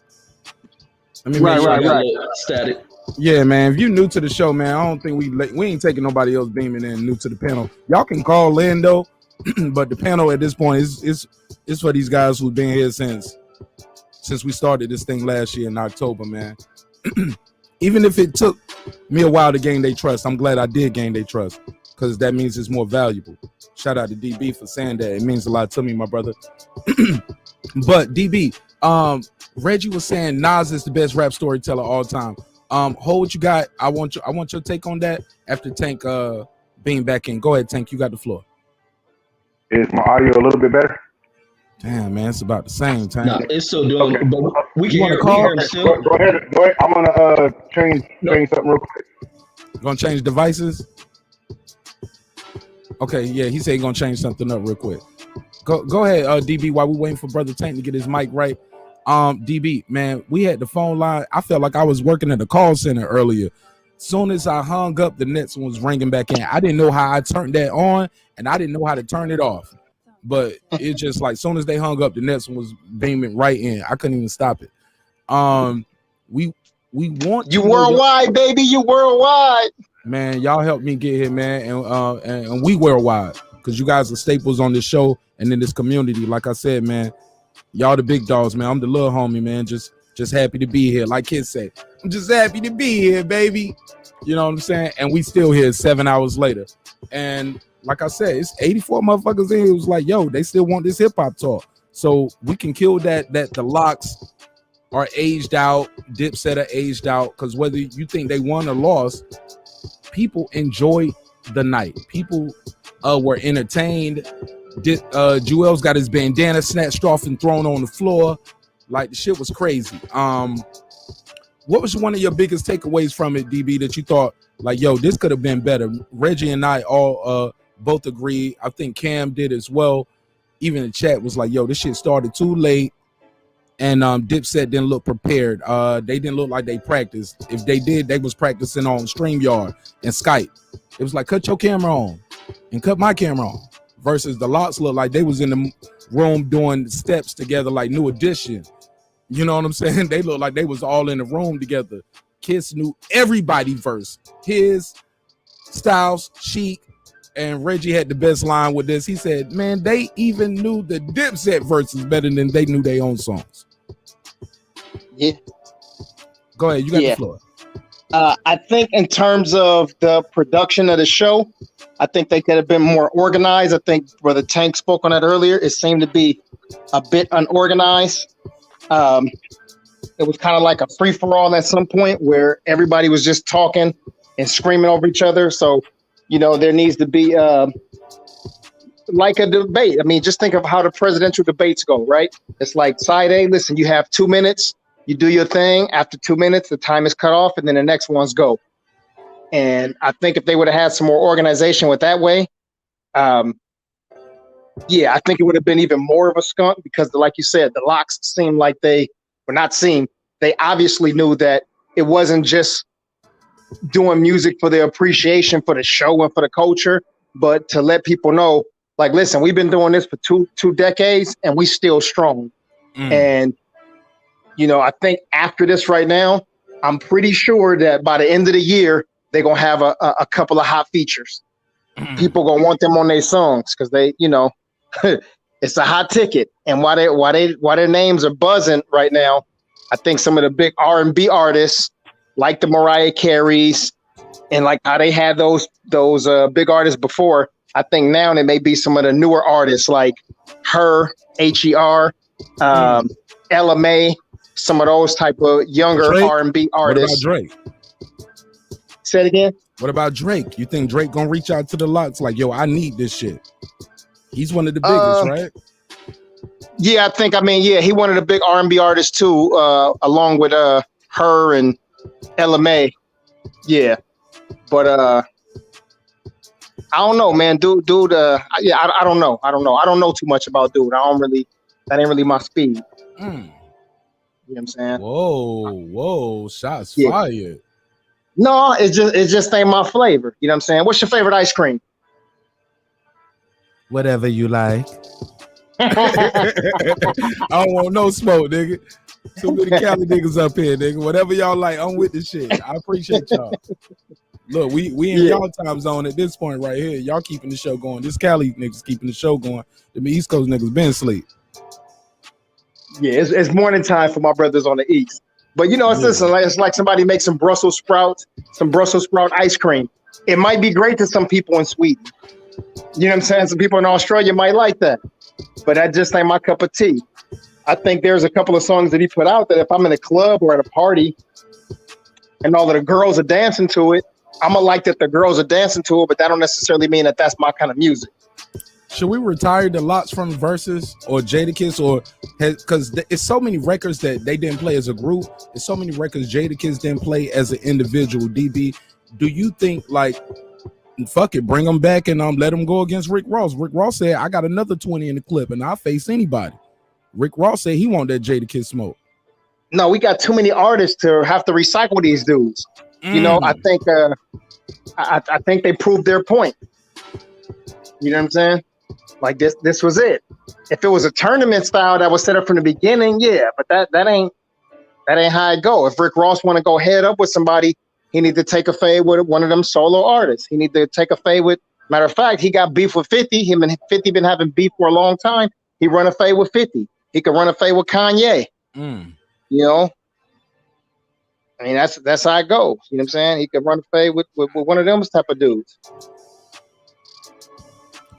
I mean,
right. Static.
Yeah, man. If you new to the show, man, I don't think we ain't taking nobody else beaming in new to the panel. Y'all can call in though, but the panel at this point is for these guys who've been here since we started this thing last year in October, man. even if it took me a while to gain their trust, I'm glad I did gain their trust because that means it's more valuable. Shout out to DB for saying that. It means a lot to me, my brother. But DB, Reggie was saying Nas is the best rap storyteller all time. Hold what you got. I want your take on that after Tank being back in. Go ahead, Tank. You got the floor.
Is my audio a little bit better?
Damn, man, it's about the same time.
No, it's still doing.
Okay.
But we can
You wanna
hear,
call?
we hear him
Okay,
still.
go ahead. I'm gonna change something real quick.
Gonna change devices? Okay, yeah, he said he gonna change something up real quick. Go ahead, DB, while we waiting for Brother Tank to get his mic right. DB, man, we had the phone line. I felt like I was working at the call center earlier. Soon as I hung up, the next one was ringing back in. I didn't know how I turned that on, and I didn't know how to turn it off. But it just like soon as they hung up, the next one was beaming right in. I couldn't even stop it. We want
you worldwide, baby. You worldwide.
Man, y'all helped me get here, man, and we worldwide because you guys are staples on this show and in this community. Like I said, man, y'all the big dogs, man. I'm the little homie, man. Just happy to be here. Like kids say, I'm just happy to be here, baby. You know what I'm saying? And we still here 7 hours later. And like I said, it's 84 motherfuckers in here. It was like, yo, they still want this hip hop talk. So we can kill that the LOX are aged out, DIPSET are aged out, because whether you think they won or lost, people enjoyed the night. People were entertained. Jewel's got his bandana snatched off and thrown on the floor. Like, the shit was crazy. What was one of your biggest takeaways from it, DB, that you thought, like, yo, this could have been better? Reggie and I all both agree. I think Cam did as well. Even the chat was like, yo, this shit started too late. And DIPSET didn't look prepared. They didn't look like they practiced. If they did, they was practicing on StreamYard and Skype. It was like, cut your camera on and cut my camera on. Versus the LOX looked like they was in the room doing steps together like New Edition. You know what I'm saying? They looked like they was all in the room together. Kiss knew everybody verse. His, Styles, Sheik, and Reggie had the best line with this. He said, man, they even knew the DIPSET verses better than they knew their own songs.
Yeah.
Go ahead. You got the floor.
I think in terms of the production of the show, I think they could have been more organized. I think Brother Tank spoke on that earlier. It seemed to be a bit unorganized. It was kind of like a free-for-all at some point where everybody was just talking and screaming over each other. So, you know, there needs to be like a debate. I mean, just think of how the presidential debates go, right? It's like side A, listen, you have 2 minutes, you do your thing. After 2 minutes, the time is cut off, and then the next ones go. And I think if they would have had some more organization with that way, yeah, I think it would have been even more of a skunk because, like you said, the LOX seemed like they obviously knew that it wasn't just doing music for the appreciation for the show and for the culture, but to let people know, like, listen, we've been doing this for two decades and we still strong. And, you know, I think after this right now, I'm pretty sure that by the end of the year, they're going to have a couple of hot features. People going to want them on their songs because they, you know, it's a hot ticket. And why their names are buzzing right now, I think some of the big R&B artists like the Mariah Careys and like how they had those big artists before, I think now they may be some of the newer artists like her, H.E.R., Ella May, some of those type of younger
Drake?
R&B artists.
What about Drake?
Say it again.
What about Drake? You think Drake gonna reach out to the LOX like, yo, I need this shit? He's one of the biggest, right?
Yeah, he one of the big R&B artists too, along with her and Ella May. Yeah, but I don't know, man. Dude, yeah, I don't know. I don't know too much about dude. That ain't really my speed. You know what I'm saying?
Whoa, shots fired.
No, it just ain't my flavor. You know what I'm saying? What's your favorite ice cream?
Whatever you like. I don't want no smoke, nigga. Too many Cali niggas up here, nigga. Whatever y'all like, I'm with the shit. I appreciate y'all. Look, we in y'all time zone at this point right here. Y'all keeping the show going. This Cali niggas keeping the show going. The East Coast niggas been asleep.
Yeah, it's morning time for my brothers on the East. But you know, it's like somebody makes some Brussels sprout ice cream. It might be great to some people in Sweden. You know what I'm saying? Some people in Australia might like that, but that just ain't my cup of tea. I think there's a couple of songs that he put out that if I'm in a club or at a party and all of the girls are dancing to it, I'm gonna like that the girls are dancing to it, but that don't necessarily mean that that's my kind of music.
Should we retire the LOX from Versus or Jadakiss, or because it's so many records that they didn't play as a group? There's so many records Jadakiss didn't play as an individual. DB, do you think like fuck it, bring them back and let them go against Rick Ross? Rick Ross said, "I got another 20 in the clip, and I'll face anybody." Rick Ross said he want that Jadakiss smoke.
No, we got too many artists to have to recycle these dudes. You know, I think I think they proved their point. You know what I'm saying? Like this was it. If it was a tournament style that was set up from the beginning, yeah, but that ain't how it go. If Rick Ross want to go head up with somebody, he need to take a fade with one of them solo artists. He need to take a fade with. Matter of fact, he got beef with 50. Him and 50 been having beef for a long time. He run a fade with 50. He could run a fade with Kanye. You know, I mean that's how it goes. You know what I'm saying? He could run a fade with one of them type of dudes.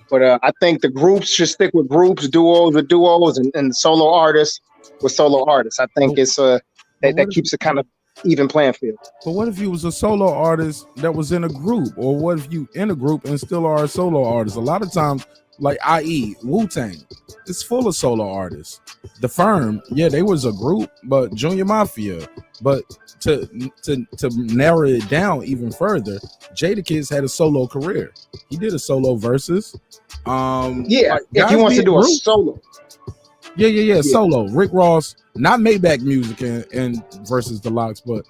But I think the groups should stick with groups, duos with duos, and solo artists with solo artists. I think it's that keeps it kind of even playing field.
But what if you was a solo artist that was in a group, or what if you in a group and still are a solo artist? A lot of times, like i.e. Wu-Tang, it's full of solo artists. The Firm, yeah, they was a group, but Junior Mafia. But to narrow it down even further, Jadakiss had a solo career. He did a solo Versus.
Yeah,
like,
if he wants to do a solo.
Yeah, solo. Rick Ross, not Maybach Music and versus the LOX, but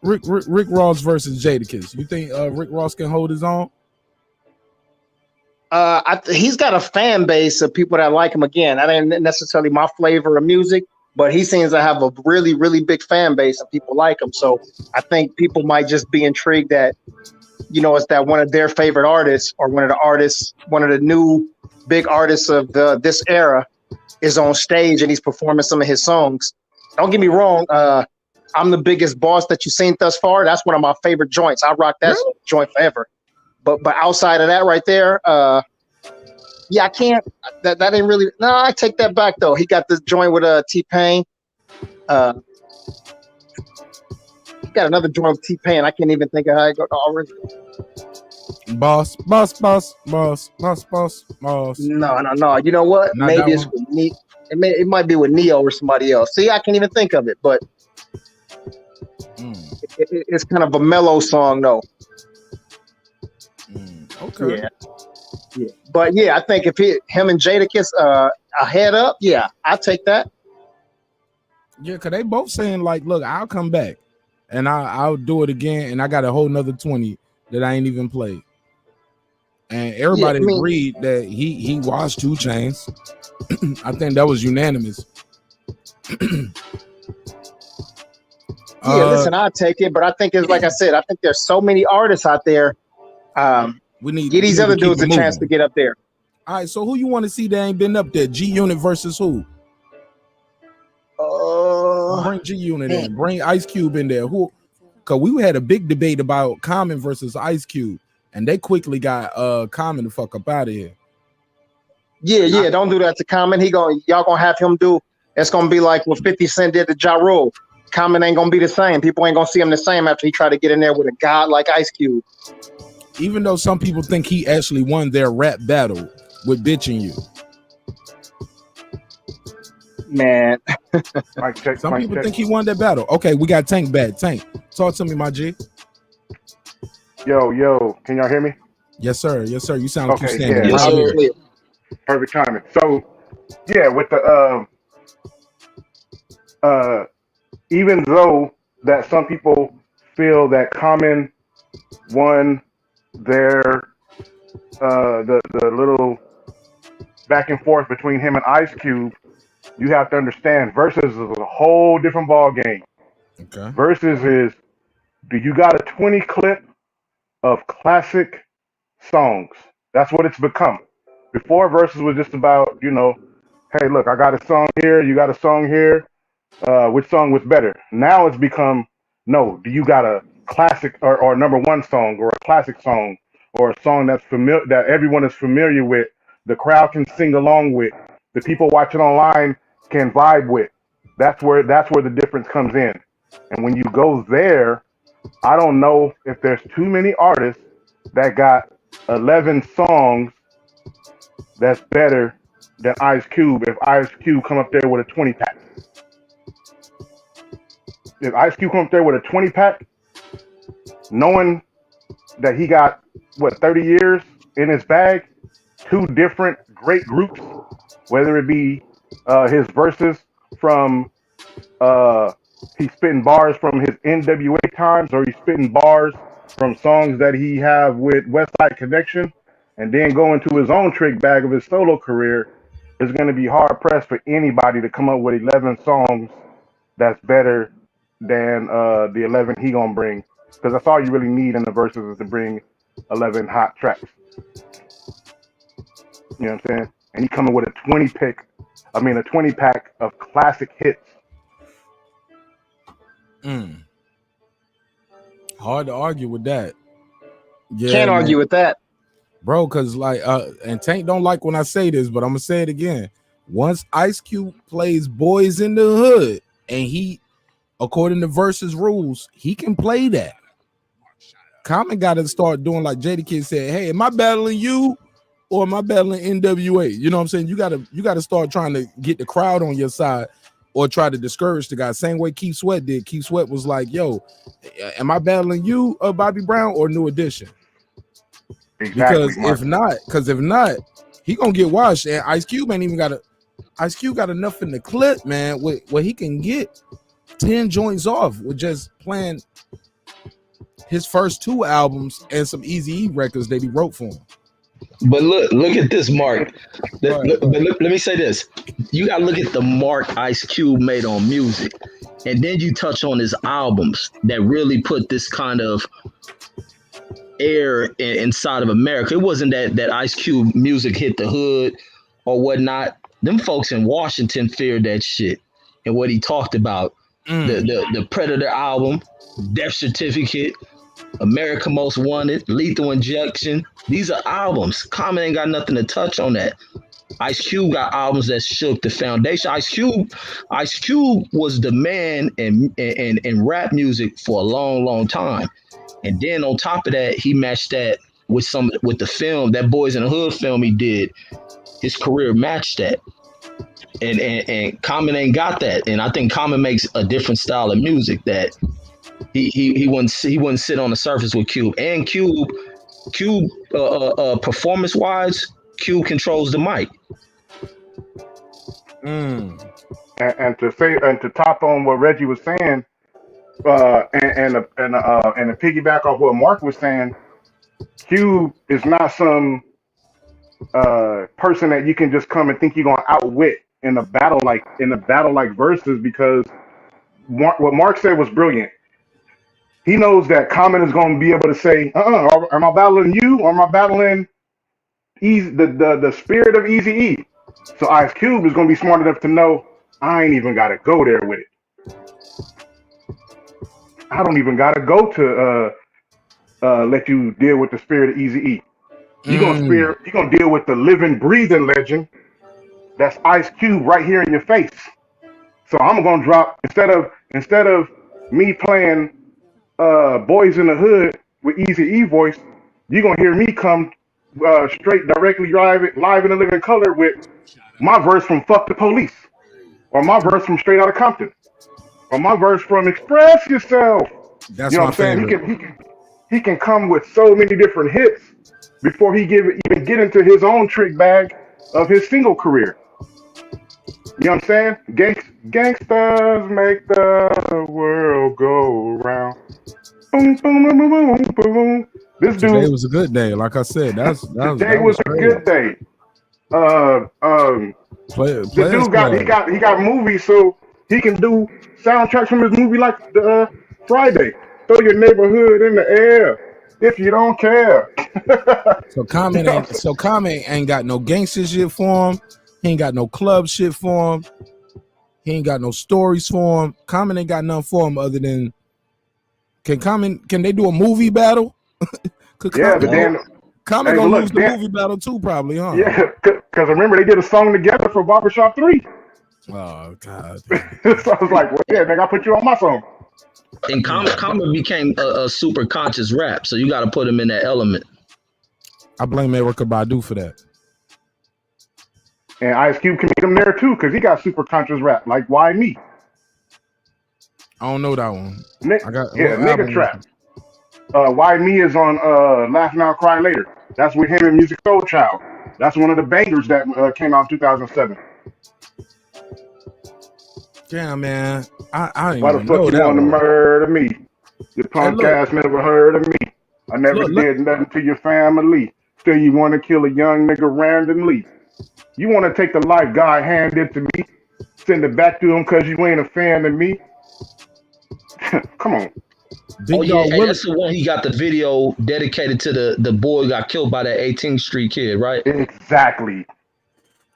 Rick Ross versus Jadakiss. You think Rick Ross can hold his own?
He's got a fan base of people that like him. Again, that ain't necessarily my flavor of music, but he seems to have a really, really big fan base and people like him. So I think people might just be intrigued that, you know, it's that one of their favorite artists or one of the new big artists of this era is on stage and he's performing some of his songs. Don't get me wrong. I'm the Biggest Boss that you've seen thus far. That's one of my favorite joints. I rock that joint forever. But outside of that right there, yeah, I can't. That ain't really. No, I take that back though. He got this joint with T-Pain. He got another joint with T-Pain. I can't even think of how I go already.
Boss.
No. You know what?
Not
Maybe
that
it's
one?
with me. It might be with Neo or somebody else. See, I can't even think of it, but it's kind of a mellow song though.
Okay.
Yeah. But yeah, I think if him and Jadakiss a head up, yeah, I'll take that.
Yeah, because they both saying like, look, I'll come back and I'll do it again, and I got a whole nother 20 that I ain't even played. And everybody agreed that he washed 2 Chainz. I think that was unanimous.
Listen, I'll take it, but I think it's like I said, I think there's so many artists out there.
We need
give these other dudes a chance to get up there.
All right, so who you want to see that ain't been up there? G Unit versus who? Bring G Unit in. Bring Ice Cube in there. Who? Because we had a big debate about Common versus Ice Cube, and they quickly got Common the fuck up out of here.
Yeah, don't do that to Common. Y'all gonna have him do. It's gonna be like what 50 Cent did to Ja Rule. Common ain't gonna be the same. People ain't gonna see him the same after he tried to get in there with a god like Ice Cube.
Even though some people think he actually won their rap battle with Bitching You.
Man.
Some people think he won that battle. Okay, we got Tank back. Tank, talk to me, my G.
Yo, can y'all hear me?
Yes, sir. You sound like you
Okay,
standing
yeah.
right here.
Perfect timing. So, yeah, with the even though that some people feel that Common won their the little back and forth between him and Ice Cube, you have to understand Versus is a whole different ball game.
Okay.
Versus is, do you got a 20 clip of classic songs? That's what it's become. Before Versus was just about, hey, look, I got a song here, you got a song here. which song was better. Now it's become, no, do you got a classic or number one song or a classic song or a song that's familiar that everyone is familiar with, the crowd can sing along with, the people watching online can vibe with. That's where the difference comes in. And when you go there, I don't know if there's too many artists that got 11 songs that's better than Ice Cube if Ice Cube come up there with a 20 pack. If Ice Cube come up there with a 20 pack, knowing that he got 30 years in his bag, two different great groups, whether it be his verses from he's spitting bars from his NWA times, or he's spitting bars from songs that he have with West Side Connection, and then go into his own trick bag of his solo career. It's going to be hard pressed for anybody to come up with 11 songs that's better than the 11 he gonna bring, because that's all you really need in the verses is to bring 11 hot tracks. You know what I'm saying? And he coming with a 20 pack of classic hits.
Hard to argue with that. Yeah,
Can't argue with that,
bro. Because and Tank don't like when I say this, but I'm gonna say it again. Once Ice Cube plays "Boys in the Hood" and he, according to Versus rules, he can play that. Common got to start doing like Jadakiss said. Hey, am I battling you or am I battling NWA? You know what I'm saying? You gotta start trying to get the crowd on your side or try to discourage the guy. Same way Keith Sweat did. Keith Sweat was like, "Yo, am I battling you, Bobby Brown, or New Edition?"
Exactly.
Because if not, he gonna get washed. And Ice Cube got enough in the clip, man, where he can get 10 joints off with just playing his first 2 albums and some Eazy-E records that he wrote for him.
But look at this, Mark. But let me say this. You got to look at the mark Ice Cube made on music. And then you touch on his albums that really put this kind of air inside of America. It wasn't that Ice Cube music hit the hood or whatnot. Them folks in Washington feared that shit. And what he talked about, the Predator album, Death Certificate, America Most Wanted, Lethal Injection. These are albums. Common ain't got nothing to touch on that. Ice Cube got albums that shook the foundation. Ice Cube was the man in rap music for a long, long time. And then on top of that, he matched that with the film, that Boys in the Hood film he did. His career matched that. And Common ain't got that. And I think Common makes a different style of music that he wouldn't sit on the surface with Cube. And Cube performance wise, Cube controls the mic.
And to top on what Reggie was saying, and to piggyback off what Mark was saying, Cube is not some person that you can just come and think you're gonna outwit in a battle like Versus, because what Mark said was brilliant. He knows that Common is going to be able to say, am I battling you or am I battling the spirit of Eazy-E? So Ice Cube is going to be smart enough to know, I ain't even got to go there with it. I don't even got to go to let you deal with the spirit of Eazy-E. You're going to deal with the living, breathing legend that's Ice Cube right here in your face. So I'm going to drop, instead of me playing Boys in the Hood with Eazy-E voice, you're gonna hear me come straight directly live in the living color with my verse from Fuck the Police, or my verse from Straight Outta Compton, or my verse from Express Yourself.
That's
you know
my
what I'm
favorite.
saying? He can come with so many different hits before he even get into his own trick bag of his single career. You know what I'm saying? Gangsters make the world go round. Boom, boom, boom, boom, boom, boom.
Today was a good day. Like I said,
today was a good day. The dude he got movies, so he can do soundtracks from his movie like Friday. Throw your neighborhood in the air if you don't care.
So Common ain't got no gangster shit for him. He ain't got no club shit for him. He ain't got no stories for him. Common ain't got nothing for him other than can they do a movie battle?
Yeah, but then
Common
hey,
gonna
but
lose
look,
the
Dan,
movie battle too, probably, huh?
yeah, because remember they did a song together for Barbershop 3.
Oh God.
So I was like, well, yeah, nigga, I put you on my song.
And Common became a super conscious rap, so you got to put him in that element.
I blame Erykah Badu for that.
And Ice Cube can meet him there too, because he got super conscious rap. Like, why me?
I don't know that one. I got
Nigga Trap. Why Me is on Laugh Now Cry Later. That's with him and Music Soul Child. That's one of the bangers that came out in 2007.
Damn, man. I didn't
Why the
even
fuck
know
you
that
want to
one.
murder me? Your punk ass never heard of me. I never did nothing to your family. Still you want to kill a young nigga randomly. You want to take the life God handed to me, send it back to him because you ain't a fan of me. Come on.
Oh yeah, hey, that's the one he got the video dedicated to the boy who got killed by that 18th Street kid, right?
Exactly.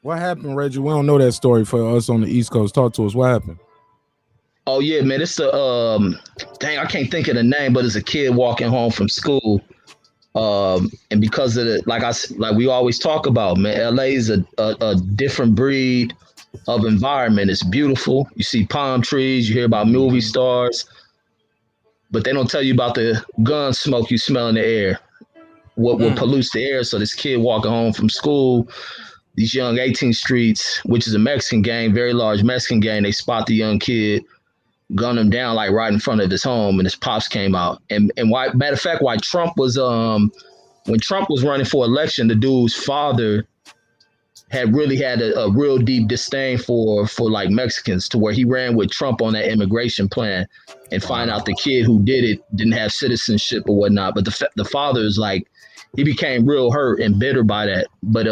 What happened, Reggie? We don't know that story for us on the East Coast. Talk to us. What happened?
Oh yeah, man, it's the dang, I can't think of the name, but it's a kid walking home from school. And because of the like we always talk about, man, LA is a different breed of environment. It's beautiful. You see palm trees, you hear about movie stars, but they don't tell you about the gun smoke you smell in the air. What pollutes the air? So this kid walking home from school, these young 18th Streets, which is a Mexican gang, very large Mexican gang, they spot the young kid, gun him down like right in front of his home, and his pops came out. And why? Matter of fact, why Trump was when Trump was running for election, the dude's father had really had a real deep disdain for like Mexicans, to where he ran with Trump on that immigration plan, and find out the kid who did it didn't have citizenship or whatnot. But the father is like, he became real hurt and bitter by that. But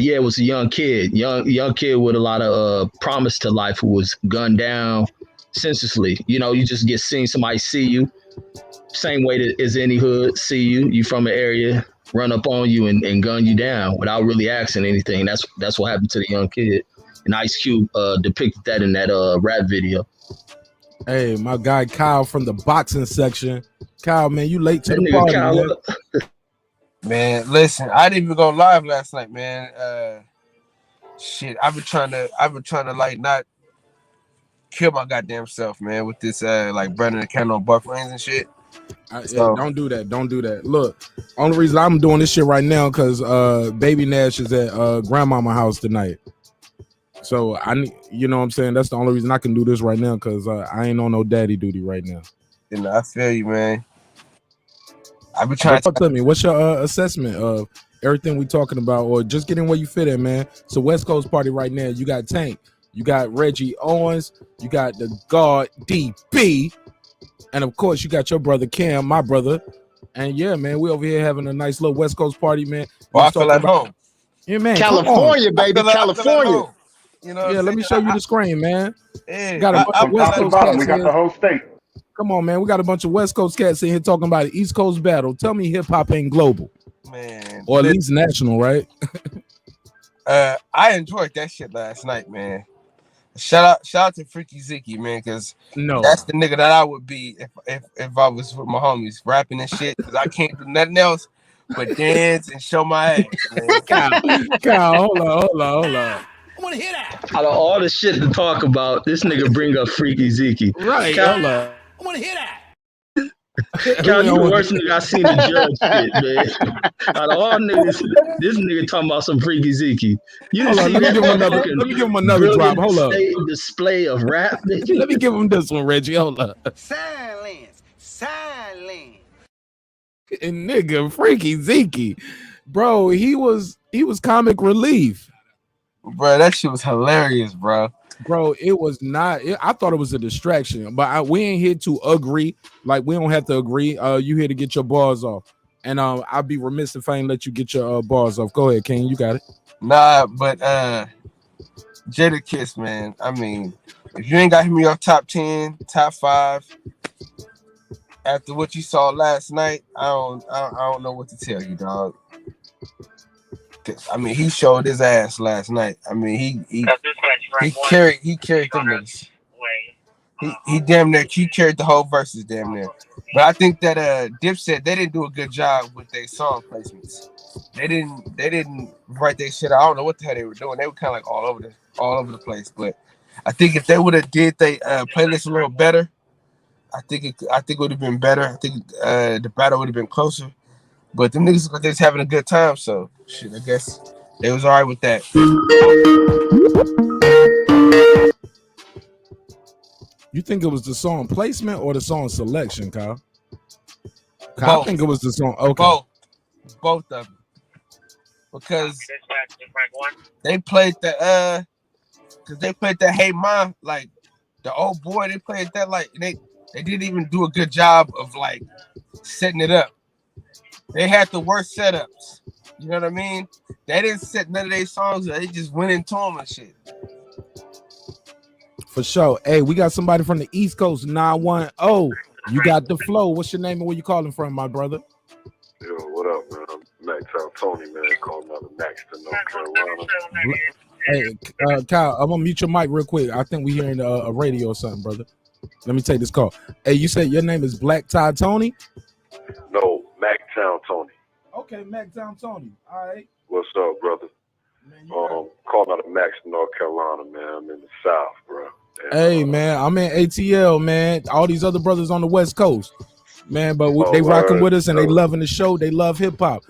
yeah, it was a young kid with a lot of promise to life, who was gunned down senselessly. You know, you just get seeing somebody see you, same way that as any hood see you from an area, run up on you and gun you down without really asking anything. That's what happened to the young kid. And Ice Cube depicted that in that rap video.
Hey, my guy Kyle from the boxing section. Kyle, man, you late to the party, man.
Man, listen, I didn't even go live last night, man. Shit, I've been trying to like not kill my goddamn self, man, with this like burning the candle on butt flames and shit.
So, don't do that. Don't do that. Look, only reason I'm doing this shit right now because Baby Nash is at grandmama house tonight. So I need, you know what I'm saying? That's the only reason I can do this right now, because I ain't on no daddy duty right now.
And I feel you, man. I've been trying
to tell me, what's your assessment of everything we talking about, or just getting where you fit in, man? So West Coast party right now. You got Tank, you got Reggie Owens, you got the guard DB, and of course you got your brother Cam, my brother. And yeah, man, we over here having a nice little West Coast party, man.
Well, I feel at home.
Yeah, man,
California, baby, California.
You know,
yeah, let me show you the screen, man.
Yeah,
Got a bunch of West Coast cats.
We got the whole state.
Come on, man. We got a bunch of West Coast cats in here talking about the East Coast battle. Tell me hip hop ain't global.
Man.
Or at least national, right?
I enjoyed that shit last night, man. Shout out to Freaky Ziki, man, because that's the nigga that I would be if I was with my homies rapping and shit, because I can't do nothing else but dance and show my ass, man.
Kyle, hold on.
I want to hear that.
Out of all the shit to talk about, this nigga bring up Freaky Ziki.
Right,
Kyle,
I want to hear that.
Kyle, you the worst nigga I seen the judge shit, man. Out of all niggas, this nigga talking about some Freaky Ziki. You didn't see that
let me give him another drop. Hold up.
Display of rap.
Let me give him this one, Reggie. Hold up.
Silence.
And nigga, Freaky Ziki, bro, he was comic relief.
Bro, that shit was hilarious, bro.
Bro, it was not. I thought it was a distraction, but we ain't here to agree. Like, we don't have to agree. You here to get your bars off, and I'd be remiss if I ain't let you get your bars off. Go ahead, King. You got it.
Nah, but Jada Kiss, man. I mean, if you ain't got me off top 10, top 5, after what you saw last night, I don't know what to tell you, dog. I mean, he showed his ass last night. I mean, he He carried them niggas. He damn near he carried the whole verses damn near. But I think that DIPSET, they didn't do a good job with their song placements. They didn't write their shit. I don't know what the hell they were doing. They were kind of like all over the place. But I think if they would have did their playlist a little better, I think it would have been better. I think the battle would have been closer. But them niggas look like they was having a good time, so shit, I guess they was all right with that.
You think it was the song placement or the song selection, Kyle?
Both.
I think it was the song. Okay.
Both of them. Because they played the Hey Ma, like the old boy, they played that like they didn't even do a good job of like setting it up. They had the worst setups. You know what I mean? They didn't set none of their songs. They just went into them and shit.
For sure. Hey, we got somebody from the East Coast, 910. You got the flow. What's your name and where you calling from, my brother?
Yo, what up, man? I'm Max Tony, man. Calling out of Maxton, North Carolina.
Hey, Kyle, I'm gonna mute your mic real quick. I think we hearing a radio or something, brother. Let me take this call. Hey, you said your name is Black Tie Tony?
No, Mactown Tony.
Okay, Mactown Tony. All right.
What's up, brother? Calling out of Maxton, North Carolina, man. I'm in the South, bro. And,
hey, man, I'm in ATL, man. All these other brothers on the West Coast, man, but they rocking with us and they loving the show. They love hip hop.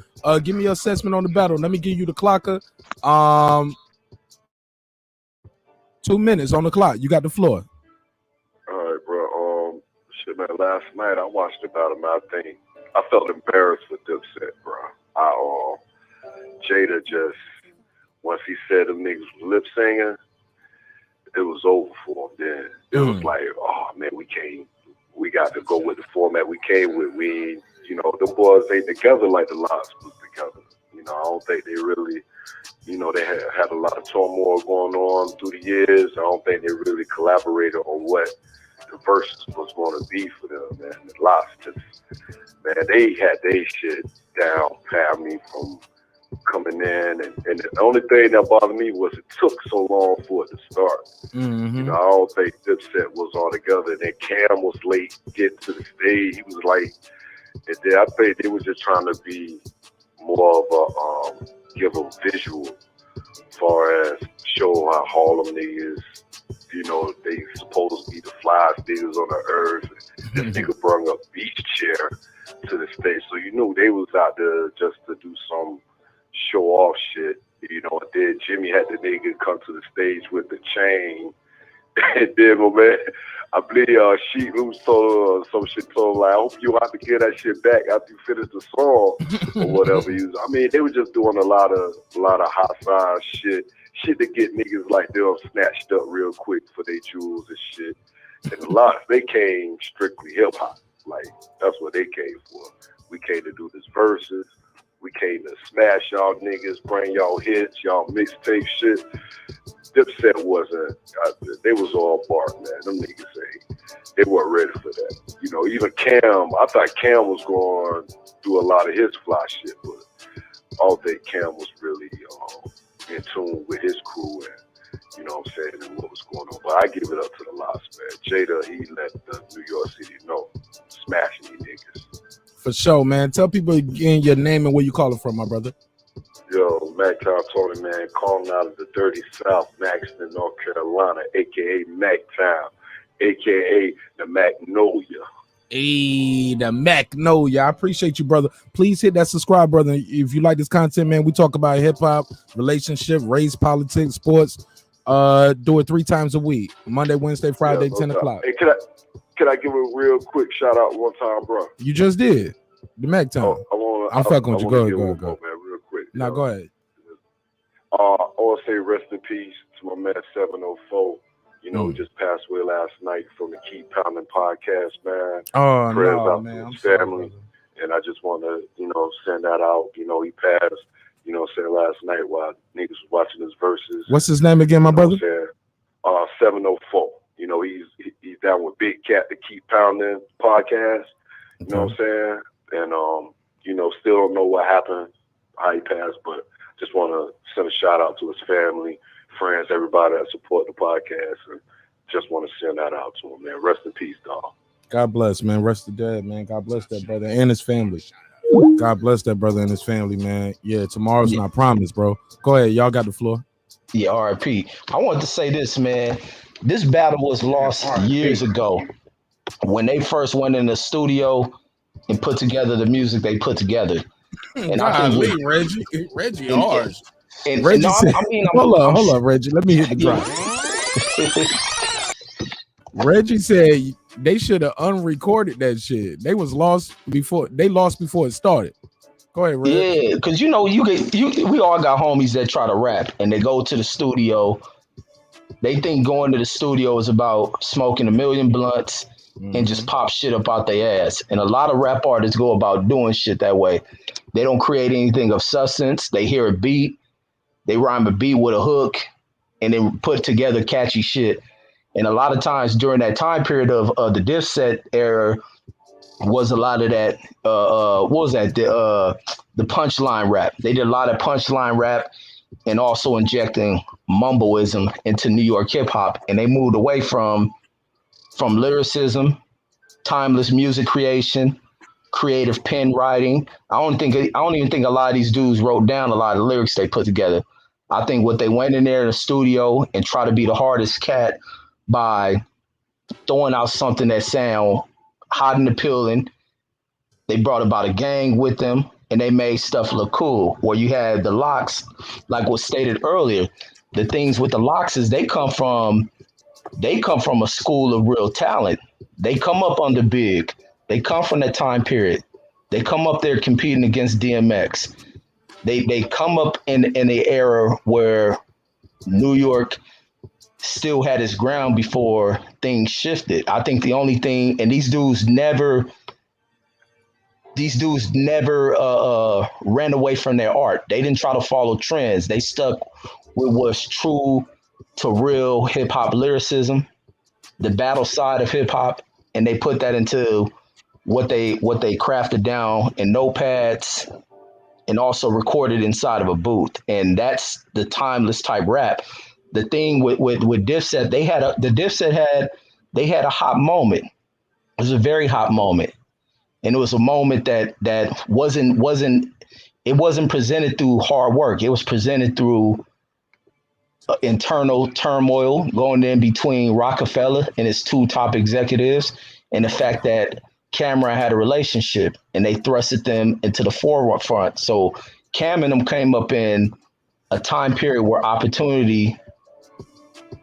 Give me your assessment on the battle. Let me give you the clocker. 2 minutes on the clock. You got the floor.
All right, bro. Shit, man. Last night I watched the battle, man. I felt embarrassed for DIPSET, bro. Jada just, once he said them niggas was lip singing, it was over for him. Then it was like, oh man, we got to go with the format we came with. We, you know, the boys ain't together like the LOX was together. You know, I don't think they really, you know, they had a lot of turmoil going on through the years. I don't think they really collaborated on what the verses was going to be for them, man. The LOX just, man, they had their shit down, pat me from coming in, and the only thing that bothered me was it took so long for it to start. You know, I don't think DIPSET was all together. And then Cam was late getting to the stage. He was like, and then I think they was just trying to be more of a give a visual as far as show how Harlem niggas, you know, they supposed to be the flyest niggas on the earth. This nigga brought a beach chair to the stage, so you knew they was out there just to do some show off shit, you know. And then Jimmy had the nigga come to the stage with the chain, and then my man, I believe Sheet Loose told some shit, told him like, I hope you have to get that shit back after you finish the song or whatever. I mean, they were just doing a lot of high side shit to get niggas like them snatched up real quick for their jewels and shit. And the LOX, they came strictly hip hop, like that's what they came for. We came to do this verses. We came to smash y'all niggas, bring y'all hits, y'all mixtape shit. DIPSET wasn't, they was all bark, man. Them niggas they weren't ready for that. You know, even Cam, I thought Cam was going to do a lot of his fly shit, but I don't think Cam was really in tune with his crew and, you know what I'm saying, and what was going on. But I give it up to the LOX, man. Jada, he let the New York City know, smashing these niggas.
For sure, man. Tell people again your name and where you calling from, my brother.
Yo, Mactown Tony, man, calling out of the dirty South, Maxton, North Carolina, a.k.a. Mactown, a.k.a. the Magnolia.
Hey, the Magnolia. I appreciate you, brother. Please hit that subscribe, brother. If you like this content, man, we talk about hip-hop, relationship, race, politics, sports. Do it 3 times a week. Monday, Wednesday, Friday, 10 o'clock.
Hey, can I give a real quick shout out one time, bro?
You just did. The Mactown. I'm fucking with you. Go ahead.
Man, real quick.
Now, go ahead.
I want to say rest in peace to my man 704. You know, who just passed away last night from the Keep Pounding podcast, man.
Oh,
prayers
no,
out
man.
to
I'm
his
sorry,
family. And I just want to, you know, send that out. You know, he passed, you know, saying last night while niggas was watching his verses.
What's his name again, my brother?
704. You know, he's down with Big Cat, the Keep Pounding podcast. You know what I'm saying? And, you know, still don't know what happened, how he passed, but just want to send a shout out to his family. friends, everybody that support the podcast, and just want to send that out to them, man. Rest in peace, dog.
God bless, man. Rest the dead, man. God bless that brother and his family. God bless that brother and his family, man. Yeah, tomorrow's not promised, bro. Go ahead, y'all got the floor.
Yeah, RIP. I wanted to say this, man. This battle was lost years ago when they first went in the studio and put together the music they put together. And I think
Golly, Reggie
and,
harsh.
and
Reggie
no,
said,
I mean,
hold up, Reggie. Let me hit the drop. Reggie said they should have unrecorded that shit. They lost before it started. Go ahead, Reg.
Yeah, because we all got homies that try to rap and they go to the studio. They think going to the studio is about smoking a million blunts and just pop shit up out their ass. And a lot of rap artists go about doing shit that way. They don't create anything of substance. They hear a beat, they rhyme a beat with a hook, and then put together catchy shit. And a lot of times during that time period of the DIPSET era was a lot of that. What was that? The punchline rap. They did a lot of punchline rap and also injecting mumbleism into New York hip hop. And they moved away from lyricism, timeless music creation, creative pen writing. I don't even think a lot of these dudes wrote down a lot of lyrics they put together. I think what they went in there in the studio and try to be the hardest cat by throwing out something that sound hot and appealing. They brought about a gang with them and they made stuff look cool. Where you had the LOX, like was stated earlier, the things with the LOX is they come from a school of real talent. They come up under Big. They come from that time period. They come up there competing against DMX. They come up in the era where New York still had its ground before things shifted. I think the only thing, and these dudes never ran away from their art. They didn't try to follow trends. They stuck with what's true to real hip hop lyricism, the battle side of hip hop, and they put that into what they crafted down in notepads and also recorded inside of a booth. And that's the timeless type rap. The thing with DIPSET, they had a hot moment. It was a very hot moment. And it was a moment that wasn't presented through hard work. It was presented through internal turmoil going in between Rockefeller and his two top executives, and the fact that Cameron had a relationship and they thrusted them into the forefront. So Cam and them came up in a time period where opportunity,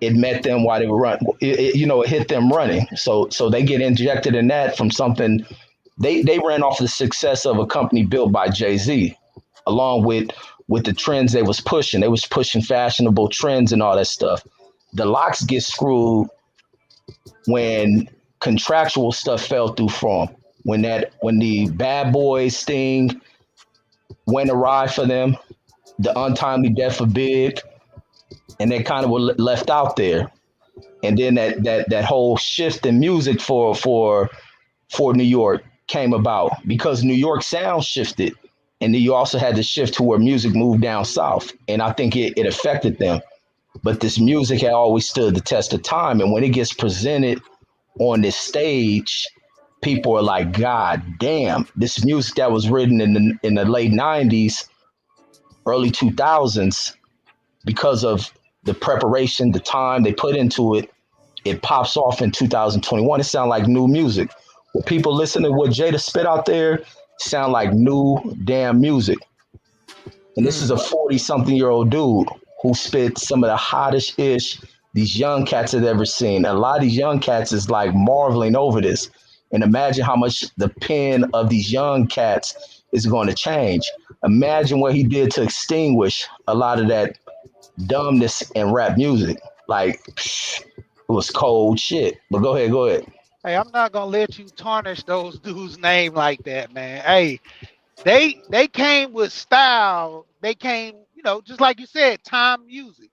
it met them while they were running. It hit them running. So they get injected in that from something. They ran off the success of a company built by Jay-Z, along with the trends they was pushing. They was pushing fashionable trends and all that stuff. The LOX get screwed when contractual stuff fell through for them. When the Bad Boys thing went awry for them, the untimely death of Big, and they kind of were left out there. And then that whole shift in music for New York came about because New York sound shifted, and then you also had to shift to where music moved down south, and I think it affected them. But this music had always stood the test of time, and when it gets presented on this stage, people are like, God damn, this music that was written in the late 90s, early 2000s, because of the preparation, the time they put into it, it pops off in 2021. It sounds like new music. When people listen to what Jada spit out there, sound like new damn music. And this is a 40-something-year-old dude who spit some of the hottest ish these young cats have ever seen. A lot of these young cats is like marveling over this. And imagine how much the pen of these young cats is going to change. Imagine what he did to extinguish a lot of that dumbness in rap music. Like, it was cold shit. But go ahead.
Hey, I'm not gonna let you tarnish those dudes' name like that, man. Hey, they came with style. They came, just like you said, time music.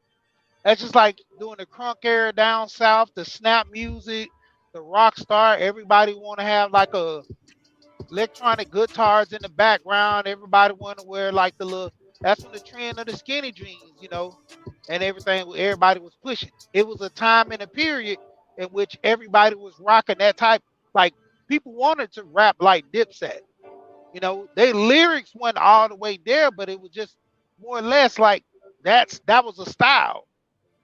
That's just like doing the crunk era down south, the snap music, the rock star. Everybody want to have like a electronic guitars in the background. Everybody want to wear like the little. That's when the trend of the skinny jeans, and everybody was pushing. It was a time and a period in which everybody was rocking that type. Like people wanted to rap like Dipset. You know, their lyrics went all the way there, but it was just more or less like that was a style.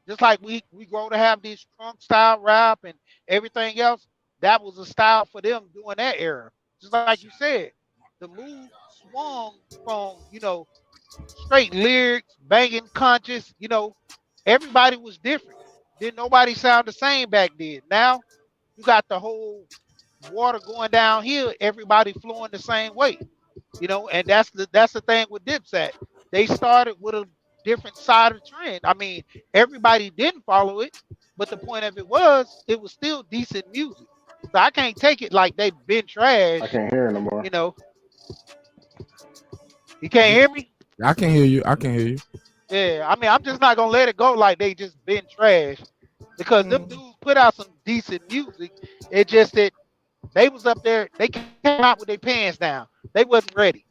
Just like we grow to have these trunk style rap and everything else, that was a style for them during that era. Just like you said, the move swung from, straight lyrics, banging conscious, everybody was different. Didn't nobody sound the same back then. Now you got the whole water going downhill, everybody flowing the same way. And that's the thing with Dipset. They started with a different side of the trend. I mean, everybody didn't follow it, but the point of it was still decent music. So I can't take it like they've been
I
trash.
can't hear it no more.
You can't hear me?
I can hear you. I can hear you.
Yeah, I mean, I'm just not gonna let it go like they just been trash because them dudes put out some decent music. It just that they was up there, they came out with their pants down. They wasn't ready.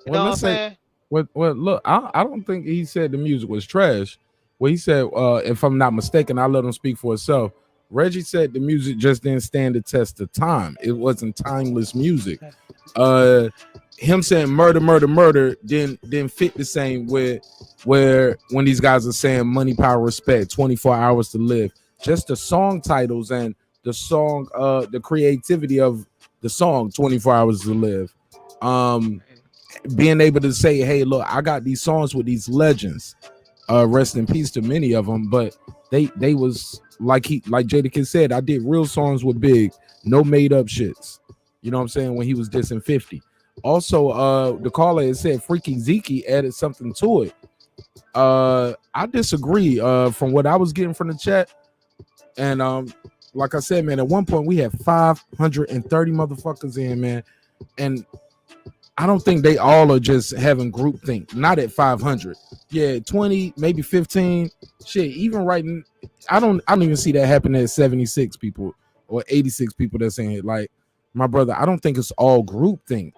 You know what I'm saying?
Well, look, I don't think he said the music was trash. Well, he said, if I'm not mistaken, I'll let him speak for himself. Reggie said the music just didn't stand the test of time. It wasn't timeless music. Him saying murder, murder, murder didn't fit the same with where when these guys are saying money, power, respect, 24 hours to live. Just the song titles and the song, the creativity of the song, 24 hours to live. Being able to say, hey, look, I got these songs with these legends. Rest in peace to many of them, but they was like Jadakiss said, I did real songs with Big, no made up shits. You know what I'm saying? When he was dissing 50. Also, the caller had said Freaky Zeke added something to it. I disagree. From what I was getting from the chat, and like I said, man, at one point we had 530 motherfuckers in, man, and I don't think they all are just having groupthink. Not at 500. Yeah, 20, maybe 15. Shit, even writing, I don't even see that happening at 76 people or 86 people that's in here. Like my brother, I don't think it's all groupthink.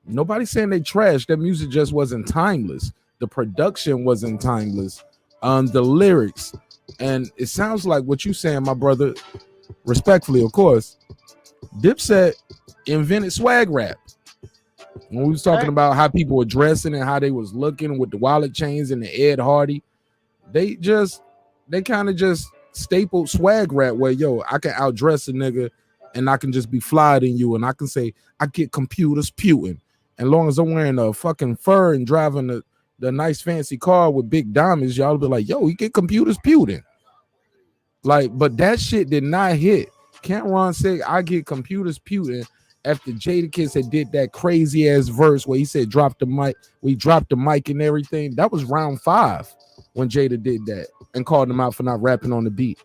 Nobody's saying they trash. Their music just wasn't timeless. The production wasn't timeless. The lyrics, and it sounds like what you saying, my brother. Respectfully, of course, Dipset invented swag rap. When we was talking about how people were dressing and how they was looking with the wallet chains and the Ed Hardy, they kind of just stapled swag rap where, yo, I can outdress a nigga and I can just be flyer than you, and I can say I get computers putin'. And long as I'm wearing a fucking fur and driving the nice fancy car with big diamonds, y'all be like, yo, he get computers putin'. Like, but that shit did not hit. Cameron said I get computers putin' after Jadakiss had did that crazy ass verse where he said drop the mic, we dropped the mic and everything. That was round 5 when Jada did that and called him out for not rapping on the beat.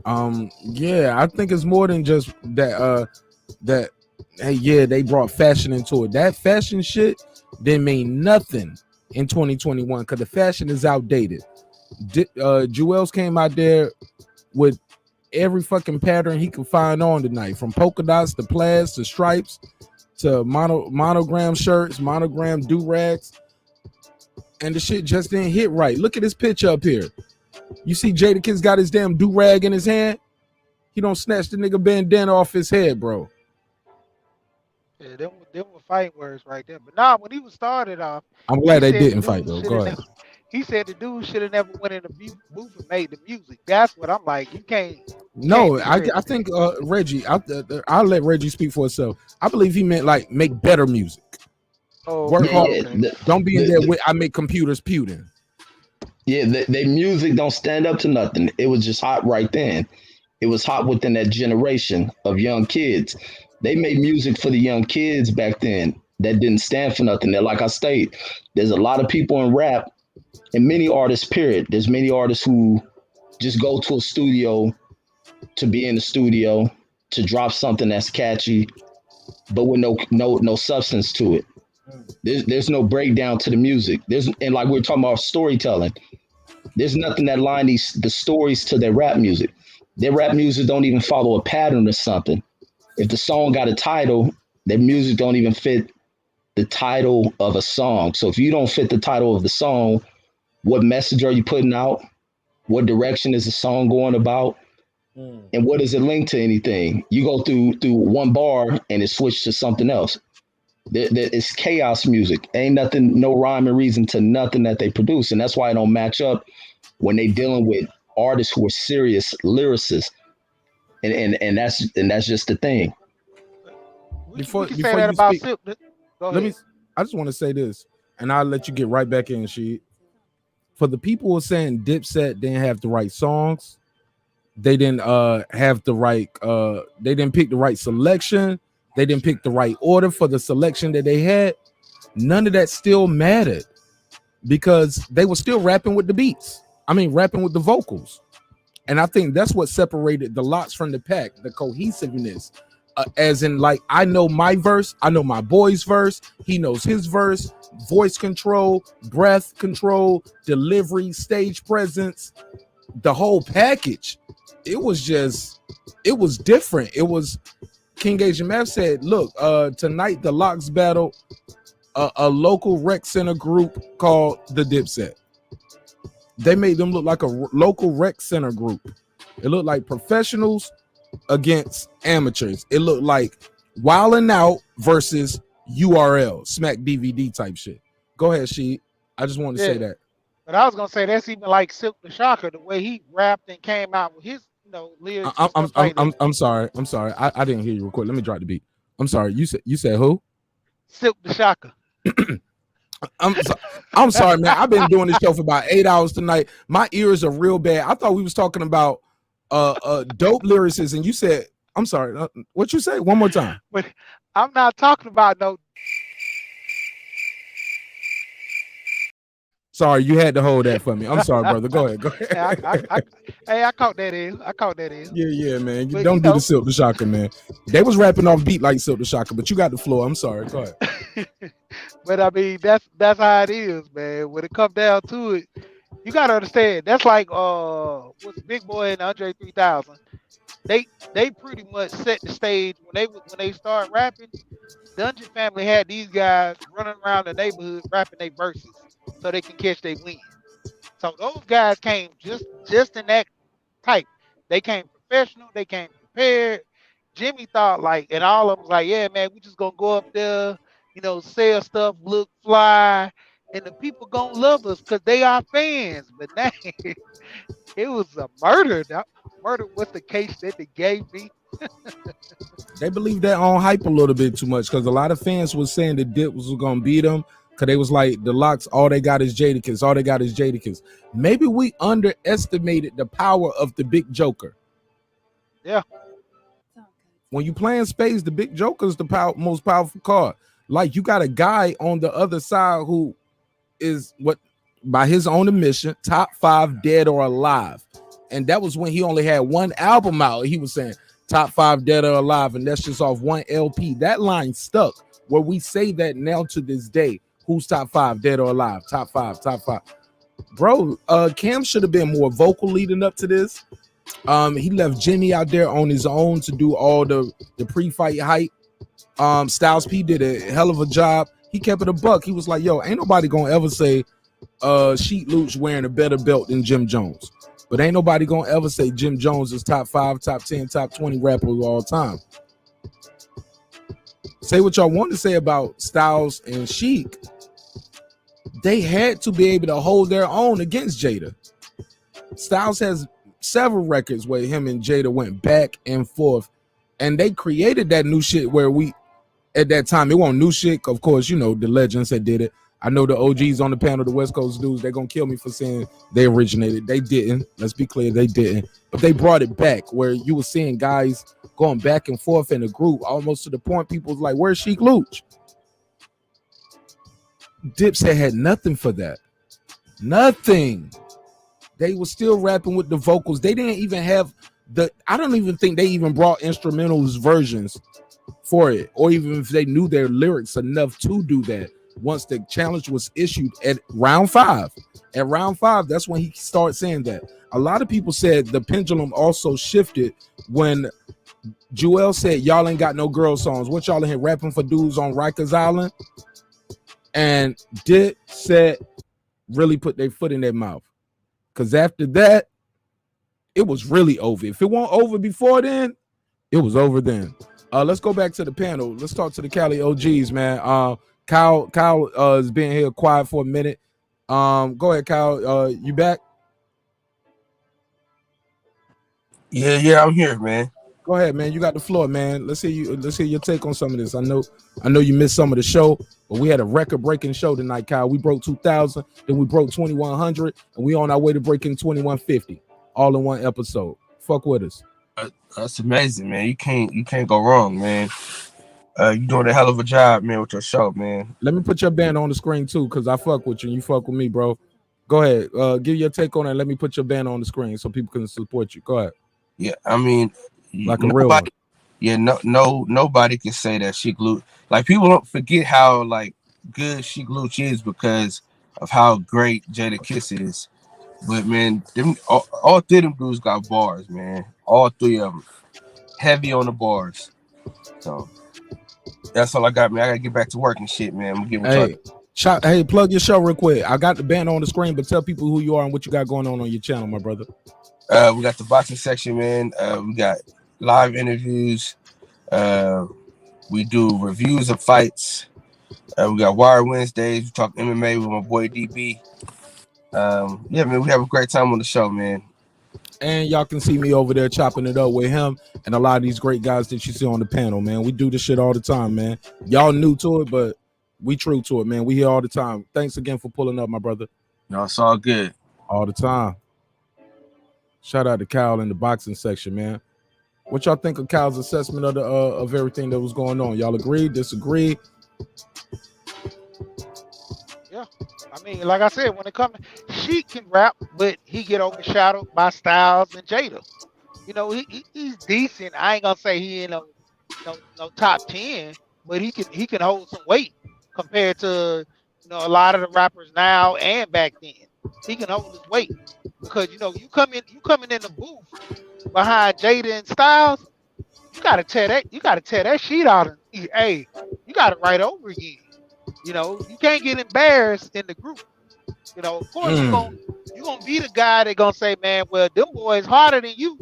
Yeah, I think it's more than just that hey, yeah, they brought fashion into it. That fashion shit didn't mean nothing in 2021 because the fashion is outdated. Jewels came out there with every fucking pattern he could find on tonight, from polka dots to plaids to stripes to monogram shirts, monogram do-rags, and the shit just didn't hit right. Look at this picture up here. You see Jadakiss got his damn do-rag in his hand? He don't snatch the nigga bandana off his head, bro.
Yeah, them were fighting words right there. But nah, when he was started off,
I'm glad they didn't fight though. Go ahead.
He said the dude should have never went in the booth and made the music. That's what I'm like. You can't.
No, I think Reggie. I'll let Reggie speak for himself. I believe he meant like make better music.
Oh,
work hard. Don't be in there with I make computers putin'.
Yeah, they music don't stand up to nothing. It was just hot right then. It was hot within that generation of young kids. They made music for the young kids back then that didn't stand for nothing. That, like I state, there's a lot of people in rap and many artists, period. There's many artists who just go to a studio to be in the studio, to drop something that's catchy, but with no substance to it. There's no breakdown to the music. And like we're talking about storytelling, there's nothing that line the stories to their rap music. Their rap music don't even follow a pattern or something. If the song got a title, their music don't even fit the title of a song. So if you don't fit the title of the song, What message are you putting out? What direction is the song going about? And what does it link to anything? You go through one bar and it switched to something else. It's chaos music. Ain't nothing, no rhyme and reason to nothing that they produce. And that's why it don't match up when they dealing with artists who are serious lyricists. And that's just the thing.
Before
say
you
that about
speak,
Silk. Go
let me.
ahead.
I just want to say this, and I'll let you get right back in. She, for the people who are saying Dipset didn't have the right songs, they didn't have the right. They didn't pick the right selection. They didn't pick the right order for the selection that they had. None of that still mattered because they were still rapping with the beats. I mean, rapping with the vocals. And I think that's what separated the LOX from the pack, the cohesiveness. As in, like, I know my verse, I know my boy's verse, he knows his verse, voice control, breath control, delivery, stage presence, the whole package. It was different. It was, King Asian Math said, look, tonight the LOX battle a local rec center group called the Dipset. They made them look like a local rec center group. It looked like professionals against amateurs. It looked like Wildin' Out versus URL, Smack DVD type shit. Go ahead, Sheed. I just want to say that.
But I was gonna say that's even like Silk the Shocker, the way he rapped and came out with his, lyrics.
I'm sorry. I didn't hear you real quick. Let me drop the beat. I'm sorry. You said who?
Silk the Shocker.
I'm sorry, man. I've been doing this show for about 8 hours tonight. My ears are real bad. I thought we was talking about dope lyricists, and you said, I'm sorry, what you say? One more time.
But I'm not talking about no.
Sorry, you had to hold that for me. I'm sorry, brother. Go ahead.
I caught that in.
Yeah, man. You don't do the Silk the Shocker, man. They was rapping off beat like Silk the Shocker, but you got the floor. I'm sorry. Go ahead.
But I mean, that's how it is, man. When it comes down to it, you gotta understand. That's like what's Big Boy and Andre 3000. They pretty much set the stage when they start rapping. Dungeon Family had these guys running around the neighborhood rapping their verses so they can catch their win. So those guys came just in that type. They came professional. They came prepared. Jimmy thought like, and all of them was like, yeah, man, we just gonna go up there, sell stuff, look fly, and the people gonna love us because they are fans. But now it was a murder. Murder was the case that they gave me.
They believed that on hype a little bit too much because a lot of fans was saying the Dip was gonna beat them because they was like, the LOX, all they got is Jadakiss. Maybe we underestimated the power of the Big Joker.
Yeah.
When you playing space, the Big Joker is the most powerful card. Like, you got a guy on the other side who is, what, by his own admission, top 5 dead or alive. And that was when he only had one album out. He was saying top 5 dead or alive, and that's just off one LP. That line stuck where we say that now to this day. Who's top 5 dead or alive? Top 5. Bro, Cam should have been more vocal leading up to this. He left Jimmy out there on his own to do all the pre-fight hype. Styles P did a hell of a job. He kept it a buck. He was like, yo, ain't nobody gonna ever say Sheet Luch wearing a better belt than Jim Jones. But ain't nobody gonna ever say Jim Jones is top 5, top 10, top 20 rapper of all time. Say what y'all want to say about Styles and Sheik. They had to be able to hold their own against Jada. Styles has several records where him and Jada went back and forth, and they created that new shit where we, at that time, it wasn't new shit. Of course, the legends that did it. I know the OGs on the panel, the West Coast dudes, they're going to kill me for saying they originated. They didn't. Let's be clear, they didn't. But they brought it back where you were seeing guys going back and forth in a group, almost to the point people was like, where's Sheik Luch? Dipset had nothing for that. Nothing. They were still rapping with the vocals. They didn't even have I don't even think they even brought instrumentals versions for it, or even if they knew their lyrics enough to do that. Once the challenge was issued at round 5. At round 5, that's when he started saying that. A lot of people said the pendulum also shifted when Jewel said, y'all ain't got no girl songs. What y'all in here rapping for dudes on Rikers Island? And Dipset really put their foot in their mouth. Because after that, it was really over. If it wasn't over before then, it was over then. Let's go back to the panel. Let's talk to the Cali OGs, man. Kyle is being here quiet for a minute. Go ahead, Kyle. You back?
Yeah, I'm here, man.
Go ahead, man. You got the floor, man. Let's hear your take on some of this. I know you missed some of the show, but we had a record-breaking show tonight, Kyle. We broke 2,000, then we broke 2,100, and we on our way to breaking 2,150, all in one episode. Fuck with us.
That's amazing, man. You can't go wrong, man. You doing a hell of a job, man, with your show, man.
Let me put your band on the screen too, because I fuck with you and you fuck with me, bro. Go ahead. Give your take on it. Let me put your band on the screen so people can support you. Go ahead.
Yeah, I mean,
like a real one.
Yeah, nobody can say that Sheek Louch. Like, people don't forget how like good Sheek Louch is because of how great Jada Kiss is. But man, all three of them dudes got bars, man. All three of them heavy on the bars. So that's all I got, man. I gotta get back to work and shit, man. I'm giving
Hey, plug your show real quick. I got the band on the screen, but tell people who you are and what you got going on your channel, my brother.
We got the boxing section, man. We got live interviews. We do reviews of fights. We got Wire Wednesdays. We talk MMA with my boy DB. Yeah, man, we have a great time on the show, man.
And y'all can see me over there chopping it up with him and a lot of these great guys that you see on the panel, man. We do this shit all the time, man. Y'all new to it, but we true to it, man. We here all the time. Thanks again for pulling up, my brother.
No, it's all good.
All the time. Shout out to Kyle in the boxing section, man. What y'all think of Kyle's assessment of the of everything that was going on? Y'all agree, disagree?
Yeah. I mean, like I said, when it comes, Sheek can rap, but he get overshadowed by Styles and Jada. You know, he's decent. I ain't gonna say he ain't no top 10, but he can hold some weight compared to a lot of the rappers now and back then. He can hold his weight because you coming in the booth behind Jada and Styles, you gotta tear that sheet out and hey, you gotta write over again. You can't get embarrassed in the group. Of course you're gonna be the guy that gonna say, man, well, them boys harder than you,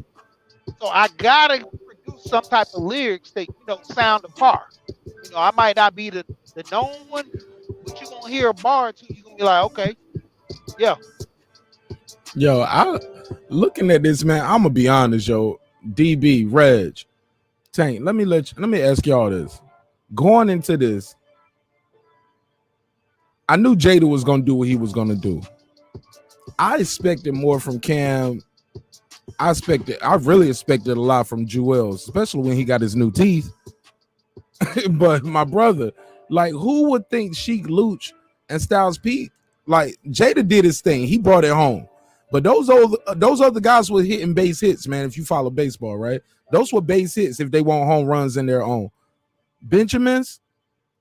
so I gotta produce some type of lyrics that sound apart. I might not be the known one, but you're gonna hear a bar or two, you're gonna be like, okay, yeah.
Yo, I looking at this, man, I'm gonna be honest, yo. DB, Reg, Tank, let me ask y'all this. Going into this, I knew Jada was gonna do what he was gonna do. I expected more from Cam. I really expected a lot from Jewel, especially when he got his new teeth. But my brother, like, who would think Sheek Louch and Styles P? Like, Jada did his thing. He brought it home. But those other guys were hitting base hits, man. If you follow baseball, right? Those were base hits if they want home runs in their own. Benjamins,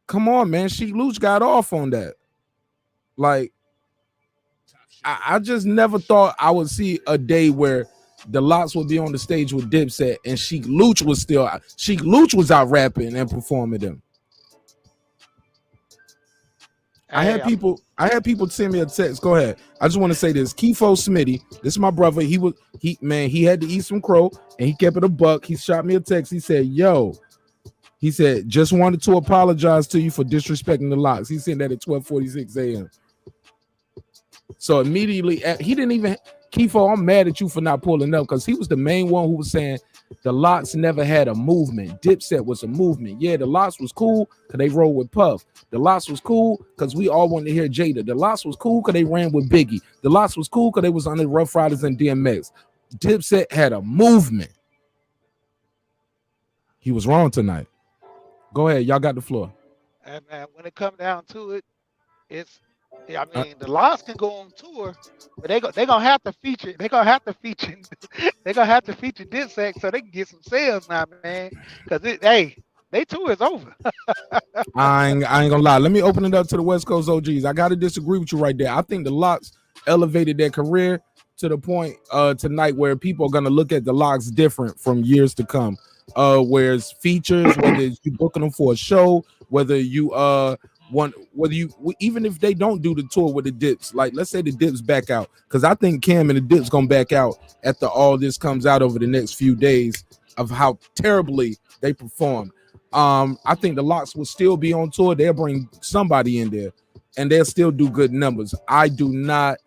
come on, man. Sheek Louch got off on that. Like, I just never thought I would see a day where the LOX would be on the stage with Dipset and Sheek Louch was out rapping and performing them. I had people send me a text. Go ahead. I just want to say this. Kefo Smitty, this is my brother. He had to eat some crow and he kept it a buck. He shot me a text. He said, yo, just wanted to apologize to you for disrespecting the LOX. He sent that at 12:46 a.m. So immediately, he didn't even, Kefo, I'm mad at you for not pulling up because he was the main one who was saying the LOX never had a movement. Dipset was a movement. Yeah, the LOX was cool because they rolled with Puff. The LOX was cool because we all wanted to hear Jada. The LOX was cool because they ran with Biggie. The LOX was cool because they was under Rough Riders and DMX. Dipset had a movement. He was wrong tonight. Go ahead. Y'all got the floor.
Hey, man, when it comes down to it, the LOX can go on tour, but they gonna have to feature. They gonna have to feature Dipset so they can get some sales now, man. Because they tour is over.
I ain't gonna lie. Let me open it up to the West Coast OGs. I gotta disagree with you right there. I think the LOX elevated their career to the point tonight where people are gonna look at the LOX different from years to come. Whereas features, whether you booking them for a show, whether you whether even if they don't do the tour with the Dips, like let's say the Dips back out, because I think Cam and the Dips gonna back out after all this comes out over the next few days of how terribly they perform. I think the LOX will still be on tour. They'll bring somebody in there and they'll still do good numbers. I do not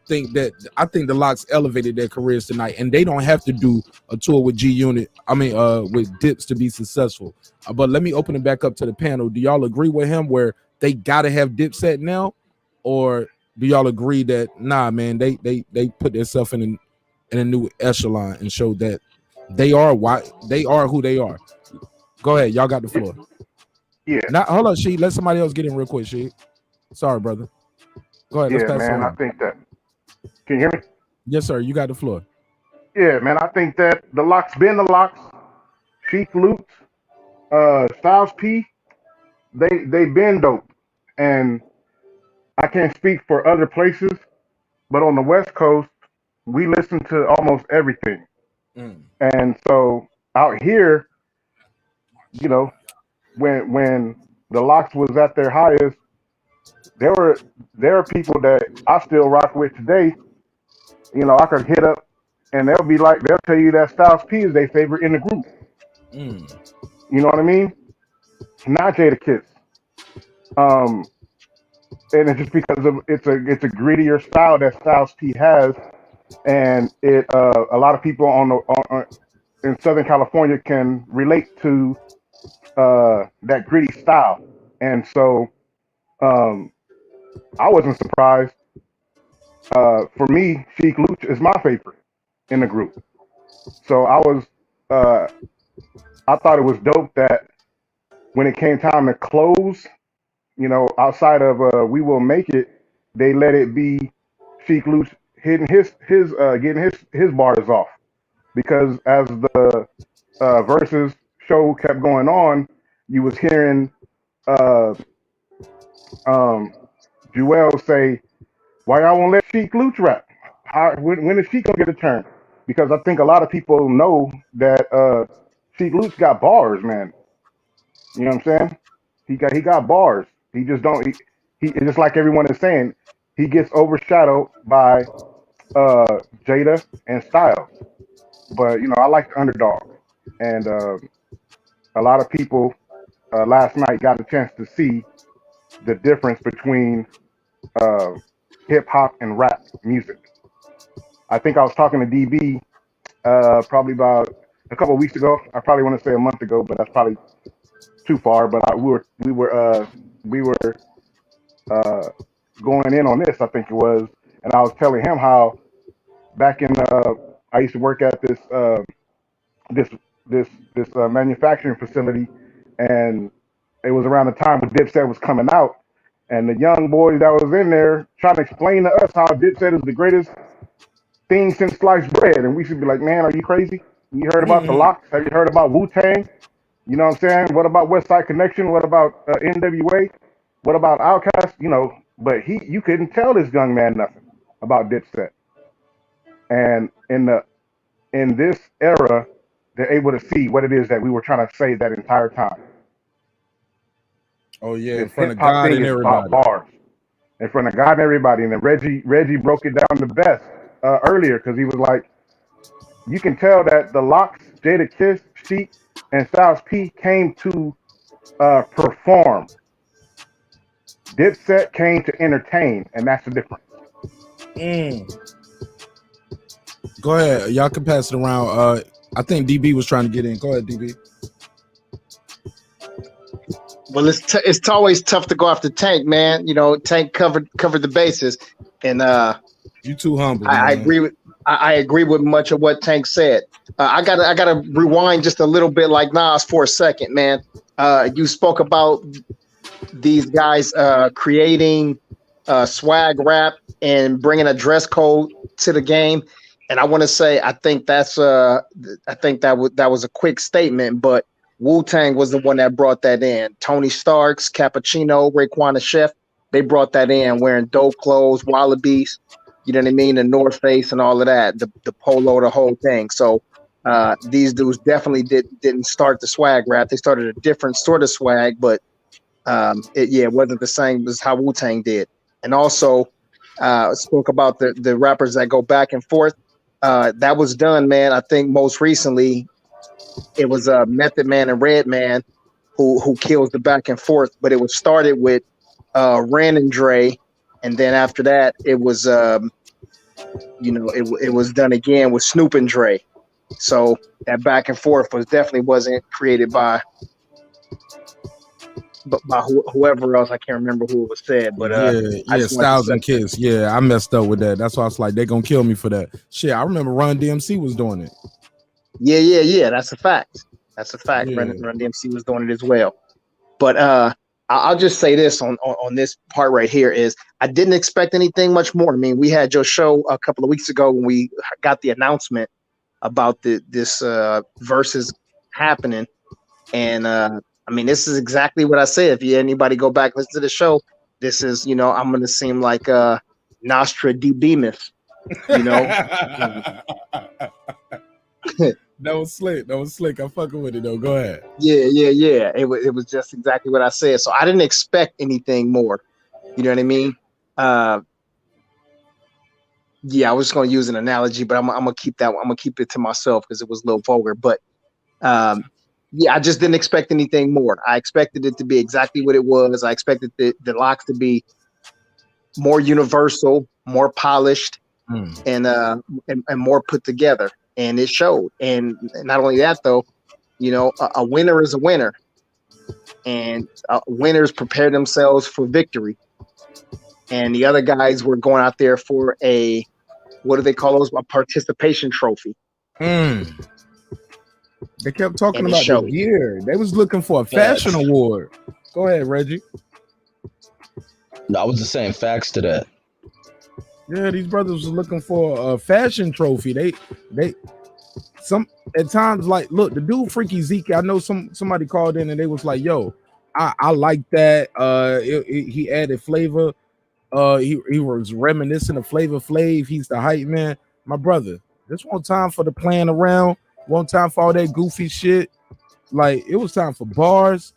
think that. I think the LOX elevated their careers tonight, and they don't have to do a tour with G Unit. I mean, with Dips to be successful. But let me open it back up to the panel. Do y'all agree with him where they gotta have Dipset now, or do y'all agree that nah, man, they put themselves in a new echelon and showed that they are who they are? Go ahead, y'all got the floor.
Yeah.
Now, hold on, Sheet. Let somebody else get in real quick, Sheet. Sorry, brother. Go ahead. Let's pass it
man.
on.
I think that. Can you hear me?
Yes, sir. You got the floor.
Yeah, man. I think that the LOX been the LOX. Chief Luke, Styles P, they been dope, and I can't speak for other places, but on the West Coast, we listen to almost everything, and so out here, you know, when the LOX was at their highest, there are people that I still rock with today. You know, I could hit up, and they'll tell you that Styles P is their favorite in the group. You know what I mean? Not Jadakiss. And it's just because of it's a grittier style that Styles P has, and it a lot of people in Southern California can relate to that gritty style, and so I wasn't surprised. For me, Sheik Luch is my favorite in the group, so I thought it was dope that when it came time to close, you know, outside of We Will Make It, they let it be Sheik Luch hitting getting his bars off, because as the versus show kept going on, you was hearing Jewel say, "Why y'all won't let Sheik Luch rap? When is Sheik gonna get a turn?" Because I think a lot of people know that Sheik Luch got bars, man. You know what I'm saying? He got bars. He just don't. He just like everyone is saying, he gets overshadowed by Jada and Styles. But you know, I like the underdog, and a lot of people last night got a chance to see the difference between hip hop and rap music. I think I was talking to DB probably about a couple of weeks ago. I probably want to say a month ago, but that's probably too far. But we were going in on this, I think it was, and I was telling him how back in I used to work at this manufacturing facility, and it was around the time when Dipset was coming out, and the young boys that was in there trying to explain to us how Dipset is the greatest thing since sliced bread, and we should be like, man, are you crazy? You heard about the LOX? Have you heard about Wu-Tang? You know what I'm saying? What about West Side Connection? What about NWA? What about Outkast? You know, but you couldn't tell this young man nothing about Dipset. And in this era, they're able to see what it is that we were trying to say that entire time.
Oh yeah,
This
in front of
hip-hop
God
thing
and
is
everybody.
about bars. In front of God and everybody. And then Reggie broke it down the best earlier, because he was like, you can tell that the LOX, Jadakiss, Sheik, and Styles P came to perform. Dipset came to entertain, and that's the difference.
Go ahead. Y'all can pass it around. I think DB was trying to get in. Go ahead, DB.
Well, it's always tough to go after Tank, man. You know, Tank covered the bases, and
you too humble.
I agree with much of what Tank said. I gotta rewind just a little bit, like Nas, for a second, man. You spoke about these guys creating swag rap and bringing a dress code to the game, and I want to say I think that was a quick statement, but Wu-Tang was the one that brought that in. Tony Starks, Cappuccino, Raekwon the Chef, they brought that in, wearing dope clothes, Wallabies, you know what I mean, the North Face and all of that, the polo, the whole thing. So these dudes definitely didn't start the swag rap. They started a different sort of swag, but It wasn't the same as how Wu-Tang did. And also spoke about the rappers that go back and forth. That was done, man. I think most recently it was Method Man and Redman who kills the back and forth, but it was started with Ren and Dre, and then after that it was it was done again with Snoop and Dre. So that back and forth wasn't created by whoever else. I can't remember who it was said, but
Styles and Kiss. Yeah, I messed up with that. That's why I was like, they're gonna kill me for that. Shit, I remember Run DMC was doing it.
Yeah. That's a fact.
Yeah.
Run DMC was doing it as well. But I'll just say this on this part right here is I didn't expect anything much more. I mean, we had your show a couple of weeks ago when we got the announcement about this versus happening, and I mean, this is exactly what I said. If anybody go back listen to the show, this is I'm gonna seem like Nostra D Bemis,
That was slick. I'm fucking with it though. Go ahead.
Yeah. It was just exactly what I said. So I didn't expect anything more. You know what I mean? Yeah, I was just gonna use an analogy, but I'm gonna keep that. I'm gonna keep it to myself because it was a little vulgar. But yeah, I just didn't expect anything more. I expected it to be exactly what it was. I expected the LOX to be more universal, more polished, and more put together. And it showed. And not only that, though, a winner is a winner, and winners prepare themselves for victory. And the other guys were going out there for what do they call those? A participation trophy.
They kept talking about the gear. They was looking for a fashion award. Go ahead, Reggie.
No, I was just saying facts to that.
Yeah, these brothers was looking for a fashion trophy. They some at times like look the dude Freaky Zeke. I know somebody called in and they was like, "Yo, I like that." He added flavor. He was reminiscent of Flavor Flav. He's the hype man. My brother, this one time for the playing around. One time for all that goofy shit. Like it was time for bars.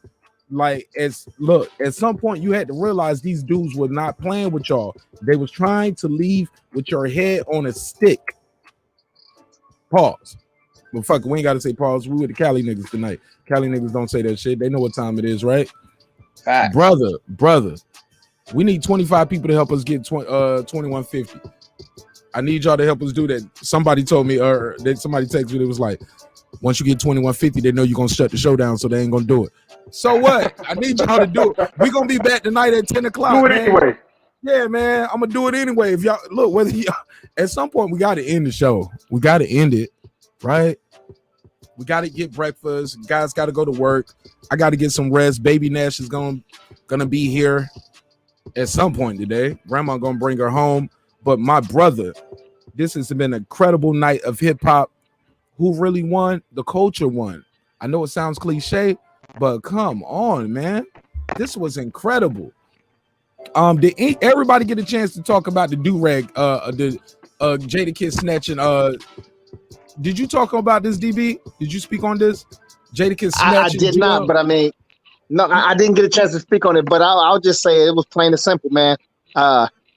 Like at some point you had to realize these dudes were not playing with y'all. They was trying to leave with your head on a stick. Pause. But fuck, we ain't gotta say pause. We with the Cali niggas tonight. Cali niggas don't say that shit. They know what time it is, right?
Facts.
Brother. We need 25 people to help us get 2150. I need y'all to help us do that. Somebody told me, or somebody texted me, it was like, once you get 2150, they know you're gonna shut the show down, so they ain't gonna do it. So what? I need y'all to do it. We gonna be back tonight at 10 o'clock.
Do it
man.
anyway.
Yeah, man. I'm gonna do it anyway. If y'all look, at some point we gotta end the show. We gotta end it, right? We gotta get breakfast. Guys gotta go to work. I gotta get some rest. Baby Nash is gonna be here at some point today. Grandma gonna bring her home. But my brother, this has been an incredible night of hip hop. Who really won? The culture won. I know it sounds cliche, but come on, man. This was incredible. Did everybody get a chance to talk about the do-rag, the Jadakiss snatching? Did you talk about this, DB? Did you speak on this? Jadakiss snatching?
I did not, but I mean, no, I didn't get a chance to speak on it, but I'll just say it was plain and simple, man.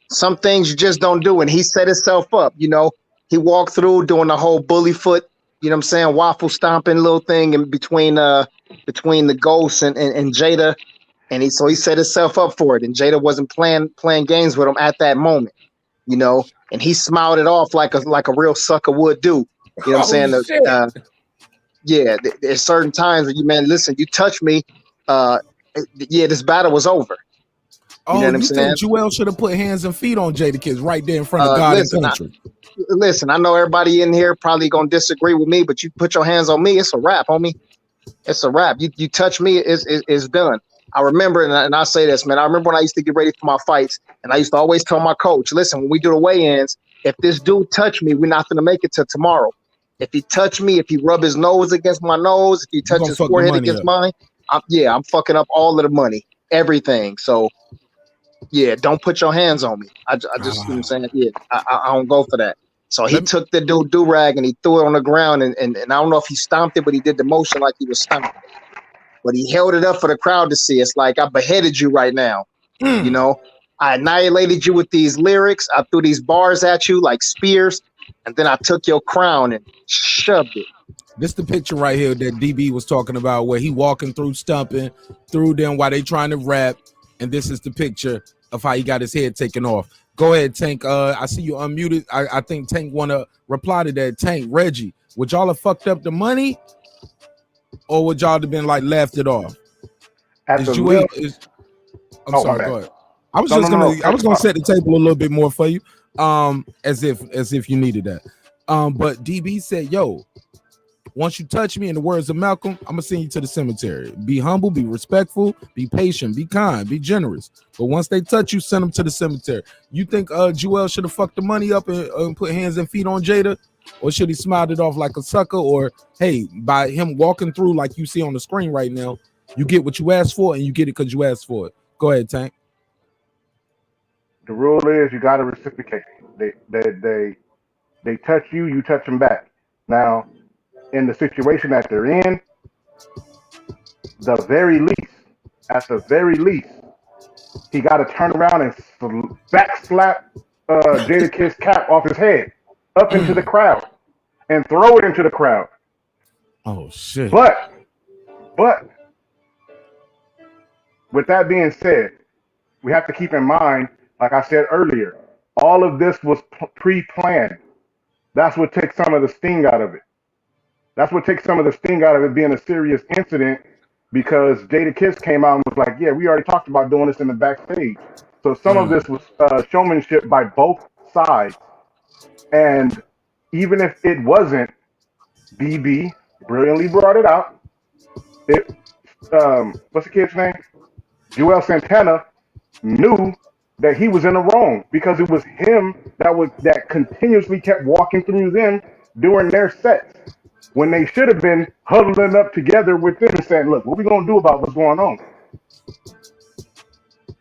Some things you just don't do, and he set himself up. He walked through doing the whole bully foot, waffle stomping little thing in between the Ghost and Jada, and he set himself up for it. And Jada wasn't playing games with him at that moment, and he smiled it off like a real sucker would do. You know what I'm saying? Yeah, there's certain times that listen, you touch me, this battle was over. You know what I'm saying?
Think Joel should have put hands and feet on Jadakiss right there in front of God and country.
Listen, I know everybody in here probably gonna disagree with me, but you put your hands on me, it's a wrap, homie. It's a wrap. You touch me, it's done. I remember, and I say this, man. I remember when I used to get ready for my fights, and I used to always tell my coach, listen, when we do the weigh-ins, if this dude touch me, we're not gonna make it till tomorrow. If he touch me, if he rub his nose against my nose, if he touch his forehead against mine, I'm fucking up all of the money, everything. So. Yeah, don't put your hands on me. I just, you know what I'm saying? Yeah, I don't go for that. So he took the do-rag and he threw it on the ground, and I don't know if he stomped it, but he did the motion like he was stomping it. but he held it up for the crowd to see. It's like I beheaded you right now. You know, I annihilated you with these lyrics. I threw these bars at you like spears, and then I took your crown and shoved it.
This the picture right here that DB was talking about, where he walking through, stumping through them while they trying to rap, and this is the picture of how he got his head taken off. Go ahead, Tank. I see you unmuted. I think Tank want to reply to that. Tank, Reggie, would y'all have fucked up the money, or would y'all have been like laughed it off? I'm sorry. Go ahead. I was gonna set the table a little bit more for you, as if you needed that. But DB said, "Yo, once you touch me, in the words of Malcolm, I'm gonna send you to the cemetery. Be humble, be respectful, be patient, be kind, be generous. But once they touch you, send them to the cemetery." You think Jewel should have fucked the money up and put hands and feet on Jada, or should he smiled it off like a sucker? Or hey, by him walking through like you see on the screen right now, you get what you asked for, and you get it because you asked for it. Go ahead, Tank.
The rule is you got to reciprocate. They touch you, you touch them back. Now, in the situation that they're in, at the very least, he got to turn around and backslap Jada Kid's cap off his head up into the crowd and throw it into the crowd.
Oh shit!
But with that being said, we have to keep in mind, like I said earlier, all of this was pre-planned. That's what takes some of the sting out of it. That's what takes some of the sting out of it being a serious incident, because Jada Kiss came out and was like, yeah, we already talked about doing this in the backstage. So some of this was showmanship by both sides. And even if it wasn't, BB brilliantly brought it out. What's the kid's name? Joel Santana knew that he was in the wrong, because it was him that continuously kept walking through them during their sets, when they should have been huddling up together with them and saying, look, what we gonna do about what's going on?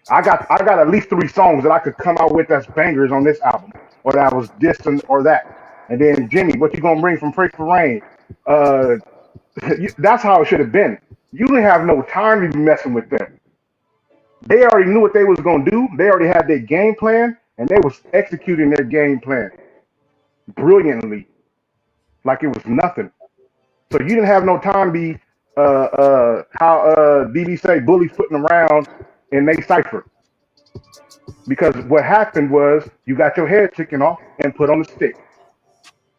I got at least 3 songs that I could come out with that's bangers on this album, or that was distant or that. And then Jimmy, what you gonna bring from Pray for Rain? That's how it should have been. You didn't have no time to be messing with them. They already knew what they was gonna do. They already had their game plan, and they was executing their game plan brilliantly, like it was nothing. So you didn't have no time to be how DB say, bully footing around in they cipher. Because what happened was you got your head taken off and put on the stick,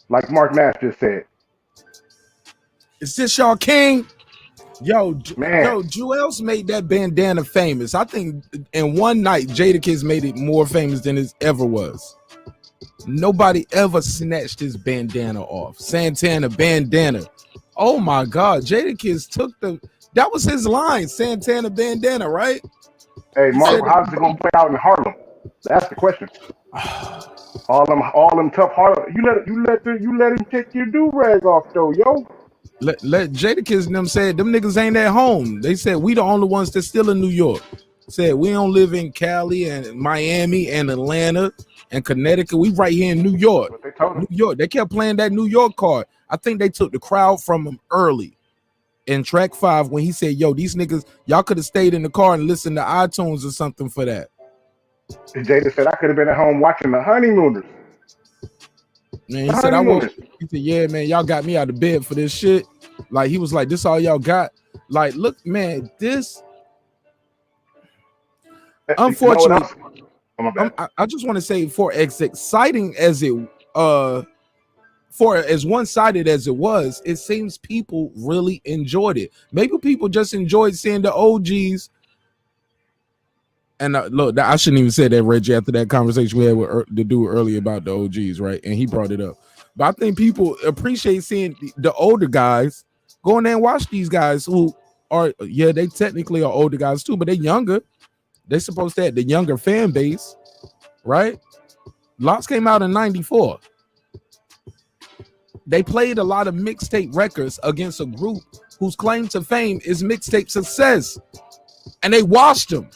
like Marq Nash just said.
Is this y'all king? Yo, Jewels made that bandana famous. I think in one night, Jadakiss made it more famous than it ever was. Nobody ever snatched his bandana off. Santana bandana. Oh my God, Jadakiss took that was his line, Santana bandana, right?
Hey, Mark, how's it gonna play out in Harlem? That's the question. all them tough Harlem. You let him take your do-rag off though, yo.
Let Jadakiss and them said them niggas ain't at home. They said we the only ones that's still in New York. Said we don't live in Cali and Miami and Atlanta and Connecticut. We right here in New York. New York. They kept playing that New York card. I think they took the crowd from him early in track 5 when he said, yo, these niggas, y'all could have stayed in the car and listened to iTunes or something for that.
Jada said I could have been at home watching the Honeymooners.
Man, he said, he said, yeah, man, y'all got me out of bed for this shit. Like, he was like, this all y'all got? Like, look, man, this, unfortunately, I just want to say, for as exciting as it, for as one-sided as it was, it seems people really enjoyed it. Maybe people just enjoyed seeing the OGs. And look, I shouldn't even say that, Reggie, after that conversation we had with the dude earlier about the OGs, right? And he brought it up. But I think people appreciate seeing the older guys go in there and watch these guys who are, yeah, they technically are older guys too, but they're younger. They're supposed to have the younger fan base, right? LOX came out in 94. They played a lot of mixtape records against a group whose claim to fame is mixtape success. And they washed them.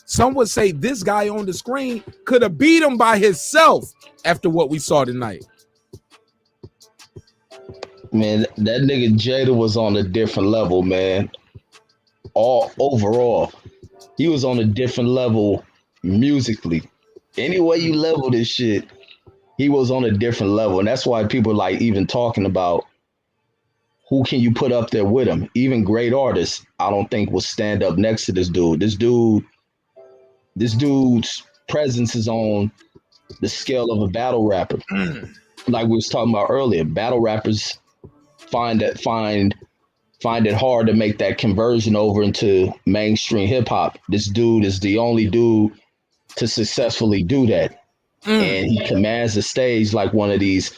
Some would say this guy on the screen could have beat him by himself after what we saw tonight.
Man, that nigga Jada was on a different level, man. All overall, he was on a different level musically. Any way you level this shit, he was on a different level, and that's why people like even talking about who can you put up there with him. Even great artists, I don't think will stand up next to this dude. This dude's presence is on the scale of a battle rapper. Like we was talking about earlier, battle rappers find it hard to make that conversion over into mainstream hip hop. This dude is the only dude to successfully do that. And he commands the stage like one of these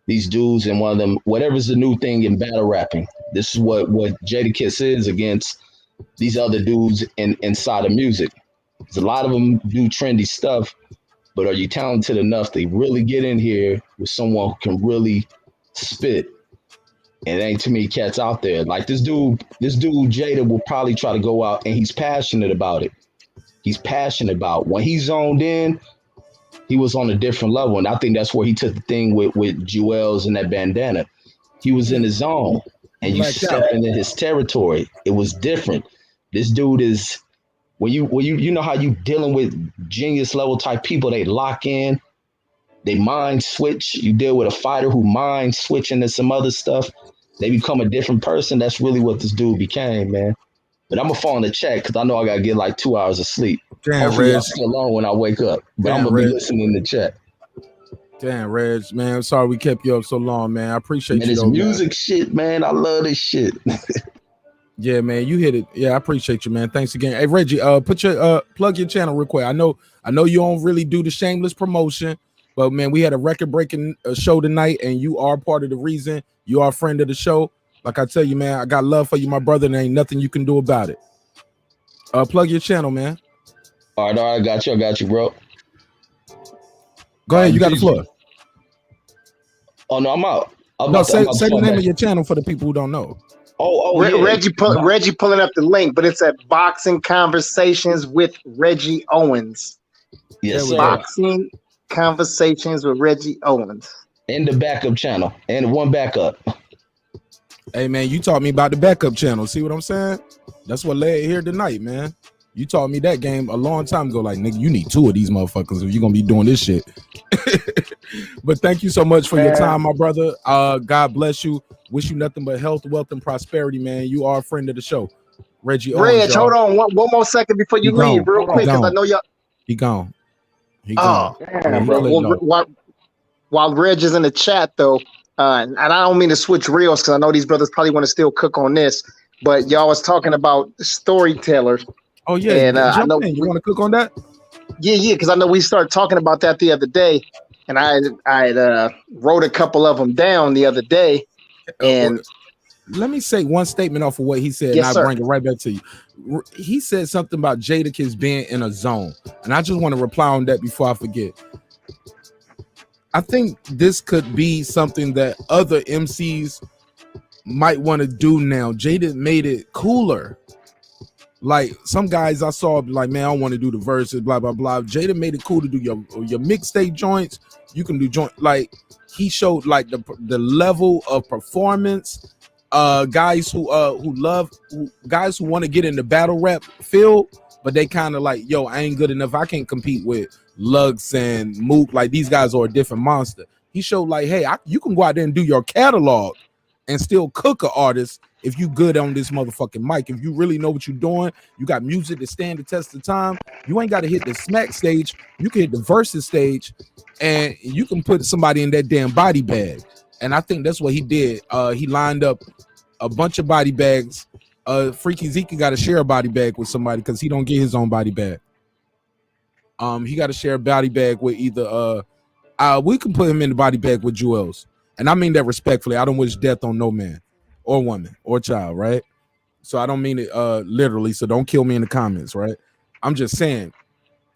dudes and one of them, whatever's the new thing in battle rapping. This is what Jadakiss is against these other dudes inside of music. There's a lot of them do trendy stuff, but are you talented enough to really get in here with someone who can really spit? And there ain't too many cats out there. Like this dude Jada will probably try to go out, and he's passionate about it. He's passionate about when he's zoned in. He was on a different level, and I think that's where he took the thing with Jewels and that bandana. He was in his zone, and you stepping in his territory. It was different. This dude is when you know how you dealing with genius level type people. They lock in, they mind switch. You deal with a fighter who mind switching to some other stuff. They become a different person. That's really what this dude became, man. But I'm gonna fall in the chat because I know I gotta get like 2 hours of sleep.
Damn,
Hopefully
Reg.
y'all still on when I wake up. But
Damn,
I'm gonna be
Reg.
listening in the chat.
Damn, Reg, man. I'm sorry we kept you up so long, man. I appreciate
Man,
you
this
though,
music
man.
shit, man. I love this shit.
Yeah, man, you hit it. Yeah, I appreciate you, man. Thanks again. Hey, Reggie, put your plug your channel real quick. I know you don't really do the shameless promotion, but man, we had a record-breaking show tonight, and you are part of the reason. You are a friend of the show. Like I tell you, man, I got love for you, my brother, and ain't nothing you can do about it. Plug your channel, man.
All right, I got you, bro.
Go ahead, you got the floor.
Oh no, I'm out.
Say the name of your channel for the people who don't know.
Yeah.
Reggie pulling up the link, but it's at Boxing Conversations with Reggie Owens.
Yes, sir.
Boxing Conversations with Reggie Owens.
And the backup channel. And one backup.
Hey, man, you taught me about the backup channel. See what I'm saying? That's what led here tonight, man. You taught me that game a long time ago. Like, nigga, you need 2 of these motherfuckers if you're going to be doing this shit. But thank you so much for your time, my brother. God bless you. Wish you nothing but health, wealth, and prosperity, man. You are a friend of the show. Reggie Owens,
Reg, hold on one more second before you leave, real quick, because I know y'all.
He gone.
Damn, bro. While Reg is in the chat, though, and I don't mean to switch reels because I know these brothers probably want to still cook on this, but y'all was talking about storytellers.
Oh, yeah.
And I know
you want to cook on that?
Yeah, because I know we started talking about that the other day, and I wrote a couple of them down the other day. And
let me say one statement off of what he said,
yes,
and
sir.
I'll bring it right back to you. He said something about Jadakiss being in a zone, and I just want to reply on that before I forget. I think this could be something that other MCs might want to do now. Jada made it cooler. Like some guys I saw, like, man, I want to do the verses, blah blah blah. Jada made it cool to do your mixtape joints. You can do joint, like he showed like the level of performance. Guys who guys who want to get in the battle rap field, but they kind of like, yo, I ain't good enough. I can't compete with LOX and Mook. Like these guys are a different monster. He showed like, hey, you can go out there and do your catalog and still cook an artist if you good on this motherfucking mic. If you really know what you're doing, you got music to stand the test of time. You ain't got to hit the smack stage. You can hit the versus stage, and you can put somebody in that damn body bag. And I think that's what he did. He lined up a bunch of body bags. Freaky Zeke got to share a body bag with somebody because he don't get his own body bag. He got to share a body bag with either we can put him in the body bag with Jewels. And I mean that respectfully. I don't wish death on no man or woman or child, right? So I don't mean it literally, so don't kill me in the comments, right? I'm just saying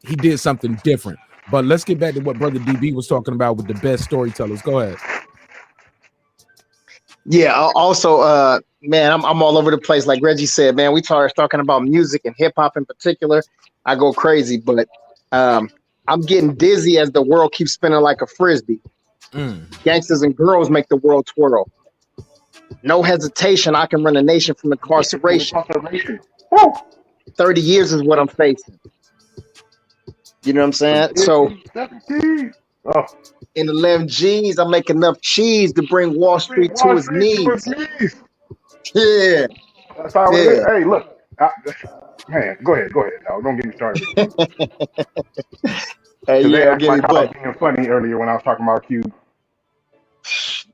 he did something different. But let's get back to what Brother DB was talking about with the best storytellers. Go ahead.
Yeah, also, man, I'm all over the place. Like Reggie said, man, we started talking about music and hip hop in particular. I go crazy, but I'm getting dizzy as the world keeps spinning like a frisbee. Gangsters and girls make the world twirl. No hesitation, I can run a nation from incarceration. 30 years is what I'm facing. You know what I'm saying? So in 11 G's, I make enough cheese to bring Wall Street to its knees. Yeah.
That's how it is. Hey, look. Man, go ahead, dog. Don't get me started.
Hey,
They
yeah,
asked
get
like
it,
I was
but
being funny earlier when I was talking about Cube.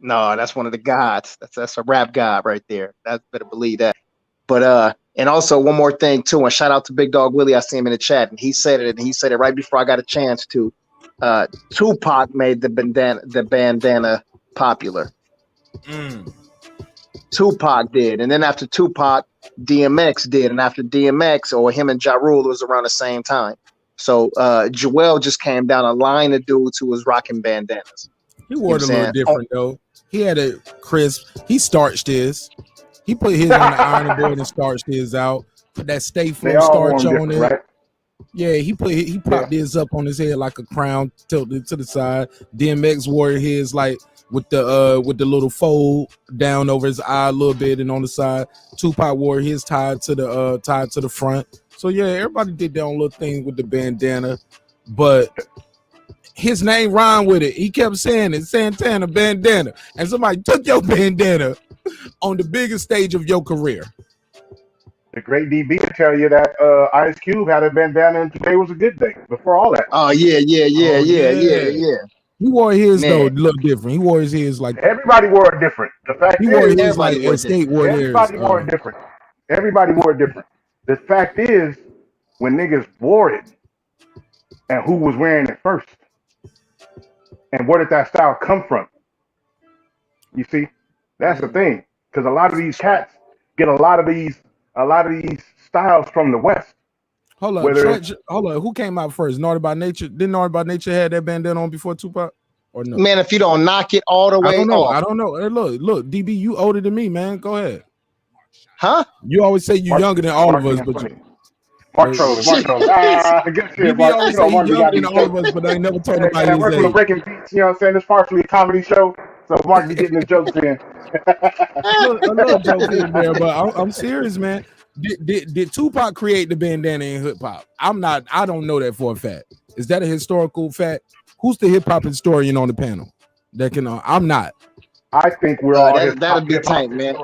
no, that's one of the gods. That's a rap god right there. That better believe that. But and also one more thing too, and shout out to Big Dog Willie. I see him in the chat, and he said it right before I got a chance to. Tupac made the bandana popular. Tupac did, and then after Tupac, DMX did, and after DMX, or him and Ja Rule, it was around the same time. So Joel just came down a line of dudes who was rocking bandanas.
He wore it a little different though. He had a crisp. He starched his. He put his on the ironing board and starched his out. Put that Stay Flow starch on it. Right? Yeah, he popped his up on his head like a crown, tilted to the side. DMX wore his like with the little fold down over his eye a little bit and on the side. Tupac wore his tied to the front. So yeah, everybody did their own little thing with the bandana, but his name rhymed with it. He kept saying it, Santana bandana, and somebody took your bandana on the biggest stage of your career.
The great DB will tell you that Ice Cube had a bandana and today was a good day before all that.
Oh yeah.
He wore his though look different. He wore his like
everybody wore it different. The fact
he
is,
wore his like escape wore
everybody wore it different. Everybody wore it different. The fact is, when niggas wore it, and who was wearing it first, and where did that style come from? You see, that's the thing. Because a lot of these cats get a lot of these styles from the West.
Hold on. Who came out first? Naughty by Nature. Didn't Naughty by Nature had that bandana on before Tupac? Or no?
Man, if you don't knock it all the way
I don't know. Hey, look, DB, you older than me, man. Go ahead.
Huh?
You always say you're younger than all of us, but
Mark Trolls.
DB always say you're younger than all of us, but I ain't never told nobody his
we're
age.
breaking beats, you know what I'm saying? It's partially a comedy show, so Mark be getting his jokes in.
a little joke in there, but I'm serious, man. Did Tupac create the bandana in hip hop? I don't know that for a fact. Is that a historical fact? Who's the hip hop historian on the panel? That can I'm not.
I think we're all
that'd be tight, man.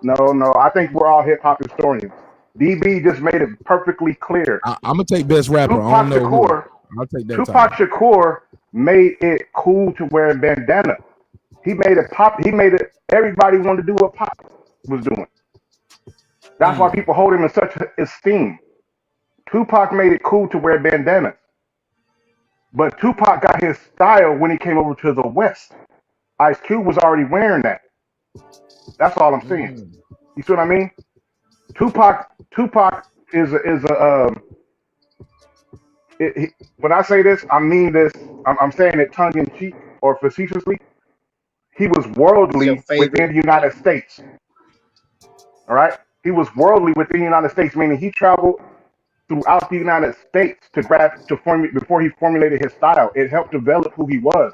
No, I think we're all hip hop historians. DB just made it perfectly clear.
I'm gonna take best rapper.
Tupac
I don't know
Shakur,
who. I'll take that.
Tupac Shakur made it cool to wear a bandana. He made it pop. He made it. Everybody wanted to do what Pop was doing. That's why people hold him in such esteem. Tupac made it cool to wear bandanas. But Tupac got his style when he came over to the West. Ice Cube was already wearing that. That's all I'm saying. You see what I mean? Tupac is when I say this, I mean this. I'm saying it tongue in cheek or facetiously. He was worldly within the United States. All right? He was worldly within the United States, meaning he traveled throughout the United States before he formulated his style. It helped develop who he was,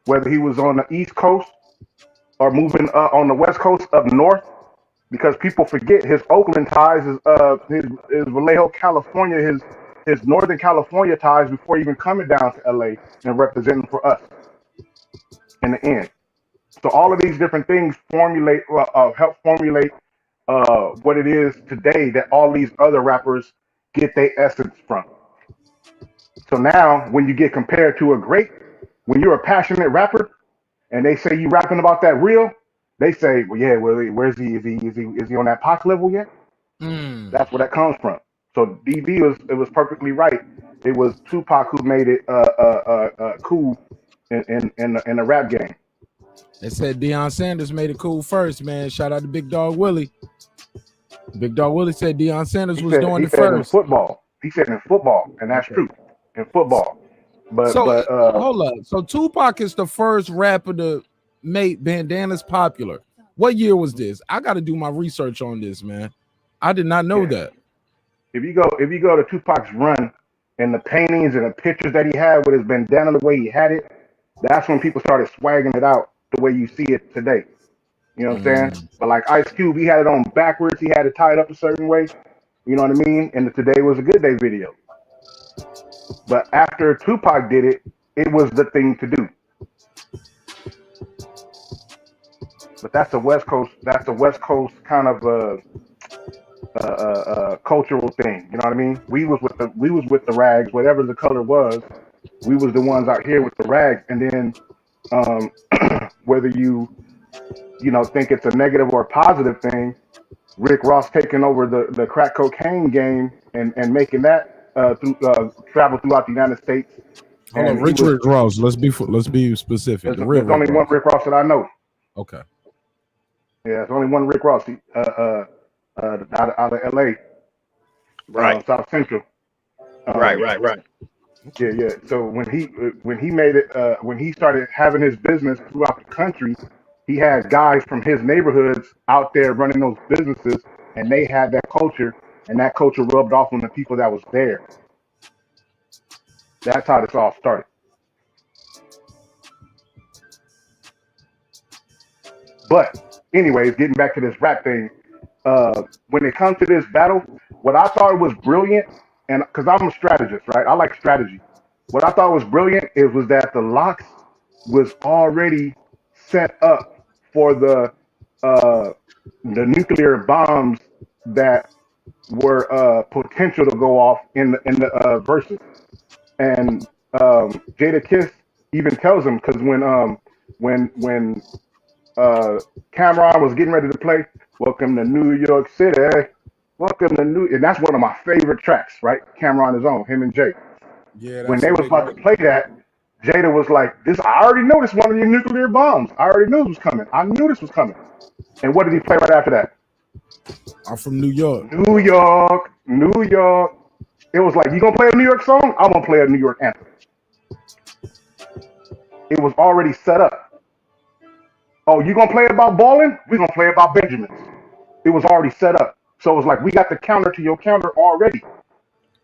whether he was on the East Coast or moving on the West Coast up north, because people forget his Oakland ties, his Vallejo, California, his Northern California ties before even coming down to LA and representing for us in the end. So all of these different things help formulate what it is today that all these other rappers get their essence from. So now when you get compared to when you're a passionate rapper and they say you rapping about that real, they say, well, yeah, where's he? Is he on that Pac level yet? That's where that comes from. So DB was perfectly right. It was Tupac who made it cool in the rap game.
They said Deion Sanders made it cool first, man. Shout out to Big Dog Willie. Big Dog Willie said Deion Sanders was doing it first.
In football. He said in football, and that's true. In football. But
hold up. So Tupac is the first rapper to make bandanas popular. What year was this? I got to do my research on this, man. I did not know that.
If you go to Tupac's run and the paintings and the pictures that he had with his bandana the way he had it, that's when people started swagging it out the way you see it today. You know what I'm saying? But like Ice Cube, he had it on backwards. He had it tied up a certain way. You know what I mean? And the Today Was a Good Day video. But after Tupac did it, it was the thing to do. But that's a West Coast. That's a West Coast kind of cultural thing. You know what I mean? We was with the rags, whatever the color was. We was the ones out here with the rags, and then whether you think it's a negative or a positive thing, Rick Ross taking over the crack cocaine game and making that travel throughout the United States.
Hold on, Rick Ross. Let's be specific.
There's only one Rick Ross that I know.
Okay.
Yeah, there's only one Rick Ross out of LA,
right?
South Central.
Right.
Yeah. So when he made it, when he started having his business throughout the country, he had guys from his neighborhoods out there running those businesses, and they had that culture, and that culture rubbed off on the people that was there. That's how this all started. But anyways, getting back to this rap thing, when it comes to this battle, what I thought was brilliant, and because I'm a strategist, right? I like strategy. What I thought was brilliant was that the LOX was already set up for the nuclear bombs that were potential to go off in the verses. And Jada Kiss even tells him, because when Cameron was getting ready to play "Welcome to New York City," and that's one of my favorite tracks, right? Cameron is on him and Jay.
Yeah.
When they was about to play that, Jada was like, "This, I already know this one of your nuclear bombs. I already knew it was coming. I knew this was coming." And what did he play right after that?
I'm from New York.
New York. It was like, you gonna play a New York song? I'm gonna play a New York anthem. It was already set up. Oh, you gonna play about balling? We gonna play about Benjamins. It was already set up. So it was like, we got the counter to your counter already.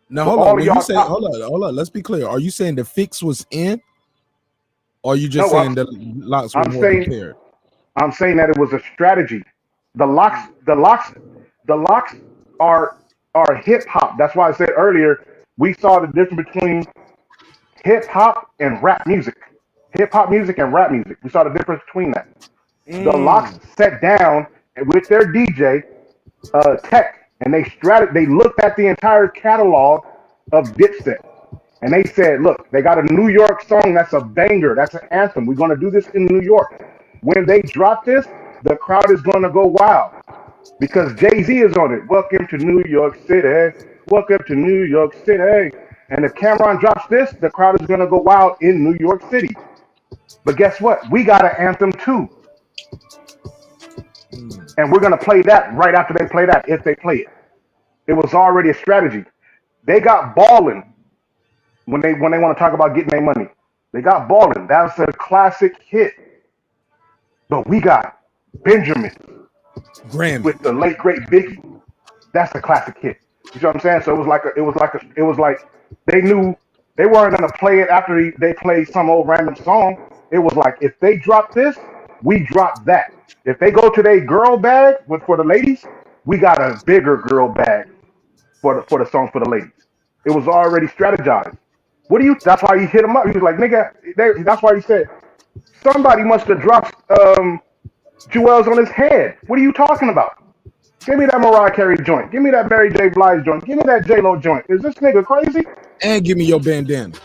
Now
So
hold on.
all
When
of
you
y'all
say hold on, let's be clear. Are you saying the fix was in? Or are you just saying that LOX were more prepared?
I'm saying that it was a strategy. The locks are hip hop. That's why I said earlier we saw the difference between hip hop and rap music. Hip hop music and rap music. We saw the difference between that. The LOX sat down with their DJ Tech, and they looked at the entire catalog of Dipset, and they said, "Look, they got a New York song that's a banger. That's an anthem. We're gonna do this in New York. When they drop this, the crowd is gonna go wild because Jay-Z is on it. Welcome to New York City. Welcome to New York City." And if Cameron drops this, the crowd is gonna go wild in New York City. But guess what? We got an anthem too. And we're going to play that right after they play that, if they play it. It was already a strategy. They got balling when they want to talk about getting their money. They got balling. That's a classic hit. But we got Benjamin
Grammy
with the late great Biggie. That's a classic hit. You see what I'm saying? So it was like they knew they weren't gonna play it after they played some old random song. It was like, if they drop this, we drop that. If they go to their girl bag for the ladies, we got a bigger girl bag for the songs for the ladies. It was already strategized. That's why he hit him up. He was like, nigga, that's why he said, somebody must have dropped jewels on his head. What are you talking about? Give me that Mariah Carey joint. Give me that Mary J. Blige joint. Give me that J-Lo joint. Is this nigga crazy?
And give me your bandana.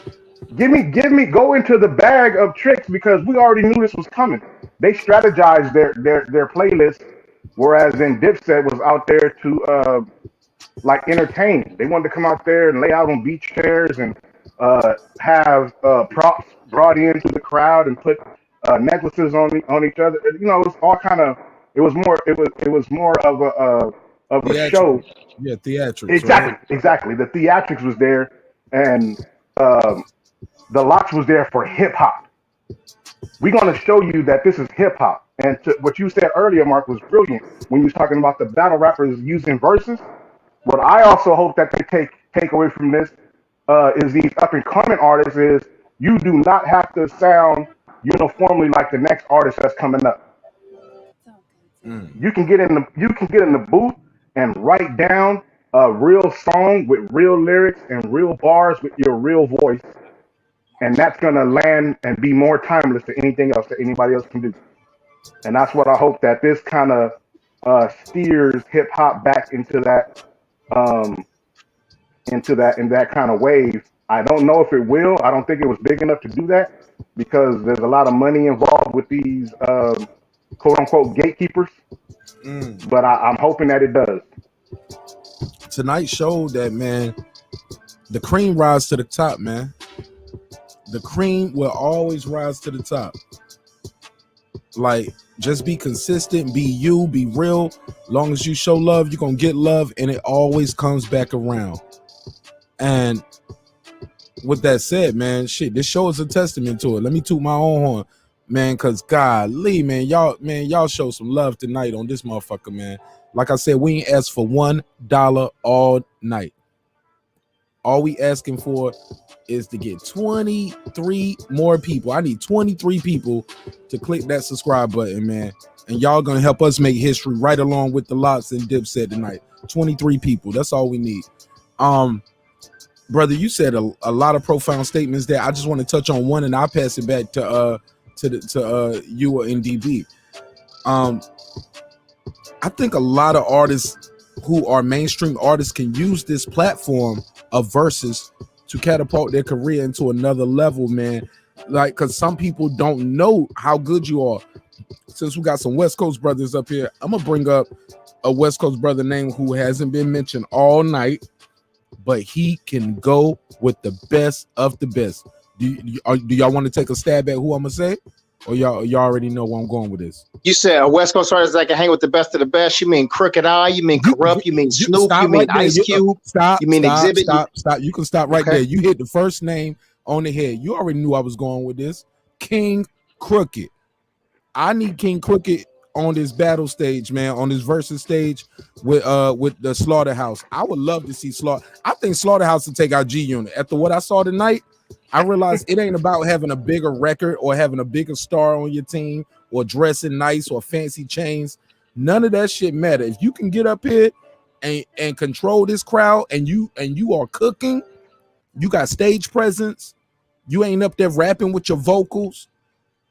Go into the bag of tricks, because we already knew this was coming. They strategized their playlist, whereas in Dipset was out there to entertain. They wanted to come out there and lay out on beach chairs and have props brought into the crowd and put necklaces on each other. You know, it was all kind of. It was more of a show.
Yeah, theatrics.
Exactly,
right?
exactly. The theatrics was there, and the LOX was there for hip hop. We're going to show you that this is hip hop. And what you said earlier, Mark, was brilliant when you was talking about the battle rappers using verses. What I also hope that they take away from this is these up and coming artists is you do not have to sound uniformly like the next artist that's coming up. You can get in the booth and write down a real song with real lyrics and real bars with your real voice, and that's gonna land and be more timeless than anything else that anybody else can do. And that's what I hope that this kind of steers hip hop back into that in that kind of wave. I don't know if it will. I don't think it was big enough to do that because there's a lot of money involved with these quote unquote gatekeepers. But I'm hoping that it does.
Tonight showed that, man, the cream rise to the top, man. The cream will always rise to the top. Like, just be consistent, be you, be real. Long as you show love, you're gonna get love, and it always comes back around. And with that said, man, shit, this show is a testament to it. Let me toot my own horn, man, because golly, man, y'all show some love tonight on this motherfucker, man. Like I said, we ain't asked for $1 all night. All we asking for is to get 23 more people. I need 23 people to click that subscribe button, man. And y'all gonna help us make history right along with the LOX and Dipset tonight. 23 people. That's all we need. Brother, you said a lot of profound statements there. I just want to touch on one, and I'll pass it back to you and DB. I think a lot of artists who are mainstream artists can use this platform of Verzuz to catapult their career into another level, man. Like, because some people don't know how good you are. Since we got some West Coast brothers up here, I'm gonna bring up a West Coast brother name who hasn't been mentioned all night, but he can go with the best of the best. Do y'all want to take a stab at who I'm gonna say, or y'all already know where I'm going with this?
You said a West Coast artist that can hang with the best of the best. You mean Crooked Eye? You mean Corrupt? You mean Snoop? You mean Ice Cube? You mean Exhibit?
Stop. You can stop right there. You hit the first name on the head. You already knew I was going with this. King Crooked. I need King Crooked on this battle stage, man, on this Verzuz stage with the Slaughterhouse. I would love to see I think Slaughterhouse will take out G Unit. After what I saw tonight, I realized it ain't about having a bigger record or having a bigger star on your team or dressing nice or fancy chains. None of that shit matter. If you can get up here and control this crowd and you are cooking, you got stage presence, you ain't up there rapping with your vocals,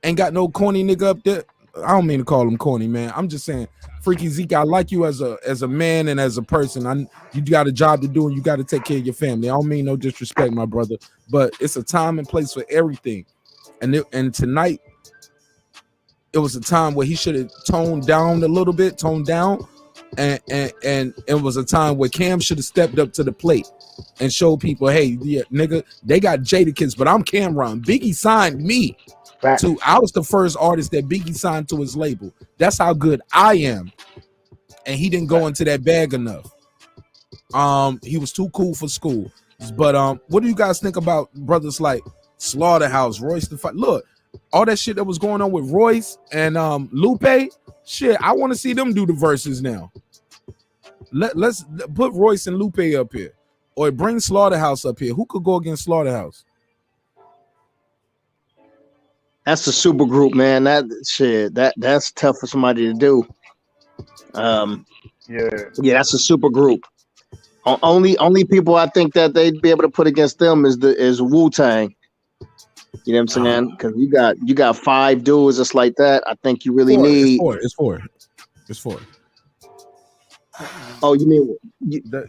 ain't got no corny nigga up there. I don't mean to call him corny, man. I'm just saying, Freaky Zeke, I like you as a man and as a person. You got a job to do and you got to take care of your family. I don't mean no disrespect, my brother, but it's a time and place for everything. And tonight, it was a time where he should have toned down a little bit, and it was a time where Cam should have stepped up to the plate and showed people, hey, yeah, nigga, they got Jadakiss, but I'm Cameron. Biggie signed me. I was the first artist that Biggie signed to his label. That's how good I am. And he didn't go into that bag enough. He was too cool for school. But what do you guys think about brothers like Slaughterhouse, Royce the Fight? Look, all that shit that was going on with Royce and Lupe, shit, I want to see them do the verses now. Let's put Royce and Lupe up here, or bring Slaughterhouse up here. Who could go against Slaughterhouse?
That's a super group, man. That's tough for somebody to do. Yeah, that's a super group. Only people I think that they'd be able to put against them is Wu-Tang. You know what I'm saying? Because you got 5 dudes just like that. I think you really need.
It's four.
Oh, you mean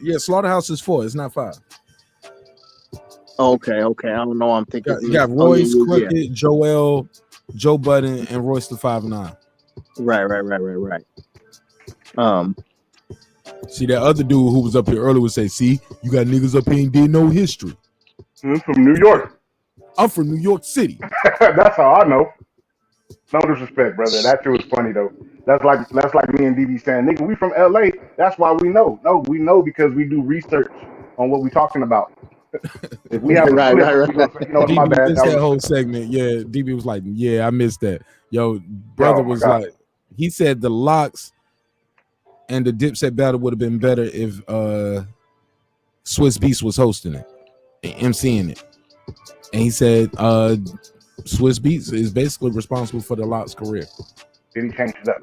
yeah? Slaughterhouse is 4. It's not 5.
Okay. I don't know. I'm thinking
you got Royce, Crooked, Joel, Joe Budden, and Royce the 5'9".
Right.
See, that other dude who was up here earlier would say, "See, you got niggas up here and did no history."
I'm from New York.
I'm from New York City.
That's all I know. No disrespect, brother. That shit was funny though. That's like me and DB saying, "Nigga, we from LA. That's why we know." No, we know because we do research on what we talking about. If we have
right.
You know, my bad.
That whole segment, yeah. DB was like, "Yeah, I missed that." Yo, brother was like, he said the LOX and the Dipset battle would have been better if Swiss Beats was hosting it and emceeing it. And he said Swiss Beats is basically responsible for the LOX career.
Did he change it up?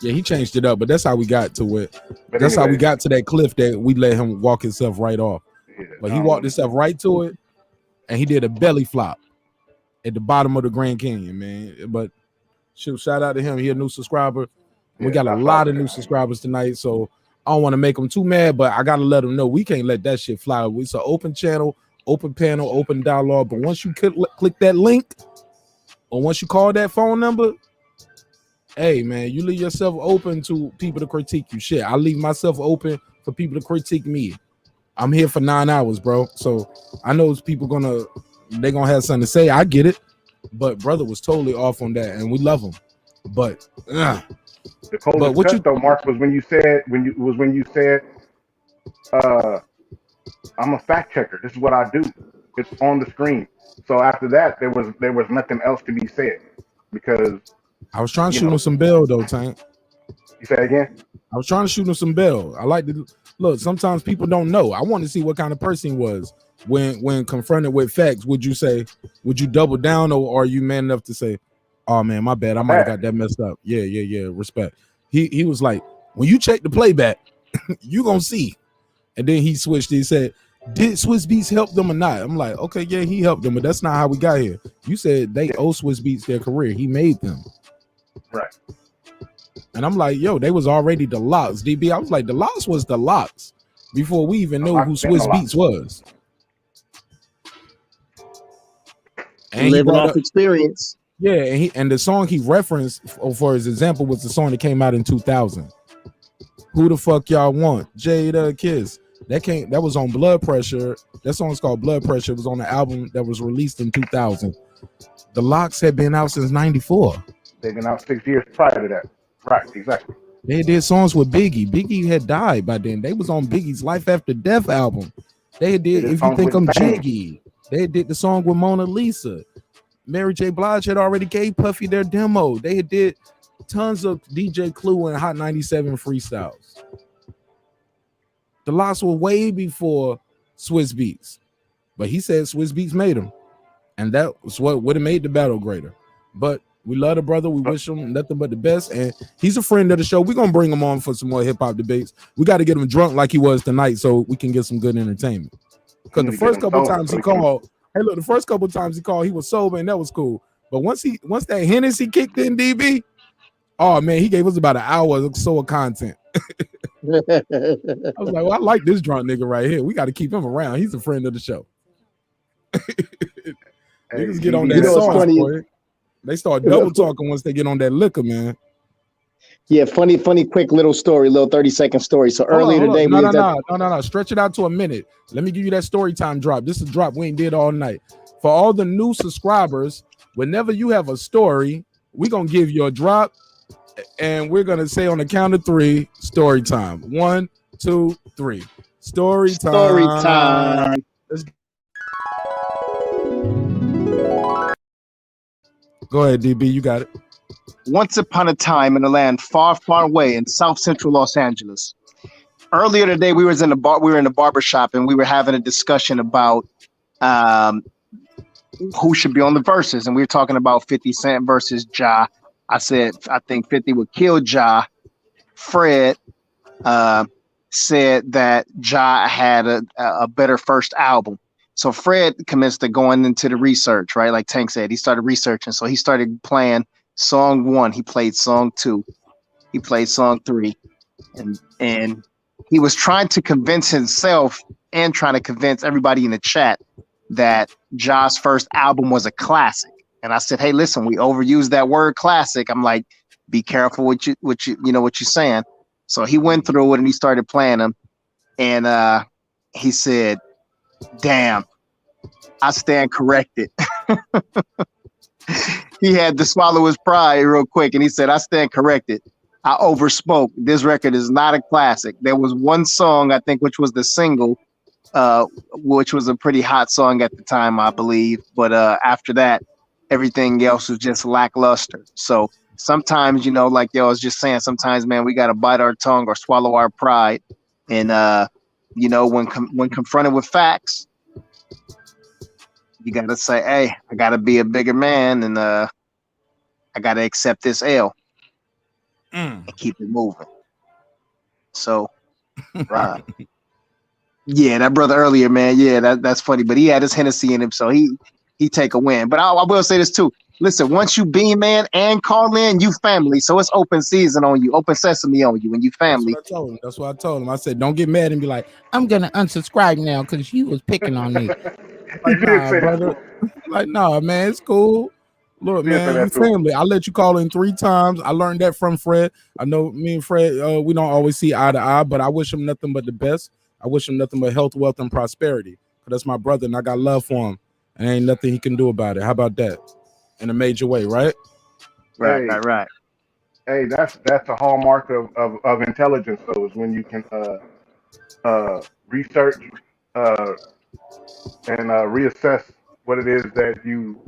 Yeah, he changed it up, but that's how we got to it.
But
That's how we
anyway,
got to that cliff that we let him walk himself right off. But he walked himself right to it, and he did a belly flop at the bottom of the Grand Canyon, man. But shout out to him. He a new subscriber. We got a lot of new subscribers tonight, so I don't want to make them too mad, but I gotta let them know we can't let that shit fly. It's an open channel, open panel, open dialogue. But once you click that link, or once you call that phone number, hey man, you leave yourself open to people to critique you. Shit, I leave myself open for people to critique me. I'm here for 9 hours, bro. So I know people they're gonna have something to say. I get it, but brother was totally off on that, and we love him. But
the coldest cut though, Mark, was when you said I'm a fact checker. This is what I do. It's on the screen. So after that, there was nothing else to be said because
I was trying to shoot him some bell though, Tank.
You say again?
I was trying to shoot him some bell. I like to look. Sometimes people don't know. I want to see what kind of person he was when confronted with facts. Would you double down, or are you man enough to say, "Oh man, my bad. I might have got that messed up." Yeah. Respect. He was like, when you check the playback, you gonna see. And then he switched. He said, "Did Swiss Beats help them or not?" I'm like, okay, yeah, he helped them, but that's not how we got here. You said they owe Swiss Beats their career. He made them.
Right.
And I'm like, yo, they was already the LOX. DB, I was like, the LOX was the LOX before we even knew who Swiss Beats was. And
living off experience.
Yeah, and the song he referenced for his example was the song that came out in 2000. Who the fuck y'all want? Jada Kiss. That was on Blood Pressure. That song's called Blood Pressure. It was on the album that was released in 2000. The LOX had been out since 94.
They've been out 6 years prior to that. Right, exactly.
They did songs with Biggie. Biggie had died by then. They was on Biggie's Life After Death album. They did If You Think I'm Jiggy. They did the song with Mona Lisa. Mary J. Blige had already gave Puffy their demo. They did tons of DJ Clue and Hot 97 freestyles. The LOX were way before Swiss Beats. But he said Swiss Beats made him. And that was what would have made the battle greater. But we love the brother. We wish him nothing but the best. And he's a friend of the show. We're going to bring him on for some more hip-hop debates. We got to get him drunk like he was tonight so we can get some good entertainment. Because the first couple times he called, the first couple times he called, he was sober, and that was cool. But once that Hennessy kicked in, DB, oh, man, he gave us about an hour or so of content. I was like, well, I like this drunk nigga right here. We got to keep him around. He's a friend of the show. Niggas get on that sauce, boy. They start double talking once they get on that liquor, man.
Yeah, funny, quick little story, little 30-second story. So earlier today,
no. Stretch it out to a minute. Let me give you that story time drop. This is a drop we ain't did all night. For all the new subscribers, whenever you have a story, we're going to give you a drop, and we're going to say on the count of 3, story time. 1, 2, 3. Story time.
Story time.
Go ahead, DB. You got it.
Once upon a time in a land far, far away in South Central Los Angeles. Earlier today, we were in the barber shop, and we were having a discussion about who should be on the verses, and we were talking about 50 Cent versus Ja. I said I think 50 would kill Ja. Fred said that Ja had a better first album. So Fred commenced to going into the research, right? Like Tank said, he started researching. So he started playing song 1. He played song 2. He played song 3. And he was trying to convince himself and trying to convince everybody in the chat that Ja's first album was a classic. And I said, hey, listen, we overused that word classic. I'm like, be careful what you're saying. So he went through it and he started playing them. And he said, damn, I stand corrected. He had to swallow his pride real quick, and he said, I stand corrected. I overspoke. This record is not a classic. There was one song, I think, which was the single, which was a pretty hot song at the time, I believe. But after that, everything else was just lackluster. So sometimes, like y'all was just saying, sometimes, man, we got to bite our tongue or swallow our pride. And, when confronted with facts, you got to say, hey, I got to be a bigger man, and I got to accept this L. and keep it moving. So, yeah, that brother earlier, man. Yeah, that's funny. But he had his Hennessy in him, so he take a win. But I will say this too. Listen, once you beam, man, and call in, you family. So it's open season on you, open sesame on you, and you family.
That's what I told him. I said, don't get mad and be like, I'm gonna unsubscribe now because you was picking on me. Like, nah, brother. Like, nah, man, it's cool. Look, man, you family. I let you call in 3 times. I learned that from Fred. I know me and Fred, we don't always see eye to eye, but I wish him nothing but the best. I wish him nothing but health, wealth, and prosperity. Because that's my brother, and I got love for him. And ain't nothing he can do about it. How about that? In a major way, right?
Right.
Hey, that's a hallmark of intelligence, though, is when you can research and reassess what it is that you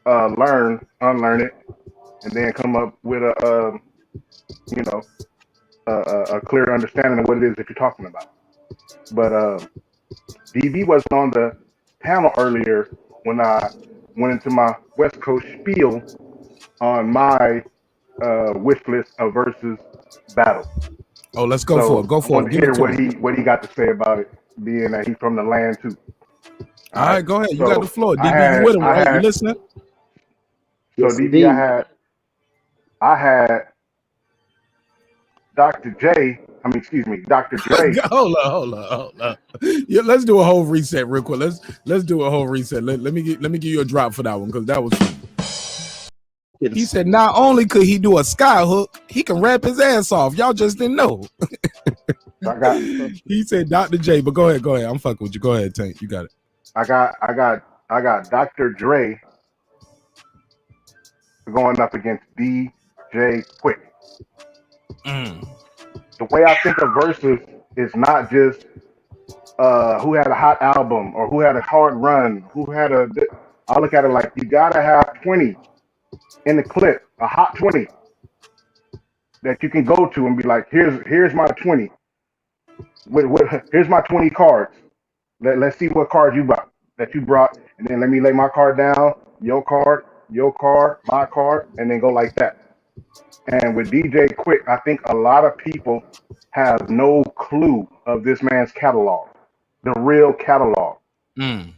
learn, unlearn it, and then come up with a clear understanding of what it is that you're talking about. But DB wasn't on the panel earlier when I went into my West Coast spiel on my wish list of versus battle.
Oh, let's go for it. Go for it.
Give it to hear what he got to say about it, being that he's from the land too.
All right, go ahead. You got the floor. DB, you with him, right? You listening?
So DB, I had Dr. Dre.
hold on. Yeah, let's do a whole reset real quick. Let's do a whole reset. Let me give you a drop for that one because that was funny. He said not only could he do a sky hook, he can rap his ass off. Y'all just didn't know. He said Dr. J, but go ahead. I'm fucking with you. Go ahead, Tank. You got it.
I got Dr. Dre going up against DJ Quick. The way I think of verses is not just who had a hot album or who had a hard run, I look at it like you gotta have 20 in the clip, a hot 20 that you can go to and be like, here's my 20. Here's my 20 cards. Let's see what cards you brought, and then let me lay my card down, your card, my card, and then go like that. And with DJ Quick, I think a lot of people have no clue of this man's catalog, the real catalog that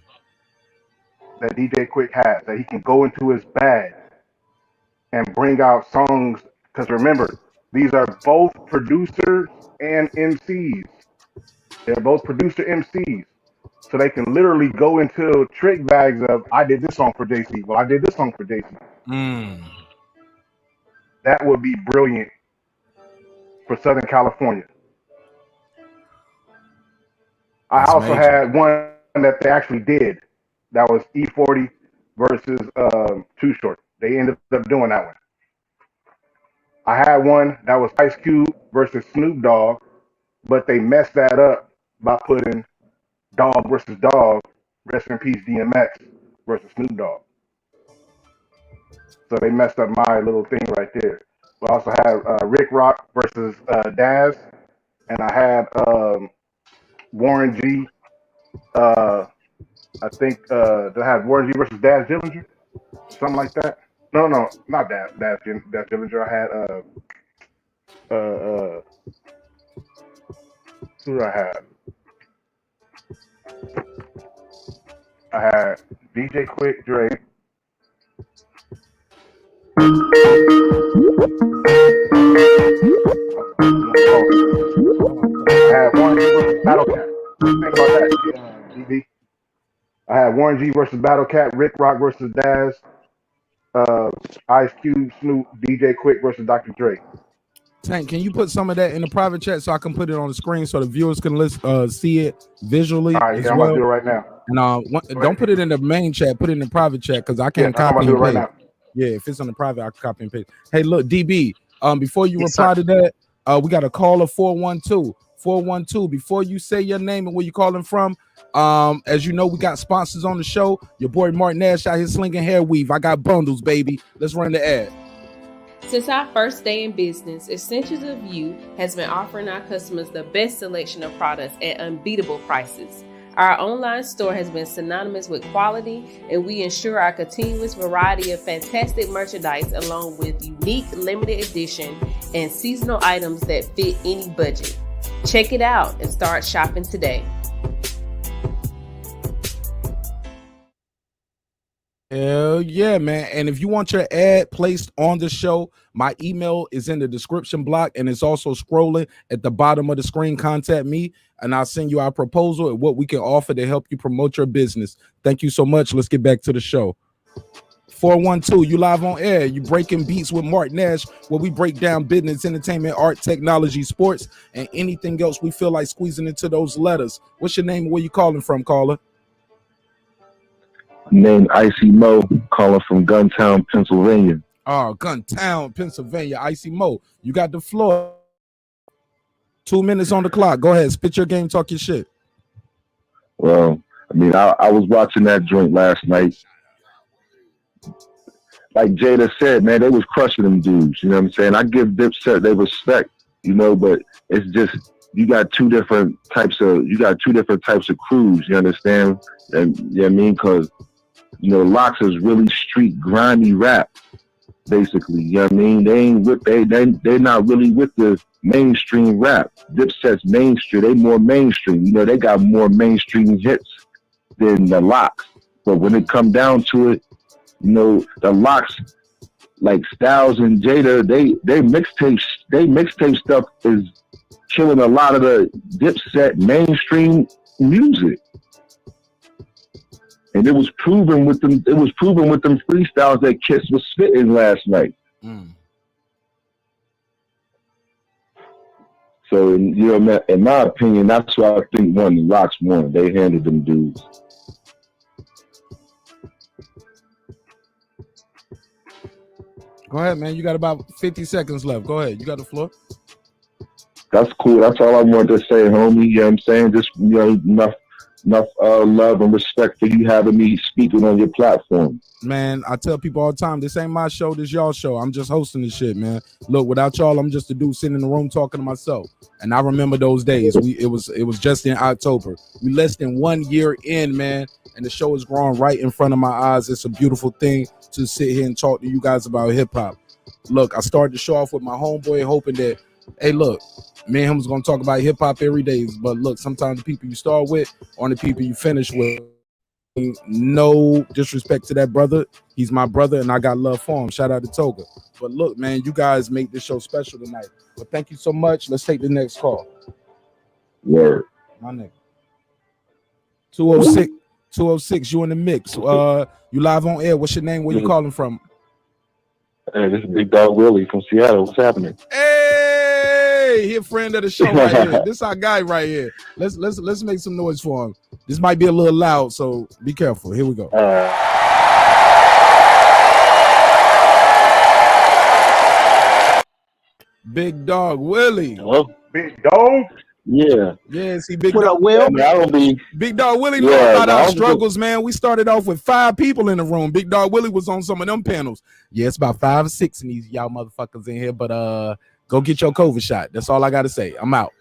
DJ Quick has, that he can go into his bag and bring out songs. Because remember, these are both producers and MCs. They're both producer MCs. So they can literally go into trick bags of, I did this song for JC. Well, I did this song for JC. That would be brilliant for Southern California. I also had one that they actually did. That was E40 versus Too Short. They ended up doing that one. I had one that was Ice Cube versus Snoop Dogg, but they messed that up by putting Dog versus Dog, rest in peace DMX versus Snoop Dogg. So they messed up my little thing right there. But I also had Rick Rock versus Daz, and I had Warren G. I think they had Warren G versus Daz Dillinger, something like that. No, not Daz Dillinger. I had who did I have? I had DJ Quick, Dre. I had Warren G versus Battle Cat. Think about that, DB. I had Warren G versus Battle Cat, Rick Rock versus Daz, Ice Cube, Snoop, DJ Quick versus Dr. Dre.
Tank, can you put some of that in the private chat so I can put it on the screen so the viewers can see it visually?
All right, I'm gonna do it right now.
And don't put it in the main chat, put it in the private chat because I can't copy and paste. Right, yeah, if it's on the private, I can copy and paste. Hey, look, DB, before you reply to that, we got a caller 412. Before you say your name and where you calling from, as you know, we got sponsors on the show. Your boy Marq Nash out here slinging hair weave. I got bundles, baby. Let's run the ad.
Since our first day in business, Essentials of You has been offering our customers the best selection of products at unbeatable prices. Our online store has been synonymous with quality, and we ensure our continuous variety of fantastic merchandise along with unique limited edition and seasonal items that fit any budget. Check it out and start shopping today.
Hell yeah, man. And if you want your ad placed on the show, my email is in the description block and it's also scrolling at the bottom of the screen. Contact me and I'll send you our proposal and what we can offer to help you promote your business. Thank you so much. Let's get back to the show. 412, you live on air. You breaking beats with Marq Nash, where we break down business, entertainment, art, technology, sports, and anything else we feel like squeezing into those letters. What's your name and where you calling from, caller?
Named Icy Mo, calling from Guntown, Pennsylvania.
Oh, Guntown, Pennsylvania. Icy Mo, you got the floor. 2 minutes on the clock. Go ahead, spit your game, talk your shit.
Well, I mean, I was watching that joint last night. Like Jada said, man, they was crushing them dudes. You know what I'm saying? I give DIPSET their respect, you know, but it's just you got two different types of crews. You understand? And you know what I mean? Because you know, LOX is really street grimy rap, basically. You know what I mean? They ain't with they're not really with the mainstream rap. DIPSET's mainstream. They more mainstream. You know, they got more mainstream hits than the LOX. But when it come down to it, you know, the LOX, like Styles and Jada, they mixtape stuff is killing a lot of the DIPSET mainstream music. And it was proven with them freestyles that Kiss was spitting last night. So, you know, in my opinion, that's why I think the LOX won. They handed them dudes.
Go ahead, man. You got about 50 seconds left. Go ahead. You got the floor.
That's cool. That's all I wanted to say, homie. You know what I'm saying? Just, you know, enough love and respect for you having me speaking on your platform.
Man, I tell people all the time, this ain't my show, this y'all show. I'm just hosting this shit, man. Look, without y'all, I'm just a dude sitting in the room talking to myself. And I remember those days. It was just in October. We less than 1 year in, man, and the show is growing right in front of my eyes. It's a beautiful thing to sit here and talk to you guys about hip hop. Look, I started the show off with my homeboy, hoping that, hey, look, me and him was gonna talk about hip hop every day. But look, sometimes the people you start with are the people you finish with. No disrespect to that brother. He's my brother and I got love for him. Shout out to Toga. But look, man, you guys make this show special tonight. But thank you so much. Let's take the next call.
Word.
My nigga. 206, you in the mix. You live on air. What's your name? Where you calling from?
Hey, this is Big Dog Willie from Seattle. What's happening?
Hey, he a friend of the show right here. This our guy right here. Let's make some noise for him. This might be a little loud, so be careful. Here we go. Big Dog Willie.
Hello?
Big Dog?
Yeah.
Yeah, see, Big
What
Dog
up, Will?
I mean, I don't be...
Big Dog Willie know
Yeah,
about
no,
our
I'm
struggles, man. We started off with 5 people in the room. Big Dog Willie was on some of them panels. Yeah, it's about 5 or 6 of these y'all motherfuckers in here, but go get your COVID shot. That's all I gotta say. I'm out.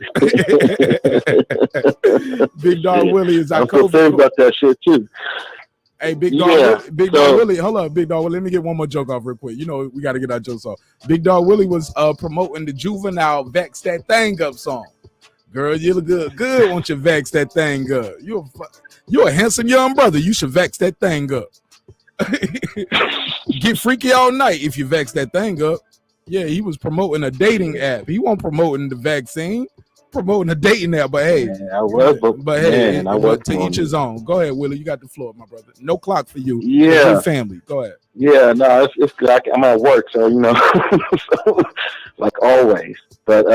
Big Dog Willie is our
I'm concerned about that shit too.
Hey, Big Dog, Dog Willie, hold up, Big Dog. Let me get one more joke off real quick. You know, we got to get our jokes off. Big Dog Willie was promoting the Juvenile Vex That Thing Up song. Girl, you look good. Won't you vex that thing up? You're a handsome young brother. You should vex that thing up. Get freaky all night if you vex that thing up. Yeah, he was promoting a dating app. He wasn't promoting the vaccine, promoting a dating app. But hey,
man, I was,
but hey, to each his own. Go ahead, Willie. You got the floor, my brother. No clock for you.
Yeah,
your family. Go ahead.
Yeah, no, it's good. I'm at work, so you know, so, like always. But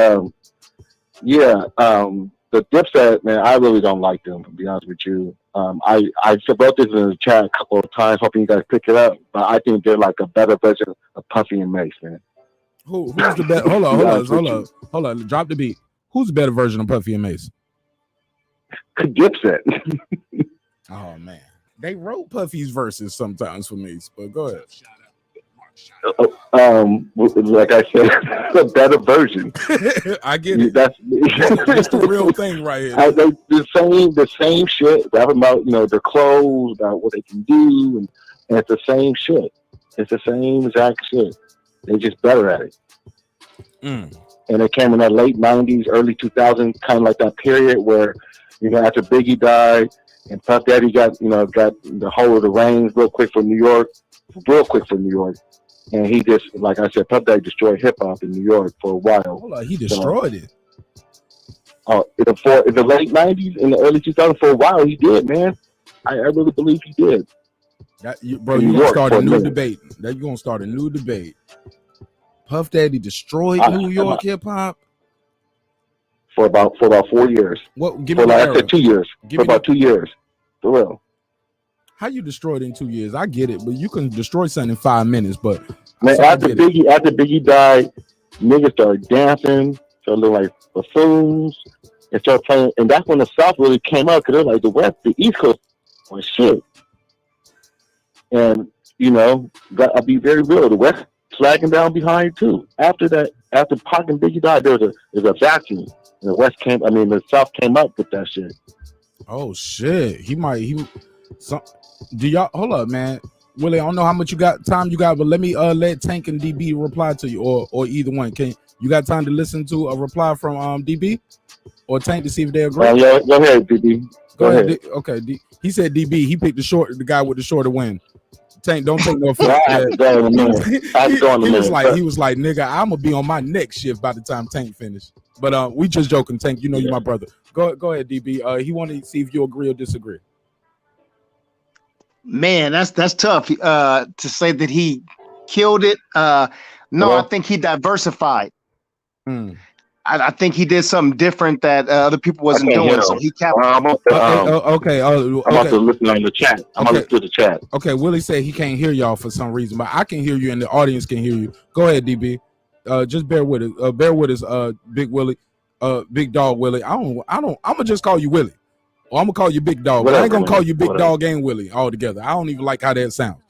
yeah, the DIPSET, man, I really don't like them, to be honest with you. I wrote this in the chat a couple of times, hoping you guys pick it up. But I think they're like a better version of Puffy and Mace, man.
Who's the better? Hold on. Drop the beat. Who's the better version of Puffy and Mace?
DIPSET.
Oh man, they wrote Puffy's verses sometimes for Mace, but go ahead.
Like I said, a better version.
I get it.
That's
the real thing right here.
The same shit. Rapping about their clothes, about what they can do, and it's the same shit. It's the same exact shit. They're just better at it. And it came in that late '90s, early 2000s, kind of like that period where after Biggie died and Puff Daddy got the whole of the reins real quick for New York. And he just, like I said, Puff Daddy destroyed hip hop in New York for a while.
Hold on, he destroyed it.
Oh, in the late '90s, in the early 2000s, for a while he did, man. I really believe he did.
You're gonna start a new debate. You're gonna start a new debate. Puff Daddy destroyed New York hip hop
for about 4 years.
What? Give me
for like 2 years. For about 2 years, for real.
How you destroyed it in 2 years? I get it, but you can destroy something in 5 minutes. But
man, after Biggie died, niggas started dancing, started looking like buffoons, and started playing. And that's when the South really came out because they're like the East Coast was shit. And I'll be very real. The West flagging down behind too. After Pac and Biggie died, there was a vacuum. And the South came up with that shit.
Oh shit! Do y'all hold up, man? Willie, I don't know how much time you got, but let me let Tank and DB reply to you, or either one. You got time to listen to a reply from DB or Tank to see if they agree?
Go ahead, DB. Go ahead.
Okay, he said DB. He picked the guy with the shorter win. Tank, don't take no offense.
He
was like, nigga, I'm gonna be on my next shift by the time Tank finished. But we just joking, Tank. You my brother. Go ahead, DB. He wanted to see if you agree or disagree.
Man, that's tough to say that he killed it. No, I think he diversified. I think he did something different that other people wasn't doing. So he kept.
I'm about to listen on the chat. I'm going to listen to the chat.
Okay, Willie said he can't hear y'all for some reason, but I can hear you and the audience can hear you. Go ahead, DB. Just bear with it. Bear with us, Big Willie, Big Dog Willie. I'm gonna just call you Willie. Or I'm gonna call you Big Dog. Whatever, I ain't gonna call you Big Dog and Willie all together. I don't even like how that sounds.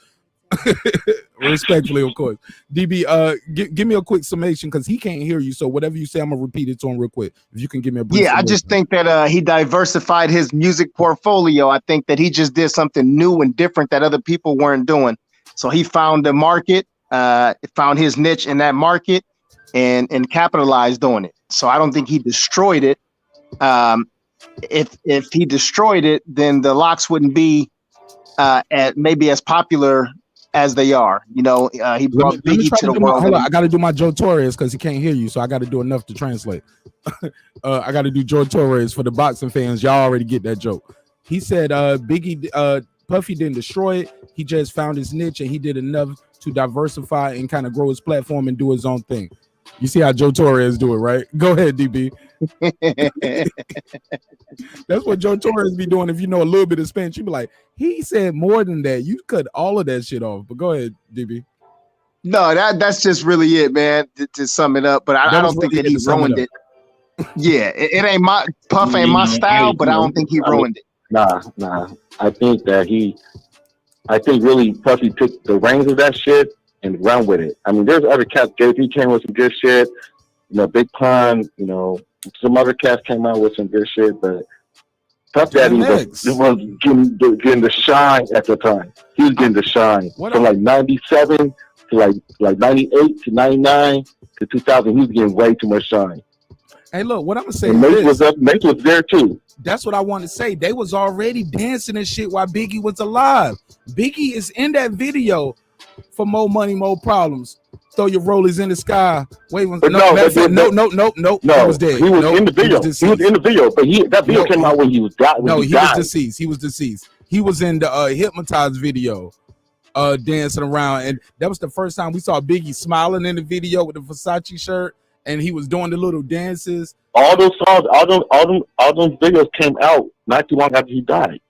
Respectfully, of course. DB, give me a quick summation because he can't hear you. So whatever you say, I'm gonna repeat it to him real quick. If you can give me a brief
I just think that he diversified his music portfolio. I think that he just did something new and different that other people weren't doing. So he found the market, found his niche in that market, and capitalized on it. So I don't think he destroyed it. If he destroyed it, then the LOX wouldn't be maybe as popular as they are. He brought Biggie to the world.
Hold on, I got to do my Joe Torres because he can't hear you, so I got to do enough to translate. I got to do Joe Torres for the boxing fans. Y'all already get that joke. He said Puffy didn't destroy it. He just found his niche and he did enough to diversify and kind of grow his platform and do his own thing. You see how Joe Torres do it, right? Go ahead, DB. That's what Joe Torres be doing. If you know a little bit of Spanish, you be like, he said more than that. You cut all of that shit off. But go ahead, DB.
No, that's just really it, man. To sum it up, but I don't think that he ruined it. Yeah, it ain't my Puff ain't my style, but I don't think he ruined it.
Nah. I think really Puffy took the reins of that shit and run with it. I mean, there's other cats. JP came with some good shit. Big Pun. Some other cats came out with some good shit, but Puff Daddy was getting the shine at the time. He was getting the shine from like 97 to like 98 to 99 to 2000. He was getting way too much shine.
Hey, look, what I'm gonna say.
Nate was there too.
That's what I want to say. They was already dancing and shit while Biggie was alive. Biggie is in that video for More Money, More Problems. Throw your rollers in the sky. Wait, no. He was dead.
He was in the video. He was in the video, but that video came out when he was died.
He was deceased. He was deceased. He was in the Hypnotized video, dancing around, and that was the first time we saw Biggie smiling in the video with the Versace shirt, and he was doing the little dances.
All those songs, all those videos came out not too long after he died.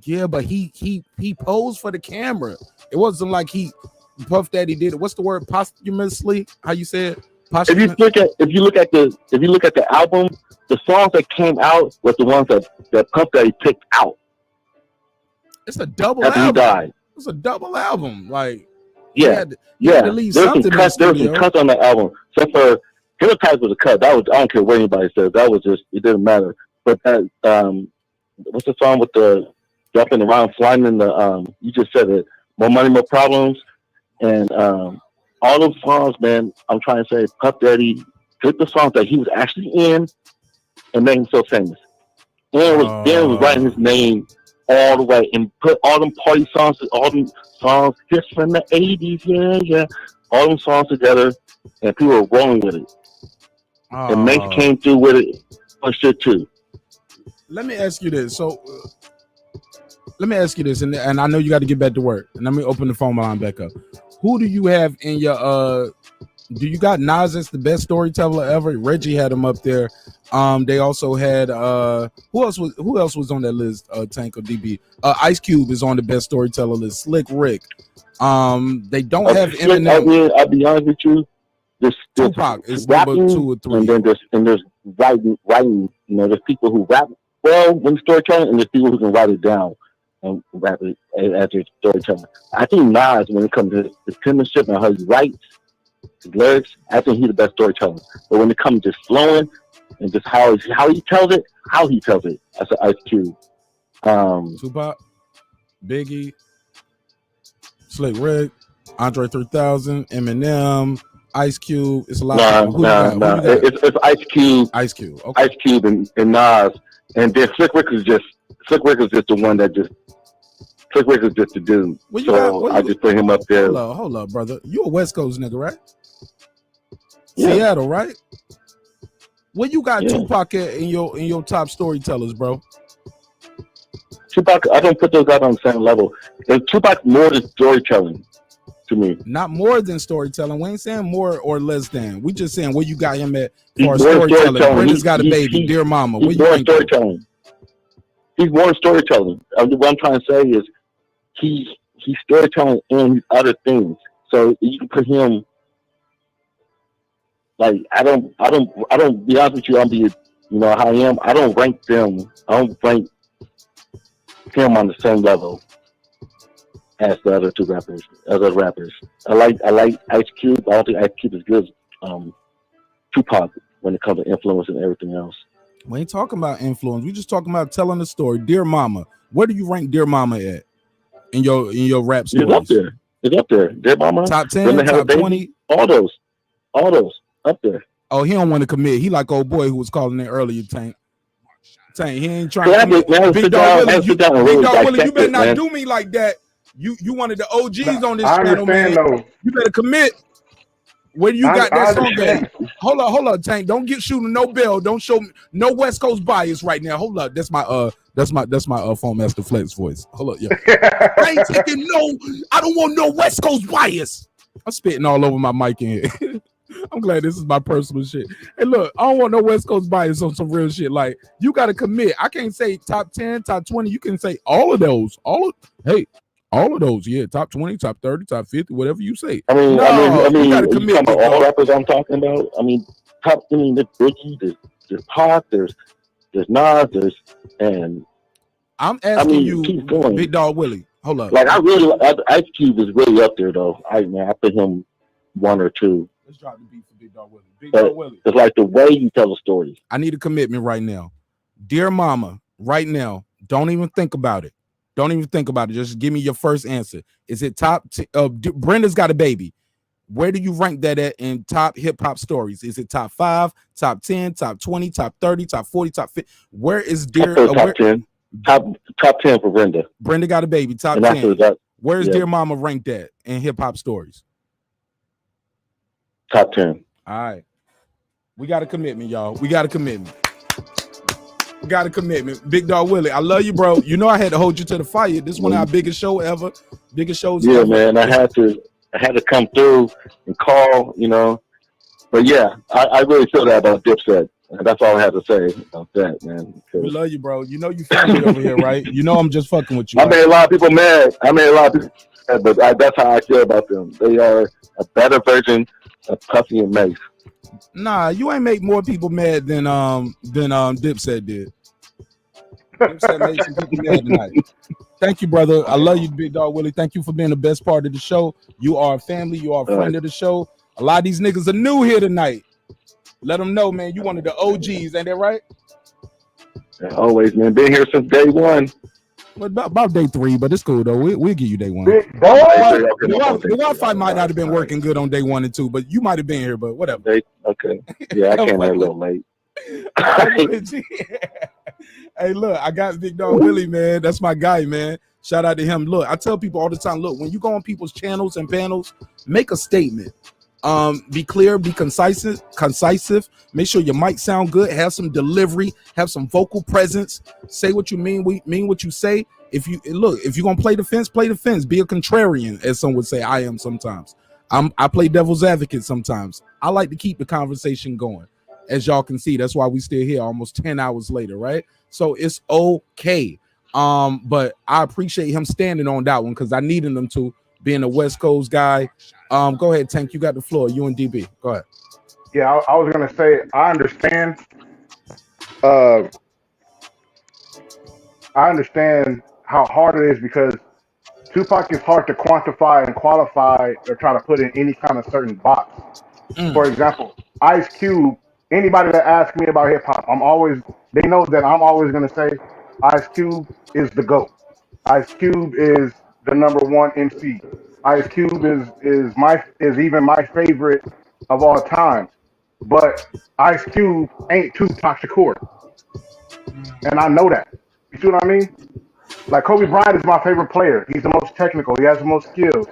Yeah, but he posed for the camera. It wasn't like Puff Daddy did it. What's the word? Posthumously? How you say it?
If you look at the album, the songs that came out was the ones that Puff Daddy picked out.
It's a double
after
album.
He died.
It's a double album. Like He had to leave something in the
There was some
studio.
cuts on the album. So for Hypnotize was a cut. That was, I don't care what anybody says. That was just, it didn't matter. But that what's the song with the jumping around, flying in the you just said it, More Money, More Problems, and all those songs, man. I'm trying to say, Puff Daddy took the songs that he was actually in and made him so famous. Dan was writing his name all the way and put all them party songs, all them songs just from the 80s, yeah, all them songs together, and people were rolling with it. And Mace came through with it, pushed it too.
Let me ask you this. So, let me ask you this, and I know you got to get back to work. And let me open the phone line back up. Who do you have in your do you got Nas as the best storyteller ever? Reggie had him up there. They also had who else was on that list? Tank or DB? Ice Cube is on the best storyteller list. Slick Rick. They don't have Eminem.
I'll be honest with you. There's
Tupac is
rapping,
number 2 or 3.
and then there's writing. You know, there's people who rap well when storytelling, and there's people who can write it down and rap it as their storytelling. I think Nas, when it comes to his penmanship and how he writes his lyrics, I think he's the best storyteller. But when it comes to just flowing and just how he tells it, that's an Ice Cube.
Tupac, Biggie, Slick Rick, Andre 3000, Eminem, Ice Cube. It's a lot of people.
It's Ice Cube.
Ice Cube. Okay.
Ice Cube and Nas, and then Slick Rick is just the one that just. Slick Rick is just a dude. I just put him up there.
Hold up, brother. You a West Coast nigga, right?
Yeah.
Seattle, right? Where you got Tupac at in your top storytellers, bro?
Tupac, I don't put those out on the same level. Tupac more than storytelling to me.
Not more than storytelling. We ain't saying more or less than. We just saying where you got him at
He's
for
more
storytelling.
storytelling.
Brenda's got a baby, Dear Mama. Where
He's
you
more
rank
storytelling. He's more storytelling. What I'm trying to say is he's storytelling and other things. So you can put him like I don't be honest with you, I'll be you know how I am. I don't rank them. I don't rank him on the same level as the other two rappers, other rappers. I like Ice Cube. I don't think Ice Cube is good as Tupac when it comes to influence and everything else.
We ain't talking about influence. We just talking about telling the story. Dear Mama. Where do you rank Dear Mama at in your rap stories?
It's up there. It's up there. Dear Mama.
Top 10, top 20.
All those up there.
Oh, he don't want to commit. He like old boy who was calling in earlier, Tank. Tank, he ain't trying to commit. Big Dog Willie, you better not do me like that. You one of the OGs on this channel, man.
Though.
You better commit. Where you got that song at? Hold up, Tank. Don't get shooting no bell. Don't show me no West Coast bias right now. Hold up. That's my Phone Master Flex voice. Hold up, yeah. I ain't taking I don't want no West Coast bias. I'm spitting all over my mic in here. I'm glad this is my personal shit. Hey, look, I don't want no West Coast bias on some real shit. Like, you gotta commit. I can't say top 10, top 20. You can say all of those. All of those, yeah. Top 20, top 30, top 50, whatever you say.
I mean,
you gotta commit.
About all rappers I'm talking about. I mean, there's Biggie, there's Pac, there's Nas, and
I'm asking you, Big Dog Willie. Hold up.
Like Ice Cube is really up there though. I put him 1 or 2.
Let's drop the beat for Big Dog Willie. Big Dog Willie.
It's like the way you tell a story.
I need a commitment right now. Dear Mama, right now. Don't even think about it. Don't even think about it. Just give me your first answer. Is it top? Brenda's Got a Baby. Where do you rank that at in top hip hop stories? Is it top 5, top 10, top 20, top 30, top 40, top 50? Where is Dear?
Top 10. Top 10 for Brenda.
Brenda Got a Baby. Top
and
10. Where's Dear Mama ranked at in hip hop stories?
Top 10.
All right. We got a commitment, y'all. We got a commitment. Big Dog Willie, I love you, bro. You know I had to hold you to the fire. This is one of our biggest shows ever.
Yeah,
ever.
Man. I had to come through and call, you know. But yeah, I really feel that about Dipset. That's all I have to say about that, man.
We love you, bro. You know you family over here, right? You know I'm just fucking with you.
I made a lot of people mad. But that's how I feel about them. They are a better version of Puffy and Mace.
Nah, you ain't make more people mad than Dipset did. Dipset made some people mad tonight. Thank you, brother. I love you, Big Dog Willie. Thank you for being the best part of the show. You are a family. You are a friend of the show. A lot of these niggas are new here tonight. Let them know, man. You one of the OGs, ain't that right?
Always, man. Been here since day one.
Well, about day 3, but it's cool though. We'll give you day 1.
Big boy.
The Wi-Fi might not have been working good on day 1 and 2, but you might have been here. But whatever.
Okay. Yeah, I came in a little late.
Hey, look, I got Big Dog Willie, man. That's my guy, man. Shout out to him. Look, I tell people all the time, look, when you go on people's channels and panels, make a statement. Be clear, be concisive. Make sure your mic sound good, have some delivery, have some vocal presence, say what you mean, mean what you say. If you're gonna play the fence, be a contrarian, as some would say. I am sometimes. I play devil's advocate sometimes. I like to keep the conversation going. As y'all can see, that's why we still here almost 10 hours later, right? So it's okay. But I appreciate him standing on that one because I needed him to, being a West Coast guy. Go ahead, Tank. You got the floor. You and DB. Go ahead.
Yeah, I was gonna say I understand. I understand how hard it is because Tupac is hard to quantify and qualify or try to put in any kind of certain box. For example, Ice Cube. Anybody that asks me about hip hop, they know that I'm always gonna say Ice Cube is the GOAT. Ice Cube is the #1 MC. Ice Cube is even my favorite of all time. But Ice Cube ain't Tupac Shakur. And I know that. You see what I mean? Like Kobe Bryant is my favorite player. He's the most technical. He has the most skills.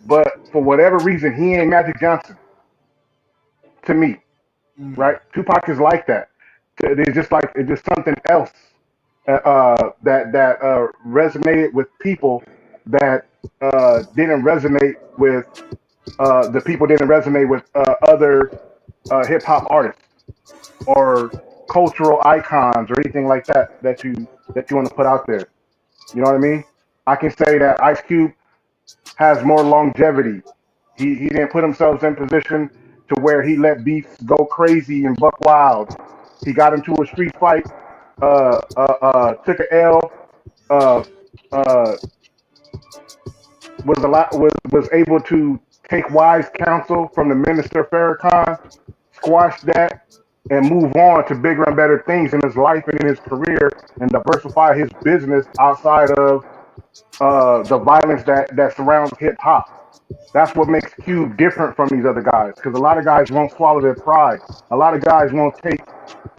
But for whatever reason, he ain't Magic Johnson. To me. Right? Tupac is like that. It's just something else that resonated with people that didn't resonate with the people didn't resonate with other hip hop artists or cultural icons or anything like that you want to put out there. You know what I mean? I can say that Ice Cube has more longevity. He didn't put himself in position to where he let beefs go crazy and buck wild. He got into a street fight, took an L, was able to take wise counsel from the minister Farrakhan, squash that, and move on to bigger and better things in his life and in his career, and diversify his business outside of the violence that surrounds hip hop. That's what makes Cube different from these other guys, because a lot of guys won't swallow their pride. A lot of guys won't take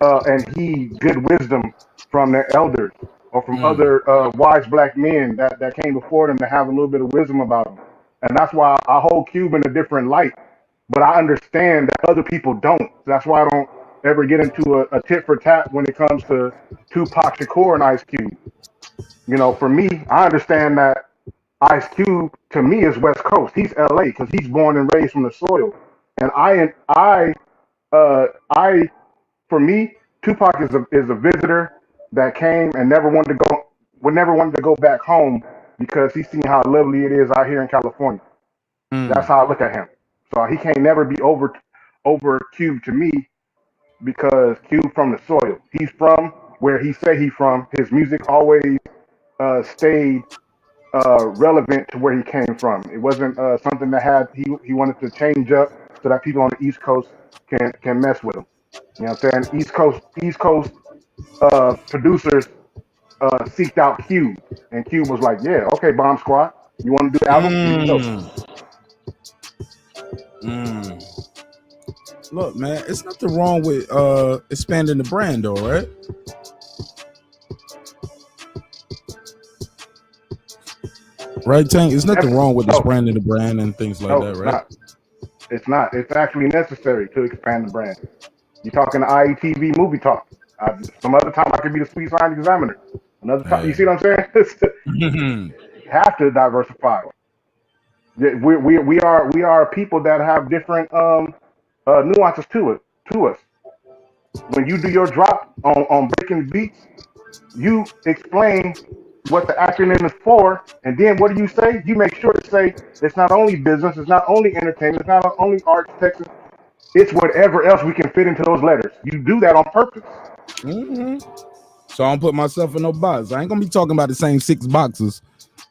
and heed good wisdom from their elders or from other wise black men that came before them to have a little bit of wisdom about them. And that's why I hold Cube in a different light. But I understand that other people don't. That's why I don't ever get into a tit for tat when it comes to Tupac Shakur and Ice Cube. You know, for me, I understand that Ice Cube to me is West Coast. He's LA because he's born and raised from the soil. And for me, Tupac is a visitor that came and never wanted to go back home because he's seen how lovely it is out here in California. That's how I look at him. So he can't never be over Cube to me because Cube from the soil. He's from where he say he from. His music always stayed relevant to where he came from. It wasn't something that he wanted to change up so that people on the East Coast can mess with him. You know what I'm saying? East Coast producers seeked out Cube, and Cube was like, "Yeah, okay, Bomb Squad, you want to do the album? Here you go."
Look, man, it's nothing wrong with expanding the brand, though, right? Right, Tank? There's nothing wrong with expanding the brand and things like that, right?
It's not. It's actually necessary to expand the brand. You're talking to IETV movie talk. Some other time I could be the Sweet Science Examiner. Another time, you see what I'm saying? Have to diversify. We are people that have different nuances to us. When you do your drop on breaking beats, you explain what the acronym is for, and then what do you say? You make sure to say it's not only business, it's not only entertainment, it's not only arts, Texas, it's whatever else we can fit into those letters. You do that on purpose.
So I don't put myself in no box. I ain't gonna be talking about the same 6 boxes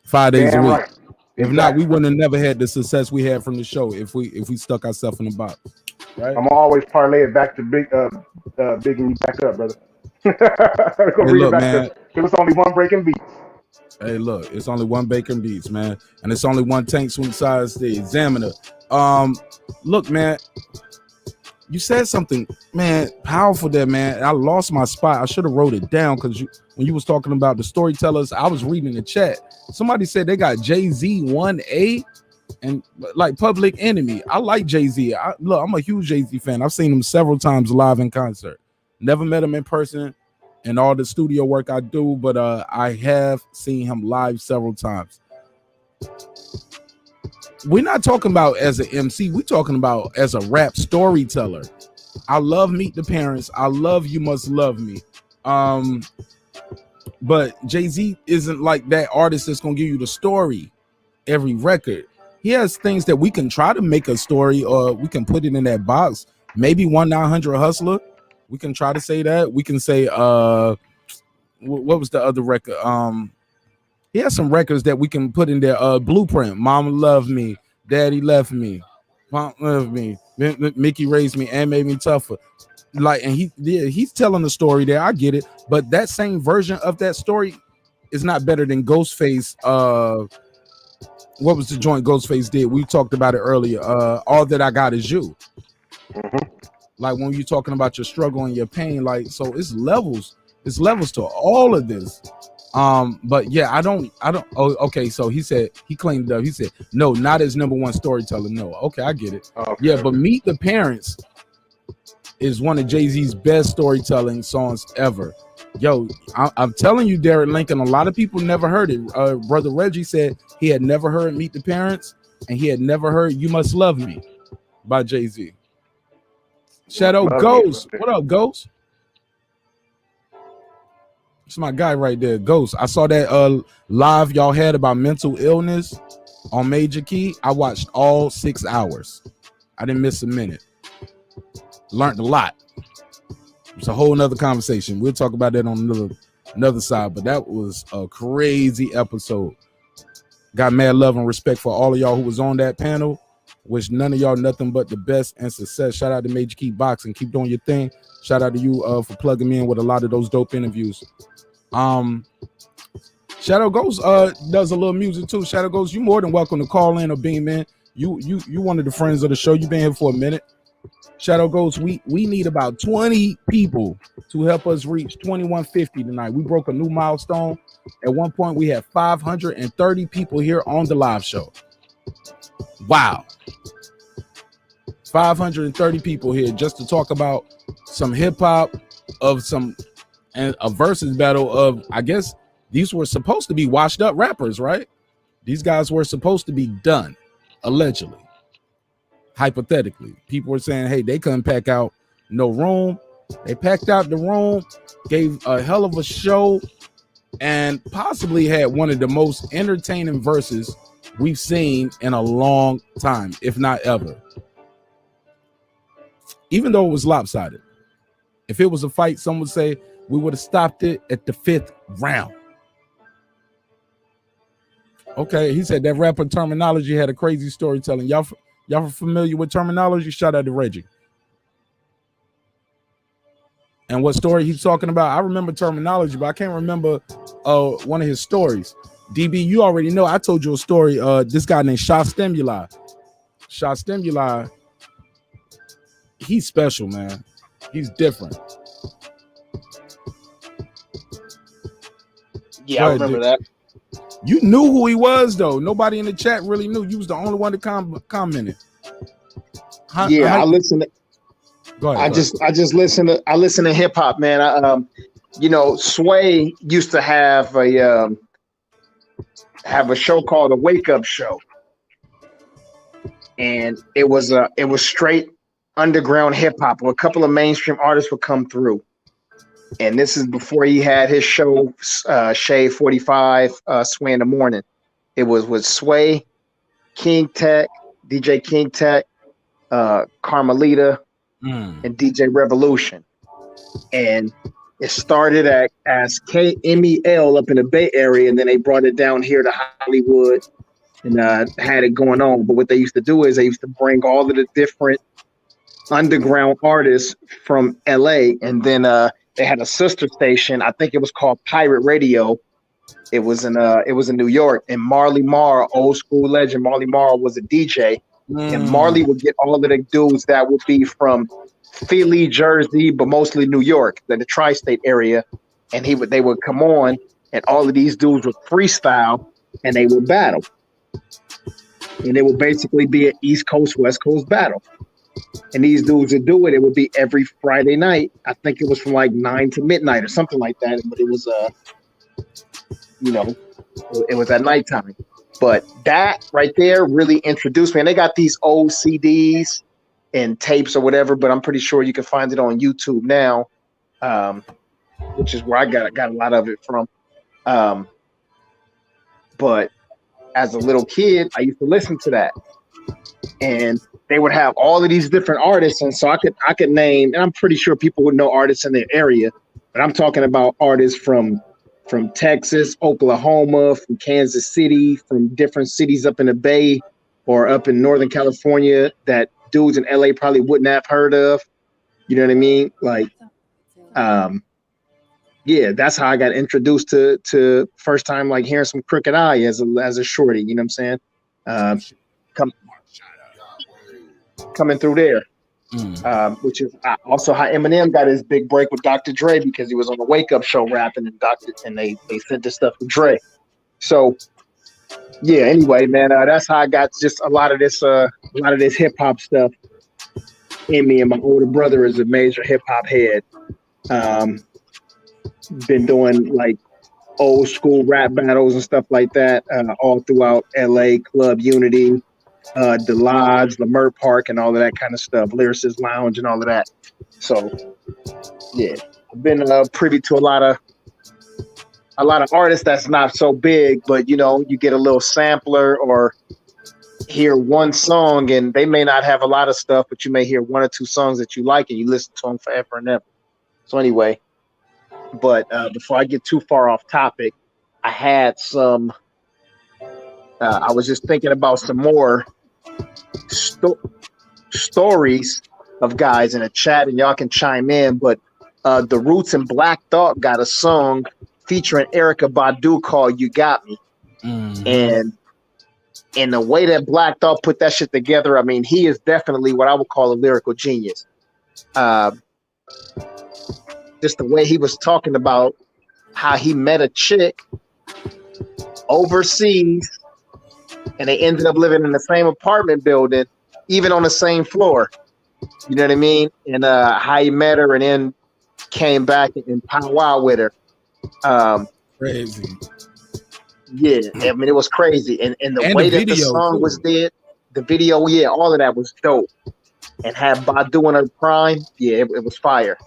5 days
Damn
a week.
right.
If not, we wouldn't have never had the success we had from the show if we stuck ourselves in a box. Right?
I'm gonna always parlay it back to bigging you back up, brother. Go
Hey,
bring it
look,
back
man.
to. There was only one breaking beat.
Hey, look, it's only one Bacon Beats, man, and it's only one Tank Swing Size, the Examiner. Look, man, you said something, man, powerful there, man. I lost my spot. I should have wrote it down because when you was talking about the storytellers, I was reading the chat. Somebody said they got Jay-Z 1A and like Public Enemy. I like Jay-Z. Look, I'm a huge Jay-Z fan. I've seen him several times live in concert. Never met him in person and all the studio work I do, but I have seen him live several times. We're not talking about as an MC. We're talking about as a rap storyteller. I love Meet the Parents. I love You Must Love Me. But Jay-Z isn't like that artist that's going to give you the story every record. He has things that we can try to make a story or we can put it in that box. Maybe 1-900 Hustler. We can try to say that. We can say, what was the other record? He has some records that we can put in there. Blueprint, Mama Love Me, Daddy Left Me, Mom Love Me, Mickey Raised Me and Made Me Tougher. Like, and he's telling the story there. I get it. But that same version of that story is not better than Ghostface. What was the joint Ghostface did? We talked about it earlier. All That I Got Is You. Like when you're talking about your struggle and your pain, like, so it's levels to all of this. But yeah, I don't okay, so he claimed he said no, not as number one storyteller. No, okay, I get it. Okay. Yeah, but Meet the Parents is one of Jay-Z's best storytelling songs ever. Yo, I'm telling you, Derek Lincoln, a lot of people never heard it. Brother Reggie said he had never heard Meet the Parents, and he had never heard You Must Love Me by Jay-Z. Shadow Ghost. What up, Ghost? It's my guy right there, Ghost. I saw that live y'all had about mental illness on Major Key. I watched all 6 hours. I didn't miss a minute. Learned a lot. It's a whole nother conversation. We'll talk about that on another side, but that was a crazy episode. Got mad love and respect for all of y'all who was on that panel. Wish none of y'all nothing but the best and success. Shout out to Major Key Boxing. Keep doing your thing. Shout out to you for plugging me in with a lot of those dope interviews. Shadow Ghost does a little music too. Shadow Ghost, you more than welcome to call in or beam in. You one of the friends of the show. You've been here for a minute. Shadow Ghost, we need about 20 people to help us reach 2150 tonight. We broke a new milestone. At one point, we had 530 people here on the live show. Wow. 530 people here just to talk about some hip-hop and a versus battle of, I guess these were supposed to be washed up rappers, right? These guys were supposed to be done, allegedly. Hypothetically, people were saying, hey, they couldn't pack out no room. They packed out the room, gave a hell of a show, and possibly had one of the most entertaining verses we've seen in a long time, if not ever. Even though it was lopsided. If it was a fight, some would say we would have stopped it at the 5th round. Okay, he said that rapper Terminology had a crazy storytelling. Y'all familiar with Terminology? Shout out to Reggie. And what story he's talking about? I remember Terminology, but I can't remember one of his stories. DB, you already know. I told you a story. This guy named Shot Stimuli. Shot Stimuli, he's special, man. He's different.
Yeah, I remember that.
You knew who he was, though. Nobody in the chat really knew. You was the only one that commented.
I listened.
Go ahead.
I just listen to hip hop, man. Sway used to have a show called the Wake Up Show, and it was straight underground hip hop. Where a couple of mainstream artists would come through, and this is before he had his show Shade 45, Sway in the Morning. It was with Sway, King Tech, DJ King Tech, Carmelita, and DJ Revolution. And It started as KMEL up in the Bay Area, and then they brought it down here to Hollywood and had it going on. But what they used to do is they used to bring all of the different underground artists from LA, and then they had a sister station. I think it was called Pirate Radio. It was in New York, and Marley Marr, old school legend, Marley Marr was a DJ, and Marley would get all of the dudes that would be from Philly, Jersey, but mostly New York, the tri-state area, and they would come on, and all of these dudes would freestyle, and they would battle, and it would basically be an East Coast West Coast battle. And these dudes would do it. It would be every Friday night. I think it was from like 9 to midnight or something like that. But it was, it was at nighttime. But that right there really introduced me. And they got these old CDs and tapes or whatever. But I'm pretty sure you can find it on YouTube now, which is where I got a lot of it from. But as a little kid, I used to listen to that. And they would have all of these different artists, and so I could name, and I'm pretty sure people would know artists in their area, but I'm talking about artists from Texas, Oklahoma, from Kansas City, from different cities up in the Bay or up in Northern California that dudes in LA probably wouldn't have heard of. You know what I mean? Like, yeah, that's how I got introduced to first time like hearing some Crooked Eye as a shorty. You know what I'm saying? Coming through there, which is also how Eminem got his big break with Dr. Dre, because he was on the Wake Up Show rapping, and they sent this stuff to Dre. So yeah, anyway, man, that's how I got just a lot of this hip hop stuff in me. And my older brother is a major hip hop head. Been doing like old school rap battles and stuff like that all throughout LA, Club Unity, the Lodge, the Marq Park, and all of that kind of stuff, Lyricist Lounge and all of that. So yeah, I've been privy to a lot of artists that's not so big, but you get a little sampler or hear one song, and they may not have a lot of stuff, but you may hear one or two songs that you like, and you listen to them forever and ever. So anyway, but before I get too far off topic, I had some. I was just thinking about some more stories of guys in a chat, and y'all can chime in. But The Roots and Black Thought got a song featuring Erykah Badu called "You Got Me," and the way that Black Thought put that shit together, I mean, he is definitely what I would call a lyrical genius. Just the way he was talking about how he met a chick overseas, and they ended up living in the same apartment building, even on the same floor. You know what I mean? And how he met her and then came back and powwow with her.
Crazy.
Yeah, I mean, it was crazy. And the way that the song was did, the video, yeah, all of that was dope. And had Badu in her prime, yeah, it was fire.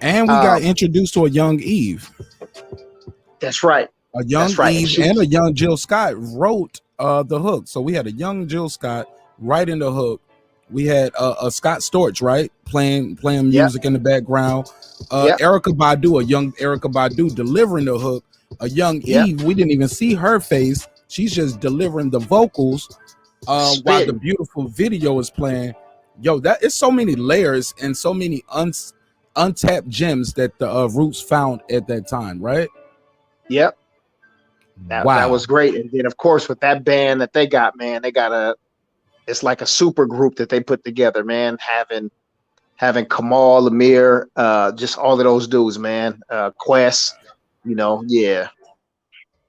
And we got introduced to a young Eve.
That's right.
A young Eve and a young Jill Scott wrote the hook. So we had a young Jill Scott writing the hook. We had a Scott Storch, right, playing music in the background. Erykah Badu, a young Erykah Badu delivering the hook. A young Eve, we didn't even see her face. She's just delivering the vocals while the beautiful video is playing. Yo, that is so many layers and so many untapped gems that the Roots found at that time, right?
Yep. That was great. And then, of course, with that band that they got, man, it's like a super group that they put together, man. Having Kamal, Amir, just all of those dudes, man. Quest,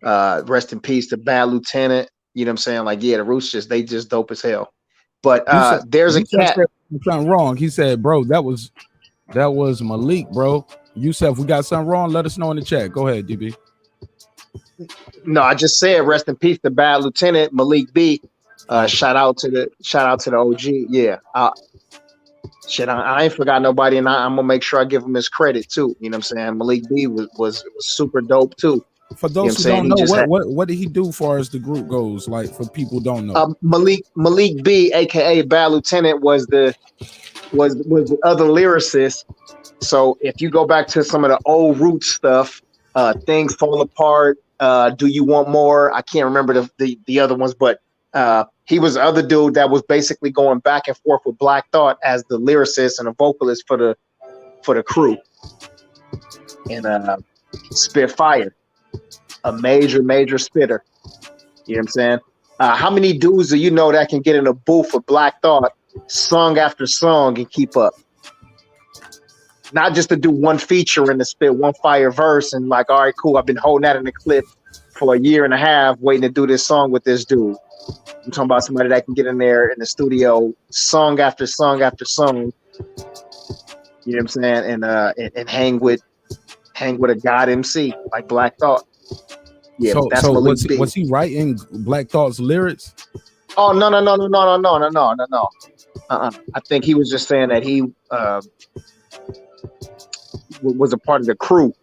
rest in peace to Bad Lieutenant. You know what I'm saying? Like, yeah, the Roots they just dope as hell. But there's a cat.
Something wrong. He said, bro, that was Malik, bro. Yusef, we got something wrong. Let us know in the chat. Go ahead, DB.
No, I just said rest in peace to Bad Lieutenant Malik B. Shout out to the OG. Yeah. I ain't forgot nobody, and I'm gonna make sure I give him his credit too. You know what I'm saying? Malik B was super dope too.
For those who don't know, what did he do far as the group goes? Like for people who don't know,
Malik B, aka Bad Lieutenant, was the other lyricist. So if you go back to some of the old root stuff, Things Fall Apart, Do You Want More? I can't remember the other ones, but he was the other dude that was basically going back and forth with Black Thought as the lyricist and a vocalist for the crew. And spit fire, a major spitter. You know what I'm saying? How many dudes do you know that can get in a booth with Black Thought, song after song, and keep up? Not just to do one feature and to spit one fire verse and like, all right, cool, I've been holding that in the clip for a year and a half waiting to do this song with this dude. I'm talking about somebody that can get in there in the studio, song after song after song. You know what I'm saying? And hang with a god MC like Black Thought. Yeah, that's
so was he writing Black Thought's lyrics?
Oh no. I think he was just saying that he was a part of the crew,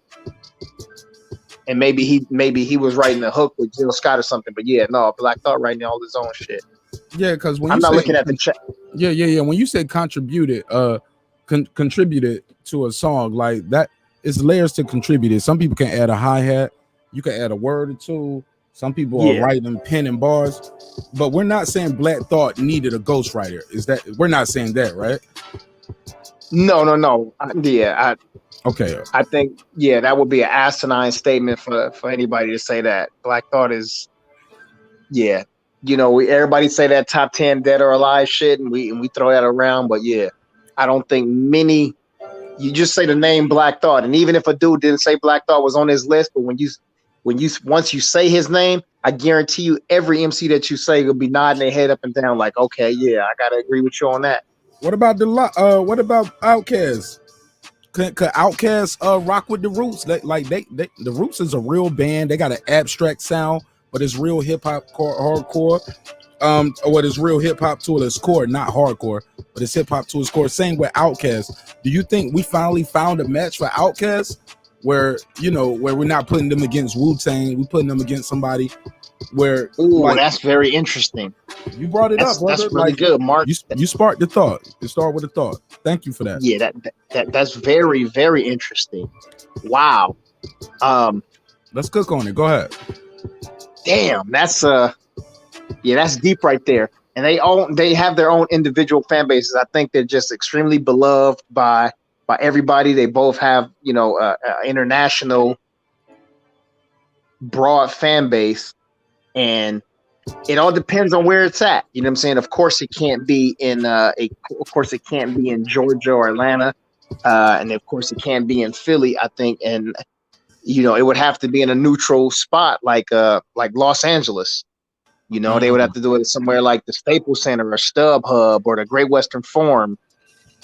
and maybe he was writing the hook with Jill Scott or something. But yeah, no, Black Thought writing all his own shit.
Yeah, because when
I'm not looking at the chat.
Yeah. When you said contributed to a song like that, it's layers to contribute it. Some people can add a hi-hat, you can add a word or two. Some people are writing pen and bars, but we're not saying Black Thought needed a ghostwriter. We're not saying that, right?
No.
Okay.
I think that would be an asinine statement for anybody to say that. Black Thought is, everybody say that top 10 dead or alive shit, and we throw that around, but I don't think many. You just say the name Black Thought, and even if a dude didn't say Black Thought was on his list, but once you say his name, I guarantee you every MC that you say will be nodding their head up and down like, okay, I gotta agree with you on that.
What about Outkast? Could Outkast rock with the Roots? The Roots is a real band. They got an abstract sound, but it's real hip hop hardcore. It's real hip hop to its core, not hardcore, but it's hip hop to its core. Same with Outkast. Do you think we finally found a match for Outkast where we're not putting them against Wu-Tang, we're putting them against somebody where
that's very interesting.
You brought it up, brother.
That's really good, Mark.
You sparked the thought. You start with a thought. Thank you for that.
Yeah, that's very, very interesting. Wow.
Let's cook on it. Go ahead.
Damn, that's deep right there. And they have their own individual fan bases. I think they're just extremely beloved by everybody. They both have, international broad fan base, and it all depends on where it's at. You know what I'm saying? Of course, it can't be in Georgia or Atlanta, and of course, it can't be in Philly. I think, and it would have to be in a neutral spot like Los Angeles. They would have to do it somewhere like the Staples Center or StubHub or the Great Western Forum,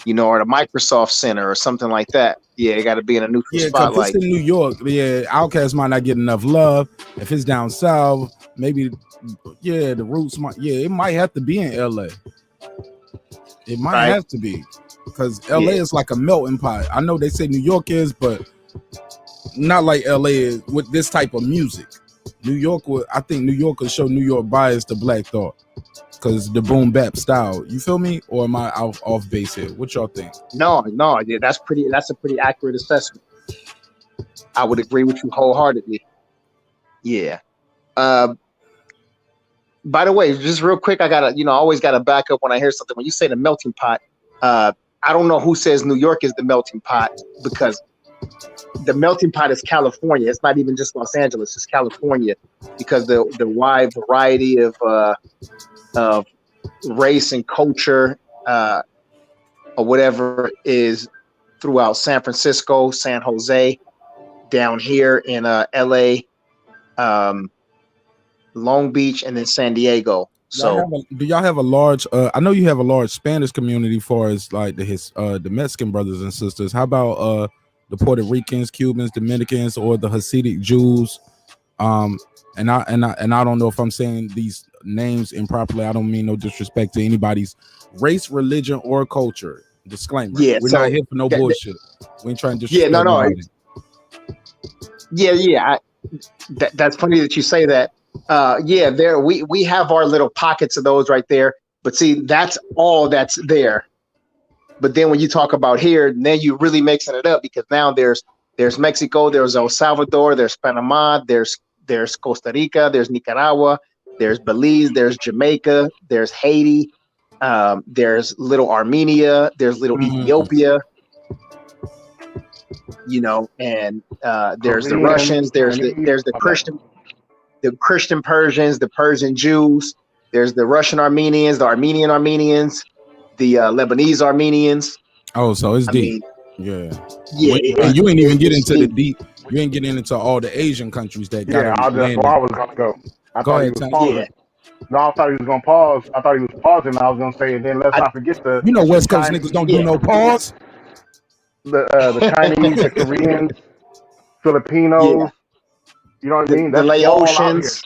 or the Microsoft Center or something like that. Yeah, it got to be in a neutral spot.
If it's in New York, Outkast might not get enough love. If it's down south, maybe, the Roots might. It might have to be in LA. It might have to be because LA is like a melting pot. I know they say New York is, but not like LA is with this type of music. I think New York will show New York bias to Black Thought because the boom bap style. You feel me? Or am I off base here? What y'all think?
No, that's a pretty accurate assessment. I would agree with you wholeheartedly. Yeah. By the way, just real quick, I always gotta back up when I hear something. When you say the melting pot, I don't know who says New York is the melting pot, because the melting pot is California. It's not even just Los Angeles. It's California, because the wide variety of race and culture or whatever is throughout San Francisco, San Jose, down here in LA, Long Beach, and then San Diego. So
do y'all have a large I know you have a large Spanish community for as like the Mexican brothers and sisters. How about the Puerto Ricans, Cubans, Dominicans, or the Hasidic Jews? And I don't know if I'm saying these names improperly. I don't mean no disrespect to anybody's race, religion, or culture. Disclaimer.
Yeah,
we're not here for no bullshit. We ain't trying to disrespect nobody.
That's funny that you say that. Yeah, there we have our little pockets of those right there. But see, that's all that's there. But then when you talk about here, then you really mixing it up because now there's Mexico, there's El Salvador, there's Panama, there's Costa Rica, there's Nicaragua, there's Belize, there's Jamaica, there's Haiti, there's little Armenia, there's little Ethiopia, you know, and there's the Russians, there's the Christian Persians, the Persian Jews, there's the Russian Armenians, the Armenian Armenians, the Lebanese Armenians.
Oh, so it's deep. And you ain't even get into the deep. You ain't getting into all the Asian countries that got.
Yeah, that's where I was gonna go. I
Go
thought
ahead,
he was
Tom.
pausing. No, I thought he was gonna pause. I thought he was pausing. I was gonna say, and then let's not forget the.
You know, West Coast
Chinese,
niggas don't do no pause.
The Chinese, the Koreans, Filipinos. You know what I mean?
The Laotians.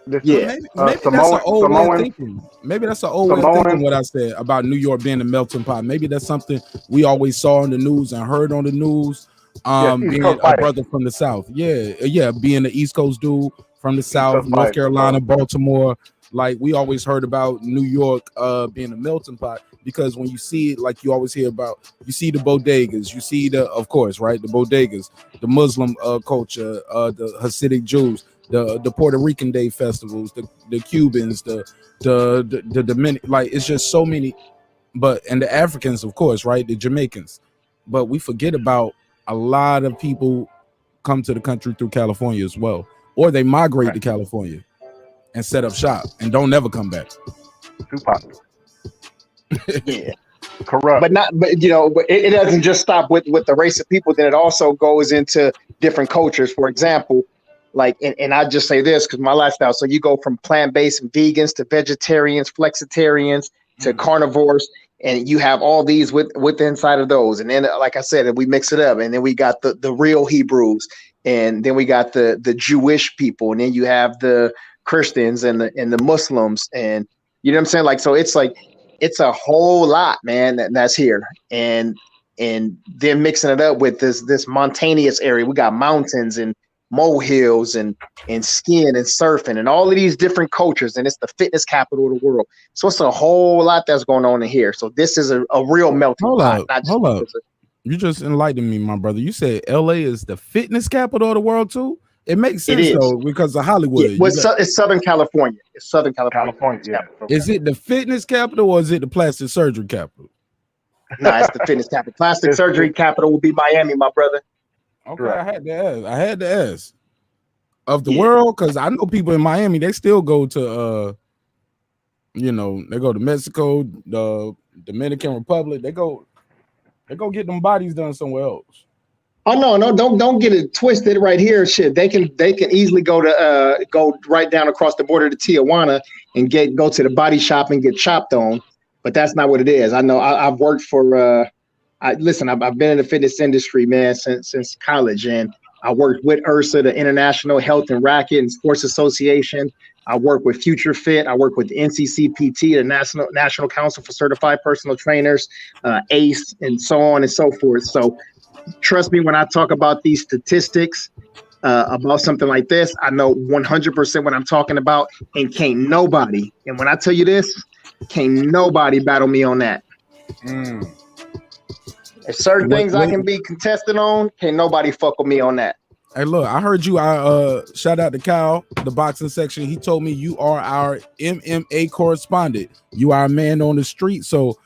Maybe that's an old way of thinking. Maybe that's an old way of thinking what I said about New York being a melting pot. Maybe that's something we always saw on the news and heard on the news. Being a brother from the South. Yeah, being the East Coast dude from the South, North Carolina, Baltimore. Like we always heard about New York being a melting pot because when you see it, like you always hear about, you see the bodegas, you see of course, right? The bodegas, the Muslim culture, the Hasidic Jews, the Puerto Rican Day festivals, the Cubans, the Dominican, like it's just so many, and the Africans, of course, right? The Jamaicans, but we forget about a lot of people come to the country through California as well, or they migrate to California and set up shop and don't never come back.
Tupac.
Yeah.
Corrupt.
But you know, it doesn't just stop with the race of people. Then it also goes into different cultures. For example, like, and I just say this because my lifestyle. So you go from plant-based and vegans to vegetarians, flexitarians to carnivores, and you have all these with the inside of those. And then, like I said, we mix it up, and then we got the real Hebrews, and then we got the Jewish people, and then you have the Christians and the Muslims, and you know what I'm saying? Like, so it's like it's a whole lot, man, that's here, and then mixing it up with this mountainous area. We got mountains and molehills and skiing and surfing and all of these different cultures, and it's the fitness capital of the world. So it's a whole lot that's going on in here. So this is a real melting pot.
Hold up. You just enlightened me, my brother. You said LA is the fitness capital of the world too? It makes sense though because of Hollywood.
Yeah, it's Southern California. It's Southern California.
Yeah.
Is it the fitness capital or is it the plastic surgery capital?
No, it's the fitness capital. Plastic surgery capital will be Miami, my brother.
Okay, right. I had to ask of the world because I know people in Miami. They still go to, they go to Mexico, the Dominican Republic. They go get them bodies done somewhere else.
Oh no, don't get it twisted right here. Shit, they can easily go right down across the border to Tijuana and go to the body shop and get chopped on. But that's not what it is. I know I've worked for. I've been in the fitness industry, man, since college, and I worked with IRSA, the International Health and Racket and Sports Association. I work with Future Fit. I work with the NCCPT, the National Council for Certified Personal Trainers, ACE, and so on and so forth. So trust me when I talk about these statistics about something like this, I know 100% what I'm talking about, and can't nobody, and when I tell you this, can't nobody battle me on that. There's certain things I can be contested on, can't nobody fuck with me on that.
Hey, look, I heard you. Shout out to Kyle, the boxing section. He told me you are our MMA correspondent. You are a man on the street, so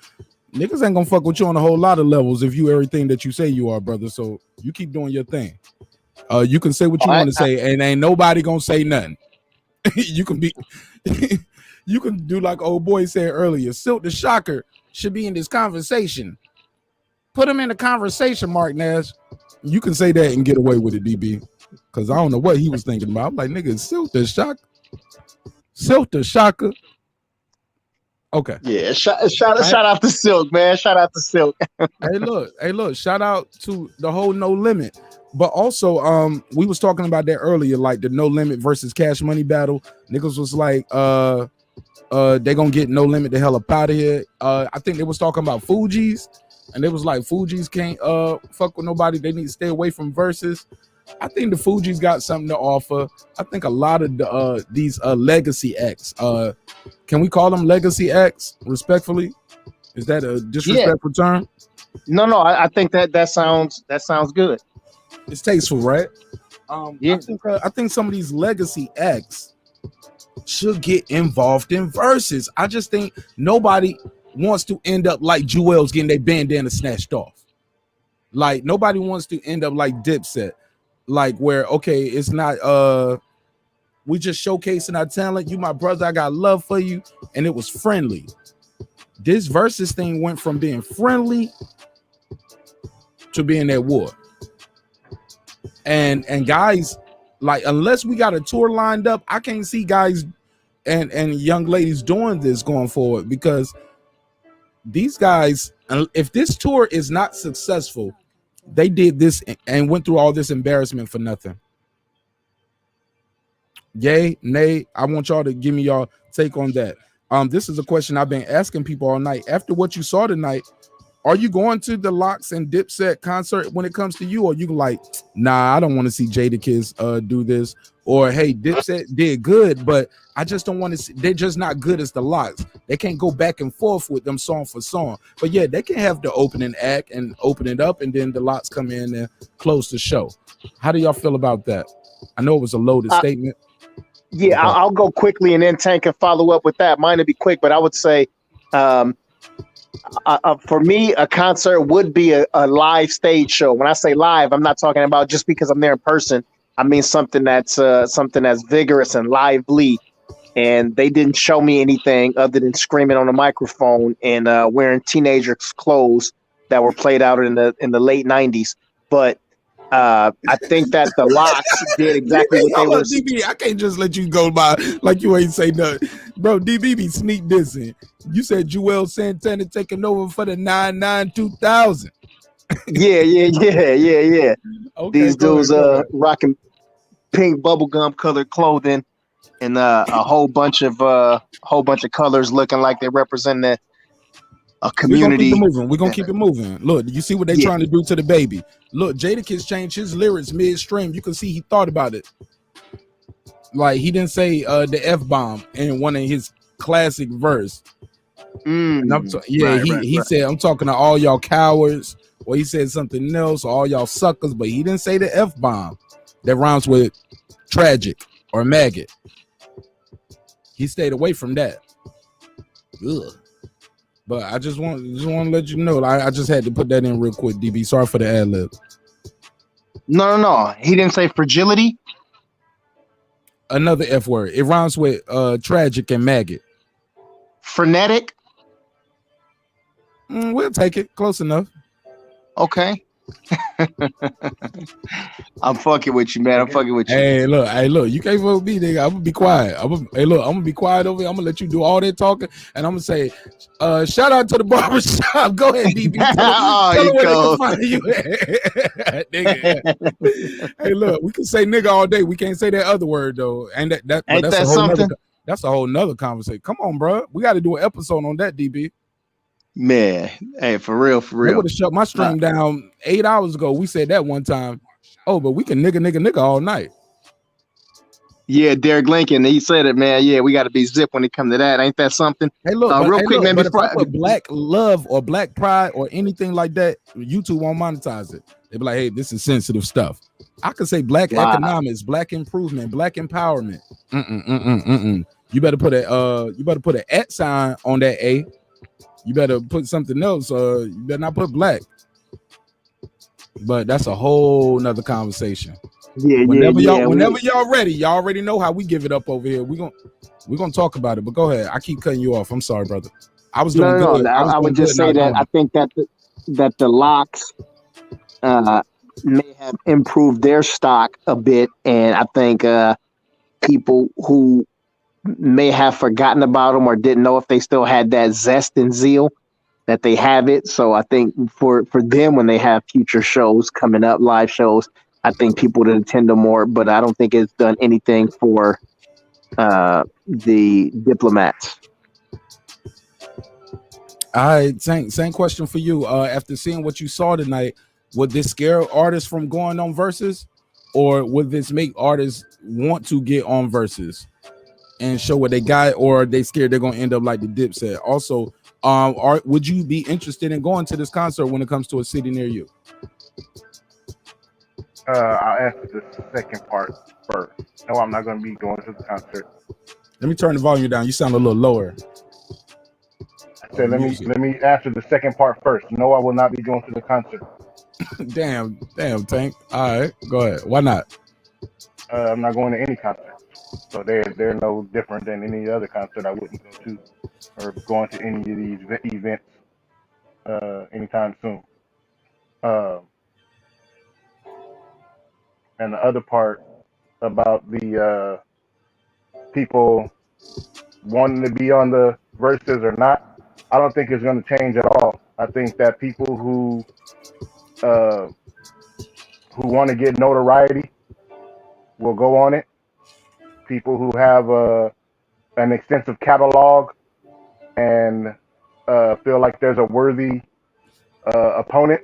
niggas ain't gonna fuck with you on a whole lot of levels if you everything that you say you are, brother. So you keep doing your thing. You can say what you want to say, and ain't nobody gonna say nothing. You can do like old boy said earlier. Silk the Shocker should be in this conversation. Put him in the conversation, Marq Nash. You can say that and get away with it, DB. Because I don't know what he was thinking about. I'm like, nigga, Silk the Shocker. Silk the Shocker. Okay.
Yeah, shout out to Silk, man. Shout out to Silk.
Hey, look, shout out to the whole No Limit. But also, we was talking about that earlier, like the No Limit versus Cash Money battle. Niggas was like, they gonna get No Limit the hell up out of here. I think they was talking about Fugees, and they was like, Fugees can't fuck with nobody. They need to stay away from verses. I think the Fugees got something to offer. I think a lot of these legacy acts, can we call them legacy acts respectfully? Is that a disrespectful term?
No, I think that sounds good.
It's tasteful, right? I think some of these legacy acts should get involved in verses. I just think nobody wants to end up like Jewel's getting their bandana snatched off. Like nobody wants to end up like Dipset, like where okay, it's not we just showcasing our talent. You my brother, I got love for you, and it was friendly. This versus thing went from being friendly to being at war. And guys, like unless we got a tour lined up, I can't see guys and young ladies doing this going forward, because these guys, if this tour is not successful, they did this and went through all this embarrassment for nothing. Yay, nay? I want y'all to give me y'all take on that. This is a question I've been asking people all night. After what you saw tonight, are you going to the LOX and Dipset concert when it comes to you? Or you like, nah, I don't want to see Jadakiss do this. Or hey, Dipset did good, but I just don't want to see, they're just not good as the LOX. They can't go back and forth with them song for song. But yeah, they can have the opening act and open it up, and then the LOX come in and close the show. How do y'all feel about that? I know it was a loaded statement.
Yeah, I'll go quickly, and then Tank can follow up with that. Mine will be quick, but I would say for me, a concert would be a live stage show. When I say live, I'm not talking about just because I'm there in person. I mean something that's vigorous and lively. And they didn't show me anything other than screaming on a microphone and wearing teenagers' clothes that were played out in the late '90s. But I think that the LOX did exactly what they were.
DB, I can't just let you go by like you ain't say nothing, bro. DB be sneak dissing. You said Joel Santana taking over for the 99-2000.
Yeah.
Okay,
these dudes
ahead.
rocking pink bubblegum colored clothing and a whole bunch of colors, looking like they represent a community.
We're gonna keep it moving. Look, you see what they trying to do to the baby. Look, Jadakiss changed his lyrics midstream. You can see he thought about it. Like he didn't say the F-bomb in one of his classic verse. He said, I'm talking to all y'all cowards, or he said something else, or all y'all suckers, but he didn't say the F-bomb that rhymes with tragic or maggot. He stayed away from that. Ugh. But I just want to let you know, I just had to put that in real quick, DB. Sorry for the ad lib.
No. He didn't say fragility.
Another F word. It rhymes with tragic and maggot.
Frenetic.
We'll take it. Close enough.
Okay. I'm fucking with you, man. I'm fucking with you.
Hey, look. You can't fuck with me, nigga. I'm gonna be quiet. I'm gonna be quiet over here. I'm gonna let you do all that talking, and I'm gonna say, shout out to the barbershop. Go ahead, DB. Tell them where they can find you. Nigga. Hey, look, we can say nigga all day. We can't say that other word though, and that's a whole nother conversation. Come on, bro. We got to do an episode on that, DB.
Man, hey, for real.
They would have shut my stream down 8 hours ago. We said that one time. Oh, but we can nigga all night.
Yeah, Derek Lincoln, he said it, man. Yeah, we got to be zip when it comes to that. Ain't that something?
Hey, look, real quick, man. If I put black love or black pride or anything like that, YouTube won't monetize it. They be like, hey, this is sensitive stuff. I could say black economics, black improvement, black empowerment. You better put an @ sign on that A. You better put something else. You better not put black. But that's a whole nother conversation. Whenever y'all ready, y'all already know how we give it up over here. We're gonna talk about it. But go ahead. I keep cutting you off. I'm sorry, brother. I was doing good.
I would just say that I think that the LOX may have improved their stock a bit, and I think people who may have forgotten about them or didn't know if they still had that zest and zeal, that they have it. So I think for them, when they have future shows coming up, live shows, I think people would attend them more. But I don't think it's done anything for the Diplomats.
All right, same question for you. After seeing what you saw tonight, would this scare artists from going on versus, or would this make artists want to get on verses and show what they got, or are they scared they're gonna end up like the Dipset? Also, would you be interested in going to this concert when it comes to a city near you?
I'll answer the second part first. No, I'm not going to be going to the concert.
Let me turn the volume down. You sound a little lower.
I said, let me answer the second part first. No, I will not be going to the concert.
damn, Tank. All right, go ahead. Why not?
I'm not going to any concert. So they're no different than any other concert I wouldn't go to, or going to any of these events anytime soon. And the other part about the people wanting to be on the verses or not, I don't think it's going to change at all. I think that people who want to get notoriety will go on it. People who have an extensive catalog and feel like there's a worthy opponent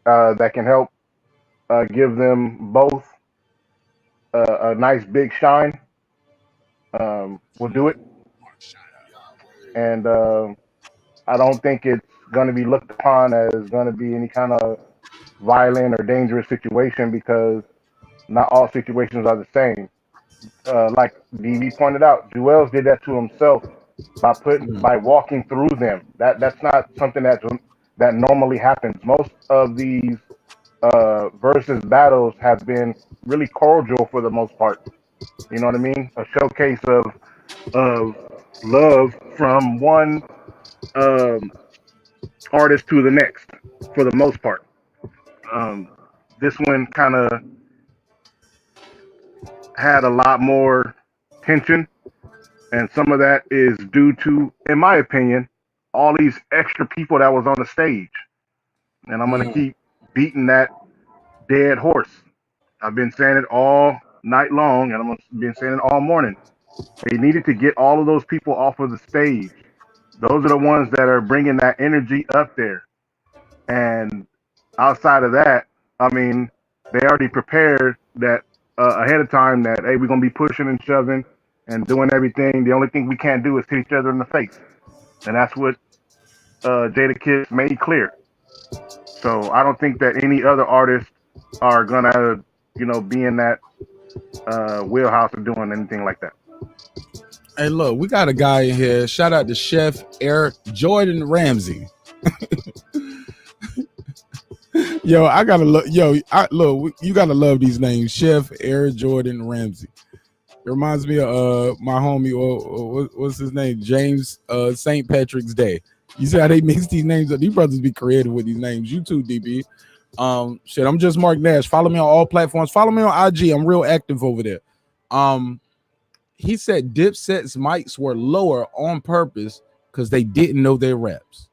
that can help give them both a nice big shine, will do it. And I don't think it's going to be looked upon as going to be any kind of violent or dangerous situation, because not all situations are the same. Like DB pointed out, Jewels did that to himself by walking through them. That's not something that normally happens. Most of these versus battles have been really cordial for the most part. You know what I mean? A showcase of love from one artist to the next, for the most part. This one kind of had a lot more tension, and some of that is due to, in my opinion, all these extra people that was on the stage. And I'm gonna keep beating that dead horse. I've been saying it all night long, and I've been saying it all morning. They needed to get all of those people off of the stage. Those are the ones that are bringing that energy up there. And outside of that, I mean, they already prepared that ahead of time that, hey, we're going to be pushing and shoving and doing everything. The only thing we can't do is hit each other in the face. And that's what Jada Kiss made clear. So I don't think that any other artists are going to, be in that wheelhouse of doing anything like that.
Hey, look, we got a guy in here. Shout out to Chef Air Jordan Ramsey. Yo, I gotta look. You gotta love these names. Chef Air Jordan Ramsey. It reminds me of my homie. What's his name? James St. Patrick's Day. You see how they mix these names up? These brothers be creative with these names. You too, DB. Shit, I'm just Marq Nash. Follow me on all platforms. Follow me on IG. I'm real active over there. He said Dipset's mics were lower on purpose because they didn't know their reps.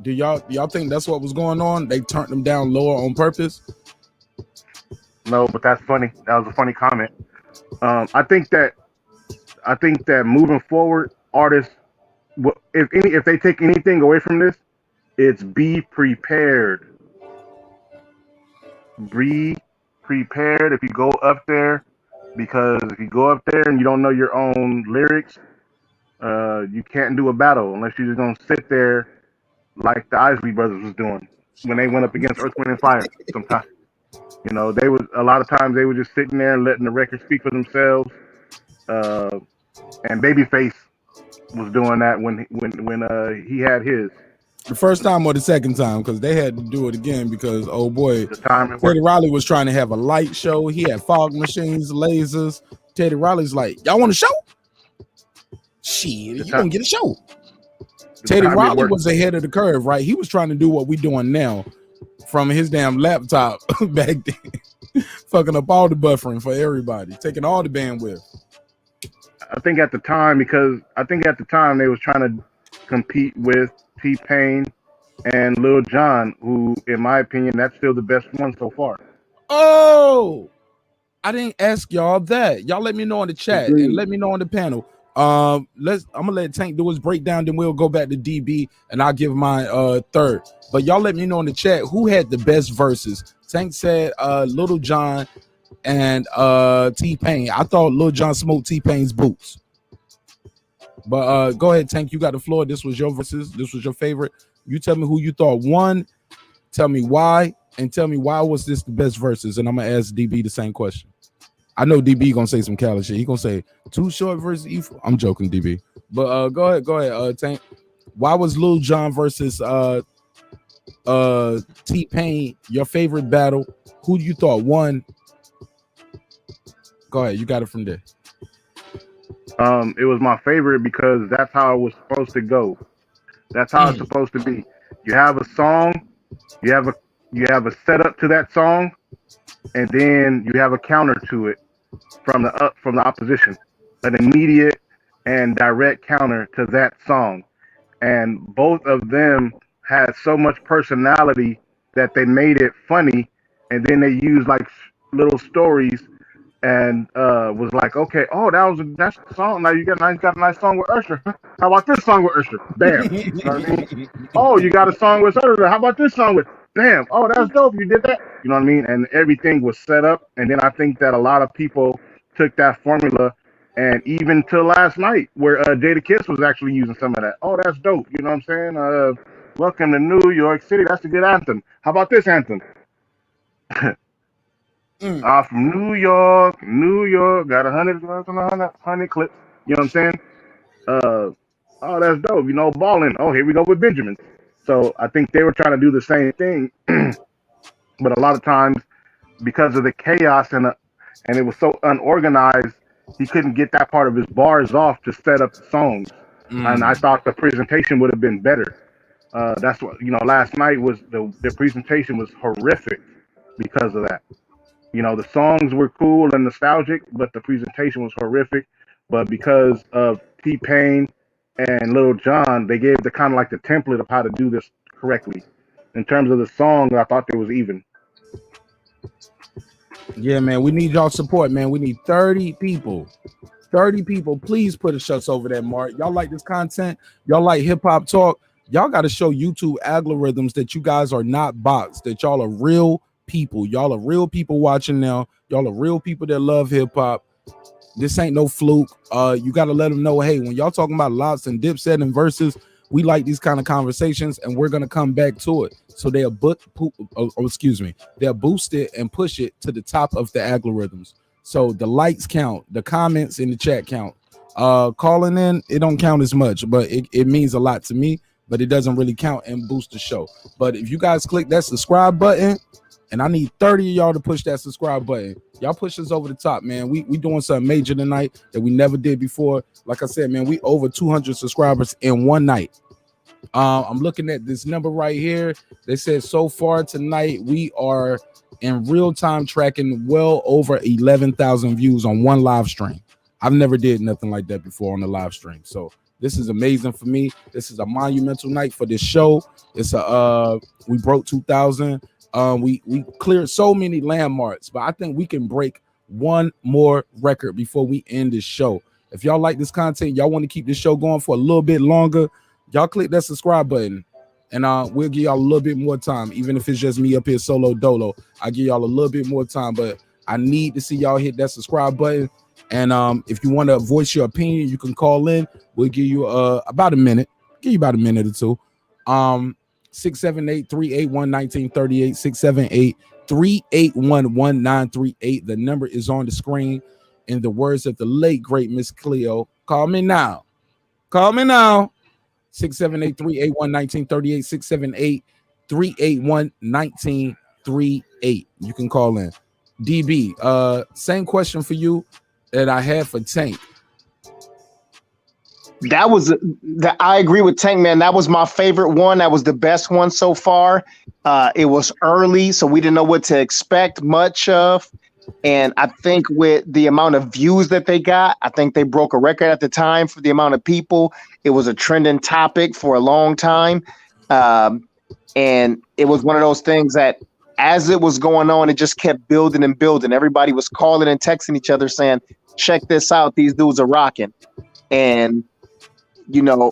Do y'all think that's what was going on? They turned them down lower on purpose?
No, but that's funny. That was a funny comment. I think that moving forward, artists, if they take anything away from this, it's be prepared. Be prepared if you go up there, because if you go up there and you don't know your own lyrics, you can't do a battle unless you're just gonna sit there like the Isley Brothers was doing when they went up against Earth, Wind, and Fire. Sometimes, they was a lot of times they were just sitting there and letting the record speak for themselves. And Babyface was doing that when he had his.
The first time or the second time, because they had to do it again because, oh boy, Teddy Riley was trying to have a light show. He had fog machines, lasers. Teddy Riley's like, y'all want a show? Shit, you gonna get a show. Teddy Riley was ahead of the curve, right? He was trying to do what we doing now from his damn laptop back then, fucking up all the buffering for everybody, taking all the bandwidth.
I think at the time they was trying to compete with T-Pain and Lil Jon, who, in my opinion, that's still the best one so far.
Oh, I didn't ask y'all that. Y'all let me know in the chat and let me know on the panel. I'm gonna let Tank do his breakdown, then we'll go back to DB and I'll give my third. But y'all let me know in the chat who had the best verses. Tank said Little John and T-Pain. I thought Little John smoked T-Pain's boots. But go ahead, Tank. You got the floor. This was your verses. This was your favorite. You tell me who you thought won. Tell me why, and tell me why was this the best verses. And I'm gonna ask DB the same question. I know DB gonna say some Cali shit. He gonna say Too Short versus E4. I'm joking, DB. But go ahead, Tank. Why was Lil Jon versus T-Pain your favorite battle? Who you thought won? Go ahead, you got it from there.
It was my favorite because that's how it was supposed to go. That's how it's supposed to be. You have a song, you have a setup to that song, and then you have a counter to it from the opposition, an immediate and direct counter to that song. And both of them had so much personality that they made it funny, and then they used like little stories and was like, okay, oh, that's the song. Now you got a nice song with Usher. How about this song with Usher? Bam. You know what I mean? Oh, you got a song with Usher. How about this song with? Bam. Oh, that's dope. You did that. You know what I mean? And everything was set up. And then I think that a lot of people took that formula, and even till last night, where Jadakiss was actually using some of that. Oh, that's dope. You know what I'm saying? Welcome to New York City. That's a good anthem. How about this anthem? From New York, got 100 clips. You know what I'm saying? Oh, that's dope. You know, balling. Oh, here we go with Benjamin. So I think they were trying to do the same thing, but a lot of times because of the chaos and it was so unorganized, he couldn't get that part of his bars off to set up the songs. And I thought the presentation would have been better. That's what last night was the presentation was horrific because of that. You know, the songs were cool and nostalgic, but the presentation was horrific. But because of T-Pain and Lil Jon, they gave the kind of like the template of how to do this correctly. In terms of the song, I thought it was even.
Yeah, man, we need y'all support, man. We need 30 people. 30 people. Please put a shuts over that, Mark. Y'all like this content? Y'all like hip-hop talk? Y'all got to show YouTube algorithms that you guys are not bots, that y'all are real people. Y'all are real people watching now. Y'all are real people that love hip-hop. This ain't no fluke. You got to let them know, hey, when y'all talking about LOX and DIPSET and Verzuz, we like these kind of conversations, and we're gonna come back to it. So they'll boost it and push it to the top of the algorithms. So the likes count, the comments in the chat count. Calling in, it don't count as much, but it means a lot to me, but it doesn't really count and boost the show. But if you guys click that subscribe button, and I need 30 of y'all to push that subscribe button. Y'all push us over the top, man. We doing something major tonight that we never did before. Like I said, man, we over 200 subscribers in one night. I'm looking at this number right here. They said so far tonight we are in real time tracking well over 11,000 views on one live stream. I've never did nothing like that before on the live stream. So this is amazing for me. This is a monumental night for this show. It's we broke 2,000. We cleared so many landmarks, but I think we can break one more record before we end this show. If y'all like this content, y'all want to keep this show going for a little bit longer, y'all click that subscribe button, and we'll give y'all a little bit more time. Even if it's just me up here solo dolo, I'll give y'all a little bit more time, but I need to see y'all hit that subscribe button. And if you want to voice your opinion, you can call in. We'll give you about a minute. Give you about a minute or two. 678-381-1938, 678-381-1938. The number is on the screen. In the words of the late, great Miss Cleo, call me now. Call me now. 678-381-1938, 678-381-1938. You can call in. DB, same question for you that I had for Tank.
That was I agree with Tank, man. That was my favorite one. That was the best one so far. It was early, so we didn't know what to expect much of. And I think with the amount of views that they got, I think they broke a record at the time for the amount of people. It was a trending topic for a long time. And it was one of those things that as it was going on, it just kept building and building. Everybody was calling and texting each other saying, check this out. These dudes are rocking. And you know,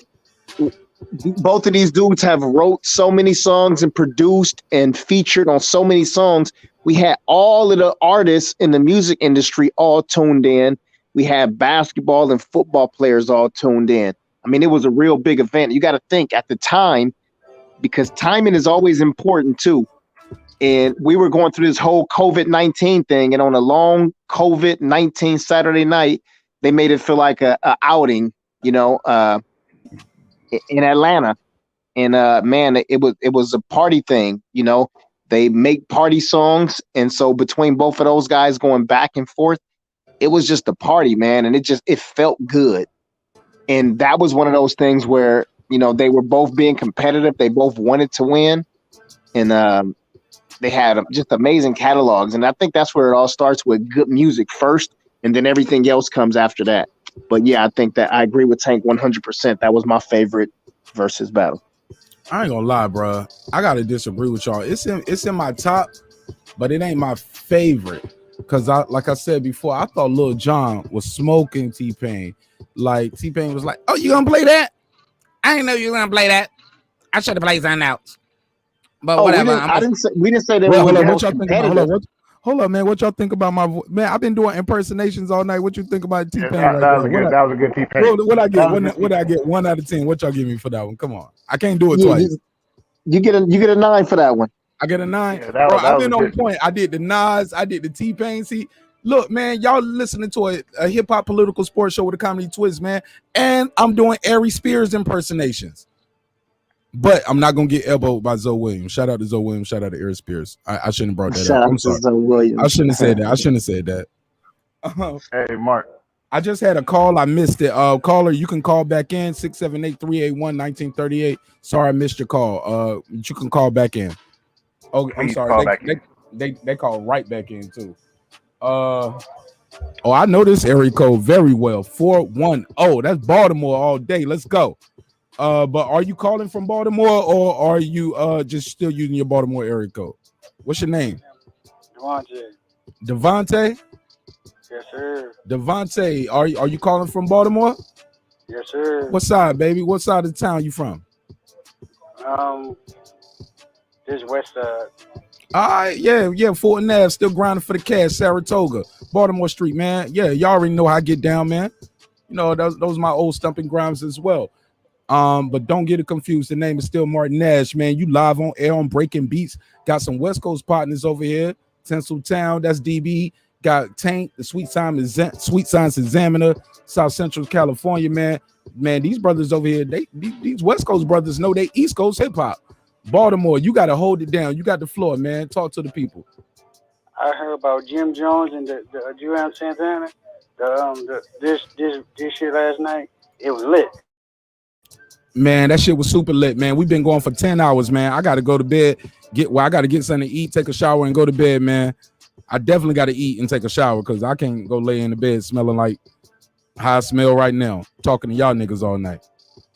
both of these dudes have wrote so many songs and produced and featured on so many songs. We had all of the artists in the music industry all tuned in. We had basketball and football players all tuned in. I mean, it was a real big event. You got to think at the time, because timing is always important too. And we were going through this whole COVID-19 thing, and on a long COVID-19 Saturday night, they made it feel like a outing, you know, in Atlanta. And man, it was a party thing, you know. They make party songs, and so between both of those guys going back and forth, it was just a party, man, and it felt good. And that was one of those things where, you know, they were both being competitive. They both wanted to win, and they had just amazing catalogs. And I think that's where it all starts, with good music first, and then everything else comes after that. But yeah, I think that I agree with Tank 100%. That was my favorite versus battle.
I ain't gonna lie, bro. I gotta disagree with y'all. It's in my top, but it ain't my favorite. Cause like I said before, I thought Lil Jon was smoking T-Pain. Like T-Pain was like, "Oh, you gonna play that? I didn't know you were gonna play that. I should have played something else." But whatever.
We didn't say that.
Well, hold on, what y'all think about? Hold on, man. What y'all think about my voice? Man, I've been doing impersonations all night. What you think about T-Pain?
That was a good T-Pain.
What I get? What I get? 1 out of 10. What y'all give me for that one? Come on, I can't do it twice.
You get a 9 for that one.
I get a 9.
Yeah,
Bro, I've been on point. I did the Nas. I did the T-Pain. See, look, man, y'all listening to a hip hop political sports show with a comedy twist, man. And I'm doing Ari Spears impersonations. But I'm not gonna get elbowed by Zoe Williams. Shout out to Zoe Williams. Shout out to Ari Spears. I shouldn't have brought that up. I'm sorry.
Zoe Williams.
I shouldn't have said that.
Hey, Mark.
I just had a call. I missed it. Caller, you can call back in 678-381-1938. Sorry, I missed your call. You can call back in. Oh, I'm sorry. They call right back in too. I know this area code very well. 410. That's Baltimore all day. Let's go. But are you calling from Baltimore, or are you just still using your Baltimore area code? What's your name? Devontae?
Yes, sir.
Devontae, are you calling from Baltimore?
Yes, sir.
What side, baby? What side of town you from?
This west side.
All right, yeah, Fulton Ave, still grinding for the cash, Saratoga, Baltimore Street, man. Yeah, y'all already know how I get down, man. You know, those are my old stumping grounds as well. But don't get it confused. The name is still Marq Nash, man. You live on air on Breaking Beats. Got some West Coast partners over here. Tinseltown, that's DB. Got Tank, the Sweet Science Examiner, South Central California, man. Man, these brothers over here, these West Coast brothers know they East Coast hip hop. Baltimore, you got to hold it down. You got the floor, man. Talk to the people.
I heard about Jim Jones and the Juan Santana. This shit last night. It was lit.
Man, that shit was super lit, man. We've been going for 10 hours, man. I got to go to bed. I got to get something to eat, take a shower, and go to bed, man. I definitely got to eat and take a shower because I can't go lay in the bed smelling like how I smell right now, talking to y'all niggas all night.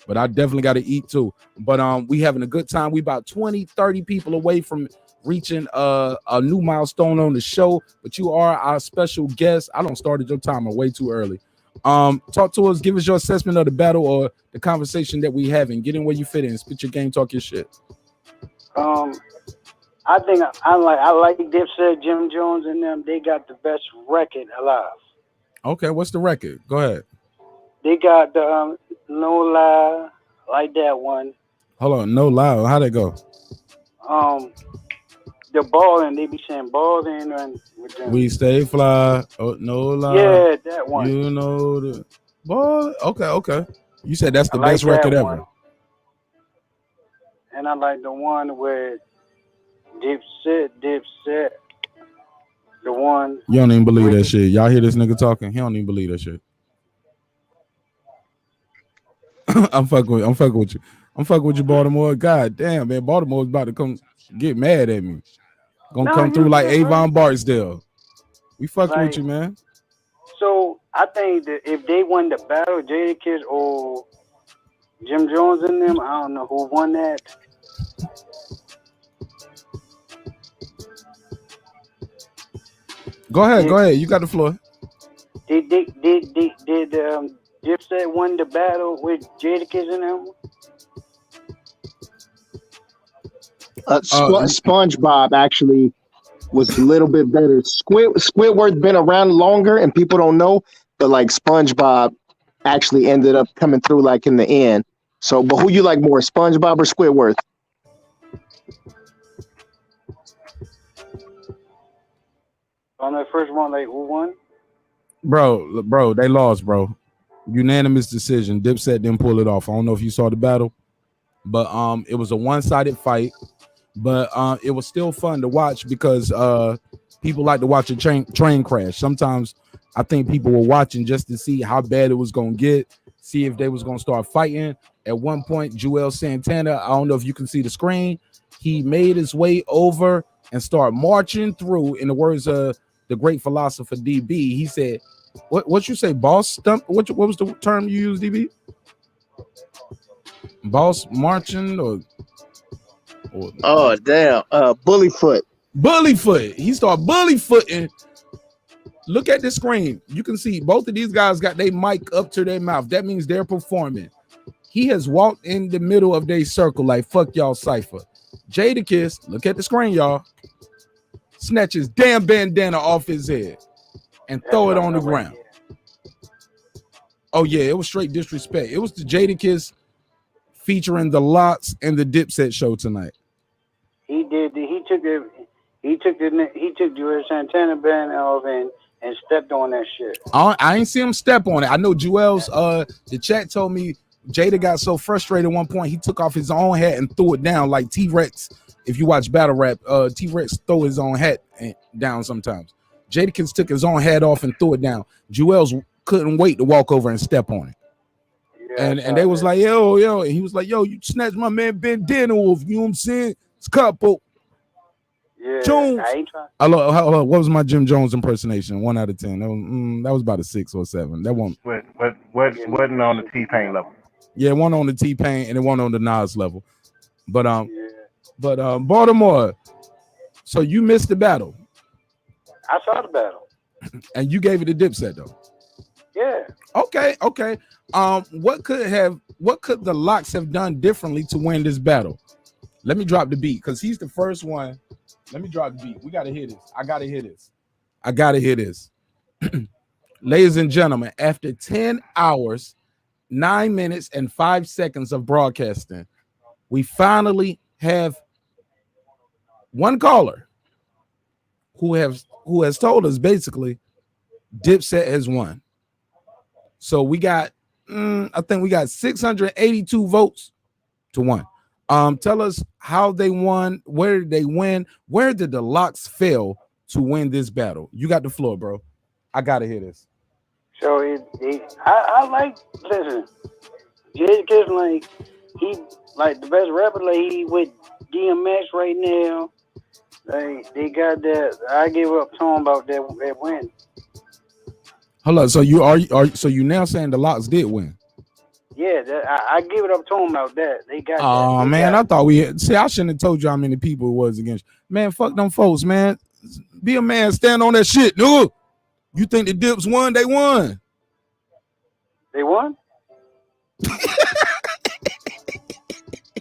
But I definitely got to eat too. But we having a good time. We about 20, 30 people away from reaching a new milestone on the show. But you are our special guest. I don't started your timer way too early. Talk to us. Give us your assessment of the battle or the conversation that we having. Get in where you fit in. Spit your game. Talk your shit.
I think I like Dipset, Jim Jones, and them. They got the best record alive.
Okay, what's the record? Go ahead.
They got the No Lie, like that one.
Hold on, No Lie. How'd that go?
The Ballin', they be saying Ballin' and with them.
We stay fly. Oh, No Lie.
Yeah, that one.
You know the ball. Okay. You said that's the best record ever.
And I like the one with Dipset. The one.
You don't even believe that shit. Y'all hear this nigga talking? He don't even believe that shit. I'm fucking with you. I'm fucking with you, Baltimore. God damn, man. Baltimore's about to come get mad at me. Gonna come through like Avon Barksdale. We fucking with you, man.
So I think that if they won the battle, Jadakiss or Jim Jones and them, I don't know who won that.
Go ahead. You got the floor.
Did Dipset won the battle with Jadakiss in them?
SpongeBob actually was a little bit better. Squidward's been around longer, and people don't know, but like SpongeBob actually ended up coming through like in the end. So, but who you like more, SpongeBob or Squidward?
On that first one, like who won?
Bro, they lost, bro. Unanimous decision. Dipset didn't pull it off. I don't know if you saw the battle, but it was a one-sided fight. But it was still fun to watch because people like to watch a train crash. Sometimes I think people were watching just to see how bad it was gonna get, see if they was gonna start fighting. At one point, Joel Santana, I don't know if you can see the screen, he made his way over and started marching through. In the words of the great philosopher DB, he said, "What you say, boss stump? What was the term you used, DB? Boss marching or
oh damn, bullyfoot."
Bullyfoot. He started bullyfooting. Look at the screen. You can see both of these guys got their mic up to their mouth. That means they're performing. He has walked in the middle of their circle like fuck y'all cipher. Jadakiss, look at the screen, y'all. Snatches damn bandana off his head and throw it on the ground. Oh yeah, it was straight disrespect. It was the Jadakiss featuring the LOX and the Dipset show tonight.
He did. He took Joel Santana band off and stepped on that shit.
I ain't see him step on it. I know Joel's the chat told me Jada got so frustrated at one point he took off his own hat and threw it down like T-Rex. If you watch battle rap, T-Rex throw his own hat down sometimes. Jadakiss took his own hat off and threw it down. Joel's couldn't wait to walk over and step on it. Yeah, and they was like, yo, and he was like, yo, you snatched my man bandana off, you know what I'm saying? It's couple.
Yeah,
Jones.
I ain't trying.
Hello, what was my Jim Jones impersonation? 1 out of 10. That was about a 6 or 7. That one
wasn't on the T-Pain level.
Yeah, one on the T-Pain and then one on the Nas level. But Baltimore. So you missed the battle.
I saw the battle.
And you gave it a Dipset though.
Yeah.
Okay. What could the LOX have done differently to win this battle? Let me drop the beat because he's the first one. Let me drop the beat. We gotta hear this. I gotta hear this. Ladies and gentlemen, after 10 hours, 9 minutes, and 5 seconds of broadcasting, we finally have one caller who has told us basically Dipset has won. So we got, I think we got 682 votes to 1. Tell us how they won, where did they win, where did the LOX fail to win this battle? You got the floor, bro. I gotta hear this.
So I like, listen, Jadakiss, like, he like the best rapper, like he with DMX right now. Like they got that. I gave up to him about that win.
Hold on, so you are so you now saying the LOX did win?
Yeah, I give it up to him about that. They got.
Oh man, I thought we had. See, I shouldn't have told you how many people it was against. Man, fuck them folks, man. Be a man, stand on that shit, dude. You think the Dips won? They won.
They won?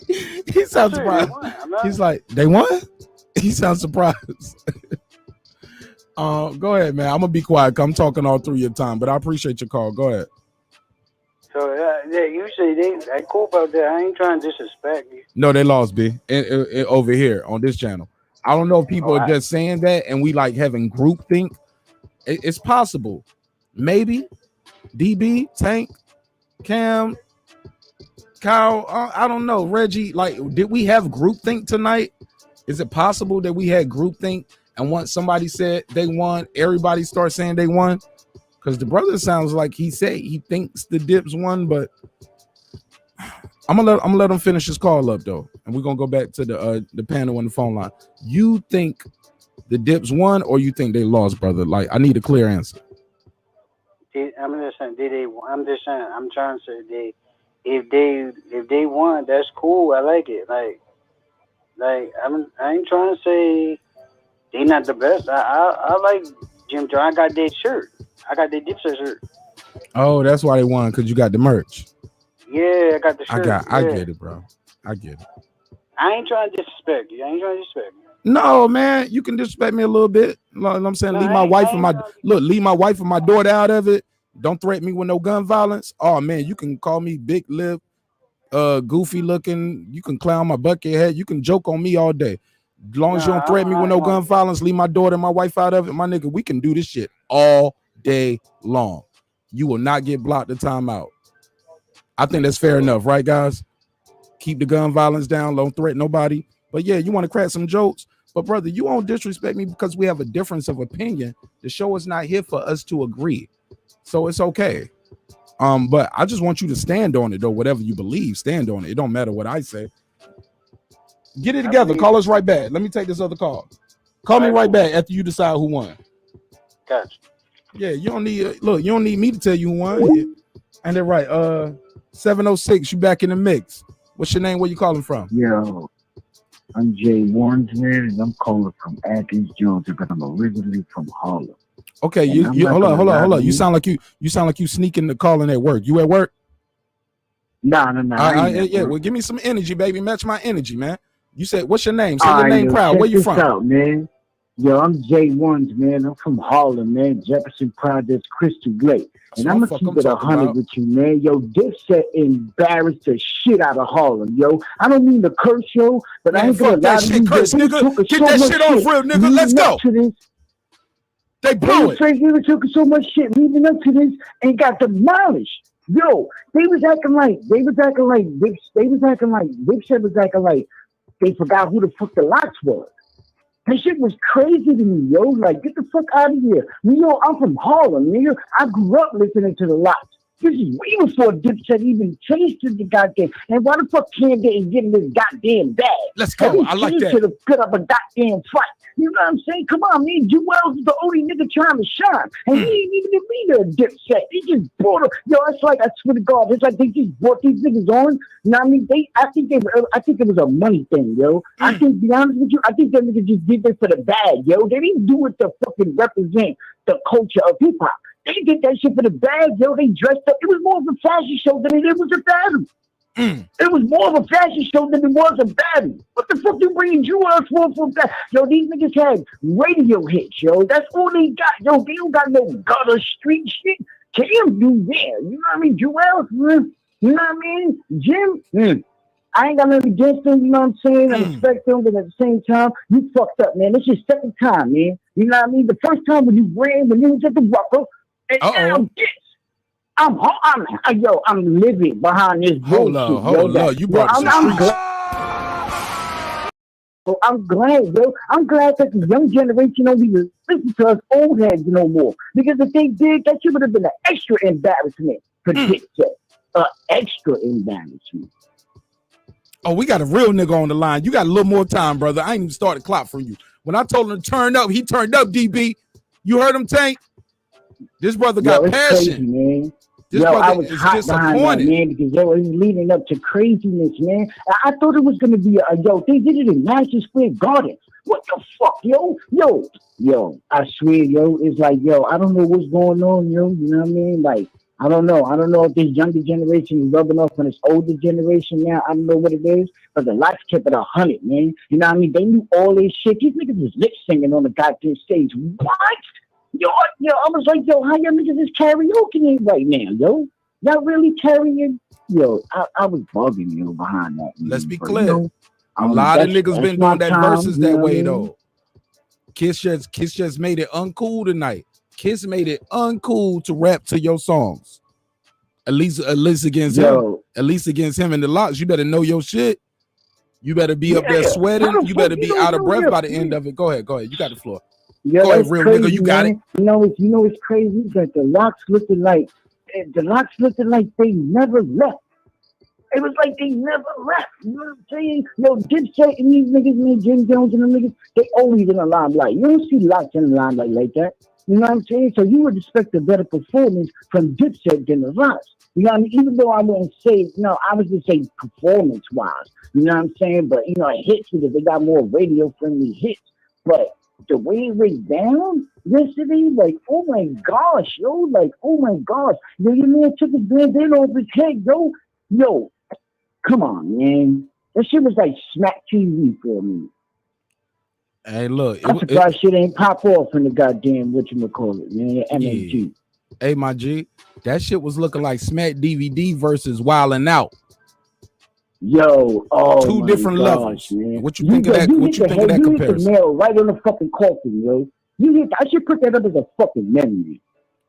He sounds surprised. He's like, they won? He sounds surprised. Go ahead, man. I'm gonna be quiet. I'm talking all through your time, but I appreciate your call. Go ahead.
So yeah, you say they cool about that. I ain't trying to disrespect you.
No, they lost, B. Over here on this channel. I don't know if people are just saying that and we like having groupthink. It's possible. Maybe DB, Tank, Cam, Kyle, I don't know. Reggie, like, did we have groupthink tonight? Is it possible that we had groupthink and once somebody said they won, everybody starts saying they won? Because the brother sounds like he said he thinks the Dips won, but I'm gonna let him finish his call up though, and we're gonna go back to the panel on the phone line. You think the Dips won, or you think they lost, brother? Like, I need a clear answer.
I'm just saying, I'm just saying, I'm trying to say if they won, that's cool. I like it. Like I ain't trying to say they not the best. I like Jim Jones. I got that shirt. I got that Dipset shirt.
Oh, that's why they won, because you got the merch.
Yeah, I got the shirt.
I get it, bro. I get it.
I ain't trying to disrespect you.
No, man, you can disrespect me a little bit. You know what I'm saying?
No,
leave my wife and my daughter out of it. Don't threaten me with no gun violence. Oh man, you can call me big lip, goofy looking. You can clown my bucket head. You can joke on me all day. As long as you don't threaten me with no gun violence, leave my daughter and my wife out of it. My nigga, we can do this shit all day long. You will not get blocked the time out. I think that's fair enough, right, guys? Keep the gun violence down. Don't threaten nobody. But yeah, you want to crack some jokes. But brother, you won't disrespect me because we have a difference of opinion. The show is not here for us to agree. So it's okay. But I just want you to stand on it, though. Whatever you believe, stand on it. It don't matter what I say. Get it together. Call us right back. Let me take this other call. Call me right back after you decide who won.
Gotcha.
Yeah, you don't need you don't need me to tell you who won. And they're right. 706, you back in the mix. What's your name? Where you calling from?
Yo, I'm Jay Warrens, man, and I'm calling from Athens, Georgia, but I'm originally from Harlem.
Okay, you hold on. You sound like you sneaking the calling at work. You at work?
No.
Yeah, well, give me some energy, baby. Match my energy, man. You said, what's your name? Say your name proud. Where you from?
Out, man. Yo, I'm Jay Warrens, man. I'm from Harlem, man. Jefferson Projects, Crystal Lake. And I'm going to keep it 100 with you, man. Yo, DIPSET embarrassed the shit out of Harlem, yo. I don't mean to curse, yo, but man, I ain't going to lie to you.
Curse, nigga. Get that shit off real, nigga. Let's go. They blew it.
They were talking so much shit leading up to this and got demolished. Yo, they was acting like DIPSET was acting like they forgot who the fuck the LOX was. That shit was crazy to me, yo. Like, get the fuck out of here. Yo, I'm from Harlem, nigga. I grew up listening to the LOX. This is way before DIPSET even tasted the goddamn. And why the fuck can't they get in this goddamn bag?
Let's go. I like that.
Should have put up a goddamn fight. You know what I'm saying? Come on, man. Jewels is the only nigga trying to shine. And he ain't even the leader of DIPSET. He just brought him. Yo, it's like, I swear to God, it's like they just brought these niggas on. You know what I mean? I think it was a money thing, yo. I think, to be honest with you, I think them niggas just did this for the bag, yo. They didn't do it to fucking represent the culture of hip hop. They did that shit for the bag, yo. They dressed up. It was more of a fashion show than it was a battle. It was more of a fashion show than it was a battle. What the fuck you bringing Jewels for that? Yo, these niggas had radio hits, yo. That's all they got, yo. They don't got no gutter street shit. Cam do there. You know what I mean? Jewels, you know what I mean? Jim, I ain't got nothing against them, you know what I'm saying? I respect them, but at the same time, you fucked up, man. This is your second time, man. You know what I mean? The first time when you ran, when you was at the Rucker, and now this. I'm living behind this bullshit. Hold on. You brought I'm glad, yo. I'm glad that the young generation don't even listen to us old heads no more. Because if they did, that shit would have been an extra embarrassment for DIPSET. Extra embarrassment.
Oh, we got a real nigga on the line. You got a little more time, brother. I ain't even started clock from you. When I told him to turn up, he turned up, DB. You heard him, Tank? This brother got passion.
Crazy, man.
This
I
brother
was
is
hot behind that, man, because it was leading up to craziness, man. I thought it was going to be they did it in Madison Square Garden. What the fuck, yo? I swear, yo, it's like, yo, I don't know what's going on, yo, you know what I mean? Like, I don't know if this younger generation is rubbing off on this older generation now. I don't know what it is, but the LOX kept it 100, man. You know what I mean? They knew all this shit. These niggas was lip singing on the goddamn stage. What? Yo, I was like, yo, how y'all niggas is karaoke right now, yo? Y'all really carrying? Yo, I was bugging, yo, behind that.
Let's be clear. A lot of niggas been doing that versus that way, though. Kiss just made it uncool tonight. Kiss made it uncool to rap to your songs. At least against him. At least against him in the LOX. You better know your shit. You better be up there sweating. You better be out of breath by the end of it. Go ahead. You got the floor.
Yeah,
go ahead, real crazy, nigga. You got it.
You know it's crazy that the LOX looking like they never left. It was like they never left. You know what I'm saying? Yo, DIPSET and these niggas, man, Jim Jones and them niggas, they always in the limelight. You don't see LOX in the limelight like that. You know what I'm saying? So you would expect a better performance from DIPSET than the LOX. You know what I mean? Even though I wouldn't say, I was just saying performance-wise. You know what I'm saying? But, hits, because they got more radio-friendly hits. But the way it went down, yesterday. Like, oh my gosh, yo. Like, oh my gosh. Yo, your man took his bandana over his head, yo. Yo, come on, man. That shit was like smack TV for me.
Hey, look.
I'm surprised shit ain't pop off in the goddamn whatchamacallit, man. MMG.
Yeah. Hey, my G. That shit was looking like Smack DVD versus Wildin' Out.
Yo, oh
two
my
different
gosh,
levels.
man.
What you think of that? What you think of that
you hit
comparison?
the nail right on the fucking coffin, yo. I should put that up as a fucking memory.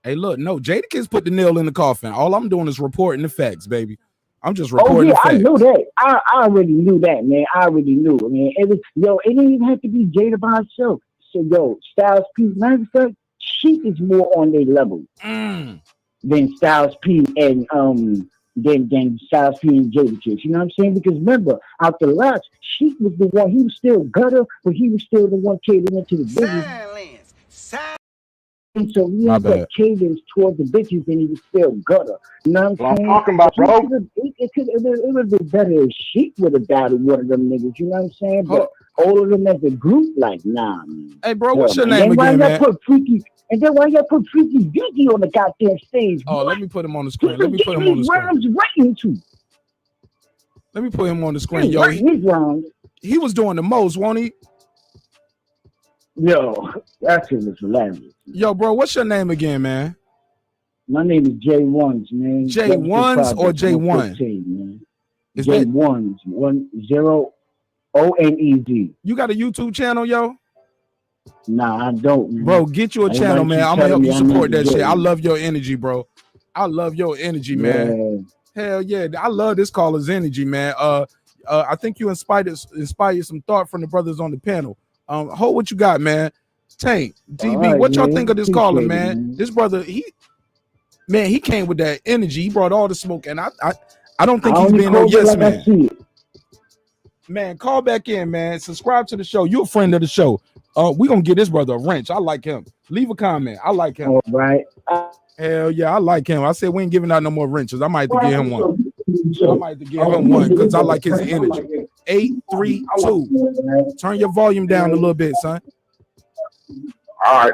Hey, look, no, Jadakiss put the nail in the coffin. All I'm doing is reporting the facts, baby. I'm just reporting the facts.
I knew that. I already knew that, man. I already knew, man. It didn't even have to be Jada by herself. So, yo, Styles P, matter of fact, she is more on their level than Styles P and than Styles P and Jadakiss. You know what I'm saying? Because remember, out the LOX, Sheik was the one. He was still gutter, but he was still the one catering to the business. And so he had that cadence toward the bitches, and he was still gutter. You know what I'm saying?
talking about, bro.
It would have been better if Sheik would have battled one of them niggas. You know what I'm saying? But all of them as a group, like, nah, man.
Hey, bro, what's your name again, man?
And then why y'all put Freaky Ziggy on the goddamn stage?
Oh, let me put him on the screen. Let me put him on the screen. Let me put him on the screen, yo. He was doing the most, won't he?
Yo, that shit was hilarious.
Yo, bro, what's your name again, man?
My name is J1s, man.
J1s or J1?
Man. J1s, 10ONED.
You got a YouTube channel, yo?
Nah, I don't, man.
Bro, get you a channel, man. I'm gonna help you support that shit. I love your energy, bro. I love your energy, man. Hell yeah, I love this caller's energy, man. I think you inspired some thought from the brothers on the panel. Hold what you got, man. Tank, DB, right, what y'all think of this caller, man? This brother, he came with that energy. He brought all the smoke, and I don't think he's being no yes man. Man, call back in, man. Subscribe to the show. You a friend of the show. We gonna get this brother a wrench. I like him. Leave a comment. I like him.
All right.
Hell yeah, I like him. I said we ain't giving out no more wrenches. I might have to give him one. I might have to give him one because I like his energy. 832. Turn your volume down a little bit, son.
All right.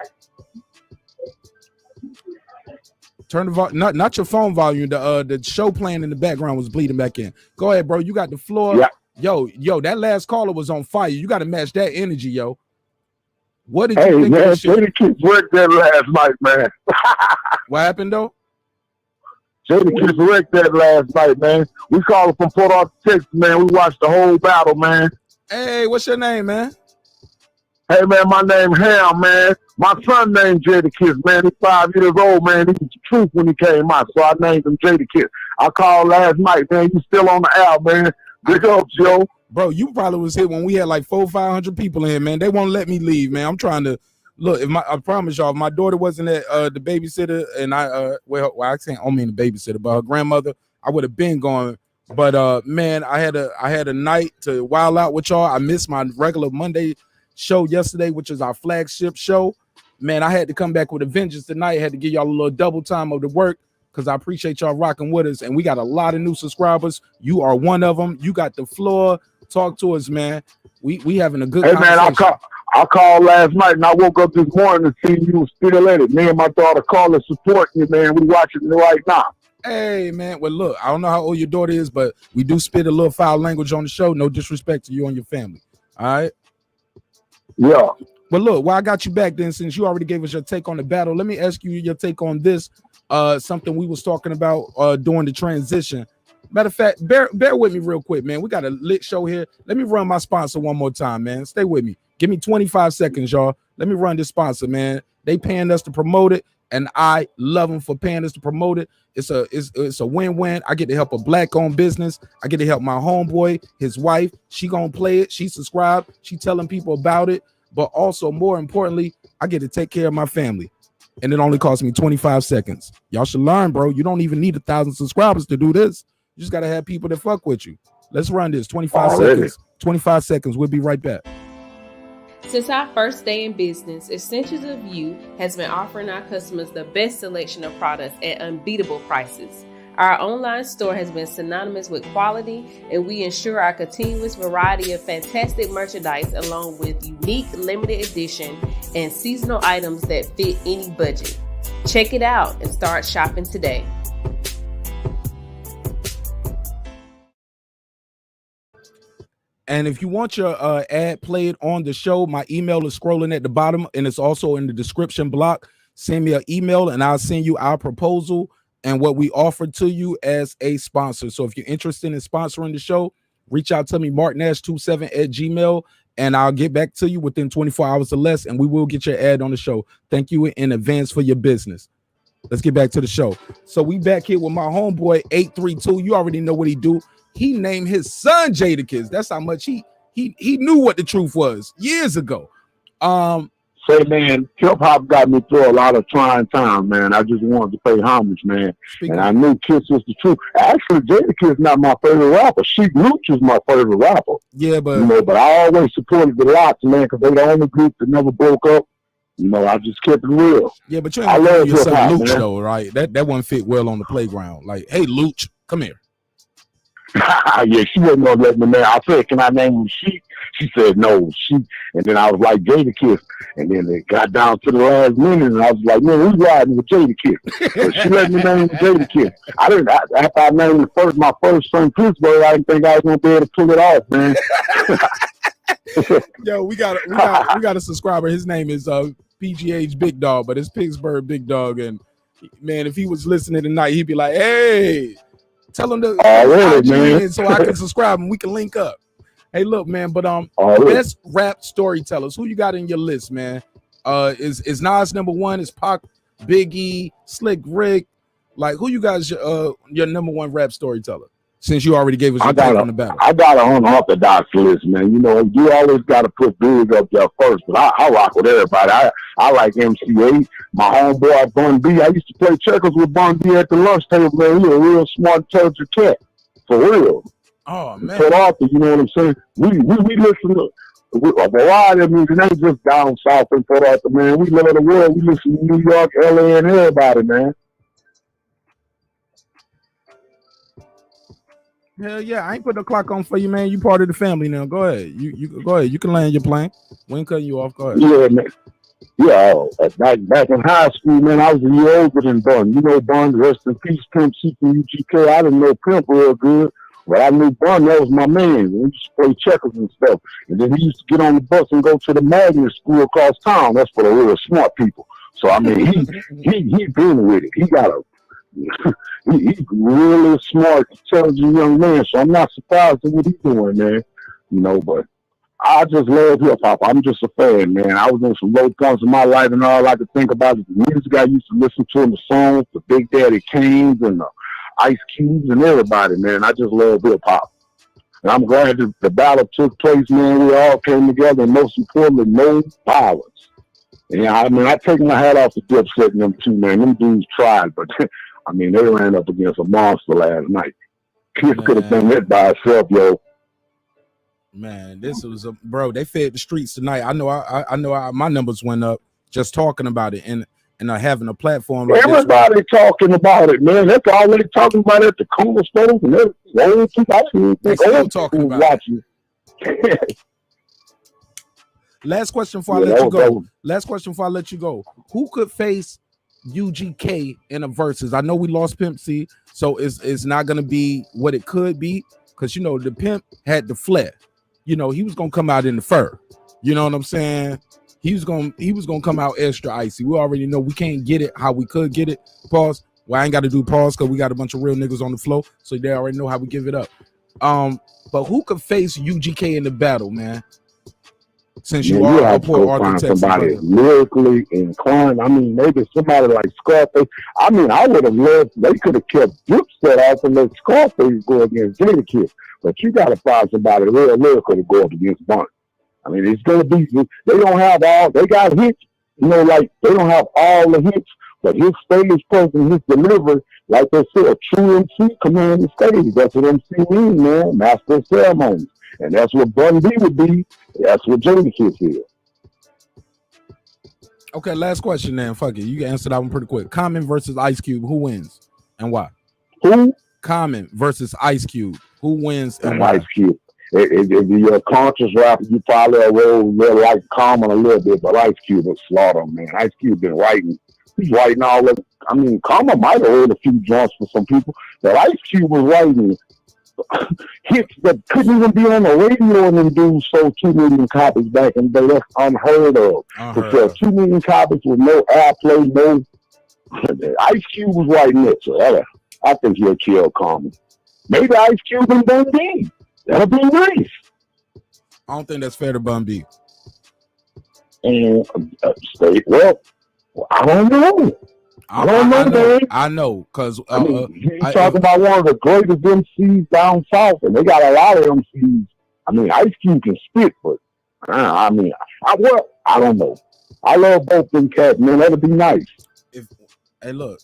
Turn the not your phone volume. The show playing in the background was bleeding back in. Go ahead, bro. You got the floor. Yeah. Yo, that last caller was on fire. You got to match that energy, yo. What did you think of this shit?
Jadakiss wrecked that last night, man.
What happened, though?
Jadakiss wrecked that last night, man. We called from Port Arthur, Texas, man. We watched the whole battle, man.
Hey, what's your name, man?
Hey, man, my name Ham, man. My son named Jadakiss, man. He's 5 years old, man. He was the truth when he came out, so I named him Jadakiss. I called last night, man. You still on the air, man. Big up, Joe.
Bro, you probably was here when we had like 400-500 people in here, man. They won't let me leave, man. I'm trying to look. I promise y'all, if my daughter wasn't at the babysitter, and I don't mean the babysitter, but her grandmother, I would have been going. But man, I had a night to wild out with y'all. I missed my regular Monday show yesterday, which is our flagship show. Man, I had to come back with a vengeance tonight. I had to give y'all a little double time of the work, because I appreciate y'all rocking with us. And we got a lot of new subscribers. You are one of them. You got the floor. Talk to us, man. We having a good conversation.
Man, I called last night, and I woke up this morning to see you still in it. Me and my daughter calling, supporting you, man. We watching it right now.
Hey, man. Well, look, I don't know how old your daughter is, but we do spit a little foul language on the show. No disrespect to you and your family. All right?
Yeah.
But look, while I got you back then, since you already gave us your take on the battle, let me ask you your take on this. Something we was talking about during the transition. Matter of fact, bear with me real quick, man. We got a lit show here. Let me run my sponsor one more time, man. Stay with me. Give me 25 seconds, y'all. Let me run this sponsor, man. They paying us to promote it, and I love them for paying us to promote it. It's a win-win. I get to help a black-owned business. I get to help my homeboy, his wife. She gonna play it. She subscribed. She telling people about it. But also, more importantly, I get to take care of my family. And it only costs me 25 seconds. Y'all should learn, bro. You don't even need 1,000 subscribers to do this. You just got to have people that fuck with you. Let's run this. 25 seconds. 25 seconds. We'll be right back.
Since our first day in business, Essentials of You has been offering our customers the best selection of products at unbeatable prices. Our online store has been synonymous with quality, and we ensure our continuous variety of fantastic merchandise along with unique limited edition and seasonal items that fit any budget. Check it out and start shopping today.
And if you want your ad played on the show, my email is scrolling at the bottom and it's also in the description block. Send me an email and I'll send you our proposal and what we offer to you as a sponsor. So if you're interested in sponsoring the show, reach out to me, marqnash27@gmail.com, and I'll get back to you within 24 hours or less, and we will get your ad on the show. Thank you in advance for your business. Let's get back to the show. So we back here with my homeboy 832. You already know what he do. He named his son Jadakiss. That's how much he knew what the truth was years ago.
Say, man, hip hop got me through a lot of trying times, man. I just wanted to pay homage, man. And I knew Kiss was the truth. Actually, Jadakiss is not my favorite rapper. Sheik Luch is my favorite rapper.
Yeah, but
but I always supported the LOX, man, because they the only group that never broke up. I just kept it real.
Yeah, but you ain't gonna call yourself Luch though, right? That wouldn't fit well on the playground. Like, hey, Luch, come here.
Yeah, she wasn't gonna let me, man. I said, can I name him Sheik? She said no, Sheik. And then I was like, Jadakiss. And then it got down to the last minute, and I was like, man, who's riding with Jadakiss? So she let me name Jadakiss. After I named my first son Pittsburgh, I didn't think I was gonna be able to pull it off, man.
Yo, we got a subscriber. His name is PGH Big Dog, but it's Pittsburgh Big Dog. And man, if he was listening tonight, he'd be like, hey, tell him to
man.
so I can subscribe and we can link up. Hey, look, man, but best rap storytellers, who you got in your list, man? Is Nas number one? Is Pac, Biggie, Slick Rick? Like, who you guys your number one rap storyteller? Since you already gave us your take on the battle.
I got an unorthodox list, man. You always got to put Big up there first, but I rock with everybody. I like MC8, my homeboy Bun B. I used to play checkers with Bun B at the lunch table, man. He a real smart, intelligent cat, for real.
Oh, man.
Put Arthur, you know what I'm saying? We listen to a variety of music, ain't just down south in Port Arthur, man. We live in the world. We listen to New York, LA, and everybody, man.
Hell yeah, I ain't put the clock on for you, man. You part of the family now. Go ahead. You go ahead. You can land your plane. We ain't cutting you off. Go ahead.
Yeah, man. Yeah, back in high school, man, I was a year older than Bun. You know Bun, rest in peace, Pimp C from UGK. I didn't know Pimp real good, but I knew Bun. That was my man. We used to play checkers and stuff. And then he used to get on the bus and go to the magnet school across town. That's for the real smart people. So, I mean, he been with it. He got a he's really smart, intelligent young man, so I'm not surprised at what he's doing, man. But I just love hip hop. I'm just a fan, man. I was in some low points in my life, and all I could think about is the music I used to listen to, and the songs, the Big Daddy Kanes and the Ice Cubes and everybody, man. I just love hip hop. And I'm glad that the battle took place, man. We all came together, and most importantly, no violence. And I mean, I take my hat off to DIPSET and them too, man. Them dudes tried, but I mean, they ran up against a monster last night. Kiss could have done that by itself, yo.
Man, this was bro. They fed the streets tonight. I know. My numbers went up just talking about it and having a platform. Like
everybody talking about it, man. That's all they talking about at the corner stores and everything.
They still talking about it. Last question before I let you go. Last question before I let you go. Who could face UGK in a versus? I know we lost Pimp C, so it's not gonna be what it could be because the Pimp had the flair. He was gonna come out in the fur. You know what I'm saying? He was gonna come out extra icy. We already know we can't get it how we could get it. Pause. Well, I ain't got to do pause because we got a bunch of real niggas on the floor, so they already know how we give it up. But who could face UGK in the battle, man? Since you are
have to go find somebody lyrically inclined. I mean, maybe somebody like Scarface. I mean, I would have loved. They could have kept DIPSET off and let Scarface go against Jadakiss. But you got to find somebody real lyrical to go up against Bun. I mean, it's gonna be. They don't have all. They got hits. Like they don't have all the hits, but his stage presence, his delivery, like they said, a true MC command the stage. That's what MC means, man. Master of ceremonies. And that's what Bun B would be. That's what Jadakiss is.
Okay, last question then. Fuck it. You can answer that one pretty quick. Common versus Ice Cube. Who wins and why?
Who?
Common versus Ice Cube. Who wins and
Ice
why?
Cube. If you're a conscious rapper, you probably will like Common a little bit, but Ice Cube will slaughter him, man. Ice Cube been writing. He's writing all of. I mean, Common might have heard a few joints for some people, but Ice Cube was writing hits that couldn't even be on the radio, and them dudes sold 2 million copies back in the day. That's unheard of. To sell 2 million copies with no airplay, no. Ice Cube was writing it, so I think he'll kill Common. Maybe Ice Cube and Bun B. That'll be nice.
I don't think that's fair to Bun B.
And well, I don't know.
I know, because
I mean, he's talking about one of the greatest MCs down south, and they got a lot of MCs. I mean, Ice Cube can spit, but I don't know. I love both them cats, man. That'd be nice.
Hey, look,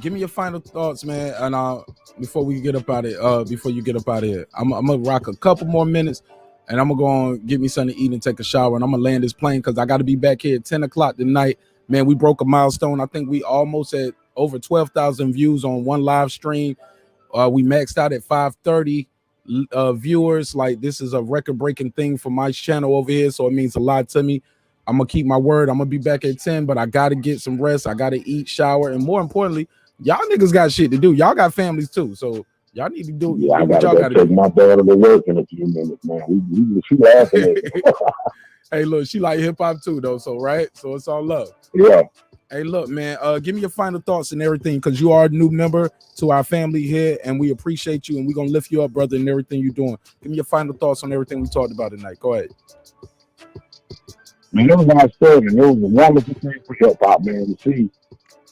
give me your final thoughts, man, and before we get up out of before you get up out of here, I'm gonna rock a couple more minutes, and I'm gonna go on, get me something to eat and take a shower, and I'm gonna land this plane because I got to be back here at 10 o'clock tonight. Man, we broke a milestone. I think we almost at over 12,000 views on one live stream. We maxed out at 530 viewers. Like, this is a record-breaking thing for my channel over here, so it means a lot to me. I'm gonna keep my word. I'm gonna be back at 10, but I gotta get some rest. I gotta eat, shower, and more importantly, y'all niggas got shit to do. Y'all got families too, so y'all need to do.
Yeah, I
what y'all
gotta take my daughter to work in a few minutes, man. She laughing at me.
Hey, look, she like hip hop too, though. So right, so it's all love.
Yeah.
Hey, look, man. Give me your final thoughts and everything, because you are a new member to our family here, and we appreciate you, and we're gonna lift you up, brother, and everything you're doing. Give me your final thoughts on everything we talked about tonight. Go ahead.
Man, it was like I said, and it was a wonderful thing for hip hop, man, to see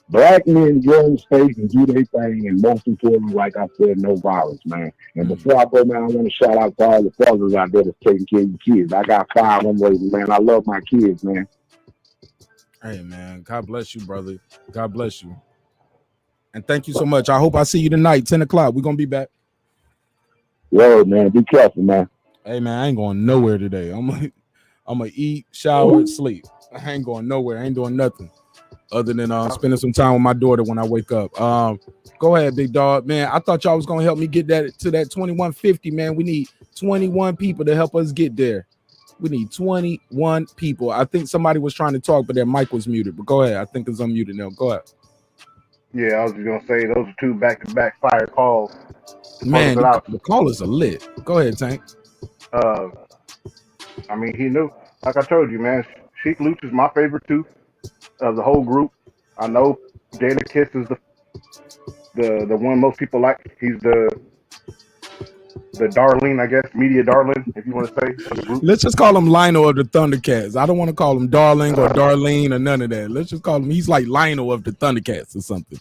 black men get on stage and do their thing, and most importantly, like I said, no violence, man. And before I go, man, I want to shout out to all the fathers out there that's taking care of your kids. I got 5 of them raising, man. I love my kids, man.
Hey, man, God bless you, brother. God bless you. And thank you so much. I hope I see you tonight, 10 o'clock. We're going to be back.
Yo, man, be careful, man.
Hey, man, I ain't going nowhere today. I'm going to eat, shower, and sleep. I ain't going nowhere. I ain't doing nothing other than spending some time with my daughter when I wake up. Go ahead, big dog. Man, I thought y'all was going to help me get that to that 2150, man. We need 21 people to help us get there. We need 21 people. I think somebody was trying to talk, but their mic was muted. But go ahead. I think it's unmuted now. Go ahead.
Yeah, I was just gonna say those are 2 back-to-back fire calls.
Man, the callers are lit. Go ahead, Tank.
I mean, he knew. Like I told you, man, Sheik Luch is my favorite too of the whole group. I know Jada Kiss is the one most people like. He's the darling, I guess, media darling, if you want to say, of the group.
Let's just call him Lionel of the Thundercats. I don't want to call him Darling or Darlene or none of that. Let's just call him, he's like Lionel of the Thundercats or something.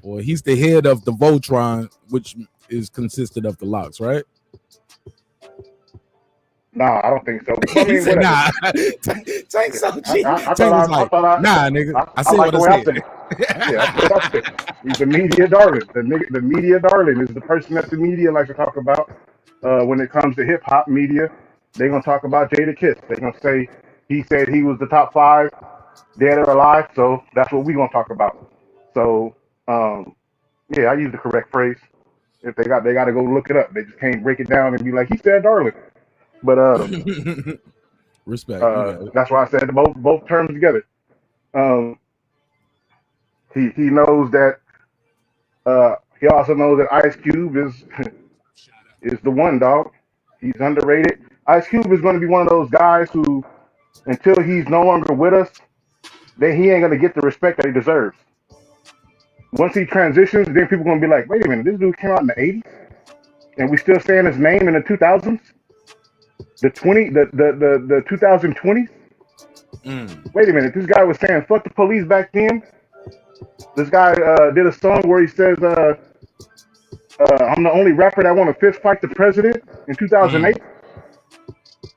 Or he's the head of the Voltron, which is consisted of the LOX, right?
Nah, I don't think so. I mean,
said, nah. Tank so cheap. Tank was like, nah, nigga. I said what I said.
Yeah, that's what I said. He's the media darling. The media darling is the person that the media likes to talk about. When it comes to hip hop media, they're gonna talk about Jada Kiss. They're gonna say he said he was the top 5, dead or alive. So that's what we're gonna talk about. So yeah, I use the correct phrase. If they got to go look it up. They just can't break it down and be like, he said darling. But
respect.
That's why I said both terms together. He knows that. He also knows that Ice Cube is the one, dog. He's underrated. Ice Cube is going to be one of those guys who, until he's no longer with us, then he ain't going to get the respect that he deserves. Once he transitions, then people are going to be like, wait a minute, this dude came out in the 80s, and we still saying his name in the 2000s. The 2020s. Wait a minute, this guy was saying fuck the police back then. This guy did a song where he says, I'm the only rapper that want to fist fight the president in 2008.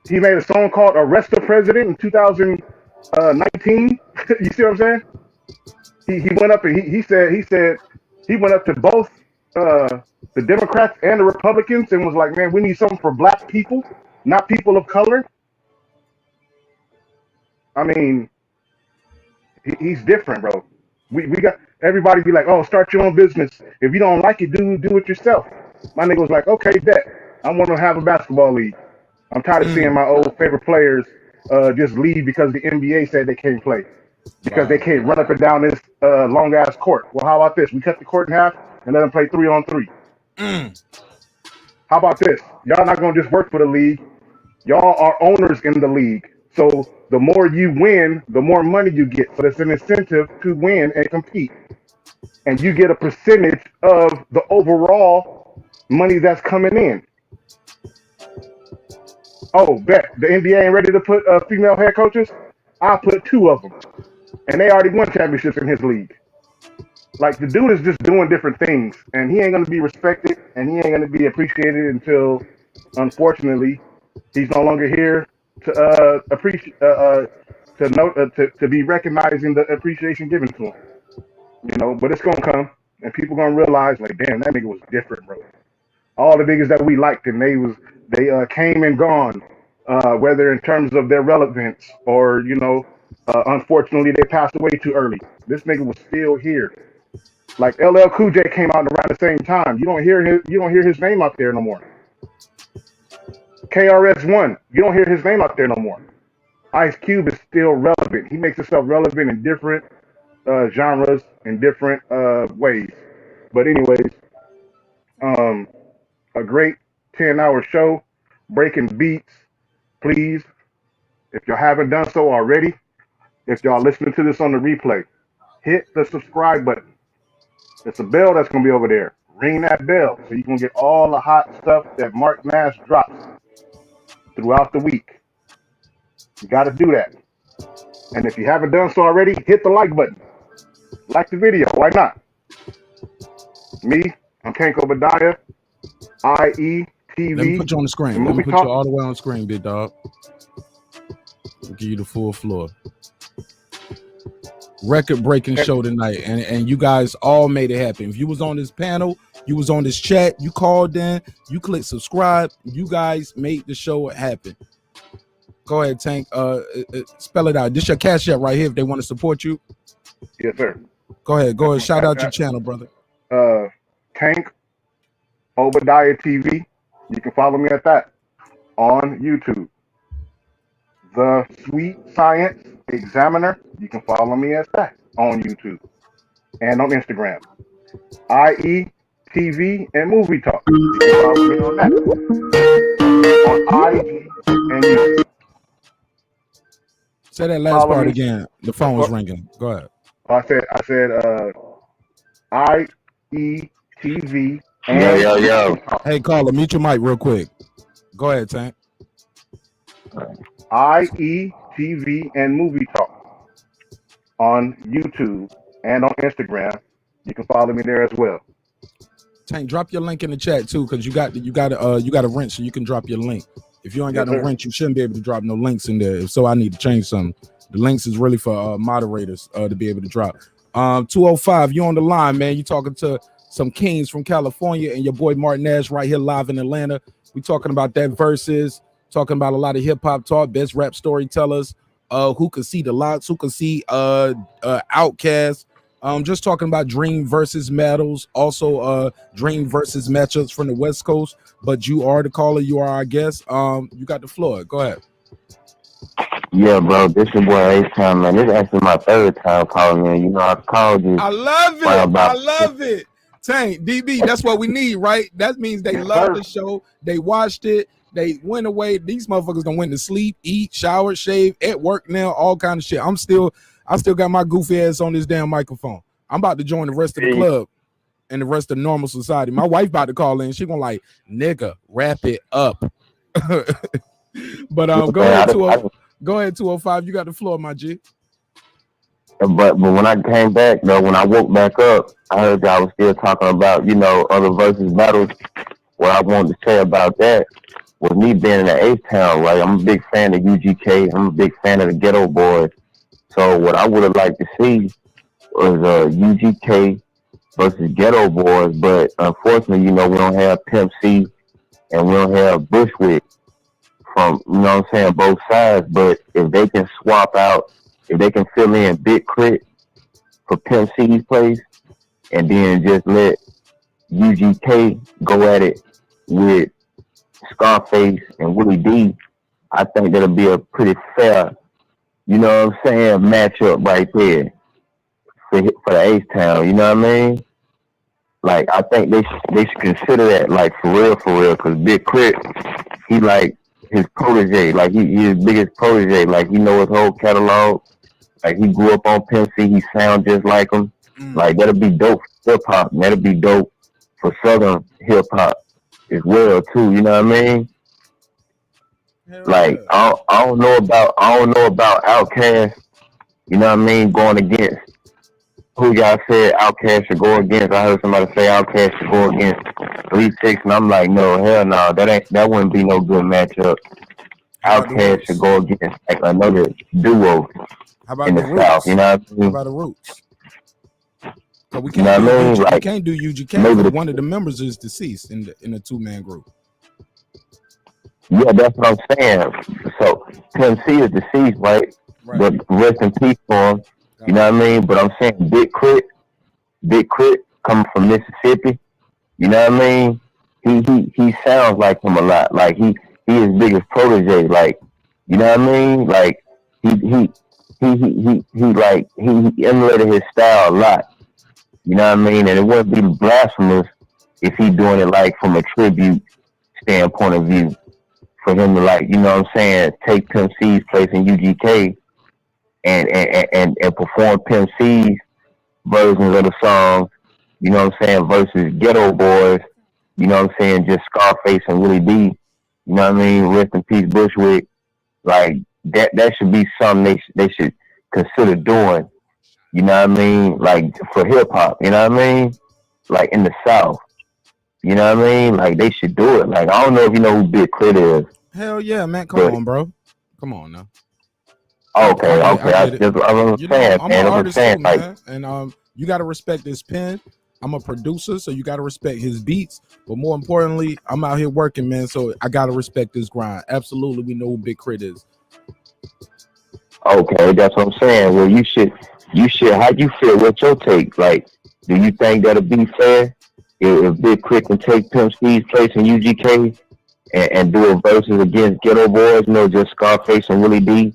He made a song called Arrest the President in 2019. You see what I'm saying? He went up and he said he went up to both the Democrats and the Republicans and was like, man, we need something for black people, not people of color. I mean, he's different, bro. We got everybody be like, oh, start your own business. If you don't like it, do it yourself. My nigga was like, okay, bet. I want to have a basketball league. I'm tired of seeing my old favorite players just leave because the NBA said they can't play. Because they can't run up and down this long ass court. Well, how about this? We cut the court in half and let them play 3-on-3. How about this? Y'all not gonna just work for the league. Y'all are owners in the league. So the more you win, the more money you get. So there's an incentive to win and compete. And you get a percentage of the overall money that's coming in. Oh, bet. The NBA ain't ready to put female head coaches? I'll put 2 of them. And they already won championships in his league. Like, the dude is just doing different things. And he ain't going to be respected. And he ain't going to be appreciated until, unfortunately, he's no longer here to appreciate, to be recognizing the appreciation given to him. You know, but it's gonna come, and people gonna realize, like, damn, that nigga was different, bro. All the niggas that we liked, and they came and gone, whether in terms of their relevance or unfortunately they passed away too early. This nigga was still here. Like LL Cool J came out around the same time. You don't hear his name out there no more. KRS-One, you don't hear his name out there no more. Ice Cube is still relevant. He makes himself relevant in different genres in different ways. But anyways, a great 10-hour show, breaking beats. Please, if y'all haven't done so already, if y'all listening to this on the replay, hit the subscribe button. It's a bell that's going to be over there. Ring that bell so you can get all the hot stuff that Marq Nash drops throughout the week. You got to do that. And if you haven't done so already, hit the like button. Like the video. Why not? Me, I'm Tank Obadiah, IETV.
Let me put you on the screen. Let me put you all the way on the screen, big dog. I'll give you the full floor. Record-breaking show tonight, and you guys all made it happen. If you was on this panel, you was on this chat, you called in, you clicked subscribe, you guys made the show happen. Go ahead, Tank. Spell it out. This your cash app right here if they want to support you.
Yes, sir.
Go ahead. Shout out your channel, brother.
Tank Obadiah TV. You can follow me at that on YouTube. The Sweet Science Examiner. You can follow me as that on YouTube and on Instagram. IETV and Movie Talk. You can follow me on that on IG and YouTube.
Say that last part again. The phone was ringing. Go ahead.
I said IETV and
Yo.
Hey, caller, mute your mic real quick. Go ahead, Tank.
IETV and Movie Talk on YouTube and on Instagram. You can follow me there as well.
Tank, drop your link in the chat too, because you got a rent, so you can drop your link. If you ain't got no rent, you shouldn't be able to drop no links in there. If so, I need to change something. The links is really for moderators to be able to drop. 205, you on the line, man. You talking to some kings from California and your boy Marq Nash right here live in Atlanta. We talking about that Verzuz, talking about a lot of hip hop talk, best rap storytellers, who could see the LOX, who could see Outkast. Just talking about Dream versus Metals, also Dream versus matchups from the West Coast. But you are the caller, you are our guest. You got the floor. Go ahead.
Yeah, bro, this your boy H-Town, man. This is actually my third time calling in. You know, I called you.
I love it. Tank, DB, that's what we need, right? That means they love the show. They watched it. They went away. These motherfuckers done went to sleep, eat, shower, shave, at work now, all kind of shit. I still got my goofy ass on this damn microphone. I'm about to join the rest of the club and the rest of normal society. My wife about to call in. She gonna like, nigga, wrap it up. But go ahead, 205. You got the floor, my G.
But when I came back, though, when I woke back up, I heard y'all was still talking about, other versus battles. What I wanted to say about that was me being in the H-Town, right? I'm a big fan of UGK. I'm a big fan of the Ghetto Boys. So what I would have liked to see was UGK versus Ghetto Boys. But unfortunately, we don't have Pimp C and we don't have Bushwick from, both sides. But if they can swap out, if they can fill in Big Crit for Pimp C's place and then just let UGK go at it with Scarface and Willie D, I think that'll be a pretty fair, you know what I'm saying, matchup right there for the H-Town, you know what I mean? Like, I think they should consider that, like, for real, because Big Crit, he, like, his protege, like, he his biggest protege, like, he know his whole catalog, like, he grew up on Pimp C, he sound just like him, like, that'll be dope for hip-hop, and that'll be dope for Southern hip-hop as well, too, you know what I mean? Like, I don't know about Outkast, you know what I mean, going against who y'all said Outkast should go against. I heard somebody say Outkast should go against 3 6, and I'm like, no, hell no, that wouldn't be no good matchup. Outkast should go against like another duo in the South. You know what I mean?
How about the Roots? So we can't we can't do UGK because one of the members is deceased in the 2-man group.
Yeah, that's what I'm saying. So Pimp C is deceased, right? But rest in peace for him. You know what I mean? But I'm saying Big Crit coming from Mississippi. You know what I mean? He sounds like him a lot. Like he his biggest protege. Like, you know what I mean? Like he emulated his style a lot. You know what I mean? And it wouldn't be blasphemous if he doing it like from a tribute standpoint of view. For him to, like, you know what I'm saying, take Pimp C's place in UGK and perform Pimp C's versions of the songs, you know what I'm saying, versus Ghetto Boys, you know what I'm saying, just Scarface and Willie D, you know what I mean, rest in peace Bushwick. Like, that should be something they should consider doing, you know what I mean, like, for hip-hop, you know what I mean, like, in the South. You know what I mean? Like, they should do it. Like, I don't know if you know who Big Crit is.
Hell yeah, man. Come on, bro. Come on now.
Okay. I was saying,
I'm an artist too, man. And you got to respect his pen. I'm a producer, so you got to respect his beats. But more importantly, I'm out here working, man, so I got to respect his grind. Absolutely, we know who Big Crit is.
Okay, that's what I'm saying. Well, you should. How you feel? What's your take? Like, do you think that'll be fair? If Big Crit can take Pimp C's place in UGK and do a versus against Ghetto Boys, you know, just Scarface and Willie D,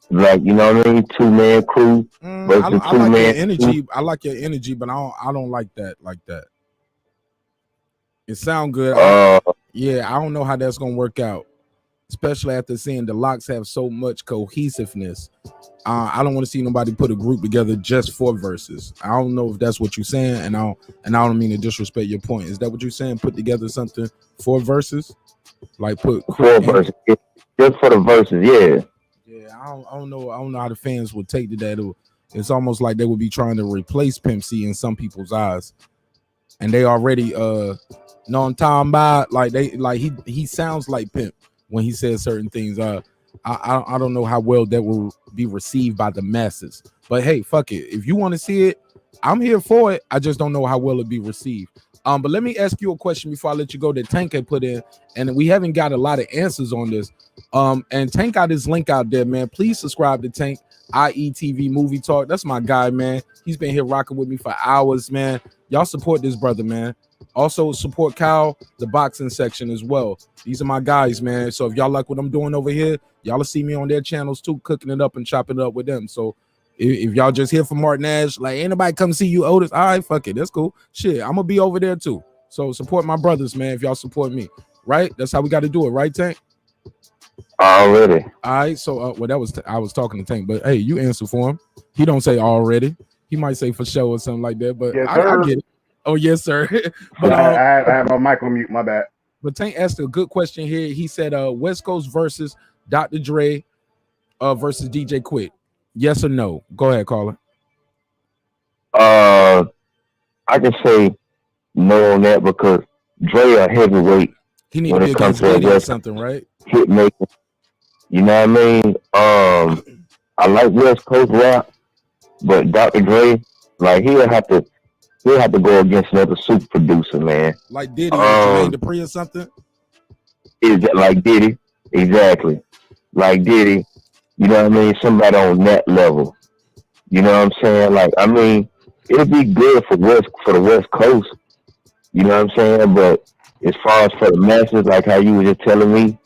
like, you know what I mean, 2-man crew versus
I like
2-man
your energy.
crew.
I like your energy, but I don't like that like that. It sound good. Yeah, I don't know how that's gonna work out, especially after seeing the LOX have so much cohesiveness. I don't want to see nobody put a group together just for verses. I don't know if that's what you're saying, and I don't mean to disrespect your point. Is that what you're saying? Put together something for verses, like put
for verses, just for the verses, yeah.
Yeah, I don't know how the fans would take to that. It's almost like they would be trying to replace Pimp C in some people's eyes, and they already know I'm talking about. Like he sounds like Pimp when he says certain things. I don't know how well that will be received by the masses, but hey, fuck it. If you want to see it, I'm here for it. I just don't know how well it'll be received. But let me ask you a question before I let you go that Tank had put in, and we haven't got a lot of answers on this. And Tank got his link out there, man. Please subscribe to Tank, IETV Movie Talk. That's my guy, man. He's been here rocking with me for hours, man. Y'all support this brother, man. Also support Kyle, the boxing section as well. These are my guys, man. So if y'all like what I'm doing over here, y'all will see me on their channels too, cooking it up and chopping it up with them. So if y'all just here for Marq Nash, like, ain't nobody come see you, Otis. All right, fuck it. That's cool. Shit, I'm gonna be over there too. So support my brothers, man. If y'all support me, right? That's how we got to do it, right, Tank?
Already.
All right. So well, I was talking to Tank, but hey, you answer for him. He don't say already. He might say for sure or something like that. But
yes,
I get it. Oh yes, sir. But
I have my mic on mute. My bad.
But Tank asked a good question here. He said, West Coast versus Dr. Dre versus DJ Quick. Yes or no? Go ahead, caller.
I can say no on that because Dre a heavyweight.
He need to be against Diddy or something, right?
Hit making. You know what I mean? I like West Coast rap, but Dr. Dre, like, he'll have to go against another super producer, man.
Like Diddy or Jermaine Dupri or something?
Is that like Diddy? Exactly. Like Diddy, you know what I mean? Somebody on that level. You know what I'm saying? Like, I mean, it'd be good for the West Coast. You know what I'm saying? But as far as for the masses, like how you were just telling me,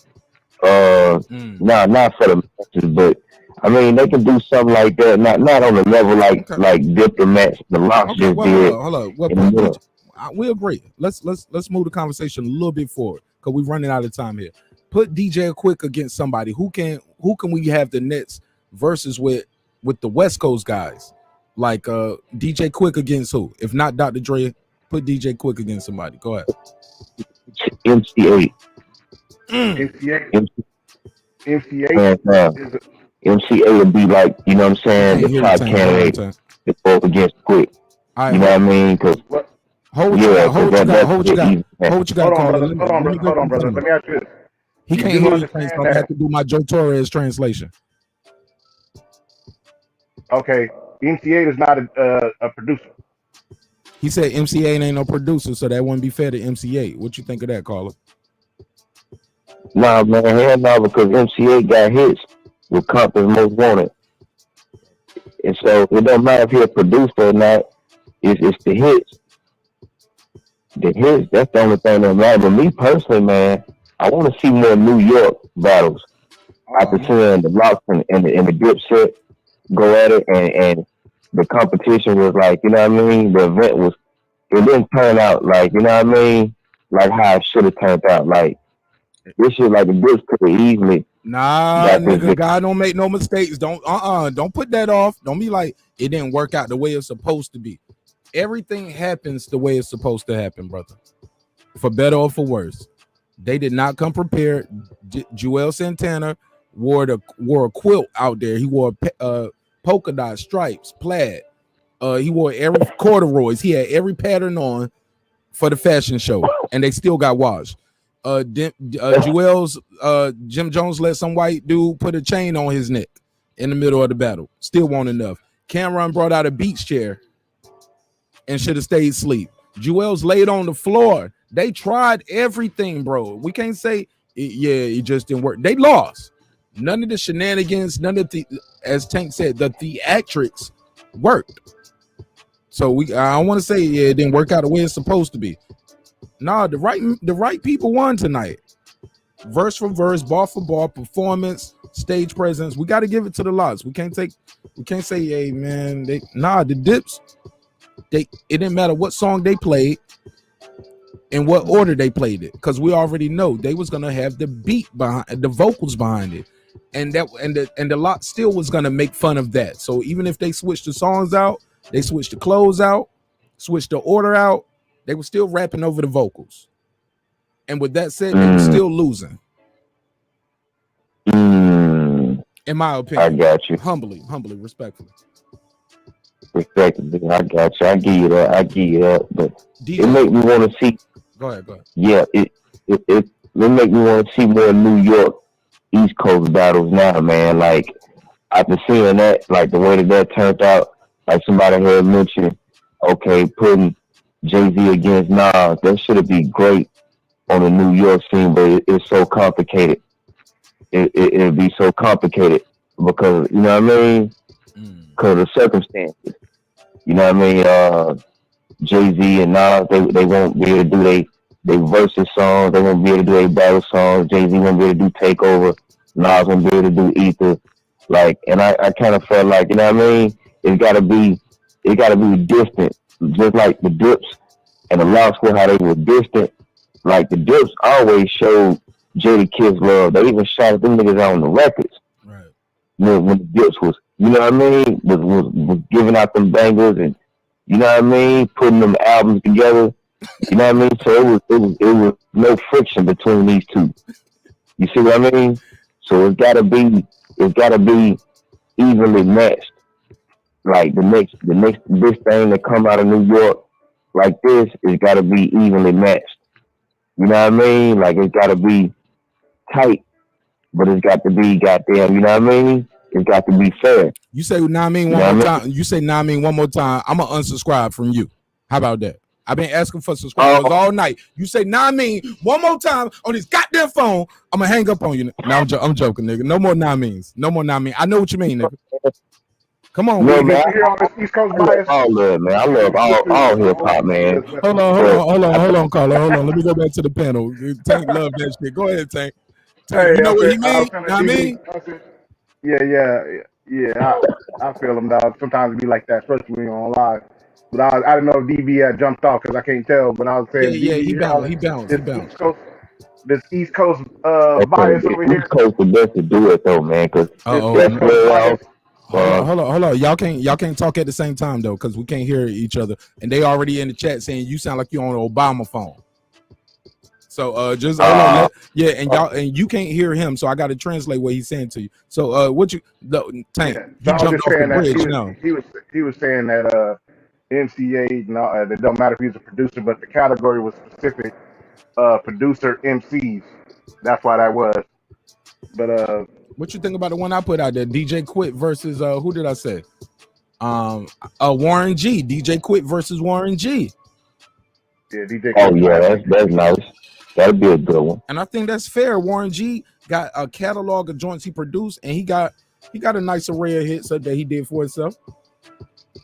not for the masses, but I mean they can do something like that. Not on the level like Diplomats, the LOX
Okay,
just
well,
did.
hold up. Well,
in the middle.
we agree. Let's move the conversation a little bit forward because we're running out of time here. Put DJ Quick against somebody who can we have the Nets versus with the West Coast guys, like DJ Quick against who? If not Dr. Dre, put DJ Quick against somebody. Go ahead.
MC8. MC8 would be like, you know what I'm saying, the top candidate to go up against Quick.
Right,
you know what I mean? Because
hold what you got.
Hold on, brother. Let me ask you this.
He can't hear you, so I'm gonna have to do my Joe Torres translation.
Okay, MC8 is not a producer.
He said MC8 ain't no producer, so that wouldn't be fair to MC8. What you think of that, caller?
Nah, man, hell no, because MC8 got hits with Compton's Most Wanted. And so it don't matter if he's a producer or not, it's the hits. The hits, that's the only thing that matters. But me personally, man, I want to see more New York battles. After seeing the LOX and the DIPSET go at it, and the competition was like, you know what I mean? The event it didn't turn out like, you know what I mean? Like how it should have turned out. Like, this shit, like the Dips could have easily.
Nigga, God don't make no mistakes. Don't put that off. Don't be like it didn't work out the way it's supposed to be. Everything happens the way it's supposed to happen, brother. For better or for worse. They did not come prepared. Joel Santana wore a quilt out there. He wore polka dot stripes, plaid. He wore every corduroys. He had every pattern on for the fashion show, and they still got washed. Joel's Jim Jones let some white dude put a chain on his neck in the middle of the battle. Still won't enough. Cameron brought out a beach chair and should have stayed asleep. Joel's laid on the floor. They tried everything, bro. We can't say it just didn't work. They lost. None of the shenanigans, none of the, as Tank said, the theatrics worked. So I don't want to say it didn't work out the way it's supposed to be. Nah, the right people won tonight. Verse for verse, bar for bar, performance, stage presence. We got to give it to the LOX. We can't say, hey man, the Dips. It didn't matter what song they played and what order they played it, because we already know they was gonna have the beat behind the vocals behind it, and the LOX still was gonna make fun of that. So even if they switched the songs out, they switched the clothes out, switched the order out, they were still rapping over the vocals. And with that said, they were still losing. In my opinion.
I got you.
Humbly, respectfully.
Respectively, I got you. I give you that. But
DJ,
it make me want to see.
Go ahead.
Yeah, it make me want to see more New York East Coast battles now, man. Like after seeing that, like the way that turned out, like somebody had mentioned, okay, putting Jay-Z against Nas, that should be great on the New York scene, but it's so complicated. It'd be so complicated because, you know what I mean? Because of the circumstances. You know what I mean? Jay-Z and Nas, they won't be able to do they versus songs. They won't be able to do their battle songs. Jay-Z won't be able to do Takeover. Nas won't be able to do Ether. Like, and I kind of felt like, you know what I mean? It gotta be distant. Just like the Dips and the LOX were how they were distant. Like the Dips always showed Jada Kiss love. They even shot them niggas out on the records. Right. When the Dips was, you know what I mean, was giving out them bangers and, you know what I mean, putting them albums together. You know what I mean? So it was no friction between these two. You see what I mean? So it's gotta be evenly matched. Like the next this thing that come out of New York like this, it's gotta be evenly matched. You know what I mean? Like it's gotta be tight, but it's got to be goddamn, you know what I mean? It's got to be fair.
You say nah mean one more time. You say nah mean one more time. I'm gonna unsubscribe from you. How about that? I've been asking for subscribers all night. You say nah mean one more time on this goddamn phone. I'm gonna hang up on you. Now I'm joking, nigga. No more nah means. No more nah mean. I know what you mean, nigga. Come on,
No,
Weezy.
man,
You hear all this East Coast
I love
bias?
all of it, man. I love all hip hop, man.
Hold on, caller. Hold on. Let me go back to the panel. Tank love that shit. Go ahead, Tank. Tank,
Hey,
you know
I
what he
said, I was
mean?
telling
Know what I
DB,
mean?
I said, yeah. I feel him, dog. Sometimes it be like that, especially when you're on live. But I didn't know if DB had jumped off because I can't tell. But I was saying,
Yeah,
DB,
he
you hear all
bounced.
this East Coast
Okay,
bias
the
over
East
here?
Coast the best to do it though, man, because
This
that
East Coast bias.
playoffs.
Hold on. Y'all can't talk at the same time though, because we can't hear each other. And they already in the chat saying you sound like you're on an Obama phone. So just hold on. And you can't hear him, so I got to translate what he's saying to you. So Tank,
Yeah. So
you
I was
jumped
just
off the
saying that
bridge now.
he was saying that MCA, it don't matter if he's a producer, but the category was specific producer MCs. That's why that was. But
what you think about the one I put out there? DJ Quit versus who did I say? Warren G. DJ Quit versus Warren G.
Yeah, DJ
Oh
Quit.
yeah, that's nice. That'd be a good one.
And I think that's fair. Warren G got a catalog of joints he produced, and he got a nice array of hits that he did for himself.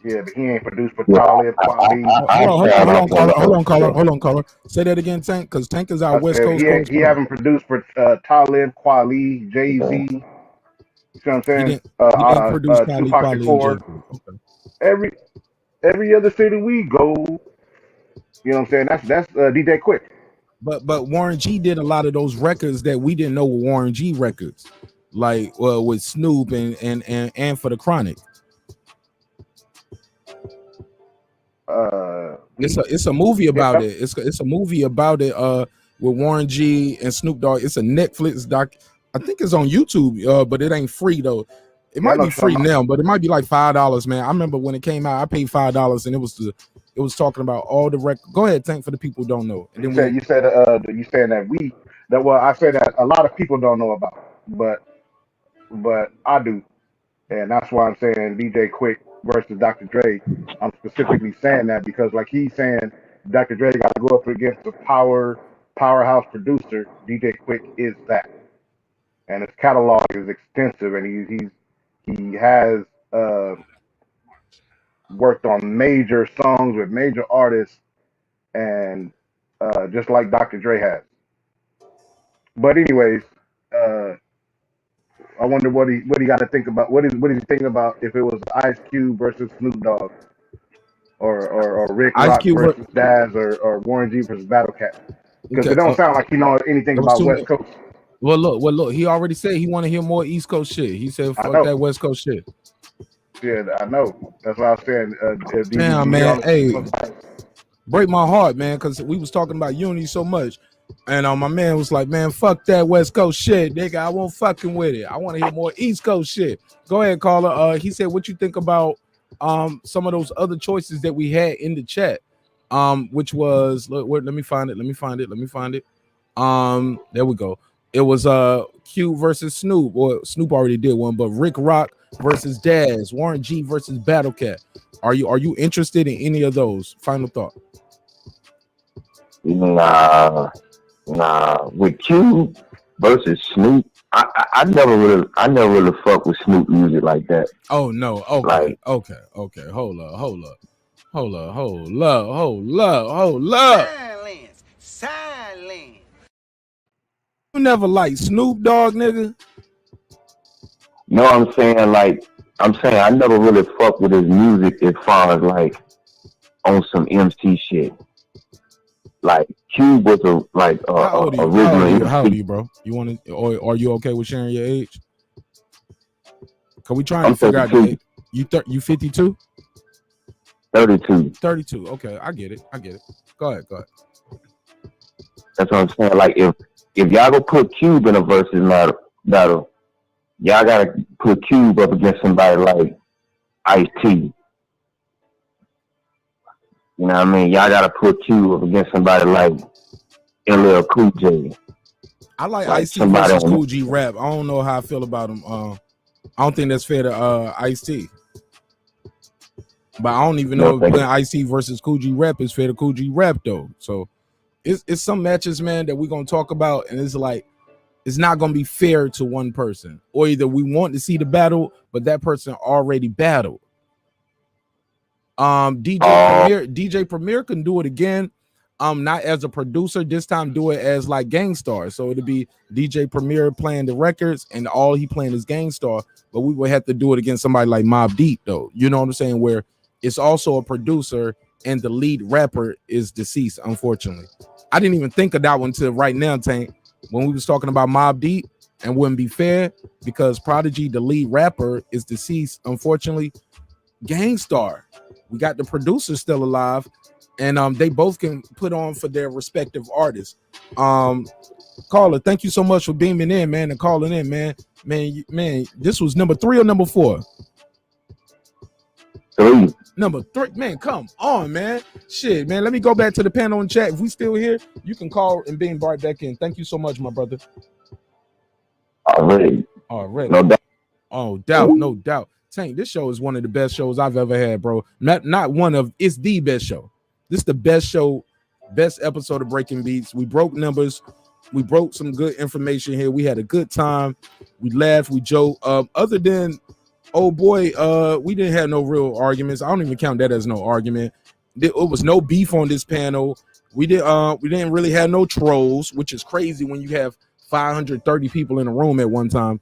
Yeah, but he ain't produced for Talib Kweli.
Hold on, caller. Say that again, Tank, because Tank is our West Coast coach.
He haven't produced for Talib Kweli, Jay Z. You see what I'm saying?
He didn't produce
Tupac
Kweli
Shakur. Okay. Every other city we go, you know what I'm saying? That's DJ Quick.
But Warren G did a lot of those records that we didn't know were Warren G records, like with Snoop and for the Chronic. It's a movie about it. It's a movie about it with Warren G and Snoop Dogg. It's a Netflix doc. I think it's on YouTube, but it ain't free though. It might be free now, but it might be like $5, man. I remember when it came out, I paid $5, and it was talking about all the records. Go ahead, Tank, for the people who don't know. And then
you saying that well, I say that a lot of people don't know about, but I do, and that's why I'm saying DJ Quick versus Dr. Dre. I'm specifically saying that because, like he's saying, Dr. Dre got to go up against a powerhouse producer. DJ Quick is that, and his catalog is extensive, and he has worked on major songs with major artists, and just like Dr. Dre has. But anyways, I wonder what he got to think about. What is he thinking about if it was Ice Cube versus Snoop Dogg, or Rick Rock versus Daz, or Warren G versus Battle Cat? Because it don't sound like he knows anything about West Coast.
Well, look. He already said he want to hear more East Coast shit. He said fuck that West Coast shit.
Yeah, I know. That's what I was saying.
Damn, man. Hey, break my heart, man, because we was talking about unity so much. And my man was like, man, fuck that West Coast shit, nigga. I won't fucking with it. I want to hear more East Coast shit. Go ahead, caller. He said, what you think about some of those other choices that we had in the chat? Which was, let me find it. There we go. It was Q versus Snoop, or Snoop already did one, but Rick Rock versus Daz, Warren G versus Battle Cat. Are you interested in any of those? Final thought.
Nah. With Q versus Snoop, I never really fuck with Snoop music like that.
Oh no. Okay. Okay. Hold up. Silence. You never liked Snoop Dogg, nigga?
No, I'm saying I never really fuck with his music as far as like on some MC shit. Like Cube was original.
How old are you, bro? You want to, or are you okay with sharing your age? Cause we trying to figure out the age. You 52?
32.
32. Okay, I get it. Go ahead.
That's what I'm saying. Like if y'all go put Cube in a versus battle, y'all gotta put Cube up against somebody like Ice-T. You know what I mean? Y'all gotta put Cube up against somebody like LL Cool J.
I like Ice-T versus Cool G rap. I don't know how I feel about him. I don't think that's fair to Ice-T. But I don't even know if playing Ice-T versus Cool G rap is fair to Cool G rap though. So it's some matches, man, that we're gonna talk about, and it's like it's not going to be fair to one person, or either we want to see the battle, but that person already battled. DJ Premier can do it again. Not as a producer, this time do it as like Gangstar. So it'll be DJ Premier playing the records and all he playing is Gangstar, but we would have to do it against somebody like Mobb Deep though. You know what I'm saying? Where it's also a producer and the lead rapper is deceased, unfortunately. I didn't even think of that one till right now, Tank, when we was talking about Mobb Deep, and wouldn't be fair because Prodigy, the lead rapper, is deceased, unfortunately. Gangstar, we got the producer still alive, and they both can put on for their respective artists. Caller, thank you so much for beaming in, man, and calling in, man. Man, this was number 3 or number 4?
3.
Number 3, man, come on, man. Shit, man, let me go back to the panel and chat. If we still here, you can call and beam right back in. Thank you so much, my brother.
Already. No doubt.
Oh, no doubt. Tank, this show is one of the best shows I've ever had, bro. Not one of, it's the best show. This is the best show, best episode of Breaking Beats. We broke numbers. We broke some good information here. We had a good time. We laughed. We joked. Other than, oh boy, we didn't have no real arguments. I don't even count that as no argument. There was no beef on this panel. We didn't really have no trolls, which is crazy when you have 530 people in a room at one time.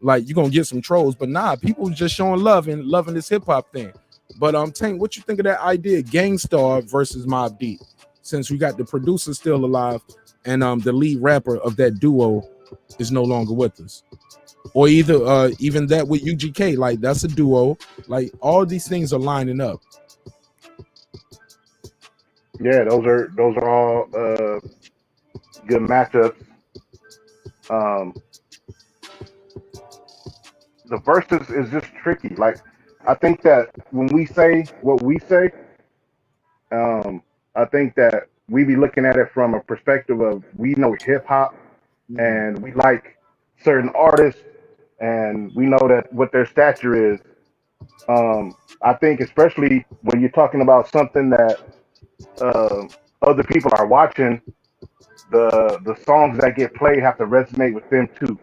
Like, you're gonna get some trolls, but nah, people just showing love and loving this hip-hop thing. But Tank, what you think of that idea, Gangstar versus Mobb Deep, since we got the producer still alive and the lead rapper of that duo is no longer with us? Or either even that with UGK, like that's a duo. Like, all these things are lining up.
Yeah, those are all good matchups. The versus is just tricky. Like, I think that when we say what we say, I think that we be looking at it from a perspective of we know hip hop and we like certain artists and we know that what their stature is. I think especially when you're talking about something that other people are watching, the songs that get played have to resonate with them too.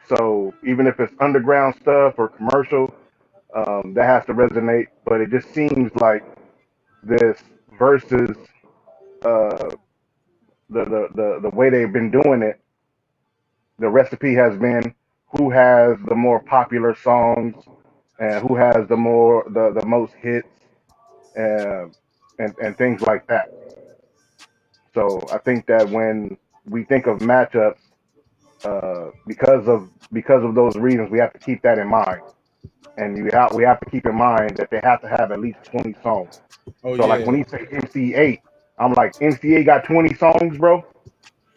So even if it's underground stuff or commercial, that has to resonate. But it just seems like this versus the way they've been doing it, the recipe has been who has the more popular songs and who has the most hits and things like that. So I think that when we think of matchups, because of those reasons, we have to keep that in mind, and we have to keep in mind that they have to have at least 20 songs.
Oh,
so
yeah.
like when he say MC8, I'm like, MC8 got 20 songs, bro.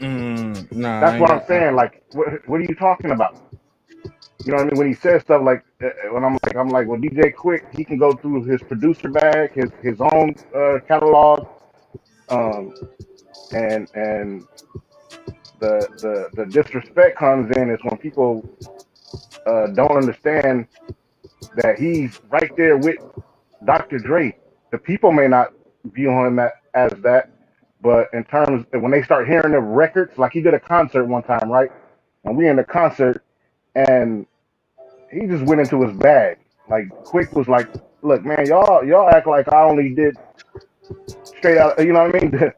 Nah,
That's what I'm saying. Like, what are you talking about? You know what I mean? When he says stuff like, when I'm like, well, DJ Quick, he can go through his producer bag, his own catalog, and the disrespect comes in is when people don't understand that he's right there with Dr. Dre. The people may not view him as that, but in terms when they start hearing the records, like he did a concert one time, right? And we in the concert, and he just went into his bag. Like Quick was like, "Look, man, y'all act like I only did straight out. You know what I mean?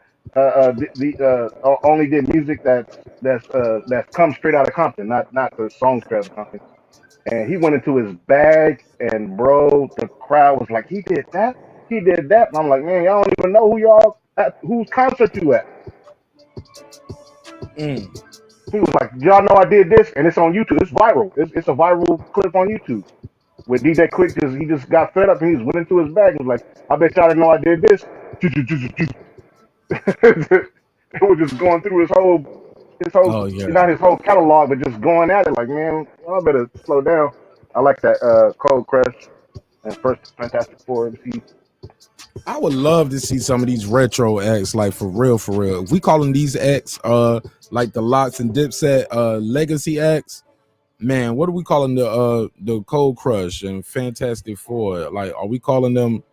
Only did music that's come straight out of Compton, not the songs straight out of Compton." And he went into his bag, and bro, the crowd was like, "He did that, he did that." And I'm like, "Man, y'all don't even know whose concert you at." He was like, "Y'all know I did this, and it's on YouTube. It's viral. It's a viral clip on YouTube." With DJ Quick, he just got fed up and he just went into his bag and was like, "I bet y'all didn't know I did this." It was just going through his whole not his whole catalog, but just going at it like, man, y'all better slow down. I like that Cold Crush and first Fantastic Four MC.
I would love to see some of these retro acts, like for real. If we calling these acts like the LOX and DIPSET legacy acts, man, what are we calling the Cold Crush and Fantastic Four? Like, are we calling them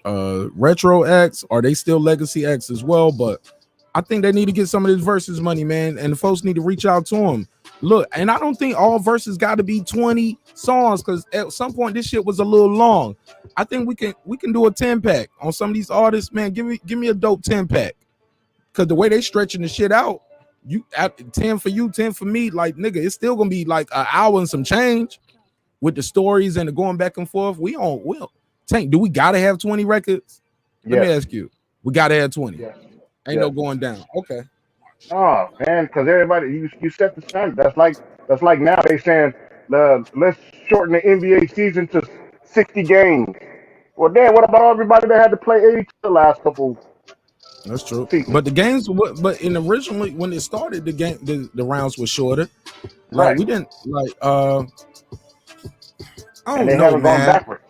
retro acts? Are they still legacy acts as well? But I think they need to get some of this versus money, man, and the folks need to reach out to them. Look, and I don't think all verses got to be 20 songs, because at some point this shit was a little long. I think we can do a 10-pack on some of these artists, man. Give me a dope 10-pack, because the way they stretching the shit out, you at 10 for you, 10 for me, like nigga, it's still gonna be like an hour and some change with the stories and the going back and forth. Tank, do we gotta have 20 records? Let me ask you. We gotta have 20.
Yes.
Ain't no going down. Okay.
Oh man, because everybody you set the standard. That's like now they saying let's shorten the NBA season to 60 games. Well, damn, what about everybody that had to play 82 the last couple?
That's true.
seasons?
But the games, but in originally when it started, the rounds were shorter. Like
Right.
we didn't like. I
And
don't
they
know,
haven't gone
man.
backwards.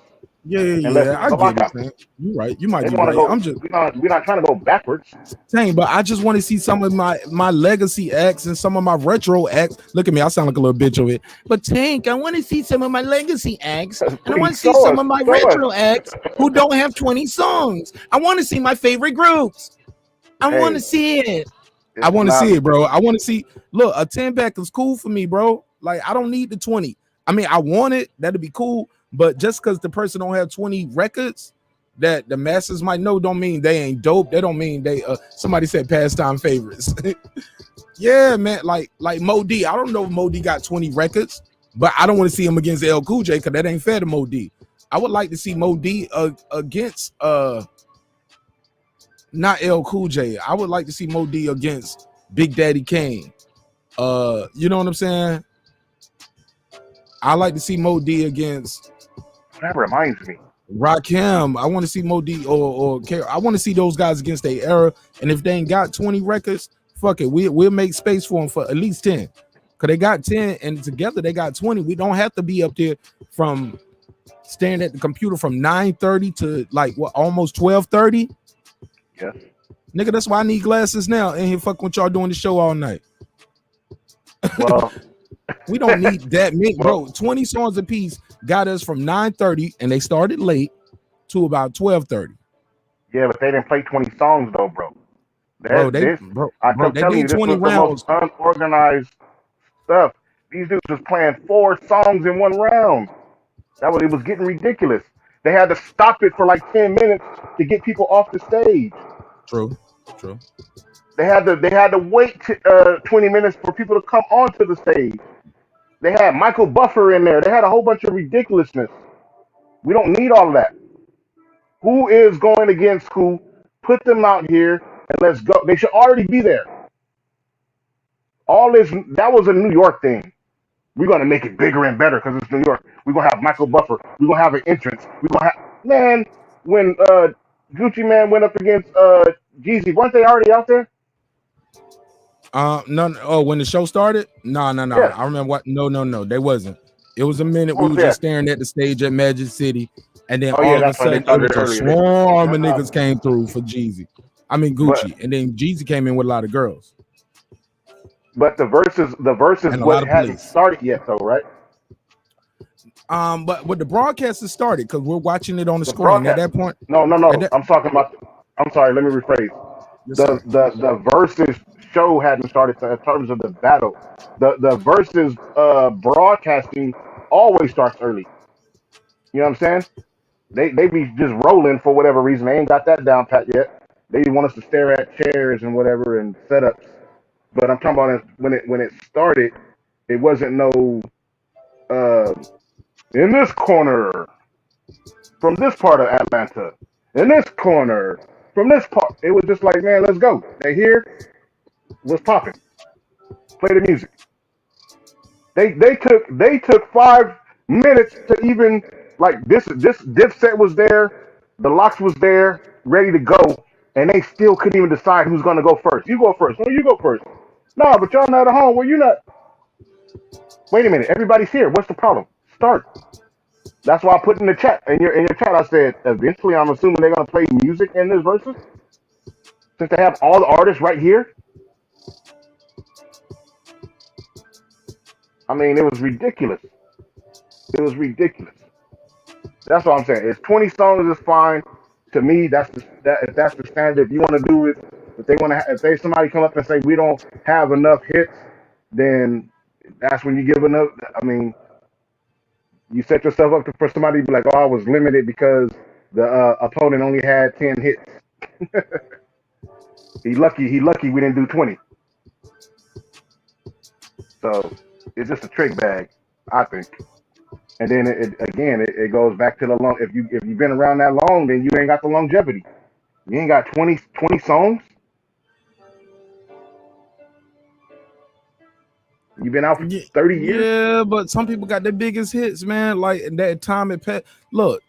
Yeah,
Unless
I
it's a
get it,
lockout.
man. You're right. You might
They
be
want to
right.
go.
I'm just
We're not trying to go backwards.
saying, but I just want to see some of my legacy acts and some of my retro acts. Look at me, I sound like a little bitch over it. But Tank, I want to see some of my legacy acts, and I want to see some of my retro acts who don't have 20 songs. I want to see my favorite groups. I want to see it. I want to see it, bro. I want to see. Look, a 10-pack is cool for me, bro. Like I don't need the 20. I mean, I want it. That'd be cool. But just because the person don't have 20 records that the masses might know, don't mean they ain't dope. They don't mean they. Somebody said pastime favorites. Yeah, man. Like Mo D. I don't know if Mo D got 20 records, but I don't want to see him against L Cool J because that ain't fair to Mo D. I would like to see Mo D against not L Cool J. I would like to see Mo D against Big Daddy Kane. You know what I'm saying? I like to see Mo D against.
That reminds me.
Rakim. I want to see Mo D or I want to see those guys against their era. And if they ain't got 20 records, fuck it. We'll make space for them for at least 10. Because they got 10 and together they got 20. We don't have to be up there from staring at the computer from 9:30 to like what almost 12:30.
Yeah.
Nigga, that's why I need glasses now. And here fucking with y'all doing the show all night.
Well,
we don't need that many, bro. 20 songs a piece got us from 9:30 and they started late to about 12:30.
Yeah, but they didn't play 20 songs though, bro.
Bro,
I'm
they
telling you,
did
this
20
was the
rounds.
most unorganized stuff. These dudes was playing 4 songs in one round. It was getting ridiculous. They had to stop it for like 10 minutes to get people off the stage.
True.
They had to wait 20 minutes for people to come onto the stage. They had Michael Buffer in there. They had a whole bunch of ridiculousness. We don't need all of that. Who is going against who? Put them out here and let's go. They should already be there. All this, that was a New York thing. We're going to make it bigger and better because it's New York. We're going to have Michael Buffer. We're going to have an entrance. We're going to have, man, when Gucci Man went up against Jeezy, weren't they already out there?
No. Oh, when the show started? No.
Yeah.
I remember what. No. They wasn't. It was a minute.
Who
We
was
were
there?
just staring at the stage at Magic City, and then
Oh,
all
yeah,
of a
that's why they
sudden, it
started
was a
earlier.
swarm of niggas came through for Jeezy. I mean Gucci, and then Jeezy came in with a lot of girls.
But the verses
And a lot of
hadn't
police.
started yet, though, right?
But the broadcast has started because we're watching it on the screen at that point.
No. I'm talking about. I'm sorry. Let me rephrase. The versus show hadn't started in terms of the battle. The versus broadcasting always starts early. You know what I'm saying? They be just rolling for whatever reason. They ain't got that down pat yet. They want us to stare at chairs and whatever and setups. But I'm talking about when it started, it wasn't no in this corner from this part of Atlanta, in this corner from this part. It was just like, man, let's go. They here, what's popping? Play the music. They took 5 minutes to even like this DIPSET was there, the LOX was there, ready to go, and they still couldn't even decide who's gonna go first. You go first. No, you go first. No, but y'all not at home. Well, you not. Wait a minute. Everybody's here. What's the problem? Start. That's why I put in the chat. In your chat, I said eventually I'm assuming they're gonna play music in this versus since they have all the artists right here. I mean, it was ridiculous. It was ridiculous. That's what I'm saying. It's 20 songs is fine. To me, if that's the standard. If you want to do it If they want to, if somebody come up and say we don't have enough hits, then that's when you give enough. I mean, you set yourself up for somebody to be like, oh, I was limited because the opponent only had 10 hits. He lucky we didn't do 20. So it's just a trick bag, I think. And then it goes back to the long. If you've been around that long, then you ain't got the longevity. You ain't got 20 songs. You've been out for 30 years.
Yeah, but some people got their biggest hits, man. Like that time it passed. Look,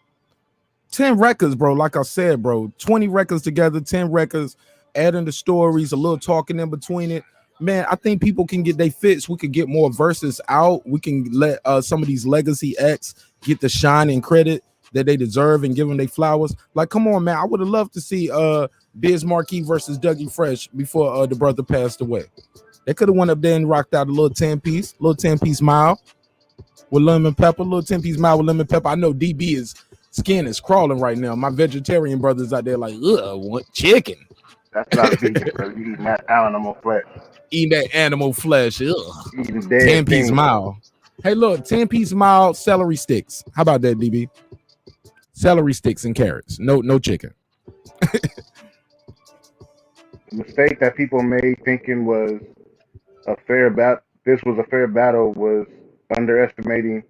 10 records, bro. Like I said, bro, 20 records together, 10 records, adding the stories, a little talking in between it. Man, I think people can get their fits. We could get more verses out. We can let some of these legacy acts get the shine and credit that they deserve and give them their flowers. Like, come on, man. I would have loved to see Biz Markie versus Dougie Fresh before the brother passed away. They could have went up there and rocked out a little 10-piece mile with lemon pepper, little 10-piece mile with lemon pepper. I know DB's skin is crawling right now. My vegetarian brothers out there like, ugh, what chicken?
That's not vegan, bro. You eating that animal flesh.
Eating that animal flesh. Ugh.
Eating dead
10-piece mile. Hey, look, 10-piece mile celery sticks. How about that, DB? Celery sticks and carrots. No chicken.
The mistake that people made thinking was a fair battle. This was a fair battle was underestimating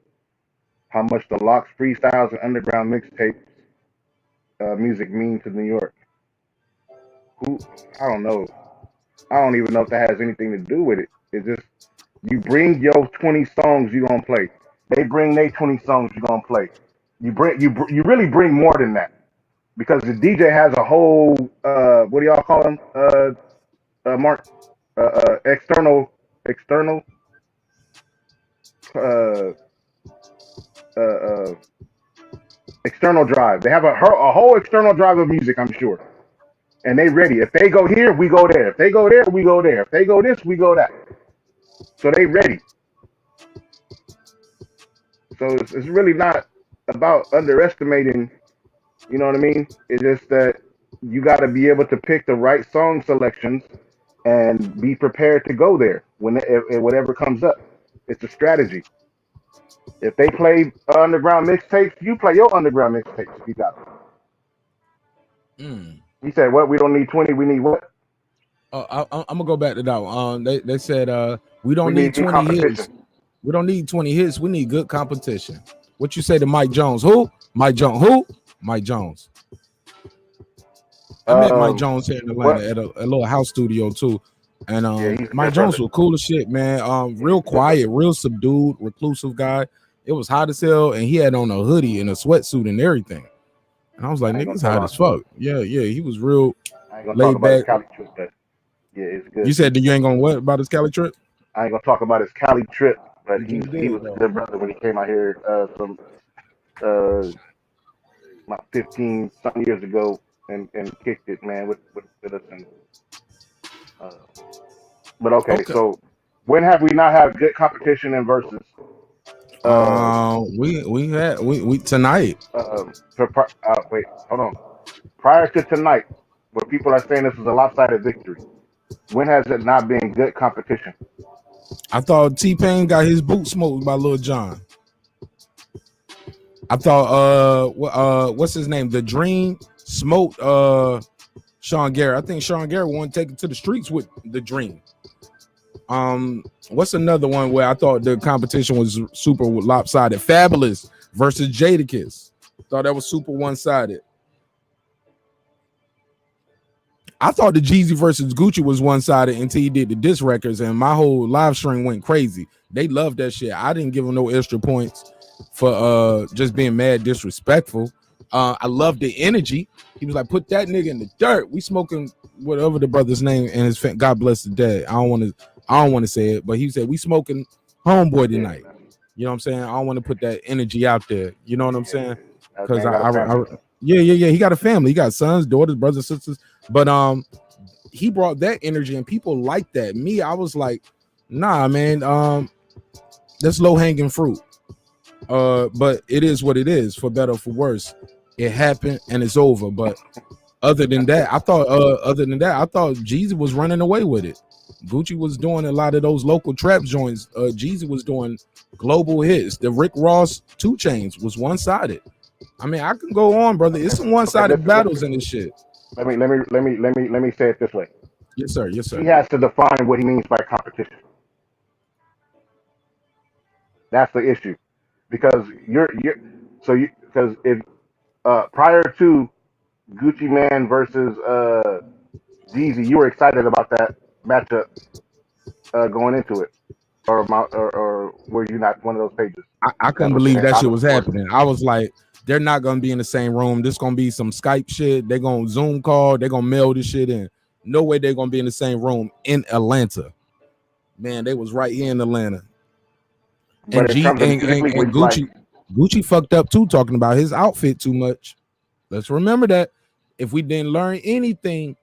how much the LOX freestyles and underground mixtapes music mean to New York. I don't know. I don't even know if that has anything to do with it. It's just you bring your 20 songs, you gonna play. They bring their 20 songs, you gonna play. You really bring more than that because the DJ has a whole what do y'all call them? Mark external external drive. They have a whole external drive of music, I'm sure. And they ready. If they go here, we go there. If they go there, we go there. If they go this, we go that. So they ready. So it's really not about underestimating, you know what I mean? It's just that you got to be able to pick the right song selections and be prepared to go there when whatever comes up. It's a strategy. If they play underground mixtapes, you play your underground mixtapes if you got them. He said, what? We don't need 20, we need what?
I'm gonna go back to that one. They said we don't need 20 hits. We don't need 20 hits. We need good competition. What you say to Mike Jones? Who? Mike Jones. Who? Mike Jones. I met Mike Jones here in Atlanta at a little house studio too. And Mike Jones was cool as shit, man. Real quiet, real subdued, reclusive guy. It was hot as hell, and he had on a hoodie and a sweatsuit and everything. And I was like, niggas hot as fuck. Yeah, he was real laid back.
Yeah, it's good.
You said that you ain't gonna what about his Cali trip?
I ain't gonna talk about his Cali trip, but he was a good brother when he came out here from about 15 something years ago and kicked it, man, with us. And but okay, so when have we not had good competition in versus?
We had tonight.
Wait, hold on. Prior to tonight, where people are saying this was a lopsided victory, when has it not been good competition?
I thought T-Pain got his boot smoked by Lil Jon. I thought what's his name? The Dream smoked Sean Garrett. I think Sean Garrett wanted to take it to the streets with the Dream. What's another one where I thought the competition was super lopsided? Fabulous versus Jadakiss. Thought that was super one-sided. I thought the Jeezy versus Gucci was one-sided until he did the diss records, and my whole live stream went crazy. They loved that shit. I didn't give him no extra points for just being mad disrespectful. I loved the energy. He was like, put that nigga in the dirt. We smoking whatever the brother's name and his God bless the dead. I don't want to say it, but he said we smoking homeboy tonight. You know what I'm saying? I don't want to put that energy out there. You know what I'm saying? Because yeah, he got a family. He got sons, daughters, brothers, sisters. But he brought that energy and people like that. Me, I was like, nah, man, that's low-hanging fruit. But it is what it is, for better or for worse. It happened and it's over. But Other than that, I thought Jeezy was running away with it. Gucci was doing a lot of those local trap joints. Jeezy was doing global hits. The Rick Ross 2 Chainz was one-sided. I mean, I can go on, brother. It's some one-sided battles in this shit.
Let me say it this way.
Yes, sir. Yes, sir.
He has to define what he means by competition. That's the issue, because because if prior to Gucci Man versus Jeezy, you were excited about that matchup going into it, or were you not one of those pages?
I couldn't believe that shit was happening. I was like, they're not gonna be in the same room. This gonna be some Skype shit. They're gonna Zoom call. They're gonna mail this shit in. No way they're gonna be in the same room in Atlanta. Man, they was right here in Atlanta. And Gucci fucked up too, talking about his outfit too much. Let's remember that. If we didn't learn anything,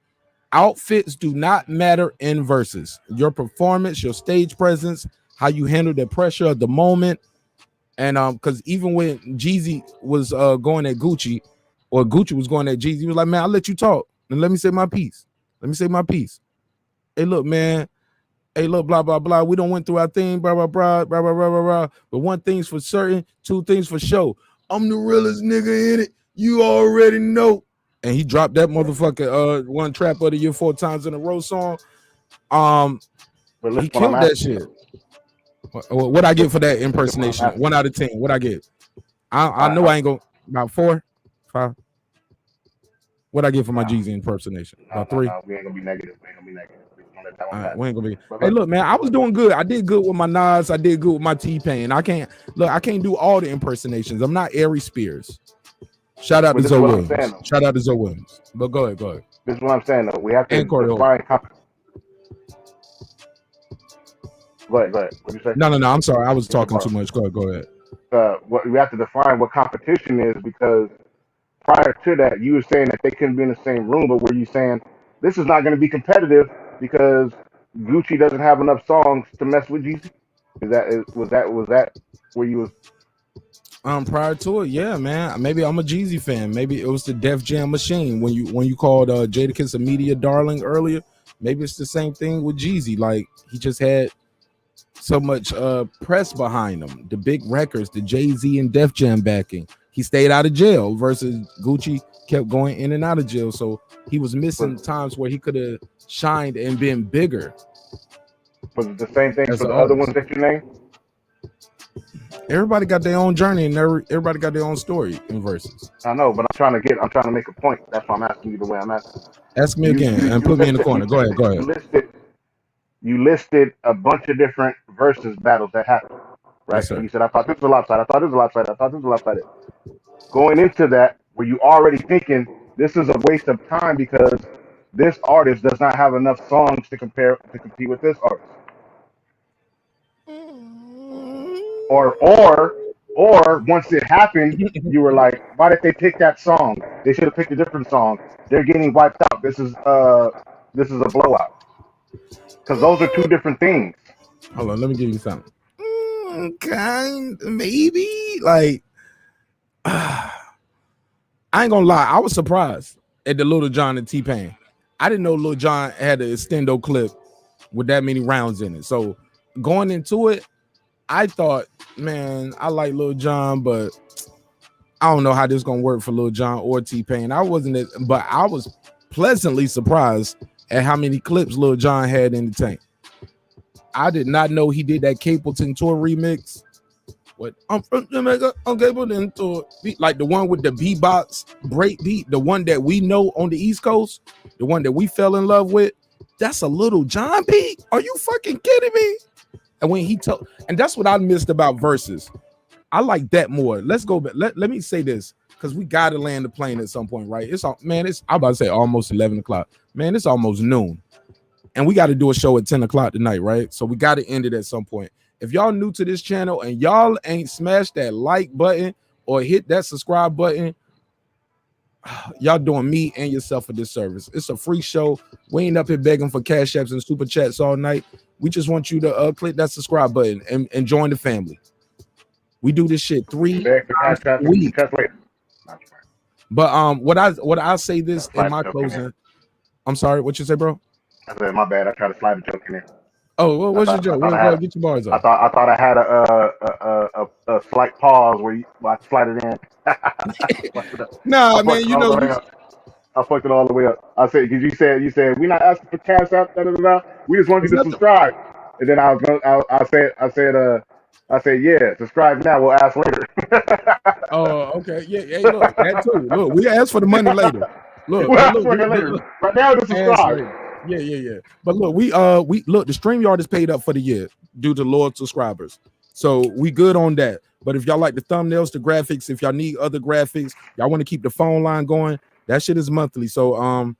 outfits do not matter in verses. Your performance, your stage presence, how you handle the pressure of the moment. And because even when Jeezy was going at Gucci, or Gucci was going at Jeezy, he was like, man, I'll let you talk and let me say my piece. Let me say my piece. Hey, look, man. Hey, look, blah, blah, blah. We don't went through our thing, blah, blah, blah, blah, blah, blah, blah, blah. But one thing's for certain, two things for sure. I'm the realest nigga in it. You already know. And he dropped that motherfucker one Trap of the Year 4 times in a row song. He killed that shit. What I get for that impersonation? 1 out of 10. What I get? I know I ain't going about 4, 5. What I get for my Jeezy impersonation? About 3.
We ain't gonna be negative. We ain't gonna be negative.
We ain't gonna be. Hey, look, man, I was doing good. I did good with my Nas. I did good with my T-Pain. I can't do all the impersonations. I'm not Ari Spears. Shout out to Zoe Williams. Shout out to Zoe Williams. But go ahead.
This is what I'm saying, though. We have to define competition. Go ahead. What you say?
No. I'm sorry. I was talking too much. Go ahead.
We have to define what competition is, because prior to that, you were saying that they couldn't be in the same room, but were you saying this is not going to be competitive because Gucci doesn't have enough songs to mess with Jeezy? Was that where you was?
Prior to it, yeah, man. Maybe I'm a Jeezy fan. Maybe it was the Def Jam machine when you called Jadakiss a media darling earlier. Maybe it's the same thing with Jeezy. Like, he just had so much press behind him. The big records, the Jay-Z and Def Jam backing. He stayed out of jail versus Gucci kept going in and out of jail. So he was missing times where he could have shined and been bigger.
Was it the same thing for the other ones that you named?
Everybody got their own journey and everybody got their own story in verses.
I know, but I'm trying to make a point. That's why I'm asking you the way I'm asking.
Ask me again and put me in the corner. Go ahead.
You listed a bunch of different versus battles that happened, right?
Yes,
So you said, I thought this was a lopsided. I thought this was lopsided. I thought this was lopsided. Going into that, were you already thinking this is a waste of time because this artist does not have enough songs to compete with this artist? Or once it happened, you were like, why did they pick that song? They should have picked a different song. They're getting wiped out. This is a blowout. Because those are two different things.
Hold on, let me give you something. Maybe like I ain't gonna lie, I was surprised at the Lil Jon and T-Pain. I didn't know Lil Jon had an extendo clip with that many rounds in it. So going into it, I thought, man, I like Lil Jon, but I don't know how this is gonna work for Lil Jon or T-Pain. But I was pleasantly surprised at how many clips Lil Jon had in the tank. I did not know he did that Capleton tour remix. What I'm from Jamaica, I'm Capleton tour, like the one with the beatbox break beat, the one that we know on the East Coast, the one that we fell in love with. That's a Lil Jon beat. Are you fucking kidding me? And when he told, and that's what I missed about verses. I like that more. Let's go back. Let me say this, because we gotta land the plane at some point, right? I'm about to say almost 11 o'clock. Man, it's almost noon. And we got to do a show at 10 o'clock tonight, right? So we got to end it at some point. If y'all new to this channel and y'all ain't smashed that like button or hit that subscribe button, y'all doing me and yourself a disservice. It's a free show. We ain't up here begging for cash apps and super chats all night. We just want you to click that subscribe button and join the family. We do this shit 3 times a week. But what I say this in
Slide
my
a joke in there.
closing. I'm sorry, what you say, bro?
I said, my bad. I tried to slide a joke in there.
Oh, what's your
I
joke?
thought I
Go
had.
get your bars
I
up.
thought I had a slight pause where I slide it in.
Nah,
I
man,
fucked it
you
all
know
the way up. I fucked it all the way up. I said because you said we're not asking for cash out. We just want you
It's
to
nothing.
subscribe. And then I said yeah, subscribe now. We'll ask later.
Oh, okay. Yeah, hey, look, that too. Look, we ask for the money later. Look,
We'll
but
ask
look,
later. Right now, just
ask
subscribe.
later. Yeah. But look, we look, the StreamYard is paid up for the year due to loyal subscribers. So we good on that. But if y'all like the thumbnails, the graphics, if y'all need other graphics, y'all want to keep the phone line going, that shit is monthly. So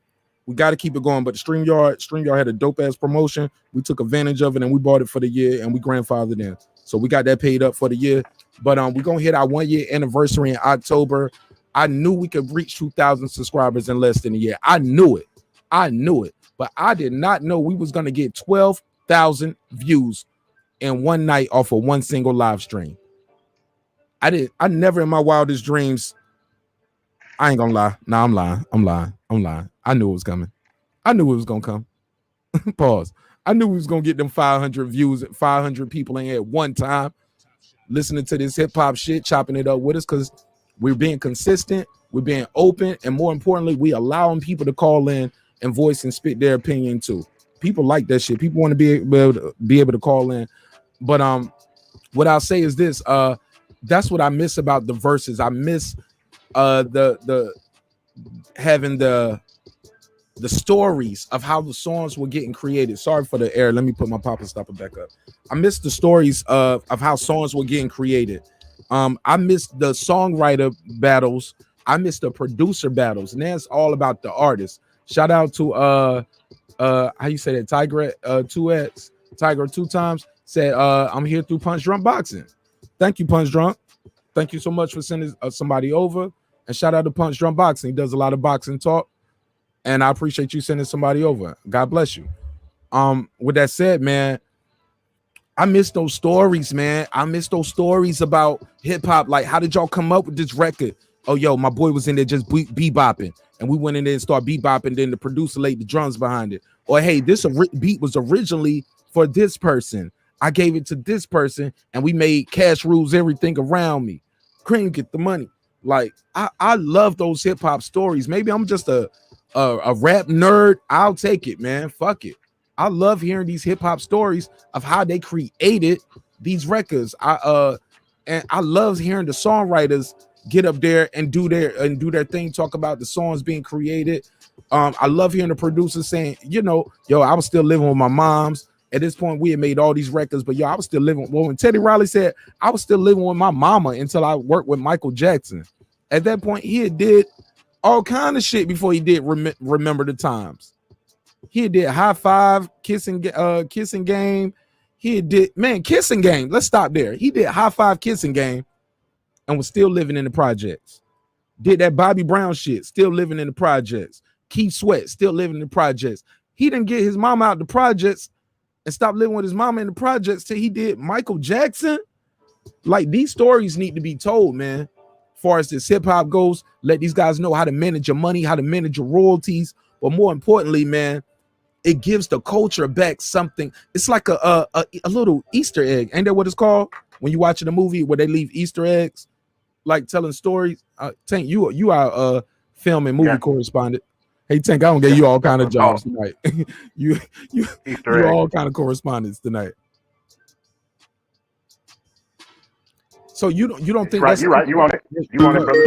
we got to keep it going. But the StreamYard had a dope ass promotion. We took advantage of it and we bought it for the year and we grandfathered in. So we got that paid up for the year. But we're gonna hit our 1 year anniversary in October. I knew we could reach 2,000 subscribers in less than a year. I knew it, but I did not know we was gonna get 12,000 views in one night off of one single live stream. I never in my wildest dreams. I ain't gonna lie. Nah, I'm lying. I knew it was coming. I knew it was gonna come. Pause. I knew we was gonna get them 500 views, 500 people in here at one time, listening to this hip hop shit, chopping it up with us, because we're being consistent, we're being open, and more importantly, we allowing people to call in and voice and spit their opinion too. People like that shit. People want to be able to call in. But what I'll say is this: that's what I miss about the verses. I miss the having the stories of how the songs were getting created. Sorry for the air. Let me put my pop and stopper back up. I missed the stories of how songs were getting created. I missed the songwriter battles. I missed the producer battles. And that's all about the artist. Shout out to how you say that? Tiger 2X, Tiger 2 times said, I'm here through Punch Drunk Boxing. Thank you, Punch Drunk. Thank you so much for sending somebody over. And shout out to Punch Drunk Boxing. He does a lot of boxing talk. And I appreciate you sending somebody over. God bless you. With that said, man, I miss those stories, man. I miss those stories about hip hop. Like, how did y'all come up with this record? Oh, yo, my boy was in there just bebopping, and we went in there and started bebopping. Then the producer laid the drums behind it. Or hey, this beat was originally for this person. I gave it to this person, and we made Cash Rules everything around me. Cream get the money. Like, I love those hip hop stories. Maybe I'm just a rap nerd. I'll take it, man. Fuck it. I love hearing these hip hop stories of how they created these records. And I love hearing the songwriters get up there and do their thing, talk about the songs being created. I love hearing the producers saying, you know, yo, I was still living with my moms. At this point, we had made all these records, but yo, I was still living. Well, when Teddy Riley said, I was still living with my mama until I worked with Michael Jackson. At that point, he had did all kind of shit before he did Remember the Times. He did High Five, Kissing Game. He did, man, Kissing Game. Let's stop there. He did High Five, Kissing Game, and was still living in the projects. Did that Bobby Brown shit, still living in the projects. Keith Sweat, still living in the projects. He didn't get his mama out the projects and stop living with his mama in the projects till he did Michael Jackson. Like, these stories need to be told, man. As far as this hip hop goes, let these guys know how to manage your money, how to manage your royalties. But more importantly, man, it gives the culture back something. It's like a little Easter egg. Ain't that what it's called? When you watching a movie where they leave Easter eggs, like telling stories. Tank, you are film and movie correspondent. Hey Tank, I don't get you all kind of jobs tonight. you all kind of correspondents tonight. So you don't think that's
right? You're right. You want it? You want it, brother?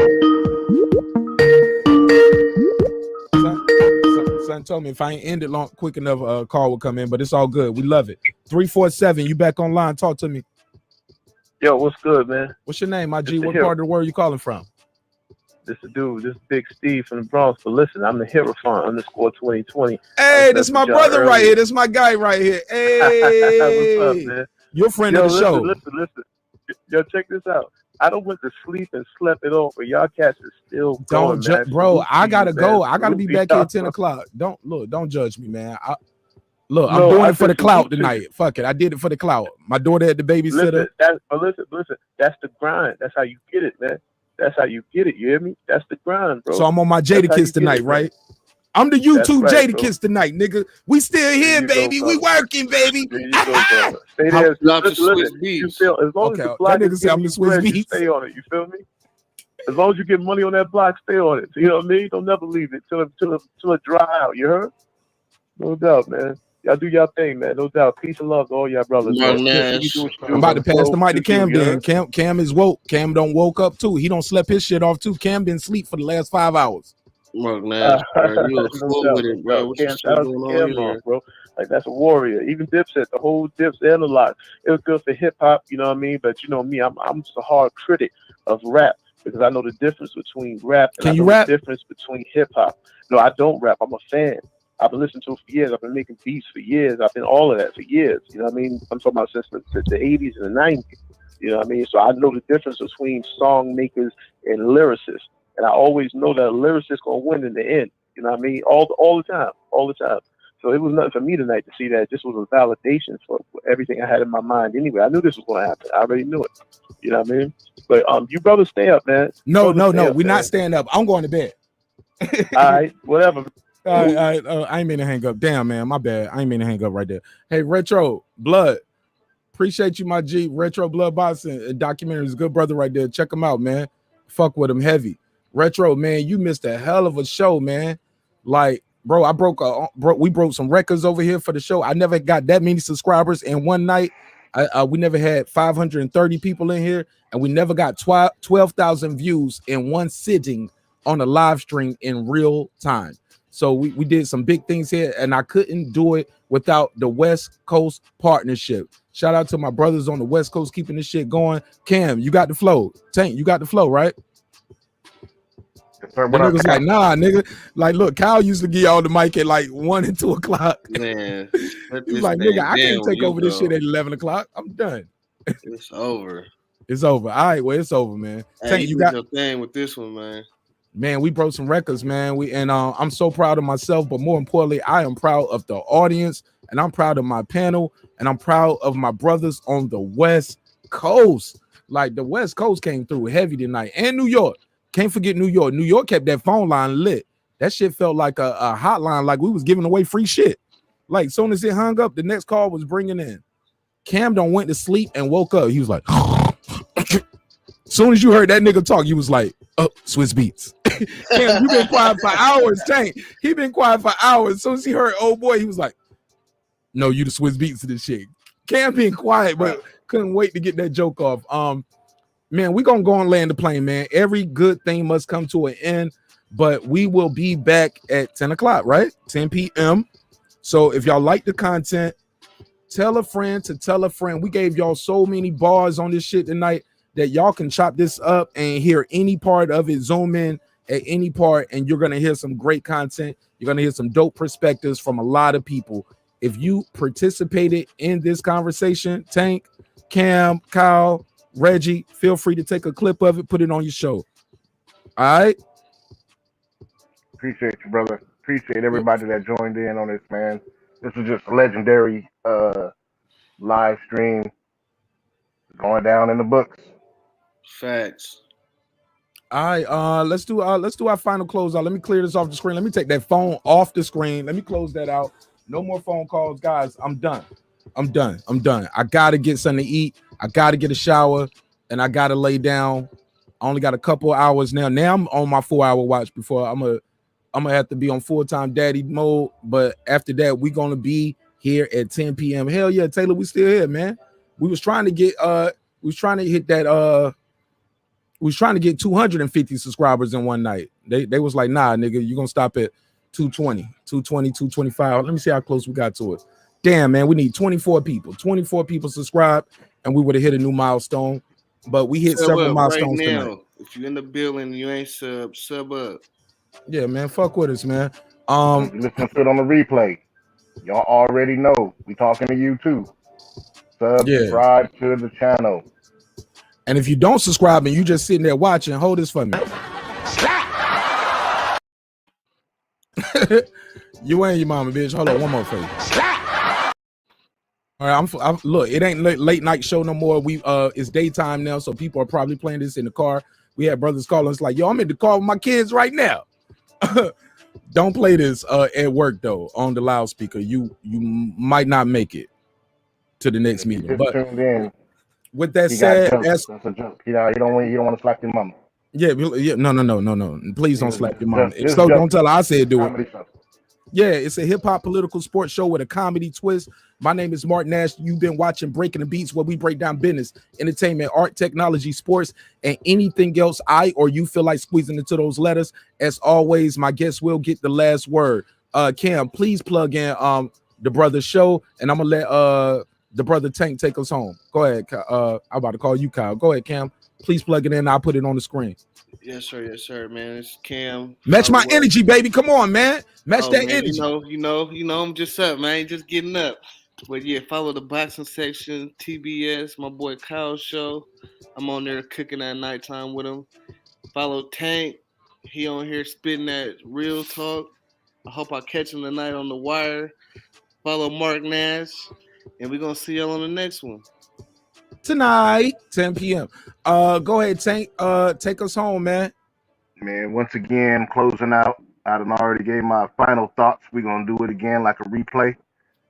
Son told me if I ain't ended long quick enough, a call will come in, but it's all good. We love it. 347, you back online? Talk to me.
Yo, what's good, man?
What's your name, my G? What part of the world you calling from?
This is dude. This is Big Steve from the Bronx. But listen, I'm the Hierophant _2020.
Hey, that's my brother right here. That's my guy right here. Hey,
what's up, man?
You're a friend of the show.
Listen. Yo, check this out. I don't went to sleep and slept it off, but y'all cats is still going, man.
Bro, I gotta go. I gotta be back here at 10 o'clock. Don't judge me, man. I'm doing it for the clout tonight. Fuck it. I did it for the clout. My daughter had the babysitter.
Listen, that's the grind. That's how you get it, man. That's how you get it. You hear me? That's the grind, bro.
So I'm on my Jadakiss tonight, right? I'm the YouTube Jadakiss tonight, nigga. We still here, baby. We working, baby.
There you go, brother. Stay there. Listen, you feel, as long as the block
that nigga
is
say I'm
giving
the
you
Swiss
bread, you
Beats.
stay on it. You feel me? As long as you get money on that block, stay on it. You know what I mean? Don't never leave it till it dry out. You heard? No doubt, man. Y'all do y'all thing, man. No doubt. Peace and love to all y'all brothers.
Marq
Bro.
Nash.
I'm about to pass the mic to Cam then. Cam is woke. Cam don't woke up too. He don't slept his shit off too. Cam been asleep for the last 5 hours.
Marq Nash, bro. You a fool with it, bro. What you
Cam,
still
shout out
going
to
on
Cam,
here?
bro. Like, that's a warrior. Even DIPSET, the whole Dips and the LOX. It was good for hip hop, you know what I mean? But you know me, I'm just a hard critic of rap because I know the difference between rap and
Can
I
you
know
rap?
the difference between hip hop. No, I don't rap. I'm a fan. I've been listening to it for years. I've been making beats for years. I've been all of that for years. You know what I mean? I'm talking about since the 80s and the 90s. You know what I mean? So I know the difference between song makers and lyricists. And I always know that a lyricist gonna win in the end. You know what I mean? All the time. So it was nothing for me tonight to see that this was a validation for everything I had in my mind anyway. I knew this was gonna happen. I already knew it. You know what I mean? But you brothers stay up, man.
No, we're not staying up. I'm going to bed.
All right, whatever.
All right, I ain't mean to hang up. Damn, man, my bad. I ain't mean to hang up right there. Hey, Retro Blood, appreciate you, my G. Retro Blood Boxing documentary is a good brother right there. Check him out, man. Fuck with him heavy. Retro, man, you missed a hell of a show, man. Like, bro, we broke some records over here for the show. I never got that many subscribers in one night. We never had 530 people in here, and we never got 12,000 views in one sitting on a live stream in real time. So we did some big things here, and I couldn't do it without the West Coast partnership. Shout out to my brothers on the West Coast keeping this shit going. Cam, you got the flow. Tank, you got the flow, right? The nigga's like, nah, nigga. Like, look, Kyle used to give y'all the mic at like 1 and 2 o'clock.
Man,
He's like, nigga, I can't take over this shit at 11 o'clock. I'm done.
It's over.
It's over. All right, well, it's over, man.
Hey,
Tank, you got
your thing with this one, man.
Man, we broke some records, man. I'm so proud of myself, but more importantly, I am proud of the audience, and I'm proud of my panel, and I'm proud of my brothers on the West Coast. Like, the West Coast came through heavy tonight, and New York. Can't forget New York. New York kept that phone line lit. That shit felt like a hotline, like we was giving away free shit. Like, soon as it hung up, the next call was bringing in. Cam done went to sleep and woke up. He was like, soon as you heard that nigga talk, you was like, oh, Swiss Beats. Cam, you been quiet for hours, Tank. He been quiet for hours. As soon as he heard, oh boy, he was like, no, you the Swiss Beats of this shit. Cam being quiet, but couldn't wait to get that joke off. Man, we gonna go and land the plane, man. Every good thing must come to an end, but we will be back at 10 o'clock, right? 10 p.m. So if y'all like the content, tell a friend to tell a friend. We gave y'all so many bars on this shit tonight that y'all can chop this up and hear any part of it, zoom in at any part, and you're gonna hear some great content. You're gonna hear some dope perspectives from a lot of people. If you participated in this conversation, Tank, Cam, Kyle, Reggie, feel free to take a clip of it, put it on your show. All right.
Appreciate you, brother. Appreciate everybody that joined in on this, man. This was just a legendary live stream going down in the books.
Facts.
All right, let's do our final closeout. Let me clear this off the screen. Let me take that phone off the screen. Let me close that out. No more phone calls, guys. I'm done. I gotta get something to eat. I gotta get a shower, and I gotta lay down. I only got a couple of hours now. Now I'm on my 4-hour watch before I'm gonna have to be on full-time daddy mode. But after that, we're gonna be here at 10 p.m. Hell yeah, Taylor, we still here, man. We was trying to get we was trying to hit that we was trying to get 250 subscribers in one night. They was like, nah, nigga, you're gonna stop at 220, 225. Let me see how close we got to it. Damn, man, we need 24 people. 24 people subscribe, and we would have hit a new milestone. But we hit several milestones
right now.
tonight.
If you're in the building and you ain't sub up.
Yeah, man, fuck with us, man.
You listen to it on the replay. Y'all already know. We talking to you too. Subscribe to the channel.
And if you don't subscribe and you just sitting there watching, hold this for me. You ain't your mama, bitch. Hold on, one more for you. All right, I'm look, it ain't late night show no more. It's daytime now, so people are probably playing this in the car. We had brothers calling us like, yo, I'm in the car with my kids right now. Don't play this at work though on the loudspeaker. You might not make it to the next meeting.
Just
But
tuned in.
with that
He got
said,
jokes. That's a joke. You don't want to slap your mama.
yeah, no. Please don't slap your mom. If
Just
so,
joke.
don't tell her I said do it.
Comedy show.
Yeah, it's a hip-hop political sports show with a comedy twist. My name is Marq Nash. You've been watching Breaking the Beats, where we break down business, entertainment, art, technology, sports, and anything else I or you feel like squeezing into those letters. As always, my guest will get the last word. Cam, please plug in the brother show, and I'm gonna let the brother Tank take us home. Go ahead. I'm about to call you, Kyle. Go ahead, Cam. Please plug it in. I'll put it on the screen.
Yes, sir, man. It's Cam.
Match my energy, baby. Come on, man. Match that
man,
energy.
You know, I'm just up, man. I ain't just getting up. But yeah, follow the boxing section, TBS, my boy Kyle show. I'm on there cooking at nighttime with him. Follow Tank. He on here spitting that real talk. I hope I catch him tonight on the wire. Follow Marq Nash. And we're gonna see y'all on the next one.
Tonight, 10 p.m. Go ahead, Tank. Take us home, man.
Man, once again, closing out. I done already gave my final thoughts. We're going to do it again like a replay,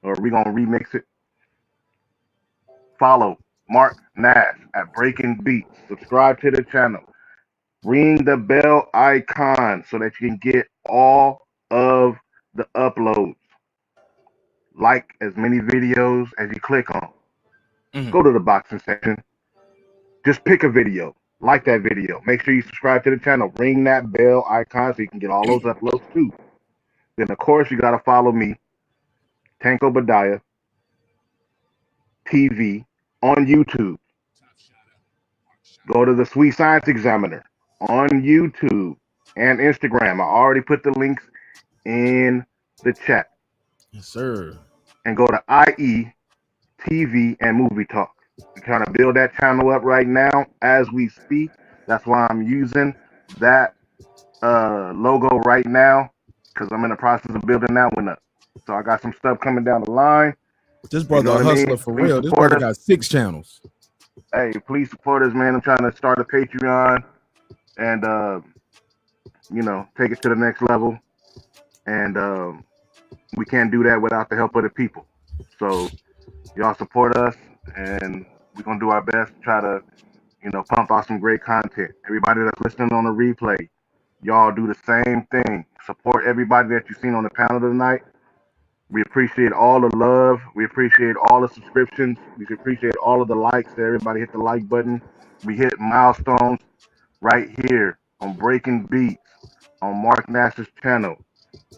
or we're going to remix it. Follow Marq Nash at Breaking Beats. Subscribe to the channel. Ring the bell icon so that you can get all of the uploads. Like as many videos as you click on. Go to the boxing section. Just pick a video. Like that video. Make sure you subscribe to the channel. Ring that bell icon so you can get all those uploads too. Then, of course, you got to follow me, Tank Obadiah TV on YouTube. Go to the Sweet Science Examiner on YouTube and Instagram. I already put the links in the chat.
Yes, sir.
And go to IE TV and Movie Talk. I'm trying to build that channel up right now as we speak. That's why I'm using that logo right now, because I'm in the process of building that one up. So I got some stuff coming down the line.
This brother a hustler for real. This brother got 6 channels.
Hey, please support us, man. I'm trying to start a Patreon and take it to the next level. And we can't do that without the help of the people. So y'all support us, and we're gonna do our best to try to, pump out some great content. Everybody that's listening on the replay, y'all do the same thing. Support everybody that you've seen on the panel tonight. We appreciate all the love. We appreciate all the subscriptions. We appreciate all of the likes. Everybody hit the like button. We hit milestones right here on Breaking Beats on Marq Nash's channel.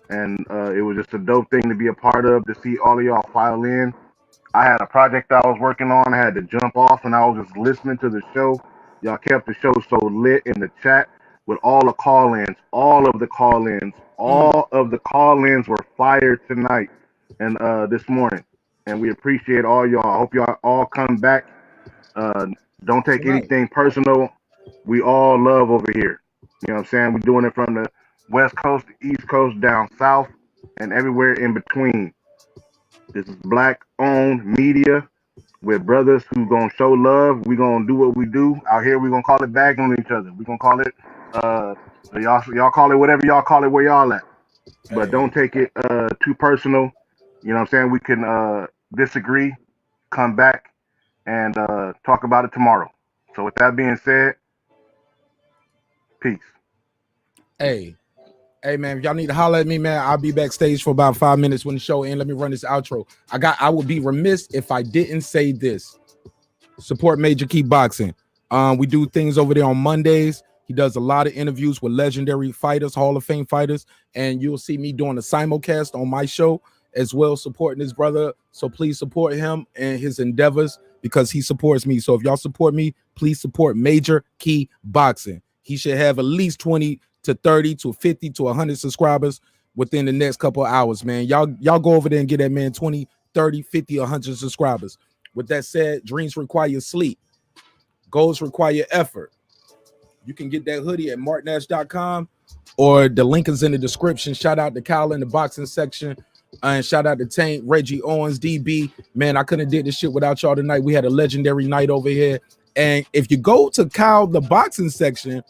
And it was just a dope thing to be a part of, to see all of y'all file in. I had a project I was working on. I had to jump off, and I was just listening to the show. Y'all kept the show so lit in the chat with all the call-ins, all of the call-ins. All of the call-ins were fired tonight and this morning. And we appreciate all y'all. I hope y'all all come back. Don't take anything personal. We all love over here. You know what I'm saying? We're doing it from the West Coast, the East Coast, down south, and everywhere in between. This is black-owned media with brothers who gonna show love. We gonna do what we do out here. We gonna call it bagging on each other. We gonna call it y'all call it whatever y'all call it where y'all at. But don't take it too personal. You know what I'm saying? We can disagree, come back, and talk about it tomorrow. So with that being said, peace.
Hey man, if y'all need to holler at me, man, I'll be backstage for about 5 minutes when the show ends. Let me run this outro. I would be remiss if I didn't say this. Support Major Key Boxing. We do things over there on Mondays. He does a lot of interviews with legendary fighters, Hall of Fame fighters, and you'll see me doing a simulcast on my show as well, supporting his brother. So please support him and his endeavors because he supports me. So if y'all support me, please support Major Key Boxing. He should have at least 20 to 30 to 50 to 100 subscribers within the next couple of hours, man. Y'all go over there and get that man 20, 30, 50, 100 subscribers. With that said, dreams require sleep. Goals require effort. You can get that hoodie at marqnash.com, or the link is in the description. Shout out to Kyle in the boxing section. And shout out to Tank, Reggie Owens, DB. Man, I couldn't have did this shit without y'all tonight. We had a legendary night over here. And if you go to Kyle the boxing section,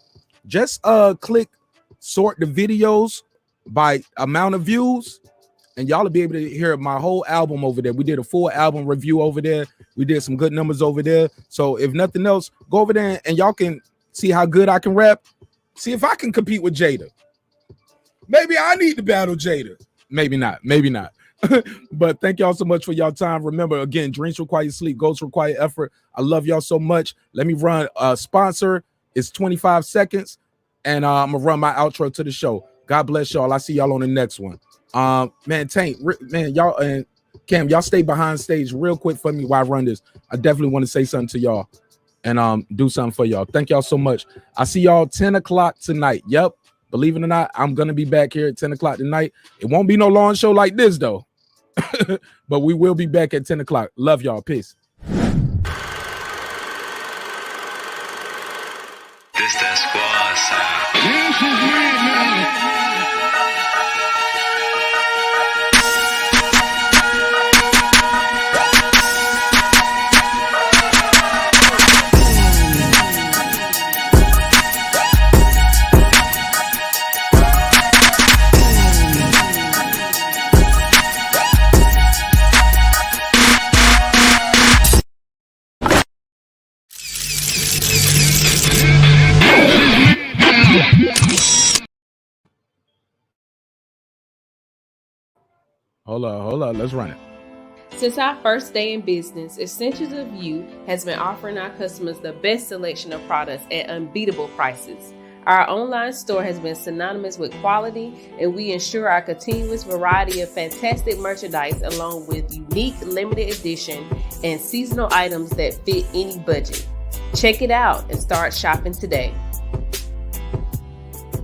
just click sort the videos by amount of views, and y'all will be able to hear my whole album over there. We did a full album review over there. We did some good numbers over there. So if nothing else, go over there and y'all can see how good I can rap. See if I can compete with Jada. Maybe I need to battle Jada. Maybe not. Maybe not. But thank y'all so much for y'all time. Remember, again, dreams require sleep, goals require effort. I love y'all so much. Let me run a sponsor. It's 25 seconds, and I'm gonna run my outro to the show. God bless y'all. I see y'all on the next one. Man, Tank, man, y'all and Cam, y'all stay behind stage real quick for me while I run this. I definitely want to say something to y'all and do something for y'all. Thank y'all so much. I see y'all 10 o'clock tonight. Yep. Believe it or not, I'm gonna be back here at 10 o'clock tonight. It won't be no long show like this though. But we will be back at 10 o'clock. Love y'all. Peace.
This that squad
Hold on. Let's run it.
Since our first day in business, Essentials of You has been offering our customers the best selection of products at unbeatable prices. Our online store has been synonymous with quality, and we ensure our continuous variety of fantastic merchandise along with unique limited edition and seasonal items that fit any budget. Check it out and start shopping today.